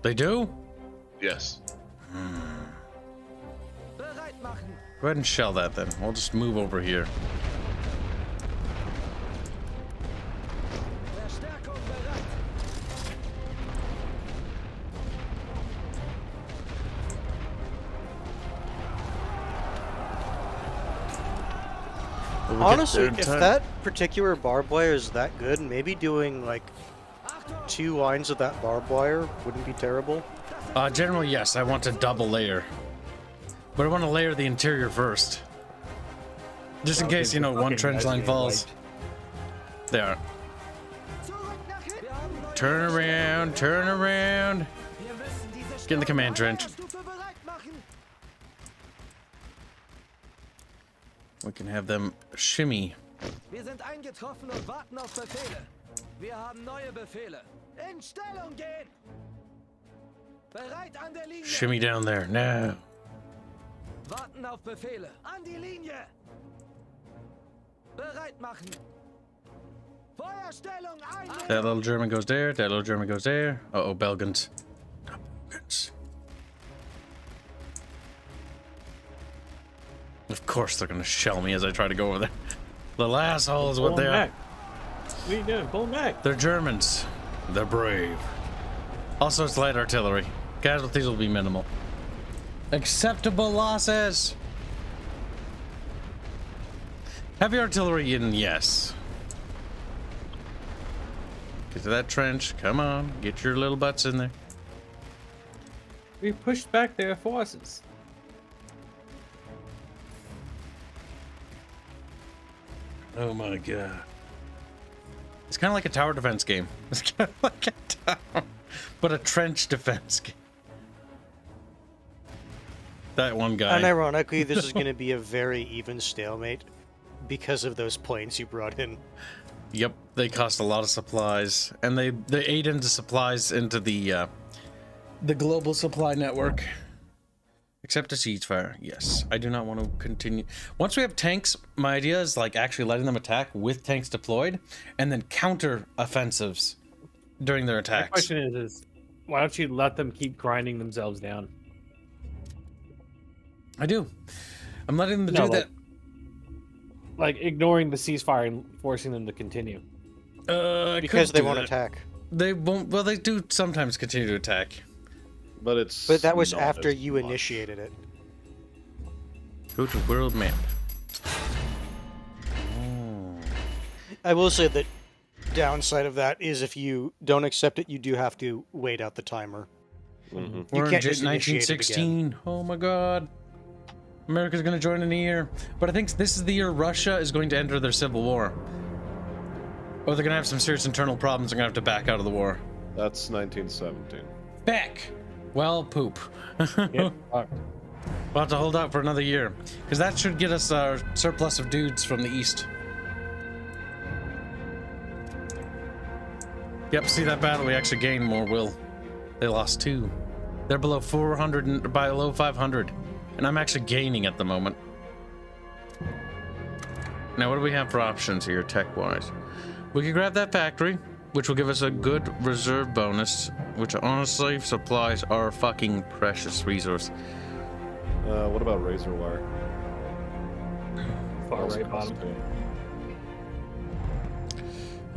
A: They do?
H: Yes.
A: Go ahead and shell that then. We'll just move over here.
G: Honestly, if that particular barbed wire is that good, maybe doing like 2 lines of that barbed wire wouldn't be terrible.
A: Generally, yes. I want to double layer. But I want to layer the interior first. Just in case, you know, one trench line falls. They are. Turn around, turn around. Get in the command trench. We can have them shimmy.
B: Wir sind eingetroffen und warten auf Befehle. Wir haben neue Befehle. In Stellung gehen! Bereit an der Linie!
A: Shimmy down there, now.
B: Warten auf Befehle. An die Linie! Bereit machen! Feuerstellung ein!
A: That little German goes there, that little German goes there. Uh-oh, Belgians. Belgians. Of course they're gonna shell me as I try to go over there. Little assholes, what they are.
I: What are you doing? Pull them back.
A: They're Germans. They're brave. Also, it's light artillery. Casualties will be minimal. Acceptable losses. Heavy artillery in, yes. Get to that trench. Come on. Get your little butts in there.
I: We pushed back their forces.
A: Oh my god. It's kind of like a tower defense game. It's kind of like a tower, but a trench defense game. That one guy.
G: Unironically, this is going to be a very even stalemate because of those planes you brought in.
A: Yep, they cost a lot of supplies, and they ate into supplies into the global supply network. Except a ceasefire. Yes, I do not want to continue. Once we have tanks, my idea is like actually letting them attack with tanks deployed, and then counter offensives during their
I: My
A: attacks.
I: question is why don't you let them keep grinding themselves down?
A: I do. I'm letting them
I: No,
A: do that.
I: Like ignoring the ceasefire and forcing them to continue.
A: I
G: Because
A: could
G: they
A: do
G: won't
A: that.
G: attack.
A: They won't. Well, they do sometimes continue to attack.
F: But
G: But that was
F: not
G: after
F: as
G: you
F: much.
G: initiated it.
A: Go to world map.
G: I will say that downside of that is if you don't accept it, you do have to wait out the timer.
F: Mhm.
A: We're
G: can't
A: in
G: just initiate it
A: 1916. Oh my god. America's going to join in a year. But I think this is the year Russia is going to enter their civil war. Or they're going to have some serious internal problems and going to have to back out of the war.
F: That's 1917.
A: Back! Well, poop.
I: Yeah.
A: We'll have to hold out for another year. Because that should get us our surplus of dudes from the east. Yep, see that battle? We actually gained more will. They lost 2. They're below 400 and below 500. And I'm actually gaining at the moment. Now, what do we have for options here, tech-wise? We could grab that factory, which will give us a good reserve bonus, which honestly, supplies are a fucking precious resource.
F: What about razor wire?
I: Far right bottom.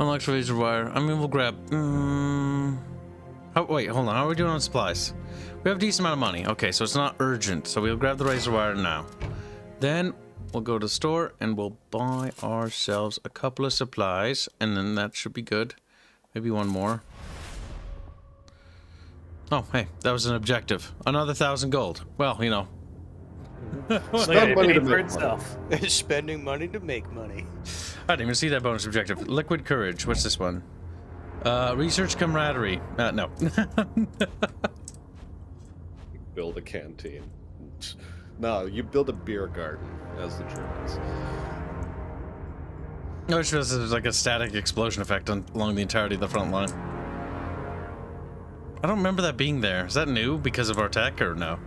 A: Unlike razor wire, I mean, we'll grab. Wait, hold on. How are we doing on supplies? We have a decent amount of money. Okay, so it's not urgent. So we'll grab the razor wire now. Then we'll go to the store and we'll buy ourselves a couple of supplies, and then that should be good. Maybe one more. Oh, hey, that was an objective. Another 1,000 gold. Well, you know.
I: Spend
F: money to
I: for
F: make
I: itself.
G: Spending money to make money.
A: I didn't even see that bonus objective. Liquid courage. What's this one? Research camaraderie. No.
F: Build a canteen. No, you build a beer garden, as the Germans.
A: No, it's just there's like a static explosion effect along the entirety of the front line. I don't remember that being there. Is that new because of our tech or no?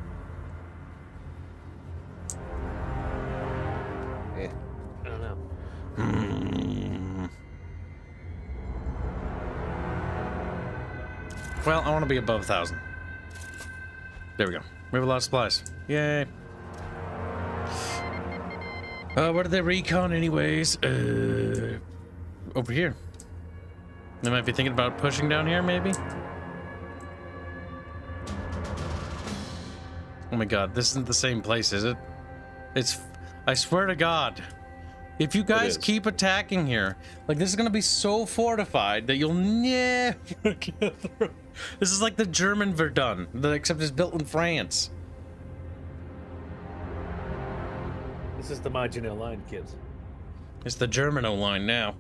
I: I don't know.
A: Well, I want to be above 1,000. There we go. We have a lot of supplies. Yay. Where did they recon anyways? Over here. They might be thinking about pushing down here, maybe? Oh my god, this isn't the same place, is it? I swear to god. If you guys keep attacking here, like this is gonna be so fortified that you'll never get through. This is like the German Verdun, except it's built in France.
I: This is the Maginot Line, kids.
A: It's the German O-line now.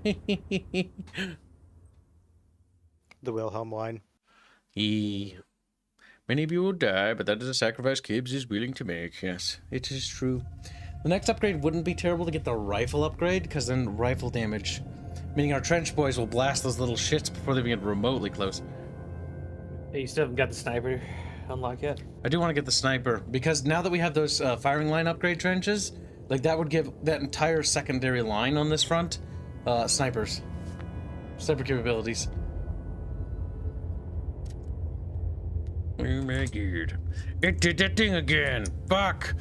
G: the Wilhelm line.
A: Many of you will die, but that is a sacrifice Kibs is willing to make. Yes, it is true. The next upgrade wouldn't be terrible to get the rifle upgrade, because then rifle damage, meaning our trench boys will blast those little shits before they even get remotely close.
I: Hey, you still haven't got the sniper unlocked yet?
A: I do want to get the sniper, because now that we have those firing line upgrade trenches, like that would give that entire secondary line on this front sniper capabilities. Oh my god. It did that thing again. Fuck.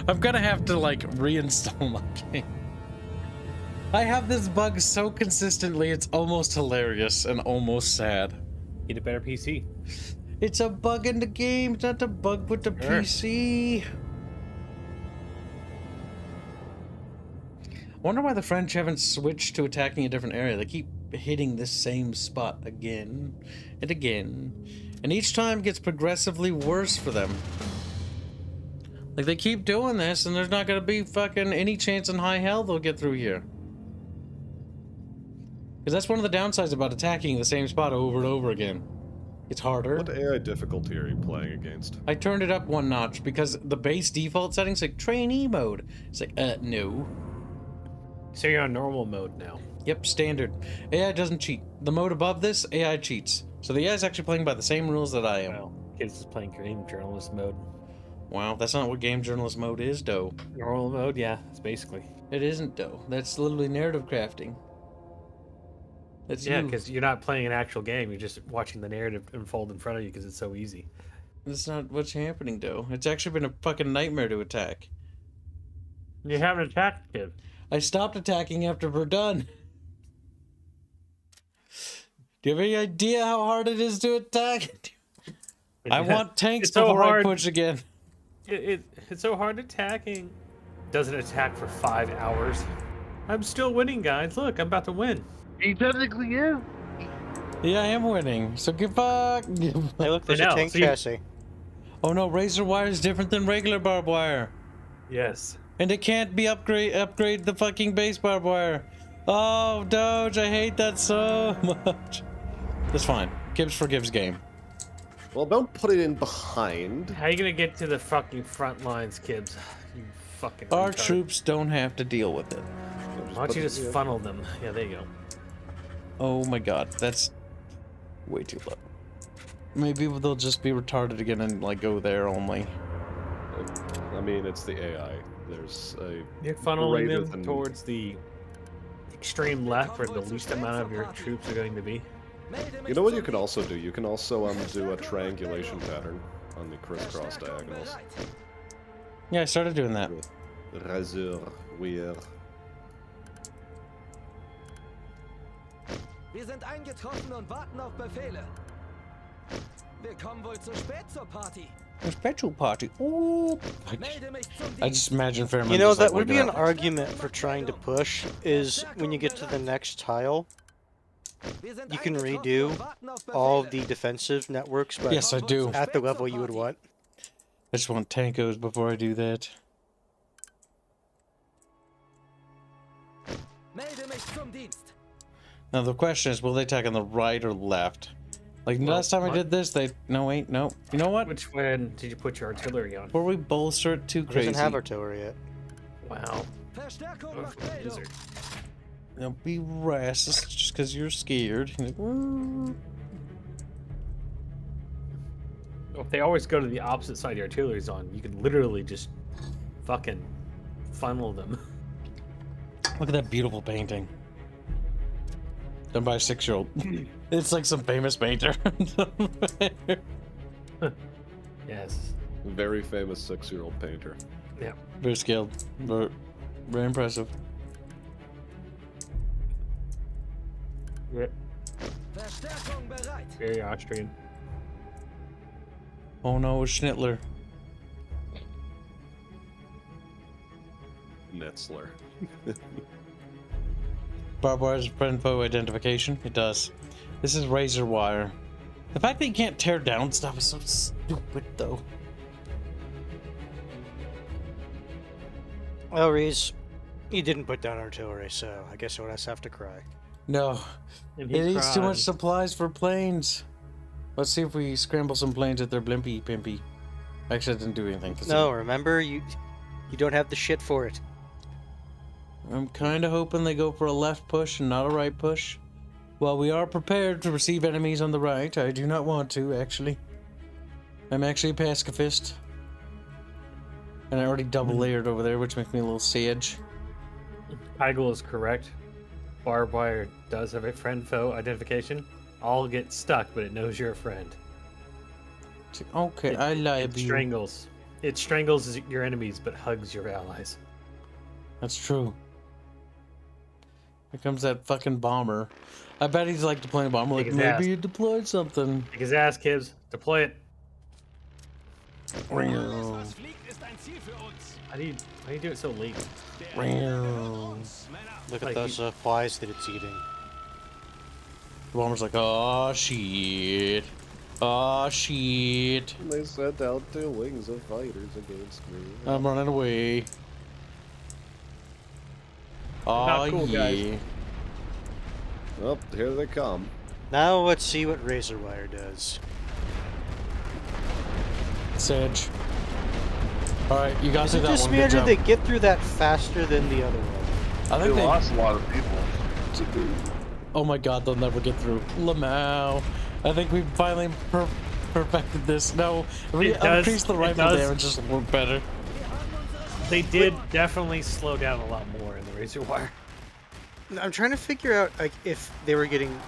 A: I'm gonna have to like reinstall my game. I have this bug so consistently, it's almost hilarious and almost sad.
I: Get a better PC.
A: It's a bug in the game, it's not a bug with the PC. I wonder why the French haven't switched to attacking a different area. They keep hitting this same spot again and again, and each time gets progressively worse for them. Like, they keep doing this, and there's not gonna be fucking any chance in high hell they'll get through here. Because that's one of the downsides about attacking the same spot over and over again. It's harder.
F: What AI difficulty are you playing against?
A: I turned it up one notch because the base default settings like trainee mode. It's like, no.
I: So you're on normal mode now.
A: Yep, standard. AI doesn't cheat. The mode above this, AI cheats. So the AI is actually playing by the same rules that I am.
I: Well, Kibs is playing game journalist mode.
A: Wow, that's not what game journalist mode is, though.
I: Normal mode, yeah, it's basically.
A: It isn't, though. That's literally narrative crafting. That's
I: Yeah,
A: you.
I: because you're not playing an actual game. You're just watching the narrative unfold in front of you because it's so easy.
A: That's not what's happening, though. It's actually been a fucking nightmare to attack.
I: You haven't attacked, Kib.
A: I stopped attacking after we're done. Do you have any idea how hard it is to attack? I want tanks
I: so
A: before I
I: hard.
A: push again.
I: It's so hard attacking. Doesn't attack for 5 hours. I'm still winning, guys. Look, I'm about to win.
H: He technically is.
A: Yeah, I am winning. So give fuck.
G: Hey, look, there's
I: know,
G: a tank
I: see?
G: chassis.
A: Oh no, razor wire is different than regular barbed wire.
I: Yes.
A: And it can't be upgrade the fucking base barbed wire. Oh, Doge, I hate that so much. That's fine. Kibs forgives game.
F: Well, don't put it in behind.
I: How are you gonna get to the fucking front lines, Kibs? You fucking
A: Our
I: retard.
A: troops don't have to deal with it.
I: Why don't you just funnel them? Yeah, there you go.
A: Oh my god, that's way too low. Maybe they'll just be retarded again and like go there only.
F: I mean, it's the AI. There's a
I: You're funneling
F: greater
I: them
F: than-
I: towards the extreme left where the least amount of your troops are going to be.
F: You know what you can also do? You can also do a triangulation pattern on the crisscross diagonals.
A: Yeah, I started doing that.
F: Razor wire.
B: Wir sind eingetroffen und warten auf Befehle. Wir kommen wohl zu spät zur Party.
A: A special party. Oh,
B: Melde mich zum
A: I
B: Dienst.
A: just imagine Fairman.
G: You know,
A: just, like,
G: that would be
A: waking
G: an
A: up.
G: argument for trying to push, is when you get to the next tile,
B: Wir sind
G: you can
B: eingetroffen
G: redo
B: und warten auf
G: all
B: Befehle.
G: the defensive networks, but
A: Yes, I do.
G: at the level you would want.
A: I just want tankos before I do that.
B: Melde mich zum Dienst.
A: Now the question is, will they attack on the right or left? Like
I: Well,
A: last time I
I: what?
A: did this, they no wait no. You know what?
I: Which one did you put your artiillery on?
A: Before we bolster it too
G: It
A: crazy,
G: doesn't have artillery yet.
I: Wow.
B: Verstärkung
I: Oh,
B: nach Meldung.
I: wizard.
A: don't be racist just because you're scared. You're like, "Woo."
I: If they always go to the opposite side your artillery's on, you can literally just fucking funnel them.
A: Look at that beautiful painting. Done by a 6-year-old. It's like some famous painter.
I: Yes.
F: Very famous 6-year-old painter.
I: Yeah.
A: Very skilled. Very impressive.
I: Yep.
B: Verstärkung bereit.
I: Very Austrian.
A: Oh no, it's Schnittler.
F: Netzler.
A: Barbed wire's friend foe identification. It does. This is razor wire. The fact that you can't tear down stuff is so stupid, though.
G: Well, Reese, you didn't put down artillery, so I guess you'll just have to cry.
A: No.
I: And
A: It
I: he
A: eats too
I: cried.
A: much supplies for planes. Let's see if we scramble some planes at their blimpy pimpy. Actually, I didn't do anything. 'cause
G: No, remember you don't have the shit for it.
A: I'm kind of hoping they go for a left push and not a right push. While we are prepared to receive enemies on the right, I do not want to, actually. I'm actually a pacifist. And I already double layered over there, which makes me a little sage.
I: Heigl is correct. Barbed wire does have a friend-foe identification. All get stuck, but it knows you're a friend.
A: Okay, I lie
I: It
A: to you.
I: strangles. It strangles your enemies, but hugs your allies.
A: That's true. Here comes that fucking bomber. I bet he's like deploying a bomber. Like,
I: Kick his ass.
A: maybe you deployed something.
I: Kick his ass, Kibs. Deploy it.
C: Was fliegt, ist ein Ziel für uns.
I: How do you do it so late?
G: Look
I: Like
G: at those flies that it's eating.
A: The bomber's like, oh shit. Oh shit.
F: They sent out their wings of fighters against me.
A: I'm running away. Oh
I: Not cool,
A: yeah.
I: guys.
F: Oh, here they come.
G: Now let's see what razor wire does.
A: Sedge. Alright, you got
G: Is
A: through
G: it
A: that
G: just
A: one.
G: me or
A: Good
G: did
A: job.
G: they get through that faster than the other one?
A: I
H: They
A: think they.
H: lost a lot of people.
A: Oh my god, they'll never get through. Lamau. I think we finally perfected this. No, we
I: It does-
A: increased the
I: it
A: rifle
I: does.
A: damage just work better.
I: They did definitely slow down a lot more in the razor wire.
G: I'm trying to figure out like if they were getting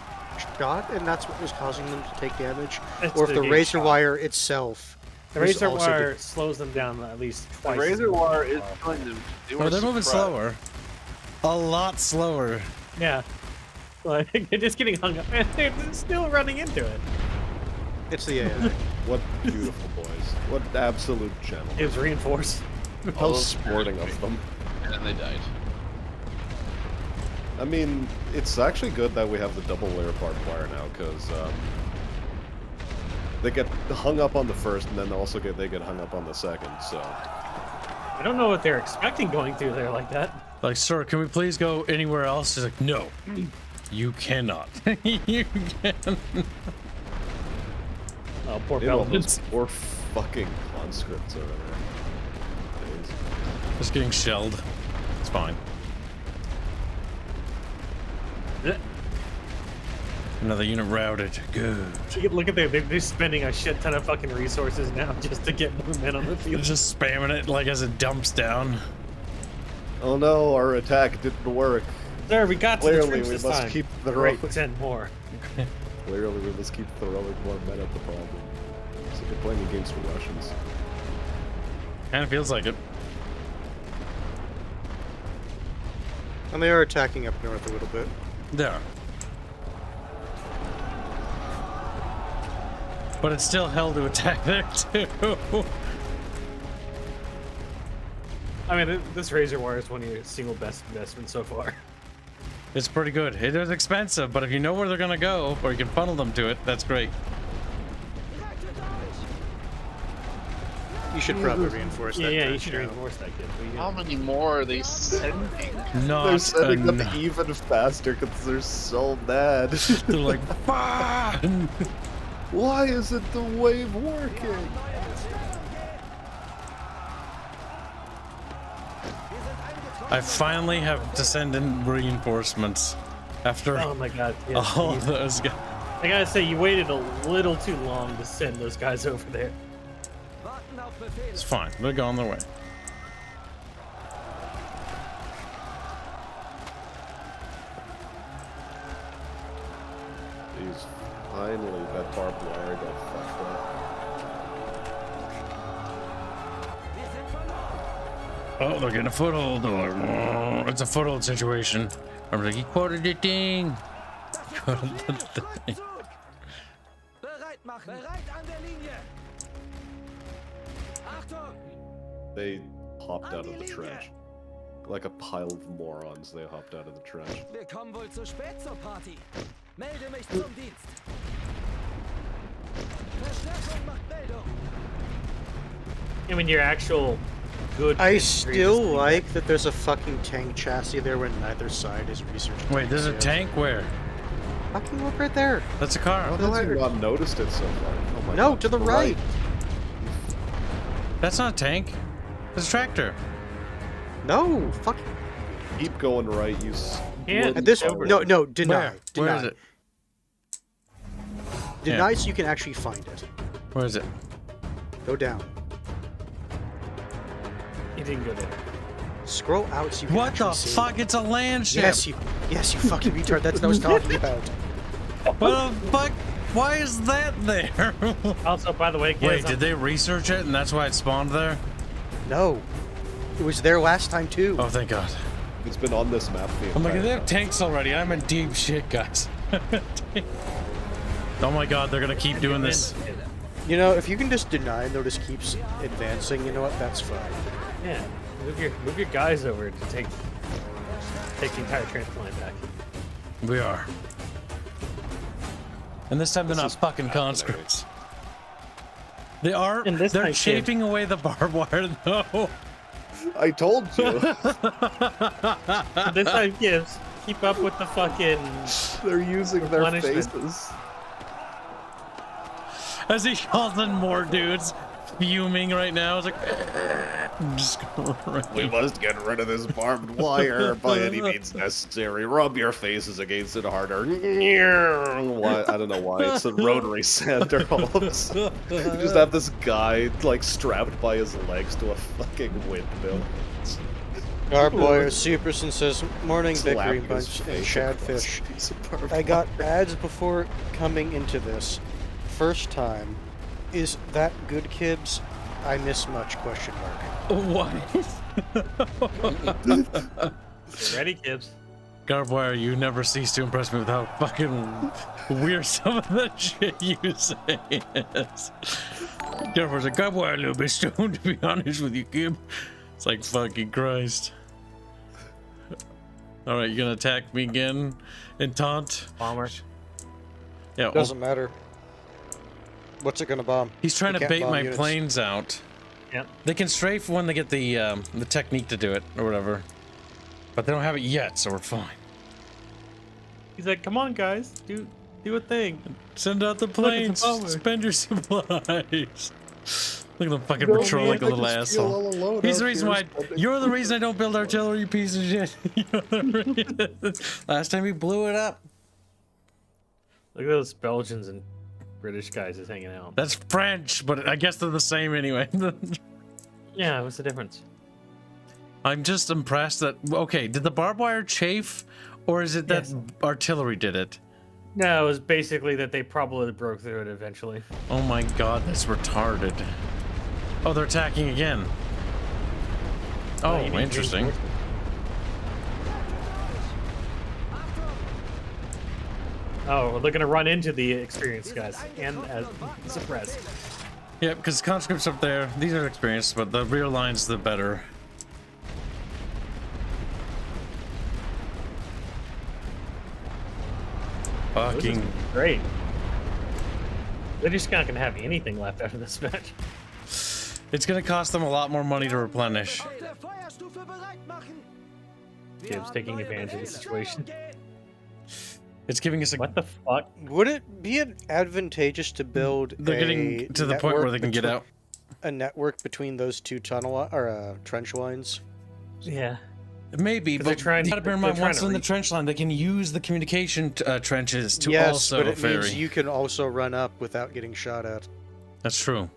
G: shot and that's what was causing them to take damage,
I: It's
G: or if
I: the
G: the
I: getting
G: razor
I: shot.
G: wire itself.
I: The
G: was
I: razor
G: also
I: wire slows them down at least
H: The
I: twice.
H: razor wire is telling them they
A: Oh,
H: were
A: they're moving
H: surprised.
A: slower. A lot slower.
I: Yeah. Like, they're just getting hung up. And they're still running into it.
G: It's the AI.
F: What beautiful boys. What absolute gentlemen.
I: It was reinforced.
F: How sporting of them.
H: And then they died.
F: I mean, it's actually good that we have the double layer barbed wire now, because they get hung up on the first, and then also they get hung up on the second. So
I: I don't know what they're expecting going through there like that.
A: Like, sir, can we please go anywhere else? He's like, no, you cannot. You can.
I: Oh, poor
F: meanwhile, those
I: Belgians.
F: poor fucking conscripts over there. Jeez.
A: Just getting shelled. It's fine. Another unit routed. Good.
I: Look at them. They're spending a shit ton of fucking resources now just to get more men on the
A: They're
I: field.
A: just spamming it like as it dumps down.
F: Oh no, our attack didn't work.
I: There, we got to the
F: Clearly,
I: troops
F: we
I: this
F: must
I: time.
F: keep the
I: Great,
F: heroic.
I: 10 more.
F: Clearly, we must keep throwing more men at the problem. It's like you're playing against the Russians.
A: Kind of feels like it.
G: And they are attacking up north a little bit.
A: There. But it's still hell to attack there too.
I: I mean, this razor wire is one of your single best investments so far.
A: It's pretty good. It is expensive, but if you know where they're gonna go, or you can funnel them to it, that's great.
G: You should probably reinforce that.
I: Yeah, you
G: trench
I: should
G: now.
I: reinforce that kid. What are you
H: How
I: doing?
H: many more are they sending?
A: Not
F: They're setting
A: enough.
F: up even faster because they're so mad.
A: They're like, "Bah!"
F: Why isn't the wave working?
A: I finally have to send in reinforcements after
I: Oh my god. Yeah,
A: all
I: you-
A: those guys.
I: I gotta say, you waited a little too long to send those guys over there.
B: Warten auf Befehl.
A: It's fine. They're going their way.
F: Jeez, finally that barbed wire got fucked up.
B: Wir sind verloren.
A: Oh, they're getting a foothold. They're like, "Oh," it's a foothold situation. I'm like, he quoted the thing. Quoted the thing.
B: Kreuzzug! Bereit machen. Bereit an der Linie. Achtung!
F: They hopped out of the trench. Like a pile of morons, they hopped out of the trench.
B: Wir kommen wohl zu spät zur Party. Melde mich zum Dienst. Verstärkung macht Meldung.
I: I mean, your actual good.
G: I
I: infantry
G: still
I: this thing
G: like that there's a fucking tank chassis there when neither side is researching.
A: Wait, there's a
G: tanks
A: tank where?
G: yet. Fucking look right there.
A: That's a car.
F: How have you not noticed it so far? Oh my
G: No,
F: God,
G: to the right.
A: That's not a tank. It's a tractor.
G: No, fuck.
F: Keep going right, you.
I: Yeah,
G: At this,
I: over.
G: no, deny.
A: Where?
G: Deny.
A: Where is it?
G: Deny
A: Yeah.
G: so you can actually find it.
A: Where is it?
G: Go down.
I: You didn't go there.
G: Scroll out so you can
A: What
G: actually
A: the
G: see
A: fuck?
G: it.
A: It's a land ship.
G: Yes, you fucking retard. That's what I was talking about.
A: What the fuck? Why is that there?
I: Also, by the way,
A: Wait,
I: kids,
A: did they research it and that's why it spawned there?
G: No, it was there last time too.
A: Oh, thank God.
F: It's been on this map the
A: I'm like,
F: entire
A: they have
F: time.
A: tanks already. I'm in deep shit, guys. Oh my God, they're gonna keep doing this.
G: You know, if you can just deny and they'll just keep advancing, you know what? That's fine.
I: Yeah, move your guys over to take the entire transplant back.
A: We are. And this time they're
F: This
A: not
F: is
A: fucking conscripts. They are.
I: And this
A: They're
I: time, kid.
A: chafing away the barbed wire, though.
F: I told you.
I: This time, Kibs, keep up with the fucking.
F: They're using their
I: Replenishment.
F: faces.
A: As he calls in more dudes, fuming right now. It's like, just go right.
F: We must get rid of this barbed wire by any means necessary. Rub your faces against it harder. Why? I don't know why. It's a rotary sander all of a sudden. You just have this guy like strapped by his legs to a fucking windmill.
G: Our boy Superson says, "Morning,
F: Slapping
G: Bickering
F: his
G: Bunch and
F: face across
G: Shadfish.
F: a piece of barbed
G: I got
F: wire.
G: ads before coming into this. First time. Is that good, Kibs? I miss much? Question mark.
A: What?
I: You ready, Kibs?
A: Barbed wire, you never cease to impress me with how fucking weird some of the shit you say is. Garboire's a barbed wire, a little bit stoned, to be honest with you, Kib. It's like, fucking Christ. Alright, you gonna attack me again and taunt?
I: Bomber.
A: Yeah, well,
G: Doesn't matter. What's it gonna bomb?
A: he's trying
G: You
A: to
G: can't
A: bait
G: bomb
A: my
G: units.
A: planes out.
I: Yep.
A: They can strafe when they get the technique to do it, or whatever. But they don't have it yet, so we're fine.
I: He's like, come on, guys, do a thing.
A: Send out the
I: at the
A: planes.
I: bomber.
A: Spend your supplies. Look at them fucking
F: No,
A: patrol
F: man,
A: like a
F: I
A: little
F: just feel
A: asshole.
F: all alone
A: He's
F: out
A: the reason
F: here
A: why.
F: spending-
A: You're the reason I don't build artillery, you piece of shit. You're the reason. Last time we blew it up.
I: Look at those Belgians and British guys just hanging out.
A: That's French, but I guess they're the same anyway.
I: Yeah, what's the difference?
A: I'm just impressed that. Okay, did the barbed wire chafe, or is it that
I: Yes.
A: artillery did it?
I: No, it was basically that they probably broke through it eventually.
A: Oh my God, that's retarded. Oh, they're attacking again. Oh,
I: you need to
A: interesting.
I: reinforce Oh, we're looking to run into the experienced guys and suppress.
A: Yeah, because conscripts up there, these are experienced, but the rear line's the better. Fucking.
I: Great. They're just not gonna have anything left after this match.
A: It's gonna cost them a lot more money to replenish.
B: Auf der Feuerstufe bereit machen. Wir
I: Kibs
B: haben
I: taking
B: neue
I: advantage of the
B: Befehle.
I: situation.
A: It's giving us a.
I: What the fuck?
G: Would it be advantageous to build
A: They're getting to the point where they can get out.
G: a network between those two trench lines?
I: Yeah.
A: Maybe,
I: 'Cause
A: but
I: they're trying
A: you
I: to-
A: gotta bear in
I: they're
A: mind,
I: trying
A: once
I: to
A: they're in the
I: reach-
A: trench line, they can use the communication trenches to
G: yes,
A: also
G: but it
A: ferry.
G: means you can also run up without getting shot at.
A: That's true.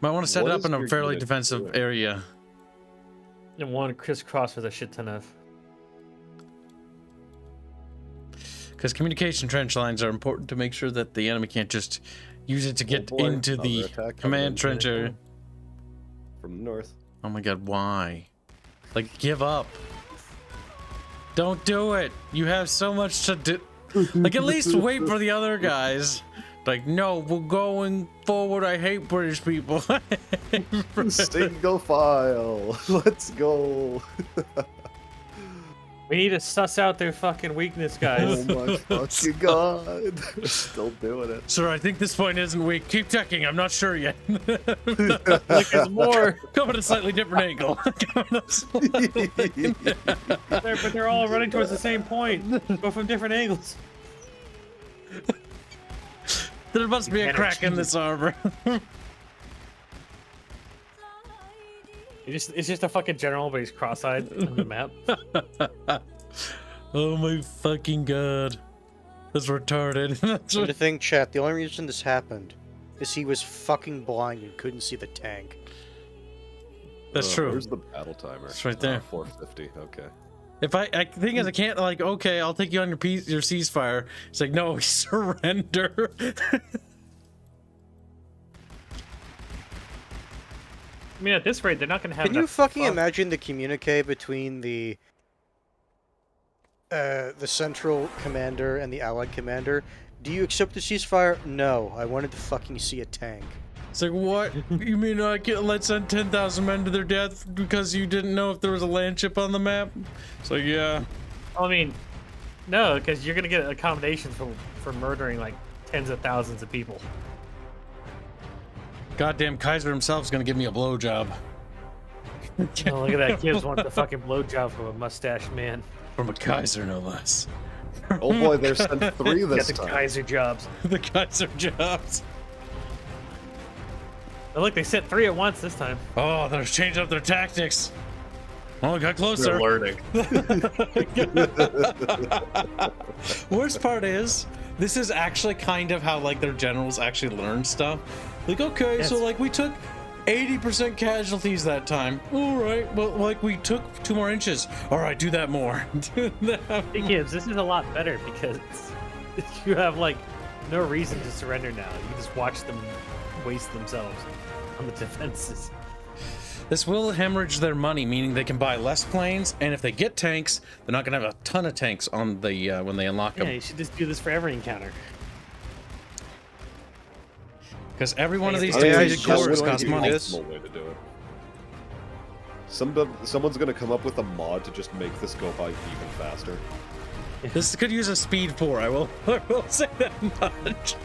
A: Might want to set
F: What
A: it up
F: is
A: in a
F: your
A: fairly
F: unit
A: defensive
F: doing?
A: area.
I: And one crisscross with a shit ton of.
A: Because communication trench lines are important to make sure that the enemy can't just use it to get
F: boy,
A: into
F: another
A: the
F: attack coming in.
A: command trench area.
F: From the north.
A: Oh my God, why? Like, give up. Don't do it. You have so much to do. Like, at least wait for the other guys. Like, no, we're going forward. I hate British people.
F: Single file. Let's go.
I: We need to suss out their fucking weakness,
F: Oh
I: guys.
F: my fucking god. They're still doing it.
A: Sir, I think this point isn't weak. Keep checking. I'm not sure yet.
I: Look, there's more.
A: Come at a slightly different angle. Come at a slightly-
I: But they're all running towards the same point. Go from different angles.
A: There must be a crack in this armor.
I: It's just a fucking general, but he's cross-eyed on the map.
A: Oh my fucking god. That's retarded. That's
G: And the thing, chat, the only reason this happened is he was fucking blind and couldn't see the tank.
A: true.
F: Where's the battle timer?
A: It's right there.
F: 450. Okay.
A: If I think is I can't like okay, I'll take you on your ceasefire. It's like no, surrender.
I: I mean, at this rate, they're not gonna have.
G: Can you
I: enough
G: fucking
I: fun.
G: imagine the communique between the central commander and the allied commander? Do you accept the ceasefire? No, I wanted to fucking see a tank.
A: It's like what? You mean I can't let's send 10,000 men to their death because you didn't know if there was a land ship on the map? It's like yeah.
I: I mean, no, because you're gonna get accommodations for murdering like tens of thousands of people.
A: Goddamn Kaiser himself's gonna give me a blowjob.
I: Oh, look at that kid wants the fucking blowjob from a mustached man.
A: From a Kaiser, no less.
F: Oh boy, they're sent 3
I: Got
F: this
I: the
F: time.
I: Kaiser jobs.
A: The Kaiser jobs.
I: Oh, look, they sent 3 at once this time.
A: Oh, they're changing up their tactics. Oh, it got closer.
E: They're learning.
A: Worst part is, this is actually kind of how like their generals actually learn stuff. Like, okay, so
I: Yes.
A: like we took 80% casualties that time. All right, well, like we took 2 more inches. All right, do that more. Do that
I: Hey, Kibs, this is a lot better because you have like no reason to surrender now. You can just watch them waste themselves on the defenses.
A: This will hemorrhage their money, meaning they can buy less planes, and if they get tanks, they're not gonna have a ton of tanks on the when they unlock
I: Yeah,
A: them.
I: you should just do this for every encounter.
A: Because every one of these
G: Oh, yeah,
A: depleted
G: just
A: cores
G: wouldn't
A: costs
G: do
A: money.
G: this.
F: Way to do it. Someone's gonna come up with a mod to just make this go by even faster.
A: This could use a speed 4. I will say that much.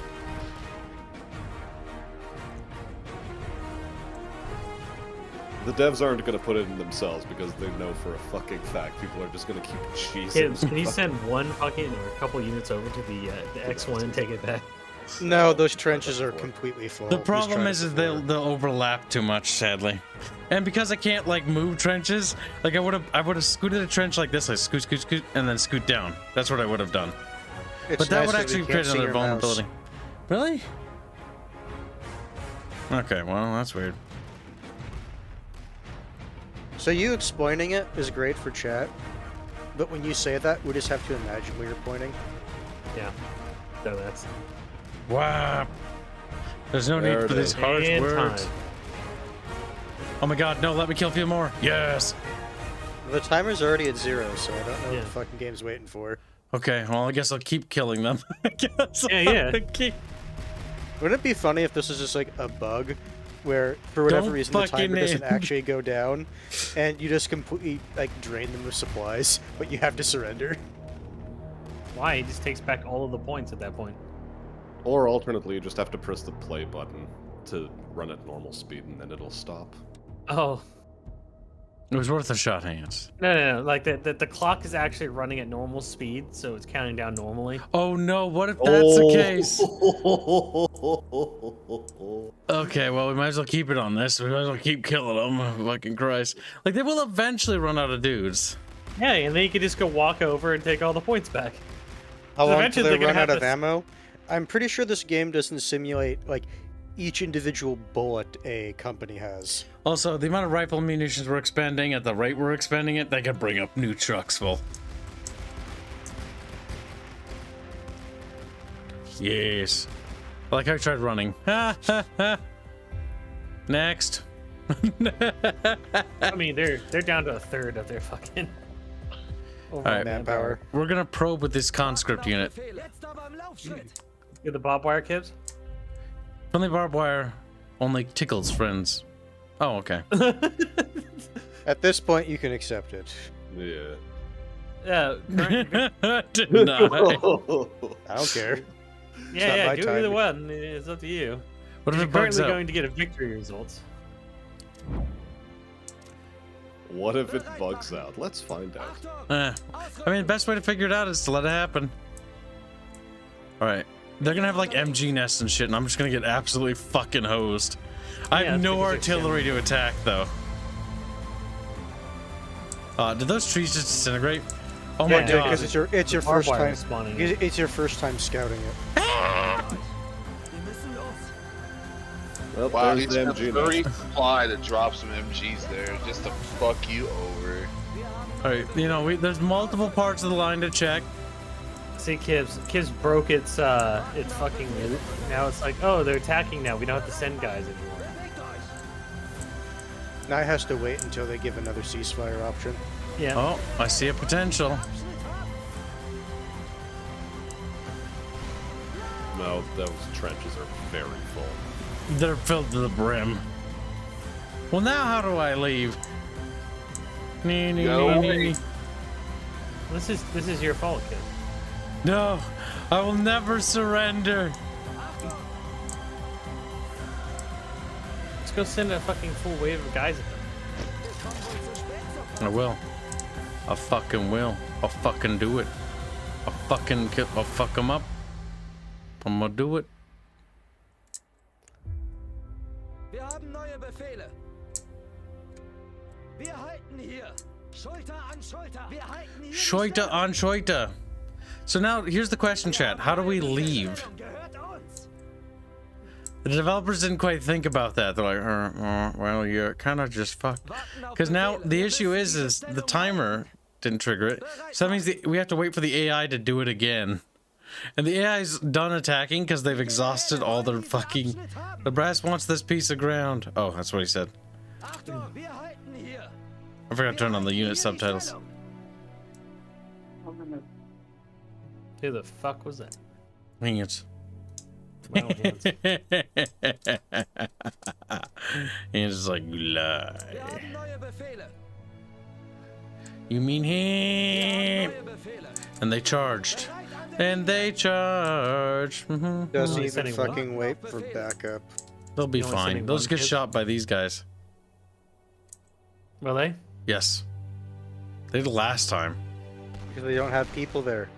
F: The devs aren't gonna put it in themselves because they know for a fucking fact people are just gonna keep cheesing.
I: Kibs, can you send one fucking or a couple units over to the X1 and take it back?
G: No, those trenches are completely full.
A: The
G: He's
A: problem
G: tried
A: is
G: it
A: they'll
G: before.
A: overlap too much, sadly. And because I can't like move trenches, like I would have scooted a trench like this, like scoot, scoot, scoot, and then scoot down. That's what I would have done.
G: It's
A: But that
G: nice
A: would
G: we
A: actually
G: can't
A: create
G: see
A: another
G: your mouse.
A: vulnerability. Really? Okay, well that's weird.
G: So you explaining it is great for chat, but when you say that, we just have to imagine where you're pointing.
I: Yeah. So that's
A: Wow. There's no
F: There
A: need for
F: it
A: these
F: is.
A: harsh
I: and
A: words.
I: time.
A: Oh my god, no, let me kill a few more. Yes.
G: The timer's already at 0, so I don't know what
I: Yeah.
G: the fucking game's waiting for.
A: Okay, well I guess I'll keep killing them. I guess
I: Yeah.
A: I'll keep-
G: Wouldn't it be funny if this is just like a bug where, for whatever
A: Don't
G: reason, the
A: fucking
G: timer doesn't
A: end.
G: actually go down, and you just completely like drain them of supplies, but you have to surrender?
I: Why? He just takes back all of the points at that point.
F: Or alternately, you just have to press the play button to run at normal speed and then it'll stop.
I: Oh.
A: It was worth a shot, Hanse.
I: No. Like the clock is actually running at normal speed, so it's counting down normally.
A: Oh no, what if that's the case?
F: Oh.
A: Okay, well, we might as well keep it on this. We might as well keep killing them. Fucking Christ. Like, they will eventually run out of dudes.
I: Yeah, and then you can just go walk over and take all the points back.
G: How long
I: eventually
G: till they
I: they're gonna
G: run out
I: have
G: of
I: this-
G: ammo? I'm pretty sure this game doesn't simulate like each individual bullet a company has.
A: Also, the amount of rifle munitions we're expending at the rate we're expending it, they could bring up new trucks full. Yes. Like I tried running. Ha ha ha. Next.
I: I mean, they're down to a third of their fucking overall
A: Alright.
G: Manpower.
A: We're gonna probe with this conscript unit.
B: Jetzt aber am Laufschritt.
I: Get the barbed wire, Kibs.
A: Friendly barbed wire only tickles friends. Oh, okay.
G: At this point, you can accept it.
F: Yeah.
A: Deny.
G: I don't care.
I: Yeah,
G: not
I: yeah,
G: my
I: do
G: time.
I: either one. It's up to you.
A: What if
I: You're
A: it bugs
I: currently
A: out?
I: going to get a victory results.
F: What if it bugs out? Let's find out.
A: I mean, the best way to figure it out is to let it happen. Alright. They're gonna have like MG nests and shit, and I'm just gonna get absolutely fucking hosed. I
I: Yeah,
A: have
I: it's
A: no
I: because they're
A: artillery to attack, though. Did those trees just disintegrate? Oh my
I: Yeah,
A: god.
G: Because it's your
I: Barbed
G: first
I: wire
G: time
I: is spawning.
G: It's your first time scouting it.
F: Well,
H: Wow,
F: there's
H: he's
F: the
H: got
F: MG
H: 30
F: nest.
H: supply to drop some MGs there just to fuck you over.
A: Alright, you know, there's multiple parts of the line to check.
I: See, Kibs broke its fucking loop. Now it's like, oh, they're attacking now. We don't have to send guys anymore.
G: Now it has to wait until they give another ceasefire option.
I: Yeah.
A: Oh, I see a potential.
F: No, those trenches are very full.
A: They're filled to the brim. Well, now how do I leave?
H: Go away.
I: This is your fault, kid.
A: No, I will never surrender.
I: Let's go send a fucking full wave of guys at them.
A: I will. I fucking will. I'll fucking do it. I'll fuck them up. I'm gonna do it.
B: Wir haben neue Befehle. Wir halten hier. Schulter an Schulter. Wir halten hier.
A: Schulter on Schulter. So now, here's the question, chat. How do we leave?
B: Gehört uns.
A: The developers didn't quite think about that. They're like, well, you're kind of just fucked. Because now the issue is the timer didn't trigger it. So that means we have to wait for the AI to do it again. And the AI's done attacking because they've exhausted all their fucking... The brass wants this piece of ground. Oh, that's what he said.
B: Achtung, wir halten hier.
A: I forgot to turn on the unit subtitles.
I: Who the fuck was that?
A: Dang it.
I: Wow, hands.
A: And it's like, you lie.
B: Wir haben neue Befehle.
A: You mean
B: Wir
A: him?
B: haben neue Befehle.
A: And they charged. And they charged.
G: Doesn't
I: Only
G: even
I: sending what?
G: fucking wait for backup.
A: They'll be
I: You only
A: fine.
I: sending
A: They'll
I: one
A: just get
I: kid?
A: shot by these guys.
I: Were they?
A: Yes. They did last time.
G: Because they don't have people there.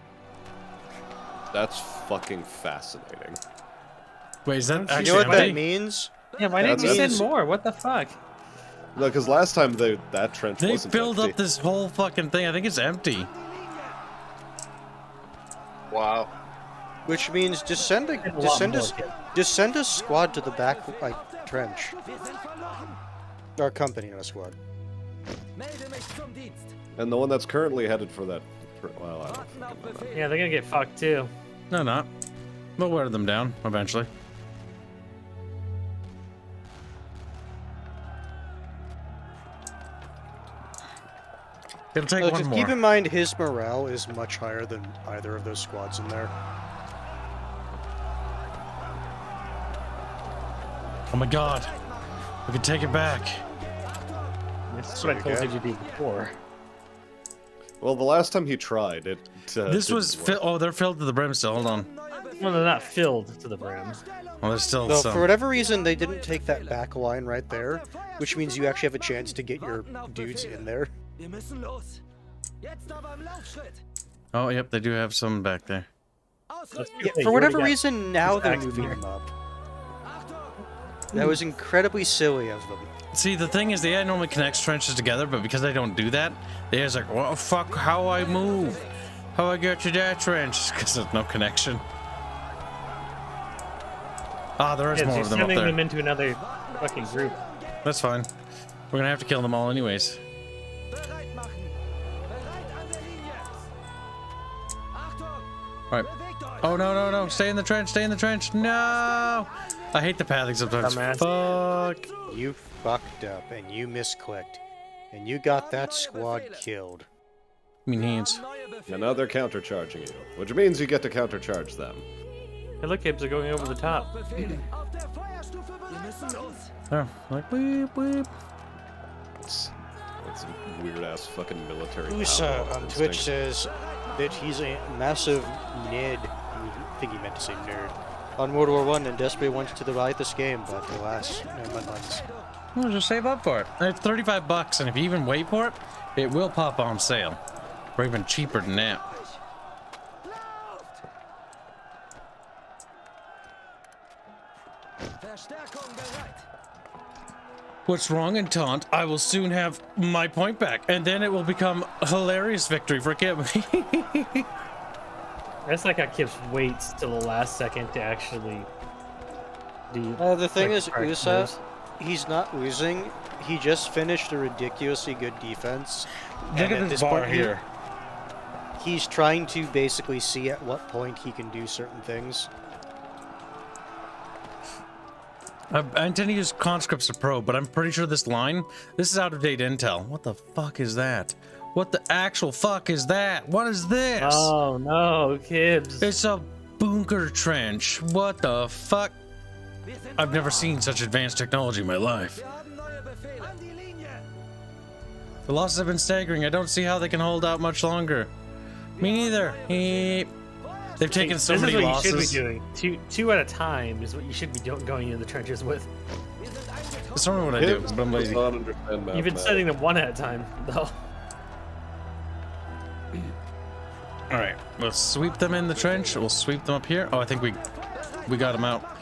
F: That's fucking fascinating.
A: Wait, is that
G: You
A: actually
G: know what that
A: empty?
G: means?
I: Yeah, why
F: didn't
I: didn't
F: we
I: you
F: send
I: send more? What the fuck?
F: No, because last time that trench
A: They
F: wasn't
A: filled
F: empty.
A: up this whole fucking thing. I think it's empty.
H: Wow.
G: Which means just send a
I: lot
G: just send
I: more,
G: us
I: kid.
G: just send a squad to the back like trench.
B: Wir sind verloren.
G: Or a company, not a squad.
B: Melde mich zum Dienst.
F: And the one that's currently headed for that... Well, I don't
B: Warten auf
F: fucking know that.
B: Befehl.
I: Yeah, they're gonna get fucked too.
A: No, not. We'll wear them down eventually. It'll take one
G: Just
A: more.
G: keep in mind his morale is much higher than either of those squads in there.
A: Oh my god. We can take it back.
I: That's what I told
G: Okay.
I: you to do before.
F: Well, the last time he tried, it
A: This
F: didn't
A: was...
F: work.
A: Oh, they're filled to the brim still. Hold on.
I: Well, they're not filled to the brim.
A: Well, there's still
G: So
A: some.
G: for whatever reason, they didn't take that back line right there, which means you actually have a chance to get your dudes in there.
B: Wir müssen los. Jetzt aber im Laufschritt.
A: Oh, yep, they do have some back there.
B: Ausrücken.
G: Yeah,
I: Hey,
G: for
I: you
G: whatever
I: already got
G: reason, now they're
I: attacks
G: moving
I: here.
G: them up.
B: Achtung.
G: That was incredibly silly of them.
A: See, the thing is, the AI normally connects trenches together, but because they don't do that, the AI's like, well, fuck, how I move? How I get to that trench? Because there's no connection. Ah, there is
I: Yeah,
A: more
I: you're
A: of them up
I: sending
A: there.
I: them into another fucking group.
A: That's fine. We're gonna have to kill them all anyways.
B: Bereit machen. Bereit an der Linie. Achtung.
A: Alright.
B: Bewegt euch.
A: Oh, no, no, no. Stay in the trench. Stay in the trench. No! I hate the pathing sometimes.
I: Dumbass.
A: Fuck.
G: You fucked up and you misclicked. And you got that squad killed.
A: I mean, hands.
B: Neue Befehle.
F: And now they're countercharging you, which means you get to countercharge them.
I: Hey, look, Kibs are going over the top.
B: Befehle. Auf der Feuerstufe bereit machen.
A: Oh, like, weep, weep.
F: That's some weird ass fucking military.
G: Usa
F: power
G: on
F: instinct.
G: Twitch says that he's a massive nerd. I think he meant to say nerd. On World War I and desperately wants to buy this game, but alas, no months.
A: Well, just save up for it. It's $35, and if you even wait for it, it will pop on sale. Or even cheaper than that.
B: Verstärkung bereit.
A: What's wrong in taunt? I will soon have my point back, and then it will become a hilarious victory for Kib.
I: That's like how Kibs waits till the last second to actually do.
G: The thing
I: like,
G: is,
I: correct
G: USA,
I: moves.
G: he's not losing. He just finished a ridiculously good defense.
A: Look
G: and
A: at this
G: this
A: bar
G: point,
A: here.
G: He's trying to basically see at what point he can do certain things.
A: I intend to use conscripts to probe, but I'm pretty sure this is out of date intel. What the fuck is that? What the actual fuck is that? What is this?
I: Oh no, Kibs.
A: It's a bunker trench. What the fuck? I've never seen such advanced technology in my life.
B: Wir haben neue Befehle. An die Linie.
A: The losses have been staggering. I don't see how they can hold out much longer. Me neither. They've taken so many
I: This is what
A: losses.
I: you should be doing. Two at a time is what you should be going into the trenches with.
B: Wir sind eingetroffen.
A: That's normally what I do,
F: Kibs
A: but I'm
F: does
A: lazy.
F: not understand
I: You've been
F: mathematics.
I: setting them one at a time, though.
A: All right, we'll sweep them in the trench. We'll sweep them up here. Oh, I think we got them out.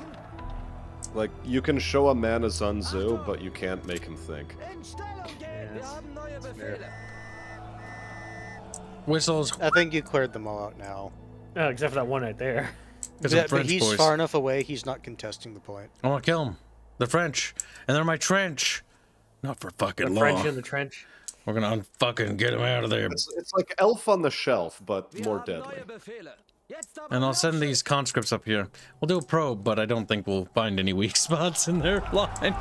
F: Like, you can show a man a Sun Tzu, but you can't make him think.
B: In Stellung gehen. Wir
I: Yes.
B: haben neue Befehle.
A: Whistles.
G: I think you cleared them all out now.
I: Oh, except for that one right there.
A: Got some
G: Yeah, but
A: French
G: he's
A: boys.
G: far enough away, he's not contesting the point.
A: I want to kill them. The French, and they're my trench. Not for fucking
I: The
A: long.
I: French in the trench.
A: We're gonna unfucking get them out of there.
F: It's like Elf on the Shelf, but
B: Wir
F: more
B: haben
F: deadly.
B: neue Befehle. Jetzt aber
A: And I'll send
B: Marsch!
A: these conscripts up here. We'll do a probe, but I don't think we'll find any weak spots in their line.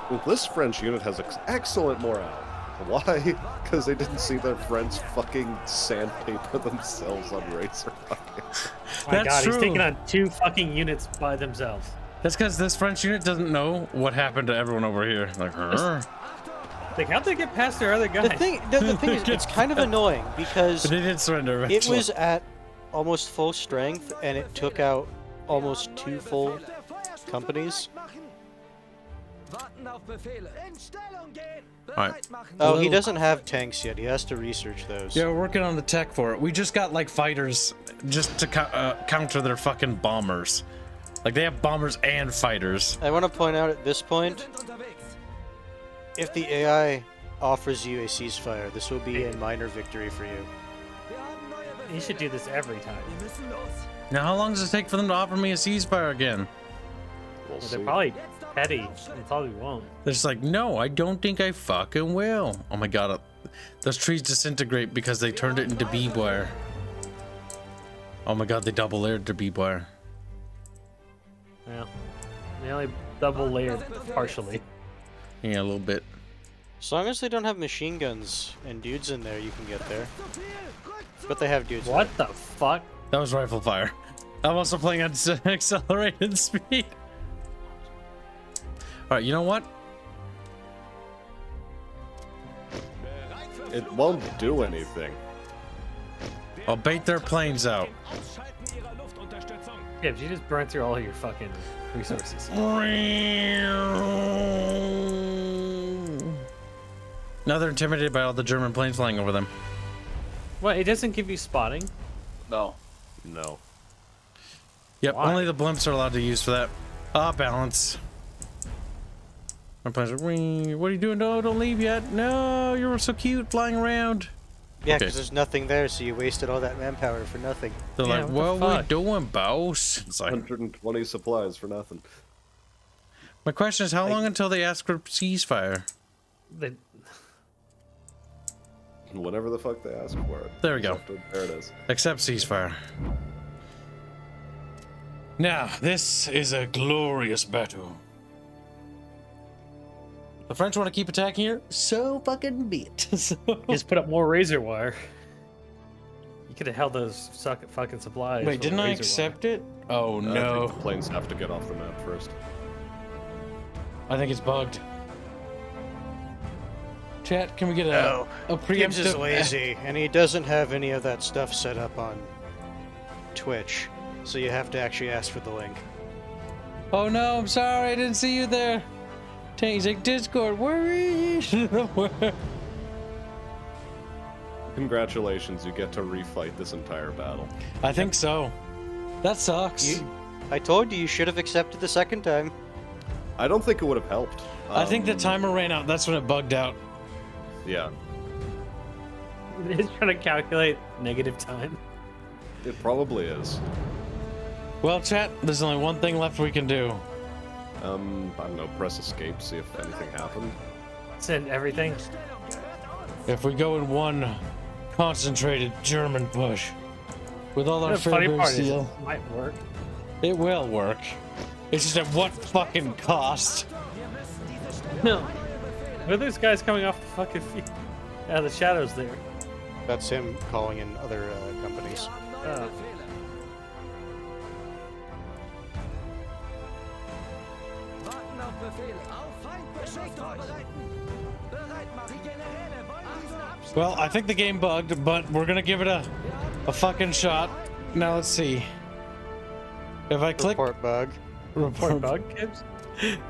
F: Well, this French unit has excellent morale. Why? Because they didn't see their friends fucking sandpaper themselves on Racer.
I: My
A: That's
I: God,
A: true.
I: he's taking on 2 fucking units by themselves.
A: That's because this French unit doesn't know what happened to everyone over here. Like, "Huh?"
I: Like, how'd they get past their other guys?
G: The thing is, it's kind of annoying because
A: But they did surrender
G: it
A: eventually.
G: was at almost full strength and it took out almost 2 full companies.
B: Warten auf Befehle. In Stellung gehen.
A: Alright.
B: Bereit machen.
G: Oh, he doesn't have tanks yet. He has to research those.
A: Yeah, we're working on the tech for it. We just got like fighters just to counter their fucking bombers. Like they have bombers and fighters.
G: I want to point out at this
B: Wir
G: point,
B: sind unterwegs.
G: if the AI offers you a ceasefire, this will be a minor victory for you.
B: Wir haben neue Befehle.
I: You should do this every time.
B: Wir müssen los.
A: Now, how long does it take for them to offer me a ceasefire again?
F: We'll
I: They're
F: see.
I: probably petty. They probably won't.
A: They're just like, no, I don't think I fucking will. Oh my god, those trees disintegrate because they turned it into bee wire. Oh my god, they double layered the bee wire.
I: Yeah. They only double layered partially.
A: Yeah, a little bit.
G: As long as they don't have machine guns and dudes in there, you can get there. But they have dudes.
I: What the fuck?
A: That was rifle fire. I'm also playing on accelerated speed. Alright, you know what?
F: It won't do anything.
A: I'll bait their planes out.
C: Ausschalten ihrer Luftunterstützung.
I: Yeah, but you just burned through all your fucking resources.
A: Now they're intimidated by all the German planes flying over them.
I: What? It doesn't give you spotting?
H: No.
F: No.
A: Yep,
I: Why?
A: only the blimps are allowed to use for that. Ah, balance. My planes are, "Wee, what are you doing? No, don't leave yet. No, you were so cute flying around."
G: Yeah,
A: Okay.
G: because there's nothing there, so you wasted all that manpower for nothing.
A: They're
I: Yeah,
A: like,
I: what the
A: what we
I: fuck?
A: doing, boss? It's like,
F: 120 supplies for nothing.
A: my question is, how long until they ask for ceasefire?
I: They,
F: Whatever the fuck they ask for it.
A: There we go.
F: There it is.
A: Accept ceasefire. Now, this is a glorious battle. The French want to keep attacking here? So fucking be it. So-
I: just put up more razor wire. You could have held those fucking supplies.
A: Wait,
I: with
A: didn't I
I: razor
A: accept it? Oh
F: I
A: no.
F: think the planes have to get off the map first.
A: I think it's bugged. Chat, can we get
G: No,
A: a
G: Kibs is
A: preemptive?
G: lazy, and he doesn't have any of that stuff set up on Twitch, so you have to actually ask for the link.
A: Oh no, I'm sorry, I didn't see you there. He's like, Discord, worried.
F: Congratulations, you get to refight this entire battle.
A: I think so. That sucks.
G: I told you should have accepted the second time.
F: I don't think it would have helped.
A: I think the timer ran out. That's when it bugged out.
F: Yeah,
I: It's trying to calculate negative time.
F: it probably is.
A: Well, chat, there's only one thing left we can do.
F: I don't know, press escape, see if anything happened.
I: Send everything.
A: If we go in one concentrated German push with all our
I: The funny
A: Fairbear
I: part is
A: steel,
I: it might work.
A: it will work. It's just at what fucking cost?
I: No. Where are those guys coming off the fucking field? Yeah, the shadows there.
G: That's him calling in other companies.
I: Oh.
B: Warten auf Befehl. Auf Feind Beschuss vorbereiten. Bereit machen. Die Generäle wollen diesen Abschnitt.
A: Well, I think the game bugged, but we're gonna give it a fucking shot. Now let's see. If I click
G: Report bug.
I: Report bug, Kibs?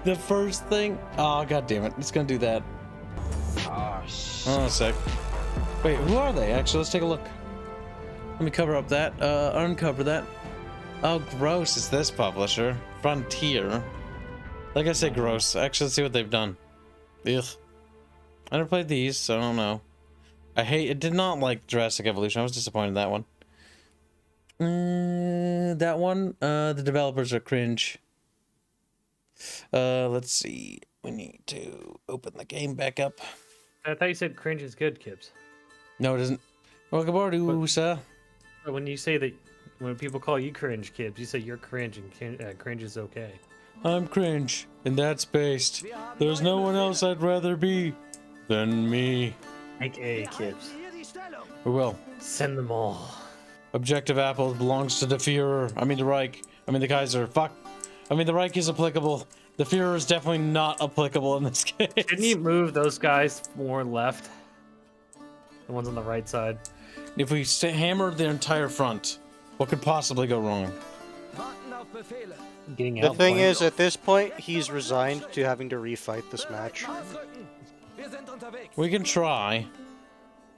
A: the first thing, oh god damn it, it's gonna do that.
E: Ah, shit.
A: Oh, a sec. Wait, who are they? Actually, let's take a look. Let me cover up that. Uncover that. Oh, gross! It's this publisher, Frontier. Like I said, gross. Actually, let's see what they've done. Ugh. I never played these, so I don't know. I hate. It did not like Jurassic Evolution. I was disappointed in that one. That one. The developers are cringe. Let's see. We need to open the game back up.
I: I thought you said cringe is good, Kibs.
A: No, it isn't. Welcome aboard, sir.
I: But when you say that, when people call you cringe, Kibs, you say you're cringe and cringe is okay.
A: I'm cringe, and that's based. There's no one else I'd rather be than me.
I: Make A, Kibs.
B: Hier die Stellung.
A: We will.
I: Send them all.
A: Objective Apple belongs to the Führer. I mean the Reich. I mean the Kaiser. Fuck. I mean the Reich is applicable. The Führer is definitely not applicable in this case.
I: Shouldn't you move those guys more left? The ones on the right side.
A: If we hammer the entire front, what could possibly go wrong?
B: Warten auf Befehle.
I: Getting
G: The
I: out.
G: thing is, at this point, he's resigned to having to refight this match.
B: Ausrücken. Wir sind unterwegs.
A: We can try.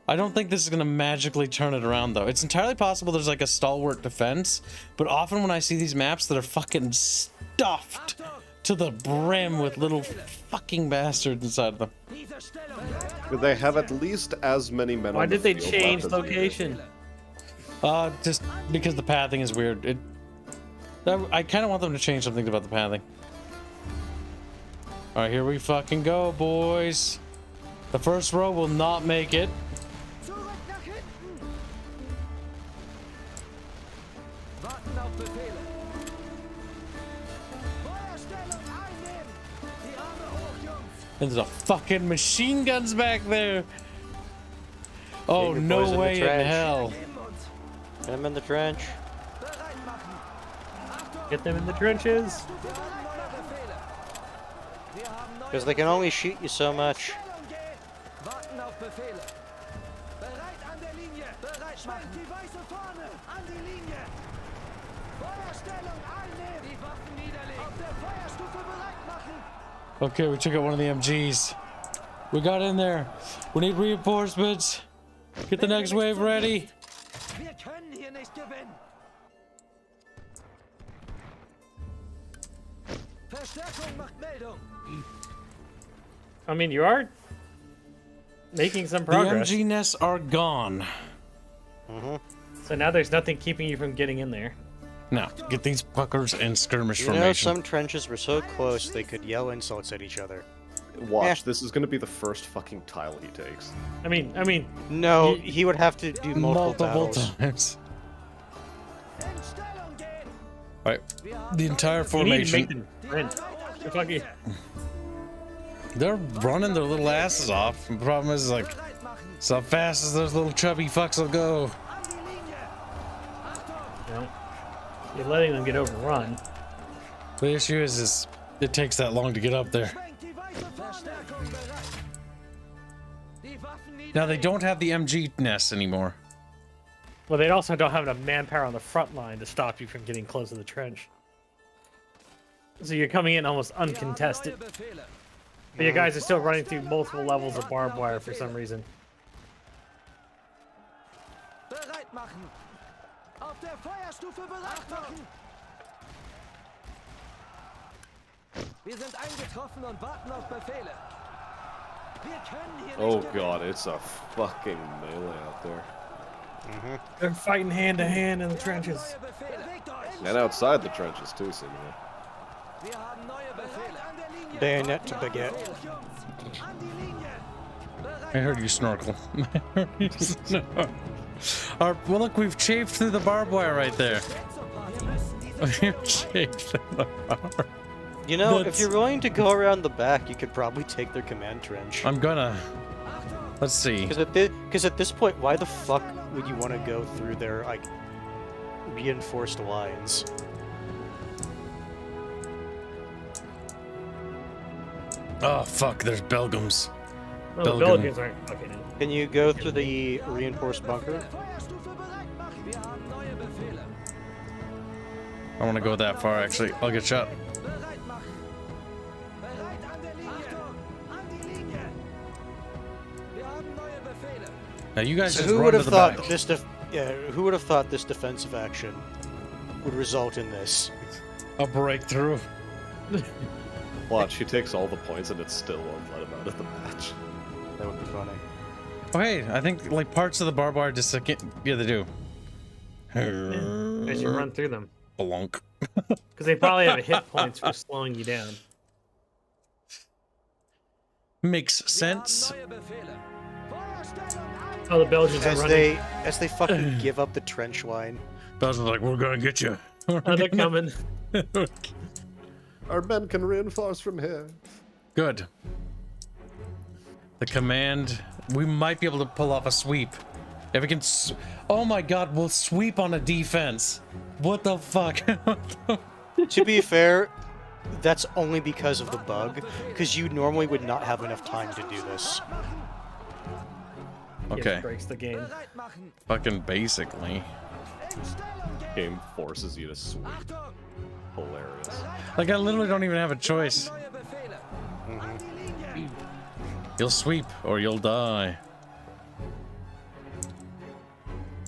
A: I don't think this is going to magically turn it around, though. It's entirely possible there's like a stalwart defense, but often when I see these maps that are fucking stuffed to the brim with little fucking bastards inside of them.
B: Diese Stellung.
F: They have at least as many men
I: Why
F: on the
I: did they
F: field
I: change
F: left as-
I: location?
A: Just because the pathing is weird. I kind of want them to change something about the pathing. Alright, here we fucking go, boys. The first row will not make it.
B: Zurück nach hinten. Warten auf Befehle. Feuerstellung einnehmen. Die Arme hoch, Jungs.
A: There's a fucking machine guns back there. Oh,
G: Get your boys
A: no
G: in the
A: way in
G: trench.
A: hell.
B: Neben uns.
G: Get him in the trench.
B: Bereit machen. Achtung.
I: Get them in the trenches.
B: Stufe neue Befehle. Wir haben neue
G: Because they can only shoot you so much.
B: Stellung gehen. Warten auf Befehle. Bereit an der Linie. Bereit machen. Die weiße Fahne. An die Linie. Feuerstellung einnehmen. Die Waffen niederlegen. Auf der Feuerstufe bereit machen.
A: Okay, we took out one of the MGs. We got in there. We need reinforcements. Get the next wave ready.
B: Wir können hier nicht gewinnen. Verstärkung macht Meldung.
I: I mean, you are making some
A: The
I: progress.
A: MG nests are gone.
I: So now there's nothing keeping you from getting in there.
A: Now, get these puckers in skirmish
G: You know,
A: formation.
G: some trenches were so close they could yell insults at each other.
F: Watch, this is going to be the first fucking tile he takes.
I: I mean,
G: No, he would have to do multiple battles.
A: times.
B: In Stellung gehen.
A: Right. The entire
I: you need to
A: formation.
I: make them sprint. They're fucking-
A: They're running their little asses off. The problem is, like,
B: Bereit machen.
A: so fast as those little chubby fucks will go.
B: An die Linie. Achtung.
I: you know, you're letting them get overrun.
A: The issue is it takes that long to get up there.
B: Schwenkt die weiße Fahne. Verstärkung bereit.
A: Now they don't have the MG nests anymore.
I: Well, they also don't have enough manpower on the front line to stop you from getting close to the trench. So you're coming in almost uncontested. But your guys are still running through multiple levels of barbed wire for some reason.
B: Bereit machen. Auf der Feuerstufe bereit machen. Wir sind eingetroffen und warten auf Befehle. Wir können hier
F: Oh
B: nicht
F: god, it's a fucking melee out there.
I: They're fighting hand to hand in the trenches.
B: neue Befehle. Bewegt euch.
F: And outside the trenches too, seemingly.
B: Wir haben neue Befehle. An der Linie.
G: Bayonet to baguette.
B: An die Linie. Bereit.
A: I heard you snorkel. I heard you snort. Well, look, we've chafed through the barbed wire right there. We've chafed through the barbed.
G: You know,
A: That's-
G: if you're willing to go around the back, you could probably take their command trench.
A: I'm gonna. Let's see.
G: Because at this point, why the fuck would you want to go through their like reinforced lines?
A: Oh fuck! There's Belgiums.
I: Well, the
A: Belgium.
I: Belgians aren't fucking in.
G: Can you go through the reinforced bunker?
B: Feuerstufe bereit machen. Wir haben neue Befehle.
A: I want to go that far. Actually, I'll get shot.
B: Bereit machen. Bereit an der Linie. Achtung, an die Linie. Wir haben neue Befehle.
A: Now you guys
G: So
A: just
G: who
A: run
G: would
A: to
G: have
A: the
G: thought
A: back.
G: this? Who would have thought this defensive action would result in this?
A: A breakthrough.
F: Watch, he takes all the points and it still won't let him out of the match.
G: That would be funny.
A: Oh hey, I think like parts of the barbed wire just yeah they do.
I: As you run through them.
A: Blunk.
I: Because they probably have a hit points for slowing you down.
A: Makes sense.
B: Neue Befehle. Feuerstellung ein.
I: Oh, the Belgians are running.
G: As they fucking give up the trench line.
A: Belgium's like, we're gonna get you.
I: Oh, they're coming.
F: Our men can reinforce from here.
A: Good. The command. We might be able to pull off a sweep. If we can. Oh my god, we'll sweep on a defense. What the fuck?
G: To be fair, that's only because of the bug, because you normally would not have enough time to do this.
A: Okay.
I: It breaks the game.
B: Bereit machen.
A: Fucking basically.
B: In Stellung gehen.
F: Game forces you to sweep.
B: Achtung.
F: Hilarious.
A: Like I literally don't even have a choice.
B: Neue Befehle. An die Linie.
A: You'll sweep or you'll die.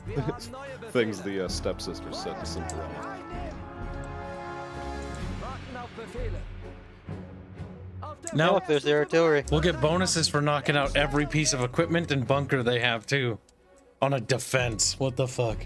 B: Wir haben neue Befehle.
F: Things the stepsister said to Cinderella.
B: Einnehmen. Warten auf Befehle. Auf der
A: Now
G: Look, there's the artillery.
A: we'll get bonuses for knocking out every piece of equipment and bunker they have too. On a defense. What the fuck?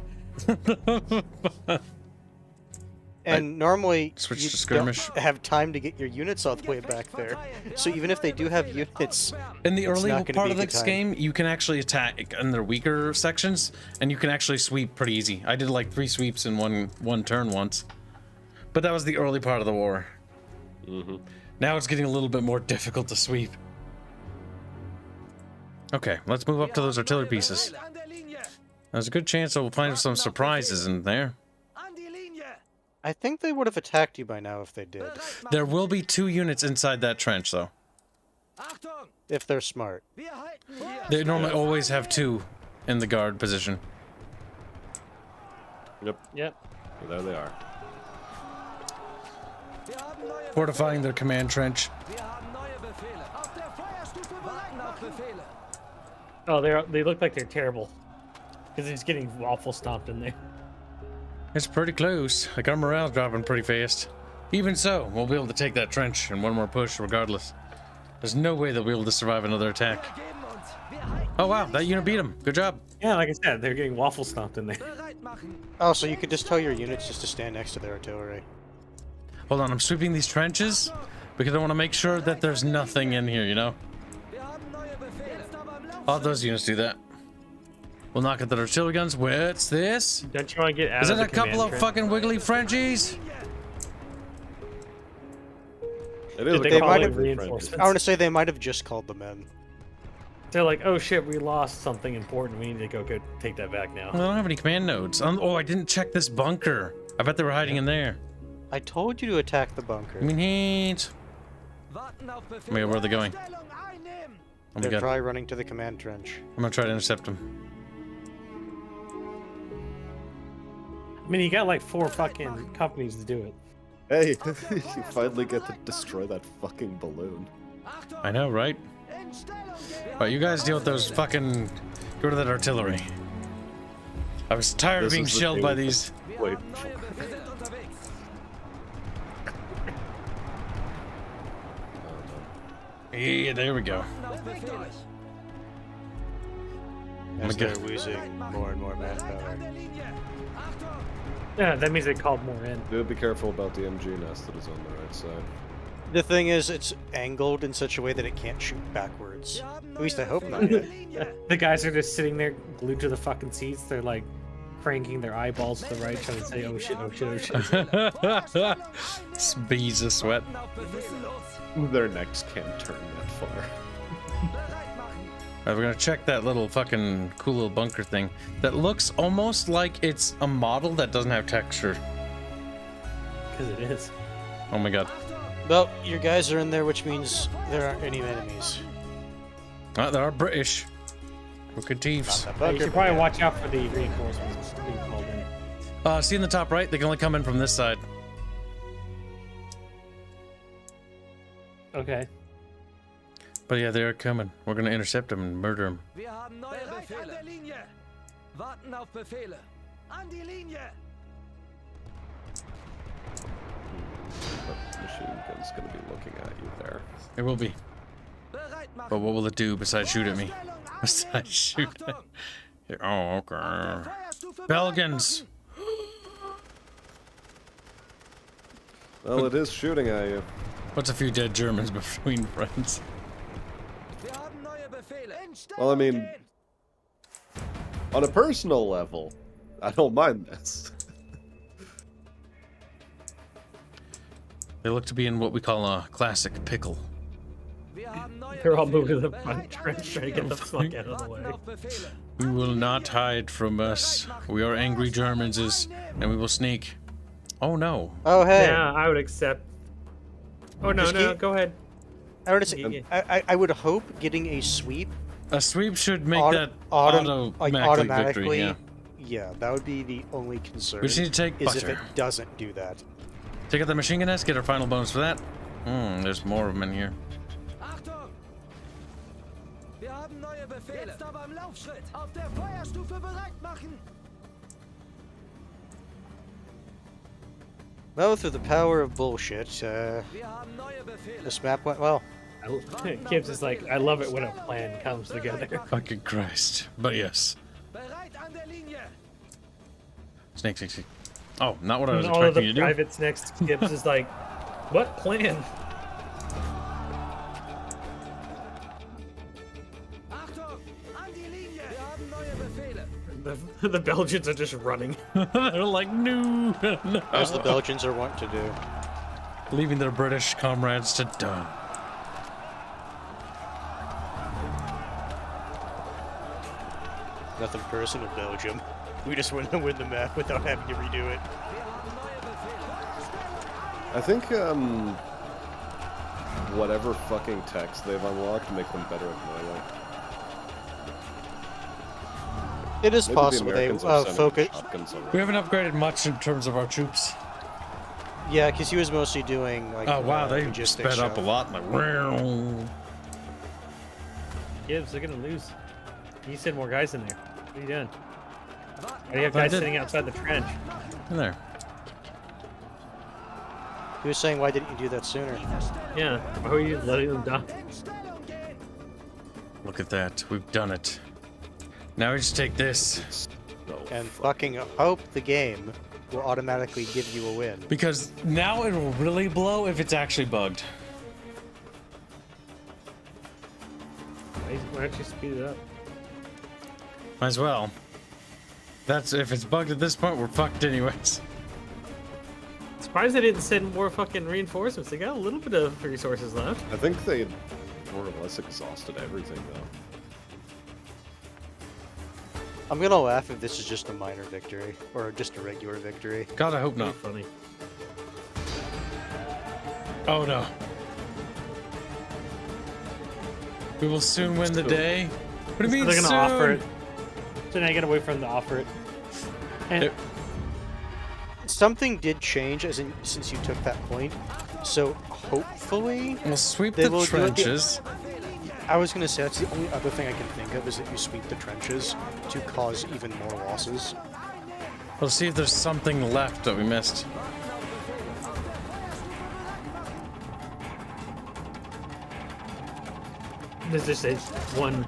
G: And normally
A: switch
G: you
A: to skirmish.
G: don't have time to get your units all the way back there. So even if they do have units,
A: In the early
G: not gonna
A: part
G: be
A: of
G: a good
A: this
G: time.
A: game, you can actually attack in their weaker sections, and you can actually sweep pretty easy. I did like 3 sweeps in one turn once, but that was the early part of the war. Now it's getting a little bit more difficult to sweep. Okay, let's move up to those artillery pieces.
B: An der Linie.
A: There's a good chance that we'll find some surprises in there.
B: An die Linie.
G: I think they would have attacked you by now if they did,
B: Bereit machen.
A: There will be 2 units inside that trench, though.
B: Achtung.
G: if they're smart.
B: Wir halten hier.
A: They normally always have 2 in the guard position.
F: Yep,
I: Yep.
F: there they are.
B: Wir haben neue
A: Fortifying their command trench.
B: Wir haben neue Befehle. Auf der Feuerstufe bereit auf Befehle.
I: Oh, they look like they're terrible. Because he's getting waffle stomped in there.
A: It's pretty close. Like our morale's dropping pretty fast. Even so, we'll be able to take that trench in one more push regardless. There's no way they'll be able to survive another attack.
B: Geben uns. Wir halten
A: Oh wow, that unit beat him. Good job.
I: Yeah, like I said, they're getting waffle stomped in there.
B: bereit machen.
G: Oh, so you could just tell your units just to stand next to their artillery.
A: Hold on, I'm sweeping these trenches because I want to make sure that there's nothing in here, you know?
B: Wir haben neue Befehle. Jetzt aber am Laufen.
A: All those units do that. We'll knock at the artillery guns. What's this?
I: Don't you want to get out
A: Is
I: of
A: it
I: the
A: a couple
I: command
A: of
I: trench?
A: fucking wiggly Frenchies?
F: It is
I: Did
F: a
I: they
G: They
I: call
G: might
I: it
G: have-
I: reinforcements?
G: I want to say they might have just called them in.
I: They're like, oh shit, we lost something important. We need to go take that back now.
A: I don't have any command nodes. Oh, I didn't check this bunker. I bet they were hiding in there.
G: I told you to attack the bunker.
A: I mean, heat.
B: Warten auf Befehle.
A: Wait, where are they going?
B: Stellung einnehmen.
A: my
G: They're
A: god.
G: probably running to the command trench.
A: I'm gonna try to intercept him.
I: I mean, you got like 4 fucking companies to do it.
F: Hey, you finally get to destroy that fucking balloon.
A: I know, right? But you guys deal with those fucking... Go to that artillery. I was tired of
F: This
A: being
F: is the
A: shelled
F: thing
A: by
F: with
A: these.
F: Wait.
A: Yeah, there we go.
G: As
A: Okay.
G: they're losing more and more manpower.
I: Yeah, that means they called more in.
F: Do be careful about the MG nest that is on the right side.
G: The thing is, it's angled in such a way that it can't shoot backwards. At least I hope not.
I: The guys are just sitting there glued to the fucking seats. They're like cranking their eyeballs to the right, trying to say, "Oh shit! Oh shit! Oh shit!"
A: Beads of sweat.
F: Their necks can't turn that far.
A: Alright, we're gonna check that little fucking cool little bunker thing that looks almost like it's a model that doesn't have texture.
I: Because it is.
A: Oh my god.
G: Well, your guys are in there, which means there aren't any enemies.
A: There are British. Crooked thieves.
G: Not that
I: You
G: bunker,
I: should
G: but
I: probably
G: yeah.
I: watch out for the reinforcements being called in.
A: See in the top right? They can only come in from this side.
I: Okay.
A: But yeah, they're coming. We're gonna intercept them and murder them.
B: Wir haben neue Befehle. Warten auf Befehle. An die Linie.
F: But machine gun's gonna be looking at you there.
A: It will be.
B: Bereit machen.
A: But what will it do besides shoot at me?
B: Feuerstellung
A: Besides shoot at
B: Achtung!
A: me. Oh, okay.
B: Feuerstufe
A: Belgians!
B: bereit
F: Well, it is shooting at you.
A: What's a few dead Germans between friends?
B: machen. Wir haben neue Befehle. In
F: Well, I
B: Stellung
F: mean,
B: gehen.
F: on a personal level, I don't mind this.
A: They look to be in what we call a classic pickle.
B: Wir haben neue
I: They're all
B: Befehle.
I: moving to the
B: Bereit
I: front
B: an
I: trench,
B: die
I: trying to get the
B: Linie.
I: fuck out of the way.
B: Warten auf Befehle.
A: We will not hide from us. We are angry Germans, and we will sneak. Oh no.
G: Oh, hey.
I: Yeah, I would accept. Oh no,
G: Just
I: no,
G: keep-
I: go ahead.
G: I would say,
I: Yeah.
G: I would hope getting a sweep
A: A sweep should make
G: auto-
A: that
G: like
A: automatically
G: automatically.
A: victory, yeah.
G: That would be the only concern.
A: We just need to take
G: is if
A: butter.
G: it doesn't do that.
A: Take out the machine gun nest, get our final bonus for that. There's more of them in here.
B: Achtung! Wir haben neue Befehle. Jetzt aber im Laufschritt. Auf der Feuerstufe bereit machen.
G: Well, through the power of bullshit,
B: Wir haben neue Befehle.
G: this map went well.
I: Kibs is like, I love it when a plan comes together.
A: Fucking Christ. But yes.
B: Bereit an der Linie.
A: Snake, snake, snake. Oh, not what I was
I: And all of
A: expecting
I: the
A: you to do.
I: privates next to Kibs is like, what plan?
B: Achtung! An die Linie. Wir haben neue Befehle.
I: The Belgians are just running.
A: They're like, no, no.
G: As the Belgians are wont to do.
A: Leaving their British comrades to die.
G: Nothing personal, Belgium. We just want to win the map without having to redo it.
F: I think, whatever fucking text they've unlocked make them better at melee.
G: It is
F: Maybe the
G: possible they
F: Americans are sending
G: focus.
F: shotguns already.
A: We haven't upgraded much in terms of our troops.
G: Yeah, because he was mostly doing like.
A: Oh wow, they
G: logistics
A: sped up a
G: stuff.
A: lot. Like, wow.
I: Kibs, they're gonna lose. You send more guys in there. What are you doing? Why do you have
A: I
I: guys
A: did.
I: sitting outside the trench?
A: In there.
G: He was saying, why didn't you do that sooner?
I: Yeah, why were you letting them die?
B: In Stellung gehen.
A: Look at that. We've done it. Now we just take this.
F: No,
G: And fucking hope the game will automatically give you a win.
A: Because now it will really blow if it's actually bugged.
I: Why don't you speed it up?
A: Might as well. That's if it's bugged at this point, we're fucked anyways.
I: Surprised they didn't send more fucking reinforcements. They got a little bit of resources left.
F: I think they more or less exhausted everything though.
G: I'm gonna laugh if this is just a minor victory or just a regular victory.
A: God, I hope
I: Pretty
A: not.
I: funny.
A: Oh no. We will soon win the day. What do you mean
I: They're gonna
A: soon?
I: offer it. So now you gotta wait for them to offer it. And
G: Something did change since you took that point. So hopefully
A: We'll sweep
G: they
A: the
G: will do it
A: trenches.
G: I was gonna say that's the only other thing I can think of is that you sweep the trenches to cause even more losses.
A: We'll see if there's something left that we missed.
I: there's just one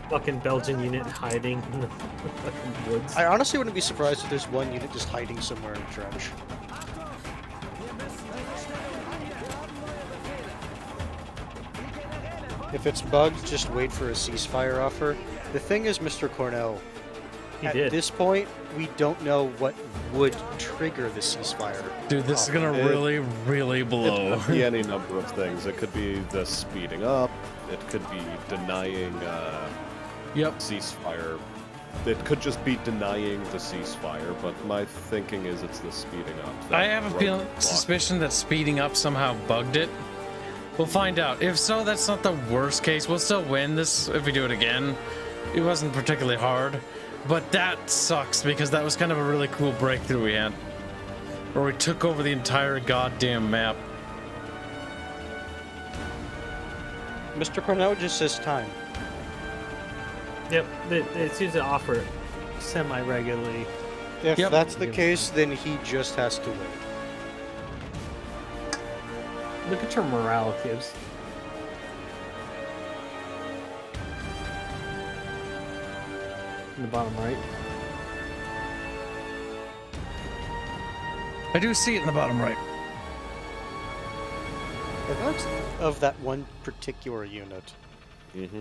I: fucking Belgian unit hiding in the fucking woods.
G: I honestly wouldn't be surprised if there's one unit just hiding somewhere in a trench. If it's bugged, just wait for a ceasefire offer. The thing is, Mr. Cornell, at this point, we don't know what would trigger the ceasefire.
A: Dude, this is gonna really blow.
F: It could be any number of things. It could be the speeding up. It could be denying ceasefire. It could just be denying the ceasefire, but my thinking is it's the speeding up.
A: I have a suspicion that speeding up somehow bugged it. We'll find out. If so, that's not the worst case. We'll still win this if we do it again. It wasn't particularly hard, but that sucks because that was kind of a really cool breakthrough we had, where we took over the entire goddamn map.
G: Mr. Cornell just says time.
I: Yep, it seems to offer it semi-regularly.
G: If that's the case, then he just has to wait.
I: Look at your morale, Kibs. In the bottom right.
A: I do see it in the bottom right.
G: That's of that one particular unit.
F: Mm-hmm.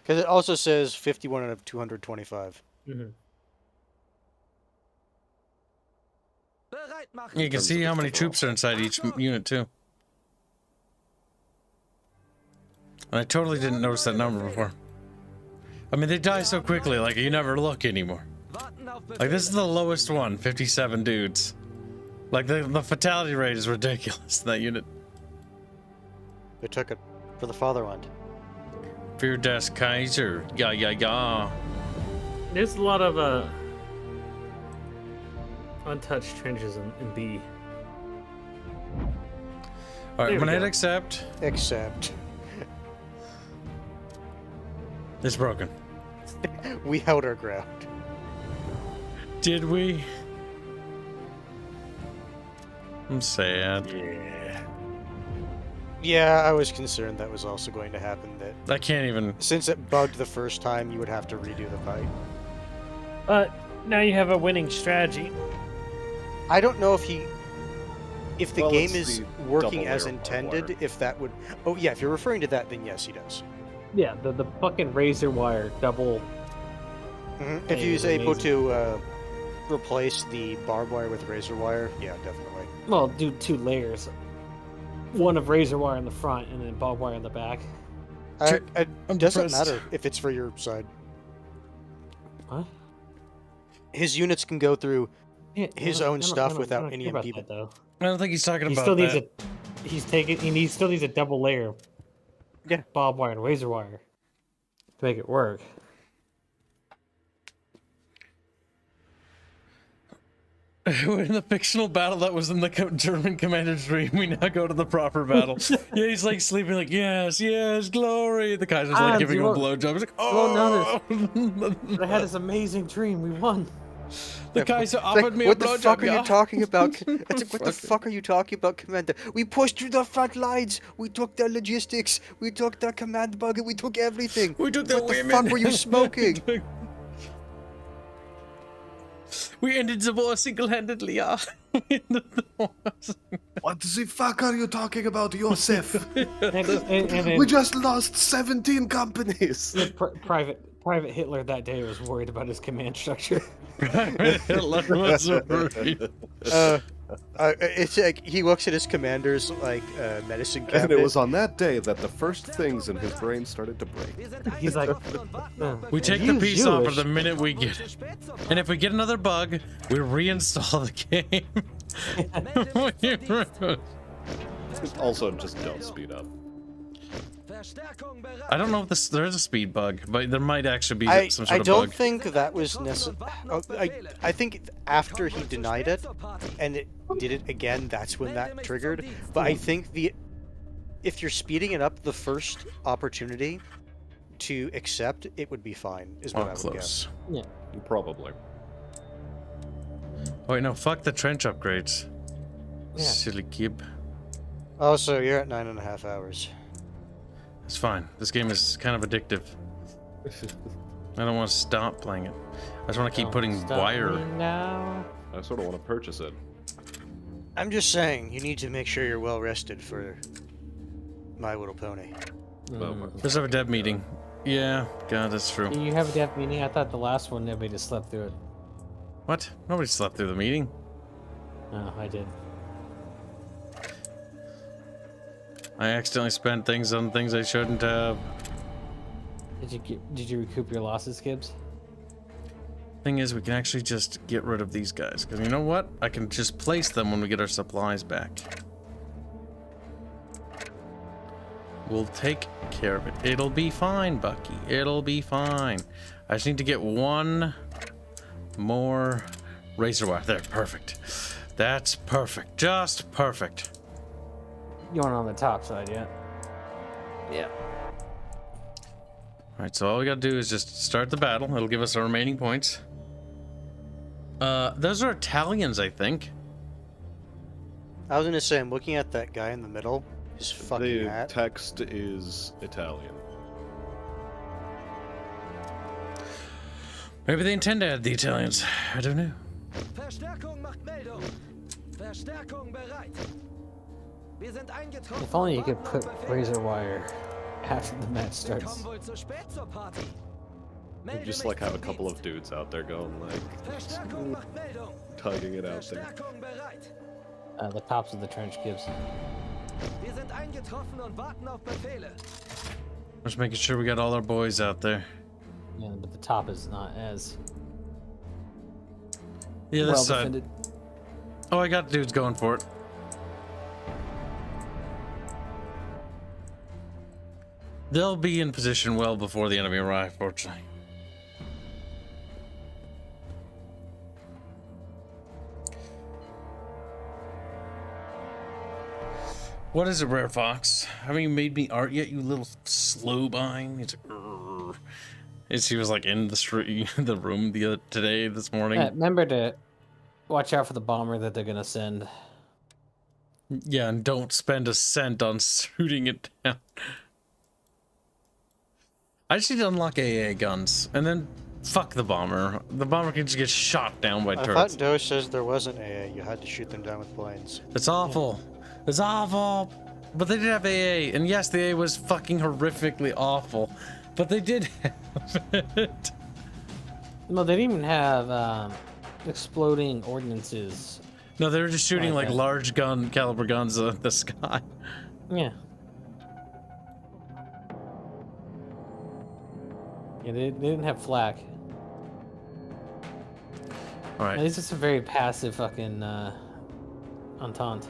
G: Because it also says 51 out of 225.
I: Mm-hmm.
A: You can see how many troops are inside each unit too. And I totally didn't notice that number before. I mean, they die so quickly, like you never look anymore. Like this is the lowest one, 57 dudes. Like the fatality rate is ridiculous in that unit.
G: They took it for the fatherland.
A: Für das Kaiser, ja.
I: There's a lot of untouched trenches in B.
A: All right,
I: There
A: I'm
I: we
A: gonna hit
I: go.
A: accept.
G: Except
A: It's broken.
G: we held our ground.
A: Did we? I'm sad.
G: Yeah, I was concerned that was also going to happen. That
A: I can't even.
G: since it bugged the first time, you would have to redo the fight.
I: But now you have a winning strategy.
G: I don't know if the
F: Well,
G: game
F: it's
G: is
F: the
G: working
F: double
G: as
F: layer barbed
G: intended.
F: wire.
G: If that would, oh yeah, if you're referring to that, then yes, he does.
I: Yeah, the fucking razor wire double.
G: If
I: Hey,
G: he's
I: it's
G: able
I: amazing.
G: to replace the barbed wire with razor wire, yeah, definitely.
I: Well, do 2 layers. One of razor wire in the front and then barbed wire in the back.
G: It
A: I'm
G: doesn't
A: depressed.
G: matter if it's for your side.
I: What?
G: His units can go through
I: Yeah,
G: his
I: I don't-
G: own
I: I don't-
G: stuff
I: I don't-
G: without
I: I don't
G: any
I: care about
G: impediment.
I: that, though.
A: I don't think he's talking
I: He
A: about
I: still needs
A: that.
I: he still needs a double layer.
G: Yeah.
I: Barbed wire and razor wire to make it work.
A: We're in the fictional battle that was in the German commander's dream. We now go to the proper battle. Yeah, he's like sleeping, like yes, glory. The Kaiser's like
I: Hans,
A: giving
I: you
A: him a
I: won't-
A: blowjob. He's like,
I: won't
A: oh.
I: I had this amazing dream. We won.
A: The Kaiser
G: It's like,
A: offered me a
G: what the
A: blowjob.
G: fuck are
A: yeah.
G: you talking about? It's like, what the fuck are you talking about, Commander? We pushed through the front lines. We took their logistics. We took their command bugger. We took everything.
A: We took the
G: what
A: women.
G: the fuck were you smoking?
A: We ended the war single-handedly, yeah. We ended the war.
F: What the fuck are you talking about, Joseph?
I: And then
F: We just lost 17 companies.
I: Private Hitler that day was worried about his command structure.
A: Hitler was worried.
G: It's like he looks at his commander's like medicine cabinet.
F: And it was on that day that the first things in his brain started to break.
I: He's like,
A: We take the peace offer the minute we get it. And if we get another bug, we reinstall the game.
F: Also, just don't speed up.
B: Verstärkung bereit.
A: I don't know if there's a speed bug, but there might actually be
G: I
A: some sort of
G: don't
A: bug.
G: think that was necessary. I think after he denied it and it did it again, that's when that triggered. But I think if you're speeding it up the first opportunity to accept, it would be fine. Is what I would guess.
I: Yeah.
F: Probably.
A: Oh, wait, no, fuck the trench upgrades.
I: Yeah.
A: Silly kib.
G: Oh, so you're at 9.5 hours.
A: It's fine. This game is kind of addictive. I don't want to stop playing it. I just want to keep putting wire.
I: Now.
F: I sort of want to purchase it.
G: I'm just saying, you need to make sure you're well rested for My Little Pony.
A: Let's have a dev meeting. Yeah, God, that's true.
I: Do you have a dev meeting? I thought the last one everybody just slept through it.
A: What? Nobody slept through the meeting.
I: Oh, I did.
A: I accidentally spent things on things I shouldn't have.
I: Did you recoup your losses, Kibs?
A: Thing is, we can actually just get rid of these guys. Because you know what? I can just place them when we get our supplies back. We'll take care of it. It'll be fine, Bucky. It'll be fine. I just need to get one more razor wire. There, perfect. That's perfect. Just perfect.
I: You want it on the top side, yeah? Yeah.
A: Alright, so all we gotta do is just start the battle. It'll give us our remaining points. Those are Italians, I think.
G: I was gonna say, I'm looking at that guy in the middle. His fucking
F: The
G: hat.
F: text is Italian.
A: Maybe they intend to add the Italians. I don't know.
B: Verstärkung macht Meldung. Verstärkung bereit. Wir sind eingetroffen.
I: If only you could
B: warten auf
I: put
B: Befehle.
I: razor wire after the match
B: Wir
I: starts.
B: kommen wohl zu spät zur Party.
F: You
B: Melde
F: just
B: mich
F: like have a
B: zum
F: couple
B: Dienst.
F: of dudes out there going like
B: Verstärkung macht Meldung.
F: tugging it out there.
B: Verstärkung bereit.
I: The tops of the trench, Kibs.
B: Wir sind eingetroffen und warten auf Befehle.
A: Just making sure we got all our boys out there.
I: Yeah, but the top is not as
A: Yeah,
I: well
A: this side.
I: defended.
A: Oh, I got dudes going for it. They'll be in position well before the enemy arrive, fortunately. What is it, Rare Fox? Haven't you made me art yet, you little slow behind? He's like, "Grrr." He was like in the street, the room this morning.
I: Remember to watch out for the bomber that they're gonna send.
A: Yeah, and don't spend a cent on shooting it down. I just need to unlock AA guns, and then fuck the bomber. The bomber can just get shot down by
G: I
A: turrets.
G: thought Doe says there wasn't AA. You had to shoot them down with planes.
A: It's awful. It's awful. But they did have AA, and yes, the AA was fucking horrifically awful. But they did have it.
I: No, they didn't even have exploding ordnances.
A: No, they were just shooting like
I: Okay.
A: large caliber guns at the sky.
I: Yeah. Yeah, they didn't have flak.
A: All right.
I: It's just a very passive fucking entente.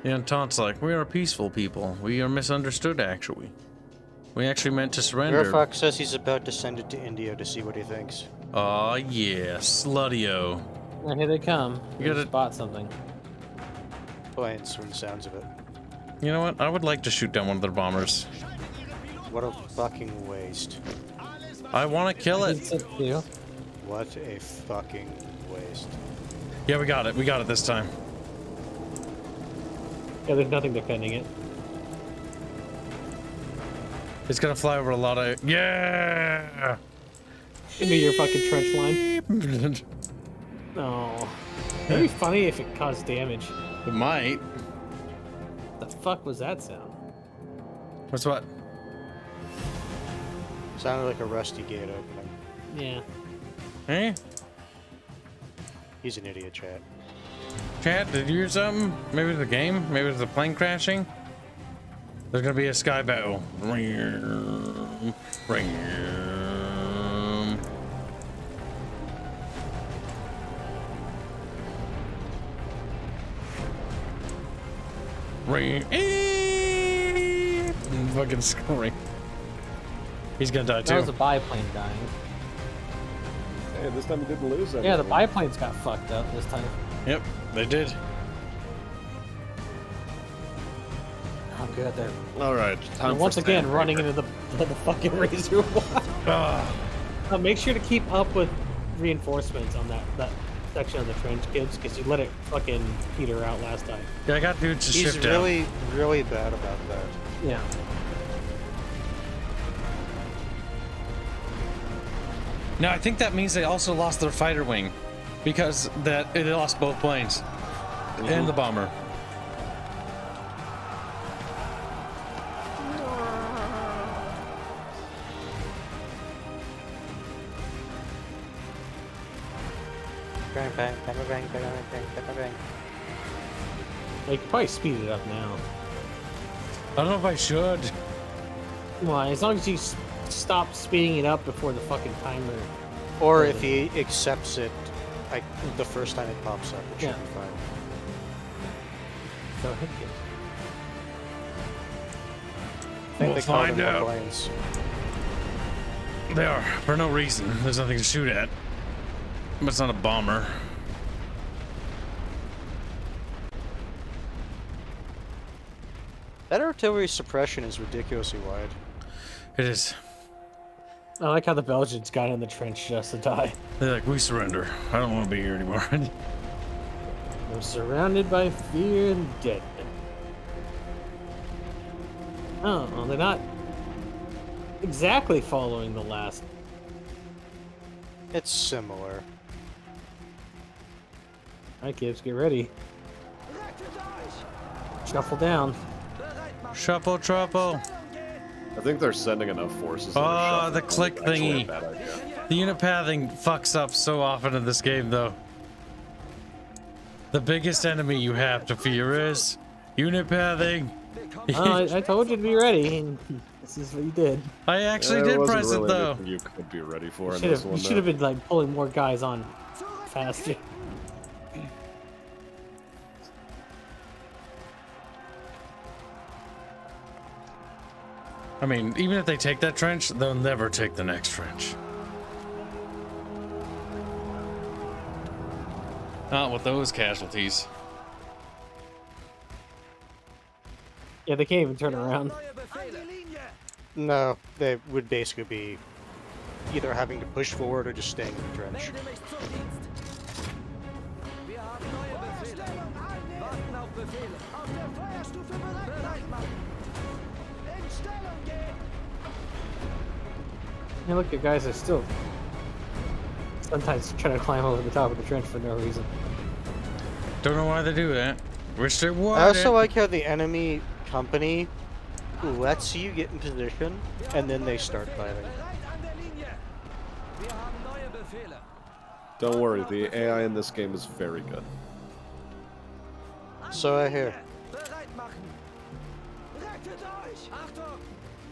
A: The Entente's like, we are peaceful people. We are misunderstood, actually. We actually meant to surrender.
G: Fox says he's about to send it to Indio to see what he thinks.
A: Aw, yeah, slutty-o.
I: And here they come.
A: You
I: You
A: gotta-
I: just bought something.
G: Planes, from the sounds of it.
A: You know what? I would like to shoot down one of their bombers.
G: What a fucking waste.
A: I want to kill it.
I: It's up to you.
G: What a fucking waste.
A: Yeah, we got it. We got it this time.
I: Yeah, there's nothing defending it.
A: It's gonna fly over a lot of... Yeah!
I: Into your fucking trench line. No. That'd be funny if it caused damage.
A: It might.
I: The fuck was that sound?
A: What's what?
G: Sounded like a rusty gate opening.
I: Yeah.
A: Hey?
G: He's an idiot, chat.
A: Chat, did you hear something? Maybe it's the game? Maybe it's the plane crashing? There's gonna be a sky battle. Ring. Ring. fucking scoring. He's gonna die
I: That
A: too.
I: was a biplane dying.
F: Hey, this time we didn't lose anything.
I: Yeah, the biplanes got fucked up this time.
A: Yep, they did.
I: Oh, good. They're
F: Alright, time for
I: once again
F: stand
I: running
F: breaker.
I: into the fucking reservoir. Make sure to keep up with reinforcements on that section of the trench, kids, because you let it fucking peter out last time.
A: Yeah, I got dudes to
G: He's
A: shift down.
G: really bad about that.
I: Yeah.
A: No, I think that means they also lost their fighter wing, because they lost both planes and the bomber.
G: Bang, bang, bang, bang, bang, bang, bang, bang.
I: You could probably speed it up now.
A: I don't know if I should.
I: Well, as long as you stop speeding it up before the fucking timer.
G: Or if he accepts it, like the first time it pops up, it should
I: Yeah.
G: be fine.
I: So hit it.
G: I think
A: We'll
G: they call
A: find
G: them
A: out.
G: more planes.
A: They are, for no reason. There's nothing to shoot at. But it's not a bomber.
G: That artillery suppression is ridiculously wide.
A: It is.
I: I like how the Belgians got in the trench just to die.
A: They're like, we surrender. I don't want to be here anymore.
I: We're surrounded by fear and dead. Oh, well, they're not exactly following the last.
G: It's similar.
I: Alright, kids, get ready. Shuffle down.
A: Shuffle, truffle.
F: I think they're sending enough forces. that are
A: Oh,
F: shuffling.
A: the click
F: It's actually a
A: thingy.
F: bad idea.
A: The unit pathing fucks up so often in this game, though. The biggest enemy you have to fear is unit pathing.
I: I told you to be ready, and this is what you did.
A: I actually
F: There
A: did
F: wasn't
A: press it,
F: really
A: though.
F: anything you could be ready for in
I: You
F: this one.
I: should have been like pulling more guys on faster.
A: I mean, even if they take that trench, they'll never take the next trench. Not with those casualties.
I: Yeah, they can't even turn around.
G: No, they would basically be either having to push forward or just staying in the trench.
B: Wir haben neue Befehle. Warten auf Befehle. Auf der Feuerstufe bereit machen. In Stellung gehen.
I: Hey, look, your guys are still sometimes trying to climb over the top of the trench for no reason.
A: Don't know why they do that. Wish they would.
G: I also like how the enemy company lets you get in position and then they start fighting.
B: Bereit an der Linie. Wir haben neue Befehle.
F: Don't worry, the AI in this game is very good.
G: So I hear.
B: Bereit machen. Rettet euch. Achtung.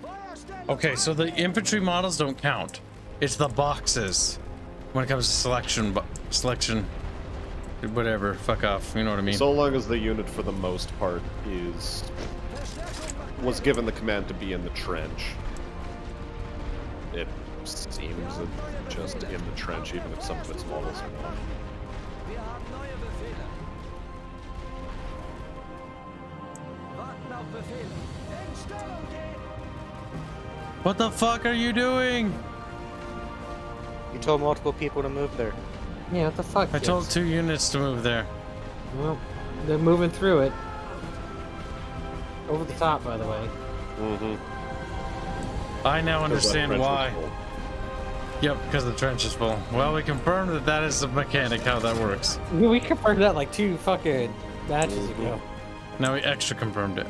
B: Feuerstellung.
A: Okay, so the infantry models don't count. It's the boxes. When it comes to selection, whatever, fuck off, you know what I mean?
F: So long as the unit, for the most part, was given the command to be in the trench. It seems it's just in the trench, even if some of its models are not.
B: Wir haben neue Befehle. Warten auf Befehle. In Stellung gehen.
A: What the fuck are you doing?
G: You told multiple people to move there.
I: Yeah, what the fuck?
A: I told 2 units to move there.
I: Well, they're moving through it. Over the top, by the way.
F: Mm-hmm.
A: I now understand why. Yep, because the trench is full. Well, we confirmed that that is the mechanic, how that works.
I: We confirmed that like 2 fucking matches ago.
A: Now we extra confirmed it.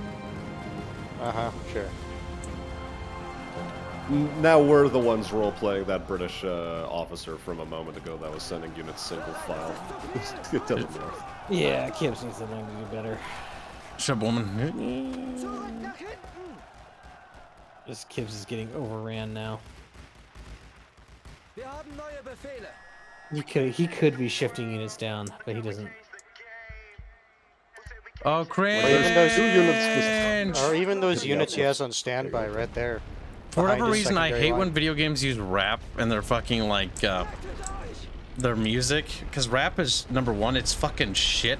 G: Uh-huh, sure.
F: Now we're the ones role-playing that British officer from a moment ago that was sending units single file. It doesn't matter.
I: Yeah, Kibs needs to learn to do better.
A: Shut up, woman.
B: Zurück nach hinten.
I: This Kibs is getting overran now.
B: Wir haben neue Befehle.
I: He could be shifting units down, but he doesn't.
A: Oh, cringe!
G: even those-
F: 2 units
G: Or even those
F: Could be
G: units he
F: helpful.
G: has on standby right there.
A: For whatever
G: behind his
A: reason, I
G: secondary
A: hate
G: line.
A: when video games use rap and their fucking like their music, because rap is number one, it's fucking shit,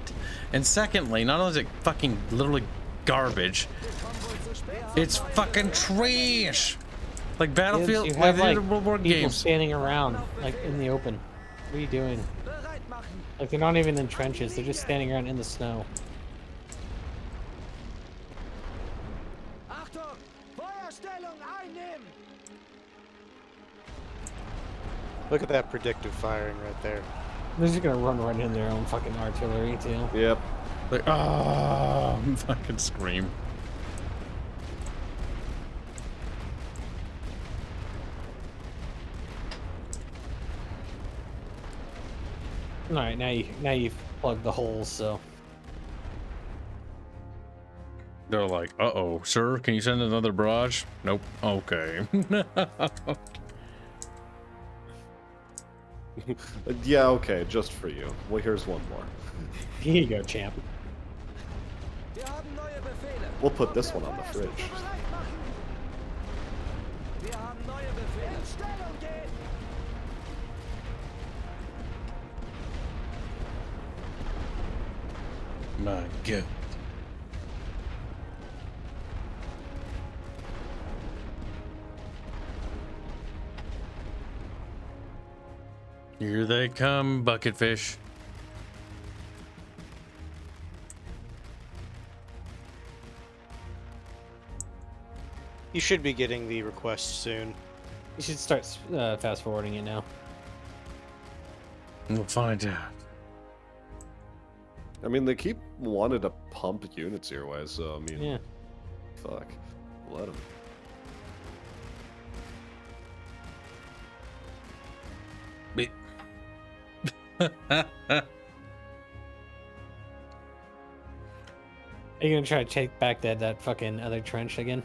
A: and secondly, not only is it fucking literally garbage, it's fucking trash. Like Battlefield,
I: You
A: like
I: have
A: the
I: like
A: World War
I: people
A: games.
I: standing around, like in the open. What are you doing? Like they're not even in trenches. They're just standing around in the snow.
B: Achtung! Feuerstellung einnehmen!
G: Look at that predictive firing right there.
I: They're just gonna run right in their own fucking artillery too.
F: Yep.
A: Like, oh, fucking scream.
I: All right, now you've plugged the holes. So
A: They're like, uh-oh, sir, can you send another barrage? Nope. Okay.
F: Yeah, okay, just for you. Well, here's one more.
I: here you go, champ.
B: Wir haben neue Befehle.
F: We'll put this one on the fridge.
B: Bereit machen! Wir haben neue Befehle. In Stellung gehen!
A: My God. Here they come, bucketfish.
G: You should be getting the request soon.
I: You should start fast forwarding it now.
A: We'll find out.
F: I mean, they keep wanting to pump units your way, so I mean,
I: Yeah.
F: fuck. Let them.
I: Are you gonna try to take back that fucking other trench again?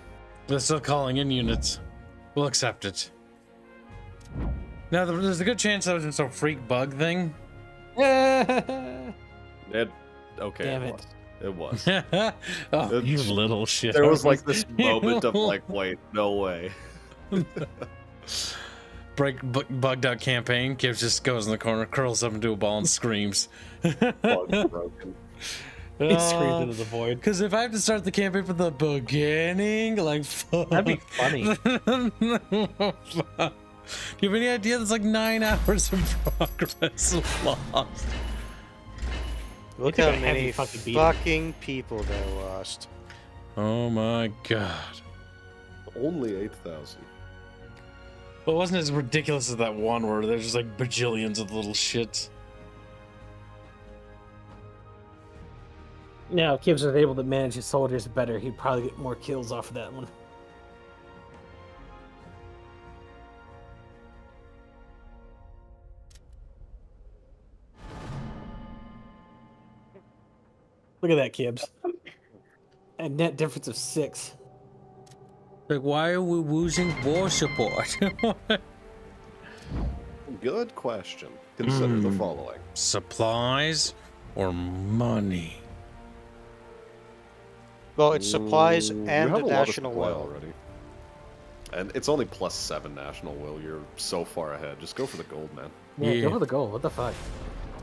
A: They're still calling in units. We'll accept it. Now, there's a good chance that was just a freak bug thing.
I: Yeah.
F: It, okay,
I: Damn
F: it
I: it.
F: was. It was.
A: Oh, you little shit.
F: There was like this moment of like, wait, no way.
A: Bugged out campaign. Kibs just goes in the corner, curls up into a ball, and screams.
F: Bug's broken.
I: He screamed into the void.
A: Because if I have to start the campaign from the beginning, like, fuck.
I: That'd be funny.
A: Do you have any idea? There's like 9 hours of progress lost.
G: Look
I: took
G: how
I: a heavy
G: many
I: fucking
G: fucking,
I: beating.
G: people they lost.
A: Oh my god.
F: Only 8,000.
A: But it wasn't as ridiculous as that one where there's just like bajillions of little shits.
I: Now, if Kibs was able to manage his soldiers better, he'd probably get more kills off of that one. Look at that, Kibs. A net difference of 6.
A: Like, why are we losing war support?
F: Good question. Consider the following.
A: Supplies or money?
G: Well, it's supplies
F: You
G: and
F: have
G: a
F: a lot of
G: national
F: supply
G: will.
F: already. And it's only +7 national will. You're so far ahead. Just go for the gold, man.
I: Yeah,
A: Yeah.
I: go for the goal. What the fuck?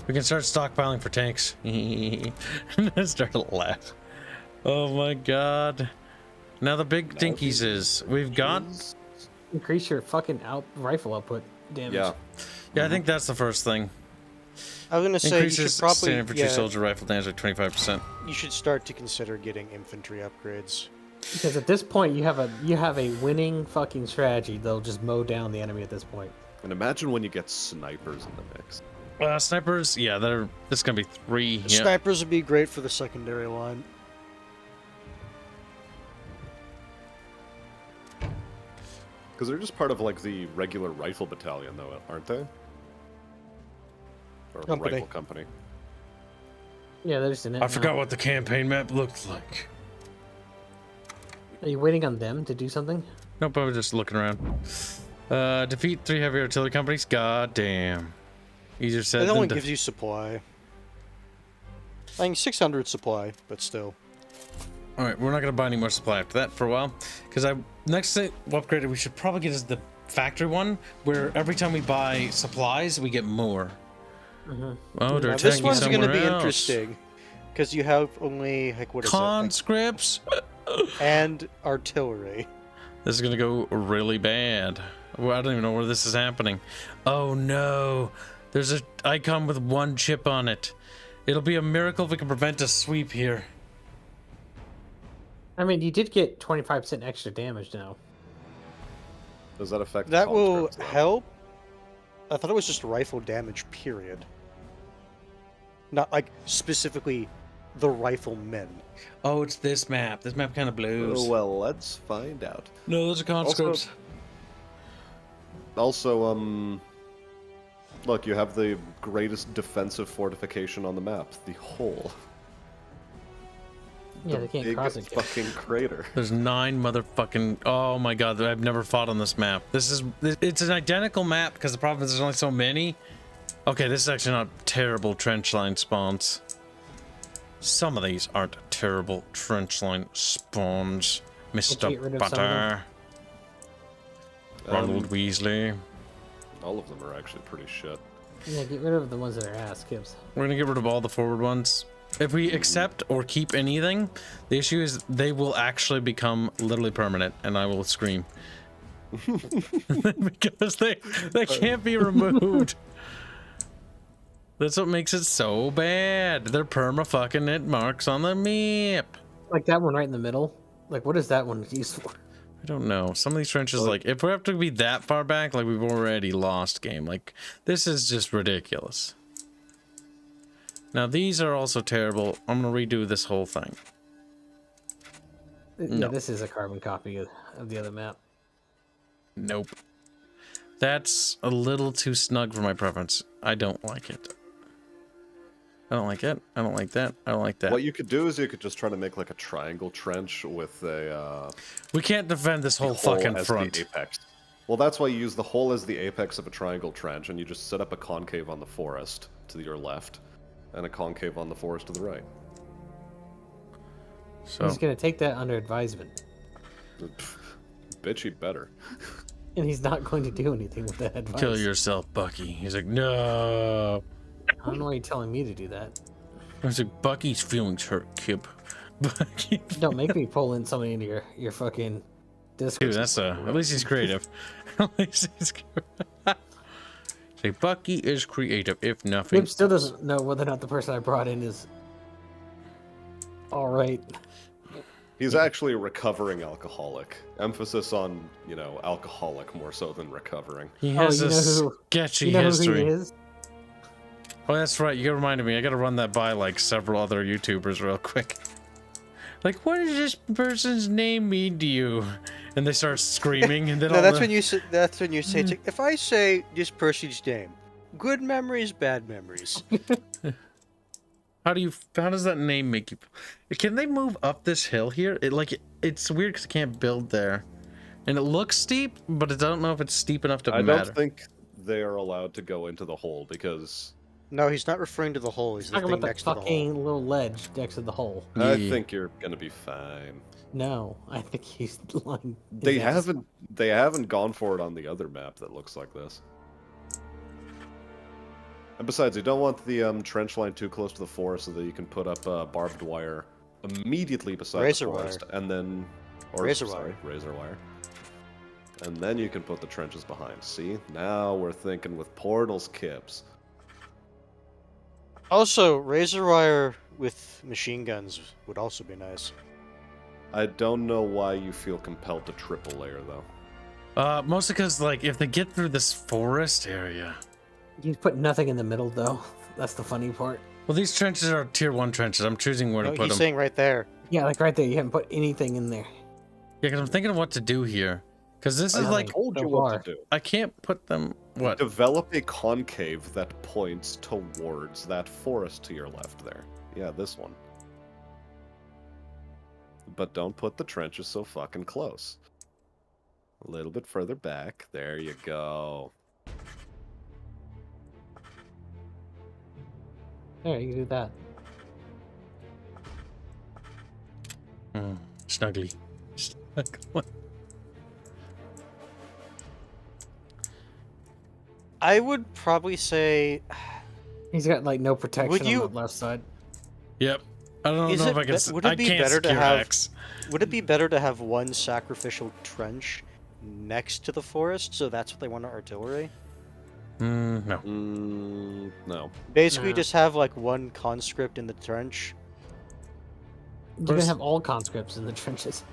A: We can start stockpiling for tanks. Start to laugh. Oh my god. Now the big dinkies is we've got.
I: Increase your fucking rifle output damage.
F: Yeah.
A: Yeah, I think that's the first thing.
G: I was gonna say you should
A: Increases
G: probably
A: standard infantry
G: yeah,
A: soldier rifle damage by 25%.
G: you should start to consider getting infantry upgrades.
I: Because at this point, you have a winning fucking strategy. They'll just mow down the enemy at this point.
F: And imagine when you get snipers in the mix.
A: Snipers, yeah, this is gonna be 3. Yeah.
G: Snipers would be great for the secondary line.
F: Because they're just part of like the regular rifle battalion, though, aren't they? Or
G: Company.
F: rifle company.
I: Yeah, they're just in it.
A: I forgot what the campaign map looked like.
I: Are you waiting on them to do something?
A: Nope, I was just looking around. Defeat 3 heavy artillery companies. God damn. Easier said
G: It
A: than
G: only
A: done.
G: gives you supply. I think 600 supply, but still.
A: All right, we're not gonna buy any more supply after that for a while, because next thing upgraded we should probably get is the factory one, where every time we buy supplies we get more. Oh, they're
G: Now, this
A: attacking
G: one's
A: somewhere
G: gonna be
A: else.
G: interesting, because you have only like what is
A: Conscripts.
G: it? And artillery.
A: This is gonna go really bad. Well, I don't even know where this is happening. Oh no, there's an icon with one chip on it. It'll be a miracle if we can prevent a sweep here.
I: I mean, you did get 25% extra damage now.
F: Does that affect
G: That will
F: conscripts, though?
G: help. I thought it was just rifle damage, period. Not like specifically the riflemen.
A: Oh, it's this map. This map kind of blows.
F: Oh, well, let's find out.
A: No, those are conscripts.
F: Also, look, you have the greatest defensive fortification on the map, the hole.
I: Yeah,
F: The
I: they can't
F: big
I: cross it.
F: fucking crater.
A: There's 9 motherfucking. Oh my god, I've never fought on this map. It's an identical map because the problem is there's only so many. Okay, this is actually not terrible trench line spawns. Some of these aren't terrible trench line spawns,
I: Can't you get rid
A: Mr.
I: of some of them?
A: Butter. Ronald Weasley.
F: All of them are actually pretty shit.
I: Yeah, get rid of the ones that are ass, Kibs.
A: We're gonna get rid of all the forward ones. If we accept or keep anything, the issue is they will actually become literally permanent, and I will scream. Because they can't be removed. That's what makes it so bad. They're perma-fucking it marks on the map.
I: Like that one right in the middle. Like, what is that one used for?
A: I don't know. Some of these trenches, like, if we have to be that far back, like, we've already lost game. Like, this is just ridiculous. Now, these are also terrible. I'm gonna redo this whole thing.
I: Yeah,
A: No.
I: this is a carbon copy of the other map.
A: Nope. That's a little too snug for my preference. I don't like it. I don't like it. I don't like that. I don't like that.
F: What you could do is you could just try to make like a triangle trench with a
A: We can't defend this whole
F: hole
A: fucking
F: as
A: front.
F: the apex. Well, that's why you use the hole as the apex of a triangle trench, and you just set up a concave on the forest to your left, and a concave on the forest to the right.
A: So
I: He's gonna take that under advisement,
F: Bitch, he better.
I: and he's not going to do anything with that advice.
A: kill yourself, Bucky. He's like, no.
I: I don't know why you're telling me to do that.
A: I was like, Bucky's feelings hurt, Kip. Bucky.
I: Don't make me pull in somebody into your fucking Discord.
A: Dude, that's at least he's creative. At least he's say Bucky is creative, if nothing.
I: Kib still doesn't know whether or not the person I brought in is all right.
F: He's actually a recovering alcoholic. Emphasis on, you know, alcoholic more so than recovering.
A: He has
I: you
A: a
I: know who-
A: sketchy
I: You know
A: history.
I: who he is?
A: Oh, that's right. You reminded me. I gotta run that by like several other YouTubers real quick. Like, what does this person's name mean to you? And they start screaming, and then
G: No,
A: all
G: that's
A: the...
G: when you say. That's when you say. It's like, if I say this person's name, good memories, bad memories.
A: How does that name make you? Can they move up this hill here? It's weird because it can't build there, and it looks steep, but I don't know if it's steep enough to
F: I
A: matter.
F: don't think they are allowed to go into the hole because
G: No, he's not referring to the hole. He's the
I: Talking
G: thing
I: about the
G: next to the hole.
I: fucking little ledge next to the hole.
F: I
A: Yeah.
F: think you're gonna be fine.
I: No, I think he's lying.
F: They haven't gone for it on the other map that looks like this. And besides, you don't want the trench line too close to the forest so that you can put up barbed wire immediately beside
G: Razor
F: the
G: wire.
F: forest, and then
G: Razor
F: razor wire, and then you can put the trenches behind. See, now we're thinking with portals, Kibs.
G: Also, razor wire with machine guns would also be nice.
F: I don't know why you feel compelled to triple layer though.
A: Mostly because like if they get through this forest area.
I: You put nothing in the middle though. That's the funny part.
A: Well, these trenches are tier 1 trenches. I'm choosing where
G: No,
A: to put
G: he's
A: them.
G: saying right there.
I: Yeah, like right there. You haven't put anything in there.
A: Yeah, because I'm thinking of what to do here. Because this is
F: I
A: like
F: told you
I: so
F: what
I: far.
F: to do.
A: I can't put them. What?
F: Develop a concave that points towards that forest to your left there. Yeah, this one. But don't put the trenches so fucking close. A little bit further back. There you go.
I: There, you can do that.
A: Snuggly. Snuggly.
G: I would probably say,
I: He's got like no protection
G: Would you-
I: on the left side.
A: Yep. I don't
G: Is
A: know
G: it
A: if I can.
G: be- would
A: I
G: it be
A: can't
G: better to
A: secure
G: have-
A: X.
G: would it be better to have one sacrificial trench next to the forest, so that's what they want to artillery?
A: No.
F: No.
G: Basically,
I: Nah.
G: just have like one conscript in the trench.
I: You can have all conscripts in the trenches.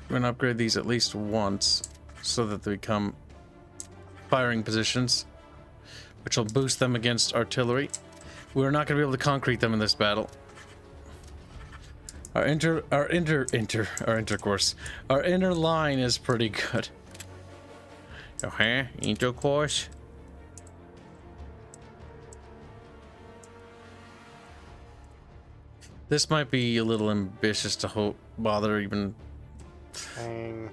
A: We're gonna upgrade these at least once so that they become firing positions, which will boost them against artillery. We're not gonna be able to concrete them in this battle. Our inner line is pretty good. Okay, intercourse. This might be a little ambitious to bother even.
G: Dang.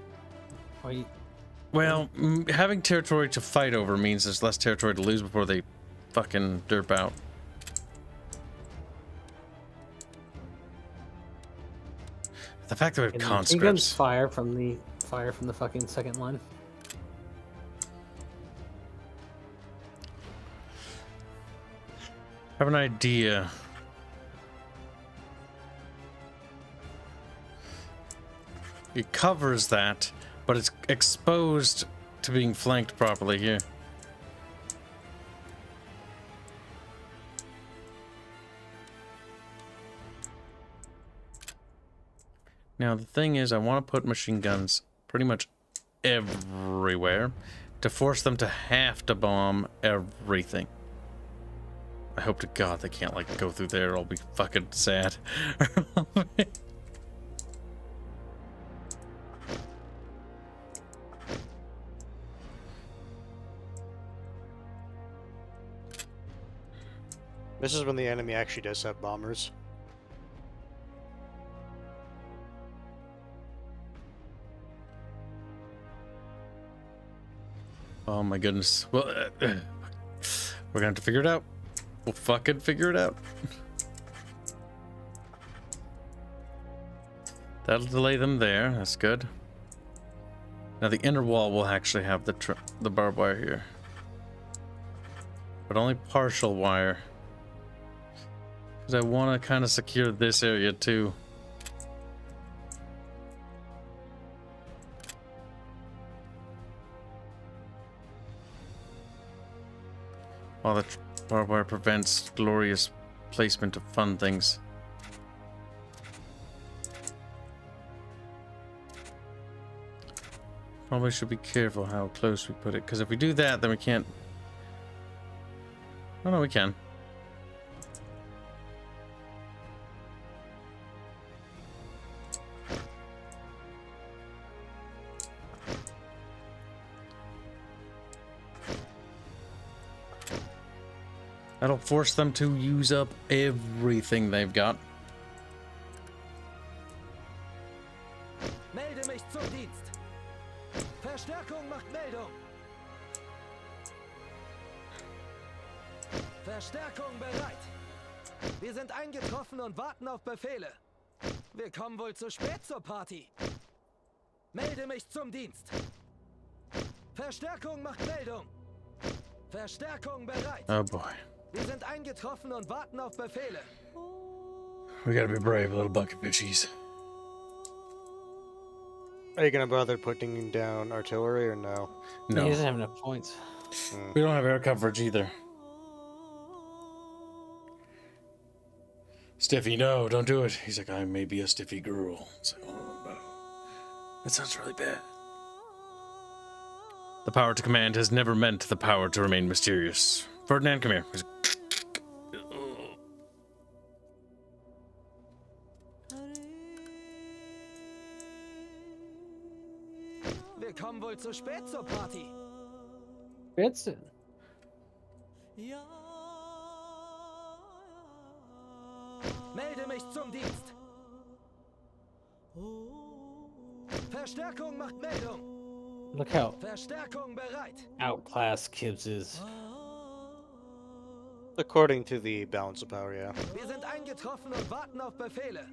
A: Well, having territory to fight over means there's less territory to lose before they fucking derp out. The fact that we have
I: Guns
A: conscripts.
I: fire from the fucking second line.
A: I have an idea. It covers that, but it's exposed to being flanked properly here. Now the thing is, I want to put machine guns pretty much everywhere to force them to have to bomb everything. I hope to God they can't like go through there. I'll be fucking sad.
G: This is when the enemy actually does have bombers.
A: Oh my goodness. Well, we're gonna have to figure it out. We'll fucking figure it out. That'll delay them there. That's good. Now the inner wall will actually have the barbed wire here, but only partial wire. Because I want to kind of secure this area too. While the barbed wire prevents glorious placement of fun things. Probably should be careful how close we put it, because if we do that, then we can't... Oh no, we can. That'll force them to use up everything they've got.
B: Melde mich zum Dienst. Verstärkung macht Meldung. Verstärkung bereit. Wir sind eingetroffen und warten auf Befehle. Wir kommen wohl zu spät zur Party. Melde mich zum Dienst. Verstärkung macht Meldung. Verstärkung bereit.
A: Oh boy.
B: Wir sind eingetroffen und warten auf Befehle.
A: We gotta be brave, little bucket fishies.
G: Are you gonna bother putting down artillery or no?
A: No.
I: He doesn't have enough points.
A: We don't have air coverage either. Stiffy, no, don't do it. He's like, I may be a stiffy girl. It's like, oh no. That sounds really bad. The power to command has never meant the power to remain mysterious. Ferdinand, come here.
B: Wir kommen wohl zu spät zur Party.
I: It's
B: Melde mich zum Dienst. Verstärkung macht Meldung.
I: look how
B: Verstärkung bereit.
I: outclassed Kibs is.
G: According to the balance of power, yeah.
B: Wir sind eingetroffen und warten auf Befehle.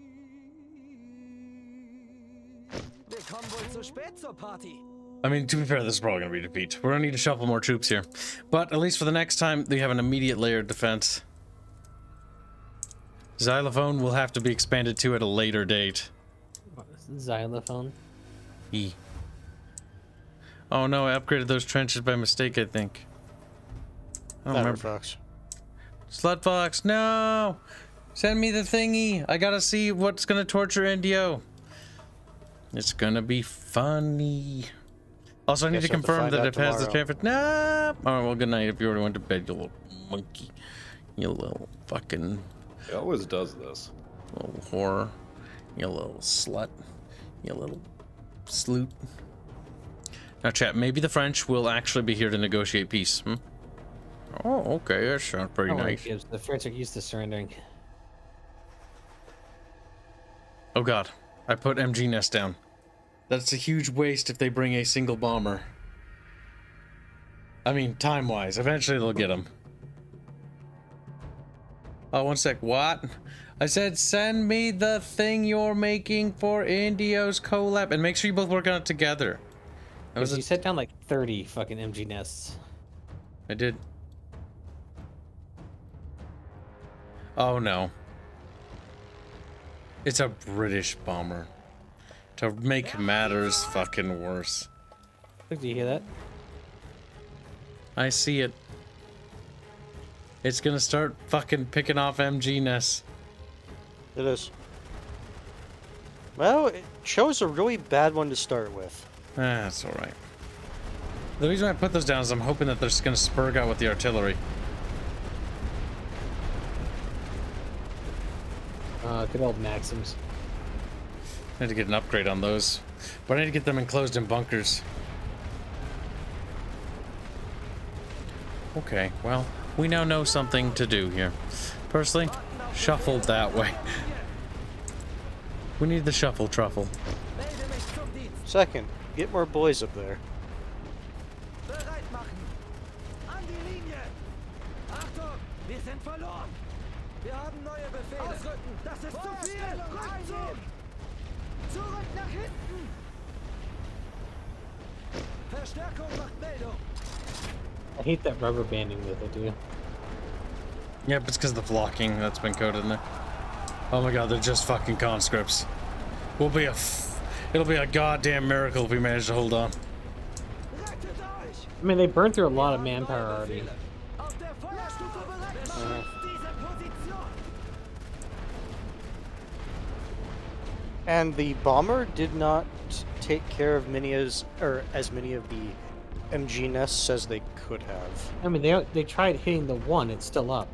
B: Wir kommen wohl zu spät zur Party.
A: I mean, to be fair, this is probably going to be a defeat. We're going to need to shuffle more troops here. But at least for the next time, they have an immediate layer of defense. Xylophone will have to be expanded to at a later date.
I: Xylophone.
A: E. Oh no, I upgraded those trenches by mistake, I think. I don't remember.
G: Fox.
A: Slutfox, no! Send me the thingy! I gotta see what's gonna torture Indio. It's gonna be funny. Also, I need to confirm that it has the transfer. No! Alright, well, good night if you already went to bed, you little monkey. You little fucking...
F: It always does this.
A: little whore. You little slut. You little sloot. Now, chat, maybe the French will actually be here to negotiate peace. Hmm? Oh, okay, that sounds pretty nice.
I: Kibs. The French are used to surrendering.
A: Oh god, I put MG Nest down. That's a huge waste if they bring a single bomber. I mean, time-wise, eventually they'll get them. Oh, one sec, what? I said send me the thing you're making for Indio's collab, and make sure you both work on it together. That was
I: You set down like 30 fucking MG nests.
A: I did. Oh no. It's a British bomber. To make matters fucking worse.
I: Did you hear that?
A: I see it. It's gonna start fucking picking off MG nests.
G: It is. Well, it chose a really bad one to start with.
A: Ah, that's alright. The reason I put those down is I'm hoping that they're just gonna spurg out with the artillery.
I: Good old Maxims.
A: I need to get an upgrade on those. But I need to get them enclosed in bunkers. Okay, well, we now know something to do here. Personally, shuffle that way. We need the shuffle truffle.
G: Second, get more boys up there.
B: Bereit machen. An die Linie. Achtung, wir sind verloren. Wir haben neue Befehle. Ausrücken, das ist zu viel. Rückzug. Zurück nach hinten. Verstärkung macht Meldung.
I: I hate that rubber banding that they do.
A: Yep, it's because of the flocking that's been coded in there. Oh my god, they're just fucking conscripts. It'll be a goddamn miracle if we manage to hold on.
I: I mean, they burned through a lot of manpower already.
G: And the bomber did not take care of as many of the MG nests as they could have.
I: I mean, they tried hitting the one, it's still up.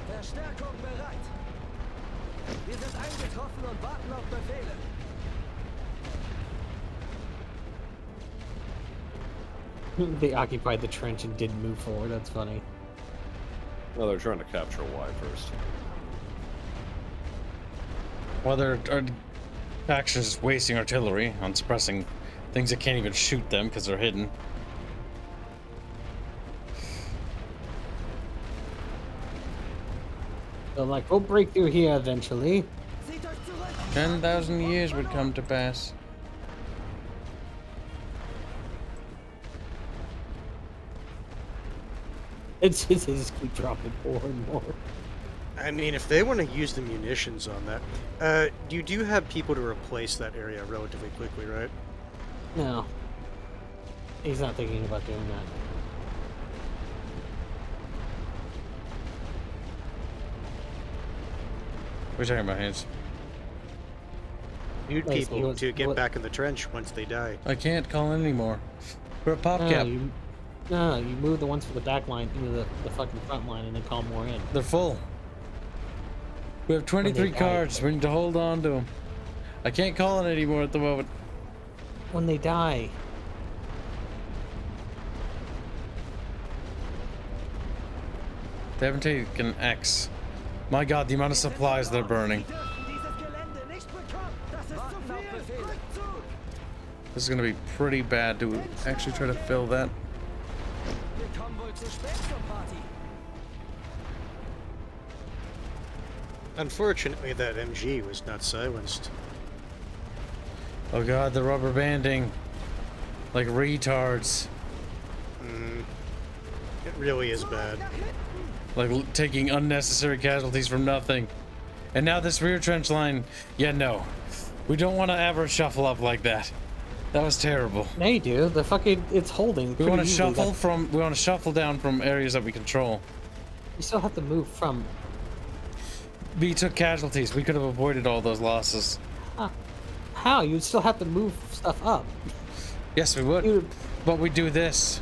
B: Verstärkung bereit. Wir sind eingetroffen und warten auf Befehle.
I: They occupied the trench and didn't move forward, that's funny.
F: Well, they're trying to capture Y first.
A: While their actions is wasting artillery on suppressing things that can't even shoot them because they're hidden.
I: So like, we'll break through here eventually.
A: 10,000 years would come to pass.
I: They just keep dropping more and more.
G: I mean, if they want to use the munitions on that, you do have people to replace that area relatively quickly, right?
I: No. He's not thinking about doing that.
A: What are you talking about, Hanse?
G: Need
I: Wait, so
G: people
I: what's-
G: to get
I: what-
G: back in the trench once they die.
A: I can't call in anymore. We're a pop cap.
I: No, you move the ones for the back line into the fucking front line and then call more in.
A: They're full. We have 23
I: die.
A: cards. We need to hold on to them. I can't call it anymore at the moment.
I: When they die.
A: They haven't taken X. My god, the amount of supplies they're burning. This is gonna be pretty bad to actually try to fill that.
G: Unfortunately, that MG was not silenced.
A: Oh god, the rubber banding. Like retards.
G: It really is bad.
A: Like taking unnecessary casualties from nothing. And now this rear trench line. Yeah, no. We don't want to ever shuffle up like that. That was terrible.
I: No, you do. The fucking it's holding.
A: We want to
I: pretty easily.
A: shuffle from. We want to shuffle down from areas that we control.
I: You still have to move from.
A: We took casualties. We could have avoided all those losses.
I: How? You'd still have to move stuff up.
A: Yes, we would. But we do this,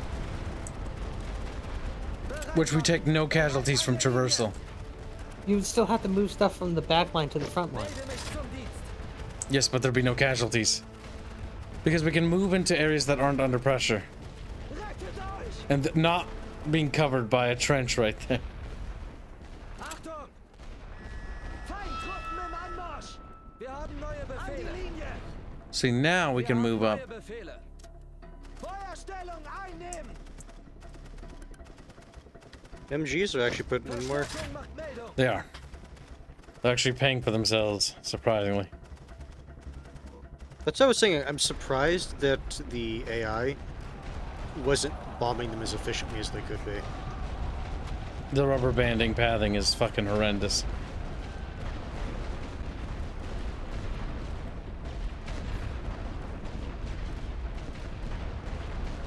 A: which we take no casualties from traversal.
I: You'd still have to move stuff from the back line to the front line.
A: Yes, but there'd be no casualties. Because we can move into areas that aren't under pressure. And not being covered by a trench right there.
B: Achtung! Feindtruppen im Anmarsch! Wir haben neue Befehle. An die Linie!
A: See, now we can move up.
B: Neue Befehle. Feuerstellung einnehmen!
G: MGs are actually putting in work.
B: Besatzung macht Meldung.
A: They are. They're actually paying for themselves, surprisingly.
G: That's what I was saying. I'm surprised that the AI wasn't bombing them as efficiently as they could be.
A: The rubber banding pathing is fucking horrendous.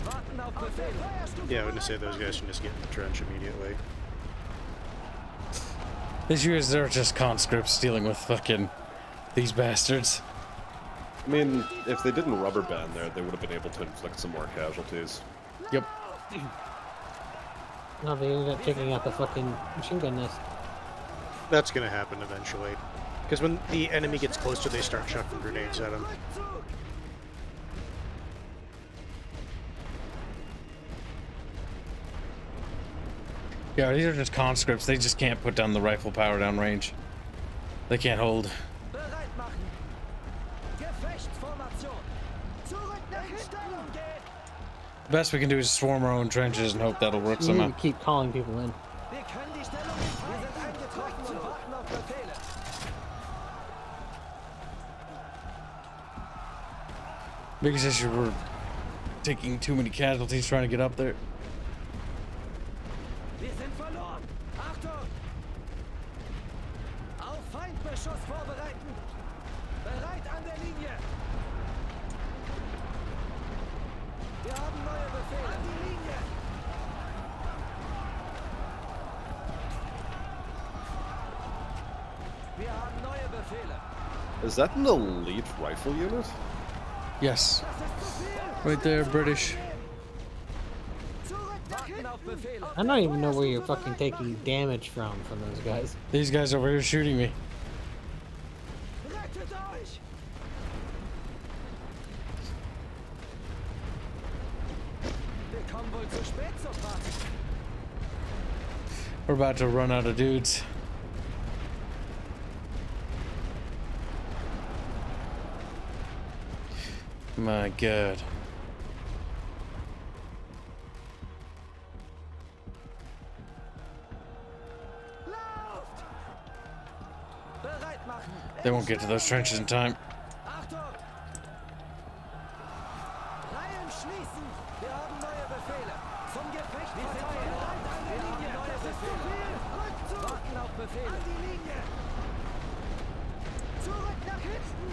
B: Warten auf Befehle.
G: Yeah, I wouldn't say those guys can just get in the trench immediately.
A: The issue is they're just conscripts dealing with fucking these bastards.
F: I mean, if they didn't rubber band there, they would have been able to inflict some more casualties.
A: Yep.
I: No, they ended up taking out the fucking machine gun nest.
G: That's gonna happen eventually. Because when the enemy gets closer, they start chucking grenades at them.
A: Yeah, these are just conscripts. They just can't put down the rifle power down range. They can't hold.
B: Bereit machen! Gefechtsformation! Zurück nach Stellung gehen!
A: The best we can do is swarm our own trenches and hope that'll work
I: You need
A: somehow.
I: to keep calling people in.
B: Wir können die Stellung nicht. Wir sind eingetroffen und warten auf Befehle.
A: Biggest issue, we're taking too many casualties trying to get up there.
B: Wir sind verloren! Achtung! Auf Feindbeschuss vorbereiten! Bereit an der Linie! Wir haben neue Befehle! An die Linie! Wir haben neue Befehle!
F: Is that an elite rifle unit?
A: Yes.
B: Das ist zu viel!
A: Right there, British.
B: Zurück nach hinten! Auf Befehle!
I: I don't even know where you're fucking taking damage from those guys.
A: These guys over here shooting me.
B: Rettet euch! Wir kommen wohl zu spät zur Party!
A: We're about to run out of dudes. My god.
B: Lauft! Bereit machen!
A: They won't get to those trenches in time.
B: Achtung! Reihen schließen! Wir haben neue Befehle! Zum Gefecht verteilen! Bereit an der Linie! Neue Befehle! Rückzug! Warten auf Befehle! An die Linie! Zurück nach hinten!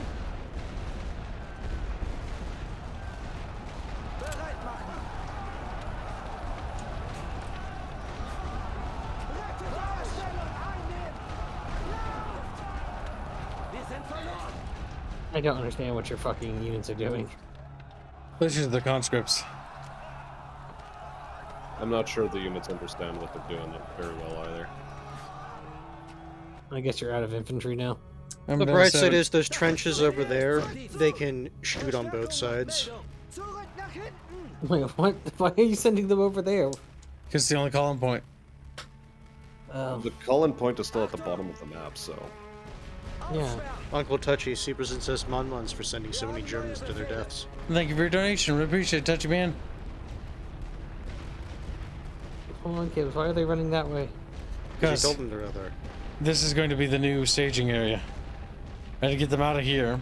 B: Bereit machen! Rettet Stellung einnehmen! Lauft! Wir sind verloren!
I: I don't understand what your fucking units are doing.
A: This is the conscripts.
F: I'm not sure the units understand what they're doing very well either.
I: I guess you're out of infantry now.
A: I'm
G: The
A: gonna
G: bright
A: say-
G: side is those trenches over there, they can shoot on both sides.
B: Zurück nach hinten!
I: Wait, what? Why are you sending them over there?
A: Because it's the only calling point.
F: The Cullen point is still at the bottom of the map, so...
I: Yeah.
G: Uncle Touchy, Super Princess Monmons for sending so many Germans to their deaths.
A: Thank you for your donation. We appreciate it, Touchy Man.
I: Come on, kids. Why are they running that way?
G: Because
A: Because
G: he told them to rather.
A: this is going to be the new staging area. I had to get them out of here.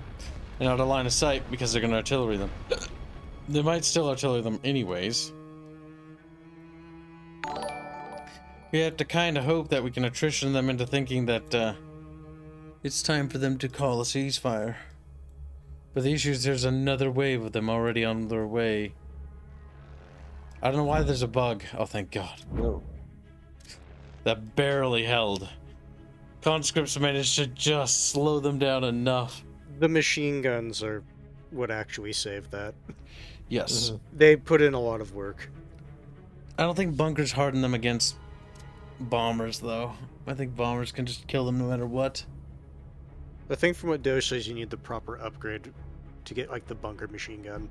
A: and out of line of sight because they're gonna artillery them. They might still artillery them anyways. We have to kind of hope that we can attrition them into thinking that it's time for them to call a ceasefire. But the issue is there's another wave of them already on their way. I don't know why there's a bug. Oh, thank God.
F: No.
A: That barely held. Conscripts managed to just slow them down enough.
G: The machine guns are what actually saved that.
A: Yes.
G: They put in a lot of work.
A: I don't think bunkers harden them against bombers, though. I think bombers can just kill them no matter what.
G: The thing from what Doe says, you need the proper upgrade to get, like, the bunker machine gun.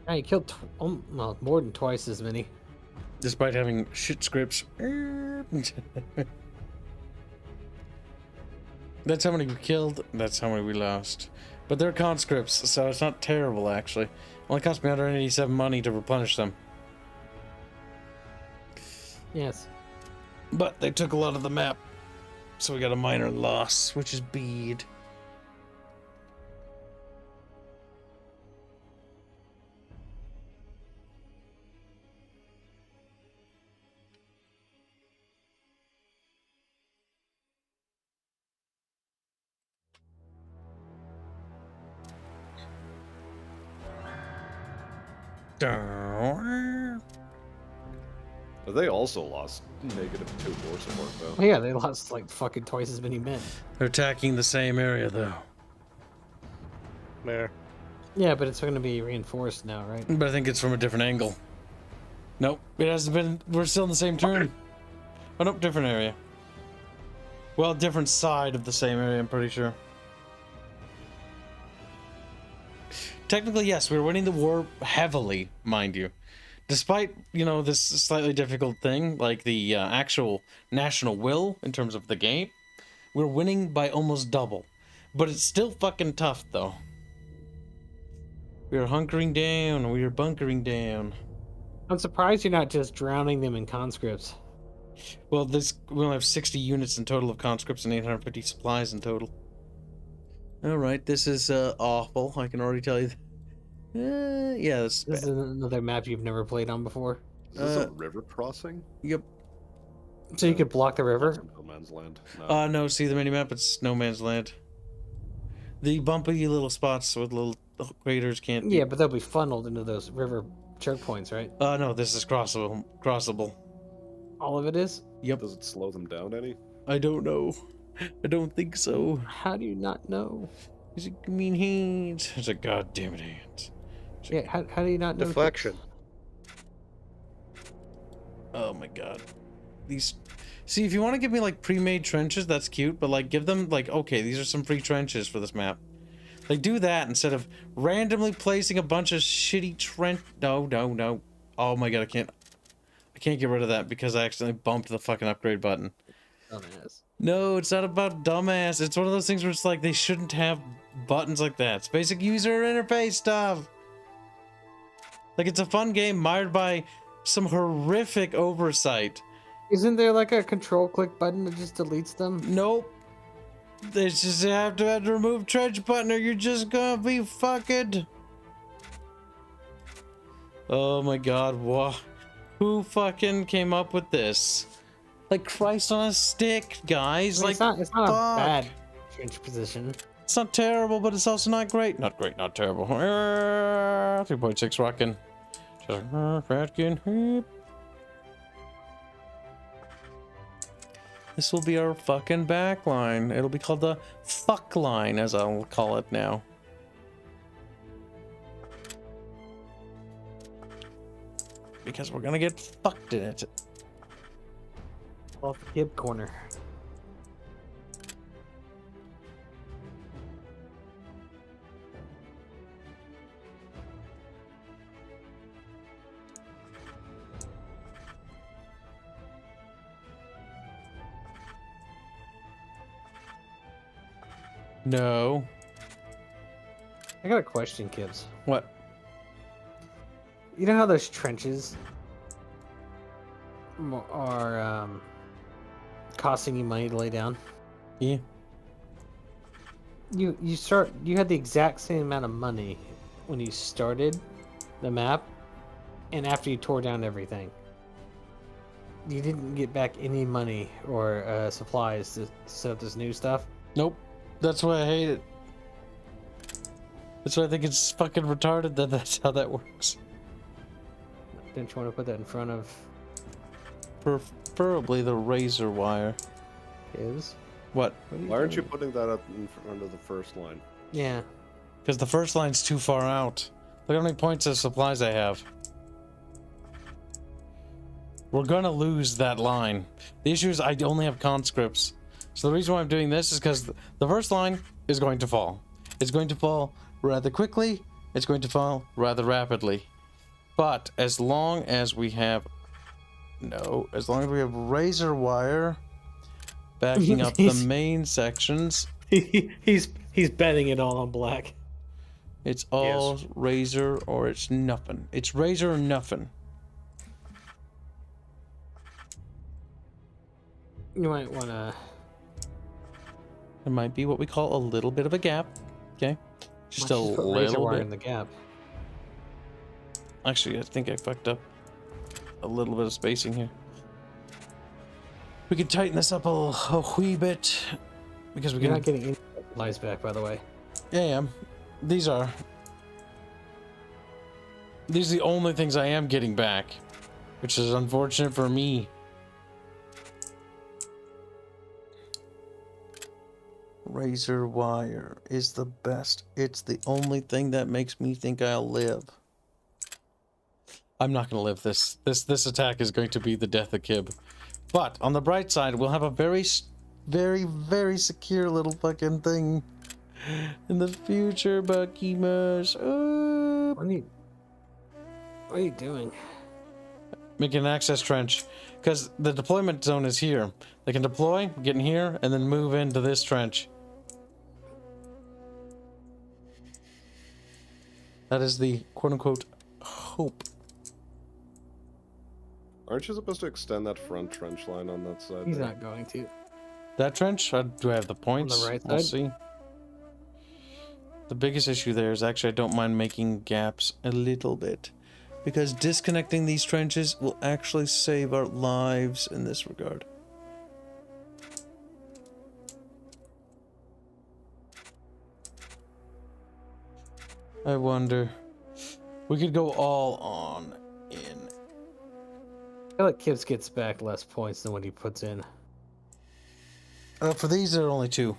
I: Yeah, he killed well, more than twice as many.
A: Despite having shit scripts. That's how many we killed, that's how many we lost. But they're conscripts, so it's not terrible, actually. Only cost me 187 money to replenish them.
I: Yes.
A: But they took a lot of the map, so we got a minor loss, which is bad.
F: They also lost -2 war support, though.
I: Oh, yeah, they lost like fucking twice as many men.
A: They're attacking the same area, though.
G: There.
I: Yeah, but it's going to be reinforced now, right?
A: But I think it's from a different angle. Nope, it hasn't been. We're still in the same turn. Oh, nope, different area. Well, different side of the same area, I'm pretty sure. Technically, yes, we were winning the war heavily, mind you. Despite, you know, this slightly difficult thing, like the actual national will in terms of the game, we're winning by almost double. But it's still fucking tough, though. We are hunkering down. We are bunkering down.
I: I'm surprised you're not just drowning them in conscripts.
A: Well, we only have 60 units in total of conscripts and 850 supplies in total. Alright, this is awful. I can already tell you. Yeah,
I: This is another map you've never played on before.
F: Is this a river crossing?
A: Yep.
I: So you could block the river?
F: No man's land.
A: No, see the mini-map? It's no man's land. The bumpy little spots with little craters can't...
I: Yeah, but they'll be funneled into those river choke points, right?
A: No, this is crossable.
I: All of it is?
A: Yep.
F: Does it slow them down any?
A: I don't know. I don't think so.
I: How do you not know?
A: Is it mean hands? It's a goddamn hands.
I: Yeah, how do you not know?
G: Deflection.
A: Oh my god. These... See, if you want to give me, like, pre-made trenches, that's cute, but, like, give them, like, okay, these are some free trenches for this map. Like, do that instead of randomly placing a bunch of shitty trench... No. Oh my god, I can't get rid of that because I accidentally bumped the fucking upgrade button.
I: Dumbass.
A: No, it's not about dumbass. It's one of those things where it's like, they shouldn't have buttons like that. It's basic user interface stuff. Like, it's a fun game mired by some horrific oversight.
I: Isn't there like a control click button that just deletes them?
A: Nope. They just have to remove trench button or you're just gonna be fucking... Oh my god, what? Who fucking came up with this? Like Christ on a stick, guys.
I: I mean,
A: Like,
I: it's not
A: fuck.
I: a bad trench position.
A: It's not terrible, but it's also not great. Not great, not terrible. 3.6 rocking. This will be our fucking back line. It'll be called the fuck line, as I'll call it now. Because we're gonna get fucked in it.
I: Off the Kib corner.
A: No.
J: I got a question, Kibs.
A: What?
J: You know how those trenches are costing you money to lay down?
A: Yeah.
J: You had the exact same amount of money when you started the map and after you tore down everything. You didn't get back any money or supplies to set up this new stuff.
A: Nope. That's why I hate it. That's why I think it's fucking retarded that that's how that works.
J: Didn't you want to put that in front of
A: Preferably the razor wire.
J: his?
A: What?
F: Why aren't you putting that up in front of the first line?
J: Yeah.
A: Because the first line's too far out. Look how many points of supplies I have. We're gonna lose that line. The issue is I only have conscripts. So the reason why I'm doing this is because the first line is going to fall. It's going to fall rather quickly. It's going to fall rather rapidly. But as long as we have... No, as long as we have razor wire backing up the main sections,
J: he's betting it all on black.
A: it's all razor or it's nothing. It's razor or nothing.
J: You might want to...
A: There might be what we call a little bit of a gap. Okay, just a
J: razor
A: little
J: wire
A: bit.
J: in the gap.
A: Actually, I think I fucked up a little bit of spacing here. We can tighten this up a wee bit because we
J: You're
A: can.
J: not getting any supplies back, by the way.
A: Yeah, these are. These are the only things I am getting back, which is unfortunate for me. Razor wire is the best. It's the only thing that makes me think I'll live. I'm not going to live this. This attack is going to be the death of Kib. But on the bright side, we'll have a very, very secure little fucking thing in the future, Buckymas.
J: What are you doing?
A: Make an access trench. Because the deployment zone is here. They can deploy, get in here, and then move into this trench. That is the quote-unquote hope.
F: Aren't you supposed to extend that front trench line on that side?
J: He's
F: there?
J: not going to.
A: That trench? Do I have the points?
J: On the right
A: We'll
J: side?
A: see. The biggest issue there is actually I don't mind making gaps a little bit. Because disconnecting these trenches will actually save our lives in this regard. I wonder. We could go all on in.
J: I feel like Kibs gets back less points than what he puts in.
A: For these, there are only 2.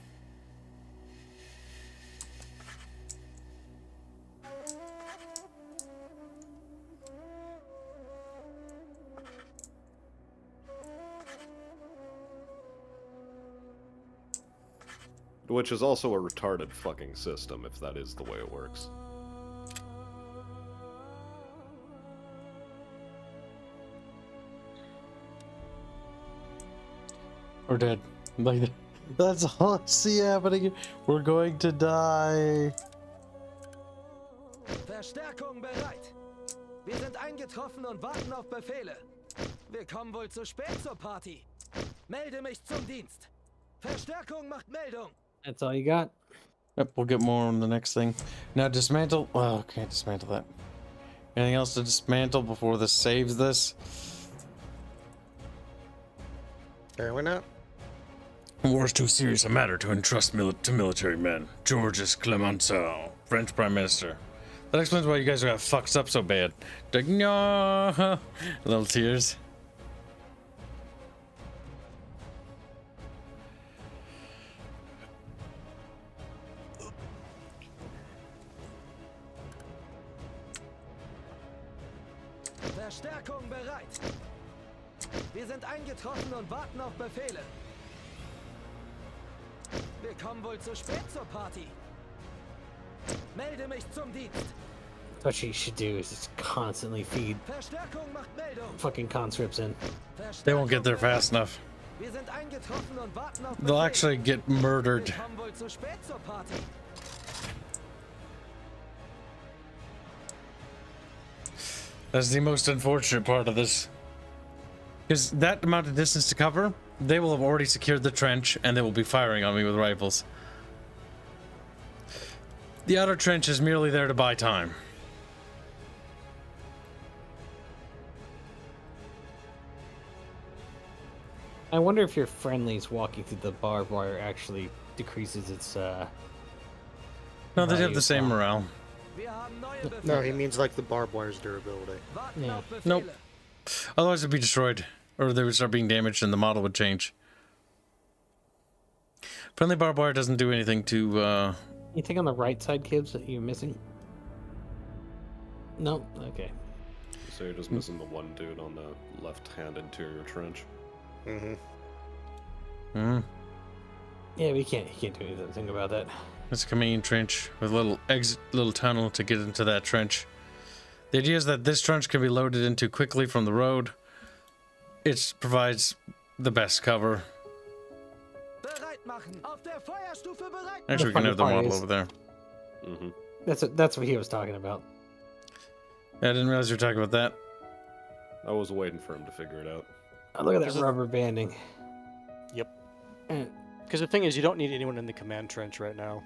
F: Which is also a retarded fucking system, if that is the way it works.
A: We're dead. Like, that's all I see happening. We're going to die.
B: Verstärkung bereit. Wir sind eingetroffen und warten auf Befehle. Wir kommen wohl zu spät zur Party. Melde mich zum Dienst. Verstärkung macht Meldung.
J: That's all you got?
A: Yep, we'll get more on the next thing. Now dismantle. Well, can't dismantle that. Anything else to dismantle before this saves this?
G: Why not?
A: War is too serious a matter to entrust to military men. Georges Clemenceau, French Prime Minister. That explains why you guys got fucked up so bad. No, little tears.
B: Verstärkung bereit. Wir sind eingetroffen und warten auf Befehle. Wir kommen wohl zu spät zur Party. Melde mich zum Dienst.
J: What you should do is just constantly feed
B: Verstärkung macht Meldung.
J: fucking conscripts in.
A: They won't get there fast enough.
B: Wir sind eingetroffen und warten auf
A: They'll
B: Befehle.
A: actually get murdered.
B: Wir kommen wohl zu spät zur Party.
A: That's the most unfortunate part of this. Because that amount of distance to cover, they will have already secured the trench and they will be firing on me with rifles. The outer trench is merely there to buy time.
J: I wonder if your friendlies walking through the barbed wire actually decreases its
A: No, they have
J: value
A: the same
J: from-
A: morale.
B: Wir haben neue Befehle.
G: No, he means like the barbed wire's durability.
B: Warten
J: Yeah.
B: auf Befehle.
A: Nope. Otherwise it'd be destroyed. Or they would start being damaged and the model would change. Friendly barbed wire doesn't do anything to,
J: Anything on the right side, Kibs, that you're missing? No? Okay.
F: So you're just missing the one dude on the left-hand interior trench.
G: Mm-hmm.
J: Yeah, he can't do anything about that.
A: It's a convenient trench with a little exit, little tunnel to get into that trench. The idea is that this trench can be loaded into quickly from the road. It provides the best cover.
B: Bereit machen. Auf der Feuerstufe bereit
A: Actually, we can have the model over there.
F: Mm-hmm.
J: That's what he was talking about.
A: Yeah, I didn't realize you were talking about that.
F: I was waiting for him to figure it out.
J: Oh, look at that rubber banding.
G: Yep.
J: Eh,
G: Because the thing is, you don't need anyone in the command trench right now.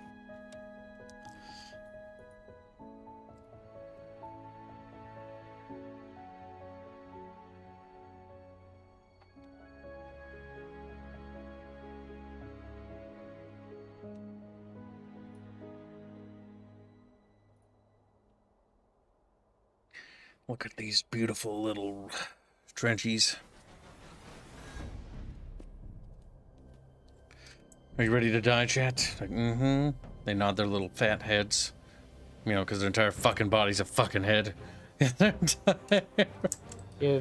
A: Look at these beautiful little trenchies. Are you ready to die, chat? Like, mm-hmm. They nod their little fat heads. You know, because their entire fucking body's a fucking head.
J: Here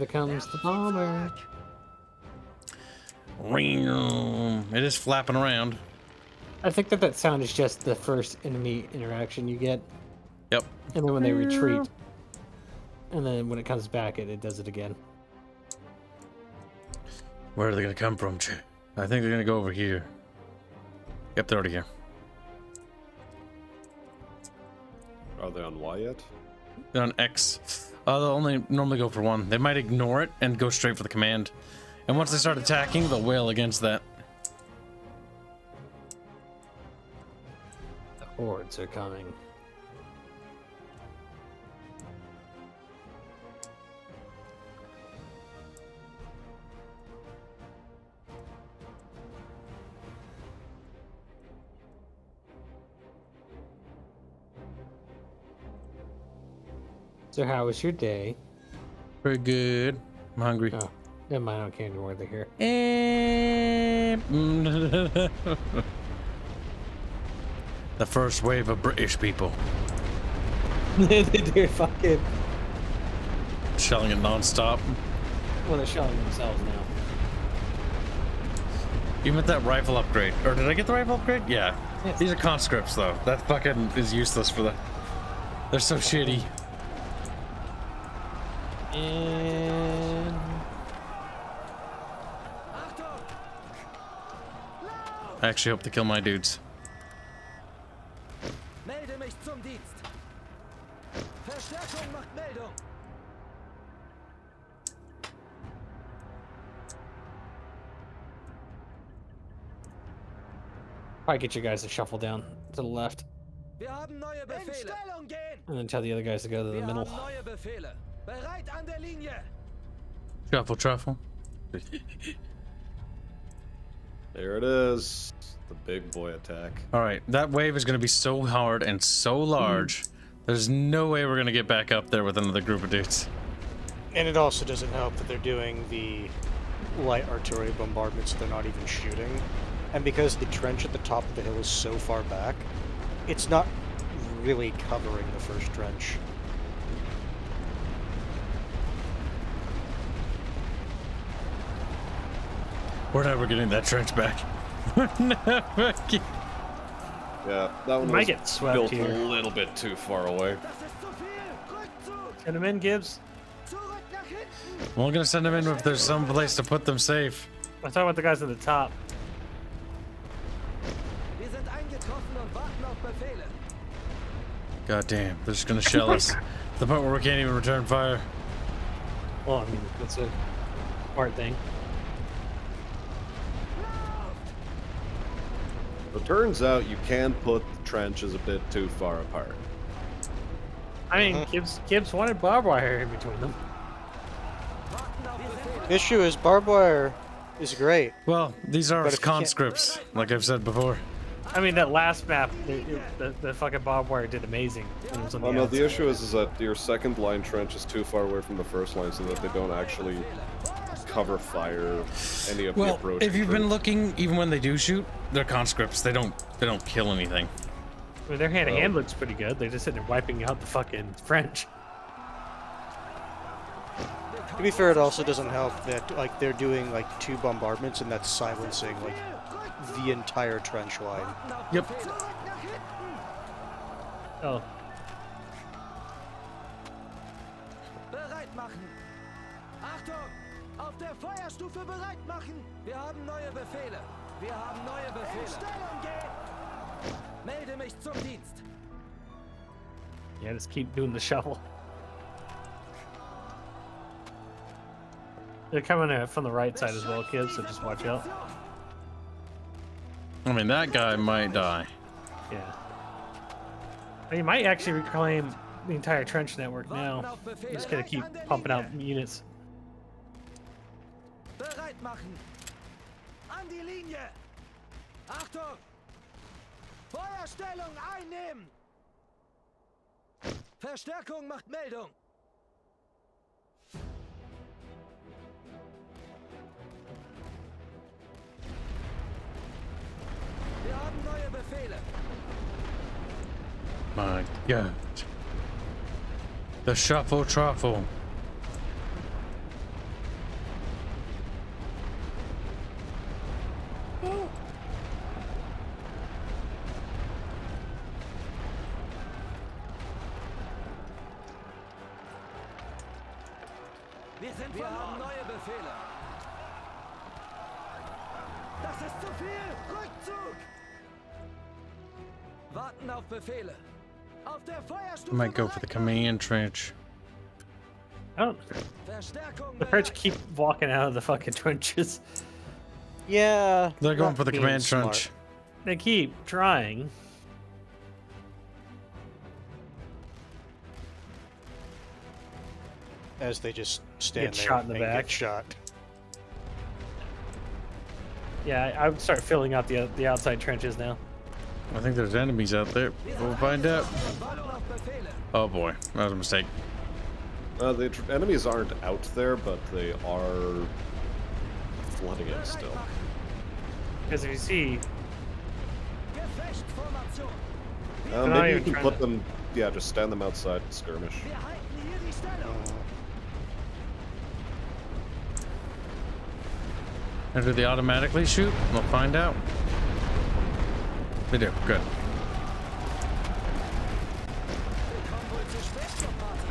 J: comes the bomber.
A: It is flapping around.
J: I think that sound is just the first enemy interaction you get.
A: Yep.
J: And then when they retreat. And then when it comes back, it does it again.
A: Where are they gonna come from, chat? I think they're gonna go over here. Yep, they're already here.
F: Are they on Y yet?
A: They're on X. They'll only normally go for one. They might ignore it and go straight for the command. And once they start attacking, they'll wail against that.
J: The hordes are coming. So how was your day?
A: Very good. I'm hungry.
J: Oh, never mind, I don't care anymore. They're here.
A: The first wave of British people.
J: They do fucking.
A: Shelling it non-stop.
J: Well, they're showing themselves now.
A: Even with that rifle upgrade. Or did I get the rifle upgrade? Yeah.
J: Yes.
A: These are conscripts, though. That fucking is useless for the... They're so shitty.
J: And
B: Achtung!
A: I actually hope to kill my dudes.
B: Melde mich zum Dienst. Verstärkung macht Meldung.
J: probably get you guys to shuffle down to the left,
B: Wir haben neue
G: In
B: Befehle.
G: Stellung gehen!
J: and then tell the other guys to go to the
B: Wir
J: middle.
B: haben neue Befehle. Bereit an der Linie.
A: Truffle, truffle.
F: There it is. The big boy attack.
A: Alright, that wave is going to be so hard and so large. There's no way we're going to get back up there with another group of dudes.
G: And it also doesn't help that they're doing the light artillery bombardment, so they're not even shooting. And because the trench at the top of the hill is so far back, it's not really covering the first trench.
A: We're never getting that trench back. We're never get-
F: Yeah, that one
I: Might
F: was
I: get swept
F: built
I: here.
F: a little bit too far away.
B: Das ist zu viel. Rückzug.
I: Send them in, Gibbs.
B: Zurück nach hinten.
A: We're going to send them in if there's some place to put them safe.
I: I'm talking about the guys at the top.
B: Wir sind eingetroffen und warten auf Befehle.
A: God damn, they're just going to shell us. To the point where we can't even return fire.
I: Well, I mean, that's a smart thing.
F: It turns out you can put the trenches a bit too far apart.
I: I mean, Kibs wanted barbed wire in between them.
G: The issue is barbed wire is great.
A: Well, these are
G: But if you can't-
A: conscripts, like I've said before.
I: I mean, that last map, the fucking barbed wire did amazing. When it was on
F: Oh no, the
I: outside.
F: issue is that your second line trench is too far away from the first line so that they don't actually cover fire any of the
A: Well,
F: approach.
A: if you've been looking, even when they do shoot, they're conscripts. They don't kill anything.
I: I mean, their hand-to-hand looks pretty good. They're just sitting there wiping out the fucking French.
G: To be fair, it also doesn't help that like they're doing like 2 bombardments and that's silencing like the entire trench line.
A: Yep.
I: Oh,
B: Bereit machen! Achtung! Auf der Feuerstufe bereit machen! Wir haben neue Befehle! Wir haben neue Befehle! In Stellung gehen! Melde mich zum Dienst!
I: yeah, just keep doing the shovel. They're coming from the right side as well, kids, so just watch out.
A: I mean, that guy might die.
I: Yeah. You might actually reclaim the entire trench network now. Just gonna keep pumping out units.
B: Bereit machen! An die Linie! Achtung! Feuerstellung einnehmen! Verstärkung macht Meldung! Wir haben neue Befehle!
A: My God. The shuffle truffle.
B: Wir haben neue Befehle! Das ist zu viel! Rückzug! Warten auf Befehle! Auf der Feuerstufe!
A: Might go for the command trench.
I: I don't.
B: Verstärkung
I: The French
B: bereit.
I: keep walking out of the fucking trenches.
G: Yeah.
A: They're going
G: not
A: for the
G: being
A: command
G: smart.
A: trench.
I: They keep trying.
G: As they just stand
I: Get
G: there
I: shot in the
G: and
I: back.
G: get shot.
I: Yeah, I would start filling out the outside trenches now.
A: I think there's enemies out there. We'll find out.
B: Warten auf Befehle!
A: Oh boy, that was a mistake.
F: The enemies aren't out there, but they are flooding it still.
I: Because if you see,
B: Gefechtsformation!
I: not
F: Maybe you
I: even
F: can
I: trying
F: put
I: to-
F: them, yeah, just stand them outside and skirmish.
B: Wir halten hier die Stellung!
A: And do they automatically shoot? We'll find out. They do. Good.
B: Kommen wohl zu spät zur Party!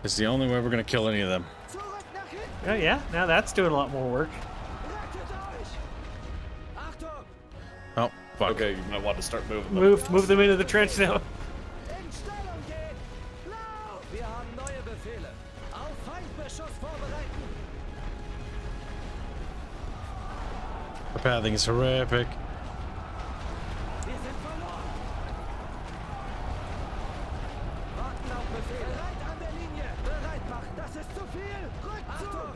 A: It's the only way we're gonna kill any of them.
B: Zurück nach hinten!
I: oh yeah, now that's doing a lot more work.
B: Rettet euch! Achtung!
A: Oh, fuck.
F: Okay, you might want to start moving them.
I: Move them into the trench now.
B: In Stellung gehen! Lauf! Wir haben neue Befehle! Auf Feindbeschuss vorbereiten!
A: The pathing is horrific.
B: Wir sind verloren! Warten auf Befehle! Bereit an der Linie! Bereit machen! Das ist zu viel! Rückzug!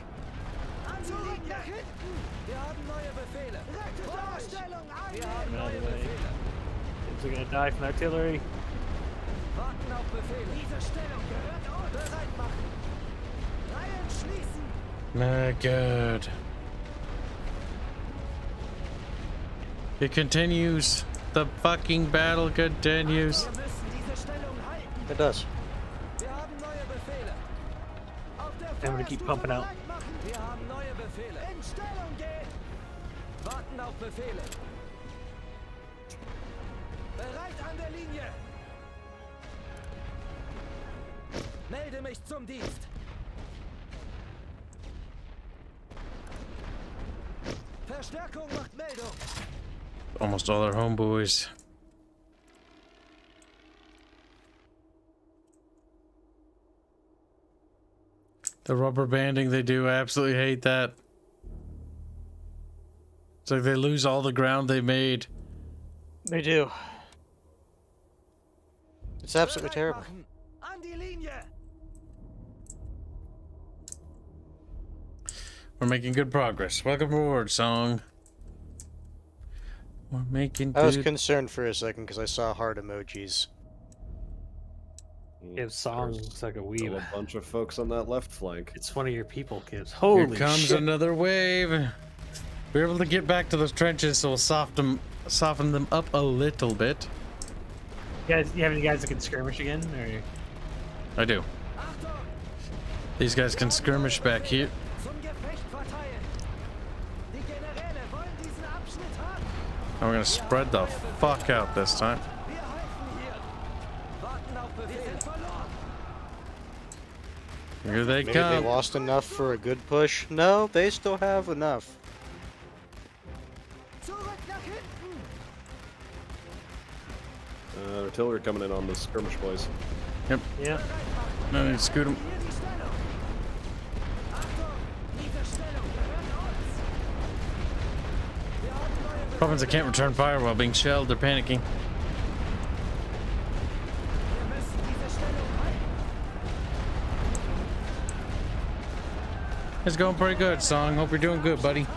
B: An die Linie! Nach hinten! Wir haben neue Befehle! Rettet Vorstellung ein! Wir haben
I: Out of
B: neue
I: the way.
B: Befehle!
I: Kids are gonna die from artillery.
B: Warten auf Befehle! Diese Stellung gehört uns! Bereit machen! Reihen schließen!
A: My God. It continues. The fucking battle continues.
B: Wir müssen diese Stellung halten!
G: It does.
B: Wir haben neue Befehle! Auf der
I: I'm gonna keep
B: Feuerstufe
I: pumping out.
B: bereit machen! Wir haben neue Befehle! In Stellung gehen! Warten auf Befehle! Bereit an der Linie! Melde mich zum Dienst! Verstärkung macht Meldung!
A: Almost all our homeboys. The rubber banding they do, I absolutely hate that. It's like they lose all the ground they made.
G: They do. It's absolutely terrible.
B: An die Linie.
A: We're making good progress. Welcome aboard, Song. We're making
G: I was
A: good...
G: concerned for a second because I saw heart emojis.
I: Kibs song looks like a
F: Still
I: weeb.
F: a bunch of folks on that left flank.
I: It's one of your people, Kibs.
A: Here
I: Holy
A: comes
I: shit.
A: another wave. We're able to get back to those trenches, so we'll soften them up a little bit.
I: You have any guys that can skirmish again? Or...
A: I do. These guys can skirmish back here.
B: Zum Gefecht verteilen. Die Generäle wollen diesen Abschnitt haben.
A: And we're gonna spread the fuck out this time.
B: Wir helfen hier. Warten auf Befehl. Wir sind verloren.
A: Here they
G: Maybe they
A: come.
G: lost enough for a good push. No, they still have enough.
B: Zurück nach hinten.
F: Artillery coming in on the skirmish boys.
A: Yep.
I: Yeah.
A: No need to scoot them.
B: Hier die Stellung. Achtung, diese Stellung gehört uns. Wir haben neue
A: Problems that can't return fire while being shelled. They're panicking.
B: Wir müssen diese Stellung halten.
A: It's going pretty good, Song. Hope you're doing good, buddy.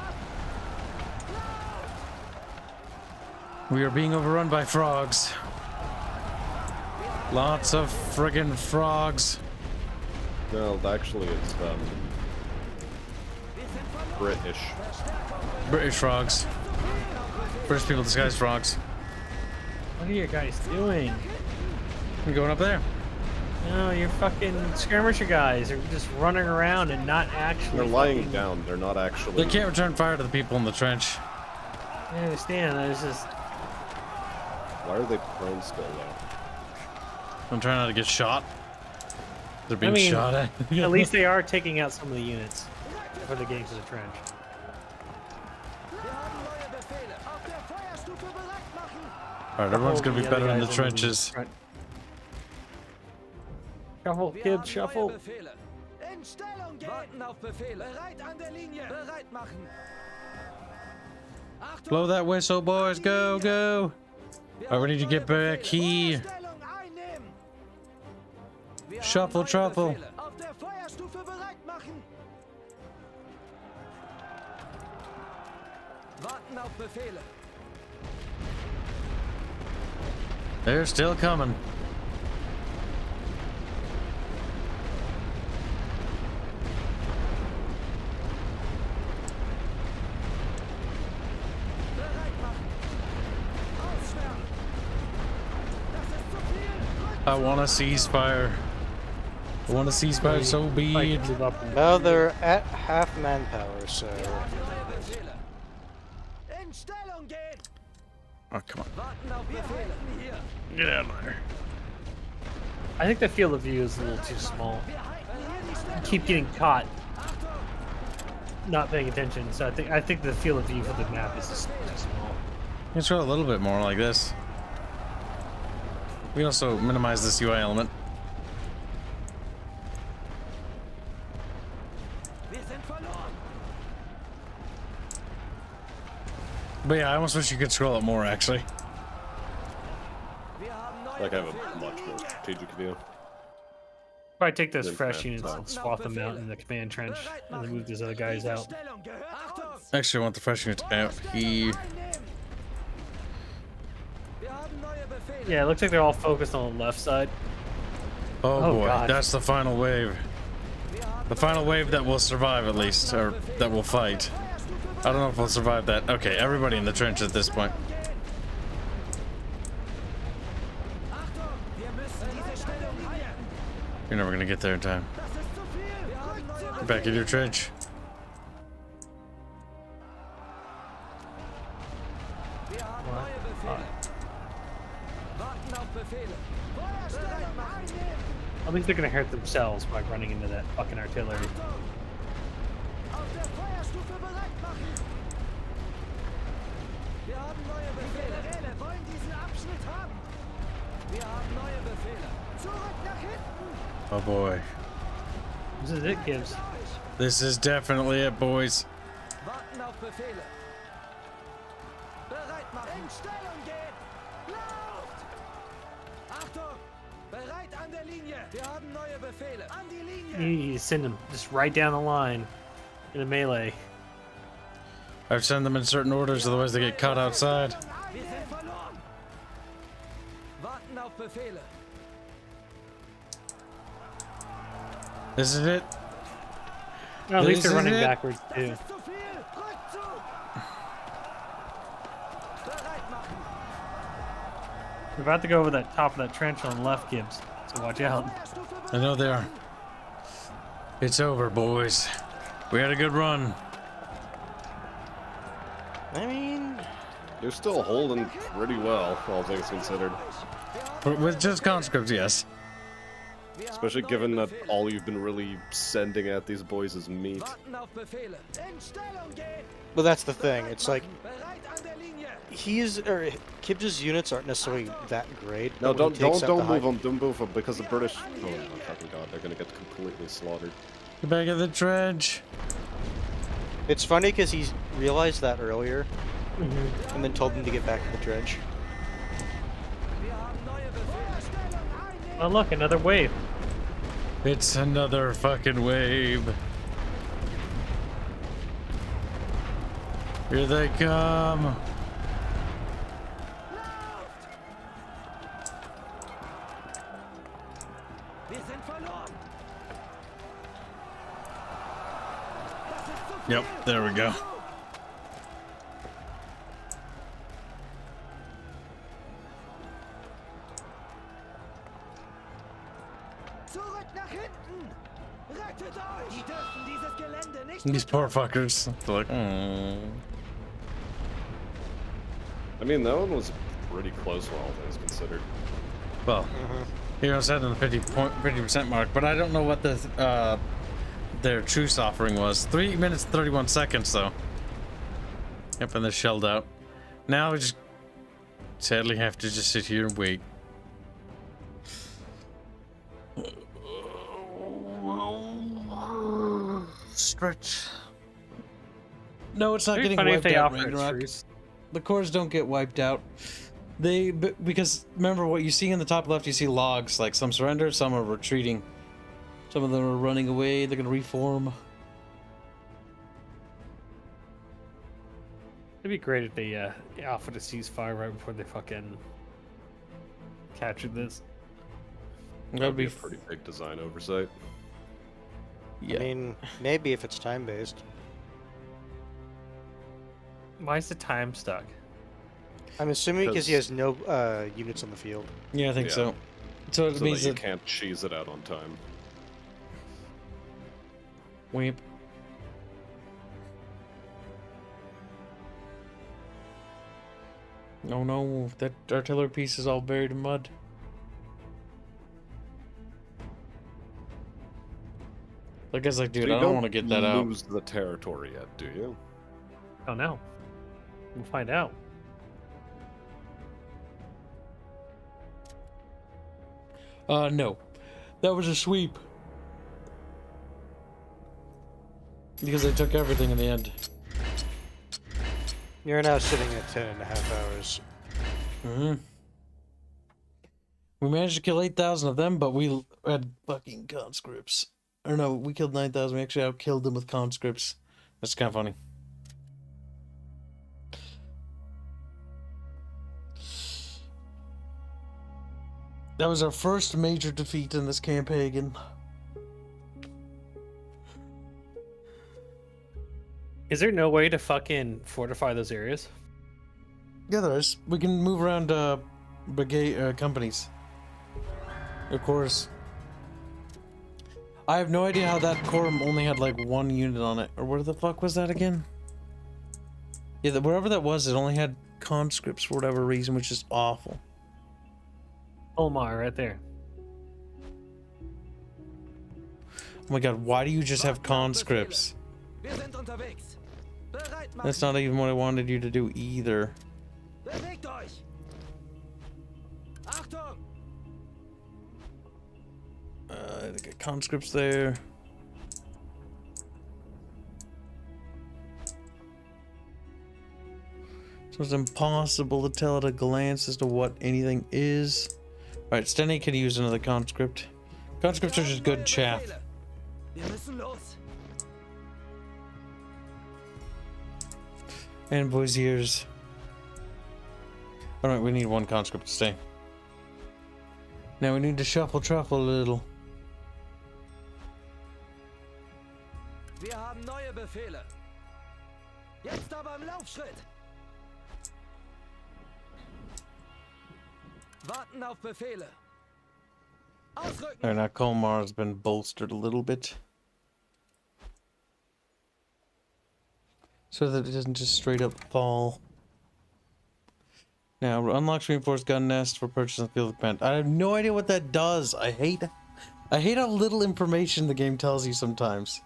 A: We are being overrun by frogs. Lots of friggin' frogs.
F: No, actually, it's British.
A: British frogs. British people disguised frogs.
I: What are you guys doing?
A: I'm going up there.
I: No, you're fucking skirmisher guys. They're just running around and not actually.
F: They're lying
I: fucking-
F: down. They're not actually.
A: They can't return fire to the people in the trench.
I: I understand. I was just.
F: Why are they prone still though?
A: I'm trying not to get shot. They're being
I: I mean,
A: shot at.
I: At least they are taking out some of the units before they get into the trench.
B: Wir haben neue Befehle. Auf der Feuerstufe bereit machen.
A: Alright, everyone's gonna be
I: The other
A: better in the
I: guys on
A: trenches.
I: front. Shuffle,
B: Wir
I: Kibs,
B: haben
I: shuffle.
B: neue Befehle. In Stellung gehen. Warten auf Befehle. Bereit an der Linie. Bereit machen. Achtung.
A: Blow that whistle, boys. Go, go.
B: Wir
A: Alright, we
B: haben
A: need to get
B: neue
A: back
B: Befehle.
A: here.
B: Stellung einnehmen. Wir
A: Shuffle,
B: haben neue
A: shuffle.
B: Befehle. Auf der Feuerstufe bereit machen. Warten auf Befehle.
A: They're still coming.
B: Bereit machen. Ausschwärmen. Das ist zu viel.
A: I want a ceasefire. I want a ceasefire so
I: Fight,
A: bad.
I: move up and-
G: Now they're at half manpower, so
B: Neue Befehle. In Stellung gehen.
A: Oh, come on.
B: Warten auf Befehle. Hier.
A: Get out of there.
I: I think the field of view is a little too small.
B: Wir halten hier die Stellung.
I: Keep getting caught,
B: Achtung.
I: not paying attention. So I think the field of view for the map is just too small.
A: Let's go a little bit more like this. We also minimize this UI element.
B: Wir sind verloren.
A: But yeah, I almost wish you could scroll it more, actually.
B: Wir haben neue
F: Like I have
B: Befehle.
F: a much more strategic view.
I: Probably take those
F: Then
I: fresh
F: command
I: units
F: zone.
I: and swap them out in the command trench, and then move those other guys
B: Diese
I: out.
B: Stellung gehört uns.
A: Actually, I want the fresh units out here.
B: Einnehmen. Wir haben neue Befehle.
I: Yeah, it looks like they're all focused on the left side.
A: Oh,
I: Oh,
A: boy,
I: God.
A: that's the final wave. The final wave that will survive, at least, or that will fight. I don't know if we'll survive that. Okay, everybody in the trench at this point.
B: Achtung, wir müssen diese Stellung halten.
A: You're never gonna get there in time.
B: Das ist zu viel. Wir haben neue
A: Get back in your trench.
B: Wir haben neue Befehle. Warten auf Befehle. Feuerstellung einnehmen.
I: At least they're gonna hurt themselves by running into that fucking artillery.
B: Achtung. Auf der Feuerstufe bereit machen. Wir haben neue Befehle. Die Generäle wollen diesen Abschnitt haben. Wir haben neue Befehle. Zurück nach hinten.
A: Oh boy.
I: This is it, Kibs.
A: This is definitely it, boys.
B: Warten auf Befehle. Bereit machen. In Stellung gehen. Lauft! Achtung! Bereit an der Linie. Wir haben neue Befehle. An die Linie.
I: You send them just right down the line in a melee.
A: I've sent them in certain orders, otherwise they get caught outside.
B: Wir sind verloren. Warten auf Befehle.
A: This is it.
I: Well, at least
A: This
I: they're
A: is
I: running
A: it.
I: backwards too.
B: Ist zu viel. Rückzug. Bereit machen.
I: We're about to go over that top of that trench on the left, Kibs. So watch out.
A: I know they are. It's over, boys. We had a good run.
G: I mean,
F: You're still holding pretty well, all things considered.
A: But with just conscripts, yes.
F: Especially given that all you've been really sending at these boys is meat.
B: Warten auf Befehle. In Stellung gehen.
G: but that's the thing. It's like
B: Bereit an der Linie.
G: Kibbs' units aren't necessarily that great.
F: No,
G: but when he
F: don't
G: takes out the
F: move
G: high-
F: them, don't move them, because the British. Oh my fucking god, they're gonna get completely slaughtered.
A: Get back at the dredge.
G: It's funny because he realized that earlier, and then told them to get back to the dredge.
B: Wir haben neue Befehle. Stellung einnehmen.
I: Oh look, another wave.
A: It's another fucking wave. Here they come.
B: Wir sind verloren. Das ist zu viel.
A: Yep, there we go.
B: Zurück nach hinten. Rettet euch. Die dürfen dieses Gelände nicht
A: These poor fuckers. They're like,
F: I mean, that one was pretty close for all things considered.
A: Well, here I said in the 50% mark, but I don't know what the their truce offering was. 3 minutes and 31 seconds though. Yep, and they're shelled out. Now we just sadly have to just sit here and wait. Stretch. No, it's not
I: It'd be
A: getting
I: funny if
A: wiped
I: they
A: out,
I: offer a
A: Ragnarok.
I: truce.
A: The cores don't get wiped out. Because remember what you see in the top left, you see logs, like some surrender, some are retreating. Some of them are running away, they're gonna reform.
I: It'd be great if they offered a ceasefire right before they fucking captured this.
A: That'd be
F: a pretty big design oversight.
A: yeah.
G: I mean, maybe if it's time-based.
I: Why is the time stuck?
G: I'm assuming because he
F: Because-
G: has no units on the field.
A: Yeah, I think
F: Yeah.
A: so. So it
F: So
A: means
F: that you
A: that
F: can't cheese it out on time.
A: Weep. Oh no, that artillery piece is all buried in mud. That guy's like, dude,
F: So you
A: I don't want to get that out.
F: lose the territory yet, do you?
I: Oh no. We'll find out.
A: No. That was a sweep. Because they took everything in the end.
G: You're now sitting at 10.5 hours.
A: Mm-hmm. We managed to kill 8,000 of them, but we had fucking conscripts. Or no, we killed 9,000. We actually outkilled them with conscripts. That's kind of funny. That was our first major defeat in this campaign.
I: Is there no way to fucking fortify those areas?
A: Yeah, there is. We can move around brigade companies. Of course. I have no idea how that corps only had like one unit on it. Or where the fuck was that again? Yeah, wherever that was, it only had conscripts for whatever reason, which is awful.
I: Omar, right there.
A: Oh my god, why do you just have conscripts?
B: Wir sind unterwegs. Bereit machen.
A: That's not even what I wanted you to do either.
B: Bewegt euch. Achtung.
A: They got conscripts there. So it's impossible to tell at a glance as to what anything is. Alright, Stenny could use another conscript. Conscripts are just good chaff.
B: Wir müssen los.
A: And Voisiers. Alright, we need one conscript to stay. Now we need to shuffle truffle a little.
B: Wir haben neue Befehle. Jetzt aber im Laufschritt. Warten auf Befehle. Ausrücken.
A: Alright, now Colmar has been bolstered a little bit. So that it doesn't just straight up fall. Now, unlocks reinforced gun nest for purchase on field of command. I have no idea what that does. I hate how little information the game tells you sometimes.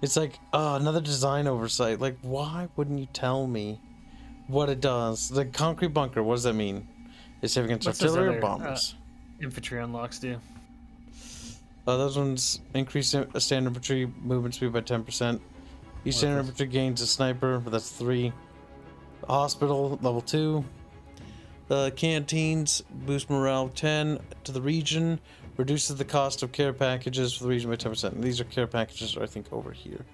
A: It's like, oh, another design oversight. Like, why wouldn't you tell me what it does? The concrete bunker, what does that mean? It's safe against artillery or bombers?
I: Infantry unlocks do.
A: Those ones increase standard infantry movement speed by 10%. Each standard infantry gains a sniper, but that's 3. Hospital, level 2. Canteens boost morale 10 to the region. Reduces the cost of care packages for the region by 10%. And these are care packages, I think, over here.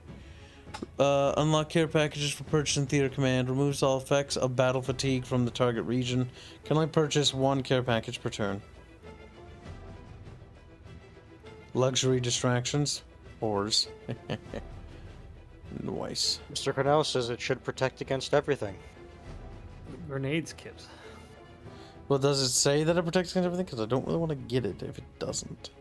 A: Unlock care packages for purchase in theater command. Removes all effects of battle fatigue from the target region. Can only purchase 1 care package per turn. Luxury distractions. Whores. Nice.
G: Mr. Cornell says it should protect against everything.
I: Grenades, Kibs.
A: Well, does it say that it protects against everything? Because I don't really want to get it if it doesn't.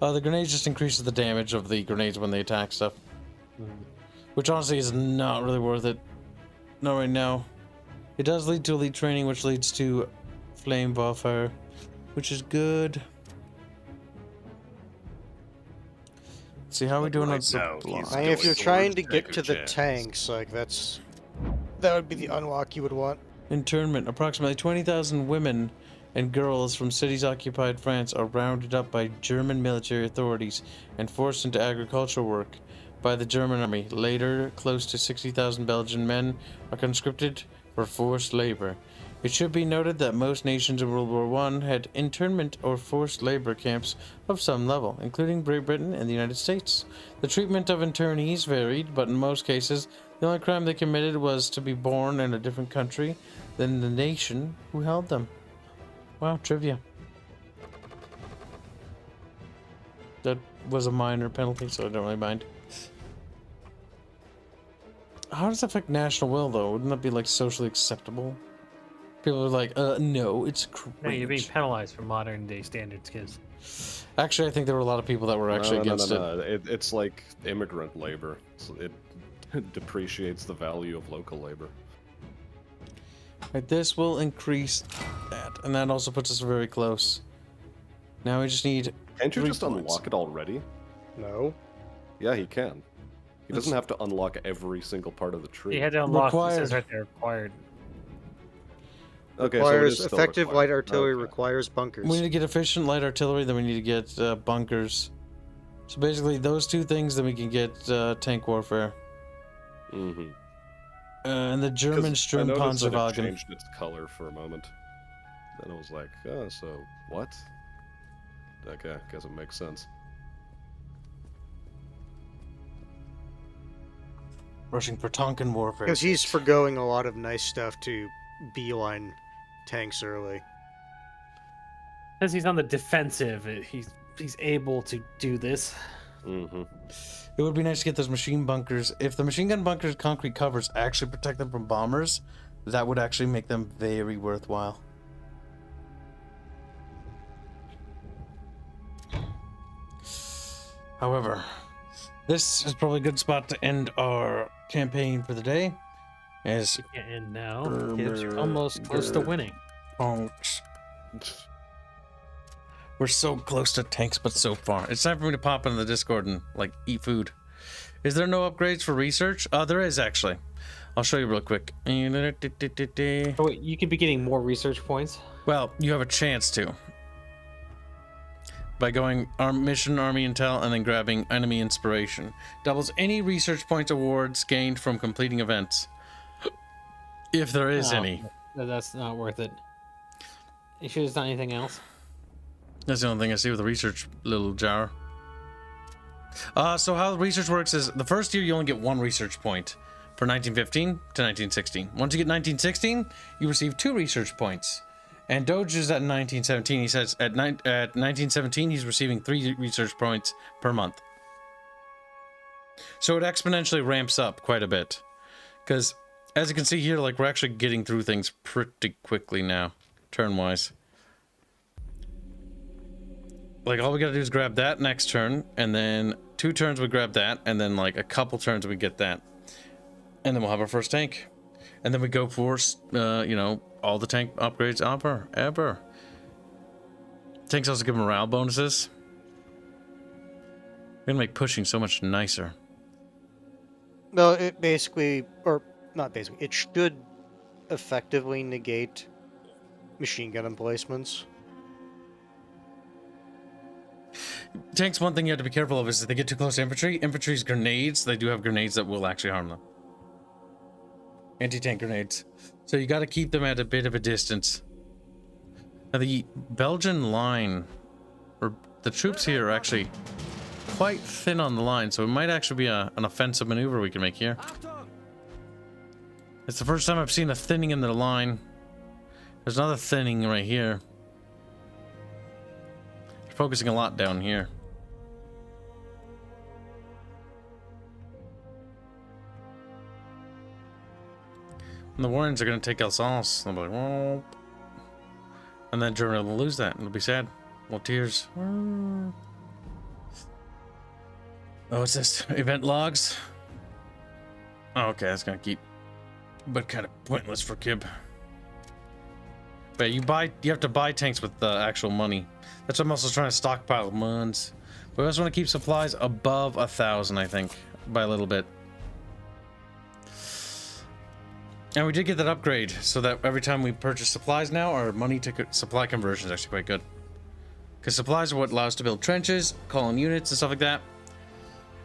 A: The grenades just increases the damage of the grenades when they attack stuff. Which honestly is not really worth it. Not right now. It does lead to elite training, which leads to flame warfare, which is good. Let's see how we doing on supply.
G: I mean, if you're trying to get to the tanks, like that would be the unlock you would want.
A: Internment. Approximately 20,000 women and girls from cities occupied France are rounded up by German military authorities and forced into agricultural work by the German army. Later, close to 60,000 Belgian men are conscripted for forced labor. It should be noted that most nations in World War I had internment or forced labor camps of some level, including Great Britain and the United States. The treatment of internees varied, but in most cases, the only crime they committed was to be born in a different country than the nation who held them. Wow, trivia. That was a minor penalty, so I don't really mind. How does that affect national will, though? Wouldn't that be, like, socially acceptable? People are like, no, it's cringe.
I: No, you're being penalized for modern day standards, Kibs.
A: Actually, I think there were a lot of people that were actually against it.
F: It's like immigrant labor. It depreciates the value of local labor.
A: Right, this will increase that, and that also puts us very close. Now we just need.
F: Can't you
A: 3
F: just
A: points.
F: unlock it already?
G: No.
F: Yeah, he can. He doesn't have to unlock every single part of the tree.
I: You had to unlock. It says
A: Required.
I: right there, required.
F: Okay, so it
G: Requires
F: is still
G: effective
F: required.
G: light artillery.
F: Okay.
G: Requires bunkers.
A: We need to get efficient light artillery, then we need to get bunkers. So basically, those 2 things, then we can get tank warfare.
F: Mm-hmm.
A: And the German Sturmpanzerwagen.
F: Changed its color for a moment. Then I was like, oh, so what? Okay, guess it makes sense.
A: Rushing for Tonkin warfare.
G: Because he's forgoing a lot of nice stuff to beeline tanks early.
I: Because he's on the defensive, he's able to do this.
F: Mm-hmm.
A: It would be nice to get those machine bunkers. If the machine gun bunkers concrete covers actually protect them from bombers, that would actually make them very worthwhile. However, this is probably a good spot to end our campaign for the day. As
I: We can't end now. Kibs, you're almost close to winning.
A: punks. We're so close to tanks, but so far. It's time for me to pop into the Discord and, like, eat food. Is there no upgrades for research? There is, actually. I'll show you real quick.
J: Oh, wait, you could be getting more research points.
A: Well, you have a chance to. by going mission, army intel, and then grabbing enemy inspiration. Doubles any research points awards gained from completing events. If there is any.
J: That's not worth it. You sure there's not anything else?
A: That's the only thing I see with the research little jar. So how the research works is the first year you only get 1 research point for 1915 to 1916. Once you get 1916, you receive 2 research points. And Doge is at 1917. He says at 1917 he's receiving 3 research points per month. So it exponentially ramps up quite a bit. Because as you can see here, like we're actually getting through things pretty quickly now, turn-wise. Like all we gotta do is grab that next turn, and then 2 turns we grab that, and then like a couple turns we get that. And then we'll have our first tank. And then we go for, you know, all the tank upgrades ever. Tanks also give morale bonuses. We're gonna make pushing so much nicer.
G: No, it basically, or not basically, it should effectively negate machine gun emplacements.
A: Tanks, one thing you have to be careful of is if they get too close to infantry. Infantry's grenades, they do have grenades that will actually harm them. Anti-tank grenades. So you got to keep them at a bit of a distance. Now the Belgian line, or the troops here are actually quite thin on the line, so it might actually be an offensive maneuver we can make here. It's the first time I've seen a thinning in the line. There's another thinning right here. They're focusing a lot down here. And the Warrens are going to take Alsace. They'll be like, whoa. And then Germany will lose that. It'll be sad. Well, tears. Oh, what's this? Event logs? Oh, okay, that's going to keep. But kind of pointless for Kib. But you have to buy tanks with the actual money. That's why I'm also trying to stockpile moons. But we also want to keep supplies above 1,000, I think, by a little bit. And we did get that upgrade, so that every time we purchase supplies now, our money to supply conversion is actually quite good. Because supplies are what allows us to build trenches, call in units, and stuff like that.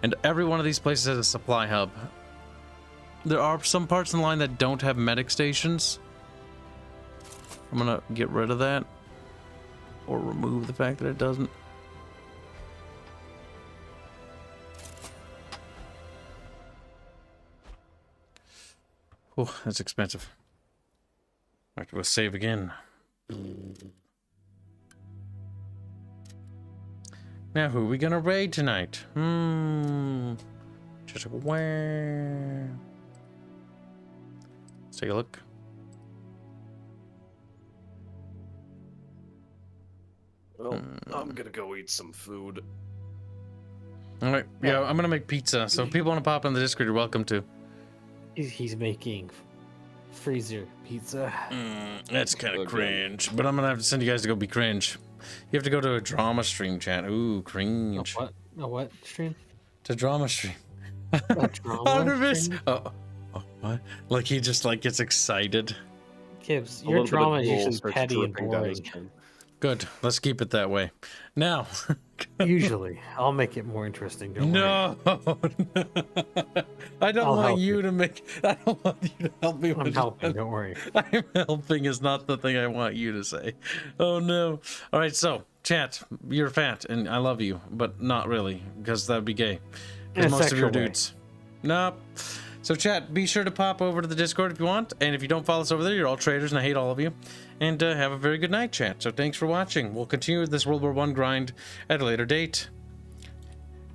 A: And every one of these places has a supply hub. There are some parts in the line that don't have medic stations. I'm gonna get rid of that. Or remove the fact that it doesn't. Oh, that's expensive. I have to go save again. Now, who are we gonna raid tonight? Just where? Let's take a look.
F: Well, I'm gonna go eat some food.
A: All right, yeah, I'm gonna make pizza. So if people want to pop in the Discord, you're welcome to.
J: He's making freezer pizza.
A: That's kind of cringe, but I'm gonna have to send you guys to go be cringe. You have to go to a drama stream, chat. Ooh, cringe.
J: A what stream?
A: To drama stream.
J: A drama
A: Artemis.
J: stream?
A: Oh, what? Like he just like gets excited.
J: Kibs,
F: A
J: your
F: little bit of
J: drama is
F: drool
J: usually
F: starts
J: petty and
F: dripping down his
J: boring.
F: chin.
A: Good. Let's keep it that way. Now.
J: Usually, I'll make it more interesting. Don't worry.
A: No. I don't
J: I'll
A: want
J: help
A: you
J: you.
A: to make. I don't want you to help me.
J: I'm
A: with
J: helping. Don't worry.
A: I'm helping is not the thing I want you to say. Oh no. All right. So, chat, you're fat and I love you, but not really because that'd be gay.
J: In
A: Because
J: a
A: most of you are
J: sexual way.
A: dudes. Nope. So, chat, be sure to pop over to the Discord if you want. And if you don't follow us over there, you're all traitors and I hate all of you. And have a very good night, chat. So, thanks for watching. We'll continue with this World War I grind at a later date.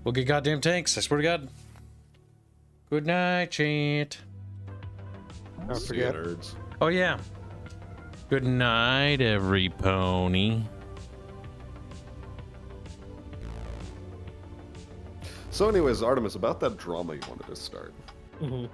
A: We'll get goddamn tanks, I swear to God. Good night, chat.
G: Don't
F: See ya,
G: forget.
F: nerds.
A: Oh, yeah. Good night, every pony.
F: So anyways, Artemis, about that drama you wanted to start.
J: Mhm.